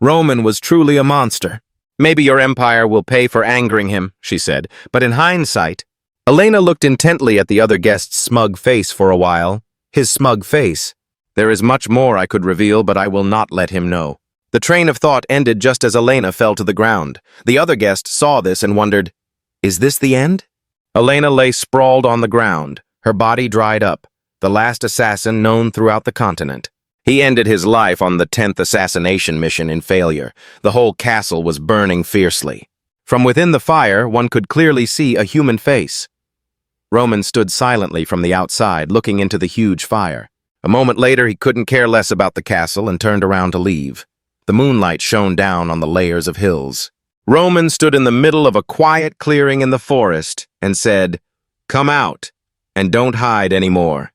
Roman was truly a monster. Maybe your empire will pay for angering him, she said, but in hindsight, Elena looked intently at the other guest's smug face for a while. His smug face. There is much more I could reveal, but I will not let him know. The train of thought ended just as Elena fell to the ground. The other guest saw this and wondered, is this the end? Elena lay sprawled on the ground, her body dried up, the last assassin known throughout the continent. He ended his life on the 10th assassination mission in failure. The whole castle was burning fiercely. From within the fire, one could clearly see a human face. Roman stood silently from the outside, looking into the huge fire. A moment later, he couldn't care less about the castle and turned around to leave. The moonlight shone down on the layers of hills. Roman stood in the middle of a quiet clearing in the forest and said, "Come out, and don't hide anymore."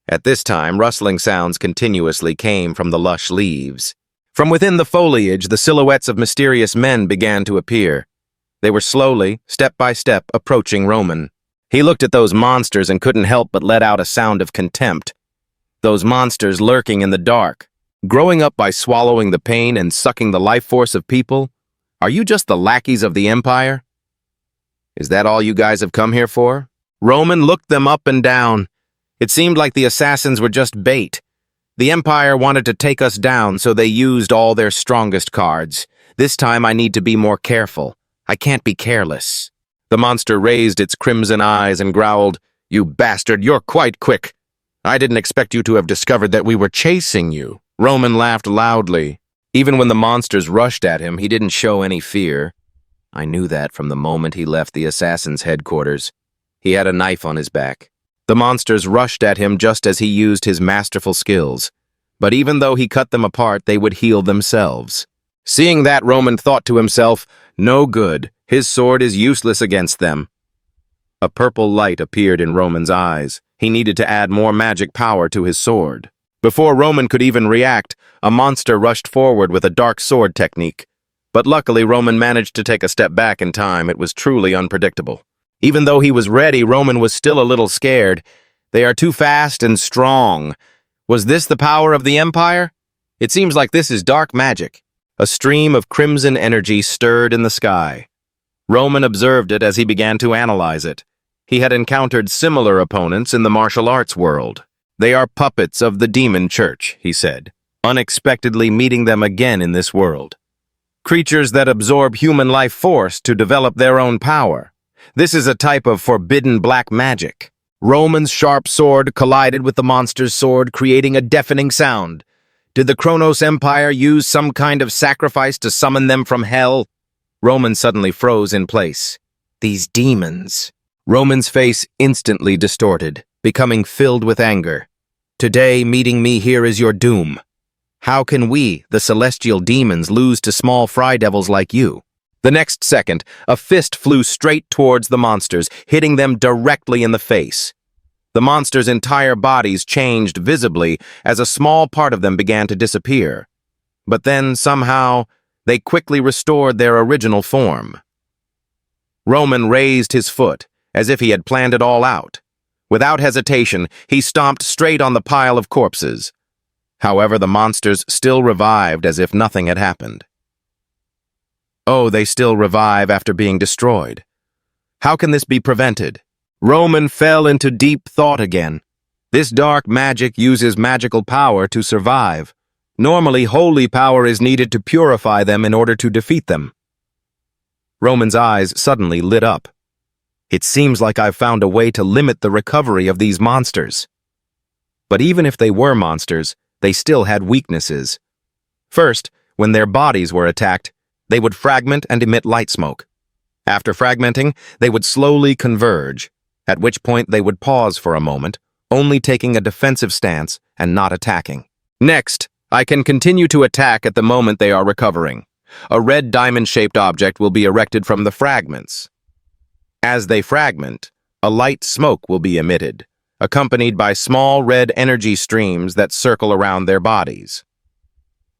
At this time, rustling sounds continuously came from the lush leaves. From within the foliage, the silhouettes of mysterious men began to appear. They were slowly, step by step, approaching Roman. He looked at those monsters and couldn't help but let out a sound of contempt. Those monsters lurking in the dark, growing up by swallowing the pain and sucking the life force of people. Are you just the lackeys of the Empire? Is that all you guys have come here for? Roman looked them up and down. It seemed like the assassins were just bait. The Empire wanted to take us down, so they used all their strongest cards. This time I need to be more careful. I can't be careless. The monster raised its crimson eyes and growled, "You bastard, you're quite quick. I didn't expect you to have discovered that we were chasing you." Roman laughed loudly. Even when the monsters rushed at him, he didn't show any fear. I knew that from the moment he left the assassin's headquarters. He had a knife on his back. The monsters rushed at him just as he used his masterful skills. But even though he cut them apart, they would heal themselves. Seeing that, Roman thought to himself, no good. His sword is useless against them. A purple light appeared in Roman's eyes. He needed to add more magic power to his sword. Before Roman could even react, a monster rushed forward with a dark sword technique. But luckily, Roman managed to take a step back in time. It was truly unpredictable. Even though he was ready, Roman was still a little scared. They are too fast and strong. Was this the power of the Empire? It seems like this is dark magic. A stream of crimson energy stirred in the sky. Roman observed it as he began to analyze it. He had encountered similar opponents in the martial arts world. They are puppets of the demon church, he said, unexpectedly meeting them again in this world. Creatures that absorb human life force to develop their own power. This is a type of forbidden black magic. Roman's sharp sword collided with the monster's sword, creating a deafening sound. Did the Kronos Empire use some kind of sacrifice to summon them from hell? Roman suddenly froze in place. These demons. Roman's face instantly distorted, becoming filled with anger. Today, meeting me here is your doom. How can we, the celestial demons, lose to small fry devils like you? The next second, a fist flew straight towards the monsters, hitting them directly in the face. The monsters' entire bodies changed visibly as a small part of them began to disappear. But then, somehow, they quickly restored their original form. Roman raised his foot, as if he had planned it all out. Without hesitation, he stomped straight on the pile of corpses. However, the monsters still revived as if nothing had happened. Oh, they still revive after being destroyed. How can this be prevented? Roman fell into deep thought again. This dark magic uses magical power to survive. Normally, holy power is needed to purify them in order to defeat them. Roman's eyes suddenly lit up. It seems like I've found a way to limit the recovery of these monsters. But even if they were monsters, they still had weaknesses. First, when their bodies were attacked, they would fragment and emit light smoke. After fragmenting, they would slowly converge, at which point they would pause for a moment, only taking a defensive stance and not attacking. Next, I can continue to attack at the moment they are recovering. A red diamond-shaped object will be erected from the fragments. As they fragment, a light smoke will be emitted, accompanied by small red energy streams that circle around their bodies.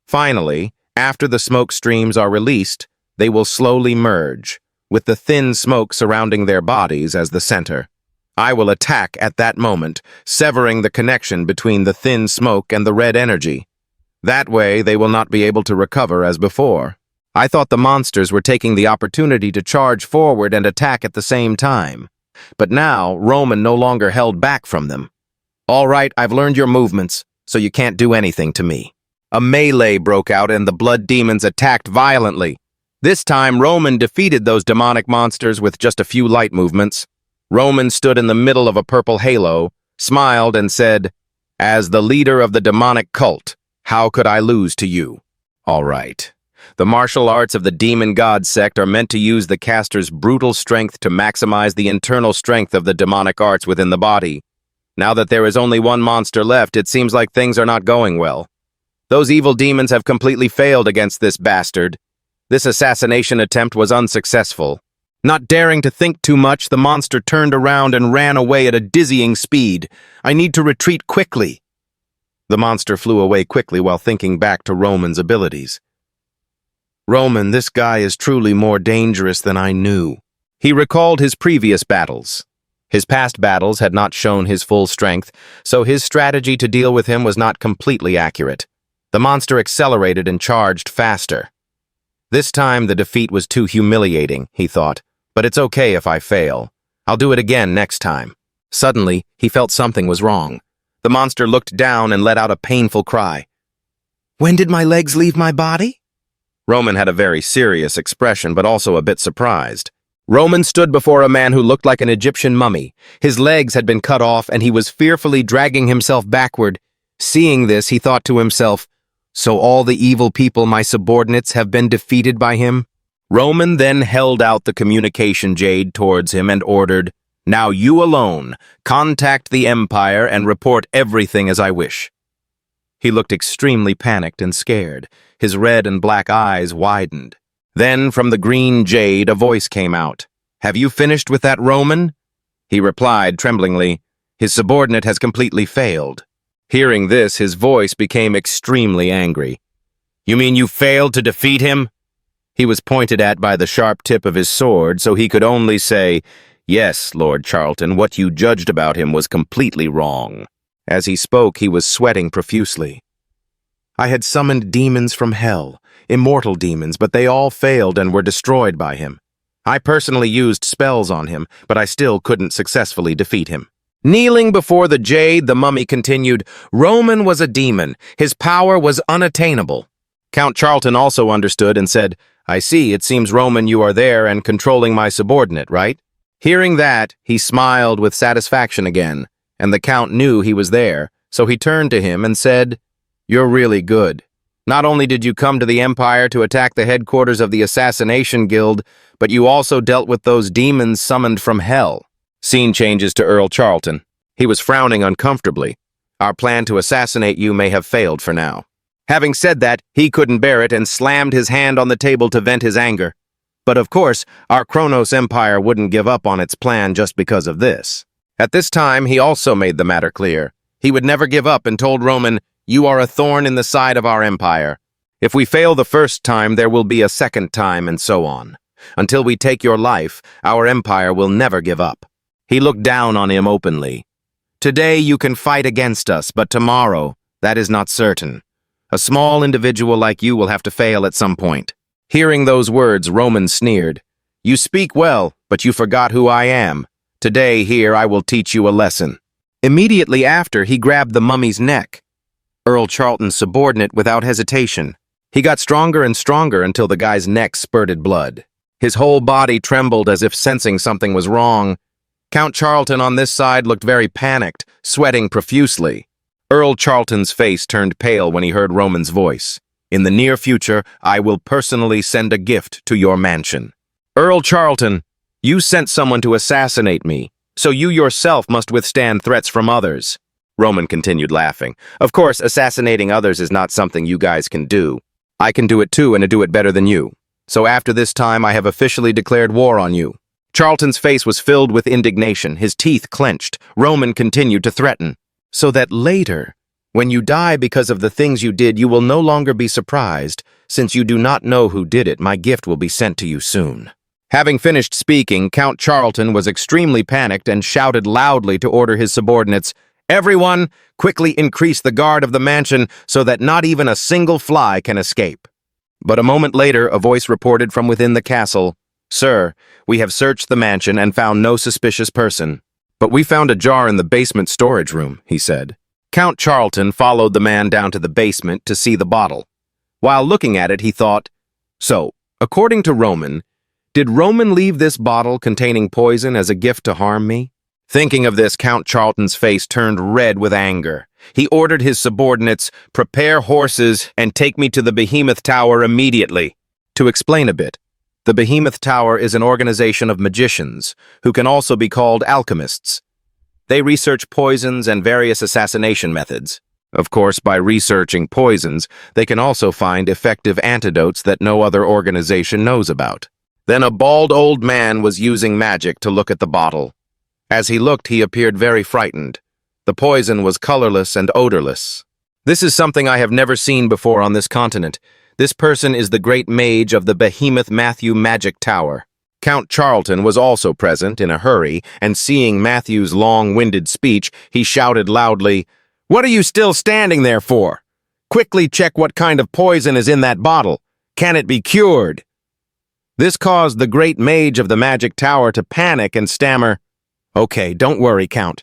Finally, after the smoke streams are released, they will slowly merge, with the thin smoke surrounding their bodies as the center. I will attack at that moment, severing the connection between the thin smoke and the red energy. That way, they will not be able to recover as before. I thought the monsters were taking the opportunity to charge forward and attack at the same time. But now, Roman no longer held back from them. All right, I've learned your movements, so you can't do anything to me. A melee broke out and the blood demons attacked violently. This time, Roman defeated those demonic monsters with just a few light movements. Roman stood in the middle of a purple halo, smiled and said, "As the leader of the demonic cult, how could I lose to you?" All right. The martial arts of the demon god sect are meant to use the caster's brutal strength to maximize the internal strength of the demonic arts within the body. Now that there is only one monster left, it seems like things are not going well. Those evil demons have completely failed against this bastard. This assassination attempt was unsuccessful. Not daring to think too much, the monster turned around and ran away at a dizzying speed. I need to retreat quickly. The monster flew away quickly while thinking back to Roman's abilities. Roman, this guy is truly more dangerous than I knew. He recalled his previous battles. His past battles had not shown his full strength, so his strategy to deal with him was not completely accurate. The monster accelerated and charged faster. This time the defeat was too humiliating, he thought, but it's okay if I fail. I'll do it again next time. Suddenly, he felt something was wrong. The monster looked down and let out a painful cry. "When did my legs leave my body?" Roman had a very serious expression, but also a bit surprised. Roman stood before a man who looked like an Egyptian mummy. His legs had been cut off, and he was fearfully dragging himself backward. Seeing this, he thought to himself, "So all the evil people, my subordinates, have been defeated by him?" Roman then held out the communication jade towards him and ordered, "Now you alone, contact the Empire and report everything as I wish." He looked extremely panicked and scared. His red and black eyes widened. Then, from the green jade, a voice came out. "Have you finished with that Roman?" He replied tremblingly, "His subordinate has completely failed." Hearing this, his voice became extremely angry. "You mean you failed to defeat him?" He was pointed at by the sharp tip of his sword, so he could only say, "Yes, Lord Charlton, what you judged about him was completely wrong." As he spoke, he was sweating profusely. "I had summoned demons from hell, immortal demons, but they all failed and were destroyed by him. I personally used spells on him, but I still couldn't successfully defeat him." Kneeling before the jade, the mummy continued, "Roman was a demon. His power was unattainable." Count Charlton also understood and said, "I see, it seems, Roman, you are there and controlling my subordinate, right?" Hearing that, he smiled with satisfaction again, and the Count knew he was there, so he turned to him and said, "You're really good. Not only did you come to the Empire to attack the headquarters of the Assassination Guild, but you also dealt with those demons summoned from hell." Scene changes to Earl Charlton. He was frowning uncomfortably. "Our plan to assassinate you may have failed for now." Having said that, he couldn't bear it and slammed his hand on the table to vent his anger. But of course, our Kronos Empire wouldn't give up on its plan just because of this. At this time, he also made the matter clear. He would never give up and told Roman, "You are a thorn in the side of our empire. If we fail the first time, there will be a second time, and so on. Until we take your life, our empire will never give up." He looked down on him openly. "Today you can fight against us, but tomorrow, that is not certain. A small individual like you will have to fail at some point." Hearing those words, Roman sneered. "You speak well, but you forgot who I am. Today, here, I will teach you a lesson." Immediately after, he grabbed the mummy's neck, Earl Charlton's subordinate, without hesitation. He got stronger and stronger until the guy's neck spurted blood. His whole body trembled as if sensing something was wrong. Count Charlton on this side looked very panicked, sweating profusely. Earl Charlton's face turned pale when he heard Roman's voice. "In the near future, I will personally send a gift to your mansion." "Earl Charlton, you sent someone to assassinate me, so you yourself must withstand threats from others." Roman continued laughing. "Of course, assassinating others is not something you guys can do. I can do it too, and I do it better than you. So after this time, I have officially declared war on you." Charlton's face was filled with indignation, his teeth clenched. Roman continued to threaten. "So that later, when you die because of the things you did, you will no longer be surprised. Since you do not know who did it, my gift will be sent to you soon." Having finished speaking, Count Charlton was extremely panicked and shouted loudly to order his subordinates, "Everyone, quickly increase the guard of the mansion so that not even a single fly can escape." But a moment later, a voice reported from within the castle, "Sir, we have searched the mansion and found no suspicious person. But we found a jar in the basement storage room," he said. Count Charlton followed the man down to the basement to see the bottle. While looking at it, he thought, "So, according to Roman, did Roman leave this bottle containing poison as a gift to harm me?" Thinking of this, Count Charlton's face turned red with anger. He ordered his subordinates, "Prepare horses and take me to the Behemoth Tower immediately." To explain a bit, the Behemoth Tower is an organization of magicians, who can also be called alchemists. They research poisons and various assassination methods. Of course, by researching poisons, they can also find effective antidotes that no other organization knows about. Then a bald old man was using magic to look at the bottle. As he looked, he appeared very frightened. The poison was colorless and odorless. "This is something I have never seen before on this continent. This person is the great mage of the Behemoth Matthew Magic Tower." Count Charlton was also present in a hurry, and seeing Matthew's long-winded speech, he shouted loudly, "What are you still standing there for? Quickly check what kind of poison is in that bottle. Can it be cured?" This caused the great mage of the Magic Tower to panic and stammer, "Okay, don't worry, Count."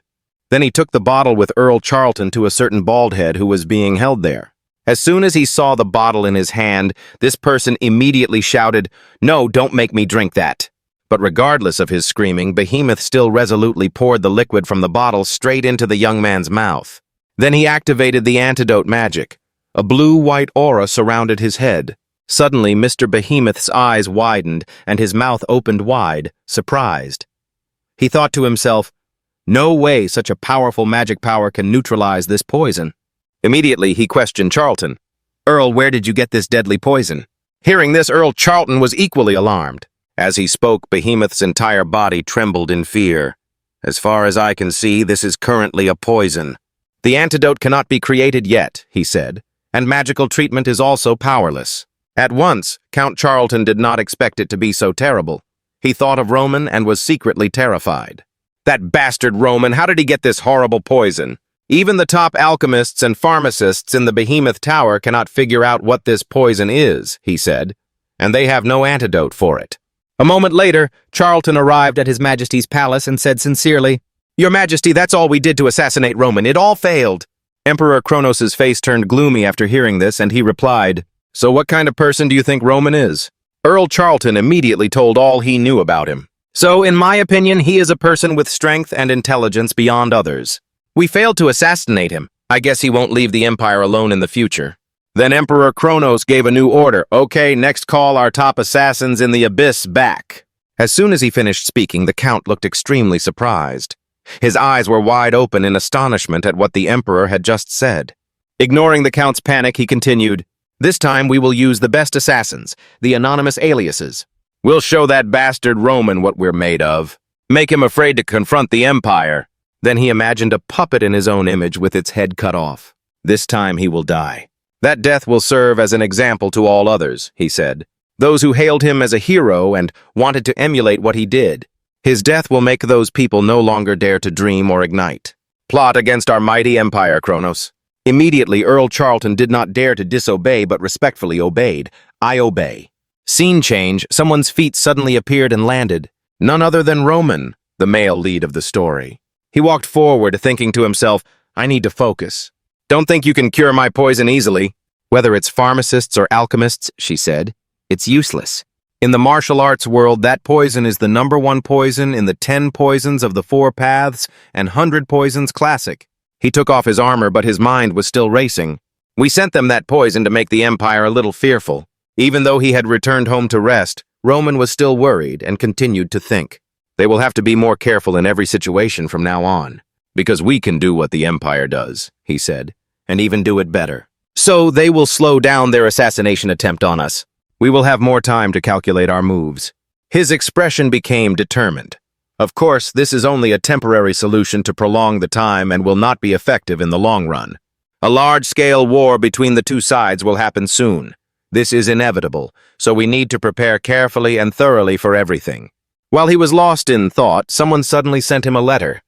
Then he took the bottle with Earl Charlton to a certain baldhead who was being held there. As soon as he saw the bottle in his hand, this person immediately shouted, "No, don't make me drink that." But regardless of his screaming, Behemoth still resolutely poured the liquid from the bottle straight into the young man's mouth. Then he activated the antidote magic. A blue-white aura surrounded his head. Suddenly, Mr. Behemoth's eyes widened and his mouth opened wide, surprised. He thought to himself, "No way such a powerful magic power can neutralize this poison." Immediately, he questioned Charlton. "Earl, where did you get this deadly poison?" Hearing this, Earl Charlton was equally alarmed. As he spoke, Behemoth's entire body trembled in fear. "As far as I can see, this is currently a poison. The antidote cannot be created yet," he said, "and magical treatment is also powerless." At once, Count Charlton did not expect it to be so terrible. He thought of Roman and was secretly terrified. "That bastard Roman, how did he get this horrible poison? Even the top alchemists and pharmacists in the Behemoth Tower cannot figure out what this poison is," he said, "and they have no antidote for it." A moment later, Charlton arrived at His Majesty's palace and said sincerely, "Your Majesty, that's all we did to assassinate Roman. It all failed." Emperor Kronos' face turned gloomy after hearing this, and he replied, "So what kind of person do you think Roman is?" Earl Charlton immediately told all he knew about him. "So, in my opinion, he is a person with strength and intelligence beyond others. We failed to assassinate him. I guess he won't leave the Empire alone in the future." Then Emperor Kronos gave a new order. "Okay, next call our top assassins in the abyss back." As soon as he finished speaking, the Count looked extremely surprised. His eyes were wide open in astonishment at what the Emperor had just said. Ignoring the Count's panic, he continued, "This time we will use the best assassins, the anonymous aliases. We'll show that bastard Roman what we're made of. Make him afraid to confront the Empire. Then he imagined a puppet in his own image with its head cut off. This time he will die. That death will serve as an example to all others, he said. Those who hailed him as a hero and wanted to emulate what he did. His death will make those people no longer dare to dream or ignite. Plot against our mighty empire, Kronos. Immediately, Earl Charlton did not dare to disobey but respectfully obeyed. I obey. Scene change, someone's feet suddenly appeared and landed. None other than Roman, the male lead of the story. He walked forward, thinking to himself, I need to focus. Don't think you can cure my poison easily. Whether it's pharmacists or alchemists, she said, it's useless. In the martial arts world, that poison is the #1 poison in the 10 poisons of the 4 paths and 100 poisons classic. He took off his armor, but his mind was still racing. We sent them that poison to make the Empire a little fearful. Even though he had returned home to rest, Roman was still worried and continued to think. They will have to be more careful in every situation from now on, because we can do what the Empire does, he said, and even do it better. So they will slow down their assassination attempt on us. We will have more time to calculate our moves. His expression became determined. Of course, this is only a temporary solution to prolong the time and will not be effective in the long run. A large-scale war between the two sides will happen soon. This is inevitable, so we need to prepare carefully and thoroughly for everything. While he was lost in thought, someone suddenly sent him a letter.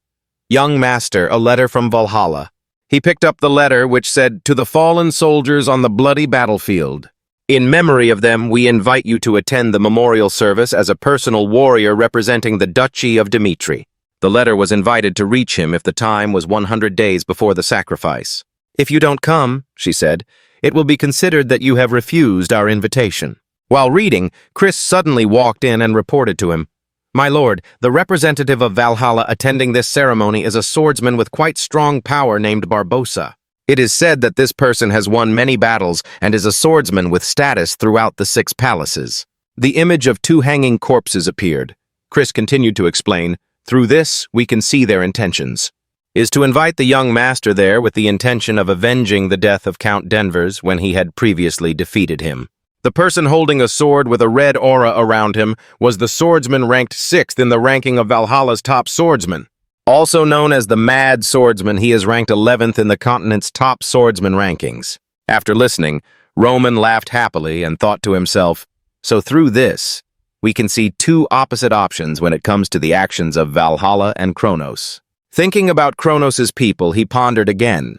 Young Master, a letter from Valhalla. He picked up the letter, which said, To the fallen soldiers on the bloody battlefield. In memory of them, we invite you to attend the memorial service as a personal warrior representing the Duchy of Dimitri. The letter was invited to reach him if the time was 100 days before the sacrifice. If you don't come, she said, it will be considered that you have refused our invitation. While reading, Chris suddenly walked in and reported to him, My lord, the representative of Valhalla attending this ceremony is a swordsman with quite strong power named Barbossa. It is said that this person has won many battles and is a swordsman with status throughout the 6 palaces. The image of 2 hanging corpses appeared. Chris continued to explain, Through this, we can see their intentions. Is to invite the young master there with the intention of avenging the death of Count Denvers when he had previously defeated him. The person holding a sword with a red aura around him was the swordsman ranked 6th in the ranking of Valhalla's top swordsman. Also known as the Mad Swordsman, he is ranked 11th in the continent's top swordsman rankings. After listening, Roman laughed happily and thought to himself, So through this, we can see 2 opposite options when it comes to the actions of Valhalla and Kronos. Thinking about Kronos' people, he pondered again.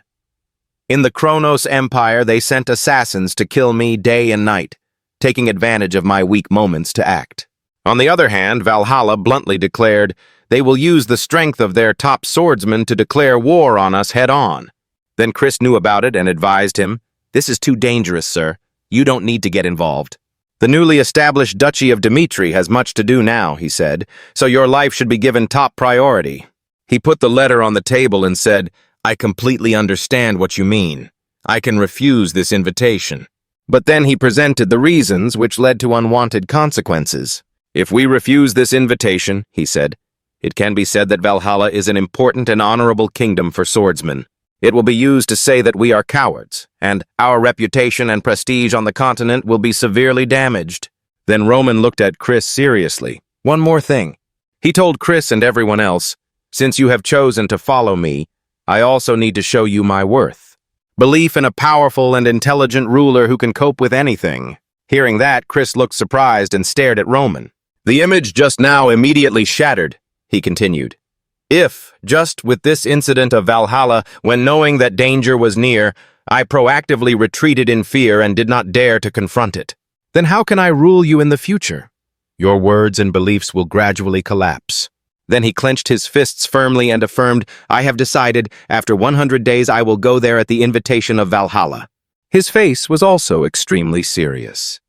In the Kronos Empire, they sent assassins to kill me day and night, taking advantage of my weak moments to act. On the other hand, Valhalla bluntly declared, they will use the strength of their top swordsmen to declare war on us head-on. Then Chris knew about it and advised him, This is too dangerous, sir. You don't need to get involved. The newly established Duchy of Dimitri has much to do now, he said, so your life should be given top priority. He put the letter on the table and said, I completely understand what you mean. I can refuse this invitation. But then he presented the reasons which led to unwanted consequences. If we refuse this invitation, he said, it can be said that Valhalla is an important and honorable kingdom for swordsmen. It will be used to say that we are cowards, and our reputation and prestige on the continent will be severely damaged. Then Roman looked at Chris seriously. One more thing. He told Chris and everyone else, Since you have chosen to follow me, I also need to show you my worth. Belief in a powerful and intelligent ruler who can cope with anything. Hearing that, Chris looked surprised and stared at Roman. The image just now immediately shattered, he continued. If, just with this incident of Valhalla, when knowing that danger was near, I proactively retreated in fear and did not dare to confront it, then how can I rule you in the future? Your words and beliefs will gradually collapse. Then he clenched his fists firmly and affirmed, I have decided, after 100 days I will go there at the invitation of Valhalla. His face was also extremely serious.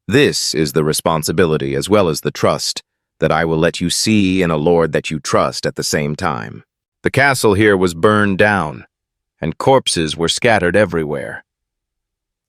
This is the responsibility as well as the trust that I will let you see in a lord that you trust at the same time. The castle here was burned down, and corpses were scattered everywhere.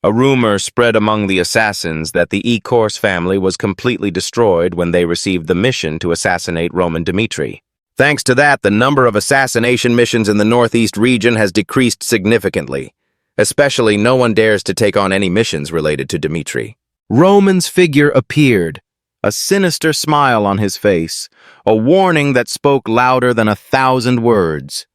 A rumor spread among the assassins that the Ecorse family was completely destroyed when they received the mission to assassinate Roman Dimitri. Thanks to that, the number of assassination missions in the northeast region has decreased significantly. Especially, no one dares to take on any missions related to Dimitri. Roman's figure appeared, a sinister smile on his face, a warning that spoke louder than 1,000 words.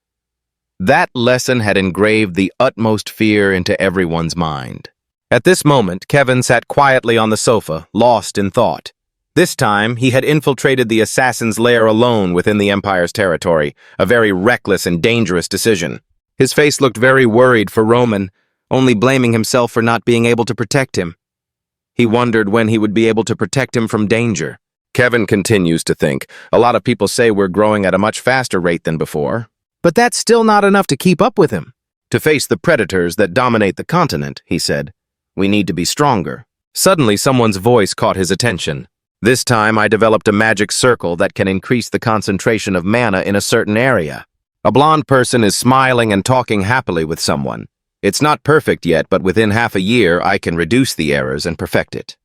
That lesson had engraved the utmost fear into everyone's mind. At this moment, Kevin sat quietly on the sofa, lost in thought. This time, he had infiltrated the assassin's lair alone within the Empire's territory, a very reckless and dangerous decision. His face looked very worried for Roman, only blaming himself for not being able to protect him. He wondered when he would be able to protect him from danger. Kevin continues to think, a lot of people say we're growing at a much faster rate than before. But that's still not enough to keep up with him. To face the predators that dominate the continent, he said, we need to be stronger. Suddenly, someone's voice caught his attention. This time, I developed a magic circle that can increase the concentration of mana in a certain area. A blonde person is smiling and talking happily with someone. It's not perfect yet, but within half a year, I can reduce the errors and perfect it.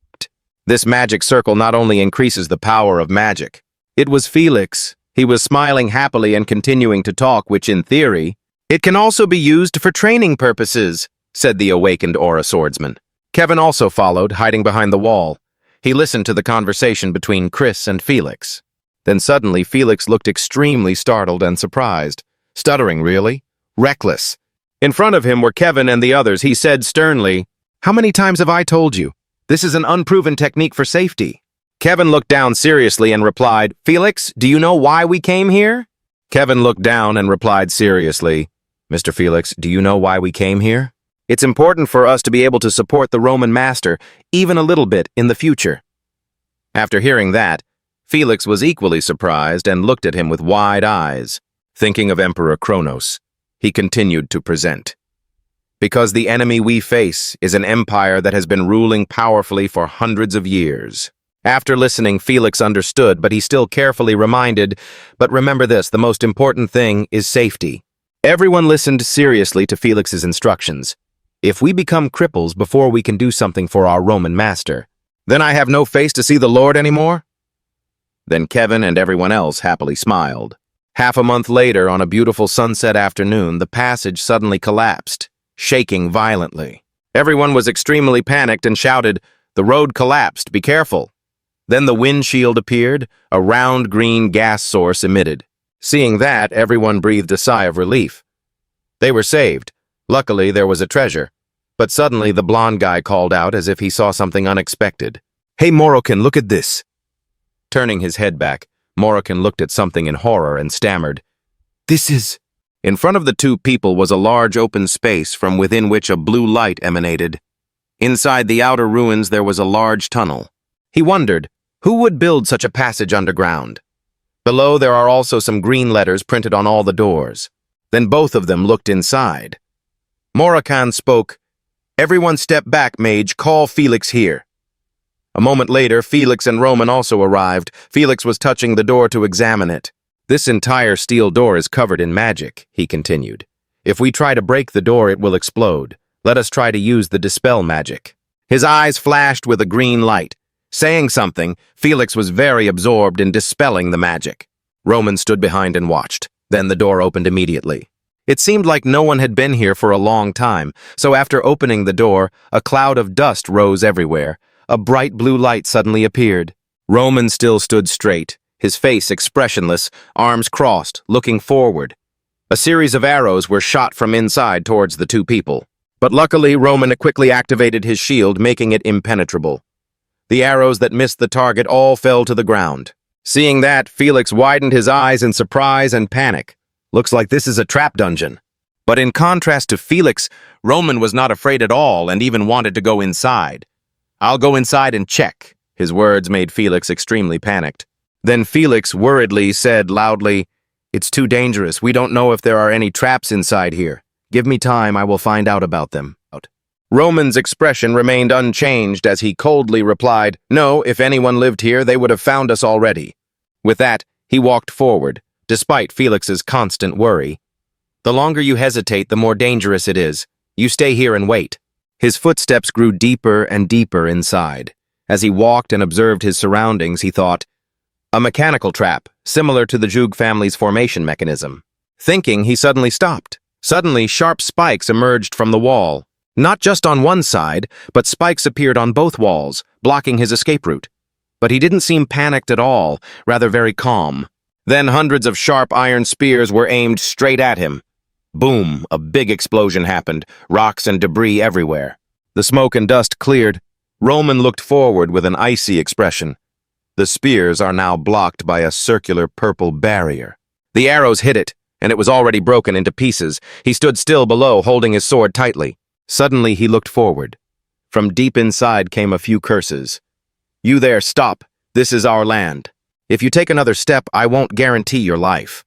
This magic circle not only increases the power of magic. It was Felix. He was smiling happily and continuing to talk, which in theory, it can also be used for training purposes, said the awakened aura swordsman. Kevin also followed, hiding behind the wall. He listened to the conversation between Chris and Felix. Then suddenly, Felix looked extremely startled and surprised. Stuttering, really? Reckless. In front of him were Kevin and the others. He said sternly, "How many times have I told you? This is an unproven technique for safety." Kevin looked down seriously and replied, "Felix, do you know why we came here?" Kevin looked down and replied seriously, "Mr. Felix, do you know why we came here? It's important for us to be able to support the Roman master, even a little bit, in the future." After hearing that, Felix was equally surprised and looked at him with wide eyes. Thinking of Emperor Kronos, he continued to present. Because the enemy we face is an empire that has been ruling powerfully for hundreds of years. After listening, Felix understood, but he still carefully reminded, "But remember this, the most important thing is safety." Everyone listened seriously to Felix's instructions. If we become cripples before we can do something for our Roman master, then I have no face to see the Lord anymore? Then Kevin and everyone else happily smiled. Half a month later, on a beautiful sunset afternoon, the passage suddenly collapsed, shaking violently. Everyone was extremely panicked and shouted, "The road collapsed, be careful." Then the windshield appeared, a round green gas source emitted. Seeing that, everyone breathed a sigh of relief. They were saved. Luckily, there was a treasure. But suddenly, the blonde guy called out as if he saw something unexpected. "Hey, Morokin, look at this." Turning his head back, Morokin looked at something in horror and stammered, "This is..." In front of the two people was a large open space from within which a blue light emanated. Inside the outer ruins, there was a large tunnel. He wondered, who would build such a passage underground? Below, there are also some green letters printed on all the doors. Then both of them looked inside. Morokin spoke, "Everyone step back, mage, call Felix here." A moment later, Felix and Roman also arrived. Felix was touching the door to examine it. "This entire steel door is covered in magic," he continued. "If we try to break the door, it will explode. Let us try to use the dispel magic." His eyes flashed with a green light. Saying something, Felix was very absorbed in dispelling the magic. Roman stood behind and watched. Then the door opened immediately. It seemed like no one had been here for a long time, so after opening the door, a cloud of dust rose everywhere. A bright blue light suddenly appeared. Roman still stood straight, his face expressionless, arms crossed, looking forward. A series of arrows were shot from inside towards the two people. But luckily, Roman quickly activated his shield, making it impenetrable. The arrows that missed the target all fell to the ground. Seeing that, Felix widened his eyes in surprise and panic. "Looks like this is a trap dungeon." But in contrast to Felix, Roman was not afraid at all and even wanted to go inside. "I'll go inside and check." His words made Felix extremely panicked. Then Felix worriedly said loudly, "It's too dangerous. We don't know if there are any traps inside here. Give me time, I will find out about them." Roman's expression remained unchanged as he coldly replied, "No, if anyone lived here, they would have found us already." With that, he walked forward, despite Felix's constant worry. "The longer you hesitate, the more dangerous it is. You stay here and wait." His footsteps grew deeper and deeper inside. As he walked and observed his surroundings, he thought, "A mechanical trap, similar to the Jug family's formation mechanism." Thinking, he suddenly stopped. Suddenly, sharp spikes emerged from the wall. Not just on one side, but spikes appeared on both walls, blocking his escape route. But he didn't seem panicked at all, rather very calm. Then hundreds of sharp iron spears were aimed straight at him. Boom, a big explosion happened, rocks and debris everywhere. The smoke and dust cleared. Roman looked forward with an icy expression. The spears are now blocked by a circular purple barrier. The arrows hit it, and it was already broken into pieces. He stood still below, holding his sword tightly. Suddenly he looked forward. From deep inside came a few curses. "You there, stop. This is our land. If you take another step, I won't guarantee your life."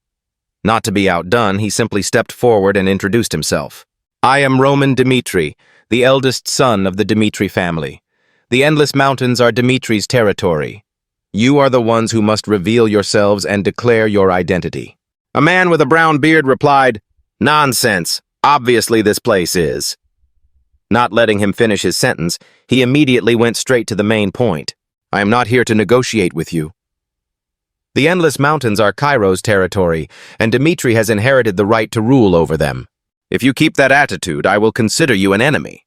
Not to be outdone, he simply stepped forward and introduced himself. "I am Roman Dmitri, the eldest son of the Dmitri family. The endless mountains are Dmitri's territory. You are the ones who must reveal yourselves and declare your identity." A man with a brown beard replied, "Nonsense. Obviously this place is." Not letting him finish his sentence, he immediately went straight to the main point. "I am not here to negotiate with you. The Endless Mountains are Cairo's territory, and Dmitri has inherited the right to rule over them. If you keep that attitude, I will consider you an enemy."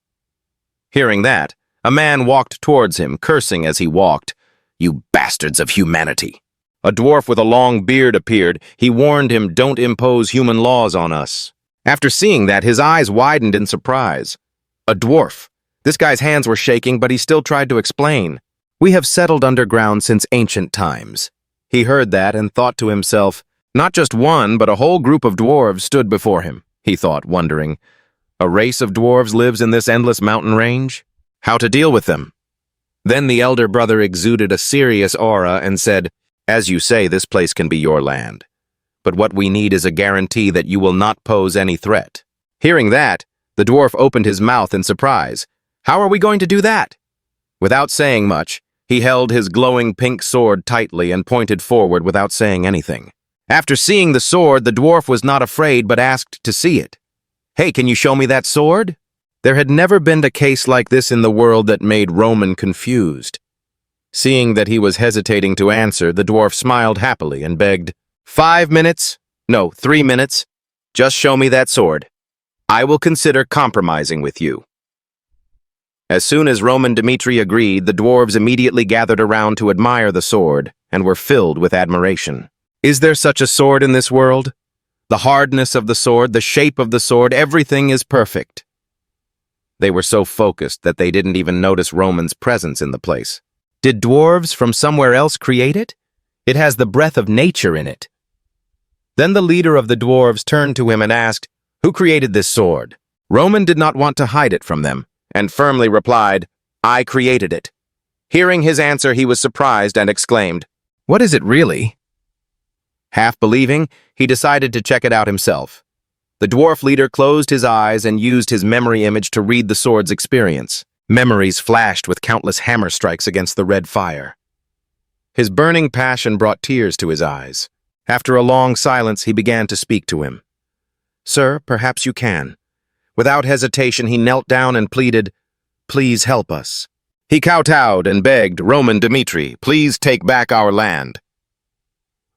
Hearing that, a man walked towards him, cursing as he walked. "You bastards of humanity." A dwarf with a long beard appeared. He warned him, "Don't impose human laws on us." After seeing that, his eyes widened in surprise. A dwarf. This guy's hands were shaking, but he still tried to explain. "We have settled underground since ancient times." He heard that and thought to himself, not just one, but a whole group of dwarves stood before him, he thought, wondering. A race of dwarves lives in this endless mountain range? How to deal with them? Then the elder brother exuded a serious aura and said, "As you say, this place can be your land. But what we need is a guarantee that you will not pose any threat." Hearing that, the dwarf opened his mouth in surprise. "How are we going to do that?" Without saying much, he held his glowing pink sword tightly and pointed forward without saying anything. After seeing the sword, the dwarf was not afraid but asked to see it. "Hey, can you show me that sword?" There had never been a case like this in the world that made Roman confused. Seeing that he was hesitating to answer, the dwarf smiled happily and begged, 5 minutes? No, 3 minutes. Just show me that sword. I will consider compromising with you." As soon as Roman Dmitri agreed, the dwarves immediately gathered around to admire the sword and were filled with admiration. Is there such a sword in this world? The hardness of the sword, the shape of the sword, everything is perfect. They were so focused that they didn't even notice Roman's presence in the place. Did dwarves from somewhere else create it? It has the breath of nature in it. Then the leader of the dwarves turned to him and asked, "Who created this sword?" Roman did not want to hide it from them, and firmly replied, "I created it." Hearing his answer, he was surprised and exclaimed, "What is it really?" Half believing, he decided to check it out himself. The dwarf leader closed his eyes and used his memory image to read the sword's experience. Memories flashed with countless hammer strikes against the red fire. His burning passion brought tears to his eyes. After a long silence, he began to speak to him. "Sir, perhaps you can." Without hesitation, he knelt down and pleaded, "Please help us." He kowtowed and begged, "Roman Dmitri, please take back our land."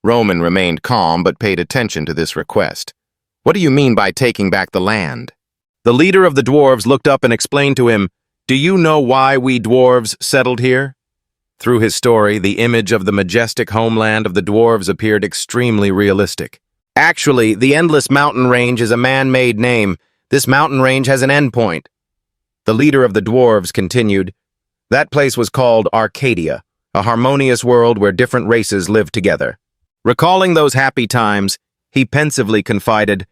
Roman remained calm but paid attention to this request. "What do you mean by taking back the land?" The leader of the dwarves looked up and explained to him, "Do you know why we dwarves settled here?" Through his story, the image of the majestic homeland of the dwarves appeared extremely realistic. Actually, the Endless Mountain Range is a man-made name. This mountain range has an endpoint. The leader of the dwarves continued, "That place was called Arcadia, a harmonious world where different races lived together." Recalling those happy times, he pensively confided,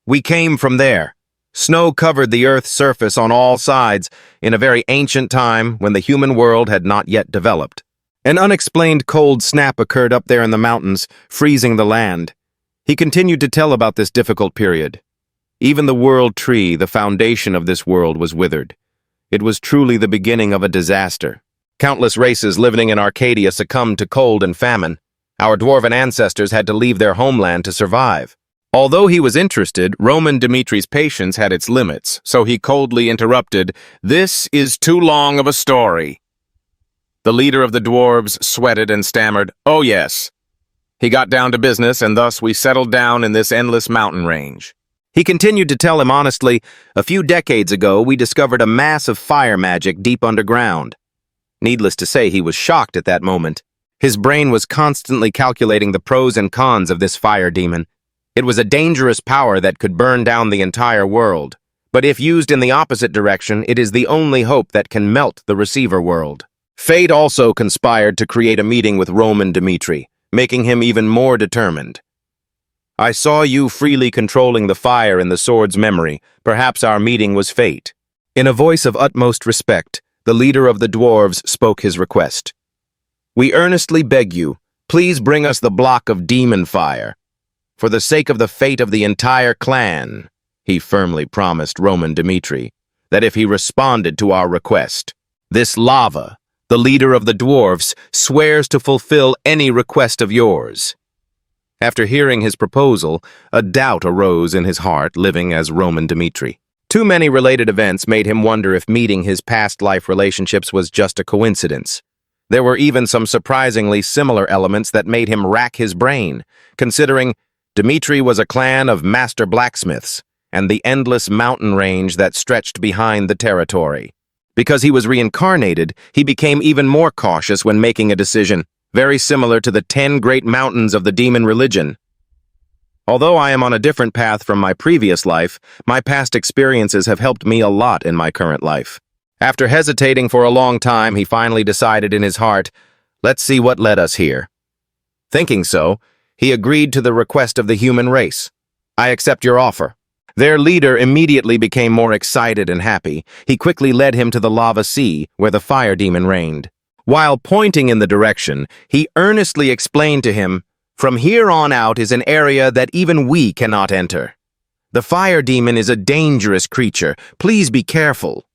"We came from there. Snow covered the Earth's surface on all sides in a very ancient time when the human world had not yet developed. An unexplained cold snap occurred up there in the mountains, freezing the land. He continued to tell about this difficult period. Even the world tree, the foundation of this world, was withered. It was truly the beginning of a disaster. Countless races living in Arcadia succumbed to cold and famine. Our dwarven ancestors had to leave their homeland to survive. Although he was interested, Roman Dmitri's patience had its limits, so he coldly interrupted, "This is too long of a story." The leader of the dwarves sweated and stammered, "Oh yes." He got down to business, and thus we settled down in this endless mountain range. He continued to tell him honestly, "A few decades ago, we discovered a mass of fire magic deep underground. Needless to say, he was shocked at that moment. His brain was constantly calculating the pros and cons of this fire demon. It was a dangerous power that could burn down the entire world. But if used in the opposite direction, it is the only hope that can melt the receiver world. Fate also conspired to create a meeting with Roman Dmitri, making him even more determined. I saw you freely controlling the fire in the sword's memory. Perhaps our meeting was fate. In a voice of utmost respect, the leader of the dwarves spoke his request. We earnestly beg you, please bring us the block of demon fire. For the sake of the fate of the entire clan, he firmly promised Roman Dmitri that if he responded to our request, this lava, the leader of the dwarves, swears to fulfill any request of yours. After hearing his proposal, a doubt arose in his heart, living as Roman Dmitri. Too many related events made him wonder if meeting his past life relationships was just a coincidence. There were even some surprisingly similar elements that made him rack his brain, considering Dmitri was a clan of master blacksmiths and the endless mountain range that stretched behind the territory. Because he was reincarnated, he became even more cautious when making a decision, very similar to the 10 great mountains of the demon religion. Although I am on a different path from my previous life, my past experiences have helped me a lot in my current life. After hesitating for a long time, he finally decided in his heart, let's see what led us here. Thinking so, he agreed to the request of the human race. I accept your offer. Their leader immediately became more excited and happy. He quickly led him to the lava sea, where the fire demon reigned. While pointing in the direction, he earnestly explained to him, from here on out is an area that even we cannot enter. The fire demon is a dangerous creature. Please be careful.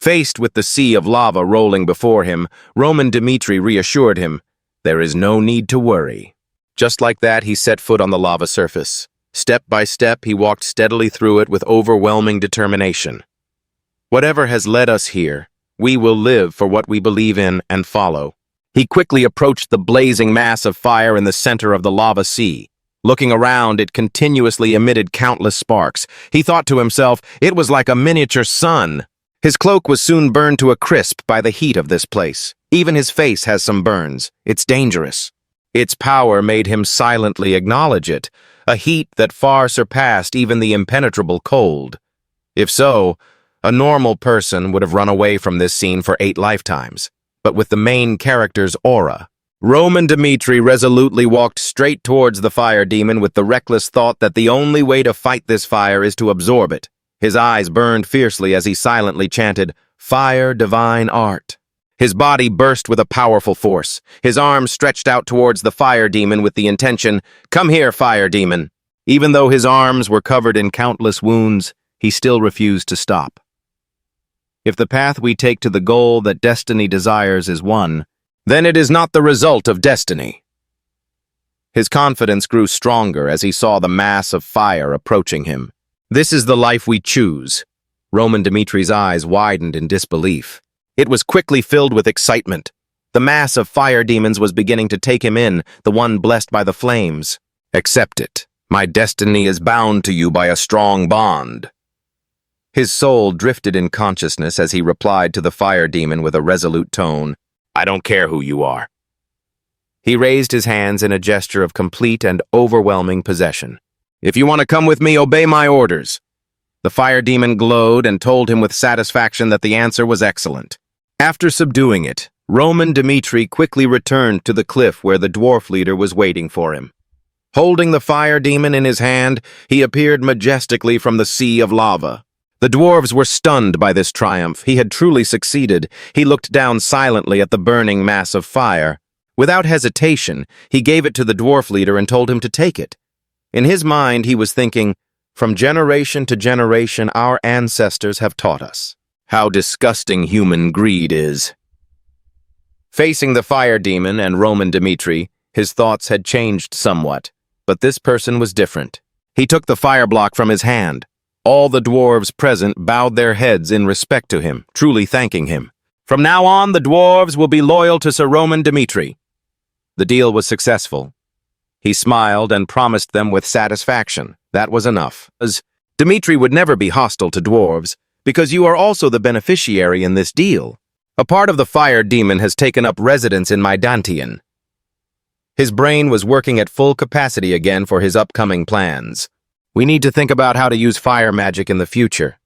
Faced with the sea of lava rolling before him, Roman Dmitri reassured him, there is no need to worry. Just like that, he set foot on the lava surface. Step by step, he walked steadily through it with overwhelming determination. Whatever has led us here, we will live for what we believe in and follow. He quickly approached the blazing mass of fire in the center of the lava sea. Looking around, it continuously emitted countless sparks. He thought to himself, it was like a miniature sun. His cloak was soon burned to a crisp by the heat of this place. Even his face has some burns. It's dangerous. Its power made him silently acknowledge it, a heat that far surpassed even the impenetrable cold. If so, a normal person would have run away from this scene for 8 lifetimes. But with the main character's aura, Roman Dmitri resolutely walked straight towards the fire demon with the reckless thought that the only way to fight this fire is to absorb it. His eyes burned fiercely as he silently chanted, "Fire, divine art." His body burst with a powerful force. His arms stretched out towards the fire demon with the intention, "Come here, fire demon." Even though his arms were covered in countless wounds, he still refused to stop. If the path we take to the goal that destiny desires is one, then it is not the result of destiny. His confidence grew stronger as he saw the mass of fire approaching him. This is the life we choose. Roman Dmitri's eyes widened in disbelief. It was quickly filled with excitement. The mass of fire demons was beginning to take him in, the one blessed by the flames. Accept it. My destiny is bound to you by a strong bond. His soul drifted in consciousness as he replied to the fire demon with a resolute tone, I don't care who you are. He raised his hands in a gesture of complete and overwhelming possession. If you want to come with me, obey my orders. The fire demon glowed and told him with satisfaction that the answer was excellent. After subduing it, Roman Dmitri quickly returned to the cliff where the dwarf leader was waiting for him. Holding the fire demon in his hand, he appeared majestically from the sea of lava. The dwarves were stunned by this triumph. He had truly succeeded. He looked down silently at the burning mass of fire. Without hesitation, he gave it to the dwarf leader and told him to take it. In his mind, he was thinking, from generation to generation, our ancestors have taught us how disgusting human greed is. Facing the fire demon and Roman Dmitri, his thoughts had changed somewhat, but this person was different. He took the fire block from his hand. All the dwarves present bowed their heads in respect to him, truly thanking him. From now on, the dwarves will be loyal to Sir Roman Dmitri. The deal was successful. He smiled and promised them with satisfaction. That was enough. As Dmitri would never be hostile to dwarves, because you are also the beneficiary in this deal. A part of the fire demon has taken up residence in my dantian. His brain was working at full capacity again for his upcoming plans. We need to think about how to use fire magic in the future.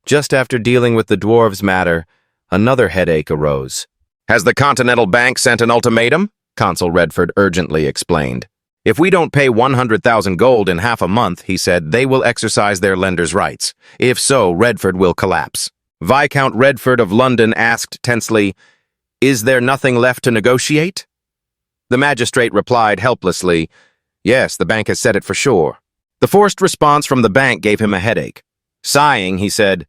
Just after dealing with the dwarves' matter, another headache arose. Has the Continental Bank sent an ultimatum? Consul Redford urgently explained. If we don't pay 100,000 gold in half a month, he said, they will exercise their lenders' rights. If so, Redford will collapse. Viscount Redford of London asked tensely, "Is there nothing left to negotiate?" The magistrate replied helplessly, "Yes, the bank has said it for sure." The forced response from the bank gave him a headache. Sighing, he said,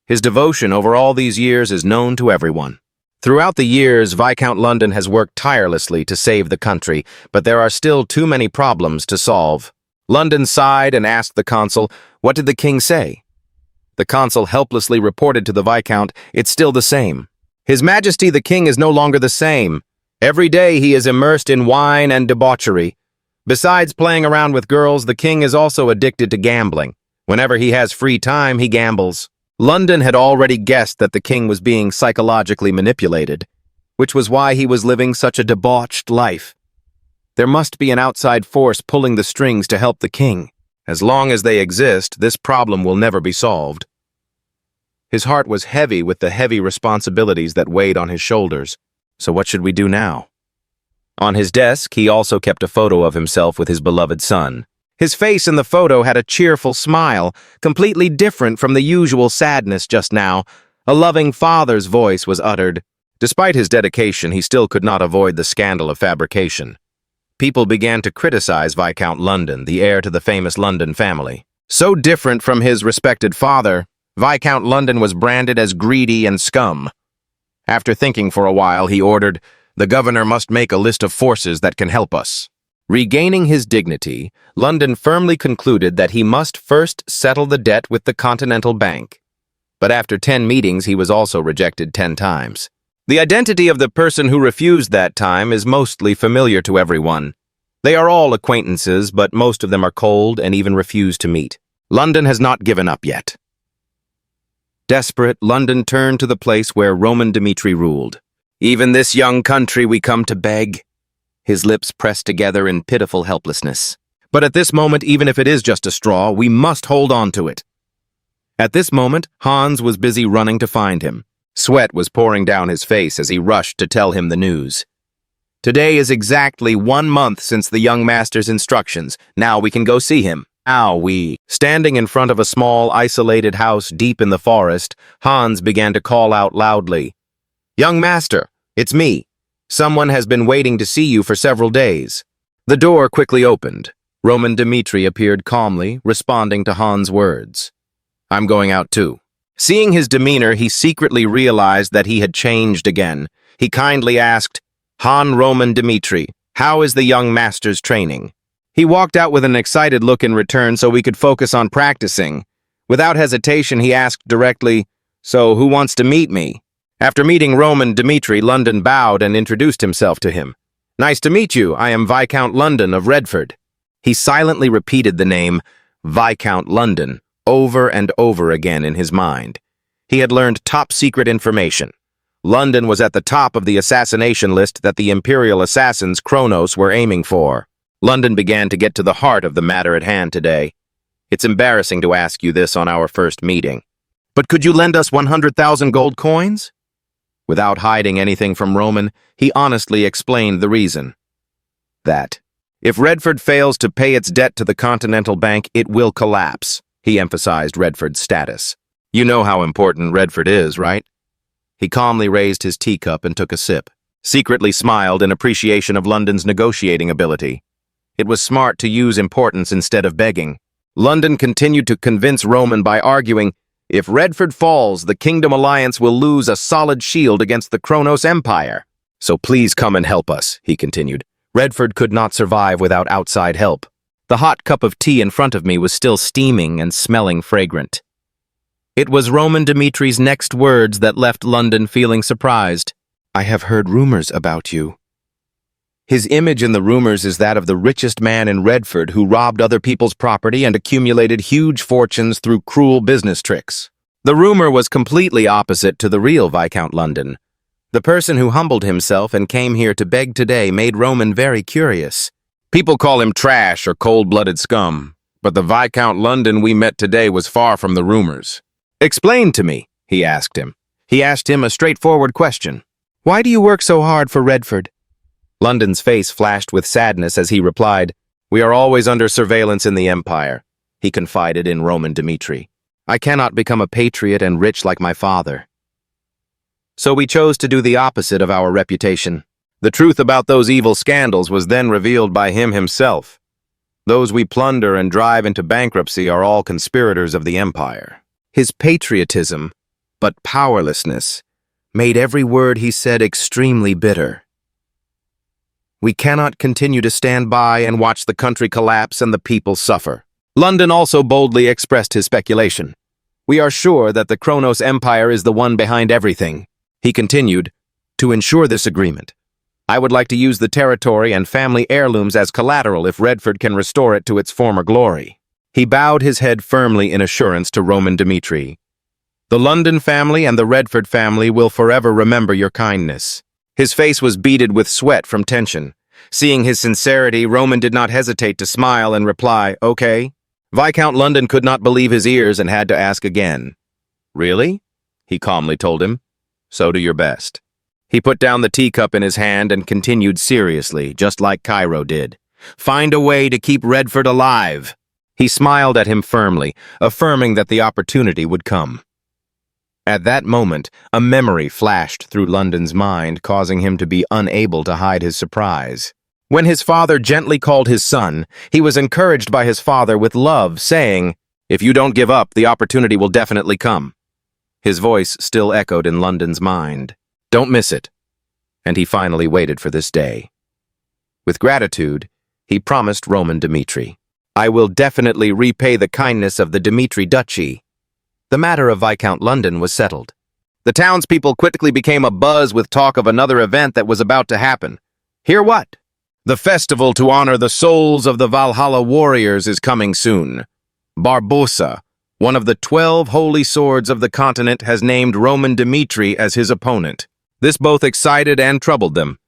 "His devotion over all these years is known to everyone." Throughout the years, Viscount London has worked tirelessly to save the country, but there are still too many problems to solve. London sighed and asked the consul, "What did the king say?" The consul helplessly reported to the Viscount, "It's still the same. His Majesty the King is no longer the same. Every day he is immersed in wine and debauchery. Besides playing around with girls, the king is also addicted to gambling. Whenever he has free time, he gambles." London had already guessed that the king was being psychologically manipulated, which was why he was living such a debauched life. There must be an outside force pulling the strings to help the king. As long as they exist, this problem will never be solved. His heart was heavy with the heavy responsibilities that weighed on his shoulders. So what should we do now? On his desk, he also kept a photo of himself with his beloved son. His face in the photo had a cheerful smile, completely different from the usual sadness just now. A loving father's voice was uttered. Despite his dedication, he still could not avoid the scandal of fabrication. People began to criticize Viscount London, the heir to the famous London family. So different from his respected father, Viscount London was branded as greedy and scum. After thinking for a while, he ordered, "The governor must make a list of forces that can help us." Regaining his dignity, London firmly concluded that he must first settle the debt with the Continental Bank. But after 10 meetings, he was also rejected 10 times. The identity of the person who refused that time is mostly familiar to everyone. They are all acquaintances, but most of them are cold and even refuse to meet. London has not given up yet. Desperate, London turned to the place where Roman Dmitri ruled. "Even this young country we come to beg." His lips pressed together in pitiful helplessness. But at this moment, even if it is just a straw, we must hold on to it. At this moment, Hans was busy running to find him. Sweat was pouring down his face as he rushed to tell him the news. "Today is exactly 1 month since the young master's instructions. Now we can go see him." Standing in front of a small, isolated house deep in the forest, Hans began to call out loudly, "Young master, it's me. Someone has been waiting to see you for several days." The door quickly opened. Roman Dmitri appeared calmly, responding to Hans' words. "I'm going out too." Seeing his demeanor, he secretly realized that he had changed again. He kindly asked, "Han Roman Dmitri, how is the young master's training?" He walked out with an excited look in return so we could focus on practicing. Without hesitation, he asked directly, "So who wants to meet me?" After meeting Roman Dmitri, London bowed and introduced himself to him. "Nice to meet you. I am Viscount London of Redford." He silently repeated the name Viscount London over and over again in his mind. He had learned top-secret information. London was at the top of the assassination list that the Imperial assassins Kronos were aiming for. London began to get to the heart of the matter at hand today. "It's embarrassing to ask you this on our first meeting. But could you lend us 100,000 gold coins?" Without hiding anything from Roman, he honestly explained the reason. That, if Redford fails to pay its debt to the Continental Bank, it will collapse. He emphasized Redford's status. "You know how important Redford is, right?" He calmly raised his teacup and took a sip, secretly smiled in appreciation of London's negotiating ability. It was smart to use importance instead of begging. London continued to convince Roman by arguing, "If Redford falls, the Kingdom Alliance will lose a solid shield against the Kronos Empire. So please come and help us," he continued. "Redford could not survive without outside help." The hot cup of tea in front of me was still steaming and smelling fragrant. It was Roman Dmitri's next words that left London feeling surprised. "I have heard rumors about you." His image in the rumors is that of the richest man in Redford who robbed other people's property and accumulated huge fortunes through cruel business tricks. The rumor was completely opposite to the real Viscount London. The person who humbled himself and came here to beg today made Roman very curious. People call him trash or cold-blooded scum, but the Viscount London we met today was far from the rumors. Explain to me, he asked him. He asked him a straightforward question. Why do you work so hard for Redford? London's face flashed with sadness as he replied, We are always under surveillance in the Empire, he confided in Roman Dmitri. I cannot become a patriot and rich like my father. So we chose to do the opposite of our reputation. The truth about those evil scandals was then revealed by him himself. Those we plunder and drive into bankruptcy are all conspirators of the Empire. His patriotism, but powerlessness, made every word he said extremely bitter. We cannot continue to stand by and watch the country collapse and the people suffer. London also boldly expressed his speculation. We are sure that the Kronos Empire is the one behind everything. He continued, to ensure this agreement, I would like to use the territory and family heirlooms as collateral if Redford can restore it to its former glory. He bowed his head firmly in assurance to Roman Dmitri. The London family and the Redford family will forever remember your kindness. His face was beaded with sweat from tension. Seeing his sincerity, Roman did not hesitate to smile and reply, Okay. Viscount London could not believe his ears and had to ask again. Really? He calmly told him. So do your best. He put down the teacup in his hand and continued seriously, just like Cairo did. Find a way to keep Redford alive. He smiled at him firmly, affirming that the opportunity would come. At that moment, a memory flashed through London's mind, causing him to be unable to hide his surprise. When his father gently called his son, he was encouraged by his father with love, saying, If you don't give up, the opportunity will definitely come. His voice still echoed in London's mind. Don't miss it. And he finally waited for this day. With gratitude, he promised Roman Dmitri, I will definitely repay the kindness of the Dmitri Duchy. The matter of Viscount London was settled. The townspeople quickly became abuzz with talk of another event that was about to happen. Hear what? The festival to honor the souls of the Valhalla warriors is coming soon. Barbossa, one of the 12 holy swords of the continent, has named Roman Dmitri as his opponent. This both excited and troubled them.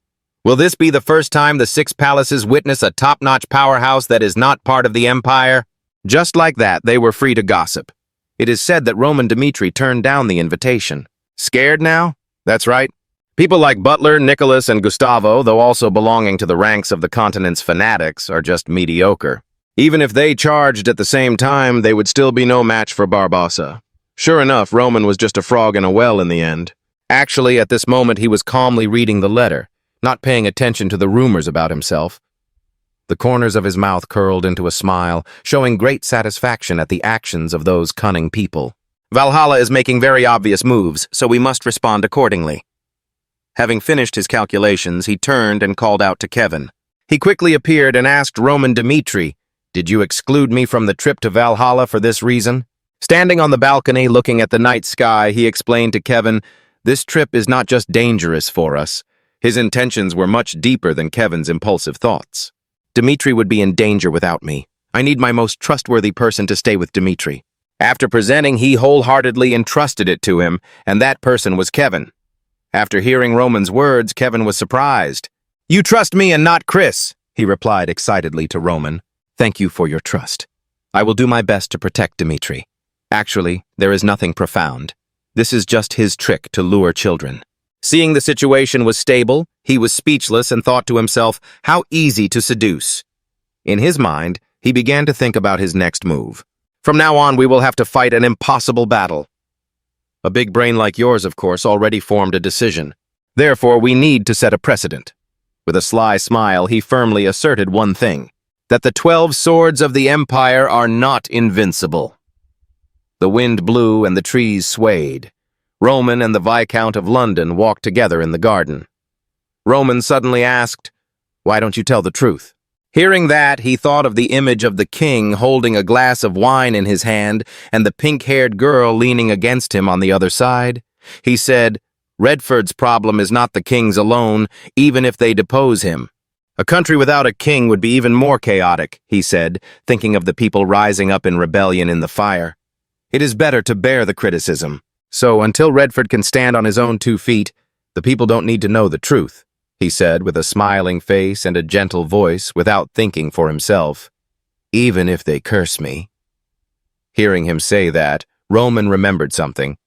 Will this be the first time the Six Palaces witness a top-notch powerhouse that is not part of the Empire? Just like that, they were free to gossip. It is said that Roman Dmitri turned down the invitation. Scared now? That's right. People like Butler, Nicholas, and Gustavo, though also belonging to the ranks of the continent's fanatics, are just mediocre. Even if they charged at the same time, they would still be no match for Barbossa. Sure enough, Roman was just a frog in a well in the end. Actually, at this moment, he was calmly reading the letter, not paying attention to the rumors about himself. The corners of his mouth curled into a smile, showing great satisfaction at the actions of those cunning people. Valhalla is making very obvious moves, so we must respond accordingly. Having finished his calculations, he turned and called out to Kevin. He quickly appeared and asked Roman Dmitri, Did you exclude me from the trip to Valhalla for this reason? Standing on the balcony looking at the night sky, he explained to Kevin, This trip is not just dangerous for us. His intentions were much deeper than Kevin's impulsive thoughts. Dmitri would be in danger without me. I need my most trustworthy person to stay with Dmitri. After presenting, he wholeheartedly entrusted it to him, and that person was Kevin. After hearing Roman's words, Kevin was surprised. You trust me and not Chris, he replied excitedly to Roman. Thank you for your trust. I will do my best to protect Dmitri. Actually, there is nothing profound. This is just his trick to lure children. Seeing the situation was stable, he was speechless and thought to himself, how easy to seduce. In his mind, he began to think about his next move. From now on, we will have to fight an impossible battle. A big brain like yours, of course, already formed a decision. Therefore, we need to set a precedent. With a sly smile, he firmly asserted one thing, that the 12 swords of the Empire are not invincible. The wind blew and the trees swayed. Roman and the Viscount of London walked together in the garden. Roman suddenly asked, Why don't you tell the truth? Hearing that, he thought of the image of the king holding a glass of wine in his hand and the pink-haired girl leaning against him on the other side. He said, Redford's problem is not the king's alone, even if they depose him. A country without a king would be even more chaotic, he said, thinking of the people rising up in rebellion in the fire. It is better to bear the criticism. So, until Redford can stand on his own 2 feet, "The people don't need to know the truth," he said with a smiling face and a gentle voice without thinking for himself. "Even if they curse me." Hearing him say that, Roman remembered something.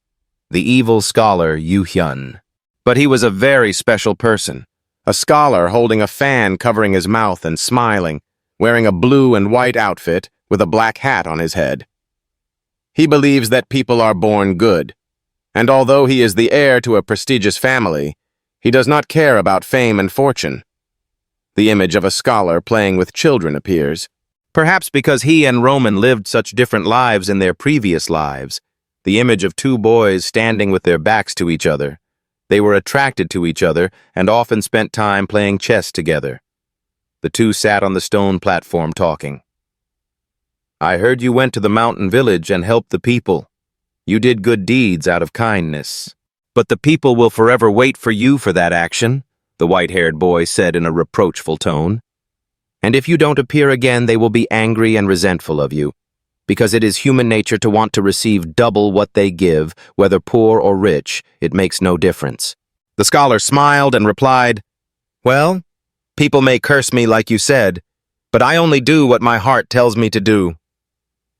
The evil scholar Yu Hyun. But he was a very special person. A scholar holding a fan covering his mouth and smiling, wearing a blue and white outfit with a black hat on his head. He believes that people are born good, and although he is the heir to a prestigious family, he does not care about fame and fortune. The image of a scholar playing with children appears. Perhaps because he and Roman lived such different lives in their previous lives, the image of two boys standing with their backs to each other. They were attracted to each other and often spent time playing chess together. The two sat on the stone platform talking. "I heard you went to the mountain village and helped the people. You did good deeds out of kindness. But the people will forever wait for you for that action," the white-haired boy said in a reproachful tone. "And if you don't appear again, they will be angry and resentful of you, because it is human nature to want to receive double what they give, whether poor or rich, it makes no difference." The scholar smiled and replied, "Well, people may curse me like you said, but I only do what my heart tells me to do."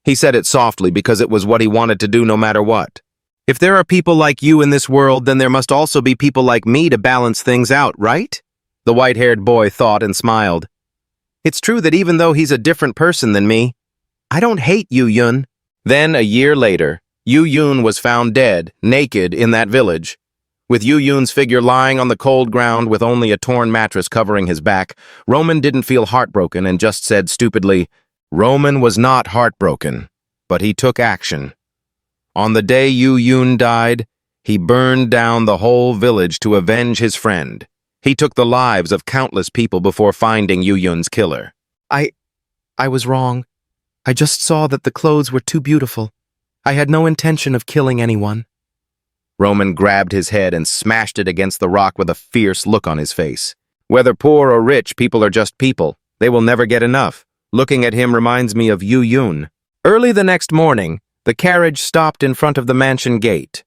He said it softly because it was what he wanted to do no matter what. If there are people like you in this world, then there must also be people like me to balance things out, right? The white-haired boy thought and smiled. It's true that even though he's a different person than me, I don't hate Yu Yun. Then, a year later, Yu Yun was found dead, naked, in that village. With Yu Yun's figure lying on the cold ground with only a torn mattress covering his back, Roman didn't feel heartbroken and just said stupidly, Roman was not heartbroken, but he took action. On the day Yu Yun died, he burned down the whole village to avenge his friend. He took the lives of countless people before finding Yu Yun's killer. I was wrong. I just saw that the clothes were too beautiful. I had no intention of killing anyone. Roman grabbed his head and smashed it against the rock with a fierce look on his face. Whether poor or rich, people are just people. They will never get enough. Looking at him reminds me of Yu Yun. Early the next morning, the carriage stopped in front of the mansion gate.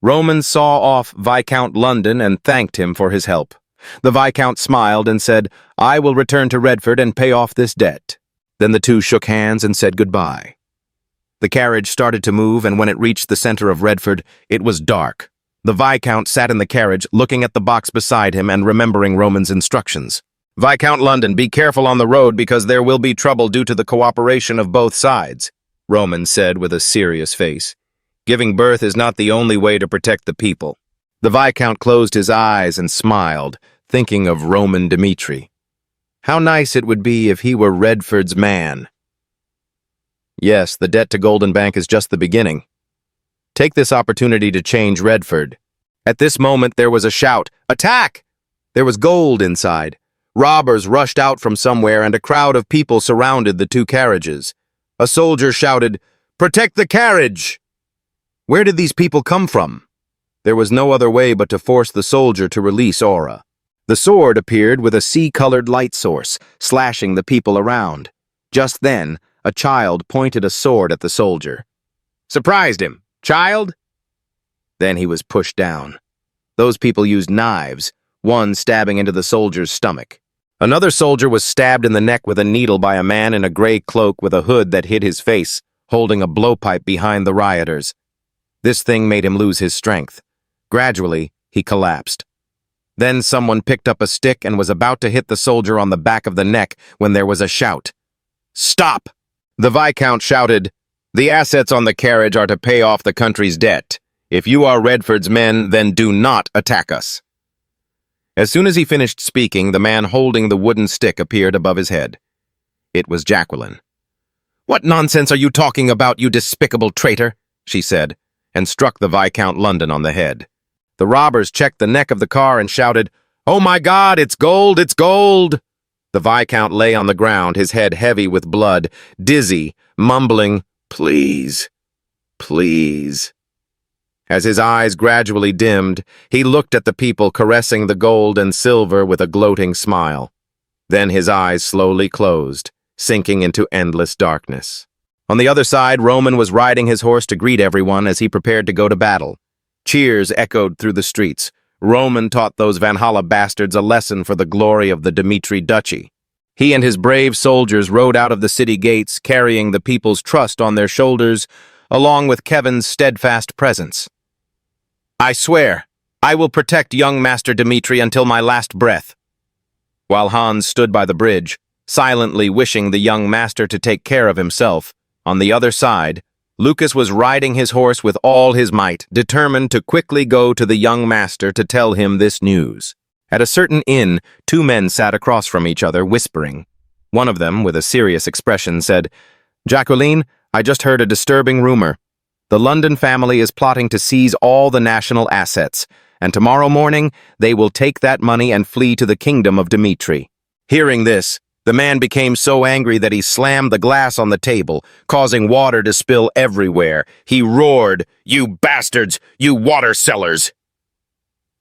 Roman saw off Viscount London and thanked him for his help. The Viscount smiled and said, I will return to Redford and pay off this debt. Then the two shook hands and said goodbye. The carriage started to move, and when it reached the center of Redford, it was dark. The Viscount sat in the carriage, looking at the box beside him and remembering Roman's instructions. Viscount London, be careful on the road because there will be trouble due to the cooperation of both sides, Roman said with a serious face. Giving birth is not the only way to protect the people. The Viscount closed his eyes and smiled, thinking of Roman Dmitri. How nice it would be if he were Redford's man. Yes, the debt to Golden Bank is just the beginning. Take this opportunity to change Redford. At this moment there was a shout, Attack! There was gold inside. Robbers rushed out from somewhere and a crowd of people surrounded the two carriages. A soldier shouted, Protect the carriage! Where did these people come from? There was no other way but to force the soldier to release Aura. The sword appeared with a sea-colored light source, slashing the people around. Just then, a child pointed a sword at the soldier. Surprised him, child? Then he was pushed down. Those people used knives, one stabbing into the soldier's stomach. Another soldier was stabbed in the neck with a needle by a man in a gray cloak with a hood that hid his face, holding a blowpipe behind the rioters. This thing made him lose his strength. Gradually, he collapsed. Then someone picked up a stick and was about to hit the soldier on the back of the neck when there was a shout. Stop! The Viscount shouted, The assets on the carriage are to pay off the country's debt. If you are Redford's men, then do not attack us. As soon as he finished speaking, the man holding the wooden stick appeared above his head. It was Jacqueline. What nonsense are you talking about, you despicable traitor? She said, and struck the Viscount London on the head. The robbers checked the neck of the car and shouted, Oh my God, it's gold, it's gold! The Viscount lay on the ground, his head heavy with blood, dizzy, mumbling, Please, please. As his eyes gradually dimmed, he looked at the people caressing the gold and silver with a gloating smile. Then his eyes slowly closed, sinking into endless darkness. On the other side, Roman was riding his horse to greet everyone as he prepared to go to battle. Cheers echoed through the streets. Roman taught those Valhalla bastards a lesson for the glory of the Dmitri Duchy. He and his brave soldiers rode out of the city gates, carrying the people's trust on their shoulders, along with Kevin's steadfast presence. "I swear, I will protect young Master Dmitri until my last breath." While Hans stood by the bridge, silently wishing the young master to take care of himself, on the other side, Lucas was riding his horse with all his might, determined to quickly go to the young master to tell him this news. At a certain inn, two men sat across from each other, whispering. One of them, with a serious expression, said, "Jacqueline, I just heard a disturbing rumor. The London family is plotting to seize all the national assets, and tomorrow morning they will take that money and flee to the kingdom of Dmitri." Hearing this, the man became so angry that he slammed the glass on the table, causing water to spill everywhere. He roared, "You bastards! You water sellers!"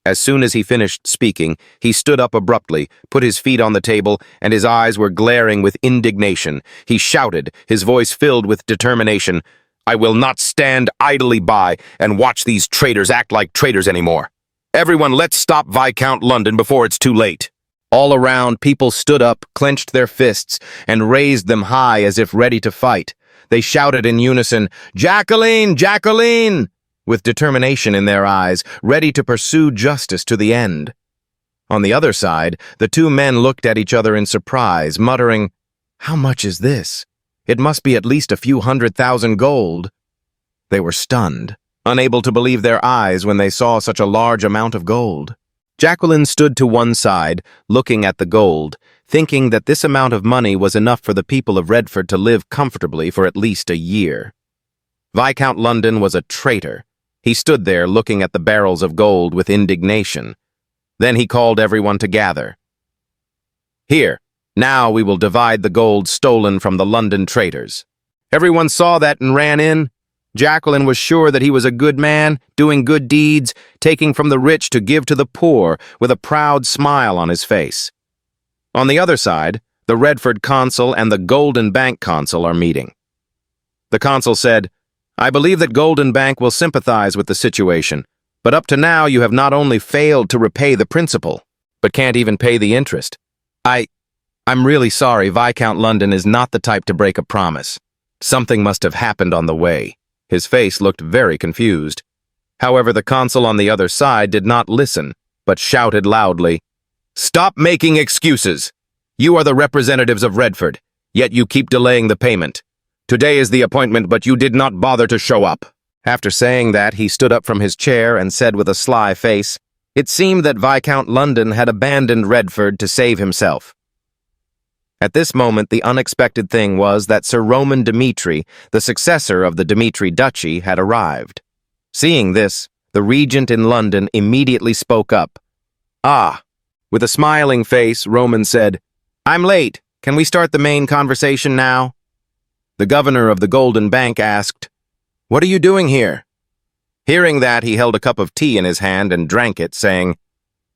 As soon as he finished speaking, he stood up abruptly, put his feet on the table, and his eyes were glaring with indignation. He shouted, his voice filled with determination, "I will not stand idly by and watch these traitors act like traitors anymore. Everyone, let's stop Viscount London before it's too late." All around, people stood up, clenched their fists, and raised them high as if ready to fight. They shouted in unison, "Jacqueline! Jacqueline!" with determination in their eyes, ready to pursue justice to the end. On the other side, the two men looked at each other in surprise, muttering, "How much is this? It must be at least a few 100,000 gold." They were stunned, unable to believe their eyes when they saw such a large amount of gold. Jacqueline stood to one side, looking at the gold, thinking that this amount of money was enough for the people of Redford to live comfortably for at least a year. Viscount London was a traitor. He stood there looking at the barrels of gold with indignation. Then he called everyone to gather. "Here, now we will divide the gold stolen from the London traitors." Everyone saw that and ran in. Jacqueline was sure that he was a good man, doing good deeds, taking from the rich to give to the poor, with a proud smile on his face. On the other side, the Redford consul and the Golden Bank consul are meeting. The consul said, "I believe that Golden Bank will sympathize with the situation, but up to now you have not only failed to repay the principal, but can't even pay the interest. I'm really sorry, Viscount London is not the type to break a promise. Something must have happened on the way." His face looked very confused. However, the consul on the other side did not listen, but shouted loudly, "Stop making excuses! You are the representatives of Redford, yet you keep delaying the payment. Today is the appointment, but you did not bother to show up." After saying that, he stood up from his chair and said with a sly face, "It seemed that Viscount London had abandoned Redford to save himself." At this moment, the unexpected thing was that Sir Roman Dmitri, the successor of the Dmitri Duchy, had arrived. Seeing this, the regent in London immediately spoke up. "Ah." With a smiling face, Roman said, "I'm late. Can we start the main conversation now?" The governor of the Golden Bank asked, "What are you doing here?" Hearing that, he held a cup of tea in his hand and drank it, saying,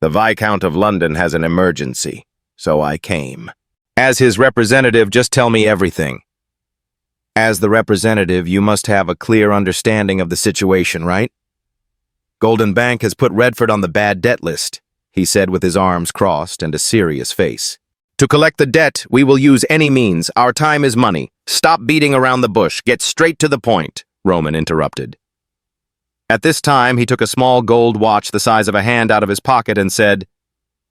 "The Viscount of London has an emergency, so I came. As his representative, just tell me everything." "As the representative, you must have a clear understanding of the situation, right?" "Golden Bank has put Redford on the bad debt list," he said with his arms crossed and a serious face. "To collect the debt, we will use any means. Our time is money. Stop beating around the bush. Get straight to the point," Roman interrupted. At this time, he took a small gold watch the size of a hand out of his pocket and said,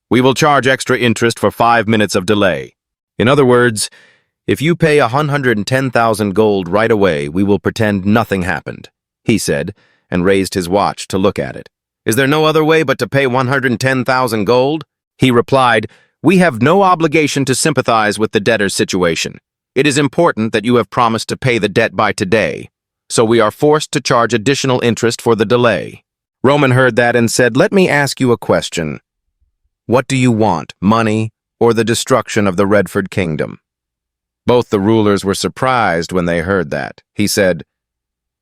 "We will charge extra interest for 5 minutes of delay. In other words, if you pay 110,000 gold right away, we will pretend nothing happened," he said, and raised his watch to look at it. "Is there no other way but to pay 110,000 gold?" He replied, "We have no obligation to sympathize with the debtor's situation. It is important that you have promised to pay the debt by today, so we are forced to charge additional interest for the delay." Roman heard that and said, "Let me ask you a question. What do you want, money or the destruction of the Redford kingdom?" Both the rulers were surprised when they heard that. He said,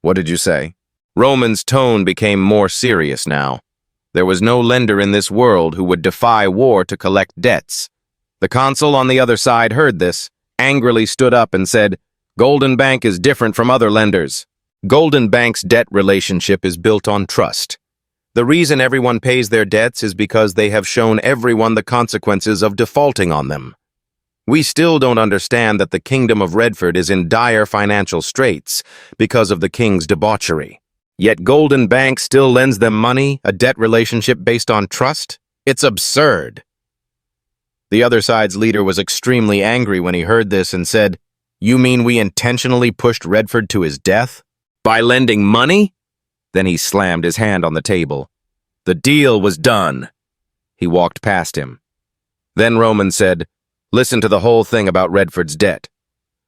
"What did you say?" Roman's tone became more serious now. There was no lender in this world who would defy war to collect debts. The consul on the other side heard this, angrily stood up and said, "Golden Bank is different from other lenders. Golden Bank's debt relationship is built on trust. The reason everyone pays their debts is because they have shown everyone the consequences of defaulting on them. We still don't understand that the Kingdom of Redford is in dire financial straits because of the king's debauchery. Yet Golden Bank still lends them money, a debt relationship based on trust? It's absurd. The other side's leader was extremely angry when he heard this and said, "You mean we intentionally pushed Redford to his death? By lending money?" Then he slammed his hand on the table. The deal was done. He walked past him. Then Roman said, "Listen to the whole thing about Redford's debt.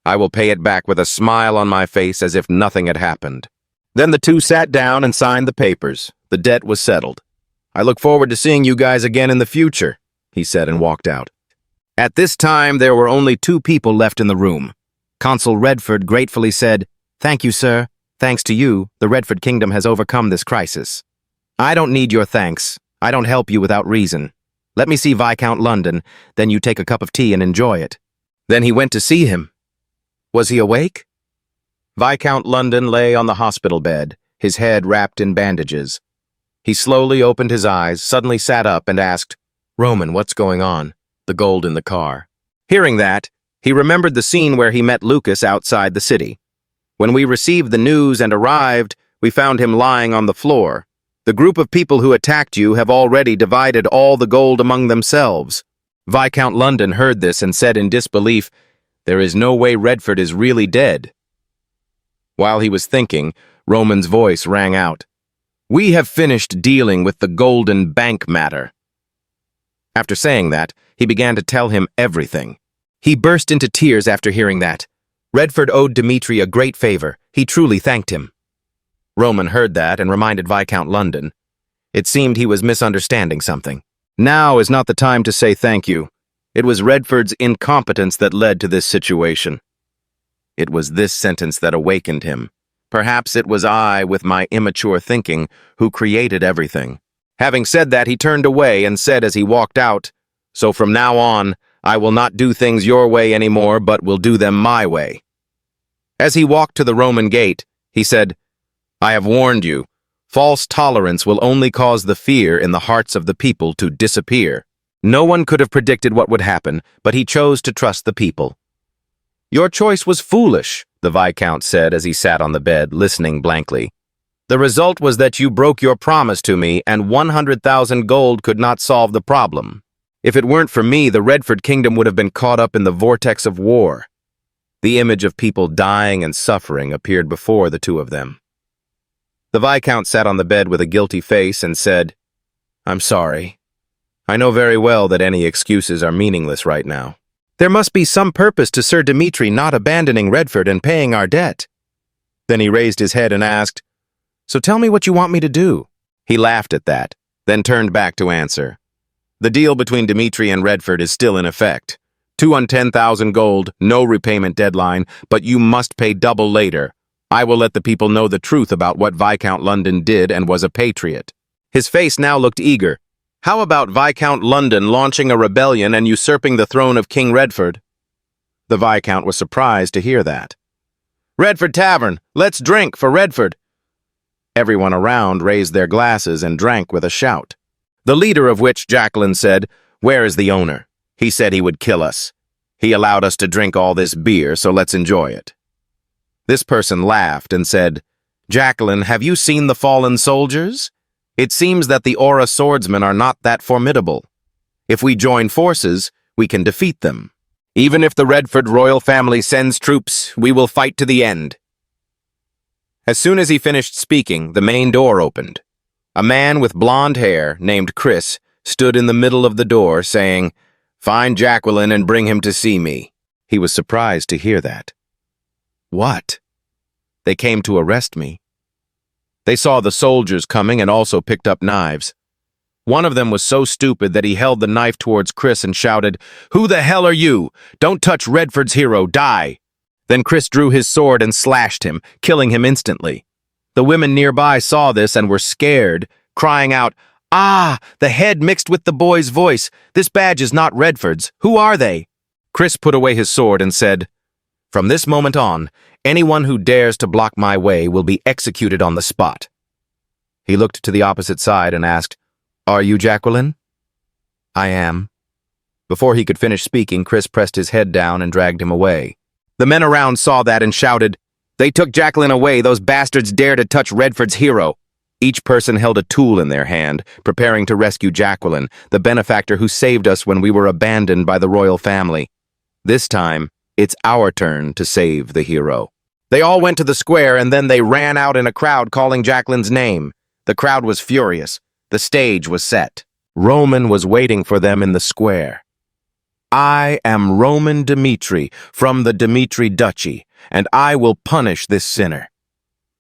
I will pay it back with a smile on my face as if nothing had happened." Then the two sat down and signed the papers. The debt was settled. "I look forward to seeing you guys again in the future," he said and walked out. At this time, there were only two people left in the room. Consul Redford gratefully said, "Thank you, sir. Thanks to you, the Redford Kingdom has overcome this crisis." "I don't need your thanks. I don't help you without reason. Let me see Viscount London, then you take a cup of tea and enjoy it." Then he went to see him. Was he awake? Viscount London lay on the hospital bed, his head wrapped in bandages. He slowly opened his eyes, suddenly sat up and asked, "Roman, what's going on?" The gold in the car. Hearing that, he remembered the scene where he met Lucas outside the city. When we received the news and arrived, we found him lying on the floor. "The group of people who attacked you have already divided all the gold among themselves." Viscount London heard this and said in disbelief, "There is no way Redford is really dead." While he was thinking, Roman's voice rang out, "We have finished dealing with the Golden Bank matter." After saying that, he began to tell him everything. He burst into tears after hearing that. Redford owed Dimitri a great favor. He truly thanked him. Roman heard that and reminded Viscount London. It seemed he was misunderstanding something. Now is not the time to say thank you. It was Redford's incompetence that led to this situation. It was this sentence that awakened him. Perhaps it was I, with my immature thinking, who created everything. Having said that, he turned away and said as he walked out, "So from now on, I will not do things your way anymore, but will do them my way." As he walked to the Roman gate, he said, "I have warned you. False tolerance will only cause the fear in the hearts of the people to disappear." No one could have predicted what would happen, but he chose to trust the people. "Your choice was foolish," the Viscount said as he sat on the bed, listening blankly. "The result was that you broke your promise to me, and 100,000 gold could not solve the problem. If it weren't for me, the Redford Kingdom would have been caught up in the vortex of war." The image of people dying and suffering appeared before the two of them. The Viscount sat on the bed with a guilty face and said, "I'm sorry. I know very well that any excuses are meaningless right now. There must be some purpose to Sir Dimitri not abandoning Redford and paying our debt." Then he raised his head and asked, "So tell me what you want me to do." He laughed at that, then turned back to answer. "The deal between Dimitri and Redford is still in effect. 210,000 gold, no repayment deadline, but you must pay double later. I will let the people know the truth about what Viscount London did and was a patriot." His face now looked eager. "How about Viscount London launching a rebellion and usurping the throne of King Redford?" The Viscount was surprised to hear that. "Redford Tavern, let's drink for Redford." Everyone around raised their glasses and drank with a shout. The leader of which, Jacqueline, said, "Where is the owner? He said he would kill us. He allowed us to drink all this beer, so let's enjoy it." This person laughed and said, "Jacqueline, have you seen the fallen soldiers? It seems that the Aura swordsmen are not that formidable. If we join forces, we can defeat them. Even if the Redford royal family sends troops, we will fight to the end." As soon as he finished speaking, the main door opened. A man with blonde hair, named Chris, stood in the middle of the door, saying, "Find Jacqueline and bring him to see me." He was surprised to hear that. "What?" "They came to arrest me. They saw the soldiers coming and also picked up knives. One of them was so stupid that he held the knife towards Chris and shouted, 'Who the hell are you? Don't touch Redford's hero, die!' Then Chris drew his sword and slashed him, killing him instantly. The women nearby saw this and were scared, crying out, 'Ah, the head mixed with the boy's voice. This badge is not Redford's. Who are they?' Chris put away his sword and said, 'From this moment on, anyone who dares to block my way will be executed on the spot.' He looked to the opposite side and asked, "Are you Jacqueline?" "I am." Before he could finish speaking, Chris pressed his head down and dragged him away. The men around saw that and shouted, "They took Jacqueline away! Those bastards dare to touch Redford's hero!" Each person held a tool in their hand, preparing to rescue Jacqueline, the benefactor who saved us when we were abandoned by the royal family. This time, it's our turn to save the hero. They all went to the square and then they ran out in a crowd calling Jacqueline's name. The crowd was furious. The stage was set. Roman was waiting for them in the square. "I am Roman Dmitri from the Dmitri Duchy, and I will punish this sinner."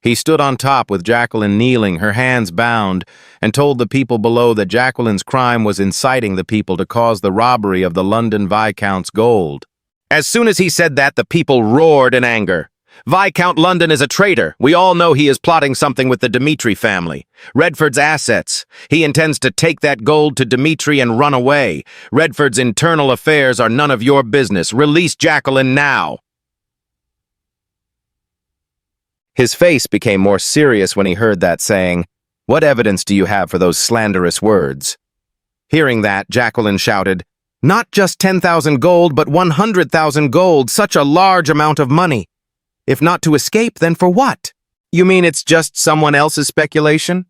He stood on top with Jacqueline kneeling, her hands bound, and told the people below that Jacqueline's crime was inciting the people to cause the robbery of the London Viscount's gold. As soon as he said that, the people roared in anger. "Viscount London is a traitor. We all know he is plotting something with the Dmitri family. Redford's assets. He intends to take that gold to Dmitri and run away. Redford's internal affairs are none of your business. Release Jacqueline now." His face became more serious when he heard that, saying, "What evidence do you have for those slanderous words?" Hearing that, Jacqueline shouted, "Not just 10,000 gold, but 100,000 gold, such a large amount of money. If not to escape, then for what? You mean it's just someone else's speculation?"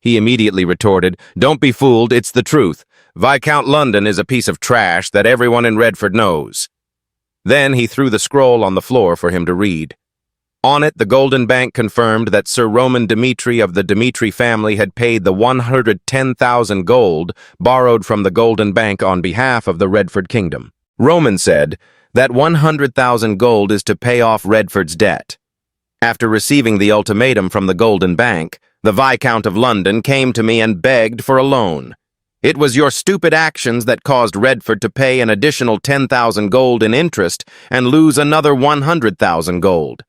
He immediately retorted, "Don't be fooled, it's the truth. Viscount London is a piece of trash that everyone in Redford knows." Then he threw the scroll on the floor for him to read. On it, the Golden Bank confirmed that Sir Roman Dmitri of the Dmitri family had paid the 110,000 gold borrowed from the Golden Bank on behalf of the Redford Kingdom. Roman said that 100,000 gold is to pay off Redford's debt. After receiving the ultimatum from the Golden Bank, the Viscount of London came to me and begged for a loan. It was your stupid actions that caused Redford to pay an additional 10,000 gold in interest and lose another 100,000 gold.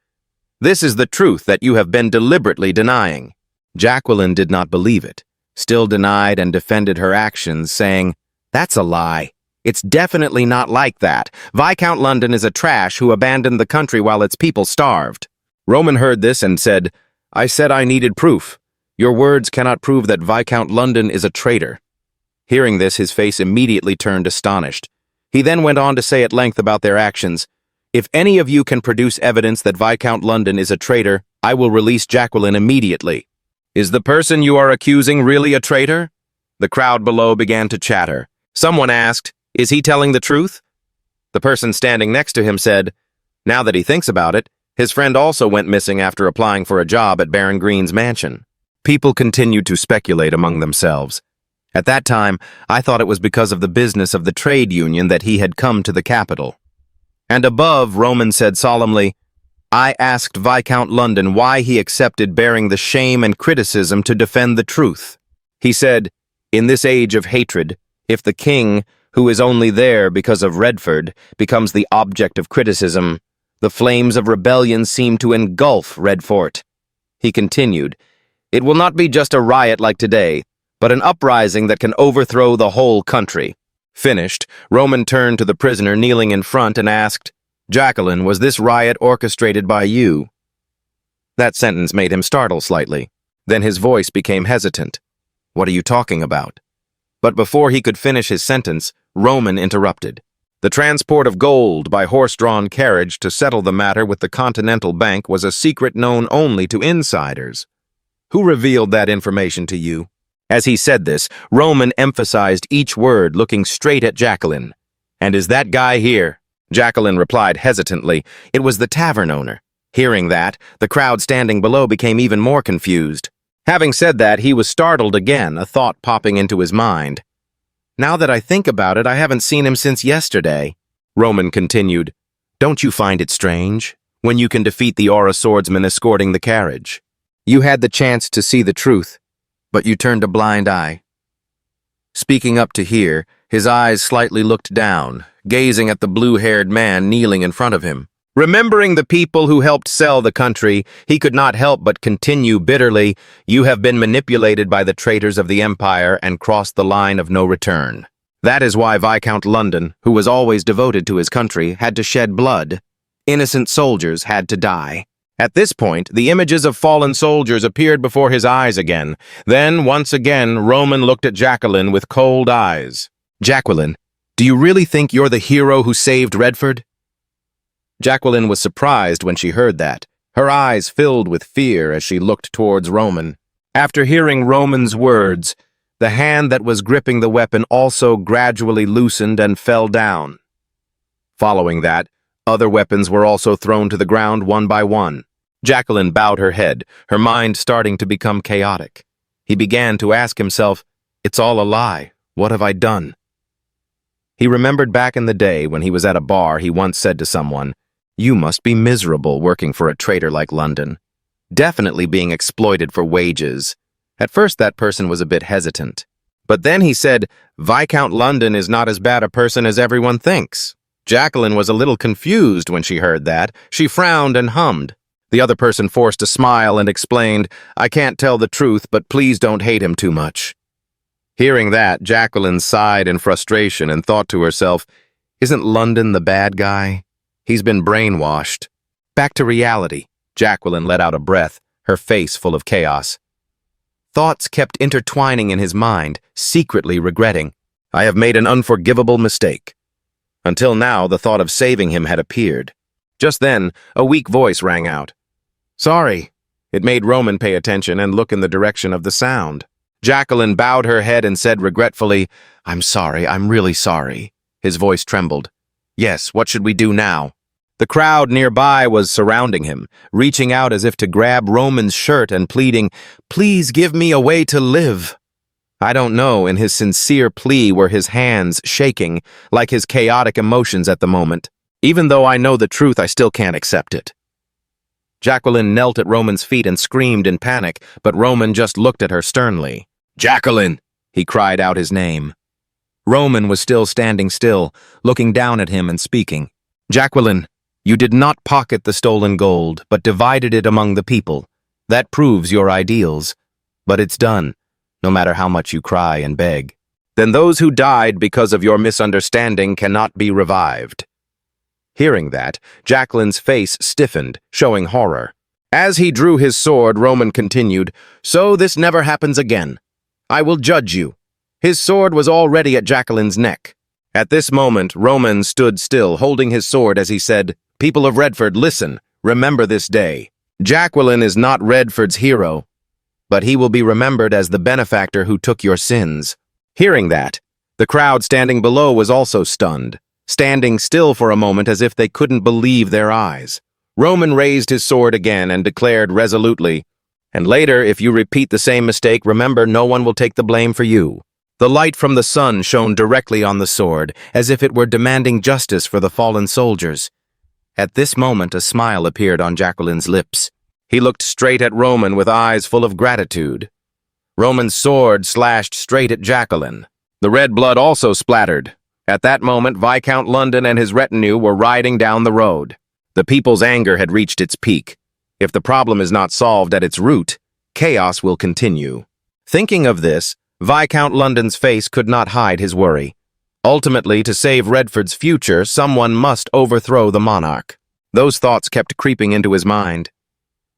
This is the truth that you have been deliberately denying." Jacqueline did not believe it, still denied and defended her actions, saying, "That's a lie. It's definitely not like that. Viscount London is a trash who abandoned the country while its people starved." Roman heard this and said, "I said I needed proof. Your words cannot prove that Viscount London is a traitor." Hearing this, his face immediately turned astonished. He then went on to say at length about their actions, "If any of you can produce evidence that Viscount London is a traitor, I will release Jacqueline immediately." "Is the person you are accusing really a traitor?" The crowd below began to chatter. Someone asked, "Is he telling the truth?" The person standing next to him said, "Now that he thinks about it, his friend also went missing after applying for a job at Baron Green's mansion." People continued to speculate among themselves. At that time, I thought it was because of the business of the trade union that he had come to the capital. And above, Roman said solemnly, "I asked Viscount London why he accepted bearing the shame and criticism to defend the truth. He said, in this age of hatred, if the king, who is only there because of Redford, becomes the object of criticism, the flames of rebellion seem to engulf Redfort." He continued, "It will not be just a riot like today, but an uprising that can overthrow the whole country." Finished, Roman turned to the prisoner kneeling in front and asked, "Jacqueline, was this riot orchestrated by you?" That sentence made him startle slightly. Then his voice became hesitant. "What are you talking about?" But before he could finish his sentence, Roman interrupted. "The transport of gold by horse-drawn carriage to settle the matter with the Continental Bank was a secret known only to insiders. Who revealed that information to you?" As he said this, Roman emphasized each word, looking straight at Jacqueline. "And is that guy here?" Jacqueline replied hesitantly, "It was the tavern owner." Hearing that, the crowd standing below became even more confused. Having said that, he was startled again, a thought popping into his mind. "Now that I think about it, I haven't seen him since yesterday." Roman continued, "Don't you find it strange, when you can defeat the Aura swordsman escorting the carriage? You had the chance to see the truth, but you turned a blind eye." Speaking up to hear, his eyes slightly looked down, gazing at the blue-haired man kneeling in front of him. Remembering the people who helped sell the country, he could not help but continue bitterly, "You have been manipulated by the traitors of the Empire and crossed the line of no return. That is why Viscount London, who was always devoted to his country, had to shed blood. Innocent soldiers had to die. At this point, the images of fallen soldiers appeared before his eyes again. Then, once again, Roman looked at Jacqueline with cold eyes. "Jacqueline, do you really think you're the hero who saved Redford?" Jacqueline was surprised when she heard that. Her eyes filled with fear as she looked towards Roman. After hearing Roman's words, the hand that was gripping the weapon also gradually loosened and fell down. Following that, other weapons were also thrown to the ground one by one. Jacqueline bowed her head, her mind starting to become chaotic. He began to ask himself, "It's all a lie. What have I done?" He remembered back in the day when he was at a bar, he once said to someone, "You must be miserable working for a traitor like London. Definitely being exploited for wages." At first that person was a bit hesitant. But then he said, "Viscount London is not as bad a person as everyone thinks." Jacqueline was a little confused when she heard that. She frowned and hummed. The other person forced a smile and explained, "I can't tell the truth, but please don't hate him too much." Hearing that, Jacqueline sighed in frustration and thought to herself, "Isn't London the bad guy? He's been brainwashed." Back to reality, Jacqueline let out a breath, her face full of chaos. Thoughts kept intertwining in his mind, secretly regretting, "I have made an unforgivable mistake." Until now, the thought of saving him had appeared. Just then, a weak voice rang out. "Sorry." It made Roman pay attention and look in the direction of the sound. Jacqueline bowed her head and said regretfully, "I'm sorry, I'm really sorry." His voice trembled. "Yes, what should we do now?" The crowd nearby was surrounding him, reaching out as if to grab Roman's shirt and pleading, "Please give me a way to live." I don't know, in his sincere plea were his hands shaking, like his chaotic emotions at the moment. Even though I know the truth, I still can't accept it. Jacqueline knelt at Roman's feet and screamed in panic, but Roman just looked at her sternly. "Jacqueline!" He cried out his name. Roman was still standing still, looking down at him and speaking. "Jacqueline, you did not pocket the stolen gold, but divided it among the people. That proves your ideals. But it's done, no matter how much you cry and beg. Then those who died because of your misunderstanding cannot be revived." Hearing that, Jacqueline's face stiffened, showing horror. As he drew his sword, Roman continued, "So this never happens again. I will judge you." His sword was already at Jacqueline's neck. At this moment, Roman stood still, holding his sword as he said, "People of Redford, listen. Remember this day. Jacqueline is not Redford's hero, but he will be remembered as the benefactor who took your sins." Hearing that, the crowd standing below was also stunned, standing still for a moment as if they couldn't believe their eyes. Roman raised his sword again and declared resolutely, "And later, if you repeat the same mistake, remember no one will take the blame for you." The light from the sun shone directly on the sword, as if it were demanding justice for the fallen soldiers. At this moment, a smile appeared on Jacqueline's lips. He looked straight at Roman with eyes full of gratitude. Roman's sword slashed straight at Jacqueline. The red blood also splattered. At that moment, Viscount London and his retinue were riding down the road. The people's anger had reached its peak. If the problem is not solved at its root, chaos will continue. Thinking of this, Viscount London's face could not hide his worry. Ultimately, to save Redford's future, someone must overthrow the monarch. Those thoughts kept creeping into his mind.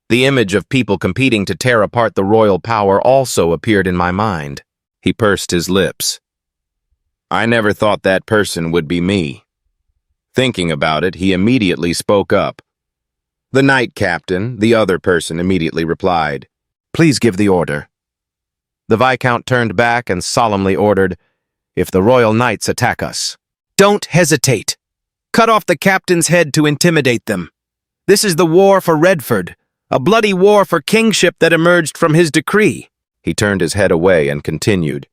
The image of people competing to tear apart the royal power also appeared in my mind. He pursed his lips. I never thought that person would be me. Thinking about it, he immediately spoke up. "The knight captain," the other person immediately replied. "Please give the order." The Viscount turned back and solemnly ordered, "If the royal knights attack us, don't hesitate. Cut off the captain's head to intimidate them. This is the war for Redford, a bloody war for kingship that emerged from his decree." He turned his head away and continued,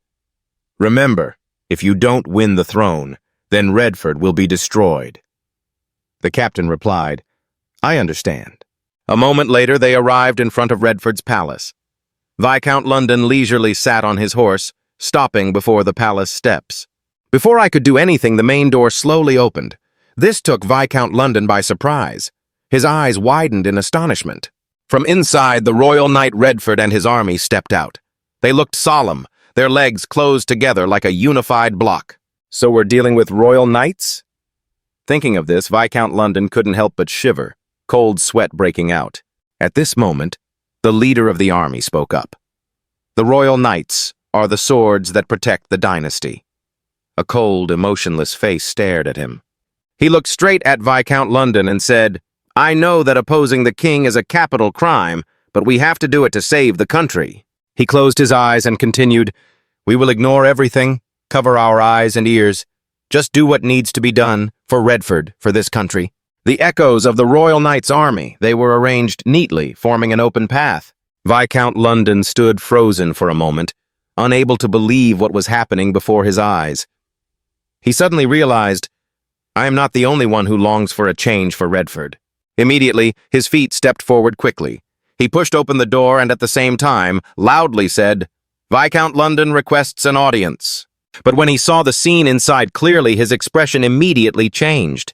"Remember, if you don't win the throne, then Redford will be destroyed." The captain replied, "I understand." A moment later, they arrived in front of Redford's palace. Viscount London leisurely sat on his horse, stopping before the palace steps. Before I could do anything, the main door slowly opened. This took Viscount London by surprise. His eyes widened in astonishment. From inside, the Royal Knight Redford and his army stepped out. They looked solemn, their legs closed together like a unified block. So we're dealing with royal knights? Thinking of this, Viscount London couldn't help but shiver, cold sweat breaking out. At this moment, the leader of the army spoke up. The royal knights are the swords that protect the dynasty. A cold, emotionless face stared at him. He looked straight at Viscount London and said, "I know that opposing the king is a capital crime, but we have to do it to save the country." He closed his eyes and continued, "We will ignore everything, cover our eyes and ears. Just do what needs to be done for Redford, for this country." The echoes of the Royal Knights' army, they were arranged neatly, forming an open path. Viscount London stood frozen for a moment, unable to believe what was happening before his eyes. He suddenly realized, I am not the only one who longs for a change for Redford. Immediately, his feet stepped forward quickly. He pushed open the door and at the same time, loudly said, "Viscount London requests an audience." But when he saw the scene inside clearly, his expression immediately changed.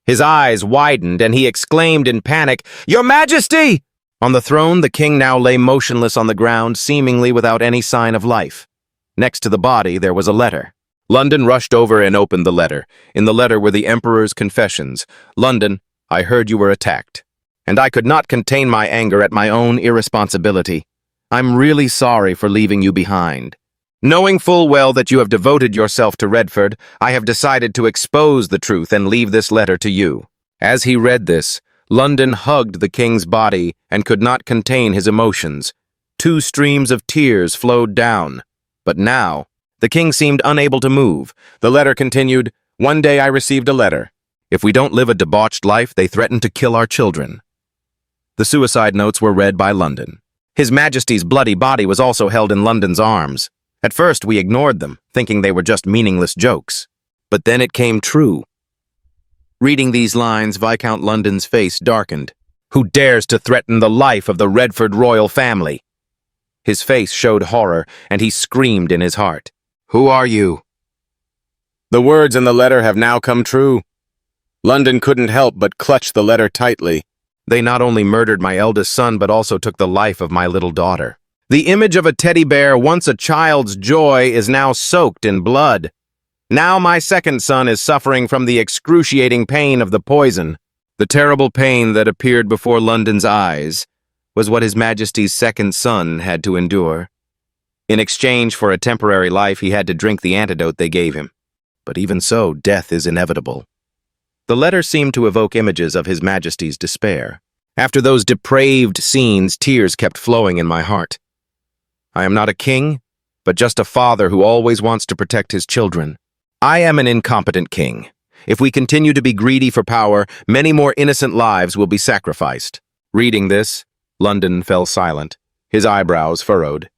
His eyes widened and he exclaimed in panic, "Your Majesty!" On the throne, the king now lay motionless on the ground, seemingly without any sign of life. Next to the body, there was a letter. London rushed over and opened the letter. In the letter were the Emperor's confessions. "London, I heard you were attacked, and I could not contain my anger at my own irresponsibility. I'm really sorry for leaving you behind. Knowing full well that you have devoted yourself to Redford, I have decided to expose the truth and leave this letter to you." As he read this, London hugged the king's body and could not contain his emotions. 2 streams of tears flowed down. But now, the king seemed unable to move. The letter continued, "One day I received a letter. If we don't live a debauched life, they threaten to kill our children." The suicide notes were read by London. His Majesty's bloody body was also held in London's arms. At first, we ignored them, thinking they were just meaningless jokes. But then it came true. Reading these lines, Viscount London's face darkened. "Who dares to threaten the life of the Redford royal family?" His face showed horror, and he screamed in his heart, "Who are you?" The words in the letter have now come true. London couldn't help but clutch the letter tightly. They not only murdered my eldest son, but also took the life of my little daughter. The image of a teddy bear, once a child's joy, is now soaked in blood. Now my second son is suffering from the excruciating pain of the poison. The terrible pain that appeared before London's eyes was what His Majesty's second son had to endure. In exchange for a temporary life, he had to drink the antidote they gave him. But even so, death is inevitable. The letter seemed to evoke images of His Majesty's despair. After those depraved scenes, tears kept flowing in my heart. I am not a king, but just a father who always wants to protect his children. I am an incompetent king. If we continue to be greedy for power, many more innocent lives will be sacrificed. Reading this, London fell silent, his eyebrows furrowed.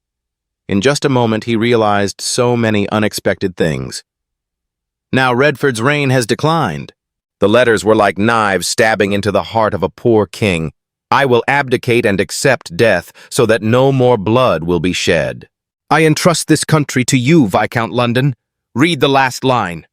In just a moment, he realized so many unexpected things. Now Redford's reign has declined. The letters were like knives stabbing into the heart of a poor king. I will abdicate and accept death so that no more blood will be shed. I entrust this country to you, Viscount London. Read the last line.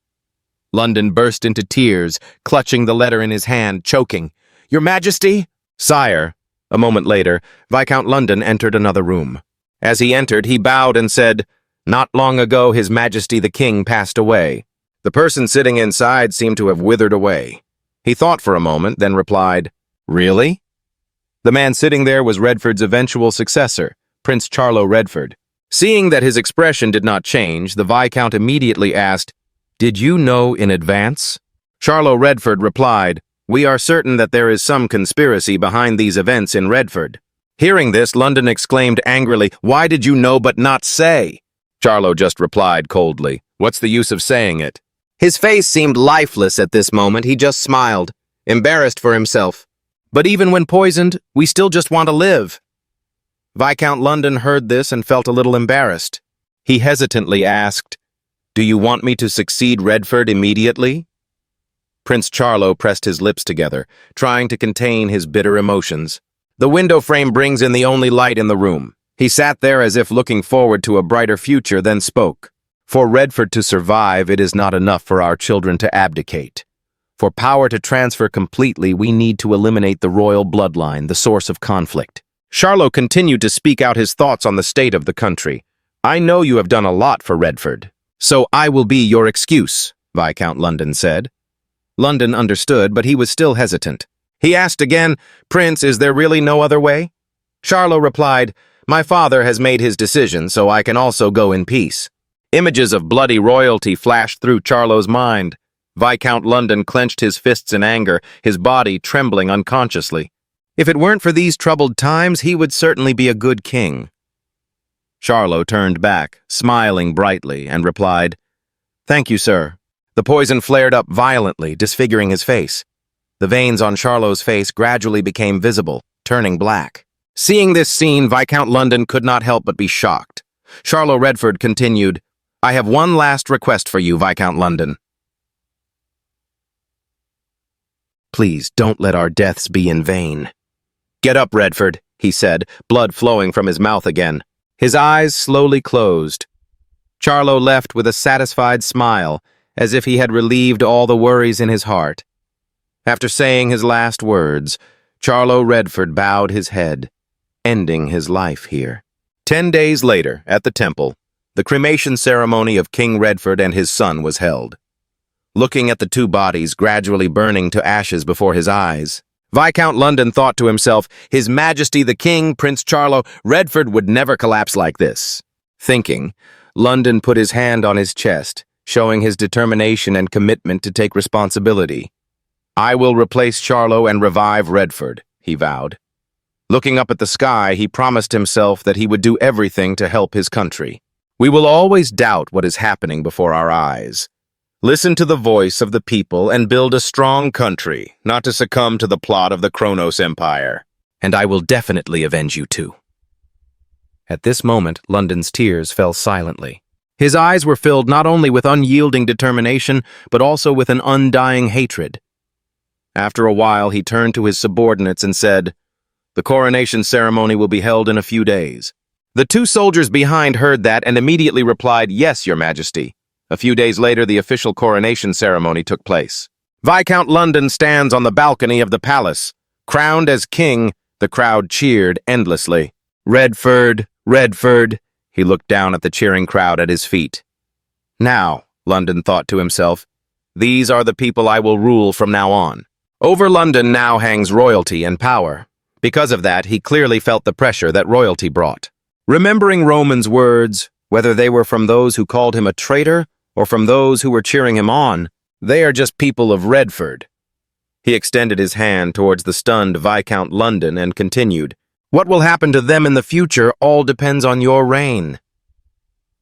London burst into tears, clutching the letter in his hand, choking. Your Majesty? Sire. A moment later, Viscount London entered another room. As he entered, he bowed and said, Not long ago, His Majesty the King passed away. The person sitting inside seemed to have withered away. He thought for a moment, then replied, Really? The man sitting there was Redford's eventual successor, Prince Charlo Redford. Seeing that his expression did not change, the Viscount immediately asked, Did you know in advance? Charlo Redford replied, We are certain that there is some conspiracy behind these events in Redford. Hearing this, London exclaimed angrily, Why did you know but not say? Charlo just replied coldly, What's the use of saying it? His face seemed lifeless at this moment. He just smiled, embarrassed for himself. But even when poisoned, we still just want to live. Viscount London heard this and felt a little embarrassed. He hesitantly asked, Do you want me to succeed Redford immediately? Prince Charlo pressed his lips together, trying to contain his bitter emotions. The window frame brings in the only light in the room. He sat there as if looking forward to a brighter future, then spoke. For Redford to survive, it is not enough for our children to abdicate. For power to transfer completely, we need to eliminate the royal bloodline, the source of conflict. Charlo continued to speak out his thoughts on the state of the country. I know you have done a lot for Redford, so I will be your excuse, Viscount London said. London understood, but he was still hesitant. He asked again, "Prince, is there really no other way?" Charlo replied, "My father has made his decision, so I can also go in peace." Images of bloody royalty flashed through Charlo's mind. Viscount London clenched his fists in anger, his body trembling unconsciously. If it weren't for these troubled times, he would certainly be a good king. Charlo turned back, smiling brightly, and replied, "Thank you, sir." The poison flared up violently, disfiguring his face. The veins on Charlo's face gradually became visible, turning black. Seeing this scene, Viscount London could not help but be shocked. Charlo Redford continued, "I have one last request for you, Viscount London. Please don't let our deaths be in vain." "Get up, Redford," he said, blood flowing from his mouth again. His eyes slowly closed. Charlo left with a satisfied smile, as if he had relieved all the worries in his heart. After saying his last words, Charlo Redford bowed his head, ending his life here. 10 days later, at the temple, the cremation ceremony of King Redford and his son was held. Looking at the two bodies gradually burning to ashes before his eyes, Viscount London thought to himself, His Majesty the King, Prince Charlo Redford, would never collapse like this. Thinking, London put his hand on his chest, showing his determination and commitment to take responsibility. "I will replace Charlo and revive Redford," he vowed. Looking up at the sky, he promised himself that he would do everything to help his country. We will always doubt what is happening before our eyes. Listen to the voice of the people and build a strong country, not to succumb to the plot of the Kronos Empire. And I will definitely avenge you too. At this moment, London's tears fell silently. His eyes were filled not only with unyielding determination, but also with an undying hatred. After a while, he turned to his subordinates and said, "The coronation ceremony will be held in a few days." The two soldiers behind heard that and immediately replied, "Yes, Your Majesty." A few days later, the official coronation ceremony took place. Viscount London stands on the balcony of the palace. Crowned as king, the crowd cheered endlessly. "Redford, Redford," he looked down at the cheering crowd at his feet. "Now," London thought to himself, "these are the people I will rule from now on." Over London now hangs royalty and power. Because of that, he clearly felt the pressure that royalty brought. Remembering Roman's words, whether they were from those who called him a traitor or from those who were cheering him on, they are just people of Redford. He extended his hand towards the stunned Viscount London and continued, "What will happen to them in the future all depends on your reign."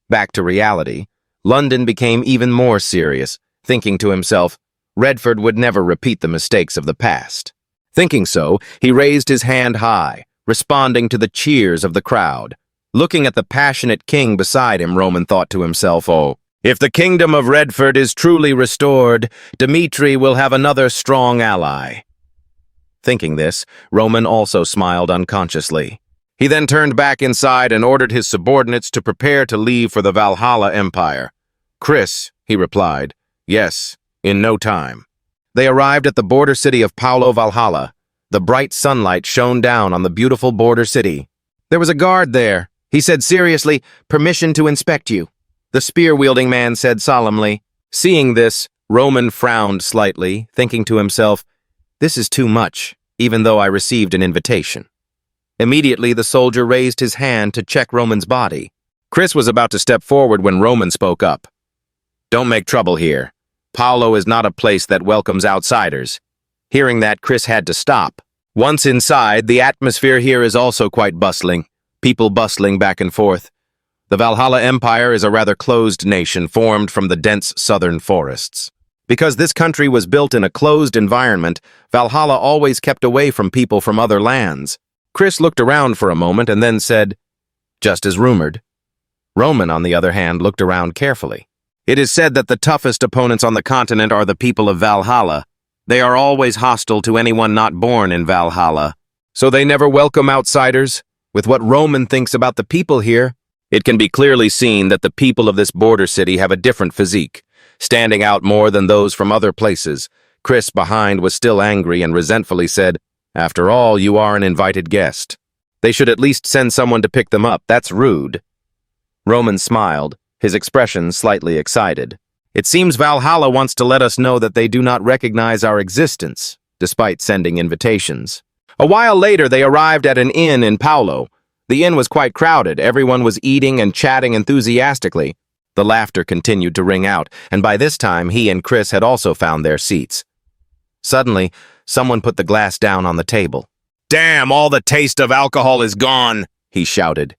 Back to reality, London became even more serious, thinking to himself, Redford would never repeat the mistakes of the past. Thinking so, he raised his hand high, responding to the cheers of the crowd. Looking at the passionate king beside him, Roman thought to himself, "Oh, if the kingdom of Redford is truly restored, Dmitri will have another strong ally." Thinking this, Roman also smiled unconsciously. He then turned back inside and ordered his subordinates to prepare to leave for the Valhalla Empire. "Chris," he replied, "yes, in no time." They arrived at the border city of Paulo Valhalla. The bright sunlight shone down on the beautiful border city. There was a guard there. He said seriously, "Permission to inspect you." The spear-wielding man said solemnly. Seeing this, Roman frowned slightly, thinking to himself, "This is too much, even though I received an invitation." Immediately, the soldier raised his hand to check Roman's body. Chris was about to step forward when Roman spoke up. "Don't make trouble here. Paulo is not a place that welcomes outsiders." Hearing that, Chris had to stop. Once inside, the atmosphere here is also quite bustling, people bustling back and forth. The Valhalla Empire is a rather closed nation formed from the dense southern forests. Because this country was built in a closed environment, Valhalla always kept away from people from other lands. Chris looked around for a moment and then said, "Just as rumored." Roman, on the other hand, looked around carefully. It is said that the toughest opponents on the continent are the people of Valhalla. They are always hostile to anyone not born in Valhalla. So they never welcome outsiders. With what Roman thinks about the people here, it can be clearly seen that the people of this border city have a different physique, standing out more than those from other places. Chris behind was still angry and resentfully said, "After all, you are an invited guest. They should at least send someone to pick them up. That's rude." Roman smiled, his expression slightly excited. "It seems Valhalla wants to let us know that they do not recognize our existence. despite sending invitations. A while later, they arrived at an inn in Paulo. The inn was quite crowded. Everyone was eating and chatting enthusiastically. The laughter continued to ring out, and by this time, he and Chris had also found their seats. Suddenly, someone put the glass down on the table. "Damn, all the taste of alcohol is gone," he shouted.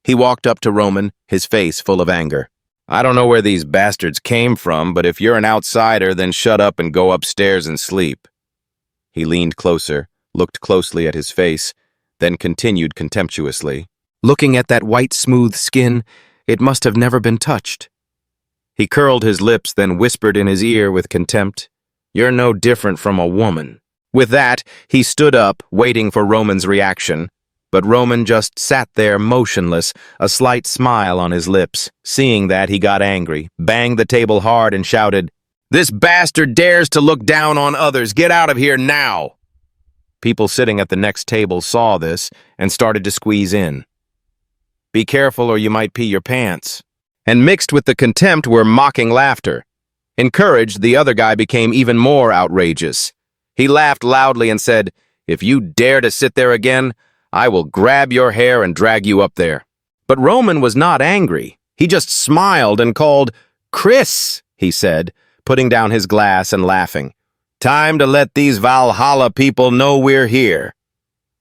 He walked up to Roman, his face full of anger. "I don't know where these bastards came from, but if you're an outsider, then shut up and go upstairs and sleep." He leaned closer, looked closely at his face, then continued contemptuously. "Looking at that white, smooth skin, it must have never been touched." He curled his lips, then whispered in his ear with contempt, "You're no different from a woman." With that, he stood up, waiting for Roman's reaction. But Roman just sat there motionless, a slight smile on his lips. Seeing that, he got angry, banged the table hard, and shouted, "This bastard dares to look down on others! Get out of here now!" People sitting at the next table saw this and started to squeeze in. "Be careful or you might pee your pants." And mixed with the contempt were mocking laughter. Encouraged, the other guy became even more outrageous. He laughed loudly and said, "If you dare to sit there again, I will grab your hair and drag you up there." But Roman was not angry. He just smiled and called, "Chris," he said, putting down his glass and laughing. "Time to let these Valhalla people know we're here."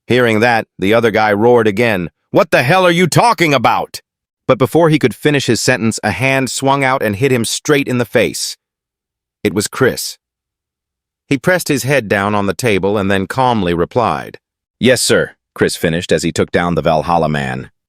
Hearing that, the other guy roared again, "What the hell are you talking about?" But before he could finish his sentence, a hand swung out and hit him straight in the face. It was Chris. He pressed his head down on the table and then calmly replied. "Yes, sir," Chris finished as he took down the Valhalla man.